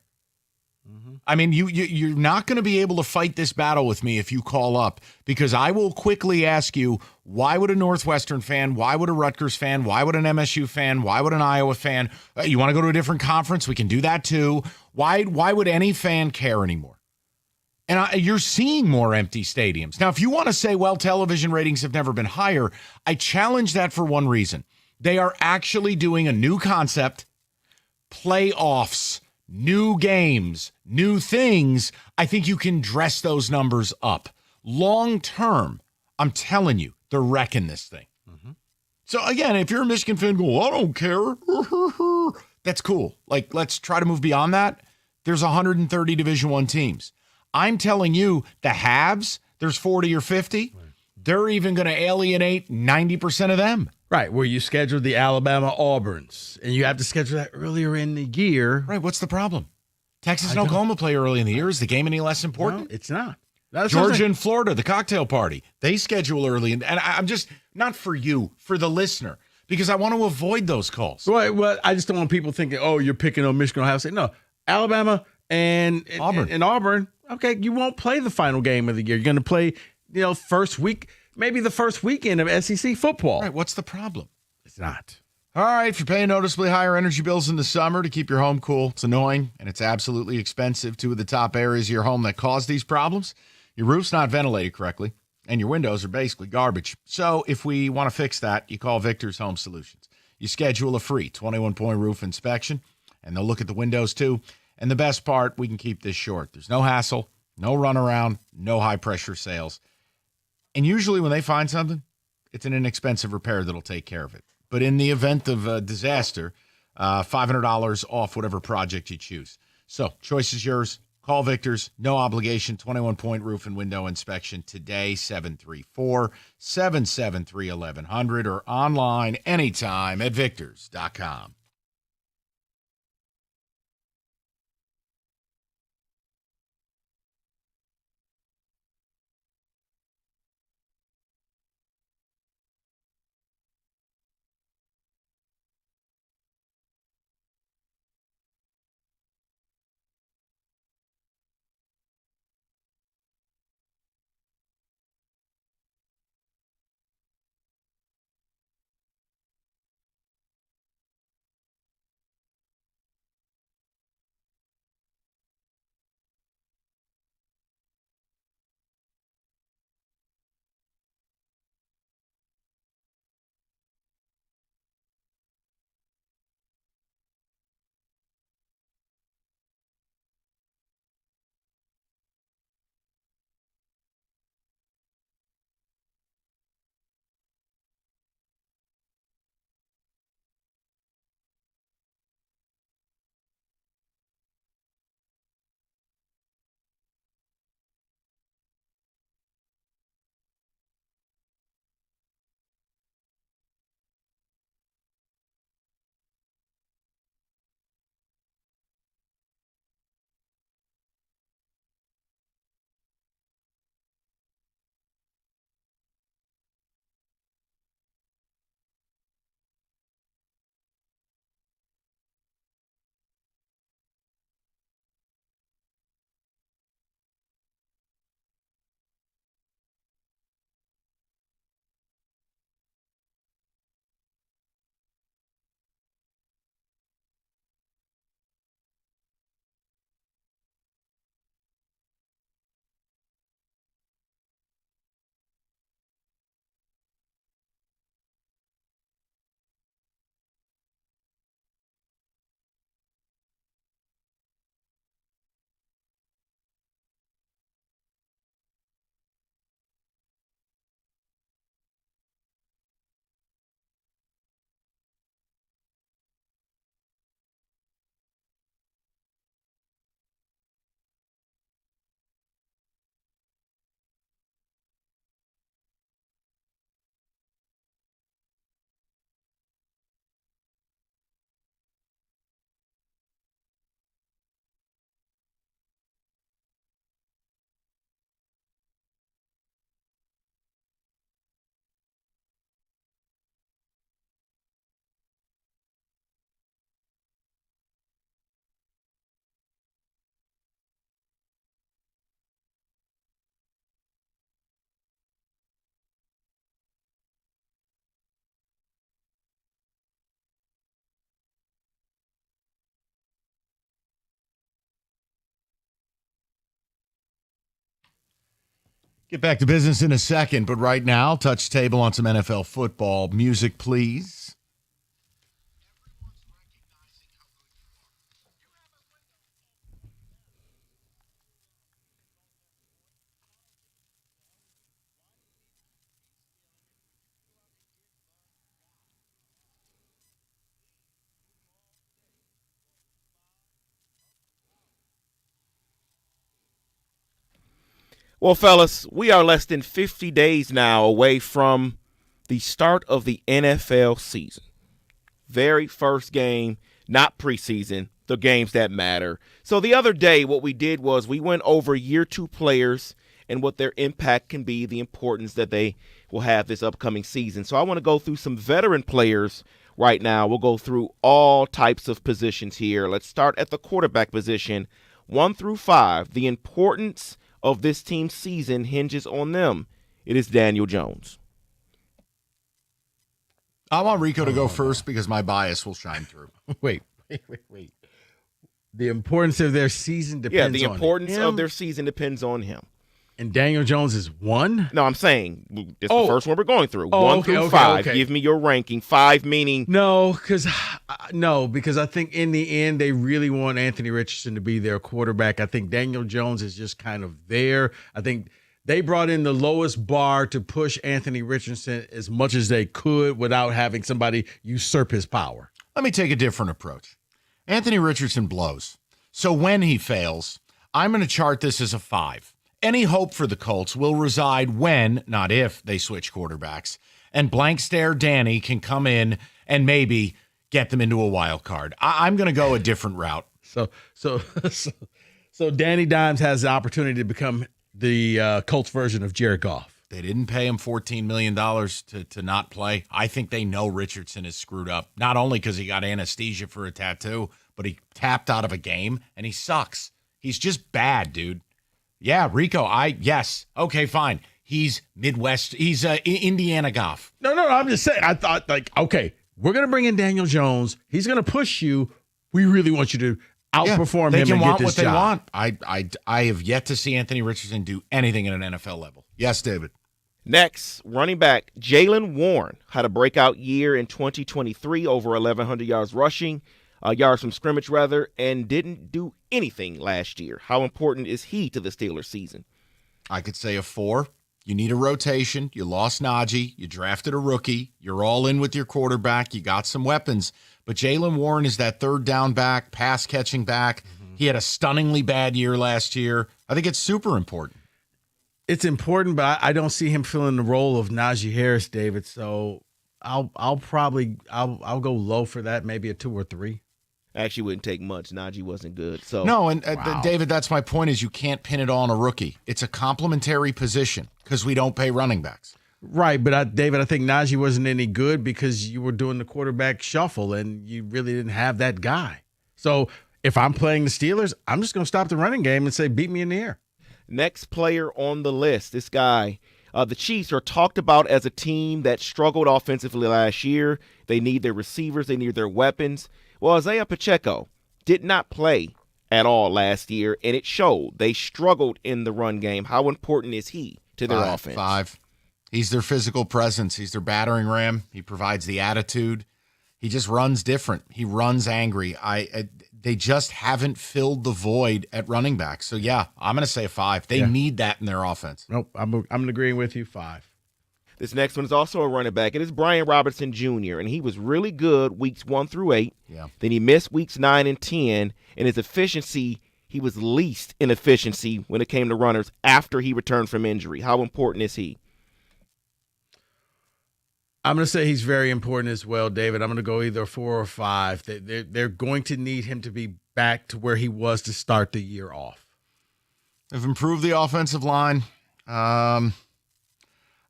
I mean, you're not going to be able to fight this battle with me if you call up, because I will quickly ask you, why would a Northwestern fan, why would a Rutgers fan, why would an MSU fan, why would an Iowa fan, you want to go to a different conference? We can do that too. Why would any fan care anymore? And you're seeing more empty stadiums. Now, if you want to say, well, television ratings have never been higher, I challenge that for one reason. They are actually doing a new concept, playoffs, new games, new things. I think you can dress those numbers up. Long term, I'm telling you, they're wrecking this thing. So again, if you're a Michigan fan, go, I don't care. That's cool. Like, let's try to move beyond that. There's 130 Division I teams. I'm telling you, the halves, there's 40 or 50. They're even going to alienate 90% of them. Right, where you schedule the Alabama Auburns, and you have to schedule that earlier in the year. Right, what's the problem? Texas and Oklahoma play early in the year. Is the game any less important? No, it's not. Georgia and Florida, the cocktail party, they schedule early. And I'm just, not for you, for the listener, because I want to avoid those calls. Well, I just don't want people thinking, oh, you're picking on Michigan, Ohio State. No, Alabama and Auburn. And Auburn, okay, you won't play the final game of the year. You're going to play, first week, maybe the first weekend of SEC football. Right, what's the problem? It's not. All right, if you're paying noticeably higher energy bills in the summer to keep your home cool, it's annoying and it's absolutely expensive. Two of the top areas of your home that cause these problems: your roof's not ventilated correctly, and your windows are basically garbage. So if we want to fix that, you call Victor's Home Solutions. You schedule a free 21-point roof inspection, and they'll look at the windows too. And the best part, we can keep this short. There's no hassle, no runaround, no high-pressure sales. And usually when they find something, it's an inexpensive repair that'll take care of it. But in the event of a disaster, $500 off whatever project you choose. So choice is yours. Call Victor's. No obligation. 21-point roof and window inspection today, 734-773-1100, or online anytime at victors.com. Get back to business in a second, but right now, touch the table on some NFL football. Music, please. Well, fellas, we are less than 50 days now away from the start of the NFL season. Very first game, not preseason, the games that matter. So the other day, what we did was we went over year 2 players and what their impact can be, the importance that they will have this upcoming season. So I want to go through some veteran players right now. We'll go through all types of positions here. Let's start at the quarterback position, 1 through 5. The importance of this team's season hinges on them. It is Daniel Jones. I want Rico to go first because my bias will shine through. Wait. The importance of their season depends on the importance him? of their season depends on him. And Daniel Jones is 1? No, I'm saying it's the first one we're going through. Oh, 1 okay, through okay, 5. okay. Give me your ranking. 5 meaning No, because I think in the end they really want Anthony Richardson to be their quarterback. I think Daniel Jones is just kind of there. I think they brought in the lowest bar to push Anthony Richardson as much as they could without having somebody usurp his power. Let me take a different approach. Anthony Richardson blows. So when he fails, I'm going to chart this as a 5. Any hope for the Colts will reside when, not if, they switch quarterbacks. And blank stare Danny can come in and maybe get them into a wild card. I'm going to go a different route. So Danny Dimes has the opportunity to become the Colts version of Jared Goff. They didn't pay him $14 million to not play. I think they know Richardson is screwed up, not only because he got anesthesia for a tattoo, but he tapped out of a game, and he sucks. He's just bad, dude. Yeah, Rico, yes. Okay, fine. He's Midwest. He's Indiana Goff. No, I'm just saying. I thought, okay, we're going to bring in Daniel Jones. He's going to push you. We really want you to outperform they him can and want get this what job. they want. I have yet to see Anthony Richardson do anything at an NFL level. Yes, David. Next, running back Jaylen Warren had a breakout year in 2023, over 1,100 yards rushing, yards from scrimmage rather, and didn't do anything last year. How important is he to the Steelers season? I could say a 4. You need a rotation. You lost Najee. You drafted a rookie. You're all in with your quarterback. You got some weapons. But Jaylen Warren is that third down back, pass catching back. He had a stunningly bad year last year. I think it's super important. It's important, but I don't see him filling the role of Najee Harris, David. So I'll go low for that, maybe a 2 or 3. Actually wouldn't take much. Najee wasn't good. So no, and David, that's my point is you can't pin it all on a rookie. It's a complementary position because we don't pay running backs. Right, but David, I think Najee wasn't any good because you were doing the quarterback shuffle and you really didn't have that guy. So if I'm playing the Steelers, I'm just going to stop the running game and say, beat me in the air. Next player on the list, this guy. The Chiefs are talked about as a team that struggled offensively last year. They need their receivers. They need their weapons. Well, Isaiah Pacheco did not play at all last year, and it showed. They struggled in the run game. How important is he to their offense? 5. He's their physical presence. He's their battering ram. He provides the attitude. He just runs different. He runs angry. They just haven't filled the void at running back. So, yeah, I'm going to say a 5. They need that in their offense. Nope, I'm agreeing with you, 5. This next one is also a running back. It is Brian Robinson Jr., and he was really good weeks 1 through 8. Yeah. Then he missed weeks 9 and 10, and his efficiency, he was least in efficiency when it came to runners after he returned from injury. How important is he? I'm going to say he's very important as well, David. I'm going to go either 4 or 5. They're going to need him to be back to where he was to start the year off. They've improved the offensive line.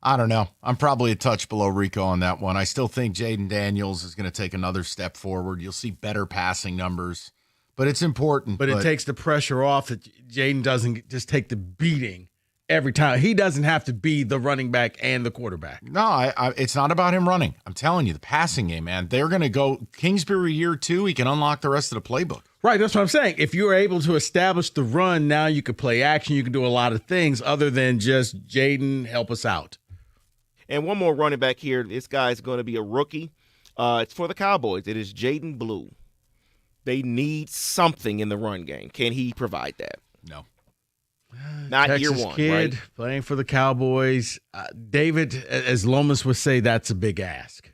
I don't know. I'm probably a touch below Rico on that one. I still think Jaden Daniels is going to take another step forward. You'll see better passing numbers, but it's important. But it takes the pressure off that Jaden doesn't just take the beating every time. He doesn't have to be the running back and the quarterback. No, it's not about him running. I'm telling you, the passing game, man. They're going to go Kingsbury year 2. He can unlock the rest of the playbook. Right, that's what I'm saying. If you're able to establish the run, now you can play action. You can do a lot of things other than just Jaden, help us out. And one more running back here. This guy's going to be a rookie. It's for the Cowboys. It is Jaden Blue. They need something in the run game. Can he provide that? No. Not Texas year one, kid right? playing for the Cowboys. David, as Lomas would say, that's a big ask.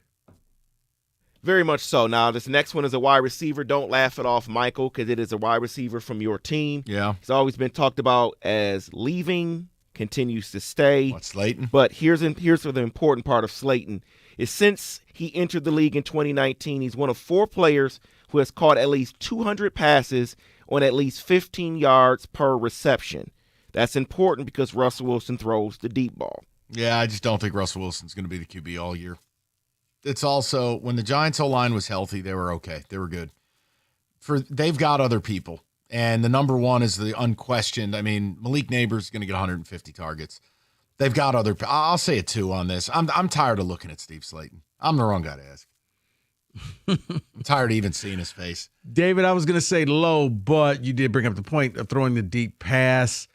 Very much so. Now, this next one is a wide receiver. Don't laugh it off, Michael, because it is a wide receiver from your team. Yeah. He's always been talked about as leaving, continues to stay. What, Slayton? But here's the important part of Slayton is since he entered the league in 2019, he's one of 4 players who has caught at least 200 passes on at least 15 yards per reception. That's important because Russell Wilson throws the deep ball. Yeah, I just don't think Russell Wilson's going to be the QB all year. It's also, when the Giants' O-line was healthy, they were okay. They were good. They've got other people, and the number one is the unquestioned. I mean, Malik Neighbors is going to get 150 targets. They've got other. I'll say a 2 on this. I'm tired of looking at Steve Slayton. I'm the wrong guy to ask. I'm tired of even seeing his face. David, I was going to say low, but you did bring up the point of throwing the deep pass.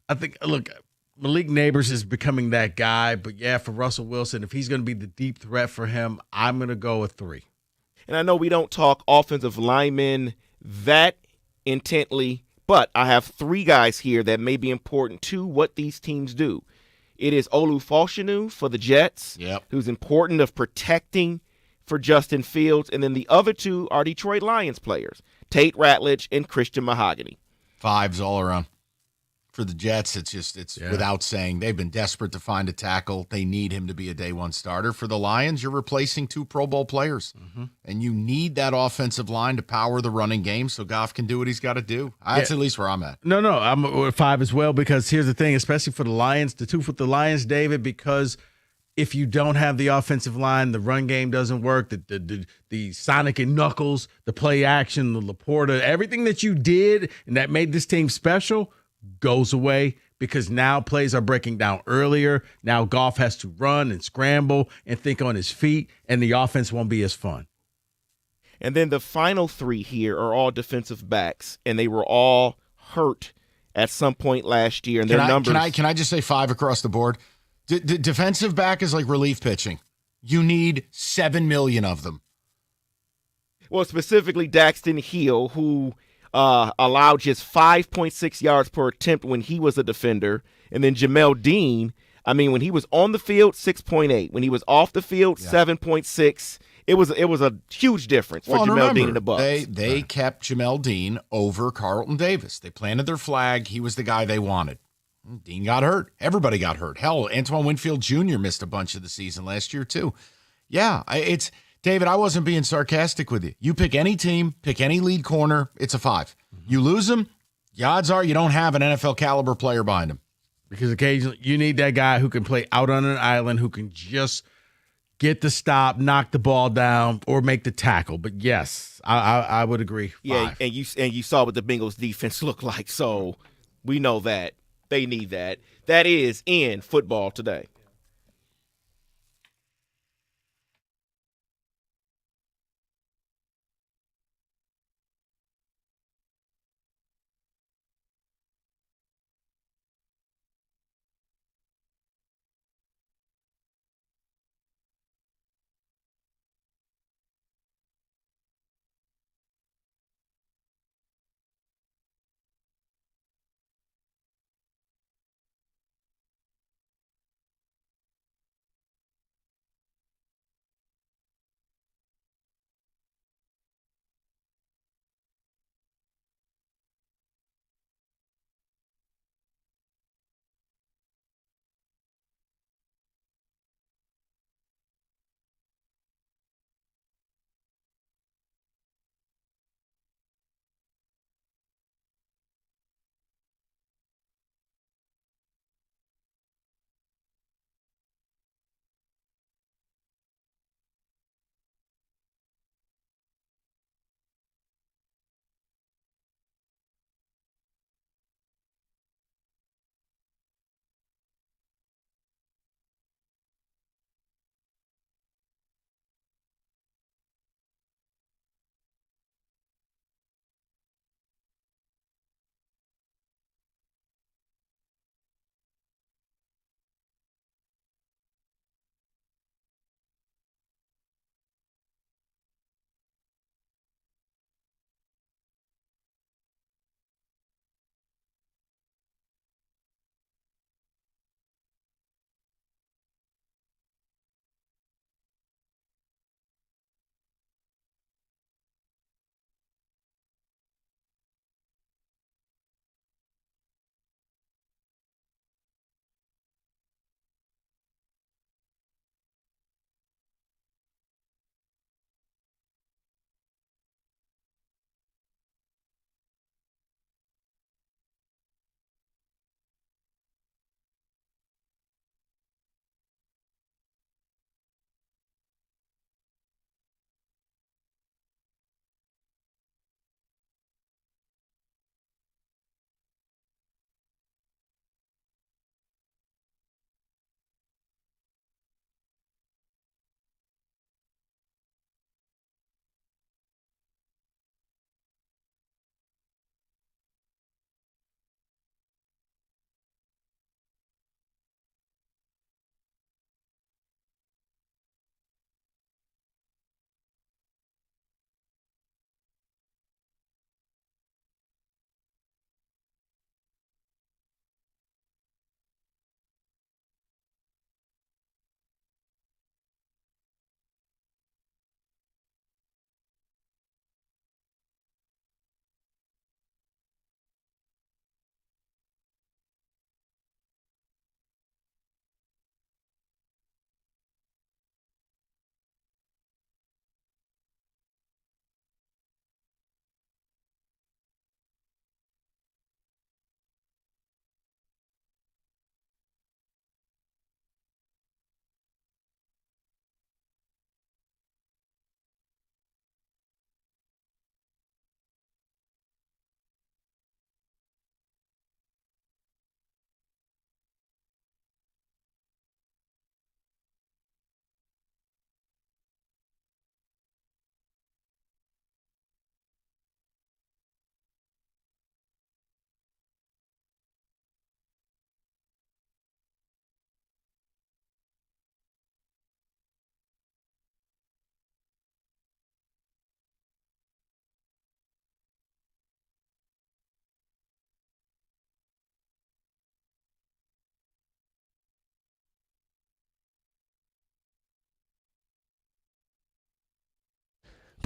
I think, look, Malik Neighbors is becoming that guy, but yeah, for Russell Wilson, if he's going to be the deep threat for him, I'm going to go with 3. And I know we don't talk offensive linemen that intently, but I have 3 guys here that may be important to what these teams do. It is Olu Fashanu for the Jets, who's important of protecting for Justin Fields, and then the other 2 are Detroit Lions players, Tate Ratledge and Christian Mahogany. 5s all around. For the Jets, it's without saying. They've been desperate to find a tackle. They need him to be a day one starter. For the Lions, you're replacing 2 Pro Bowl players. And you need that offensive line to power the running game so Goff can do what he's got to do. That's at least where I'm at. No, I'm at 5 as well, because here's the thing, especially for the Lions, the 2 for the Lions, David, because if you don't have the offensive line, the run game doesn't work, the Sonic and Knuckles, the play action, the Laporta, everything that you did and that made this team special goes away, because now plays are breaking down earlier. Now Goff has to run and scramble and think on his feet, and the offense won't be as fun. And then the final 3 here are all defensive backs, and they were all hurt at some point last year. And their numbers. Can I just say 5 across the board? Defensive back is like relief pitching. You need 7 million of them. Well, specifically Daxton Hill, who allowed just 5.6 yards per attempt when he was a defender. And then Jamel Dean, I mean, when he was on the field, 6.8. When he was off the field, 7.6. It was a huge difference for Jamel Dean and the Bucs. They kept Jamel Dean over Carlton Davis. They planted their flag. He was the guy they wanted. Dean got hurt. Everybody got hurt. Hell, Antoine Winfield Jr. missed a bunch of the season last year too. Yeah, it's David, I wasn't being sarcastic with you. You pick any team, pick any lead corner, it's a 5. You lose them, the odds are you don't have an NFL caliber player behind him. Because occasionally you need that guy who can play out on an island, who can just get the stop, knock the ball down, or make the tackle. But yes, I would agree. 5. Yeah, and you saw what the Bengals defense looked like, so we know that they need that. That is in football today.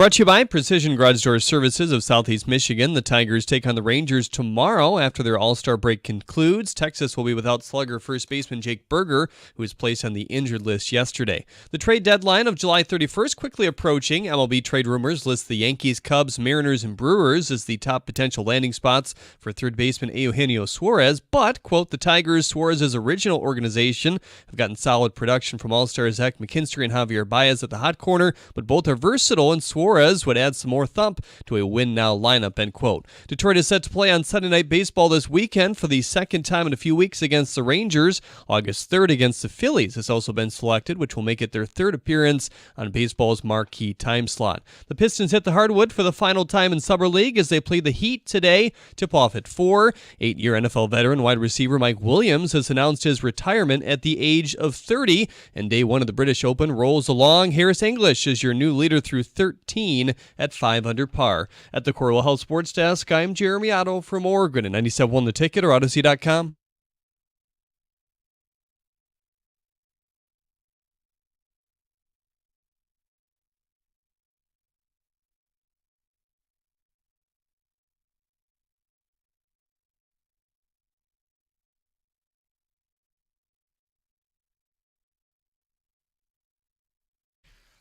Brought to you by Precision Garage Door Services of Southeast Michigan. The Tigers take on the Rangers tomorrow after their All-Star break concludes. Texas will be without slugger first baseman Jake Berger, who was placed on the injured list yesterday. The trade deadline of July 31st quickly approaching. MLB trade rumors list the Yankees, Cubs, Mariners, and Brewers as the top potential landing spots for third baseman Eugenio Suarez. But, quote, the Tigers, Suarez's original organization, have gotten solid production from All-Stars Zach McKinstry and Javier Baez at the hot corner, but both are versatile, and Suarez would add some more thump to a win-now lineup, end quote. Detroit is set to play on Sunday Night Baseball this weekend for the second time in a few weeks against the Rangers. August 3rd against the Phillies has also been selected, which will make it their third appearance on baseball's marquee time slot. The Pistons hit the hardwood for the final time in Summer League as they play the Heat today. Tip-off at 4. 8-year NFL veteran wide receiver Mike Williams has announced his retirement at the age of 30, and day one of the British Open rolls along. Harris English is your new leader through 13 at 500 par. At the Corwell Health Sports Desk, I'm Jeremy Otto from Oregon at 97.1 The Ticket or Odyssey.com.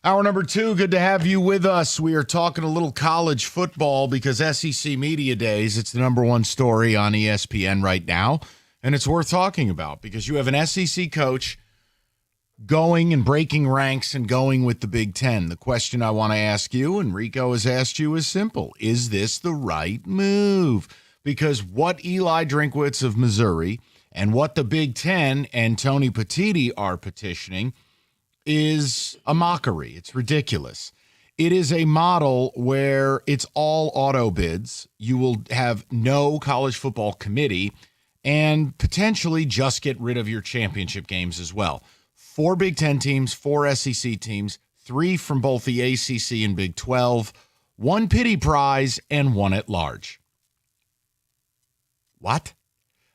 Hour number 2, good to have you with us. We are talking a little college football because SEC Media Days, it's the number one story on ESPN right now, and it's worth talking about because you have an SEC coach going and breaking ranks and going with the Big Ten. The question I want to ask you, and Rico has asked you, is simple. Is this the right move? Because what Eli Drinkwitz of Missouri and what the Big Ten and Tony Petitti are petitioning is a mockery. It's ridiculous. It is a model where it's all auto bids. You will have no college football committee and potentially just get rid of your championship games as well. 4 Big Ten teams, 4 SEC teams, 3 from both the ACC and Big 12, 1 pity prize, and 1 at large. What?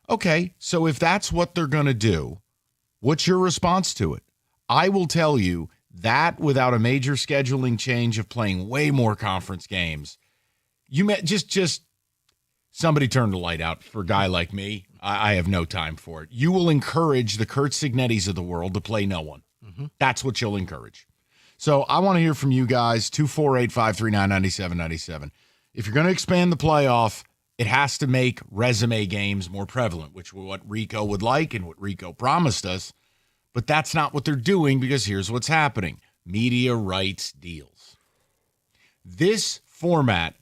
Okay, so if that's what they're going to do, what's your response to it? I will tell you that without a major scheduling change of playing way more conference games, you met just somebody turn the light out for a guy like me. I have no time for it. You will encourage the Kurt Signettis of the world to play no one. Mm-hmm. That's what you'll encourage. So I want to hear from you guys, 248-539-9797. If you're going to expand the playoff, it has to make resume games more prevalent, which is what Rico would like and what Rico promised us. But that's not what they're doing because here's what's happening. Media rights deals. This format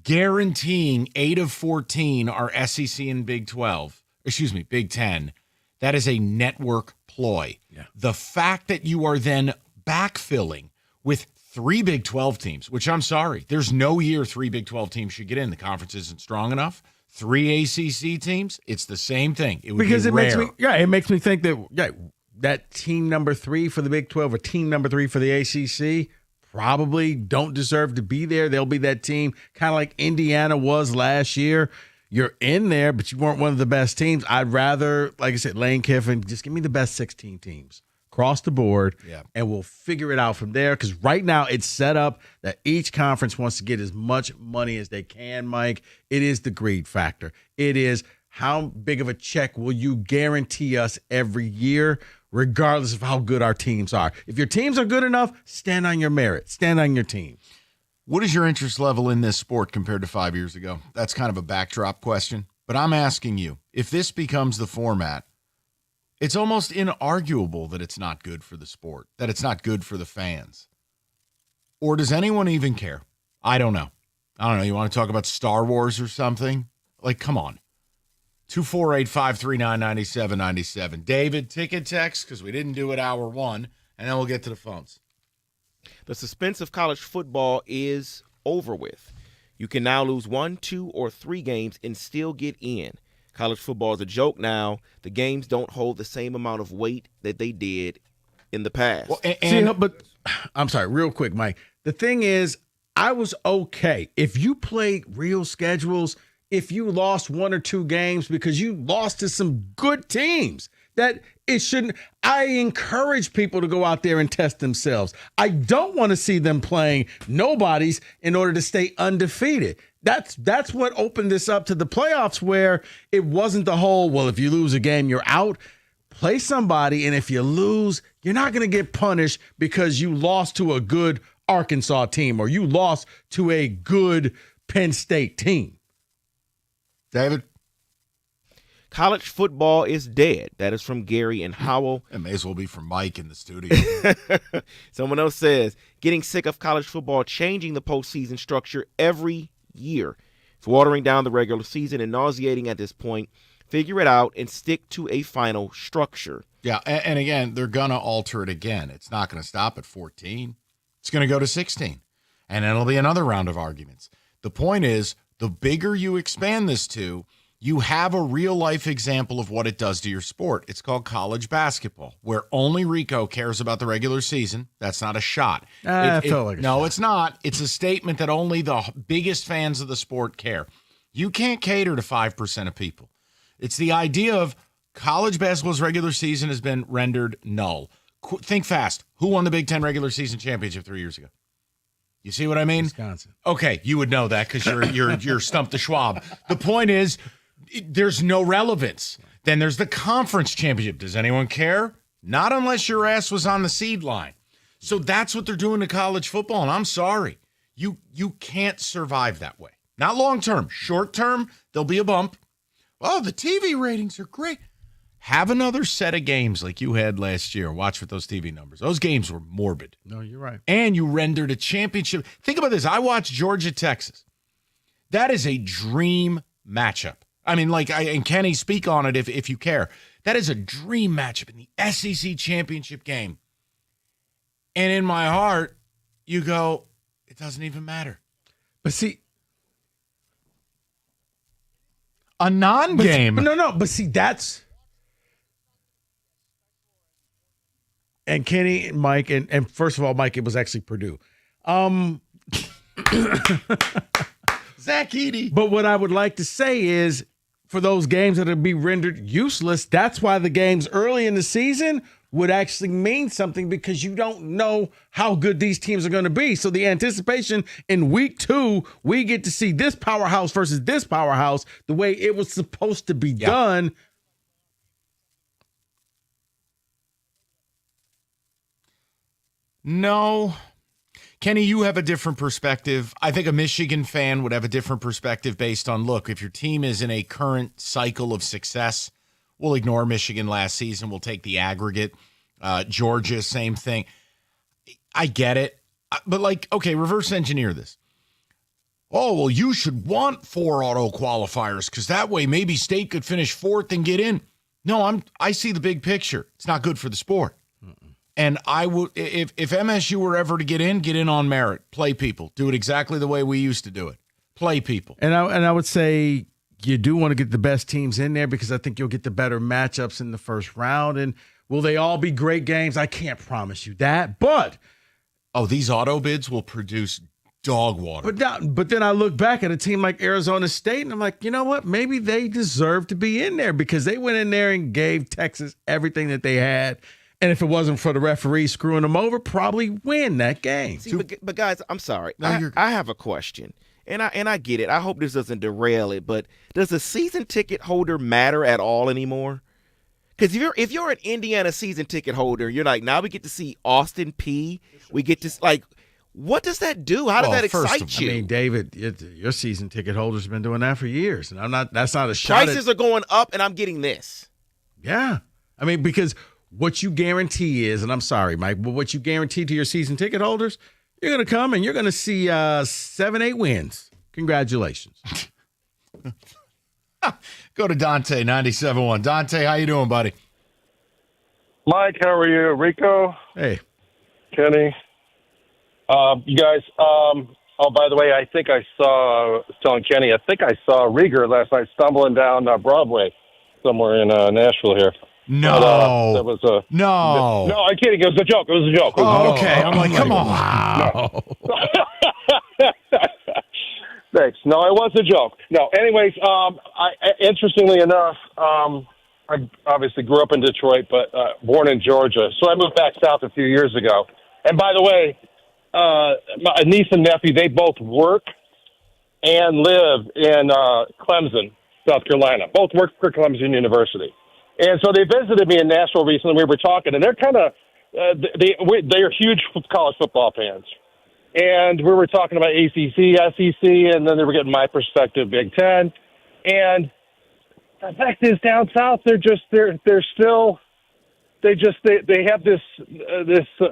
guaranteeing 8 of 14 are SEC and Big 10. That is a network ploy. Yeah. The fact that you are then backfilling with 3 Big 12 teams, which I'm sorry, there's no year 3 Big 12 teams should get in. The conference isn't strong enough. 3 ACC teams, it's the same thing. It would because be it rare. makes me think that that team number 3 for the Big 12 or team number 3 for the ACC probably don't deserve to be there. They'll be that team kind of like Indiana was last year. You're in there, but you weren't one of the best teams. I'd rather, like I said, Lane Kiffin, just give me the best 16 teams across the board, and we'll figure it out from there. Because right now it's set up that each conference wants to get as much money as they can, Mike. It is the greed factor. It is how big of a check will you guarantee us every year, regardless of how good our teams are. If your teams are good enough, stand on your merit. Stand on your team. What is your interest level in this sport compared to 5 years ago? That's kind of a backdrop question. But I'm asking you, if this becomes the format, it's almost inarguable that it's not good for the sport, that it's not good for the fans. Or does anyone even care? I don't know. You want to talk about Star Wars or something? Like, come on. 248-539-9797. David, ticket text, because we didn't do it hour 1, and then we'll get to the phones. The suspense of college football is over with. You can now lose 1, 2, or 3 games and still get in. College football is a joke now. The games don't hold the same amount of weight that they did in the past. Well, but I'm sorry, real quick, Mike. The thing is, I was okay. If you played real schedules, if you lost 1 or 2 games because you lost to some good teams, that it shouldn't. I encourage people to go out there and test themselves. I don't want to see them playing nobodies in order to stay undefeated. That's what opened this up to the playoffs, where it wasn't the whole, well, if you lose a game, you're out. Play somebody, and if you lose, you're not going to get punished because you lost to a good Arkansas team or you lost to a good Penn State team. David? College football is dead. That is from Gary and Howell. It may as well be from Mike in the studio. Someone else says, getting sick of college football changing the postseason structure every year. It's watering down the regular season and nauseating at this point. Figure it out and stick to a final structure. Yeah, and again, they're going to alter it again. It's not going to stop at 14. It's going to go to 16. And it'll be another round of arguments. The point is, the bigger you expand this to, you have a real-life example of what it does to your sport. It's called college basketball, where only Rico cares about the regular season. That's not a shot. It's not. It's a statement that only the biggest fans of the sport care. You can't cater to 5% of people. It's the idea of college basketball's regular season has been rendered null. Think fast. Who won the Big Ten regular season championship 3 years ago? You see what I mean? Wisconsin. Okay, you would know that because you're Stump the Schwab. The point is, there's no relevance. Then there's the conference championship. Does anyone care? Not unless your ass was on the seed line. So that's what they're doing to college football, and I'm sorry. You can't survive that way. Not long term. Short term, there'll be a bump. Oh, the TV ratings are great. Have another set of games like you had last year. Watch with those TV numbers. Those games were morbid. No, you're right. And you rendered a championship. Think about this. I watched Georgia, Texas. That is a dream matchup. I mean, and Kenny, speak on it if you care. That is a dream matchup in the SEC championship game. And in my heart, you go, it doesn't even matter. But see, a non-game. But see, that's. And Kenny and Mike, and first of all, Mike, it was actually Purdue. Zach Edey. But what I would like to say is, for those games that would be rendered useless, that's why the games early in the season would actually mean something, because you don't know how good these teams are going to be. So the anticipation in week 2, we get to see this powerhouse versus this powerhouse the way it was supposed to be done. No. Kenny, you have a different perspective. I think a Michigan fan would have a different perspective based on, look, if your team is in a current cycle of success, we'll ignore Michigan last season. We'll take the aggregate. Georgia, same thing. I get it. But, okay, reverse engineer this. Oh, well, you should want 4 auto qualifiers because that way maybe State could finish 4th and get in. No, I see the big picture. It's not good for the sport. And I would, if MSU were ever to get in on merit, play people, do it exactly the way we used to do it, play people. And I would say you do want to get the best teams in there, because I think you'll get the better matchups in the first round. And will they all be great games? I can't promise you that, but these auto bids will produce dog water. But then I look back at a team like Arizona State, and I'm like, you know what? Maybe they deserve to be in there, because they went in there and gave Texas everything that they had. And if it wasn't for the referee screwing them over, probably win that game. See, but guys, I'm sorry. I have a question, and I get it. I hope this doesn't derail it. But does a season ticket holder matter at all anymore? Because if you're an Indiana season ticket holder, you're like, now we get to see Austin Peay. We get to what does that do? How does that excite you? I mean, David, your season ticket holders have been doing that for years, and that's not a shot. Prices are going up, and I'm getting this. Yeah, I mean, because what you guarantee is, and I'm sorry, Mike, but what you guarantee to your season ticket holders, you're going to come and you're going to see 7-8 wins. Congratulations. Go to Dante, 97.1. Dante, how you doing, buddy? Mike, how are you? Rico? Hey. Kenny? You guys, by the way, I think I saw, telling Kenny, I think I saw Rieger last night stumbling down Broadway somewhere in Nashville here. No. But, that was a no. No, I'm kidding. It was a joke. Okay. I'm like, come on. Wow. Thanks. No, it was a joke. No. Anyways, interestingly enough, I obviously grew up in Detroit, but born in Georgia. So I moved back south a few years ago. And by the way, my niece and nephew, they both work and live in Clemson, South Carolina. Both work for Clemson University. And so they visited me in Nashville recently. We were talking, and they're kind of they're huge college football fans. And we were talking about ACC, SEC, and then they were getting my perspective, Big Ten. And the fact is, down south, they have this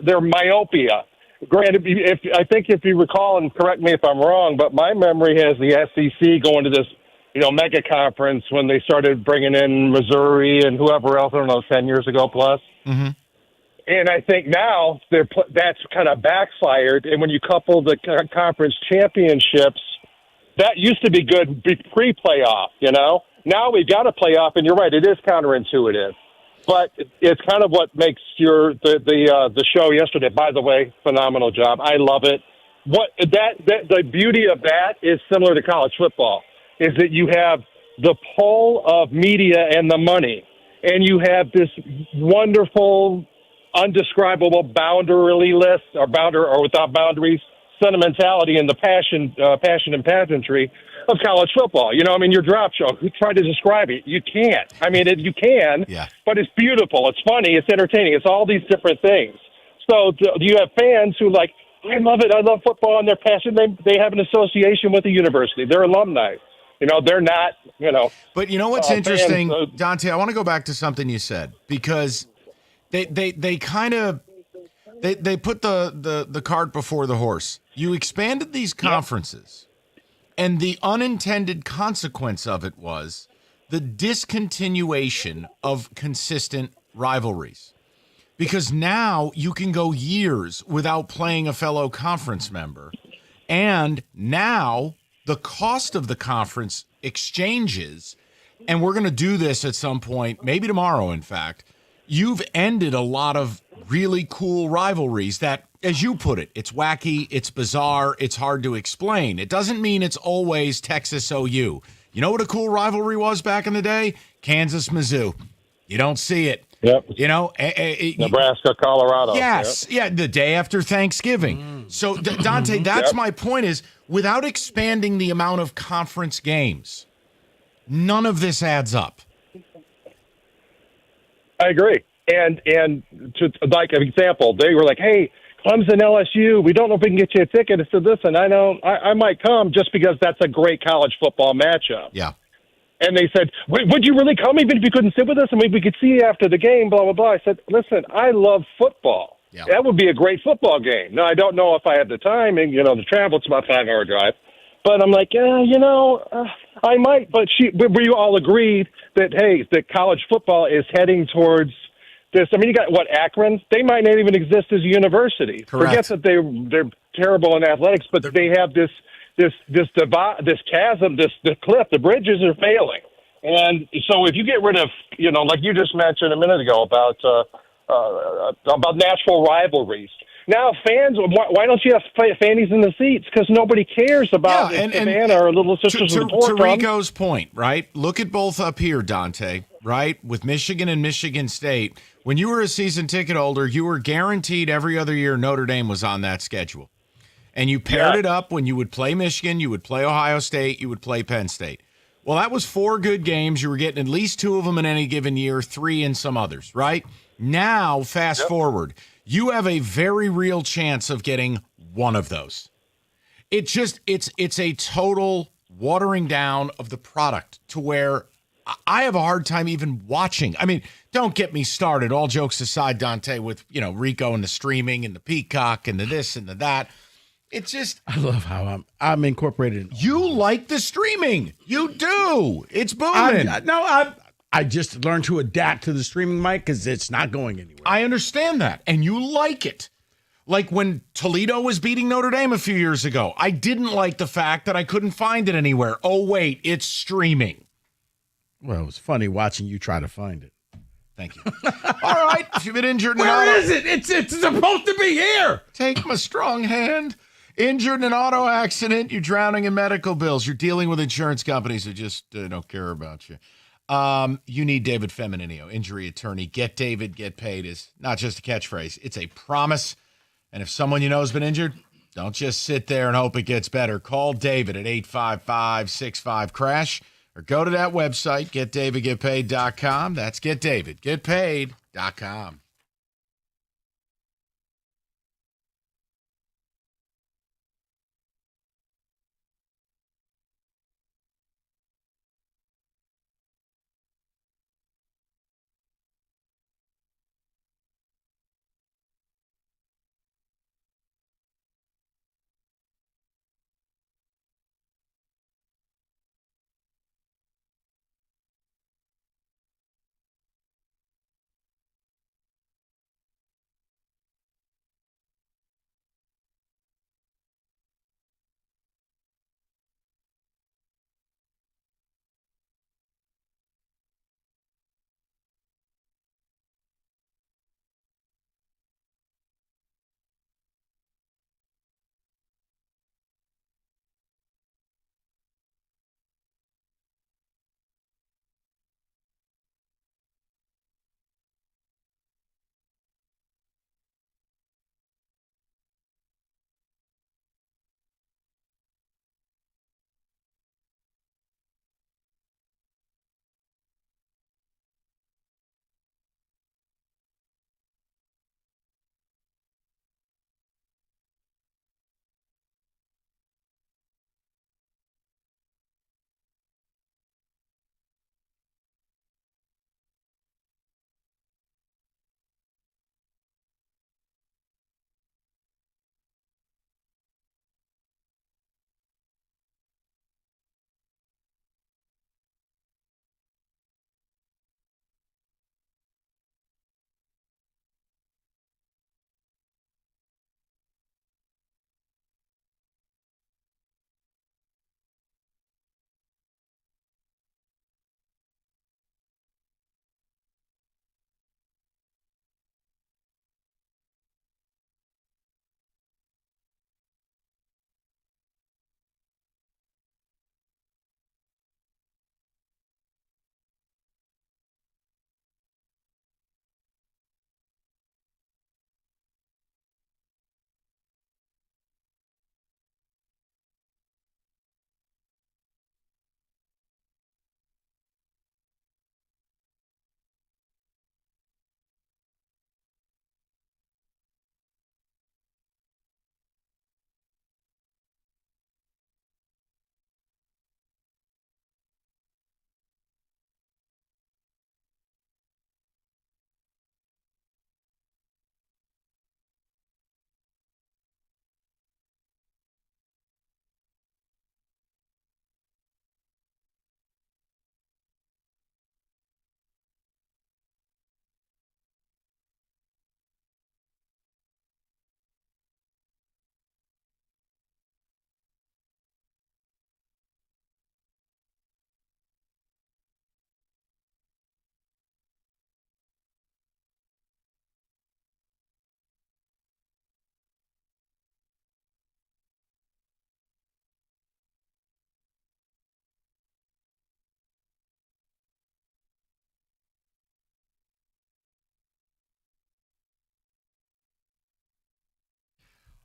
their myopia. Granted, if you recall, and correct me if I'm wrong, but my memory has the SEC going to this, mega conference when they started bringing in Missouri and whoever else, I don't know, 10 years ago plus. Mm-hmm. And I think now that's kind of backfired. And when you couple the conference championships, that used to be good pre-playoff, Now we've got a playoff, and you're right, it is counterintuitive. But it's kind of what makes the show yesterday. By the way, phenomenal job. I love it. The beauty of that is similar to college football, is that you have the pull of media and the money, and you have this wonderful, undescribable boundaryless or without boundaries sentimentality and the passion and pageantry of college football. Your drop show, try to describe it. You can't. You can, but it's beautiful. It's funny. It's entertaining. It's all these different things. So you have fans who I love it. I love football, and they're passionate. They have an association with the university. They're alumni. They're not, But you know what's interesting, fans, Dante? I want to go back to something you said, because they kind of they put the cart before the horse. You expanded these conferences, and the unintended consequence of it was the discontinuation of consistent rivalries. Because now you can go years without playing a fellow conference member, and now the cost of the conference exchanges, and we're going to do this at some point, maybe tomorrow, in fact. You've ended a lot of really cool rivalries that, as you put it, it's wacky, it's bizarre, it's hard to explain. It doesn't mean it's always Texas OU. You know what a cool rivalry was back in the day? Kansas Mizzou. You don't see it. Yep. Nebraska, Colorado. Yes. Yep. Yeah, the day after Thanksgiving. So, Dante, that's my point is, without expanding the amount of conference games, none of this adds up. I agree. And to like an example, they were like, "Hey, Clemson, LSU, we don't know if we can get you a ticket." I said, "Listen, I might come just because that's a great college football matchup." Yeah. And they said, "Would you really come even if you couldn't sit with us and we could see you after the game?" Blah blah blah. I said, "Listen, I love football. Yeah. That would be a great football game." Now I don't know if I have the time, and the travel, it's about a 5-hour drive. But I'm like, I might. But we all agreed that, hey, that college football is heading towards this. You got Akron? They might not even exist as a university. Correct. Forget that they're terrible in athletics, but they have this chasm, this cliff. The bridges are failing, and so if you get rid of, like you just mentioned a minute ago about natural rivalries. Now, fans, why don't you have fannies in the seats? Because nobody cares about Savannah or Little Sisters of the Poor. To Rico's point, right? Look at both up here, Dante, right? With Michigan and Michigan State. When you were a season ticket holder, you were guaranteed every other year Notre Dame was on that schedule. And you paired it up when you would play Michigan, you would play Ohio State, you would play Penn State. Well, that was 4 good games. You were getting at least 2 of them in any given year, 3 in some others, right? Now, fast forward. You have a very real chance of getting one of those. It's a total watering down of the product to where I have a hard time even watching. Don't get me started, all jokes aside, Dante, with, Rico and the streaming and the Peacock and the this and the that. It's just, I love how I'm incorporated. You like the streaming. You do. It's booming. I just learned to adapt to the streaming mic because it's not going anywhere. I understand that. And you like it. Like when Toledo was beating Notre Dame a few years ago, I didn't like the fact that I couldn't find it anywhere. Oh, wait, it's streaming. Well, it was funny watching you try to find it. Thank you. All right. If you've been injured in Where is it? It's supposed to be here. Take my strong hand. Injured in an auto accident. You're drowning in medical bills. You're dealing with insurance companies who just don't care about you. You need David Femininio, injury attorney. Get David, get paid is not just a catchphrase. It's a promise. And if someone you know has been injured, don't just sit there and hope it gets better. Call David at 855-65-CRASH or go to that website, getdavidgetpaid.com. That's getdavidgetpaid.com.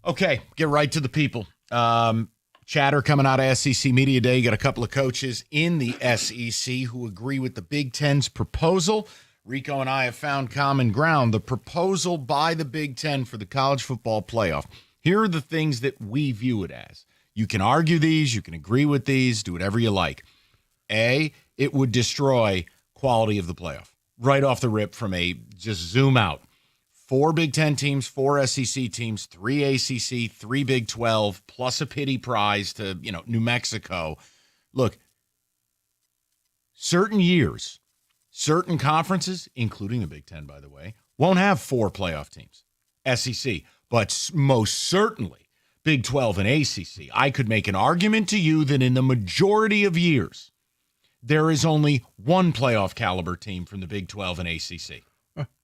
Okay, get right to the people. Chatter coming out of SEC Media Day. You got a couple of coaches in the SEC who agree with the Big Ten's proposal. Rico and I have found common ground. The proposal by the Big Ten for the college football playoff. Here are the things that we view it as. You can argue these. You can agree with these. Do whatever you like. A, it would destroy quality of the playoff. Right off the rip from a just zoom out. 4 Big Ten teams, 4 SEC teams, 3 ACC, 3 Big 12, plus a pity prize to, New Mexico. Look, certain years, certain conferences, including the Big Ten, by the way, won't have 4 playoff teams, SEC, but most certainly Big 12 and ACC. I could make an argument to you that in the majority of years, there is only 1 playoff caliber team from the Big 12 and ACC.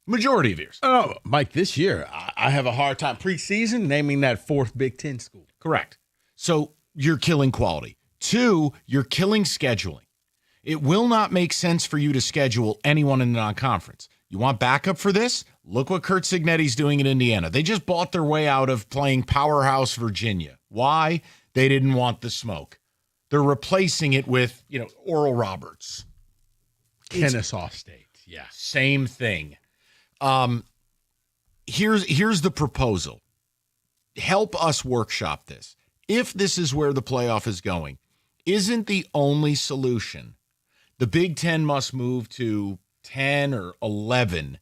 Majority of years. Oh, Mike, this year, I have a hard time preseason naming that 4th Big Ten school. Correct. So you're killing quality. 2, you're killing scheduling. It will not make sense for you to schedule anyone in the non-conference. You want backup for this? Look what Kurt Signetti's doing in Indiana. They just bought their way out of playing powerhouse Virginia. Why? They didn't want the smoke. They're replacing it with, Oral Roberts. Kennesaw State. Yeah. Same thing. Here's the proposal. Help us workshop this. If this is where the playoff is going, isn't the only solution the Big Ten must move to 10 or 11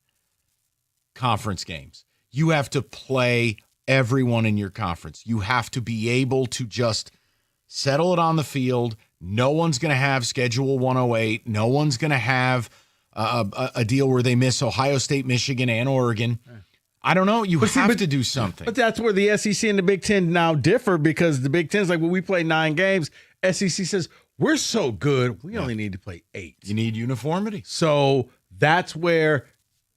conference games? You have to play everyone in your conference. You have to be able to just settle it on the field. No one's going to have Schedule 108. No one's going to have a deal where they miss Ohio State, Michigan, and Oregon. I don't know. You have to do something. But that's where the SEC and the Big Ten now differ, because the Big Ten is like, when we play 9 games, SEC says, we're so good, we only need to play 8. You need uniformity. So that's where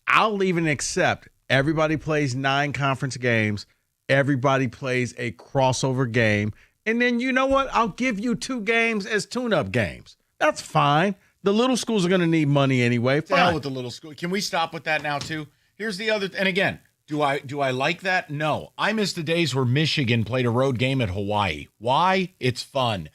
I'll even accept everybody plays 9 conference games, everybody plays a crossover game, and then you know what? I'll give you 2 games as tune-up games. That's fine. The little schools are going to need money anyway. To hell with the little school. Can we stop with that now too? Here's the other, and again, do I like that? No. I miss the days where Michigan played a road game at Hawaii. Why? It's fun.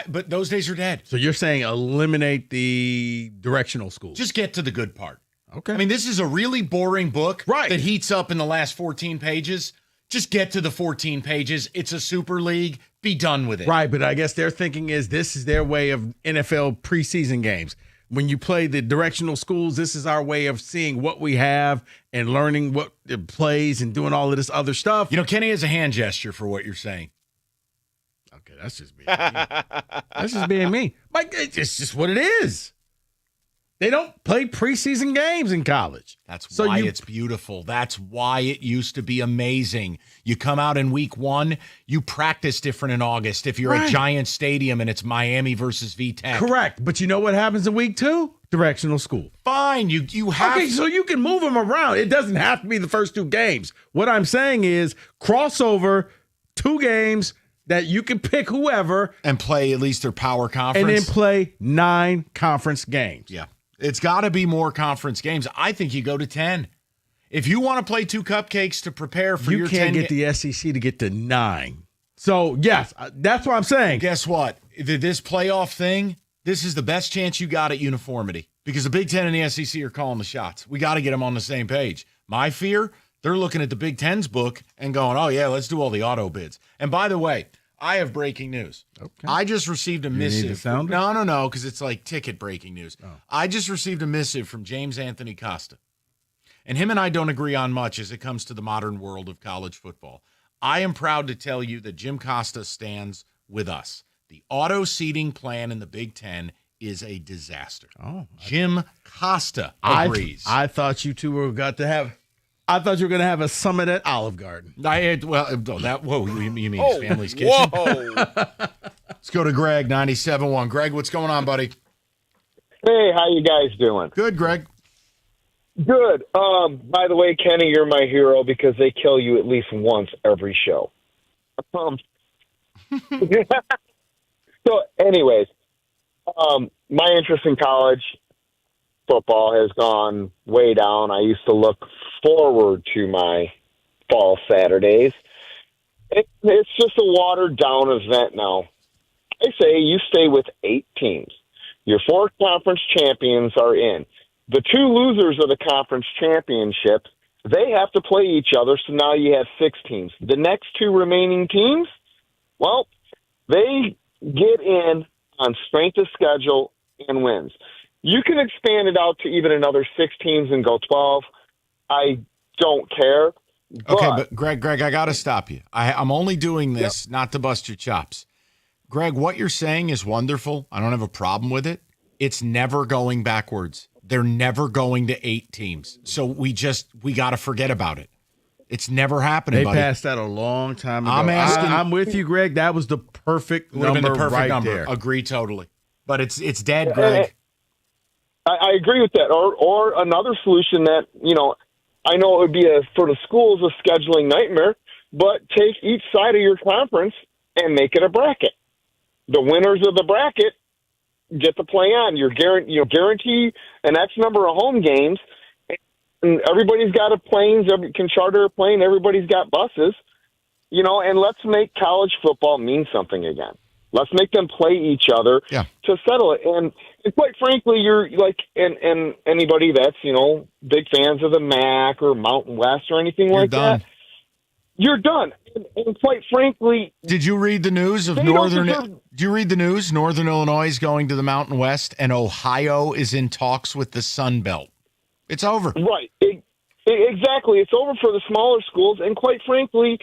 But those days are dead. So you're saying eliminate the directional schools. Just get to the good part. Okay. I mean, this is a really boring book that heats up in the last 14 pages. Just get to the 14 pages. It's a super league. Be done with it. Right, but I guess their thinking is this is their way of NFL preseason games. When you play the directional schools, this is our way of seeing what we have and learning what it plays and doing all of this other stuff. Kenny has a hand gesture for what you're saying. Okay, that's just being me. That's just being me. Like, it's just what it is. They don't play preseason games in college. That's why it's beautiful. That's why it used to be amazing. You come out in week 1, you practice different in August. If you're at Giant Stadium and it's Miami versus VTech. Correct. But you know what happens in week 2? Directional school. Fine. You have. Okay, so you can move them around. It doesn't have to be the first 2 games. What I'm saying is crossover 2 games that you can pick whoever. And play at least their power conference. And then play 9 conference games. Yeah. It's got to be more conference games. I think you go to 10. If you want to play 2 cupcakes to prepare for your 10 you can't get the SEC to get to 9. So, yes, that's what I'm saying. Guess what? This playoff thing, this is the best chance you got at uniformity, because the Big Ten and the SEC are calling the shots. We got to get them on the same page. My fear, they're looking at the Big Ten's book and going, oh, yeah, let's do all the auto bids. And by the way, I have breaking news. Okay. I just received a missive. You need the sounder? No, because it's like ticket breaking news. Oh. I just received a missive from James Anthony Costa. And him and I don't agree on much as it comes to the modern world of college football. I am proud to tell you that Jim Costa stands with us. The auto seating plan in the Big Ten is a disaster. Oh, Jim Costa agrees. I thought you two were going to have a summit at Olive Garden. Whoa, you mean his family's kitchen? Whoa. Let's go to Greg, 97.1. Greg, what's going on, buddy? Hey, how you guys doing? Good, Greg. Good. By the way, Kenny, you're my hero because they kill you at least once every show. So, anyways, my interest in college football has gone way down. I used to look forward to my fall Saturdays. It's just a watered-down event now. I say you stay with 8 teams. Your 4 conference champions are in. The 2 losers of the conference championship, they have to play each other, so now you have 6 teams. The next 2 remaining teams, well, they get in on strength of schedule and wins. You can expand it out to even another 6 teams and go 12. I don't care. Okay, but Greg, I got to stop you. I'm only doing this not to bust your chops. Greg, what you're saying is wonderful. I don't have a problem with it. It's never going backwards. They're never going to 8 teams. So we got to forget about it. It's never happening, buddy. They passed that a long time ago. I'm with you, Greg. That was the perfect number. Would have been the perfect right number. there. Agree totally. But it's dead, Greg. I agree with that. Or another solution that, I know it would be for the schools a scheduling nightmare, but take each side of your conference and make it a bracket. The winners of the bracket get to play on. You guarantee an X number of home games, and everybody's got planes. Can charter a plane. Everybody's got buses. And let's make college football mean something again. Let's make them play each other to settle it. And quite frankly, you're like, and anybody that's, big fans of the MAC or Mountain West or anything like that, you're done. And quite frankly, did you read the news of Northern? Did you read the news? Northern Illinois is going to the Mountain West, and Ohio is in talks with the Sun Belt. It's over. Right. Exactly. It's over for the smaller schools. And quite frankly,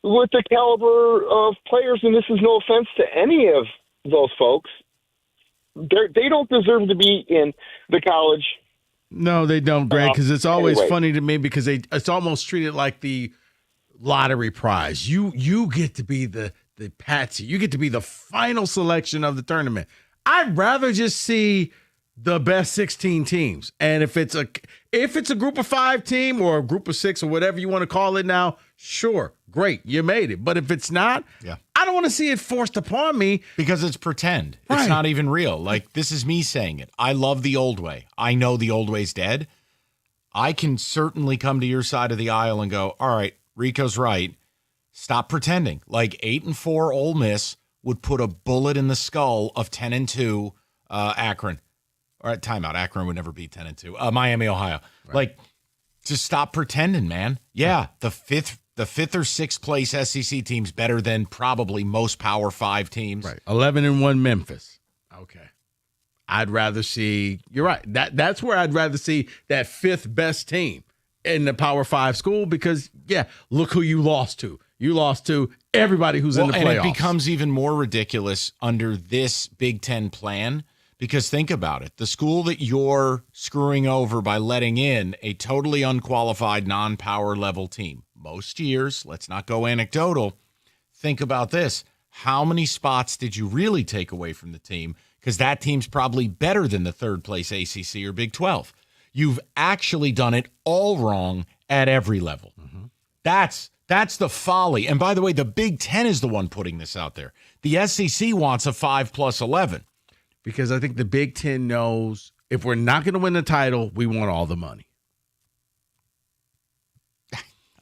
with the caliber of players, and this is no offense to any of those folks, they don't deserve to be in the college. No, they don't, Greg, because it's always funny to me because it's almost treated like the lottery prize. You get to be the patsy. You get to be the final selection of the tournament. I'd rather just see the best 16 teams. And if it's a group of 5 team or a group of 6 or whatever you want to call it now, sure, great, you made it. But if it's not, I don't want to see it forced upon me. Because it's pretend. Right. It's not even real. Like, this is me saying it. I love the old way. I know the old way's dead. I can certainly come to your side of the aisle and go, all right, Rico's right. Stop pretending. Like 8-4 Ole Miss would put a bullet in the skull of 10-2 Akron. All right, timeout. Akron would never be 10-2. Miami, Ohio. Right. Like, just stop pretending, man. Yeah, the fifth or sixth place SEC team's better than probably most Power 5 teams. Right. 11-1 Memphis. Okay. I'd rather see. You're right. That's where I'd rather see that 5th best team in the Power 5 school because look who you lost to. You lost to everybody who's in the playoffs. And it becomes even more ridiculous under this Big Ten plan. Because think about it. The school that you're screwing over by letting in a totally unqualified non-power level team. Most years, let's not go anecdotal. Think about this. How many spots did you really take away from the team? Because that team's probably better than the 3rd place ACC or Big 12. You've actually done it all wrong at every level. Mm-hmm. That's the folly. And by the way, the Big Ten is the one putting this out there. The SEC wants a 5+11. Because I think the Big Ten knows if we're not going to win the title, we want all the money.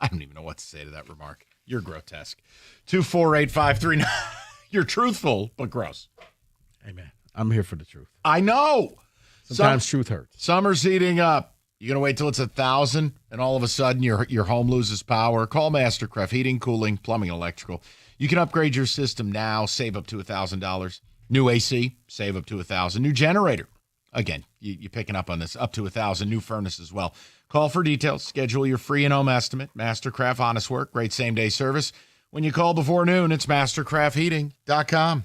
I don't even know what to say to that remark. You're grotesque. 248-539. You're truthful, but gross. Hey, man, I'm here for the truth. I know. Sometimes truth hurts. Summer's heating up. You're going to wait till it's 1,000 and all of a sudden your home loses power. Call Mastercraft Heating, Cooling, Plumbing, and Electrical. You can upgrade your system now, save up to $1,000. New AC, save up to $1,000. New generator. Again, you're picking up on this, up to $1,000. New furnace as well. Call for details. Schedule your free in-home estimate. Mastercraft Honest Work. Great same-day service. When you call before noon, it's mastercraftheating.com.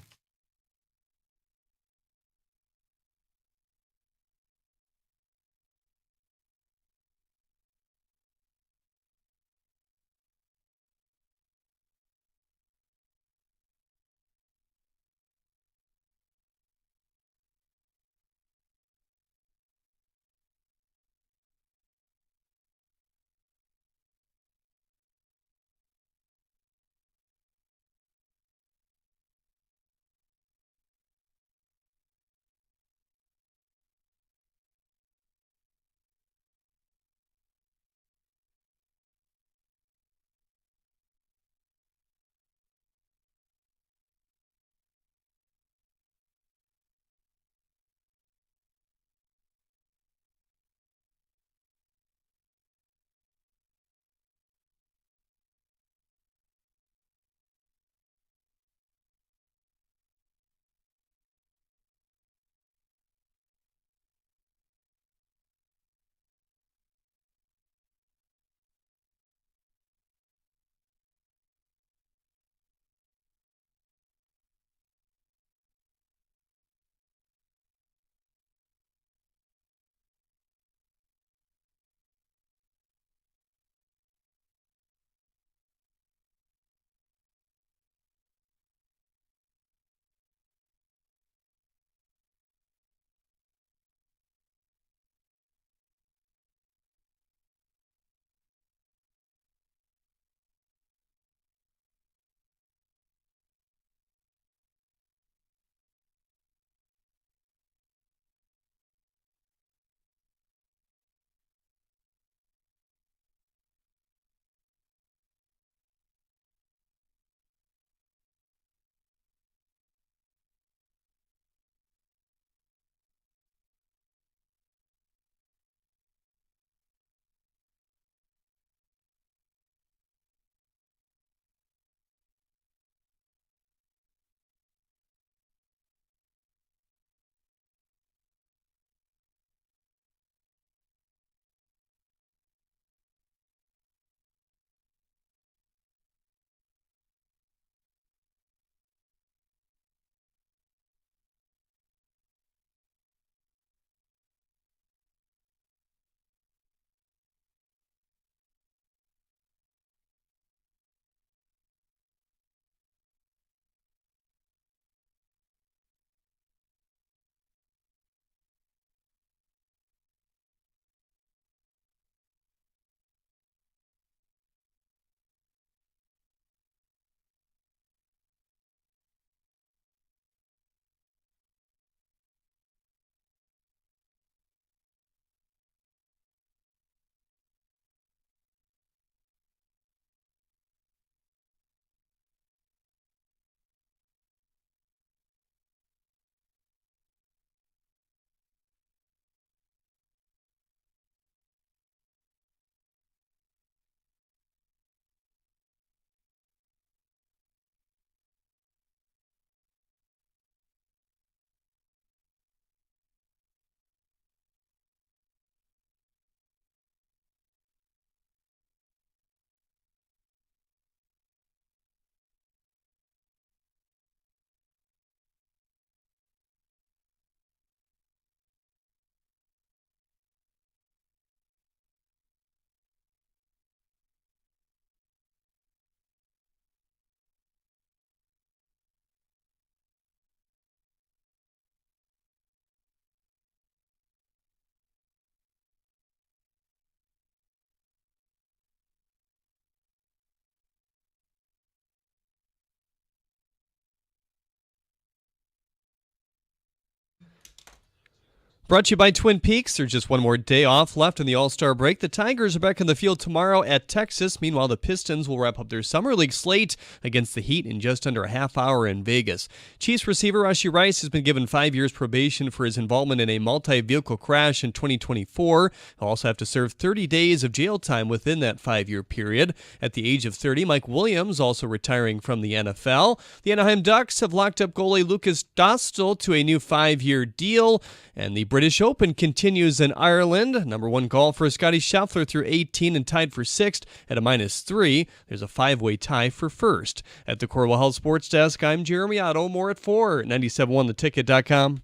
Brought to you by Twin Peaks. There's just one more day off left in the All-Star break. The Tigers are back in the field tomorrow at Texas. Meanwhile, the Pistons will wrap up their Summer League slate against the Heat in just under a half hour in Vegas. Chiefs receiver Rashee Rice has been given 5 years probation for his involvement in a multi-vehicle crash in 2024. He'll also have to serve 30 days of jail time within that 5-year period. At the age of 30, Mike Williams also retiring from the NFL. The Anaheim Ducks have locked up goalie Lucas Dostal to a new 5-year deal. And the British Open continues in Ireland. Number 1 golfer Scottie Scheffler through 18 and tied for 6th at a -3. There's a 5-way tie for first. At the Corwell Health Sports Desk, I'm Jeremy Otto. More at 4, 97.1theticket.com.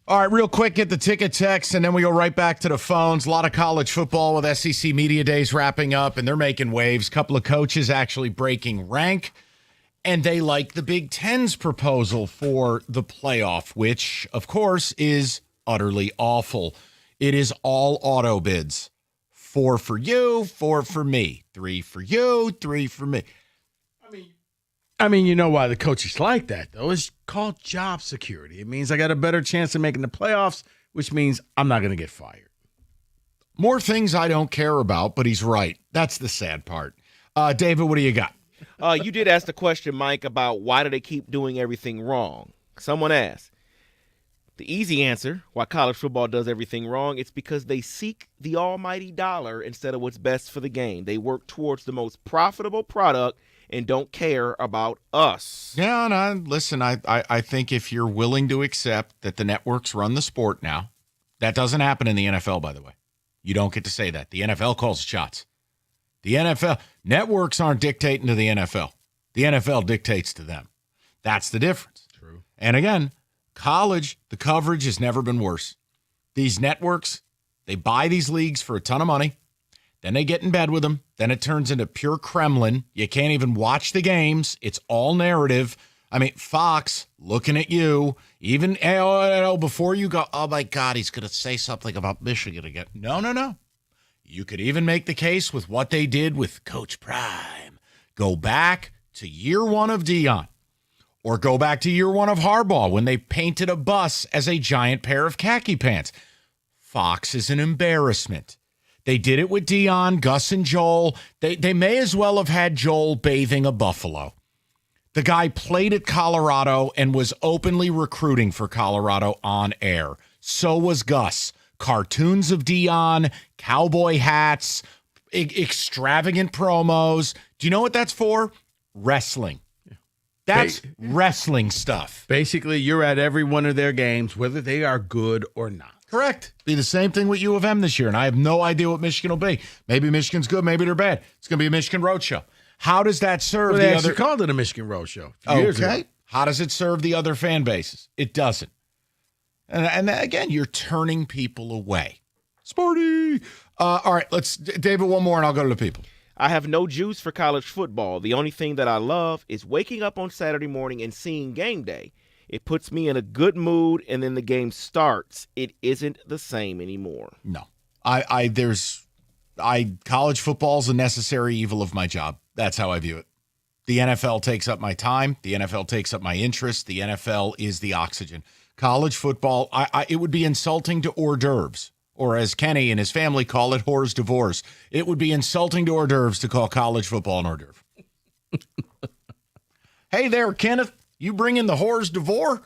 All right, real quick, get the ticket text, and then we go right back to the phones. A lot of college football with SEC Media Days wrapping up, and they're making waves. A couple of coaches actually breaking rank, and they like the Big Ten's proposal for the playoff, which, of course, is utterly awful. It is all auto bids. 4 for you, 4 for me. 3 for you, 3 for me. I mean, you know why the coaches like that, though. It's called job security. It means I got a better chance of making the playoffs, which means I'm not going to get fired. More things I don't care about, but he's right. That's the sad part. David, what do you got? You did ask the question, Mike, about why do they keep doing everything wrong? Someone asked. The easy answer, why college football does everything wrong, it's because they seek the almighty dollar instead of what's best for the game. They work towards the most profitable product and don't care about us. Yeah, no, listen, I think if you're willing to accept that the networks run the sport now, that doesn't happen in the NFL, by the way. You don't get to say that. The NFL calls the shots. The NFL, networks aren't dictating to the NFL. The NFL dictates to them. That's the difference. True. And again, college, the coverage has never been worse. These networks, they buy these leagues for a ton of money. Then they get in bed with them. Then it turns into pure Kremlin. You can't even watch the games. It's all narrative. I mean, Fox looking at you. Even before you go, oh, my God, he's going to say something about Michigan again. No. You could even make the case with what they did with Coach Prime. Go back to year 1 of Deion. Or go back to year 1 of Harbaugh when they painted a bus as a giant pair of khaki pants. Fox is an embarrassment. They did it with Deion, Gus, and Joel. They may as well have had Joel bathing a buffalo. The guy played at Colorado and was openly recruiting for Colorado on air. So was Gus. Cartoons of Deion, cowboy hats, extravagant promos. Do you know what that's for? Wrestling. That's wrestling stuff. Basically, you're at every one of their games, whether they are good or not. Correct. Be the same thing with U of M this year, and I have no idea what Michigan will be. Maybe Michigan's good, maybe they're bad. It's going to be a Michigan Roadshow. How does that serve they the actually other? called it a Michigan Roadshow a few years ago. Okay. How does it serve the other fan bases? It doesn't. And again, you're turning people away. Sporty. All right, David, one more, and I'll go to the people. I have no juice for college football. The only thing that I love is waking up on Saturday morning and seeing game day. It puts me in a good mood, and then the game starts. It isn't the same anymore. No. College football is a necessary evil of my job. That's how I view it. The NFL takes up my time. The NFL takes up my interest. The NFL is the oxygen. College football, it would be insulting to hors d'oeuvres, or as Kenny and his family call it, hors divorce. It would be insulting to hors d'oeuvres to call college football an hors d'oeuvre. Hey there, Kenneth. You bring in the hors d'oeuvre?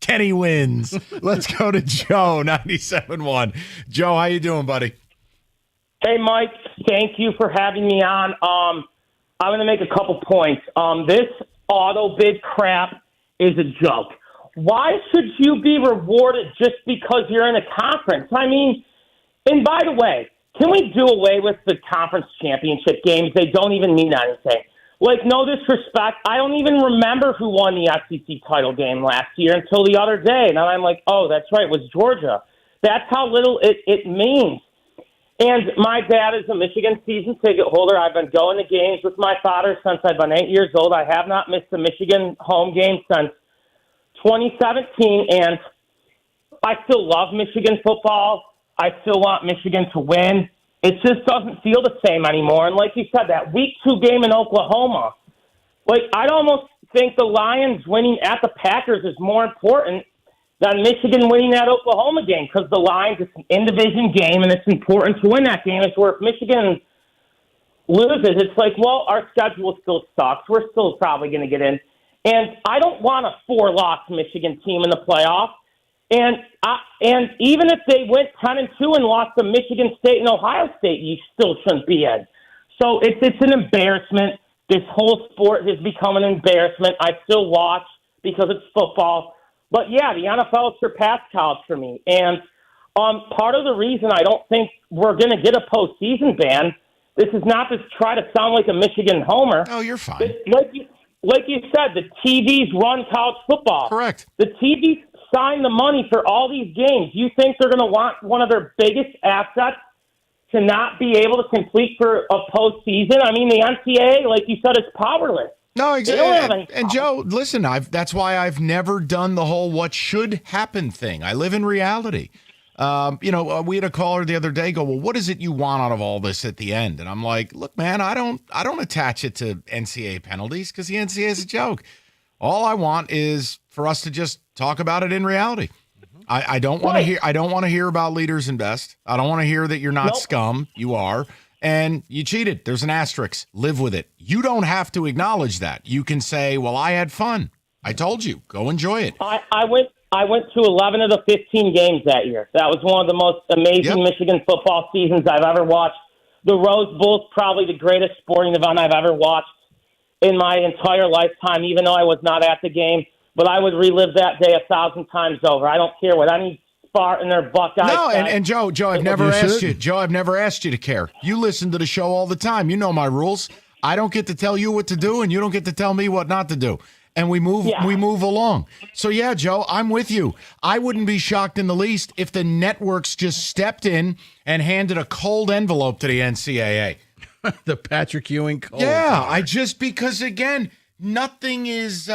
Kenny wins. Let's go to Joe, 97.1. Joe, how you doing, buddy? Hey, Mike. Thank you for having me on. I'm going to make a couple points. This auto bid crap is a joke. Why should you be rewarded just because you're in a conference? I mean, and by the way, can we do away with the conference championship games? They don't even mean anything. Like, no disrespect, I don't even remember who won the SEC title game last year until the other day. And I'm like, oh, that's right, it was Georgia. That's how little it means. And my dad is a Michigan season ticket holder. I've been going to games with my father since I've been 8 years old. I have not missed a Michigan home game since 2017. And I still love Michigan football. I still want Michigan to win. It just doesn't feel the same anymore. And like you said, that week 2 game in Oklahoma, like I'd almost think the Lions winning at the Packers is more important than Michigan winning that Oklahoma game, because the Lions, it's an in-division game, and it's important to win that game. It's where if Michigan loses, it's like, well, our schedule still sucks. We're still probably going to get in. And I don't want a 4-loss Michigan team in the playoff. And even if they went 10-2 and lost to Michigan State and Ohio State, you still shouldn't be in. So it's an embarrassment. This whole sport has become an embarrassment. I still watch because it's football. But, yeah, the NFL surpassed college for me. And part of the reason I don't think we're going to get a postseason ban, this is not to try to sound like a Michigan homer. Oh, you're fine. Like you said, the TVs run college football. Correct. The TVs sign the money for all these games. You think they're going to want one of their biggest assets to not be able to complete for a postseason? I mean, the NCAA, like you said, is powerless. No, They don't have exactly. any And Joe, listen, that's why I've never done the whole what should happen thing. I live in reality. We had a caller the other day go, well, what is it you want out of all this at the end? And I'm like, look, man, I don't attach it to NCAA penalties because the NCAA is a joke. All I want is for us to just talk about it in reality. I don't want to hear. I don't want to hear about leaders and best. I don't want to hear that you're not scum. You are, and you cheated. There's an asterisk. Live with it. You don't have to acknowledge that. You can say, "Well, I had fun. I told you. Go enjoy it." I went to 11 of the 15 games that year. That was one of the most amazing Michigan football seasons I've ever watched. The Rose Bowl's probably the greatest sporting event I've ever watched in my entire lifetime, even though I was not at the game. But I would relive that day 1,000 times over. I don't care what any Spartan or Buckeye. No, said. and Joe, I've never asked you. Joe, I've never asked you to care. You listen to the show all the time. You know my rules. I don't get to tell you what to do, and you don't get to tell me what not to do. And we move along. So yeah, Joe, I'm with you. I wouldn't be shocked in the least if the networks just stepped in and handed a cold envelope to the NCAA. The Patrick Ewing cold. Yeah, because again, nothing is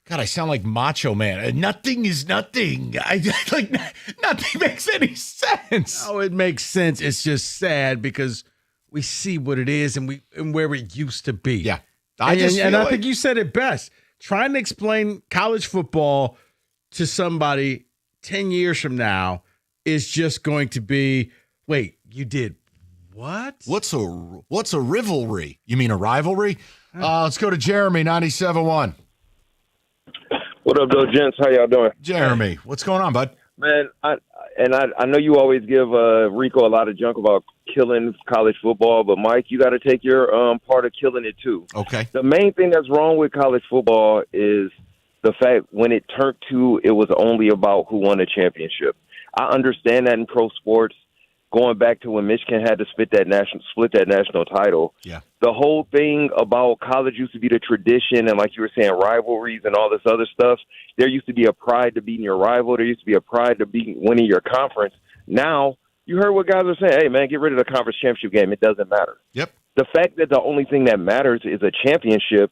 God, I sound like Macho Man. Nothing is nothing. Nothing makes any sense. Oh, it makes sense. It's just sad because we see what it is and where it used to be. Yeah. I think you said it best. Trying to explain college football to somebody 10 years from now is just going to be, wait, you did what? What's a rivalry? You mean a rivalry? Let's go to Jeremy, 97.1. What up, though, gents? How y'all doing? Jeremy, what's going on, bud? Man, I know you always give Rico a lot of junk about killing college football, but Mike, you got to take your part of killing it too. Okay. The main thing that's wrong with college football is the fact when it turned to it was only about who won the championship. I understand that in pro sports, going back to when Michigan had to split that national title. Yeah. The whole thing about college used to be the tradition and, like you were saying, rivalries and all this other stuff. There used to be a pride to beating your rival. There used to be a pride to winning your conference. Now, you heard what guys are saying. Hey, man, get rid of the conference championship game. It doesn't matter. Yep. The fact that the only thing that matters is a championship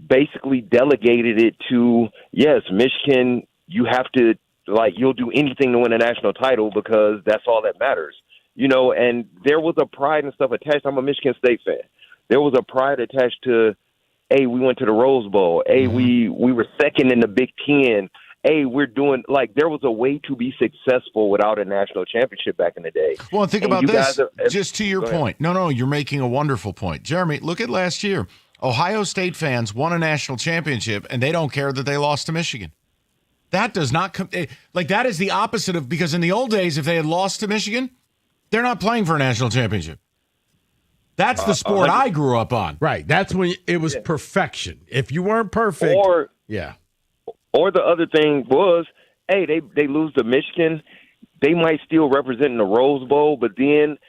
basically delegated it to, yes, Michigan, you have to, you'll do anything to win a national title because that's all that matters. And there was a pride and stuff attached. I'm a Michigan State fan. There was a pride attached to, hey, we went to the Rose Bowl. Hey, we were second in the Big Ten. Hey, we're doing, there was a way to be successful without a national championship back in the day. Well, think about this, just to your point. No, you're making a wonderful point. Jeremy, look at last year. Ohio State fans won a national championship, and they don't care that they lost to Michigan. That does not that is the opposite of, because in the old days, if they had lost to Michigan, they're not playing for a national championship. That's the sport I grew up on. Right. That's when it was perfection. If you weren't perfect. Or the other thing was, hey, they lose to Michigan. They might still represent in the Rose Bowl, but then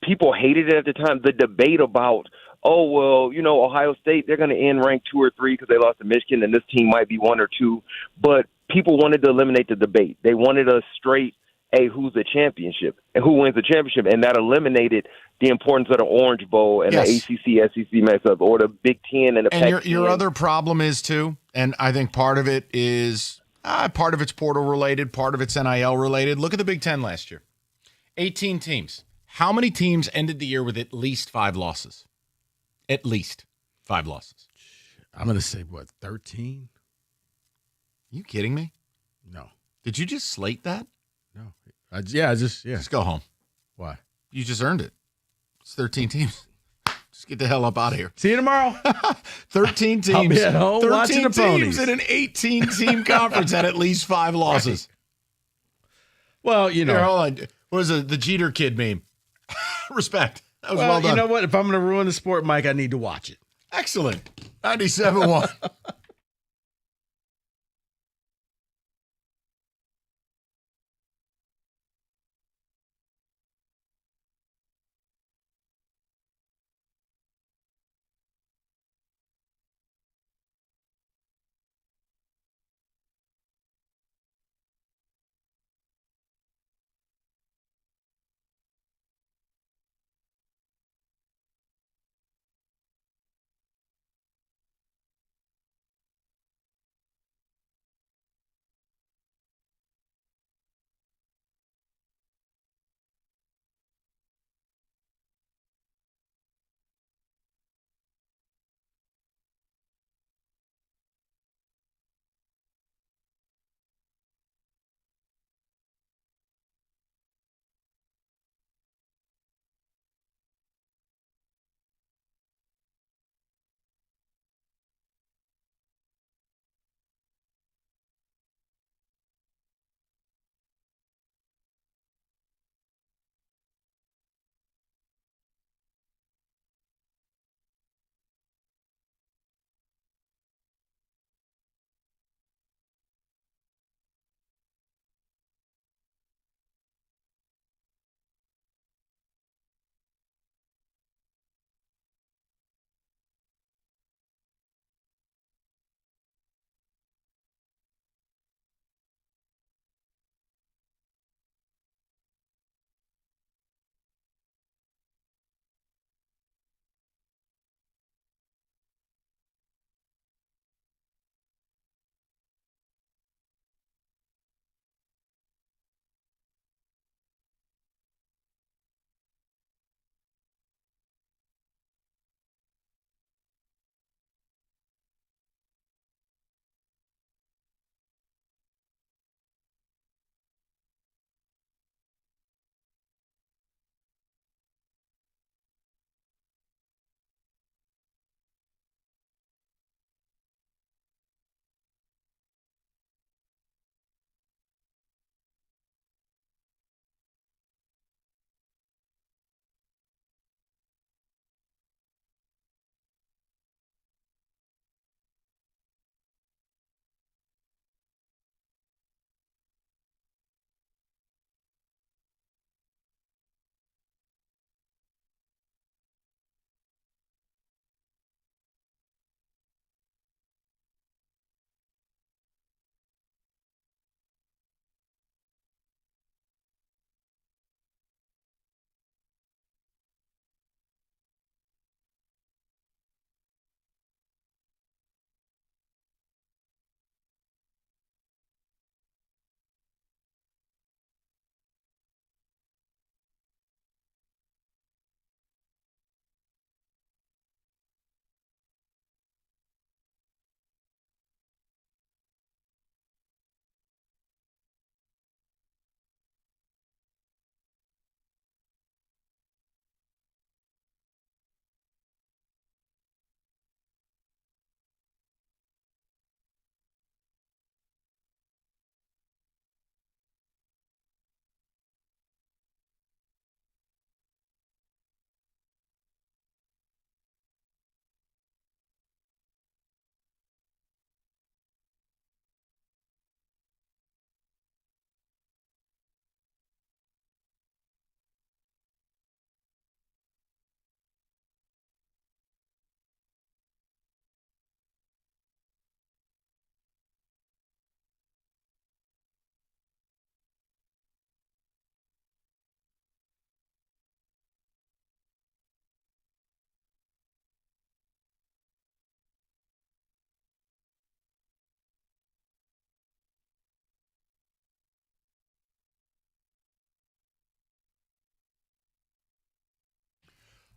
people hated it at the time. The debate about, Ohio State, they're going to end ranked 2 or 3 because they lost to Michigan, and this team might be 1 or 2. But people wanted to eliminate the debate. They wanted a straight, hey, who's the championship and who wins the championship, and that eliminated the importance of the Orange Bowl and the ACC, SEC matchup, or the Big Ten and the Pac-10. And your other problem is too, and I think part of it is Part of it's portal related, part of it's NIL related. Look at the Big Ten last year. 18 teams. How many teams ended the year with at least 5 losses? At least 5 losses. I'm going to say, 13? You kidding me? No. Did you just slate that? No. Just go home. Why? You just earned it. It's 13 teams. Just get the hell up out of here. See you tomorrow. 13 teams. I'll be at home 13 watching the teams ponies. in an 18-team conference had at least 5 losses. Well, you know. Here, hold on. What is it? The Jeter kid meme. Respect. That was well done. You know what? If I'm going to ruin the sport, Mike, I need to watch it. Excellent. 97-1.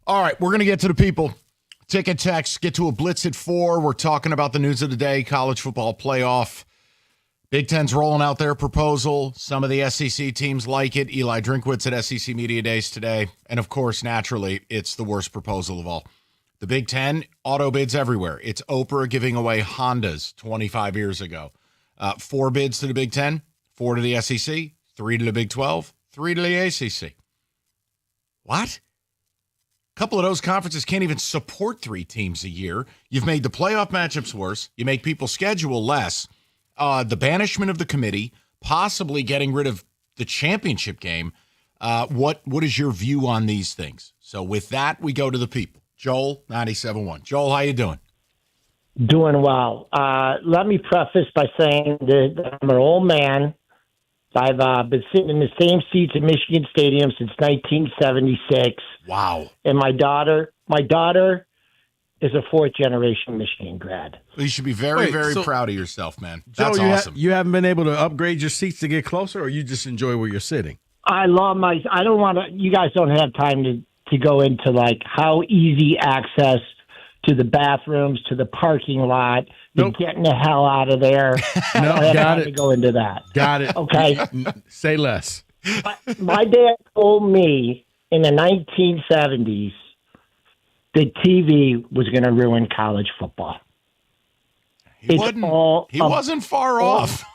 All right, we're going to get to the people. Ticket text, get to a blitz at 4. We're talking about the news of the day, college football playoff. Big Ten's rolling out their proposal. Some of the SEC teams like it. Eli Drinkwitz at SEC Media Days today. And, of course, naturally, it's the worst proposal of all. The Big Ten, auto bids everywhere. It's Oprah giving away Hondas 25 years ago. 4 bids to the Big Ten, 4 to the SEC, 3 to the Big 12, 3 to the ACC. What? A couple of those conferences can't even support 3 teams a year. You've made the playoff matchups worse. You make people schedule less. The banishment of the committee, possibly getting rid of the championship game. What is your view on these things? So with that, we go to the people. Joel, 97.1. Joel, how you doing? Doing well. Let me preface by saying that I'm an old man. I've been sitting in the same seats at Michigan Stadium since 1976. Wow. And my daughter is a 4th-generation Michigan grad. You should be very proud of yourself, man. Joe, That's awesome. You haven't been able to upgrade your seats to get closer, or you just enjoy where you're sitting? I love I don't want to, you guys don't have time to go into like how easy access to the bathrooms, to the parking lot, to getting the hell out of there. I don't have time to go into that. Got it. Okay. Say less. My dad told me in the 1970s that TV was going to ruin college football. He wasn't far off.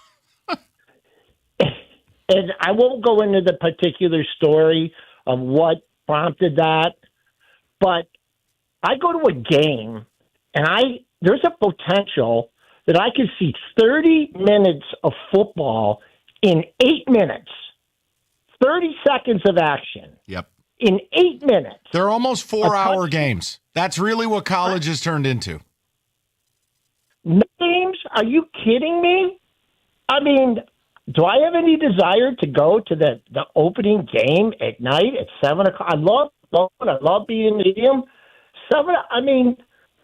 And I won't go into the particular story of what prompted that, but I go to a game and there's a potential that I could see 30 minutes of football in 8 minutes, 30 seconds of action. Yep. In 8 minutes. They're almost 4-hour games. That's really what college has turned into. Games? Are you kidding me? I mean, do I have any desire to go to the opening game at night at 7 o'clock? I love being in the stadium. I mean,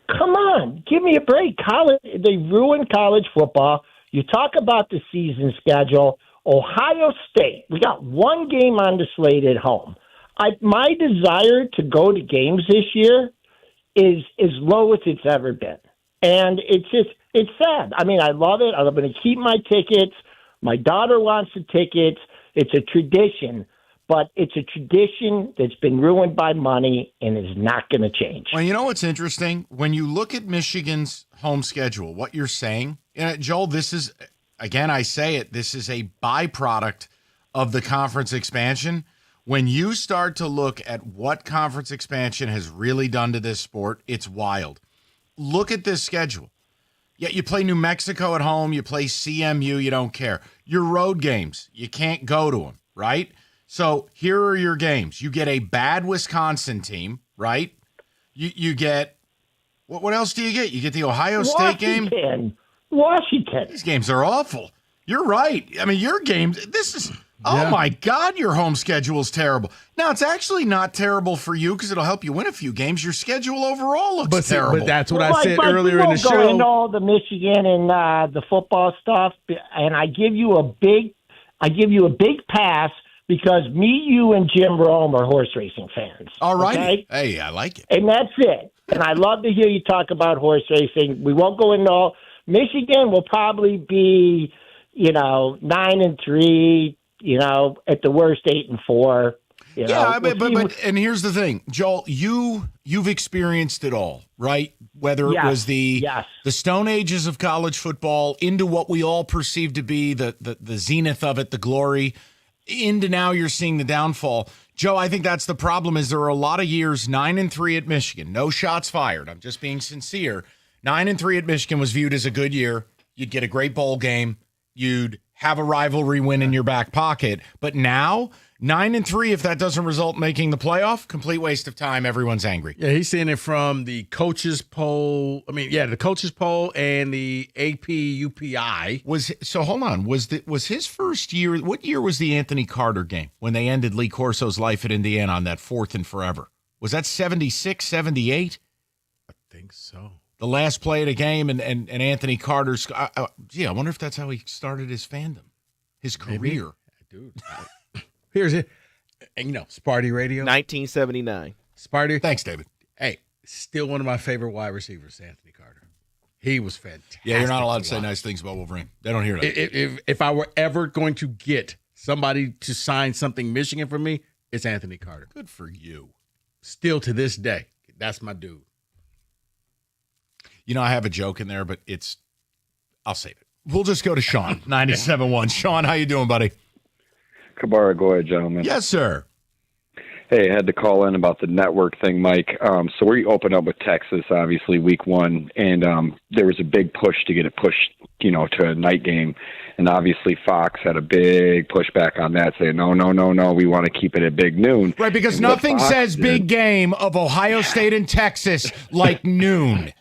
come on, give me a break. They ruined college football. You talk about the season schedule. Ohio State, we got 1 game on the slate at home. My desire to go to games this year is as low as it's ever been. And it's sad. I mean, I love it. I'm going to keep my tickets. My daughter wants the tickets. It's a tradition. But it's a tradition that's been ruined by money and is not going to change. Well, you know what's interesting? When you look at Michigan's home schedule, what you're saying, Joel, this is, again, I say it, this is a byproduct of the conference expansion. When you start to look at what conference expansion has really done to this sport, it's wild. Look at this schedule. Yeah, you play New Mexico at home, you play CMU, you don't care. Your road games, you can't go to them, right? So here are your games. You get a bad Wisconsin team, right? You get what else do you get? You get the Ohio State game. Washington. These games are awful. You're right. I mean, your games. Oh my God, your home schedule is terrible. Now it's actually not terrible for you because it'll help you win a few games. Your schedule overall looks terrible. But that's what I said earlier in the show. Go into all the Michigan and the football stuff, and I give you a big pass. Because me, you, and Jim Rome are horse racing fans. All right. Okay? Hey, I like it. And that's it. And I love to hear you talk about horse racing. We won't go into all. Michigan will probably be, 9-3, at the worst 8-4. But and here's the thing, Joel, you've experienced it all, right? Whether it was the Stone Ages of college football into what we all perceive to be the zenith of it, the glory, into now you're seeing the downfall. Joe, I think that's the problem is there are a lot of years, 9-3 at Michigan. No shots fired. I'm just being sincere. 9-3 at Michigan was viewed as a good year. You'd get a great bowl game. You'd have a rivalry win in your back pocket. But now, 9-3, if that doesn't result in making the playoff, complete waste of time. Everyone's angry. Yeah, he's seeing it from the coaches poll. The coaches poll and the AP UPI. So hold on. Was his first year? What year was the Anthony Carter game when they ended Lee Corso's life at Indiana on that 4th and forever? Was that 76, 78? I think so. The last play of the game and Anthony Carter's. I wonder if that's how he started his fandom, his career. Dude. Here's it. And, Sparty Radio. 1979. Sparty. Thanks, David. Hey, still one of my favorite wide receivers, Anthony Carter. He was fantastic. Yeah, you're not allowed to say nice things about Wolverine. They don't hear that. If I were ever going to get somebody to sign something Michigan for me, it's Anthony Carter. Good for you. Still to this day, that's my dude. You know, I have a joke in there, but I'll save it. We'll just go to Sean, 97.1. Sean, how you doing, buddy? Kabara, go ahead, gentlemen. Yes, sir. Hey, I had to call in about the network thing, Mike. So we opened up with Texas, obviously, week 1, and there was a big push to get it pushed, to a night game. And obviously Fox had a big pushback on that, saying, no, we want to keep it at big noon. Right, because And nothing what Fox says did- big game of Ohio State and Texas like noon.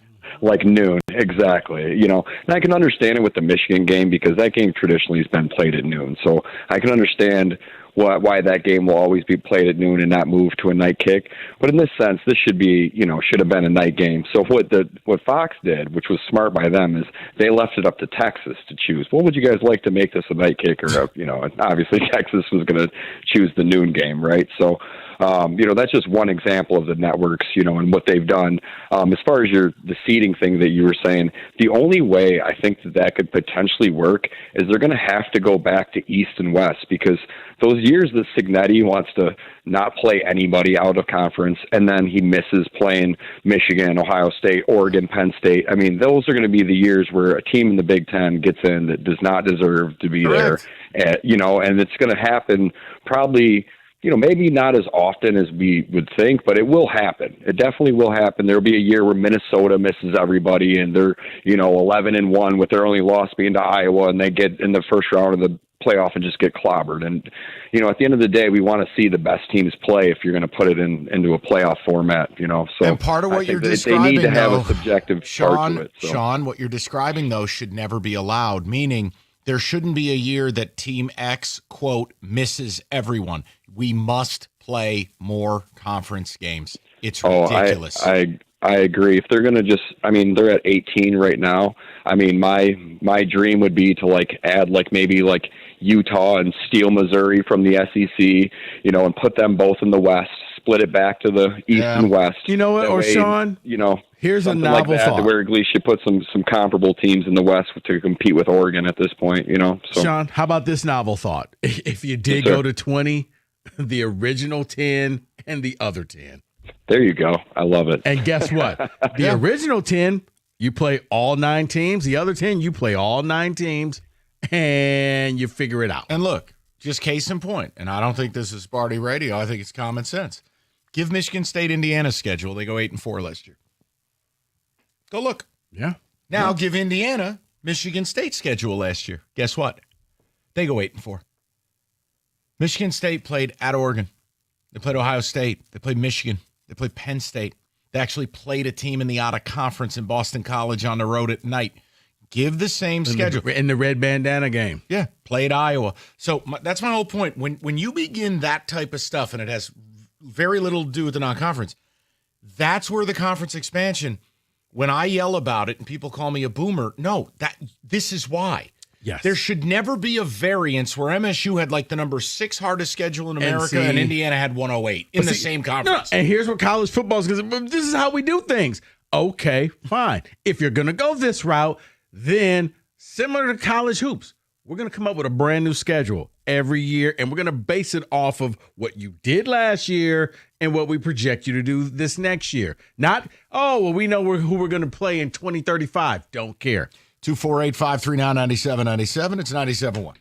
Like noon, exactly. And I can understand it with the Michigan game because that game traditionally has been played at noon. So I can understand why that game will always be played at noon and not move to a night kick. But in this sense, this should have been a night game. So what Fox did, which was smart by them, is they left it up to Texas to choose. What would you guys like to make this a night kick? Or obviously Texas was going to choose the noon game, right? So. That's just one example of the networks, and what they've done. As far as the seeding thing that you were saying, the only way I think that could potentially work is they're going to have to go back to East and West, because those years that Cignetti wants to not play anybody out of conference, and then he misses playing Michigan, Ohio State, Oregon, Penn State. I mean, those are going to be the years where a team in the Big Ten gets in that does not deserve to be Correct. there. And it's going to happen probably – maybe not as often as we would think, but it will happen. It definitely will happen. There'll be a year where Minnesota misses everybody and they're, 11-1 with their only loss being to Iowa, and they get in the first round of the playoff and just get clobbered. And, at the end of the day, we want to see the best teams play if you're going to put it into a playoff format, So And part of I what think you're that describing, they need to have though, a subjective part to it. So. Sean, what you're describing, though, should never be allowed, meaning there shouldn't be a year that Team X, quote, misses everyone. We must play more conference games. It's ridiculous. I agree. If they're going to they're at 18 right now. I mean, my dream would be to add maybe Utah and steal Missouri from the SEC, and put them both in the West, split it back to the East and West. You know what, That or way, Sean, here's a something novel like that, thought. where at least you put some comparable teams in the West to compete with Oregon at this point, So Sean, how about this novel thought? If you did Yes, sir. go to 20, the original 10 and the other 10. There you go. I love it. And guess what? The original 10, you play all 9 teams. The other 10, you play all 9 teams, and you figure it out. And look, just case in point, and I don't think this is Sparty radio. I think it's common sense. Give Michigan State Indiana's schedule. They go 8-4 last year. Go look. Yeah. Now give Indiana Michigan State's schedule last year. Guess what? They go 8-4. Michigan State played at Oregon. They played Ohio State. They played Michigan. They played Penn State. They actually played a team in the out-of-conference in Boston College on the road at night. Give the same schedule. In the red bandana game. Yeah, played Iowa. So that's my whole point. When you begin that type of stuff, and it has very little to do with the non-conference, that's where the conference expansion, when I yell about it and people call me a boomer, this is why. Yes. There should never be a variance where MSU had the number 6 hardest schedule in America and Indiana had 108 in the same conference. No, and here's what college football is, because this is how we do things. Okay, fine. If you're going to go this route, then similar to college hoops, we're going to come up with a brand new schedule every year, and we're going to base it off of what you did last year and what we project you to do this next year. Not, we know who we're going to play in 2035. Don't care. 248-539-9797. It's 97.1.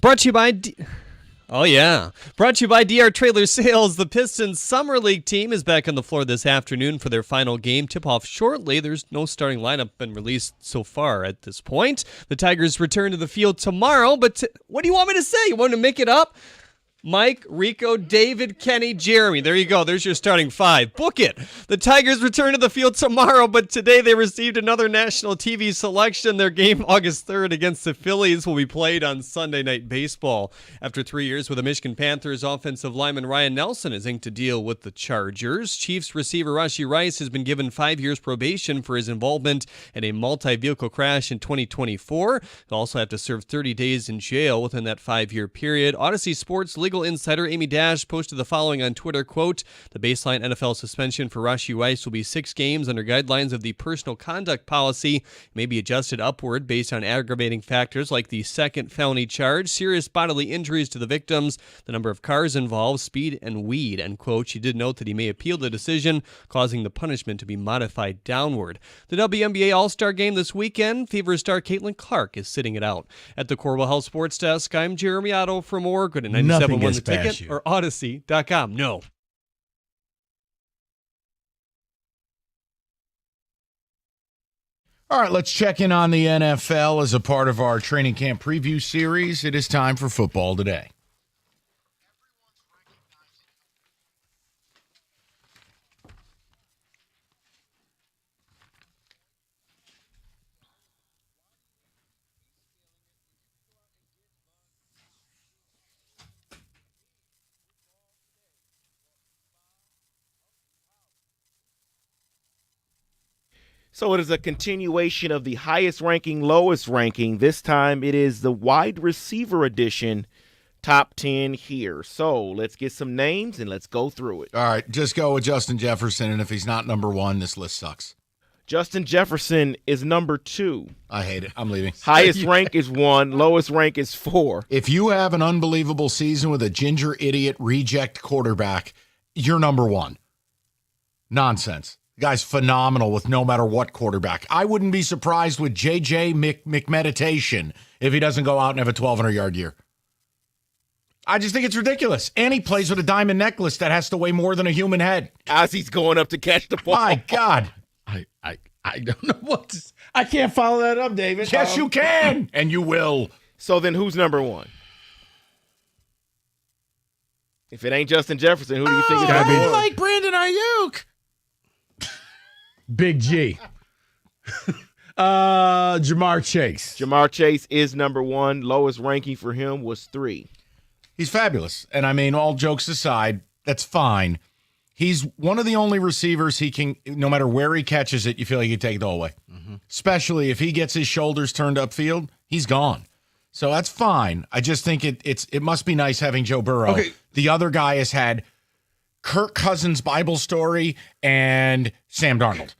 Brought to you by... Oh, yeah. Brought to you by DR Trailer Sales. The Pistons Summer League team is back on the floor this afternoon for their final game. Tip-off shortly. There's no starting lineup been released so far at this point. The Tigers return to the field tomorrow, but what do you want me to say? You want to make it up? Mike, Rico, David, Kenny, Jeremy. There you go. There's your starting five. Book it. The Tigers return to the field tomorrow, but today they received another national TV selection. Their game August 3rd against the Phillies will be played on Sunday Night Baseball. After 3 years with the Michigan Panthers, offensive lineman Ryan Nelson is inked to deal with the Chargers. Chiefs receiver Rashee Rice has been given 5 years probation for his involvement in a multi-vehicle crash in 2024. He'll also have to serve 30 days in jail within that 5-year period. Odyssey Sports legal insider Amy Dash posted the following on Twitter, quote, "The baseline NFL suspension for Rashee Rice will be 6 games under guidelines of the personal conduct policy. It may be adjusted upward based on aggravating factors like the second felony charge, serious bodily injuries to the victims, the number of cars involved, speed, and weed," end quote. She did note that he may appeal the decision, causing the punishment to be modified downward. The WNBA All-Star Game this weekend, Fever star Caitlin Clark is sitting it out. At the Corwell Health Sports Desk, I'm Jeremy Otto. For more, go to 97.1 The Ticket or Odyssey.com. No. All right, let's check in on the NFL as a part of our training camp preview series. It is time for Football Today. So it is a continuation of the highest ranking, lowest ranking. This time it is the wide receiver edition, top 10 here. So let's get some names and let's go through it. All right, just go with Justin Jefferson, and if he's not number one, this list sucks. Justin Jefferson is number 2. I hate it. I'm leaving. Highest rank is 1. Lowest rank is 4. If you have an unbelievable season with a ginger idiot reject quarterback, you're number 1. Nonsense. The guy's phenomenal with no matter what quarterback. I wouldn't be surprised with J.J. McMeditation if he doesn't go out and have a 1,200-yard year. I just think it's ridiculous. And he plays with a diamond necklace that has to weigh more than a human head. As he's going up to catch the ball. My God. I don't know what to say. I can't follow that up, David. Yes, you can. And you will. So then who's number 1? If it ain't Justin Jefferson, who do you think is number 1? I like Brandon Ayuk. Big G. Jamar Chase. Jamar Chase is number 1. Lowest ranking for him was 3. He's fabulous. And I mean, all jokes aside, that's fine. He's one of the only receivers he can, no matter where he catches it, you feel like he can take it all away. Mm-hmm. Especially if he gets his shoulders turned upfield, he's gone. So that's fine. I just think it must be nice having Joe Burrow. Okay. The other guy has had Kirk Cousins' Bible story and Sam Darnold.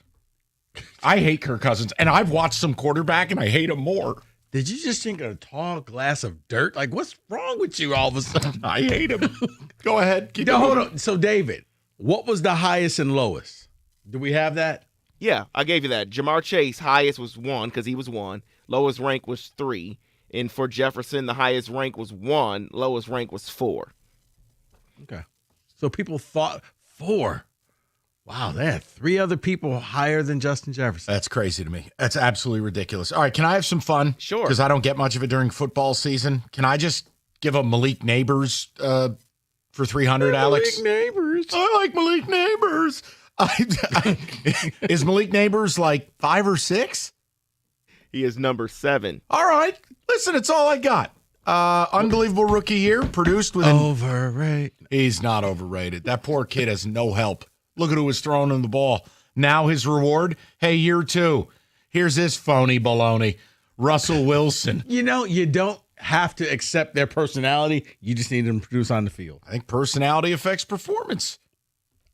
I hate Kirk Cousins, and I've watched some quarterback, and I hate him more. Did you just drink a tall glass of dirt? Like, what's wrong with you all of a sudden? I hate him. Go ahead. Keep hold on. So, David, what was the highest and lowest? Do we have that? Yeah, I gave you that. Jamar Chase, highest was 1 because he was 1. Lowest rank was 3. And for Jefferson, the highest rank was 1. Lowest rank was 4. Okay. So people thought 4. Wow, they had 3 other people higher than Justin Jefferson. That's crazy to me. That's absolutely ridiculous. All right, can I have some fun? Sure. Because I don't get much of it during football season. Can I just give a Malik Neighbors for 300, Alex? Malik Neighbors. I like Malik Neighbors. Is Malik Neighbors like 5 or 6? He is number 7. All right. Listen, it's all I got. Unbelievable rookie year, produced with overrated. He's not overrated. That poor kid has no help. Look at who was throwing him the ball. Now his reward, hey, year 2. Here's this phony baloney, Russell Wilson. You know, you don't have to accept their personality. You just need them to produce on the field. I think personality affects performance.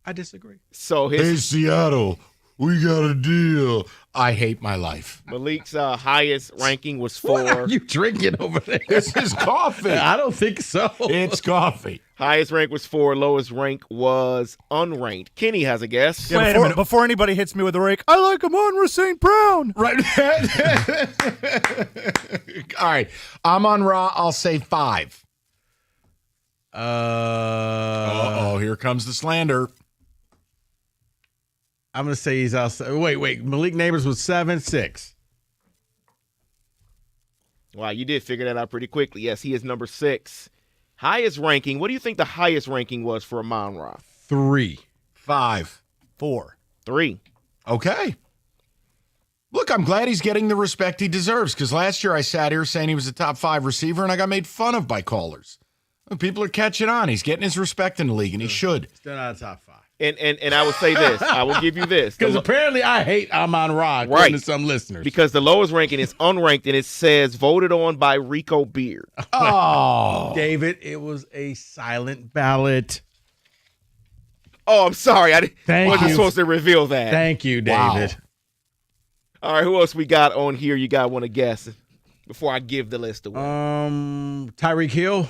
I disagree. So hey, Seattle, We got a deal. I hate my life. Malik's highest ranking was 4. What are you drinking over there? This is coffee. I don't think so. It's coffee. Highest rank was 4. Lowest rank was unranked. Kenny has a guess. Wait a minute. Before anybody hits me with a rake, I like Amon-Ra St. Brown. Right. All right. Amon-Ra, I'll say 5. Here comes the slander. I'm going to say he's outside. Wait. Malik Neighbors was 7, 6. Wow, you did figure that out pretty quickly. Yes, he is number 6. Highest ranking. What do you think the highest ranking was for Amon-Ra? 3. 5. 4. 3. Okay. Look, I'm glad he's getting the respect he deserves, because last year I sat here saying he was a top 5 receiver, and I got made fun of by callers. People are catching on. He's getting his respect in the league, and he should. Still not a top 5. And I would say this. I will give you this. Because apparently I hate Amon-Ra, according to some listeners. Because the lowest ranking is unranked, and it says voted on by Rico Beard. Oh. David, it was a silent ballot. Oh, I'm sorry. I wasn't supposed to reveal that. Thank you, David. Wow. All right, who else we got on here you got want to guess before I give the list away? Tyreek Hill.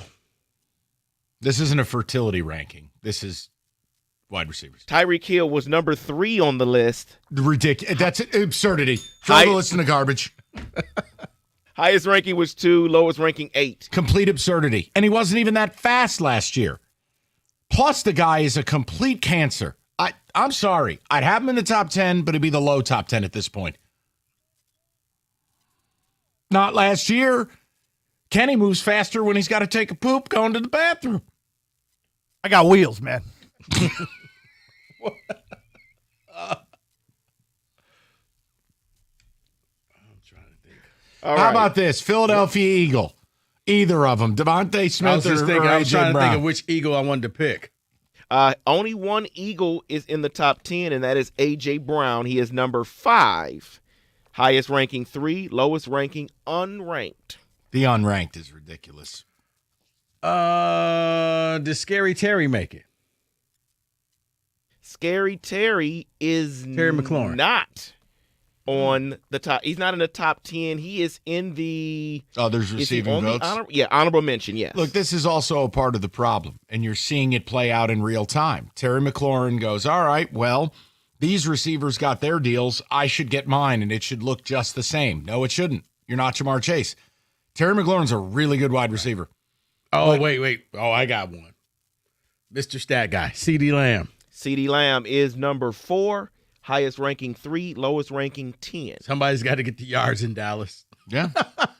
This isn't a fertility ranking. This is wide receivers. Tyreek Hill was number 3 on the list. Ridiculous. That's absurdity. Throw the list in the garbage. Highest ranking was 2, lowest ranking 8. Complete absurdity. And he wasn't even that fast last year. Plus, the guy is a complete cancer. I'm sorry. I'd have him in the top 10, but it'd be the low top 10 at this point. Not last year. Kenny moves faster when he's got to take a poop going to the bathroom. I got wheels, man. How about this? Philadelphia Eagle. Either of them. Devontae Smith I was just thinking, or I was trying A.J. to think Brown. of which Eagle I wanted to pick. Only one Eagle is in the top 10, and that is A.J. Brown. He is number 5. Highest ranking 3, lowest ranking unranked. The unranked is ridiculous. Does Scary Terry make it? Scary Terry is Terry McLaurin. Not on the top. He's not in the top 10. He is in the. Oh, there's receiving votes? Honorable mention, yes. Look, this is also a part of the problem, and you're seeing it play out in real time. Terry McLaurin goes, all right, well, these receivers got their deals. I should get mine, and it should look just the same. No, it shouldn't. You're not Jamar Chase. Terry McLaurin's a really good wide receiver. Oh, wait. Oh, I got one. Mr. Stat Guy, CeeDee Lamb. CeeDee Lamb is number 4, highest ranking 3, lowest ranking 10. Somebody's got to get the yards in Dallas. Yeah.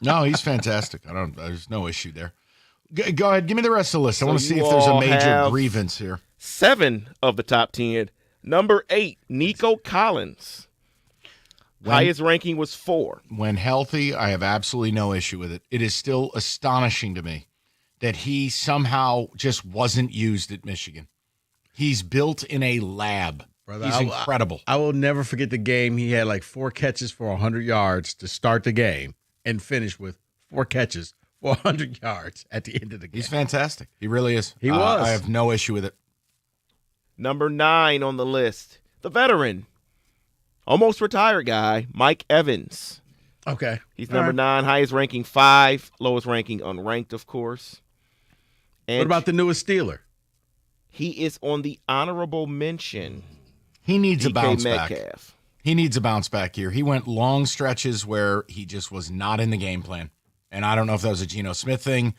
No, he's fantastic. There's no issue there. Go ahead. Give me the rest of the list. I want to see if there's a major grievance here. 7 of the top 10. Number 8, Nico Collins. Highest ranking was 4. When healthy, I have absolutely no issue with it. It is still astonishing to me that he somehow just wasn't used at Michigan. He's built in a lab. Brother, He's incredible. I will never forget the game. He had like 4 catches for 100 yards to start the game and finish with 4 catches for 100 yards at the end of the game. He's fantastic. He really is. He was. I have no issue with it. Number 9 on the list, the veteran, almost retired guy, Mike Evans. Okay. He's number 9, highest ranking 5, lowest ranking unranked, of course. And what about the newest Steeler? He is on the honorable mention. He needs a DK bounce back. Metcalf. He needs a bounce back here. He went long stretches where he just was not in the game plan. And I don't know if that was a Geno Smith thing.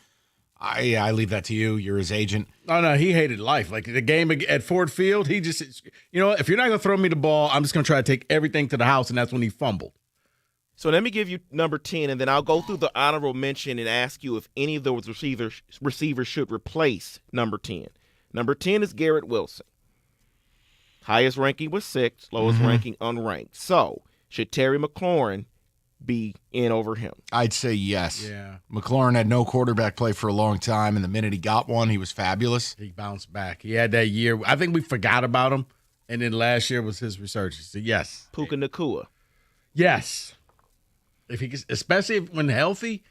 I leave that to you. You're his agent. Oh, no, he hated life. Like the game at Ford Field, he just, if you're not going to throw me the ball, I'm just going to try to take everything to the house, and that's when he fumbled. So let me give you number 10, and then I'll go through the honorable mention and ask you if any of those receivers should replace number 10. Number 10 is Garrett Wilson. Highest ranking was 6, lowest ranking unranked. So should Terry McLaurin be in over him? I'd say yes. Yeah. McLaurin had no quarterback play for a long time, and the minute he got one, he was fabulous. He bounced back. He had that year. I think we forgot about him, and then last year was his resurgence. So yes. Puka Nacua. Yes. If he gets, especially when healthy,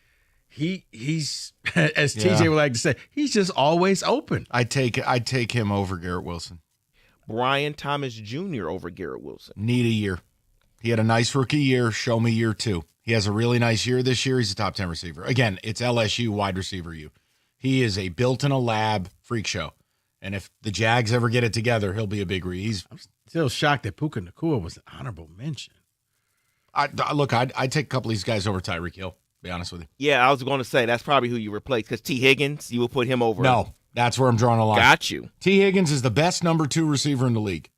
he's as TJ would like to say, he's just always open. I'd take him over Garrett Wilson. Brian Thomas Jr. over Garrett Wilson. Need a year. He had a nice rookie year. Show me year 2. He has a really nice year this year. He's a top 10 receiver. Again, it's LSU wide receiver U. He is a built-in-a-lab freak show. And if the Jags ever get it together, he'll be a big I'm still shocked that Puka Nacua was an honorable mention. I'd take a couple of these guys over Tyreek Hill, to be honest with you. Yeah, I was going to say that's probably who you replace because T. Higgins, you will put him over. No, that's where I'm drawing a line. Got you. T. Higgins is the best number 2 receiver in the league,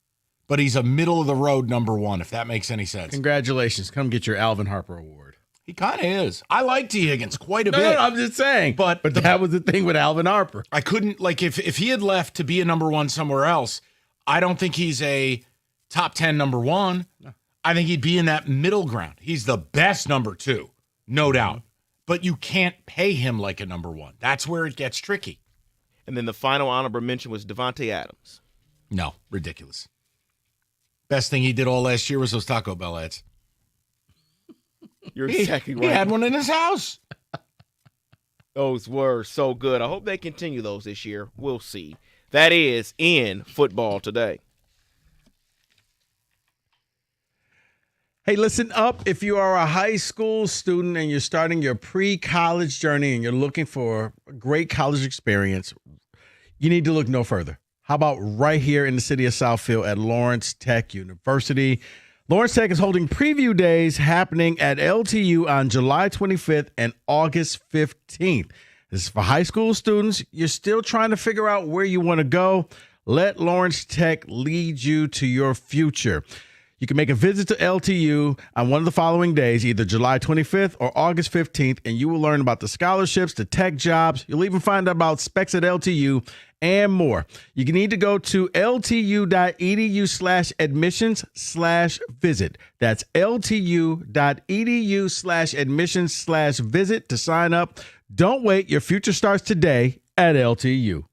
but he's a middle-of-the-road number 1, if that makes any sense. Congratulations. Come get your Alvin Harper Award. He kind of is. I like T. Higgins quite a bit. No, I'm just saying. But that was the thing with Alvin Harper. I couldn't, if he had left to be a number 1 somewhere else, I don't think he's a top 10 number 1. No. I think he'd be in that middle ground. He's the best number 2, no doubt. But you can't pay him like a number 1. That's where it gets tricky. And then the final honorable mention was Devontae Adams. No, ridiculous. Best thing he did all last year was those Taco Bell ads. You're exactly right. He had one in his house. Those were so good. I hope they continue those this year. We'll see. That is in football today. Hey, listen up. If you are a high school student and you're starting your pre-college journey and you're looking for a great college experience, you need to look no further. How about right here in the city of Southfield at Lawrence Tech University? Lawrence Tech is holding preview days happening at LTU on July 25th and August 15th. This is for high school students. You're still trying to figure out where you want to go. Let Lawrence Tech lead you to your future. You can make a visit to LTU on one of the following days, either July 25th or August 15th, and you will learn about the scholarships, the tech jobs. You'll even find out about specs at LTU and more. You can need to go to ltu.edu/admissions/visit. That's ltu.edu/admissions/visit to sign up. Don't wait. Your future starts today at LTU.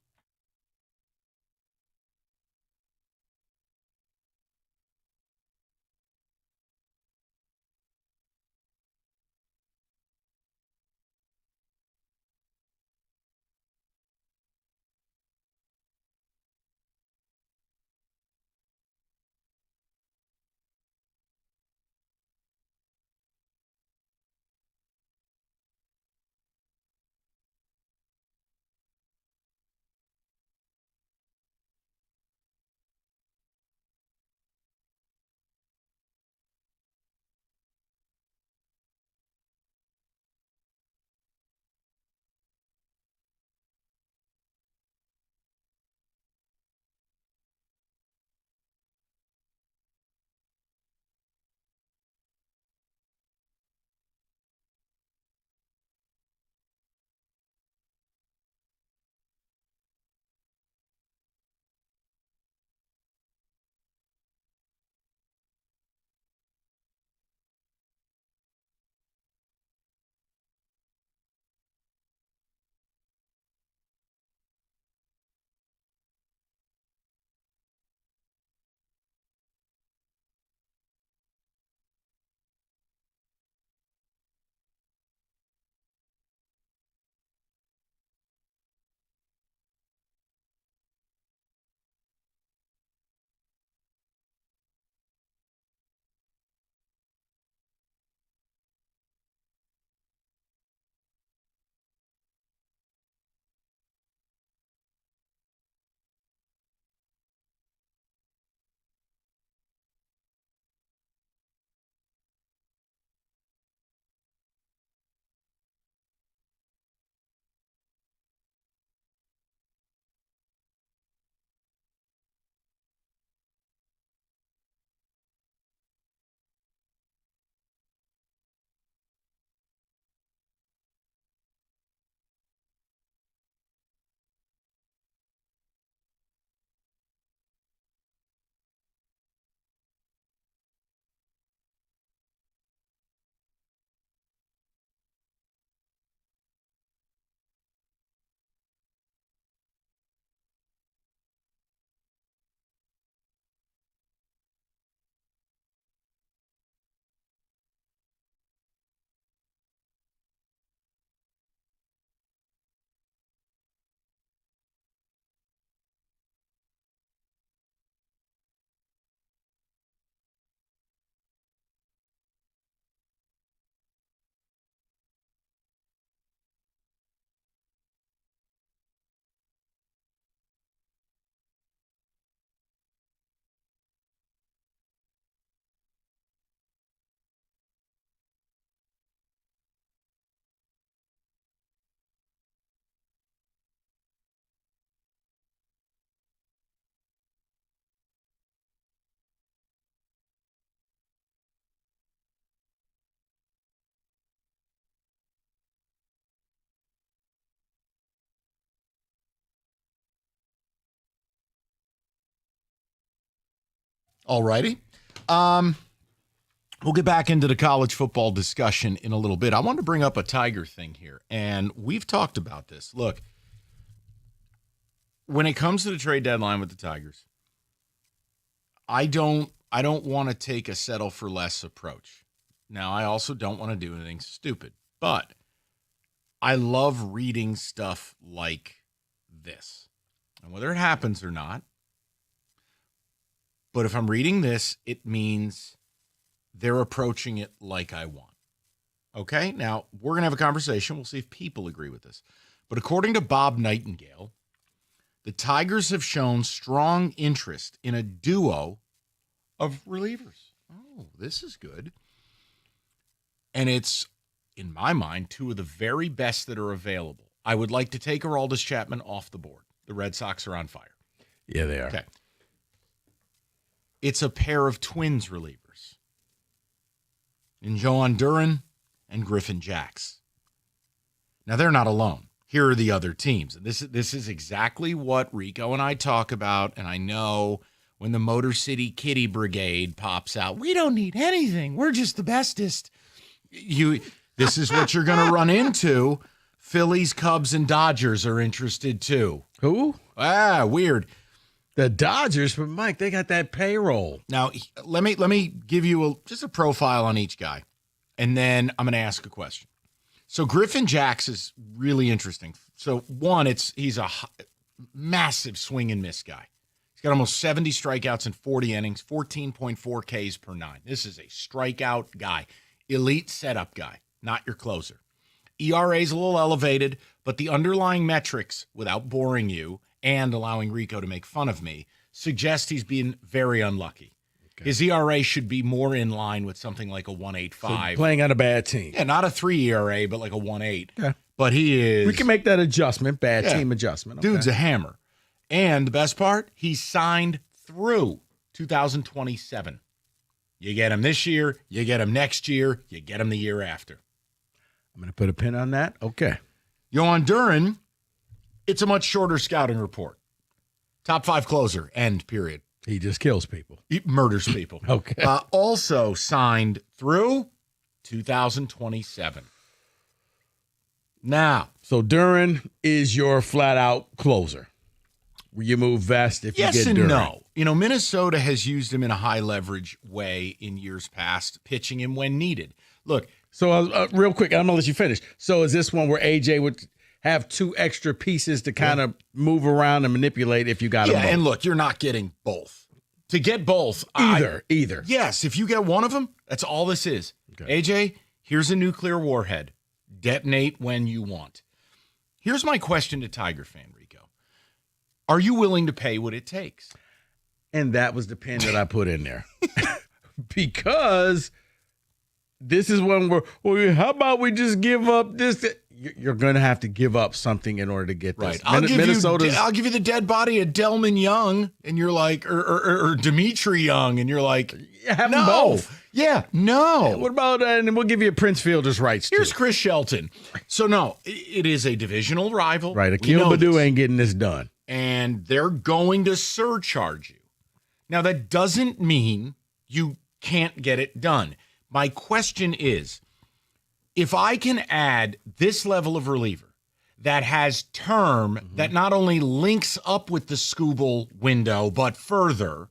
All righty. We'll get back into the college football discussion in a little bit. I wanted to bring up a Tiger thing here, and we've talked about this. Look, when it comes to the trade deadline with the Tigers, I don't want to take a settle for less approach. Now, I also don't want to do anything stupid, but I love reading stuff like this. And whether it happens or not, but if I'm reading this, it means they're approaching it like I want. Okay? Now, we're going to have a conversation. We'll see if people agree with this. But according to Bob Nightingale, the Tigers have shown strong interest in a duo of relievers. Oh, this is good. And it's, in my mind, two of the very best that are available. I would like to take Aroldis Chapman off the board. The Red Sox are on fire. Yeah, they are. Okay. It's a pair of Twins relievers. In Joan Duran and Griffin Jax. Now, they're not alone. Here are the other teams. And this is exactly what Rico and I talk about, and I know when the Motor City Kitty Brigade pops out, we don't need anything. We're just the bestest. This is what you're going to run into. Phillies, Cubs, and Dodgers are interested too. Who? Weird. The Dodgers, but Mike, they got that payroll. Now, let me give you just a profile on each guy, and then I'm going to ask a question. So Griffin Jax is really interesting. So one, he's a massive swing and miss guy. He's got almost 70 strikeouts in 40 innings, 14.4 Ks per 9. This is a strikeout guy, elite setup guy, not your closer. ERA's a little elevated, but the underlying metrics, without boring you and allowing Rico to make fun of me, suggest he's been very unlucky. Okay. His ERA should be more in line with something like a 1.85. So playing on a bad team. Yeah, not a 3 ERA, but like a 1.8. Yeah. But he is. We can make that adjustment, team adjustment. Okay. Dude's a hammer. And the best part, he's signed through 2027. You get him this year, you get him next year, you get him the year after. I'm going to put a pin on that. Okay. Joan Duran, it's a much shorter scouting report. Top 5 closer, end, period. He just kills people. He murders people. Okay. Also signed through 2027. Now. So Duran is your flat-out closer. You move Vest if yes you get and Duran. No. You know, Minnesota has used him in a high-leverage way in years past, pitching him when needed. Look. So real quick, I'm going to let you finish. So is this one where AJ would have 2 extra pieces to kind of move around and manipulate if you got them both? Yeah, and look, you're not getting both. To get both. Either. Yes, if you get one of them, that's all this is. Okay. AJ, here's a nuclear warhead. Detonate when you want. Here's my question to Tiger fan, Rico. Are you willing to pay what it takes? And that was the pin that I put in there. Because this is one where, well, how about we just give up this? You're going to have to give up something in order to get this. Right. I'll give you the dead body of Delman Young, and you're like, or Dimitri Young, and you're like, have no. them both. Yeah, no. What about and we'll give you Prince Fielder's rights. Here's Chris Shelton. So no, it is a divisional rival. Right. Akil Baddoo ain't getting this done, and they're going to surcharge you. Now that doesn't mean you can't get it done. My question is, if I can add this level of reliever that has term that not only links up with the Skubal window, but further,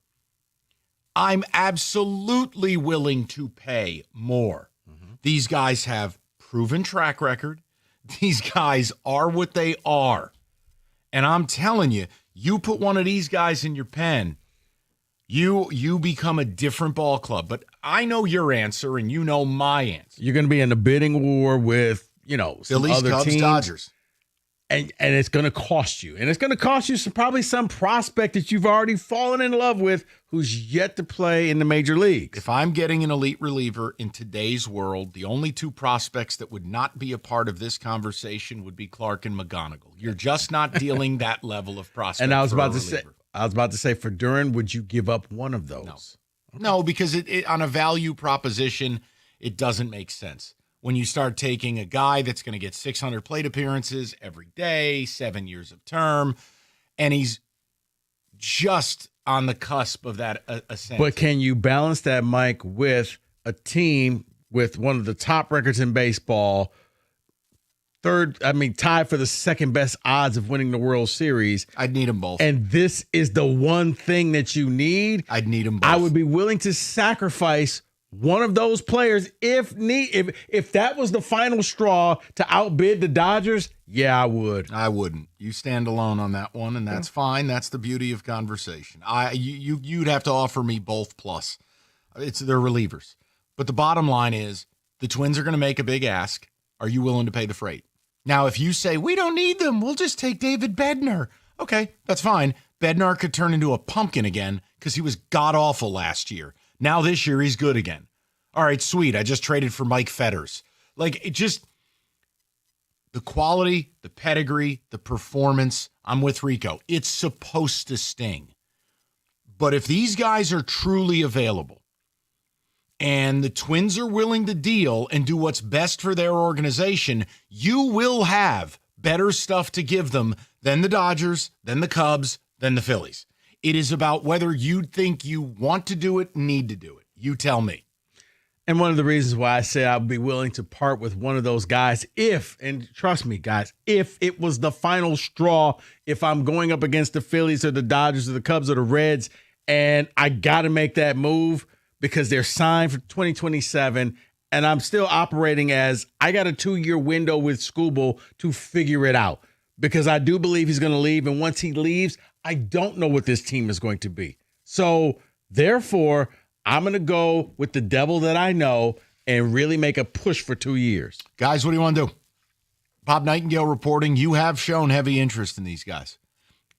I'm absolutely willing to pay more. These guys have proven track record. These guys are what they are. And I'm telling you, you put one of these guys in your pen, you become a different ball club. But I know your answer, and you know my answer. You're going to be in a bidding war with, some Phillies, other Cubs, teams. Dodgers. And it's going to cost you. And it's going to cost you probably some prospect that you've already fallen in love with who's yet to play in the major leagues. If I'm getting an elite reliever in today's world, the only 2 prospects that would not be a part of this conversation would be Clark and McGonigal. You're just not dealing that level of prospect. And I was about to say, for Duran, would you give up one of those? No, because it on a value proposition, it doesn't make sense. When you start taking a guy that's going to get 600 plate appearances every day, 7 years of term, and he's just, on the cusp of that ascent. But can you balance that, Mike, with a team with one of the top records in baseball, tied for the second best odds of winning the World Series? I'd need them both. And this is the one thing that you need. I'd need them both. I would be willing to sacrifice one of those players if that was the final straw to outbid the Dodgers. Yeah, I would. I wouldn't. You stand alone on that one, and that's fine. That's the beauty of conversation. You'd have to offer me both plus. They're relievers. But the bottom line is the Twins are going to make a big ask. Are you willing to pay the freight? Now, if you say, we don't need them, we'll just take David Bednar. Okay, that's fine. Bednar could turn into a pumpkin again because he was god-awful last year. Now this year, he's good again. All right, sweet. I just traded for Mike Fetters. Like, the quality, the pedigree, the performance, I'm with Rico. It's supposed to sting. But if these guys are truly available and the Twins are willing to deal and do what's best for their organization, you will have better stuff to give them than the Dodgers, than the Cubs, than the Phillies. It is about whether you think you want to do it, need to do it. You tell me. And one of the reasons why I say I'd be willing to part with one of those guys and trust me, guys, if it was the final straw, if I'm going up against the Phillies or the Dodgers or the Cubs or the Reds, and I got to make that move because they're signed for 2027, and I'm still operating as I got a 2-year window with Skubal to figure it out because I do believe he's going to leave. And once he leaves, I don't know what this team is going to be. So therefore, I'm going to go with the devil that I know and really make a push for 2 years. Guys, what do you want to do? Bob Nightingale reporting, you have shown heavy interest in these guys.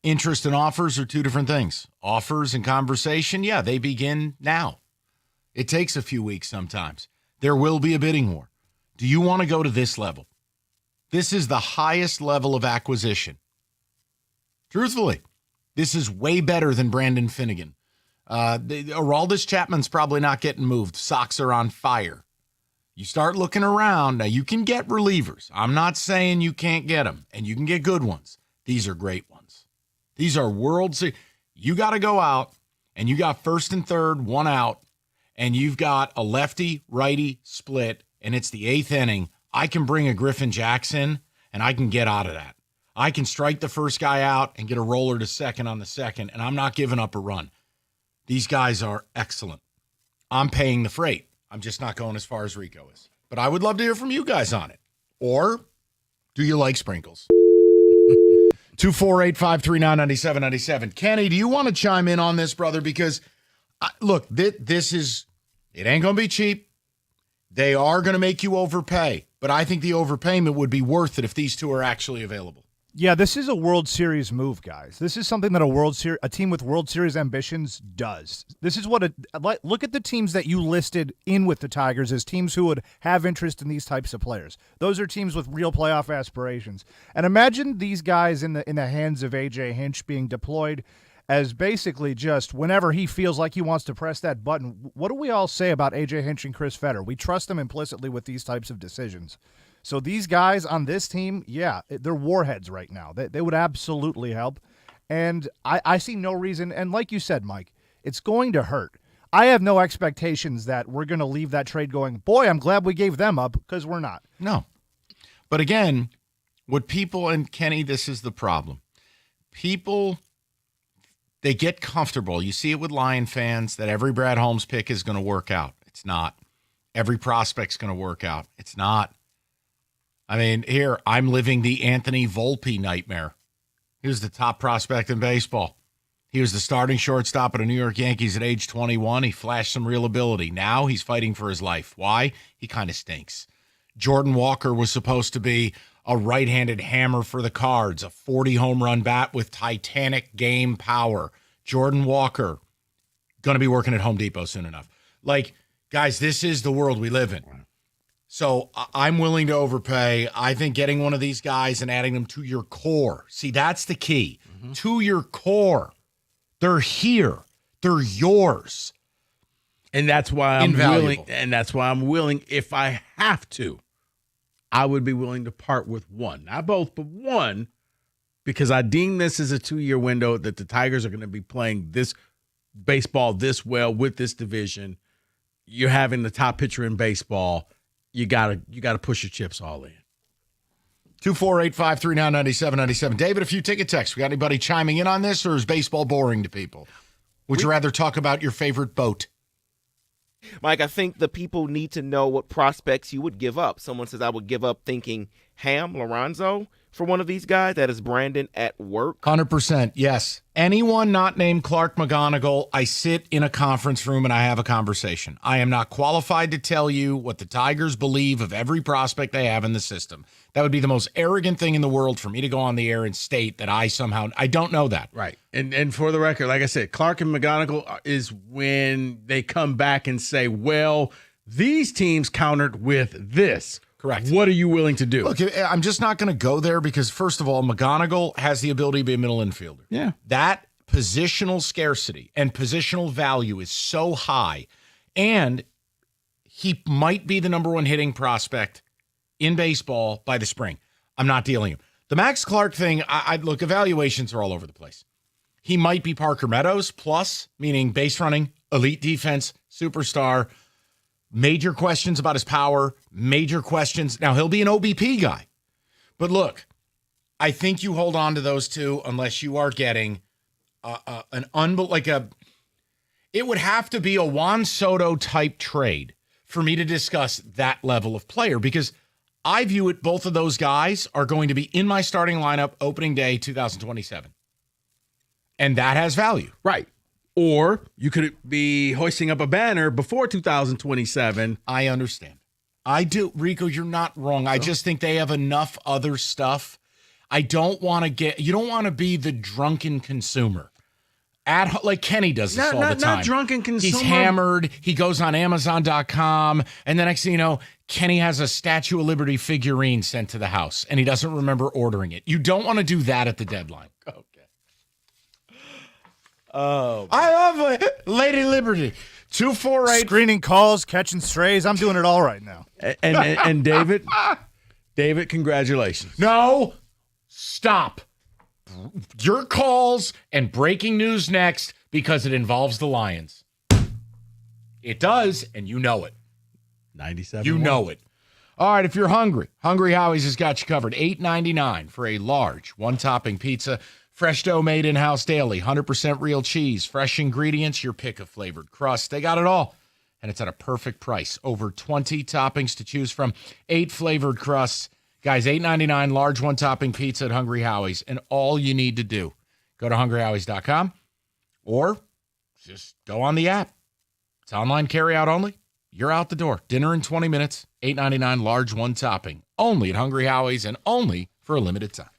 Interest and offers are two different things. Offers and conversation, yeah, they begin now. It takes a few weeks sometimes. There will be a bidding war. Do you want to go to this level? This is the highest level of acquisition. Truthfully, this is way better than Brandon Finnegan. Aroldis Chapman's probably not getting moved. Sox are on fire. You start looking around. Now, you can get relievers. I'm not saying you can't get them, and you can get good ones. These are great ones. These are World Series. You got to go out, and you got first and third, one out, and you've got a lefty-righty split, and it's the 8th inning. I can bring a Griffin Jackson, and I can get out of that. I can strike the first guy out and get a roller to second on the second, and I'm not giving up a run. These guys are excellent. I'm paying the freight. I'm just not going as far as Rico is. But I would love to hear from you guys on it. Or do you like sprinkles? 248-539-9797. Kenny, do you want to chime in on this, brother? Because, look, this is, it ain't going to be cheap. They are going to make you overpay. But I think the overpayment would be worth it if these two are actually available. Yeah, this is a World Series move, guys. This is something that a team with World Series ambitions does. This is what look at the teams that you listed in with the Tigers as teams who would have interest in these types of players. Those are teams with real playoff aspirations. And imagine these guys in the hands of AJ Hinch being deployed as basically just whenever he feels like he wants to press that button. What do we all say about AJ Hinch and Chris Fetter? We trust them implicitly with these types of decisions. So these guys on this team, yeah, they're warheads right now. They would absolutely help. And I see no reason. And like you said, Mike, it's going to hurt. I have no expectations that we're going to leave that trade going, boy, I'm glad we gave them up, because we're not. No. But again, what people, and Kenny, this is the problem. People, they get comfortable. You see it with Lion fans that every Brad Holmes pick is going to work out. It's not. Every prospect's going to work out. It's not. I mean, here, I'm living the Anthony Volpe nightmare. He was the top prospect in baseball. He was the starting shortstop of the New York Yankees at age 21. He flashed some real ability. Now he's fighting for his life. Why? He kind of stinks. Jordan Walker was supposed to be a right-handed hammer for the Cards, a 40-home run bat with titanic game power. Jordan Walker, going to be working at Home Depot soon enough. Like, guys, this is the world we live in. So I'm willing to overpay. I think getting one of these guys and adding them to your core. See, that's the key. Mm-hmm. To your core. They're here. They're yours. And that's why I'm willing. And that's why I'm willing, if I have to, I would be willing to part with one. Not both, but one, because I deem this as a 2-year window that the Tigers are going to be playing this baseball this well with this division. You're having the top pitcher in baseball. You gotta push your chips all in. 248-539-9797. David, a few ticket texts. We got anybody chiming in on this, or is baseball boring to people? Would you rather talk about your favorite boat? Mike, I think the people need to know what prospects you would give up. Someone says, I would give up thinking Ham Lorenzo for one of these guys. That is Brandon at work. 100%, yes. Anyone not named Clark McGonigal, I sit in a conference room and I have a conversation. I am not qualified to tell you what the Tigers believe of every prospect they have in the system. That would be the most arrogant thing in the world for me to go on the air and state that I don't know that. Right. And for the record, like I said, Clark and McGonigal is when they come back and say, well, these teams countered with this. Correct. What are you willing to do? Look, I'm just not going to go there because, first of all, McGonigal has the ability to be a middle infielder. Yeah. That positional scarcity and positional value is so high, and he might be the number one hitting prospect in baseball by the spring. I'm not dealing him. The Max Clark thing, I look, evaluations are all over the place. He might be Parker Meadows plus, meaning base running, elite defense, superstar. Major questions about his power, major questions. Now, he'll be an OBP guy. But look, I think you hold on to those two unless you are getting it would have to be a Juan Soto type trade for me to discuss that level of player, because I view it, both of those guys are going to be in my starting lineup opening day 2027. And that has value. Right. Or you could be hoisting up a banner before 2027. I understand. I do. Rico, you're not wrong. I just think they have enough other stuff. You don't want to be the drunken consumer. Like Kenny does this all the time. Not drunken consumer. He's hammered. He goes on Amazon.com. And the next thing you know, Kenny has a Statue of Liberty figurine sent to the house, and he doesn't remember ordering it. You don't want to do that at the deadline. Okay. Oh, I love it. Lady Liberty. 248. Screening calls, catching strays. I'm doing it all right now. And David, congratulations. No, stop. Your calls and breaking news next, because it involves the Lions. It does, and you know it. 97. You know it. All right, if you're hungry, Hungry Howie's has got you covered. $8.99 for a large one-topping pizza. Fresh dough made in-house daily. 100% real cheese. Fresh ingredients. Your pick of flavored crust. They got it all. And it's at a perfect price. Over 20 toppings to choose from. 8 flavored crusts. Guys, $8.99 large one-topping pizza at Hungry Howie's. And all you need to do, go to hungryhowies.com or just go on the app. It's online carry-out only. You're out the door. Dinner in 20 minutes. $8.99 large one-topping. Only at Hungry Howie's and only for a limited time.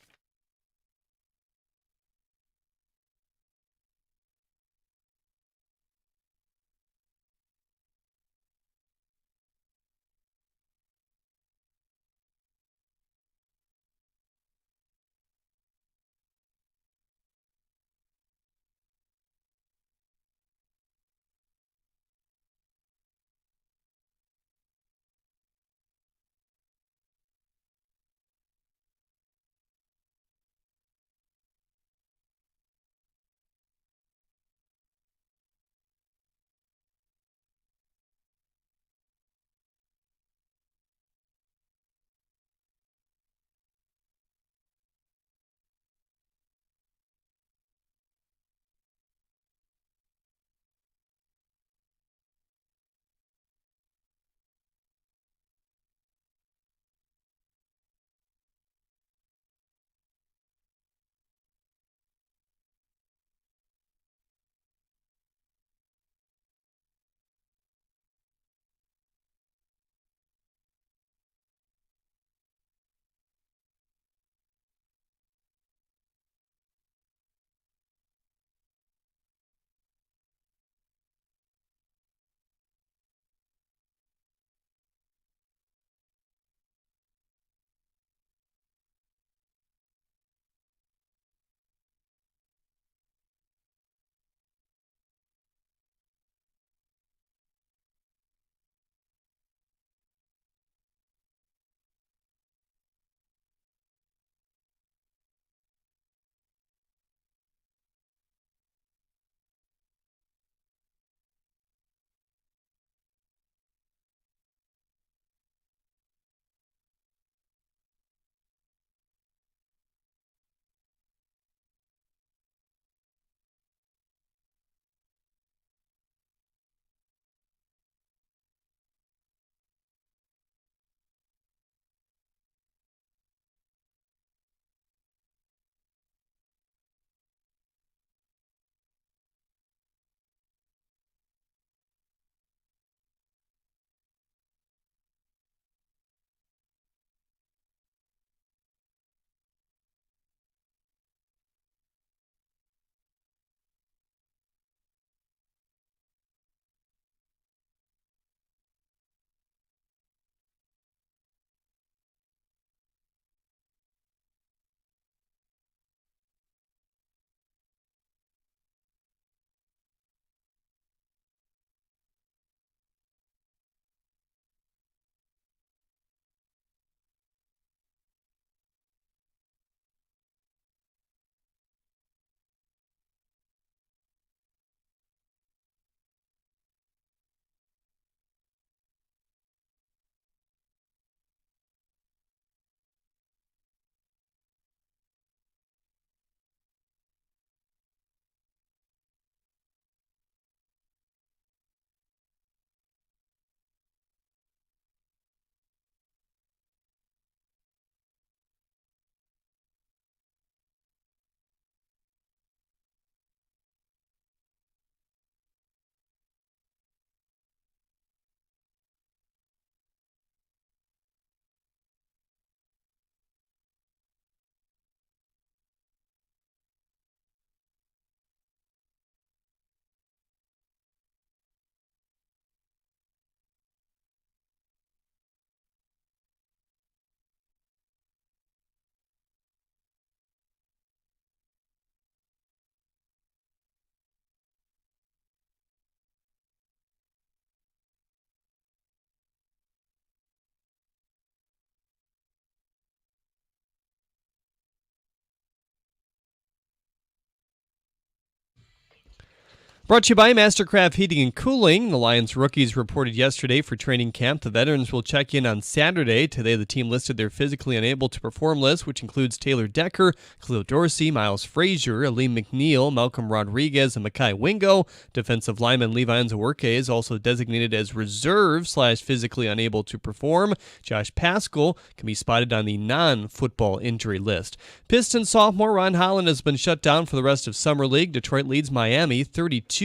Brought to you by Mastercraft Heating and Cooling. The Lions rookies reported yesterday for training camp. The veterans will check in on Saturday. Today, the team listed their physically unable to perform list, which includes Taylor Decker, Khalil Dorsey, Miles Frazier, Aleem McNeil, Malcolm Rodriguez, and Mekhi Wingo. Defensive lineman Levi Nzeworke is also designated as reserve/physically unable to perform. Josh Paschal can be spotted on the non-football injury list. Pistons sophomore Ron Holland has been shut down for the rest of Summer League. Detroit leads Miami 32-15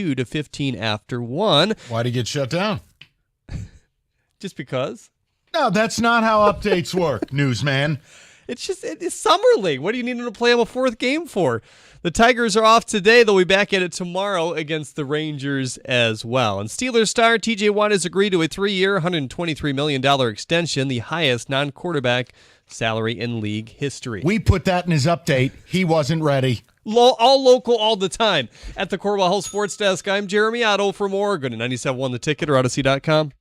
after one. Why'd he get shut down? Just because? No, that's not how updates work, newsman. It's Summer League. What do you need him to play him a fourth game for? The Tigers are off today. They'll be back at it tomorrow against the Rangers as well. And Steelers star TJ Watt has agreed to a 3-year, $123 million extension, the highest non-quarterback salary in league history. We put that in his update. He wasn't ready. All local, all the time. At the Corwell Health Sports Desk, I'm Jeremy Otto. For more, go to 97.1 The Ticket or Odyssey.com.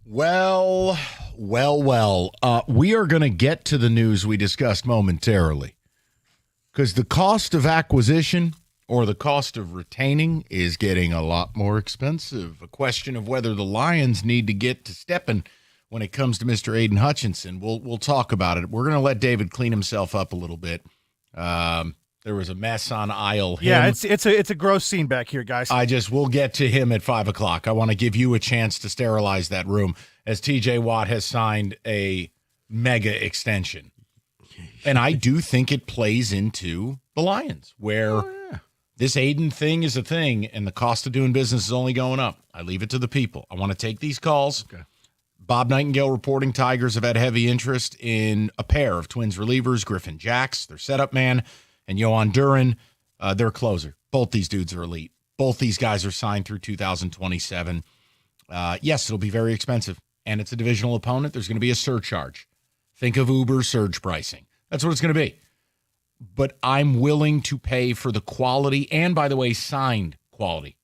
Well. We are going to get to the news we discussed momentarily, because the cost of acquisition or the cost of retaining is getting a lot more expensive. A question of whether the Lions need to get to stepping when it comes to Mr. Aiden Hutchinson. We'll talk about it. We're going to let David clean himself up a little bit. There was a mess on aisle. Yeah, it's a gross scene back here, guys. We'll get to him at 5 o'clock. I want to give you a chance to sterilize that room, as TJ Watt has signed a mega extension. And I do think it plays into the Lions, where this Aiden thing is a thing, and the cost of doing business is only going up. I leave it to the people. I want to take these calls. Okay. Bob Nightingale reporting Tigers have had heavy interest in a pair of Twins relievers, Griffin Jacks, their setup man, and Yohan Duran, their closer. Both these dudes are elite. Both these guys are signed through 2027. Yes, it'll be very expensive, and it's a divisional opponent. There's going to be a surcharge. Think of Uber surge pricing. That's what it's going to be. But I'm willing to pay for the quality and, by the way, signed quality.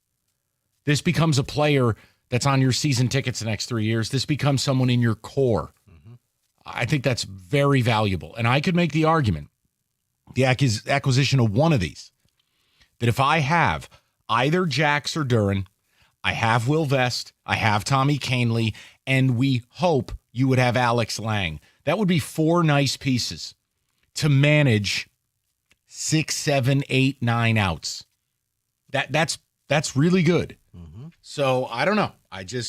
This becomes a player that's on your season tickets the next 3 years. This becomes someone in your core. Mm-hmm. I think that's very valuable. And I could make the argument, the acquisition of one of these, that if I have either Jax or Duran, I have Will Vest, I have Tommy Canley, and we hope you would have Alex Lang. That would be 4 nice pieces to manage 6, 7, 8, 9 outs. That's really good. Mm-hmm. So I don't know.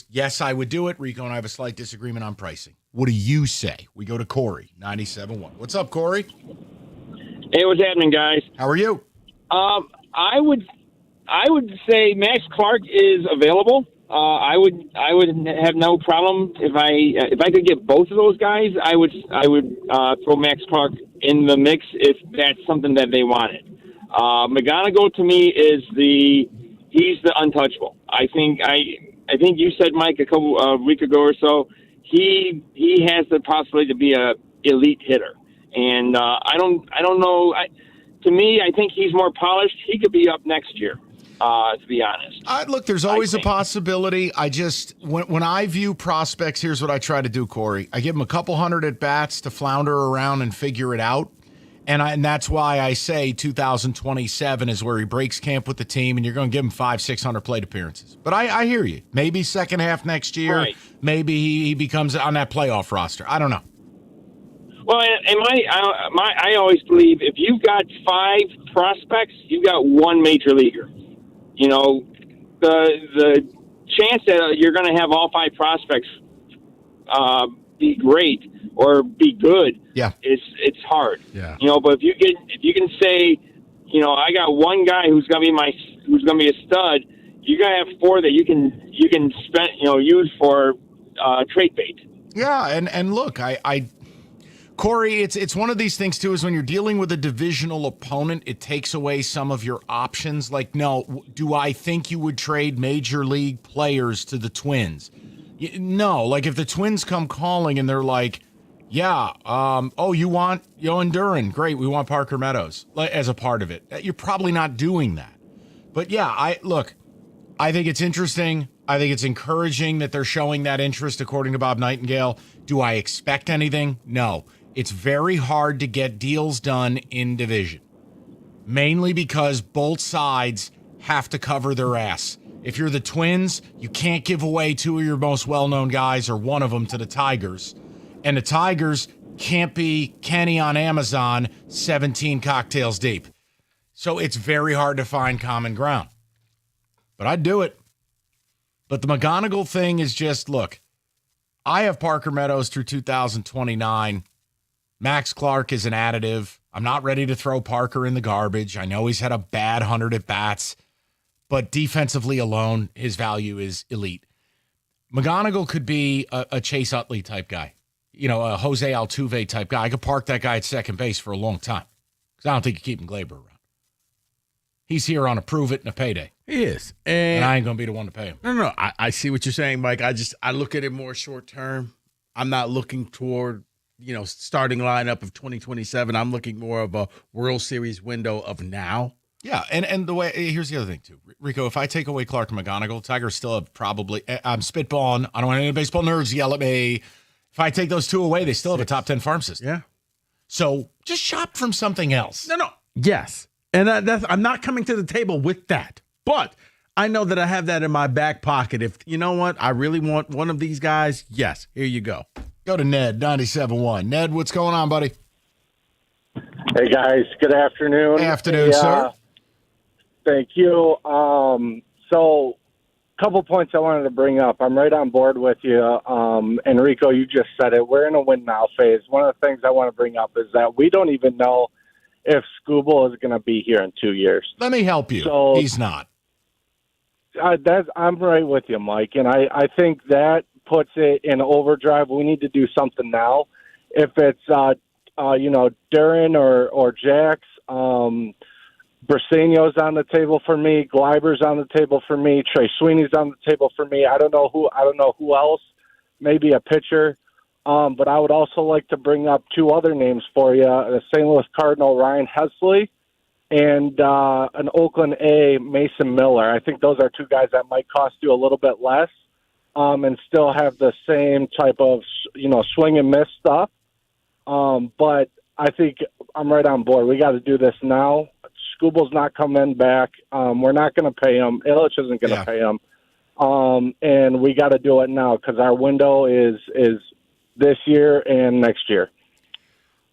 Yes, I would do it. Rico and I have a slight disagreement on pricing. What do you say? We go to Corey, 97.1. What's up, Corey? Hey, what's happening, guys? How are you? I would say Max Clark is available. I would have no problem if I could get both of those guys. I would throw Max Clark in the mix if that's something that they wanted. McGonigal to me he's the untouchable. I think you said, Mike, a week ago or so, he has the possibility to be a elite hitter. And I don't know. To me, I think he's more polished. He could be up next year, to be honest. Look, there's always a possibility. When I view prospects, here's what I try to do, Corey. I give them a couple hundred at bats to flounder around and figure it out. And that's why I say 2027 is where he breaks camp with the team, and you're going to give him 500-600 plate appearances. But I hear you. Maybe second half next year. Right. Maybe he becomes on that playoff roster. I don't know. Well, I always believe if you've got 5 prospects, you've got 1 major leaguer. You know, the chance that you're going to have all 5 prospects be great or be good, it's hard. Yeah. You know, but if you can say, you know, I got 1 guy who's going to be a stud, you're going to have 4 that you can spend, use for trait bait. Yeah, and look, Corey, it's one of these things, too, is when you're dealing with a divisional opponent, it takes away some of your options. Like, no, do I think you would trade major league players to the Twins? No, like if the Twins come calling and they're like, yeah, you want Yohan Duran? Great, we want Parker Meadows as a part of it. You're probably not doing that. But, yeah, I think it's interesting. I think it's encouraging that they're showing that interest, according to Bob Nightingale. Do I expect anything? No. It's very hard to get deals done in division, mainly because both sides have to cover their ass. If you're the Twins, you can't give away two of your most well-known guys or one of them to the Tigers. And the Tigers can't be Kenny on Amazon 17 cocktails deep. So it's very hard to find common ground. But I'd do it. But the McGonigal thing is just, look, I have Parker Meadows through 2029. Max Clark is an additive. I'm not ready to throw Parker in the garbage. I know he's had a bad 100 at-bats, but defensively alone, his value is elite. McGonigal could be a Chase Utley type guy, a Jose Altuve type guy. I could park that guy at second base for a long time because I don't think you keep Gleyber around. He's here on a prove it and a payday. He is. And I ain't going to be the one to pay him. No. I see what you're saying, Mike. I look at it more short term. I'm not looking toward, starting lineup of 2027. I'm looking more of a World Series window of now. Yeah, and the way, here's the other thing, too. Rico, if I take away Clark and McGonigal, Tigers still have probably, I'm spitballing. I don't want any baseball nerds yell at me. If I take those two away, they still have a top 10 farm system. Yeah. So just shop from something else. No. Yes. And I'm not coming to the table with that. But I know that I have that in my back pocket. If, you know what, I really want one of these guys, yes, here you go. Go to Ned, 97.1. Ned, what's going on, buddy? Hey, guys. Good afternoon. Afternoon, sir. Thank you. So a couple points I wanted to bring up. I'm right on board with you. Enrico, you just said it. We're in a win now phase. One of the things I want to bring up is that we don't even know if Skubal is going to be here in 2 years. Let me help you. So, he's not. I'm right with you, Mike. And I think that puts it in overdrive. We need to do something now. If it's, Duran or Jax, Briseño's on the table for me. Gleiber's on the table for me. Trey Sweeney's on the table for me. I don't know who else. Maybe a pitcher. But I would also like to bring up two other names for you: the St. Louis Cardinal Ryan Hesley and an Oakland A Mason Miller. I think those are two guys that might cost you a little bit less and still have the same type of swing and miss stuff. But I think I'm right on board. We got to do this now. Skubal's not coming back. We're not going to pay him. Illich isn't going to pay him. And we got to do it now because our window is this year and next year.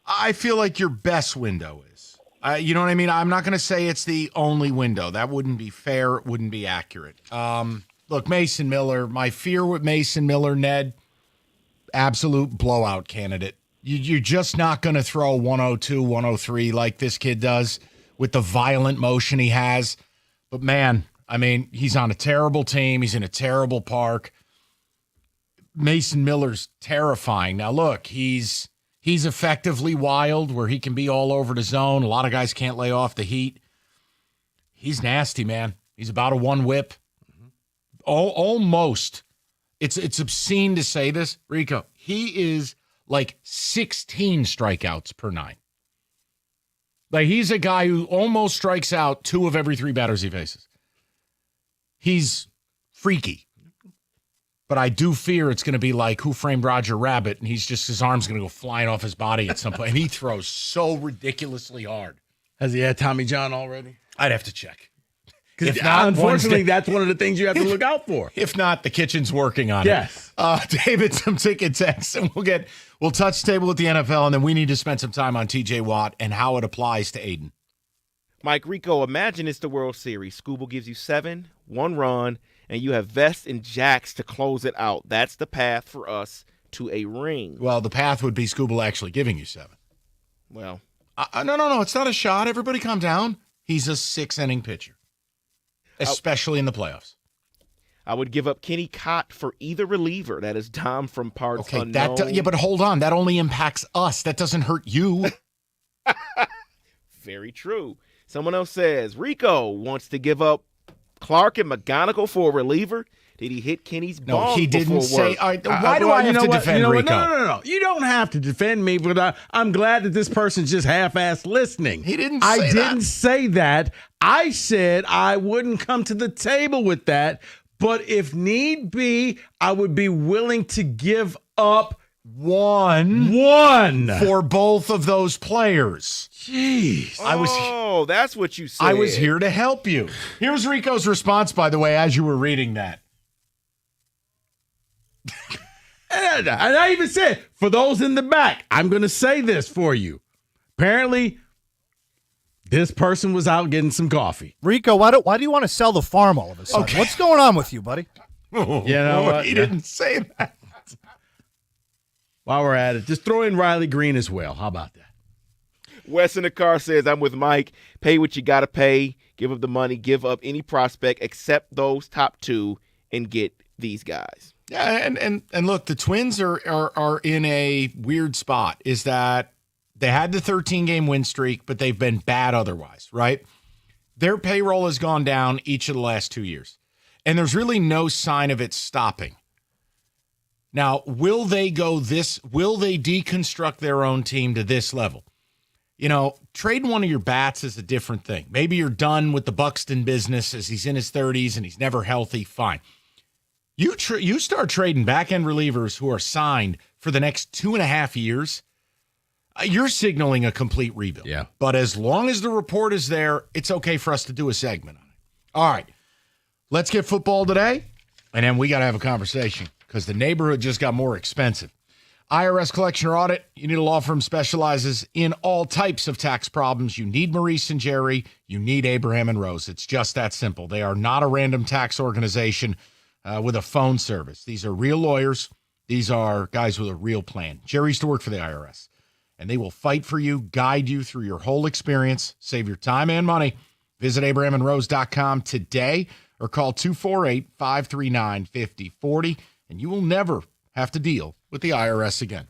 I feel like your best window is. You know what I mean? I'm not going to say it's the only window. That wouldn't be fair. It wouldn't be accurate. Look, Mason Miller, my fear with Mason Miller, Ned, absolute blowout candidate. You're just not going to throw 102, 103 like this kid does with the violent motion he has. But, man, I mean, he's on a terrible team. He's in a terrible park. Mason Miller's terrifying. Now, look, he's effectively wild where he can be all over the zone. A lot of guys can't lay off the heat. He's nasty, man. He's about a one whip. Almost. It's obscene to say this, Rico. He is like 16 strikeouts per nine. Like, he's a guy who almost strikes out 2 of every 3 batters he faces. He's freaky. But I do fear it's going to be like Who Framed Roger Rabbit, and his arm's going to go flying off his body at some point. And he throws so ridiculously hard. Has he had Tommy John already? I'd have to check. Because unfortunately, that's one of the things you have to look out for. If not, the kitchen's working on it. David, some ticket text, and we'll touch table with the NFL, and then we need to spend some time on TJ Watt and how it applies to Aiden. Mike, Rico, imagine it's the World Series. Skubal gives you 7, 1 run, and you have Vest and Jax to close it out. That's the path for us to a ring. Well, the path would be Skubal actually giving you 7. Well. No. It's not a shot. Everybody calm down. He's a 6-inning pitcher, especially in the playoffs. I would give up Kenny Cott for either reliever. That is Dom from Parts Unknown. But hold on. That only impacts us. That doesn't hurt you. Very true. Someone else says, Rico wants to give up Clark and McGonigal for a reliever. Did he hit Kenny's ball? No, he didn't say. Why do I have to defend Rico? No. You don't have to defend me, but I'm glad that this person's just half-assed listening. He didn't say that. I didn't say that. I said I wouldn't come to the table with that, But if need be, I would be willing to give up one for both of those players. Jeez. Oh, that's what you said. I was here to help you. Here's Rico's response, by the way, as you were reading that. And I even said, for those in the back, I'm going to say this for you. Apparently, this person was out getting some coffee. Rico, why do you want to sell the farm all of a sudden? Okay. What's going on with you, buddy? You know what? He didn't say that. While we're at it, just throw in Riley Green as well. How about that? Wes in the car says, I'm with Mike. Pay what you got to pay. Give up the money. Give up any prospect except those top two and get these guys. Yeah, and look, the Twins are in a weird spot. Is that they had the 13-game win streak, but they've been bad otherwise, right? Their payroll has gone down each of the last 2 years, and there's really no sign of it stopping. Now, will they deconstruct their own team to this level? You know, trading one of your bats is a different thing. Maybe you're done with the Buxton business as he's in his 30s and he's never healthy. Fine. You start trading back-end relievers who are signed for the next 2.5 years, you're signaling a complete rebuild. Yeah. But as long as the report is there, it's okay for us to do a segment on it. All right. Let's get football today, and then we got to have a conversation because the neighborhood just got more expensive. IRS collection or audit, you need a law firm specializes in all types of tax problems. You need Maurice and Jerry. You need Abraham and Rose. It's just that simple. They are not a random tax organization with a phone service. These are real lawyers. These are guys with a real plan. Jerry used to work for the IRS, and they will fight for you, guide you through your whole experience, save your time and money. Visit abrahamandrose.com today or call 248-539-5040, and you will never have to deal with the IRS again.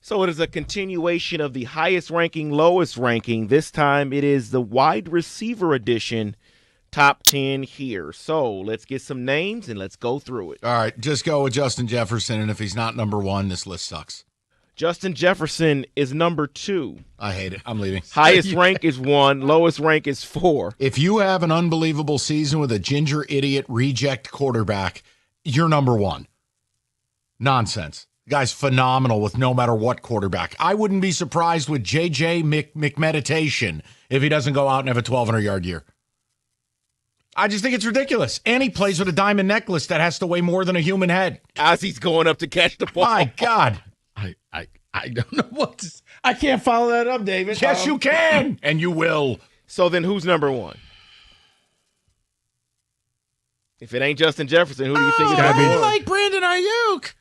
So it is a continuation of the highest ranking, lowest ranking. This time it is the wide receiver edition top 10 here. So let's get some names and let's go through it. All right, just go with Justin Jefferson, and if he's not number one, this list sucks. Justin Jefferson is number 2. I hate it. I'm leaving. Highest rank is 1. Lowest rank is 4. If you have an unbelievable season with a ginger idiot reject quarterback, you're number 1. Nonsense. The guy's phenomenal with no matter what quarterback. I wouldn't be surprised with J.J. McMeditation if he doesn't go out and have a 1,200-yard year. I just think it's ridiculous. And he plays with a diamond necklace that has to weigh more than a human head. As he's going up to catch the ball. My God. I don't know what to, I can't follow that up, David. Yes, you can. And you will. So then who's number 1? If it ain't Justin Jefferson, who do you think is number 1? I like Brandon Ayuk.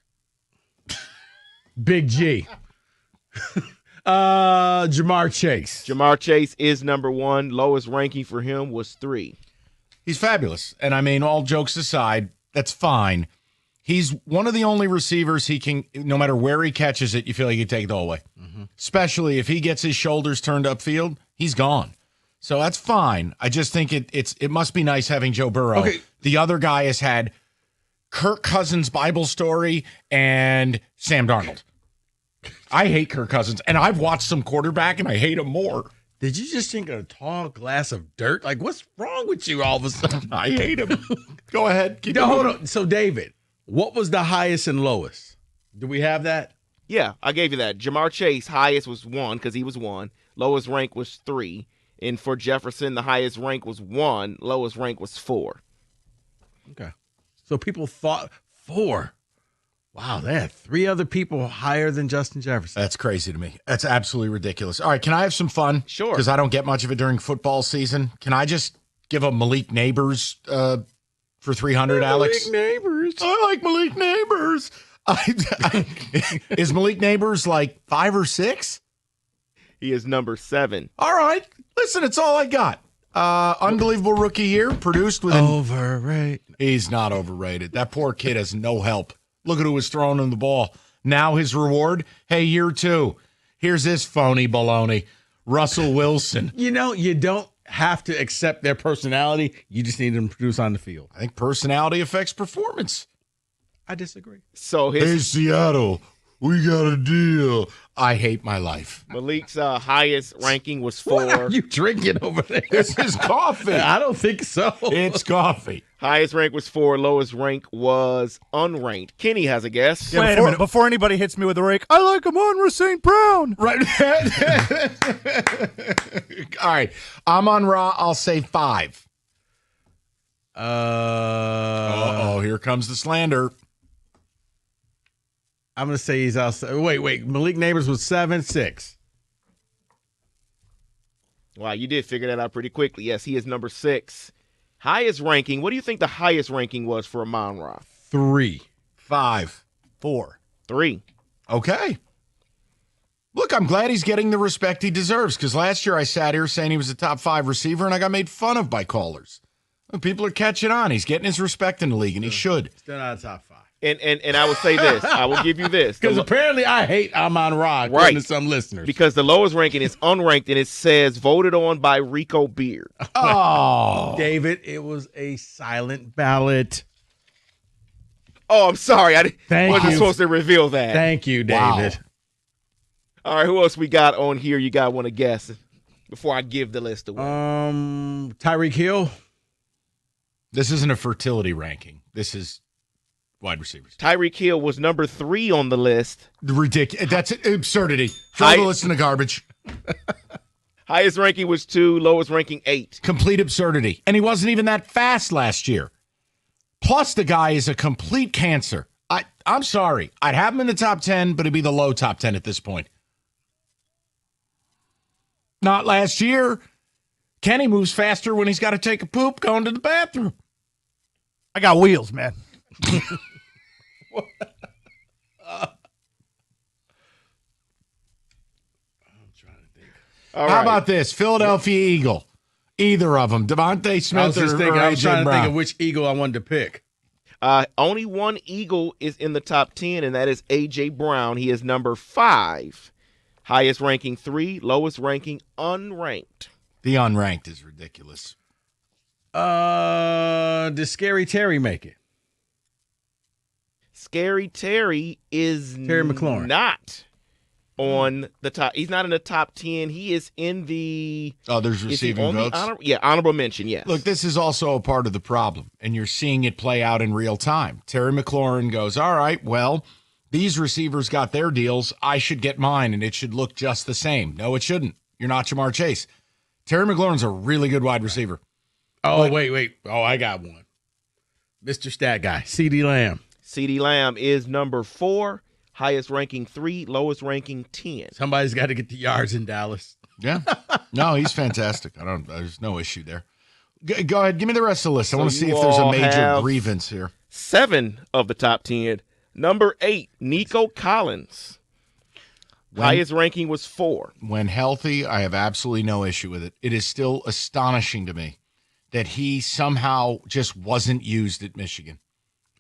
Big G. Jamar Chase. Jamar Chase is number 1. Lowest ranking for him was 3. He's fabulous. And I mean, all jokes aside, that's fine. He's one of the only receivers he can, no matter where he catches it, you feel like he can take it all away. Mm-hmm. Especially if he gets his shoulders turned upfield, he's gone. So that's fine. I just think it must be nice having Joe Burrow. Okay. The other guy has had Kirk Cousins' Bible story and Sam Darnold. I hate Kirk Cousins, and I've watched some quarterback, and I hate him more. Did you just drink a tall glass of dirt? Like, what's wrong with you all of a sudden? I hate him. Go ahead. Keep No, hold going. on. So, David, what was the highest and lowest? Do we have that? Yeah, I gave you that. Jamar Chase, highest was 1 because he was 1. Lowest rank was 3. And for Jefferson, the highest rank was 1. Lowest rank was 4. Okay. So people thought 4. Wow, they had 3 other people higher than Justin Jefferson. That's crazy to me. That's absolutely ridiculous. All right, can I have some fun? Sure. Because I don't get much of it during football season. Can I just give a Malik Neighbors for 300, Alex? Malik Neighbors. I like Malik Neighbors. Is Malik Neighbors like 5 or 6? He is number 7. All right. Listen, it's all I got. Unbelievable rookie year, produced with overrated. He's not overrated. That poor kid has no help. Look at who was throwing him the ball. Now his reward, hey, year 2. Here's this phony baloney, Russell Wilson. You know, you don't have to accept their personality. You just need them to produce on the field. I think personality affects performance. I disagree. So Hey, Seattle, we got a deal. I hate my life. Malik's highest ranking was 4. What are you drinking over there? This is coffee. I don't think so. It's coffee. Highest rank was 4. Lowest rank was unranked. Kenny has a guess. Wait a minute. Before anybody hits me with a rake, I like Amon-Ra St. Brown. Right. All right. Amon-Ra, I'll say 5. Uh-oh, here comes the slander. I'm going to say he's outside. Wait. Malik Neighbors was 7, 6. Wow, you did figure that out pretty quickly. Yes, he is number 6. Highest ranking. What do you think the highest ranking was for Amon-Ra? 3. 5. 4. 3. Okay. Look, I'm glad he's getting the respect he deserves because last year I sat here saying he was a top 5 receiver and I got made fun of by callers. People are catching on. He's getting his respect in the league, and he should. Still not a top 5. And I will say this. I will give you this. Because apparently I hate Amon-Ra, according to some listeners. Because the lowest ranking is unranked, and it says voted on by Rico Beard. Oh. David, it was a silent ballot. Oh, I'm sorry. I Thank wasn't you. supposed to reveal that. Thank you, David. Wow. All right, who else we got on here? You got want to guess before I give the list away? Tyreek Hill. This isn't a fertility ranking. This is wide receivers. Tyreek Hill was number 3 on the list. Ridiculous. That's absurdity. Throw the list in the garbage. Highest ranking was 2. Lowest ranking 8. Complete absurdity. And he wasn't even that fast last year. Plus, the guy is a complete cancer. I'm sorry. I'd have him in the top 10, but it'd be the low top 10 at this point. Not last year. Kenny moves faster when he's got to take a poop going to the bathroom. I got wheels, man. How about this? Philadelphia Eagle. Either of them. Devontae Smith I was or trying A.J. to think Brown. of which Eagle I wanted to pick. Only one Eagle is in the top 10, and that is A.J. Brown. He is number 5. Highest ranking 3, lowest ranking unranked. The unranked is ridiculous. Does Scary Terry make it? Scary Terry is Terry McLaurin. Not on the top. He's not in the top 10. He is in the there's receiving votes. Honorable mention. Yes. Look, this is also a part of the problem, and you're seeing it play out in real time. Terry McLaurin goes, all right, well, these receivers got their deals. I should get mine, and it should look just the same. No, it shouldn't. You're not Jamar Chase. Terry McLaurin's a really good wide receiver. Oh, wait. Oh, I got one. Mr. Stat Guy, CeeDee Lamb. CeeDee Lamb is number 4, highest ranking 3, lowest ranking 10. Somebody's got to get the yards in Dallas. Yeah. No, he's fantastic. There's no issue there. Go ahead. Give me the rest of the list. I want to see if there's a major grievance here. 7 of the top 10. Number 8, Nico Collins. Highest ranking was 4. When healthy, I have absolutely no issue with it. It is still astonishing to me that he somehow just wasn't used at Michigan.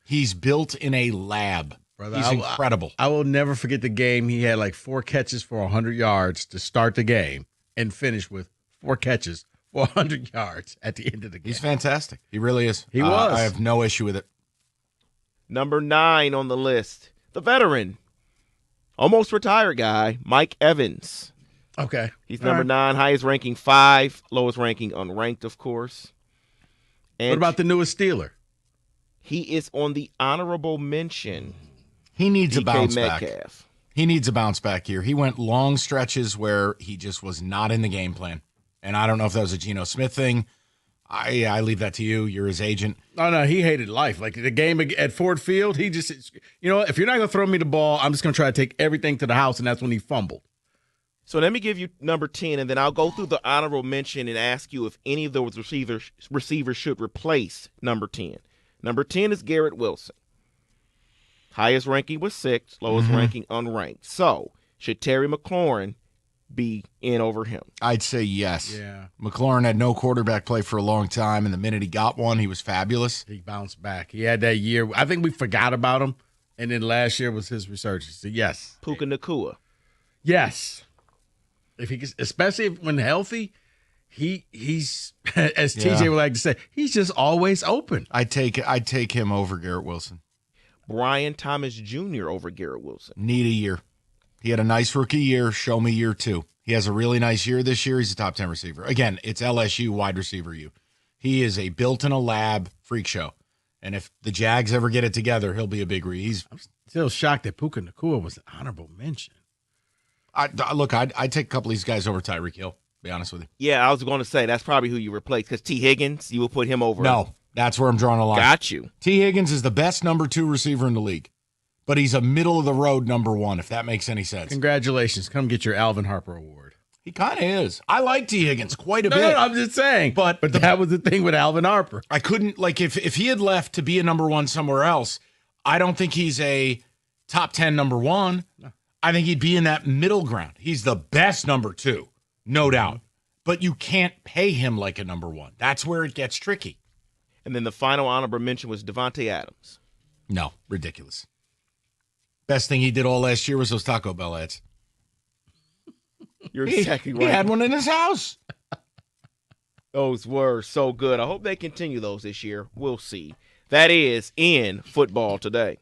He's built in a lab. Brother, He's incredible. I will never forget the game. He had like 4 catches for 100 yards to start the game and finish with 4 catches for 100 yards at the end of the game. He's fantastic. He really is. He was. I have no issue with it. Number 9 on the list, the veteran, almost retired guy, Mike Evans. Okay. He's number 9, highest ranking 5, lowest ranking unranked, of course. And what about the newest Steeler? He is on the honorable mention. He needs a bounce Metcalf. back. He needs a bounce back here. He went long stretches where he just was not in the game plan. And I don't know if that was a Geno Smith thing. I leave that to you. You're his agent. Oh, no, he hated life. Like the game at Ford Field, he just, if you're not going to throw me the ball, I'm just going to try to take everything to the house, and that's when he fumbled. So let me give you number 10, and then I'll go through the honorable mention and ask you if any of those receivers should replace number 10. Number 10 is Garrett Wilson. Highest ranking was 6, lowest ranking unranked. So should Terry McLaurin be in over him? I'd say yes. Yeah. McLaurin had no quarterback play for a long time, and the minute he got one, he was fabulous. He bounced back. He had that year. I think we forgot about him, and then last year was his resurgence. So yes. Puka Nacua. Yes. If he gets, especially when healthy, he's as TJ would like to say, he's just always open. I'd take him over Garrett Wilson. Brian Thomas Jr. over Garrett Wilson. Need a year. He had a nice rookie year. Show me year 2. He has a really nice year this year. He's a top 10 receiver. Again, it's LSU wide receiver U. He is a built-in-a-lab freak show. And if the Jags ever get it together, he'll be a big I'm still shocked that Puka Nacua was an honorable mention. I'd take a couple of these guys over Tyreek Hill, to be honest with you. Yeah, I was going to say that's probably who you replace because T. Higgins, you will put him over. No, that's where I'm drawing a line. Got you. T. Higgins is the best number 2 receiver in the league, but he's a middle-of-the-road number 1, if that makes any sense. Congratulations. Come get your Alvin Harper Award. He kind of is. I like T. Higgins quite a bit. No, I'm just saying. But that was the thing with Alvin Harper. I couldn't, if he had left to be a number 1 somewhere else, I don't think he's a top 10 number 1. No. I think he'd be in that middle ground. He's the best number 2, no doubt. But you can't pay him like a number 1. That's where it gets tricky. And then the final honorable mention was Devontae Adams. No, ridiculous. Best thing he did all last year was those Taco Bell ads. You're exactly right. He had one in his house. Those were so good. I hope they continue those this year. We'll see. That is in Football Today.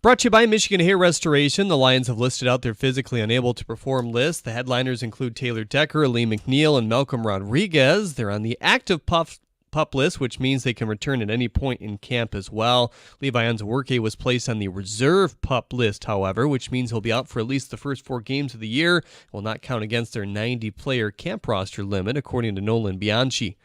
Brought to you by Michigan Hair Restoration. The Lions have listed out their physically unable to perform list. The headliners include Taylor Decker, Lee McNeil, and Malcolm Rodriguez. They're on the active pup list, which means they can return at any point in camp as well. Levi Onwuzurike was placed on the reserve pup list, however, which means he'll be out for at least the first 4 games of the year. Will not count against their 90-player camp roster limit, according to Nolan Bianchi.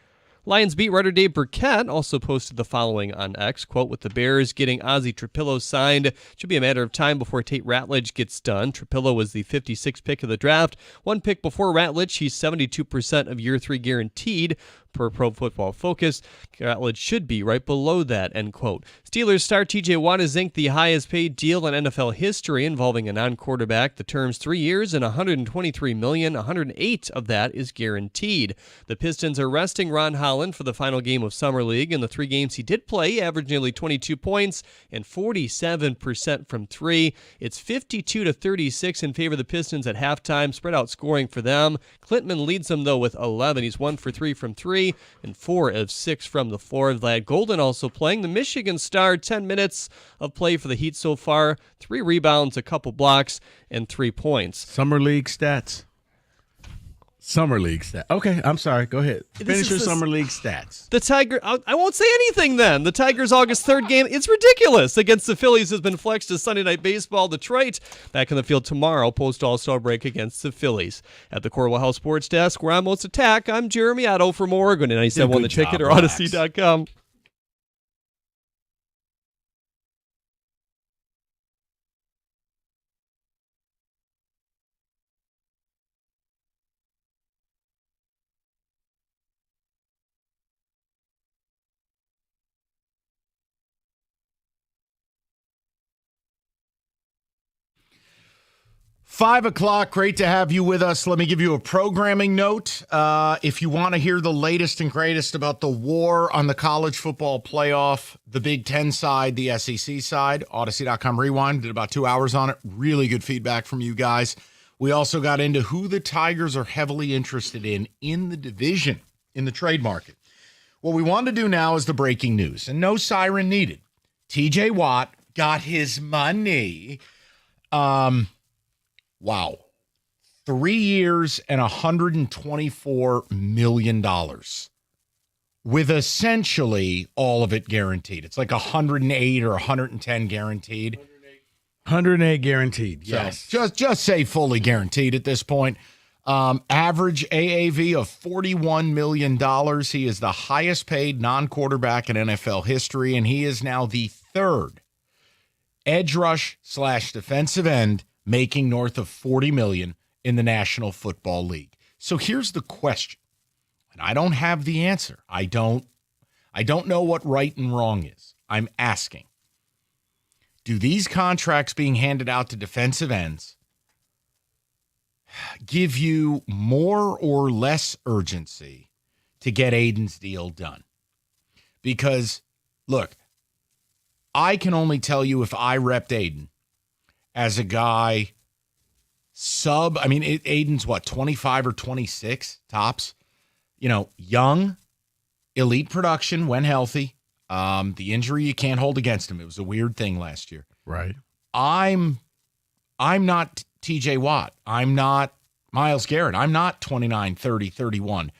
Lions beat writer Dave Burkett also posted the following on X, quote, with the Bears getting Ozzie Trapillo signed, it should be a matter of time before Tate Ratledge gets done. Trapillo was the 56th pick of the draft. 1 pick before Ratledge, he's 72% of year 3 guaranteed. Per Pro Football Focus, Ratledge should be right below that, end quote. Steelers star TJ Watt has inked the highest paid deal in NFL history involving a non-quarterback. The term's 3 years and $123 million. $108 of that is guaranteed. The Pistons are resting Ron Holland for the final game of Summer League. In the 3 games he did play, he averaged nearly 22 points and 47% from 3. It's 52-36 in favor of the Pistons at halftime. Spread out scoring for them. Klintman leads them, though, with 11. He's 1 for 3 from 3. And 4 of 6 from the floor. Vlad Golden also playing. The Michigan star, 10 minutes of play for the Heat so far. 3 rebounds, a couple blocks, and 3 points. Summer League stats. Summer League stats. Okay, I'm sorry. Go ahead. Finish your Summer League stats. The Tiger, I won't say anything then. The Tigers' August 3rd game, it's ridiculous. Against the Phillies has been flexed to Sunday Night Baseball. Detroit back in the field tomorrow, post-All-Star break against the Phillies. At the Corwell House Sports Desk, where I'm most attack, I'm Jeremy Otto for more. Go to 97.1 The Ticket or Odyssey.com. Five o'clock. Great to have you with us. Let me give you a programming note. If you want to hear the latest and greatest about the war on the college football playoff, the Big Ten side, the SEC side, Odyssey.com Rewind, did about 2 hours on it. Really good feedback from you guys. We also got into who the Tigers are heavily interested in the division, in the trade market. What we want to do now is the breaking news, and no siren needed. TJ Watt got his money. Wow. 3 years and $124 million with essentially all of it guaranteed. It's like 108 or 110 guaranteed. 108 guaranteed, yes. So just say fully guaranteed at this point. Average AAV of $41 million. He is the highest paid non-quarterback in NFL history, and he is now the 3rd edge rush / defensive end making north of $40 million in the National Football League. So here's the question, and I don't have the answer. I don't know what right and wrong is. I'm asking, do these contracts being handed out to defensive ends give you more or less urgency to get Aiden's deal done? Because, look, I can only tell you if I repped Aiden as a guy Aiden's what, 25 or 26 tops? Young, elite production when healthy. The injury you can't hold against him. It was a weird thing last year. Right. I'm not TJ Watt. I'm not Myles Garrett. I'm not 29, 30, 31.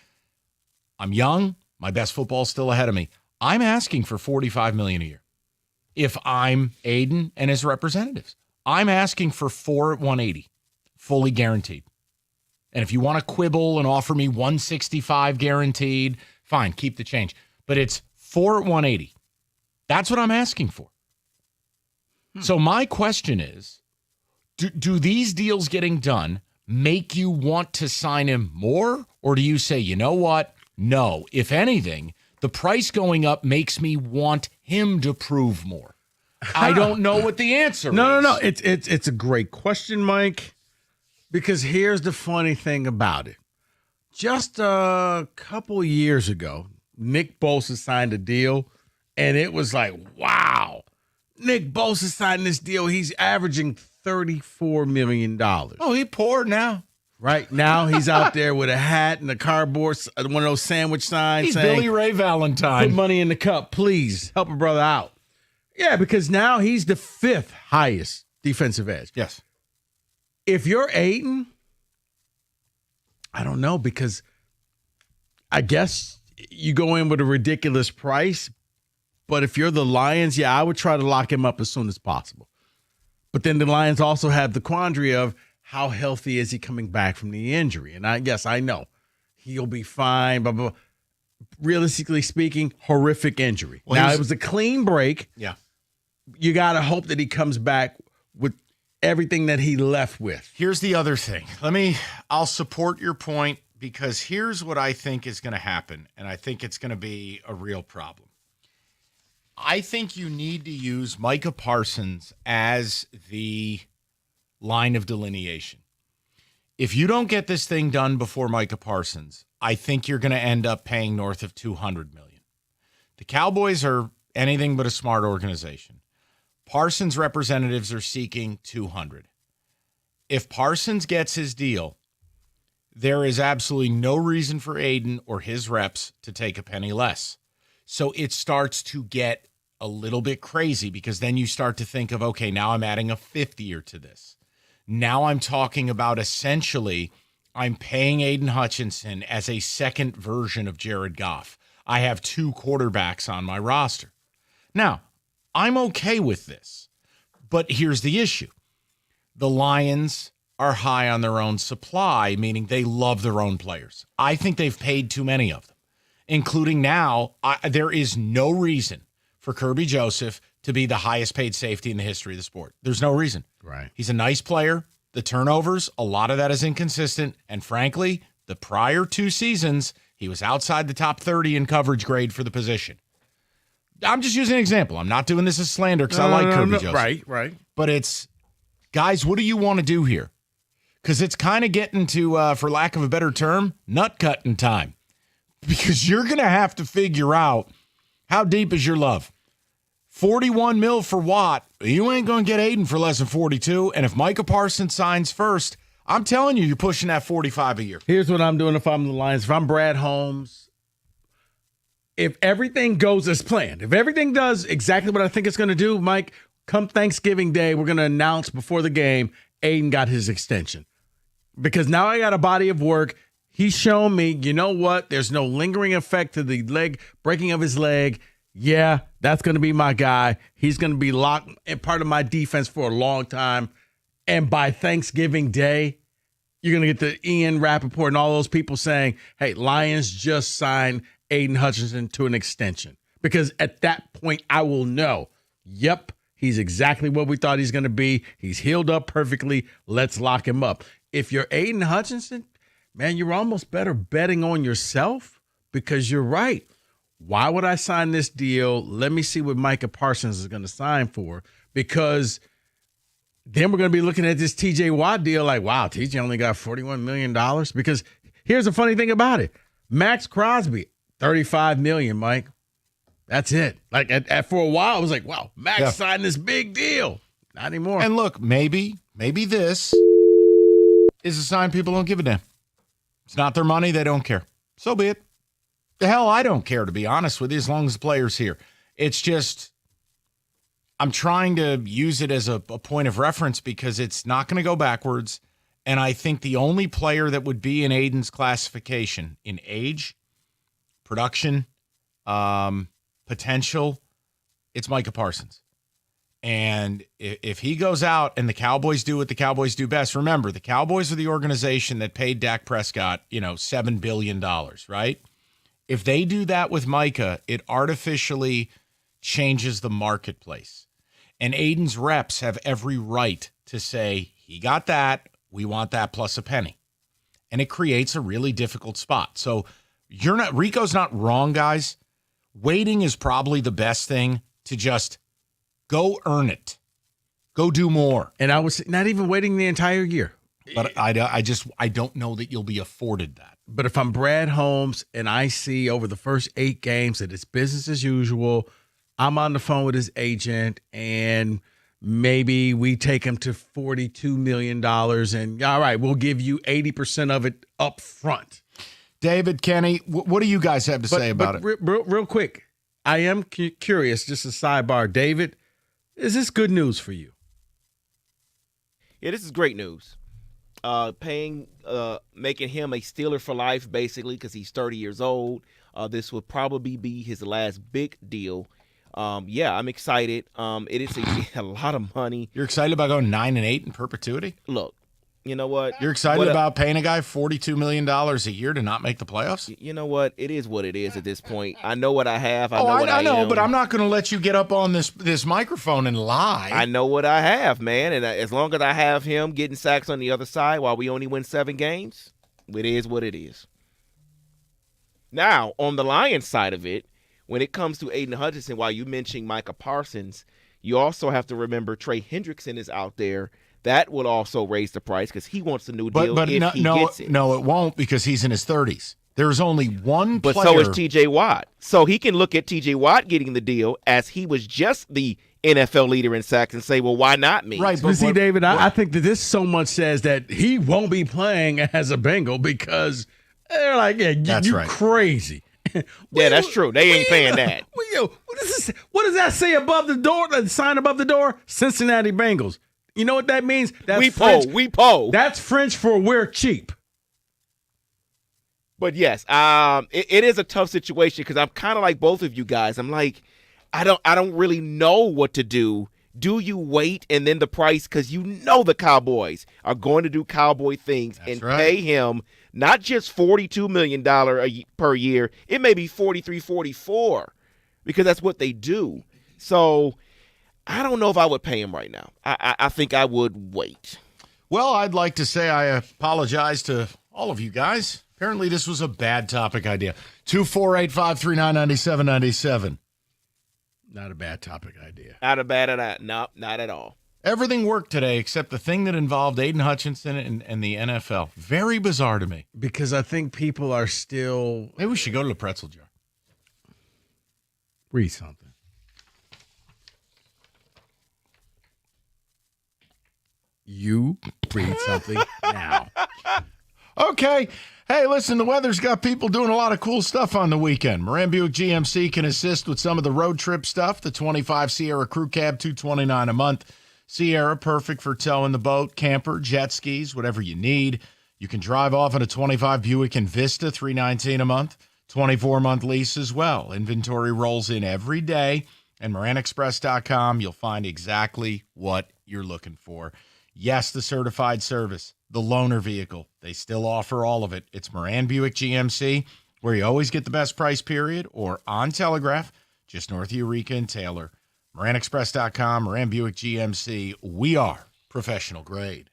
I'm young. My best football's still ahead of me. I'm asking for $45 million a year. If I'm Aiden and his representatives, I'm asking for 4 at 180, fully guaranteed. And if you want to quibble and offer me 165 guaranteed, fine, keep the change. But it's 4 at 180. That's what I'm asking for. So my question is, do these deals getting done make you want to sign him more? Or do you say, you know what? No. If anything, the price going up makes me want him to prove more. I don't know what the answer is. No. It's a great question, Mike, because here's the funny thing about it. Just a couple years ago, Nick Bosa signed a deal, and it was like, wow, Nick Bosa signed this deal. He's averaging $34 million. Oh, he's poor now. Right now, he's out there with a hat and a cardboard, one of those sandwich signs. He's saying, Billy Ray Valentine. Put money in the cup, please. Help a brother out. Yeah, because now he's the 5th highest defensive edge. Yes. If you're Aiden, I don't know, because I guess you go in with a ridiculous price. But if you're the Lions, yeah, I would try to lock him up as soon as possible. But then the Lions also have the quandary of how healthy is he coming back from the injury? And I know he'll be fine, but realistically speaking, horrific injury. Well, now, it was a clean break. Yeah. You got to hope that he comes back with everything that he left with. Here's the other thing. I'll support your point, because here's what I think is going to happen, and I think it's going to be a real problem. I think you need to use Micah Parsons as the line of delineation. If you don't get this thing done before Micah Parsons, I think you're going to end up paying north of $200 million. The Cowboys are anything but a smart organization. Parsons' representatives are seeking $200. If Parsons gets his deal, there is absolutely no reason for Aiden or his reps to take a penny less. So it starts to get a little bit crazy, because then you start to think of, okay, now I'm adding a 50-year to this. Now I'm talking about essentially I'm paying Aiden Hutchinson as a second version of Jared Goff. I have 2 quarterbacks on my roster. Now, I'm okay with this, but here's the issue. The Lions are high on their own supply, meaning they love their own players. I think they've paid too many of them, including now. There is no reason for Kirby Joseph to be the highest paid safety in the history of the sport. There's no reason. Right. He's a nice player. The turnovers, a lot of that is inconsistent. And frankly, the prior 2 seasons, he was outside the top 30 in coverage grade for the position. I'm just using an example. I'm not doing this as slander, because I like Kirby Joseph. Right. But it's, guys, what do you want to do here? Because it's kind of getting to, for lack of a better term, nut-cutting time. Because you're going to have to figure out, how deep is your love? 41 mil for Watt. You ain't going to get Aiden for less than 42. And if Micah Parsons signs first, I'm telling you, you're pushing that 45 a year. Here's what I'm doing if I'm the Lions. If I'm Brad Holmes, if everything goes as planned, if everything does exactly what I think it's going to do, Mike, come Thanksgiving Day, we're going to announce before the game, Aiden got his extension. Because now I got a body of work. He's shown me, you know what? There's no lingering effect to the breaking of his leg. Yeah, that's going to be my guy. He's going to be locked and part of my defense for a long time. And by Thanksgiving Day, you're going to get the Ian Rappaport and all those people saying, hey, Lions just signed Aiden Hutchinson to an extension. Because at that point, I will know, yep, he's exactly what we thought he's going to be. He's healed up perfectly. Let's lock him up. If you're Aiden Hutchinson, man, you're almost better betting on yourself, because you're right. Why would I sign this deal? Let me see what Micah Parsons is going to sign for, because then we're going to be looking at this TJ Watt deal like, wow, TJ only got $41 million. Because here's the funny thing about it. Max Crosby, $35 million, Mike. That's it. Like for a while, I was like, wow, Max signed this big deal. Not anymore. And look, maybe this is a sign people don't give a damn. It's not their money. They don't care. So be it. The hell, I don't care, to be honest with you, as long as the player's here. It's just, I'm trying to use it as a point of reference, because it's not going to go backwards. And I think the only player that would be in Aiden's classification in age, production, potential, it's Micah Parsons. And if he goes out and the Cowboys do what the Cowboys do best, remember, the Cowboys are the organization that paid Dak Prescott, $7 billion, right? If they do that with Micah, it artificially changes the marketplace. And Aiden's reps have every right to say, he got that, we want that plus a penny. And it creates a really difficult spot. So Rico's not wrong, guys. Waiting is probably the best thing, to just go earn it. Go do more. And I was not even waiting the entire year. But I don't know that you'll be afforded that. But if I'm Brad Holmes and I see over the first 8 games that it's business as usual, I'm on the phone with his agent, and maybe we take him to $42 million, and all right, we'll give you 80% of it up front. David, Kenny, what do you guys have to say about it? Real quick, I am curious, just a sidebar. David, Is this good news for you? Yeah, this is great news. Making him a Steeler for life, basically, because he's 30 years old. This would probably be his last big deal. Yeah, I'm excited. It is a lot of money. You're excited about going 9-8 in perpetuity? Look, you know what? You're excited about paying a guy $42 million a year to not make the playoffs? You know what? It is what it is at this point. I know what I have. I know I what I know, am. but I'm not going to let you get up on this microphone and lie. I know what I have, man. And as long as I have him getting sacks on the other side while we only win 7 games, it is what it is. Now, on the Lions side of it, when it comes to Aiden Hutchinson, while you mentioned Micah Parsons, you also have to remember Trey Hendrickson is out there. That will also raise the price because he wants a new deal if he gets it. No, it won't because he's in his 30s. There's only one player. But so is T.J. Watt. So he can look at T.J. Watt getting the deal as he was just the NFL leader in sacks and say, well, why not me? Right, but see, David, I think that this so much says that he won't be playing as a Bengal because they're like, yeah, you crazy. Yeah, that's true. They ain't paying that. What does that say above the door? The sign above the door? Cincinnati Bengals. You know what that means? That's we po. That's French for we're cheap. But yes, it is a tough situation because I'm kind of like both of you guys. I'm like, I don't really know what to do. Do you wait and then the price? Because you know the Cowboys are going to do cowboy things and pay him not just $42 million per year. It may be 43, 44 because that's what they do. So I don't know if I would pay him right now. I think I would wait. Well, I'd like to say I apologize to all of you guys. Apparently this was a bad topic idea. 248-539-9797. Not a bad topic idea. Not a bad, no, not at all. Everything worked today except the thing that involved Aiden Hutchinson and the NFL. Very bizarre to me. Because I think people are still... Maybe we should go to the pretzel jar. Read something. You read something now. Okay. Hey, listen, the weather's got people doing a lot of cool stuff on the weekend. Moran Buick GMC can assist with some of the road trip stuff. The 25 Sierra Crew Cab, $229 a month. Sierra, perfect for towing the boat, camper, jet skis, whatever you need. You can drive off in a 25 Buick Envista, $319 a month. 24-month lease as well. Inventory rolls in every day. And MoranExpress.com, you'll find exactly what you're looking for. Yes, the certified service, the loaner vehicle. They still offer all of it. It's Moran Buick GMC, where you always get the best price period, or on Telegraph, just north of Eureka and Taylor. MoranExpress.com, Moran Buick GMC. We are professional grade.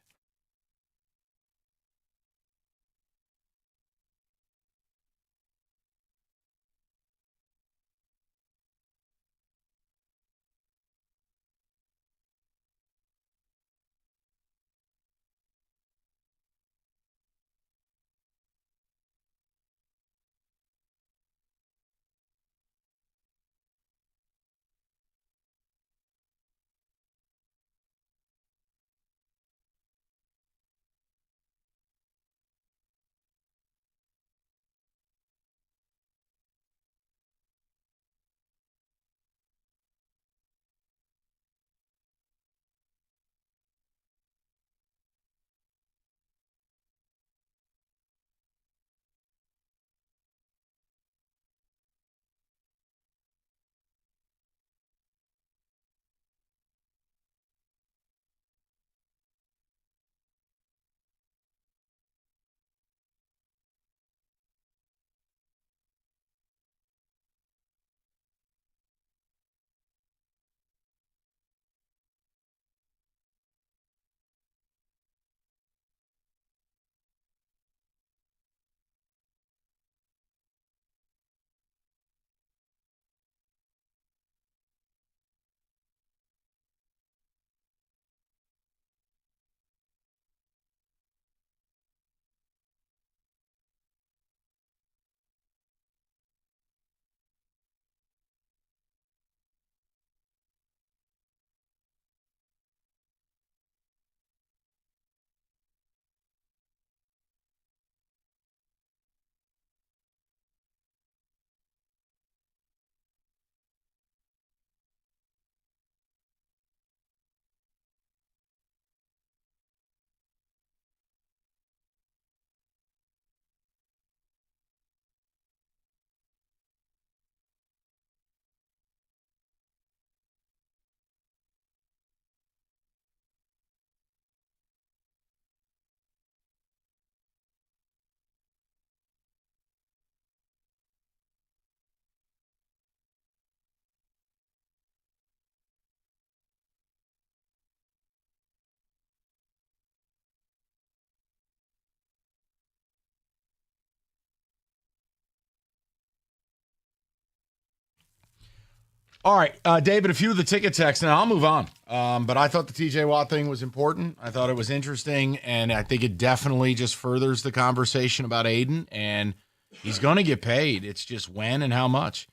All right, David, a few of the ticket texts, and I'll move on. But I thought the TJ Watt thing was important. I thought it was interesting, and I think it definitely just furthers the conversation about Aiden, and he's going to get paid. It's just when and how much.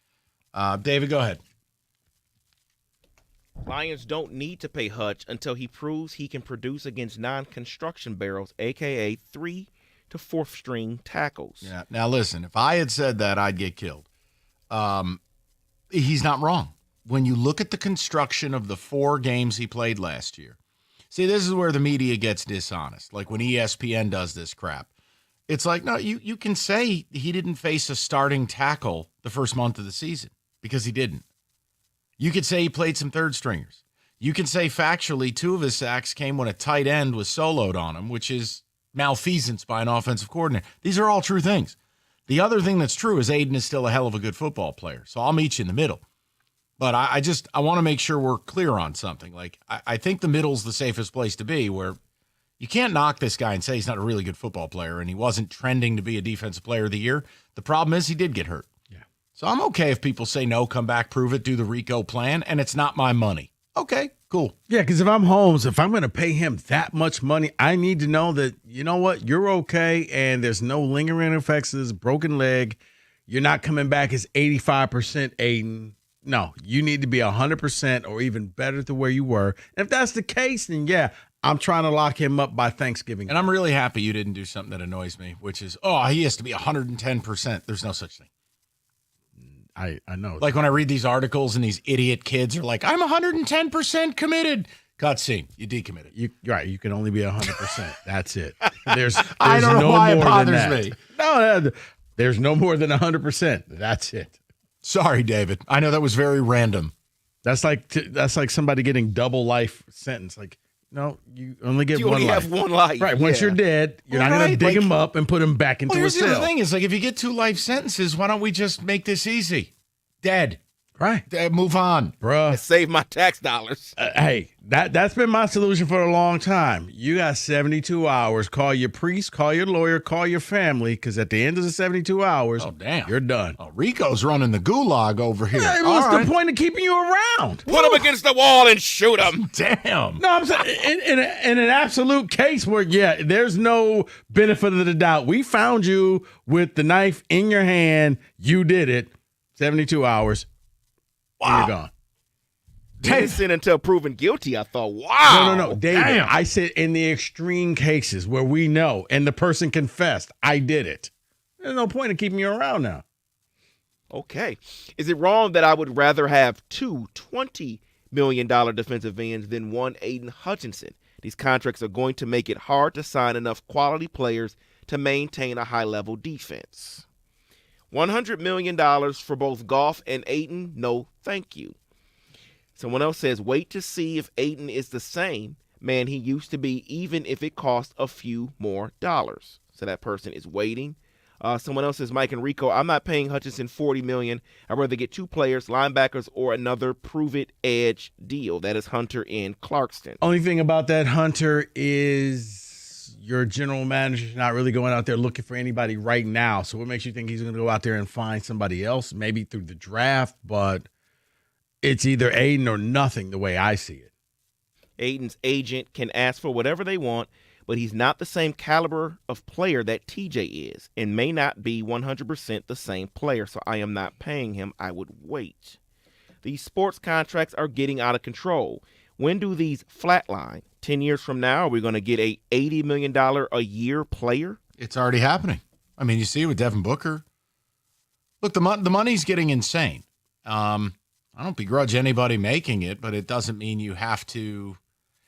David, go ahead. Lions don't need to pay Hutch until he proves he can produce against non-construction barrels, a.k.a. 3 to 4th string tackles. Yeah. Now, listen, if I had said that, I'd get killed. He's not wrong. When you look at the construction of the 4 games he played last year, see, this is where the media gets dishonest. Like when ESPN does this crap. It's like, no, you can say he didn't face a starting tackle the first month of the season because he didn't. You could say he played some third stringers. You can say factually 2 of his sacks came when a tight end was soloed on him, which is malfeasance by an offensive coordinator. These are all true things. The other thing that's true is Aiden is still a hell of a good football player. So I'll meet you in the middle. But I want to make sure we're clear on something. Like, I think the middle's the safest place to be, where you can't knock this guy and say he's not a really good football player and he wasn't trending to be a defensive player of the year. The problem is he did get hurt. Yeah. So I'm okay if people say no, come back, prove it, do the Rico plan, and it's not my money. Okay, cool. Yeah, because if I'm Holmes, if I'm going to pay him that much money, I need to know that, you know what, you're okay and there's no lingering effects of this broken leg. You're not coming back as 85% Aiden. No, you need to be 100% or even better to where you were. And if that's the case, then yeah, I'm trying to lock him up by Thanksgiving. And I'm really happy you didn't do something that annoys me, which is, he has to be 110%. There's no such thing. I know. Like when I read these articles and these idiot kids are like, I'm 110% committed. Cutscene, you decommitted. You're right. You can only be 100%. That's it. There's I don't know no why it more bothers than that. me. No, there's no more than 100%. That's it. Sorry, David. I know that was very random. That's like somebody getting double life sentence. Like, no, you only get You one only life. have one life, Right. Once yeah. you're dead, you're not going to dig him up and put him back into a here's the cell. other thing is, like, if you get 2 life sentences, why don't we just make this easy? Dead. Right. Move on. Bruh. Save my tax dollars. Hey, that's been my solution for a long time. You got 72 hours. Call your priest, call your lawyer, call your family, because at the end of the 72 hours, you're done. Oh, Rico's running the gulag over here. Hey, what's the point of keeping you around? Put him against the wall and shoot him. Damn. No, I'm saying in an absolute case where, there's no benefit of the doubt. We found you with the knife in your hand. You did it. 72 hours. Wow. You're gone. Innocent until proven guilty. I thought, wow. No, David. Damn. I said in the extreme cases where we know and the person confessed, I did it. There's no point in keeping you around now. Okay. Is it wrong that I would rather have 2 $20 million defensive ends than one Aiden Hutchinson? These contracts are going to make it hard to sign enough quality players to maintain a high-level defense. $100 million for both Goff and Aiden? No, thank you. Someone else says, wait to see if Aiden is the same man he used to be, even if it costs a few more dollars. So that person is waiting. Someone else says, Mike and Rico, I'm not paying Hutchinson $40 million. I'd rather get 2 players, linebackers, or another prove-it edge deal. That is Hunter in Clarkston. Only thing about that, Hunter, is your general manager's not really going out there looking for anybody right now. So what makes you think he's going to go out there and find somebody else, maybe through the draft? But it's either Aiden or nothing the way I see it. Aiden's agent can ask for whatever they want, but he's not the same caliber of player that TJ is and may not be 100% the same player, so I am not paying him. I would wait. These sports contracts are getting out of control. When do these flatline? 10 years from now, are we going to get a $80 million a year player? It's already happening. I mean, you see it with Devin Booker. Look, the money's getting insane. I don't begrudge anybody making it, but it doesn't mean you have to,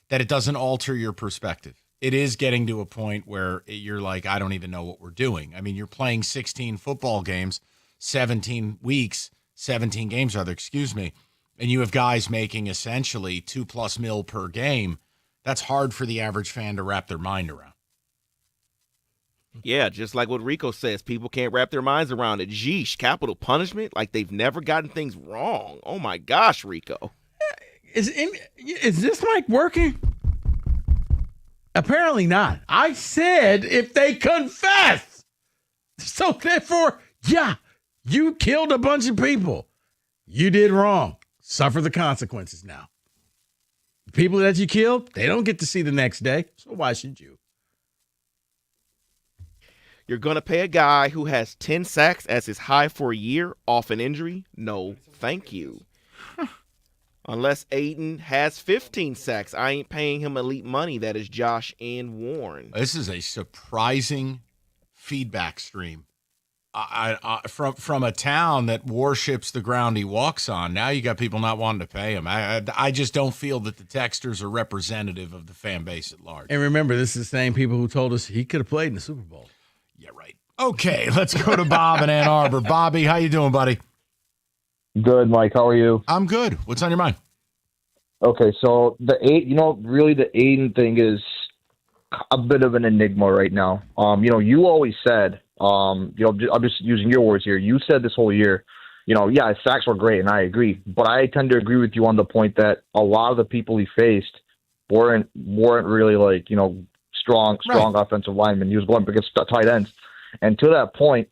that it doesn't alter your perspective. It is getting to a point where you're like, I don't even know what we're doing. I mean, you're playing 16 football games, 17 weeks, 17 games rather, and you have guys making essentially $2+ million per game. That's hard for the average fan to wrap their mind around. Yeah, just like what Rico says, people can't wrap their minds around it. Yeesh, capital punishment? Like they've never gotten things wrong. Oh my gosh, Rico. Is this mic working? Apparently not. I said if they confess. So therefore, you killed a bunch of people. You did wrong. Suffer the consequences now. The people that you killed, they don't get to see the next day, so why should you? You're going to pay a guy who has 10 sacks as his high for a year off an injury? No, thank you. Unless Aiden has 15 sacks, I ain't paying him elite money. That is Josh and Warren. This is a surprising feedback stream. From a town that worships the ground he walks on. Now you got people not wanting to pay him. I just don't feel that the texters are representative of the fan base at large. And remember, this is the same people who told us he could have played in the Super Bowl. Yeah, right. Okay, let's go to Bob in Ann Arbor. Bobby, how you doing, buddy? Good, Mike. How are you? I'm good. What's on your mind? Okay, so really the Aiden thing is a bit of an enigma right now. You always said, I'm just using your words here. You said this whole year, yeah, his sacks were great, and I agree. But I tend to agree with you on the point that a lot of the people he faced weren't really strong offensive linemen. He was going against tight ends, and to that point,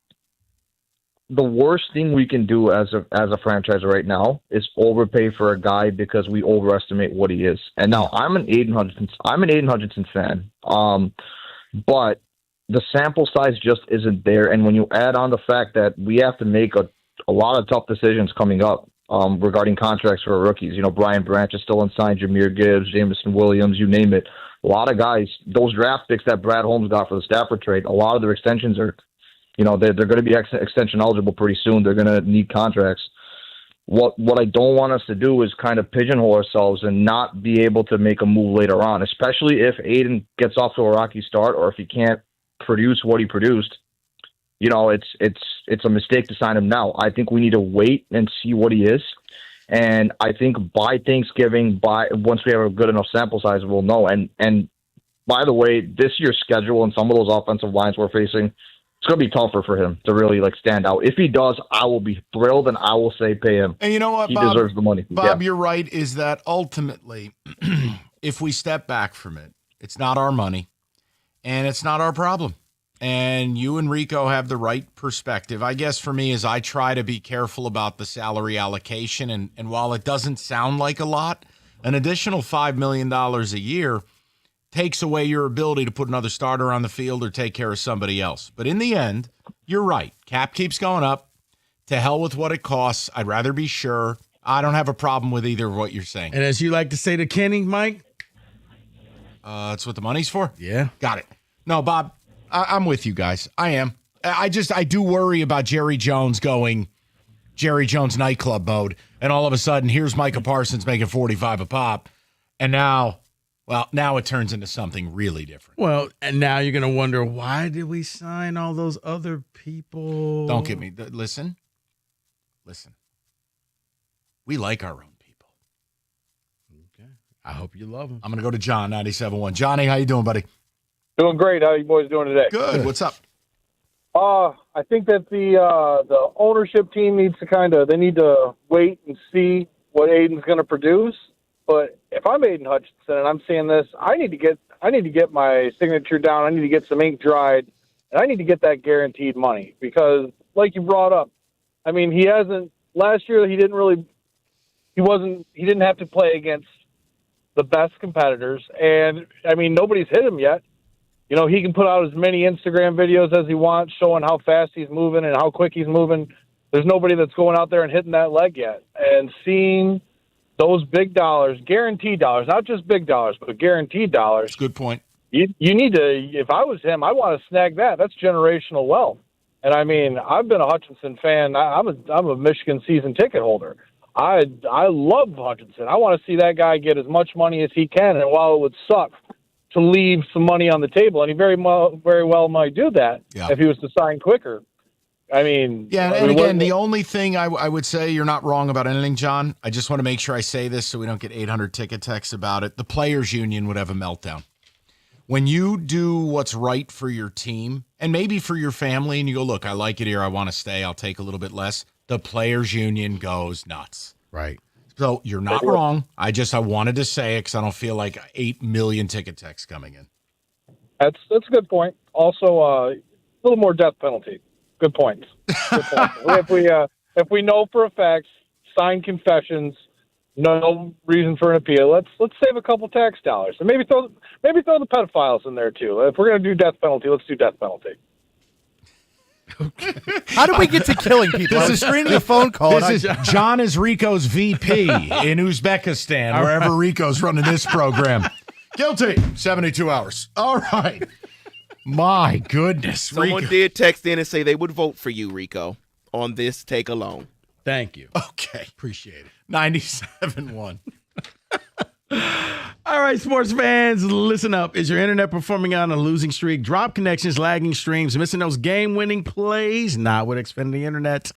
the worst thing we can do as a franchise right now is overpay for a guy because we overestimate what he is. And now I'm an Aiden Hutchinson fan, but the sample size just isn't there. And when you add on the fact that we have to make a lot of tough decisions coming up regarding contracts for our rookies, Brian Branch is still unsigned, Jahmyr Gibbs, Jameson Williams, you name it. A lot of guys, those draft picks that Brad Holmes got for the Stafford trade, a lot of their extensions are, they're going to be extension eligible pretty soon. They're going to need contracts. What I don't want us to do is kind of pigeonhole ourselves and not be able to make a move later on, especially if Aiden gets off to a rocky start or if he can't produce what he produced. It's a mistake to sign him now. I think we need to wait and see what he is. And I think by Thanksgiving, once we have a good enough sample size, we'll know. And by the way, this year's schedule and some of those offensive lines we're facing, it's going to be tougher for him to really stand out. If he does, I will be thrilled, and I will say pay him. And you know what, he Bob? deserves the money. Bob, You're right, is that ultimately, if we step back from it, it's not our money, and it's not our problem. And you and Rico have the right perspective. I guess for me is I try to be careful about the salary allocation, and while it doesn't sound like a lot, an additional $5 million a year takes away your ability to put another starter on the field or take care of somebody else. But in the end, you're right. Cap keeps going up. To hell with what it costs. I'd rather be sure. I don't have a problem with either of what you're saying. And as you like to say to Kenny, Mike? That's what the money's for? Yeah. Got it. No, Bob, I'm with you guys. I am. I do worry about Jerry Jones going Jerry Jones nightclub mode, and all of a sudden, here's Micah Parsons making 45 a pop, and now it turns into something really different. Well, and now you're going to wonder, why did we sign all those other people? Don't get me. Listen. We like our own people. Okay. I hope you love them. I'm going to go to John, 97.1. Johnny, how you doing, buddy? Doing great. How you boys doing today? Good. What's up? I think that the ownership team needs to they need to wait and see what Aiden's going to produce. But if I'm Aiden Hutchinson and I'm seeing this, I need to get my signature down. I need to get some ink dried, and I need to get that guaranteed money because, like you brought up, I mean, he hasn't last year. He didn't have to play against the best competitors, and I mean, nobody's hit him yet. He can put out as many Instagram videos as he wants, showing how fast he's moving and how quick he's moving. There's nobody that's going out there and hitting that leg yet, and seeing those big dollars, guaranteed dollars, not just big dollars, but guaranteed dollars. That's a good point. You need to, if I was him, I want to snag that. That's generational wealth. And I mean, I've been a Hutchinson fan. I'm a Michigan season ticket holder. I love Hutchinson. I want to see that guy get as much money as he can. And while it would suck to leave some money on the table, and he very well might do that if he was to sign quicker. I mean, and again, the only thing I would say, you're not wrong about anything, John. I just want to make sure I say this so we don't get 800 ticket texts about it. The players union would have a meltdown. When you do what's right for your team and maybe for your family and you go, look, I like it here. I want to stay. I'll take a little bit less. The players union goes nuts. Right. So you're not wrong. I wanted to say it because I don't feel like 8 million ticket texts coming in. That's a good point. Also, a little more death penalty. Good point. If we know for a fact, signed confessions, no reason for an appeal. Let's save a couple tax dollars, and maybe throw the pedophiles in there too. If we're going to do death penalty, let's do death penalty. How did we get to killing people? I was screening a phone call. John is Rico's VP in Uzbekistan, wherever Rico's running this program. Guilty. 72 hours. All right. My goodness. Someone did text in and say they would vote for you, Rico, on this take alone. Thank you. Okay. Appreciate it. 97.1. All right, sports fans, listen up. Is your internet performing on a losing streak? Drop connections, lagging streams, missing those game-winning plays? Not with Xfinity Internet.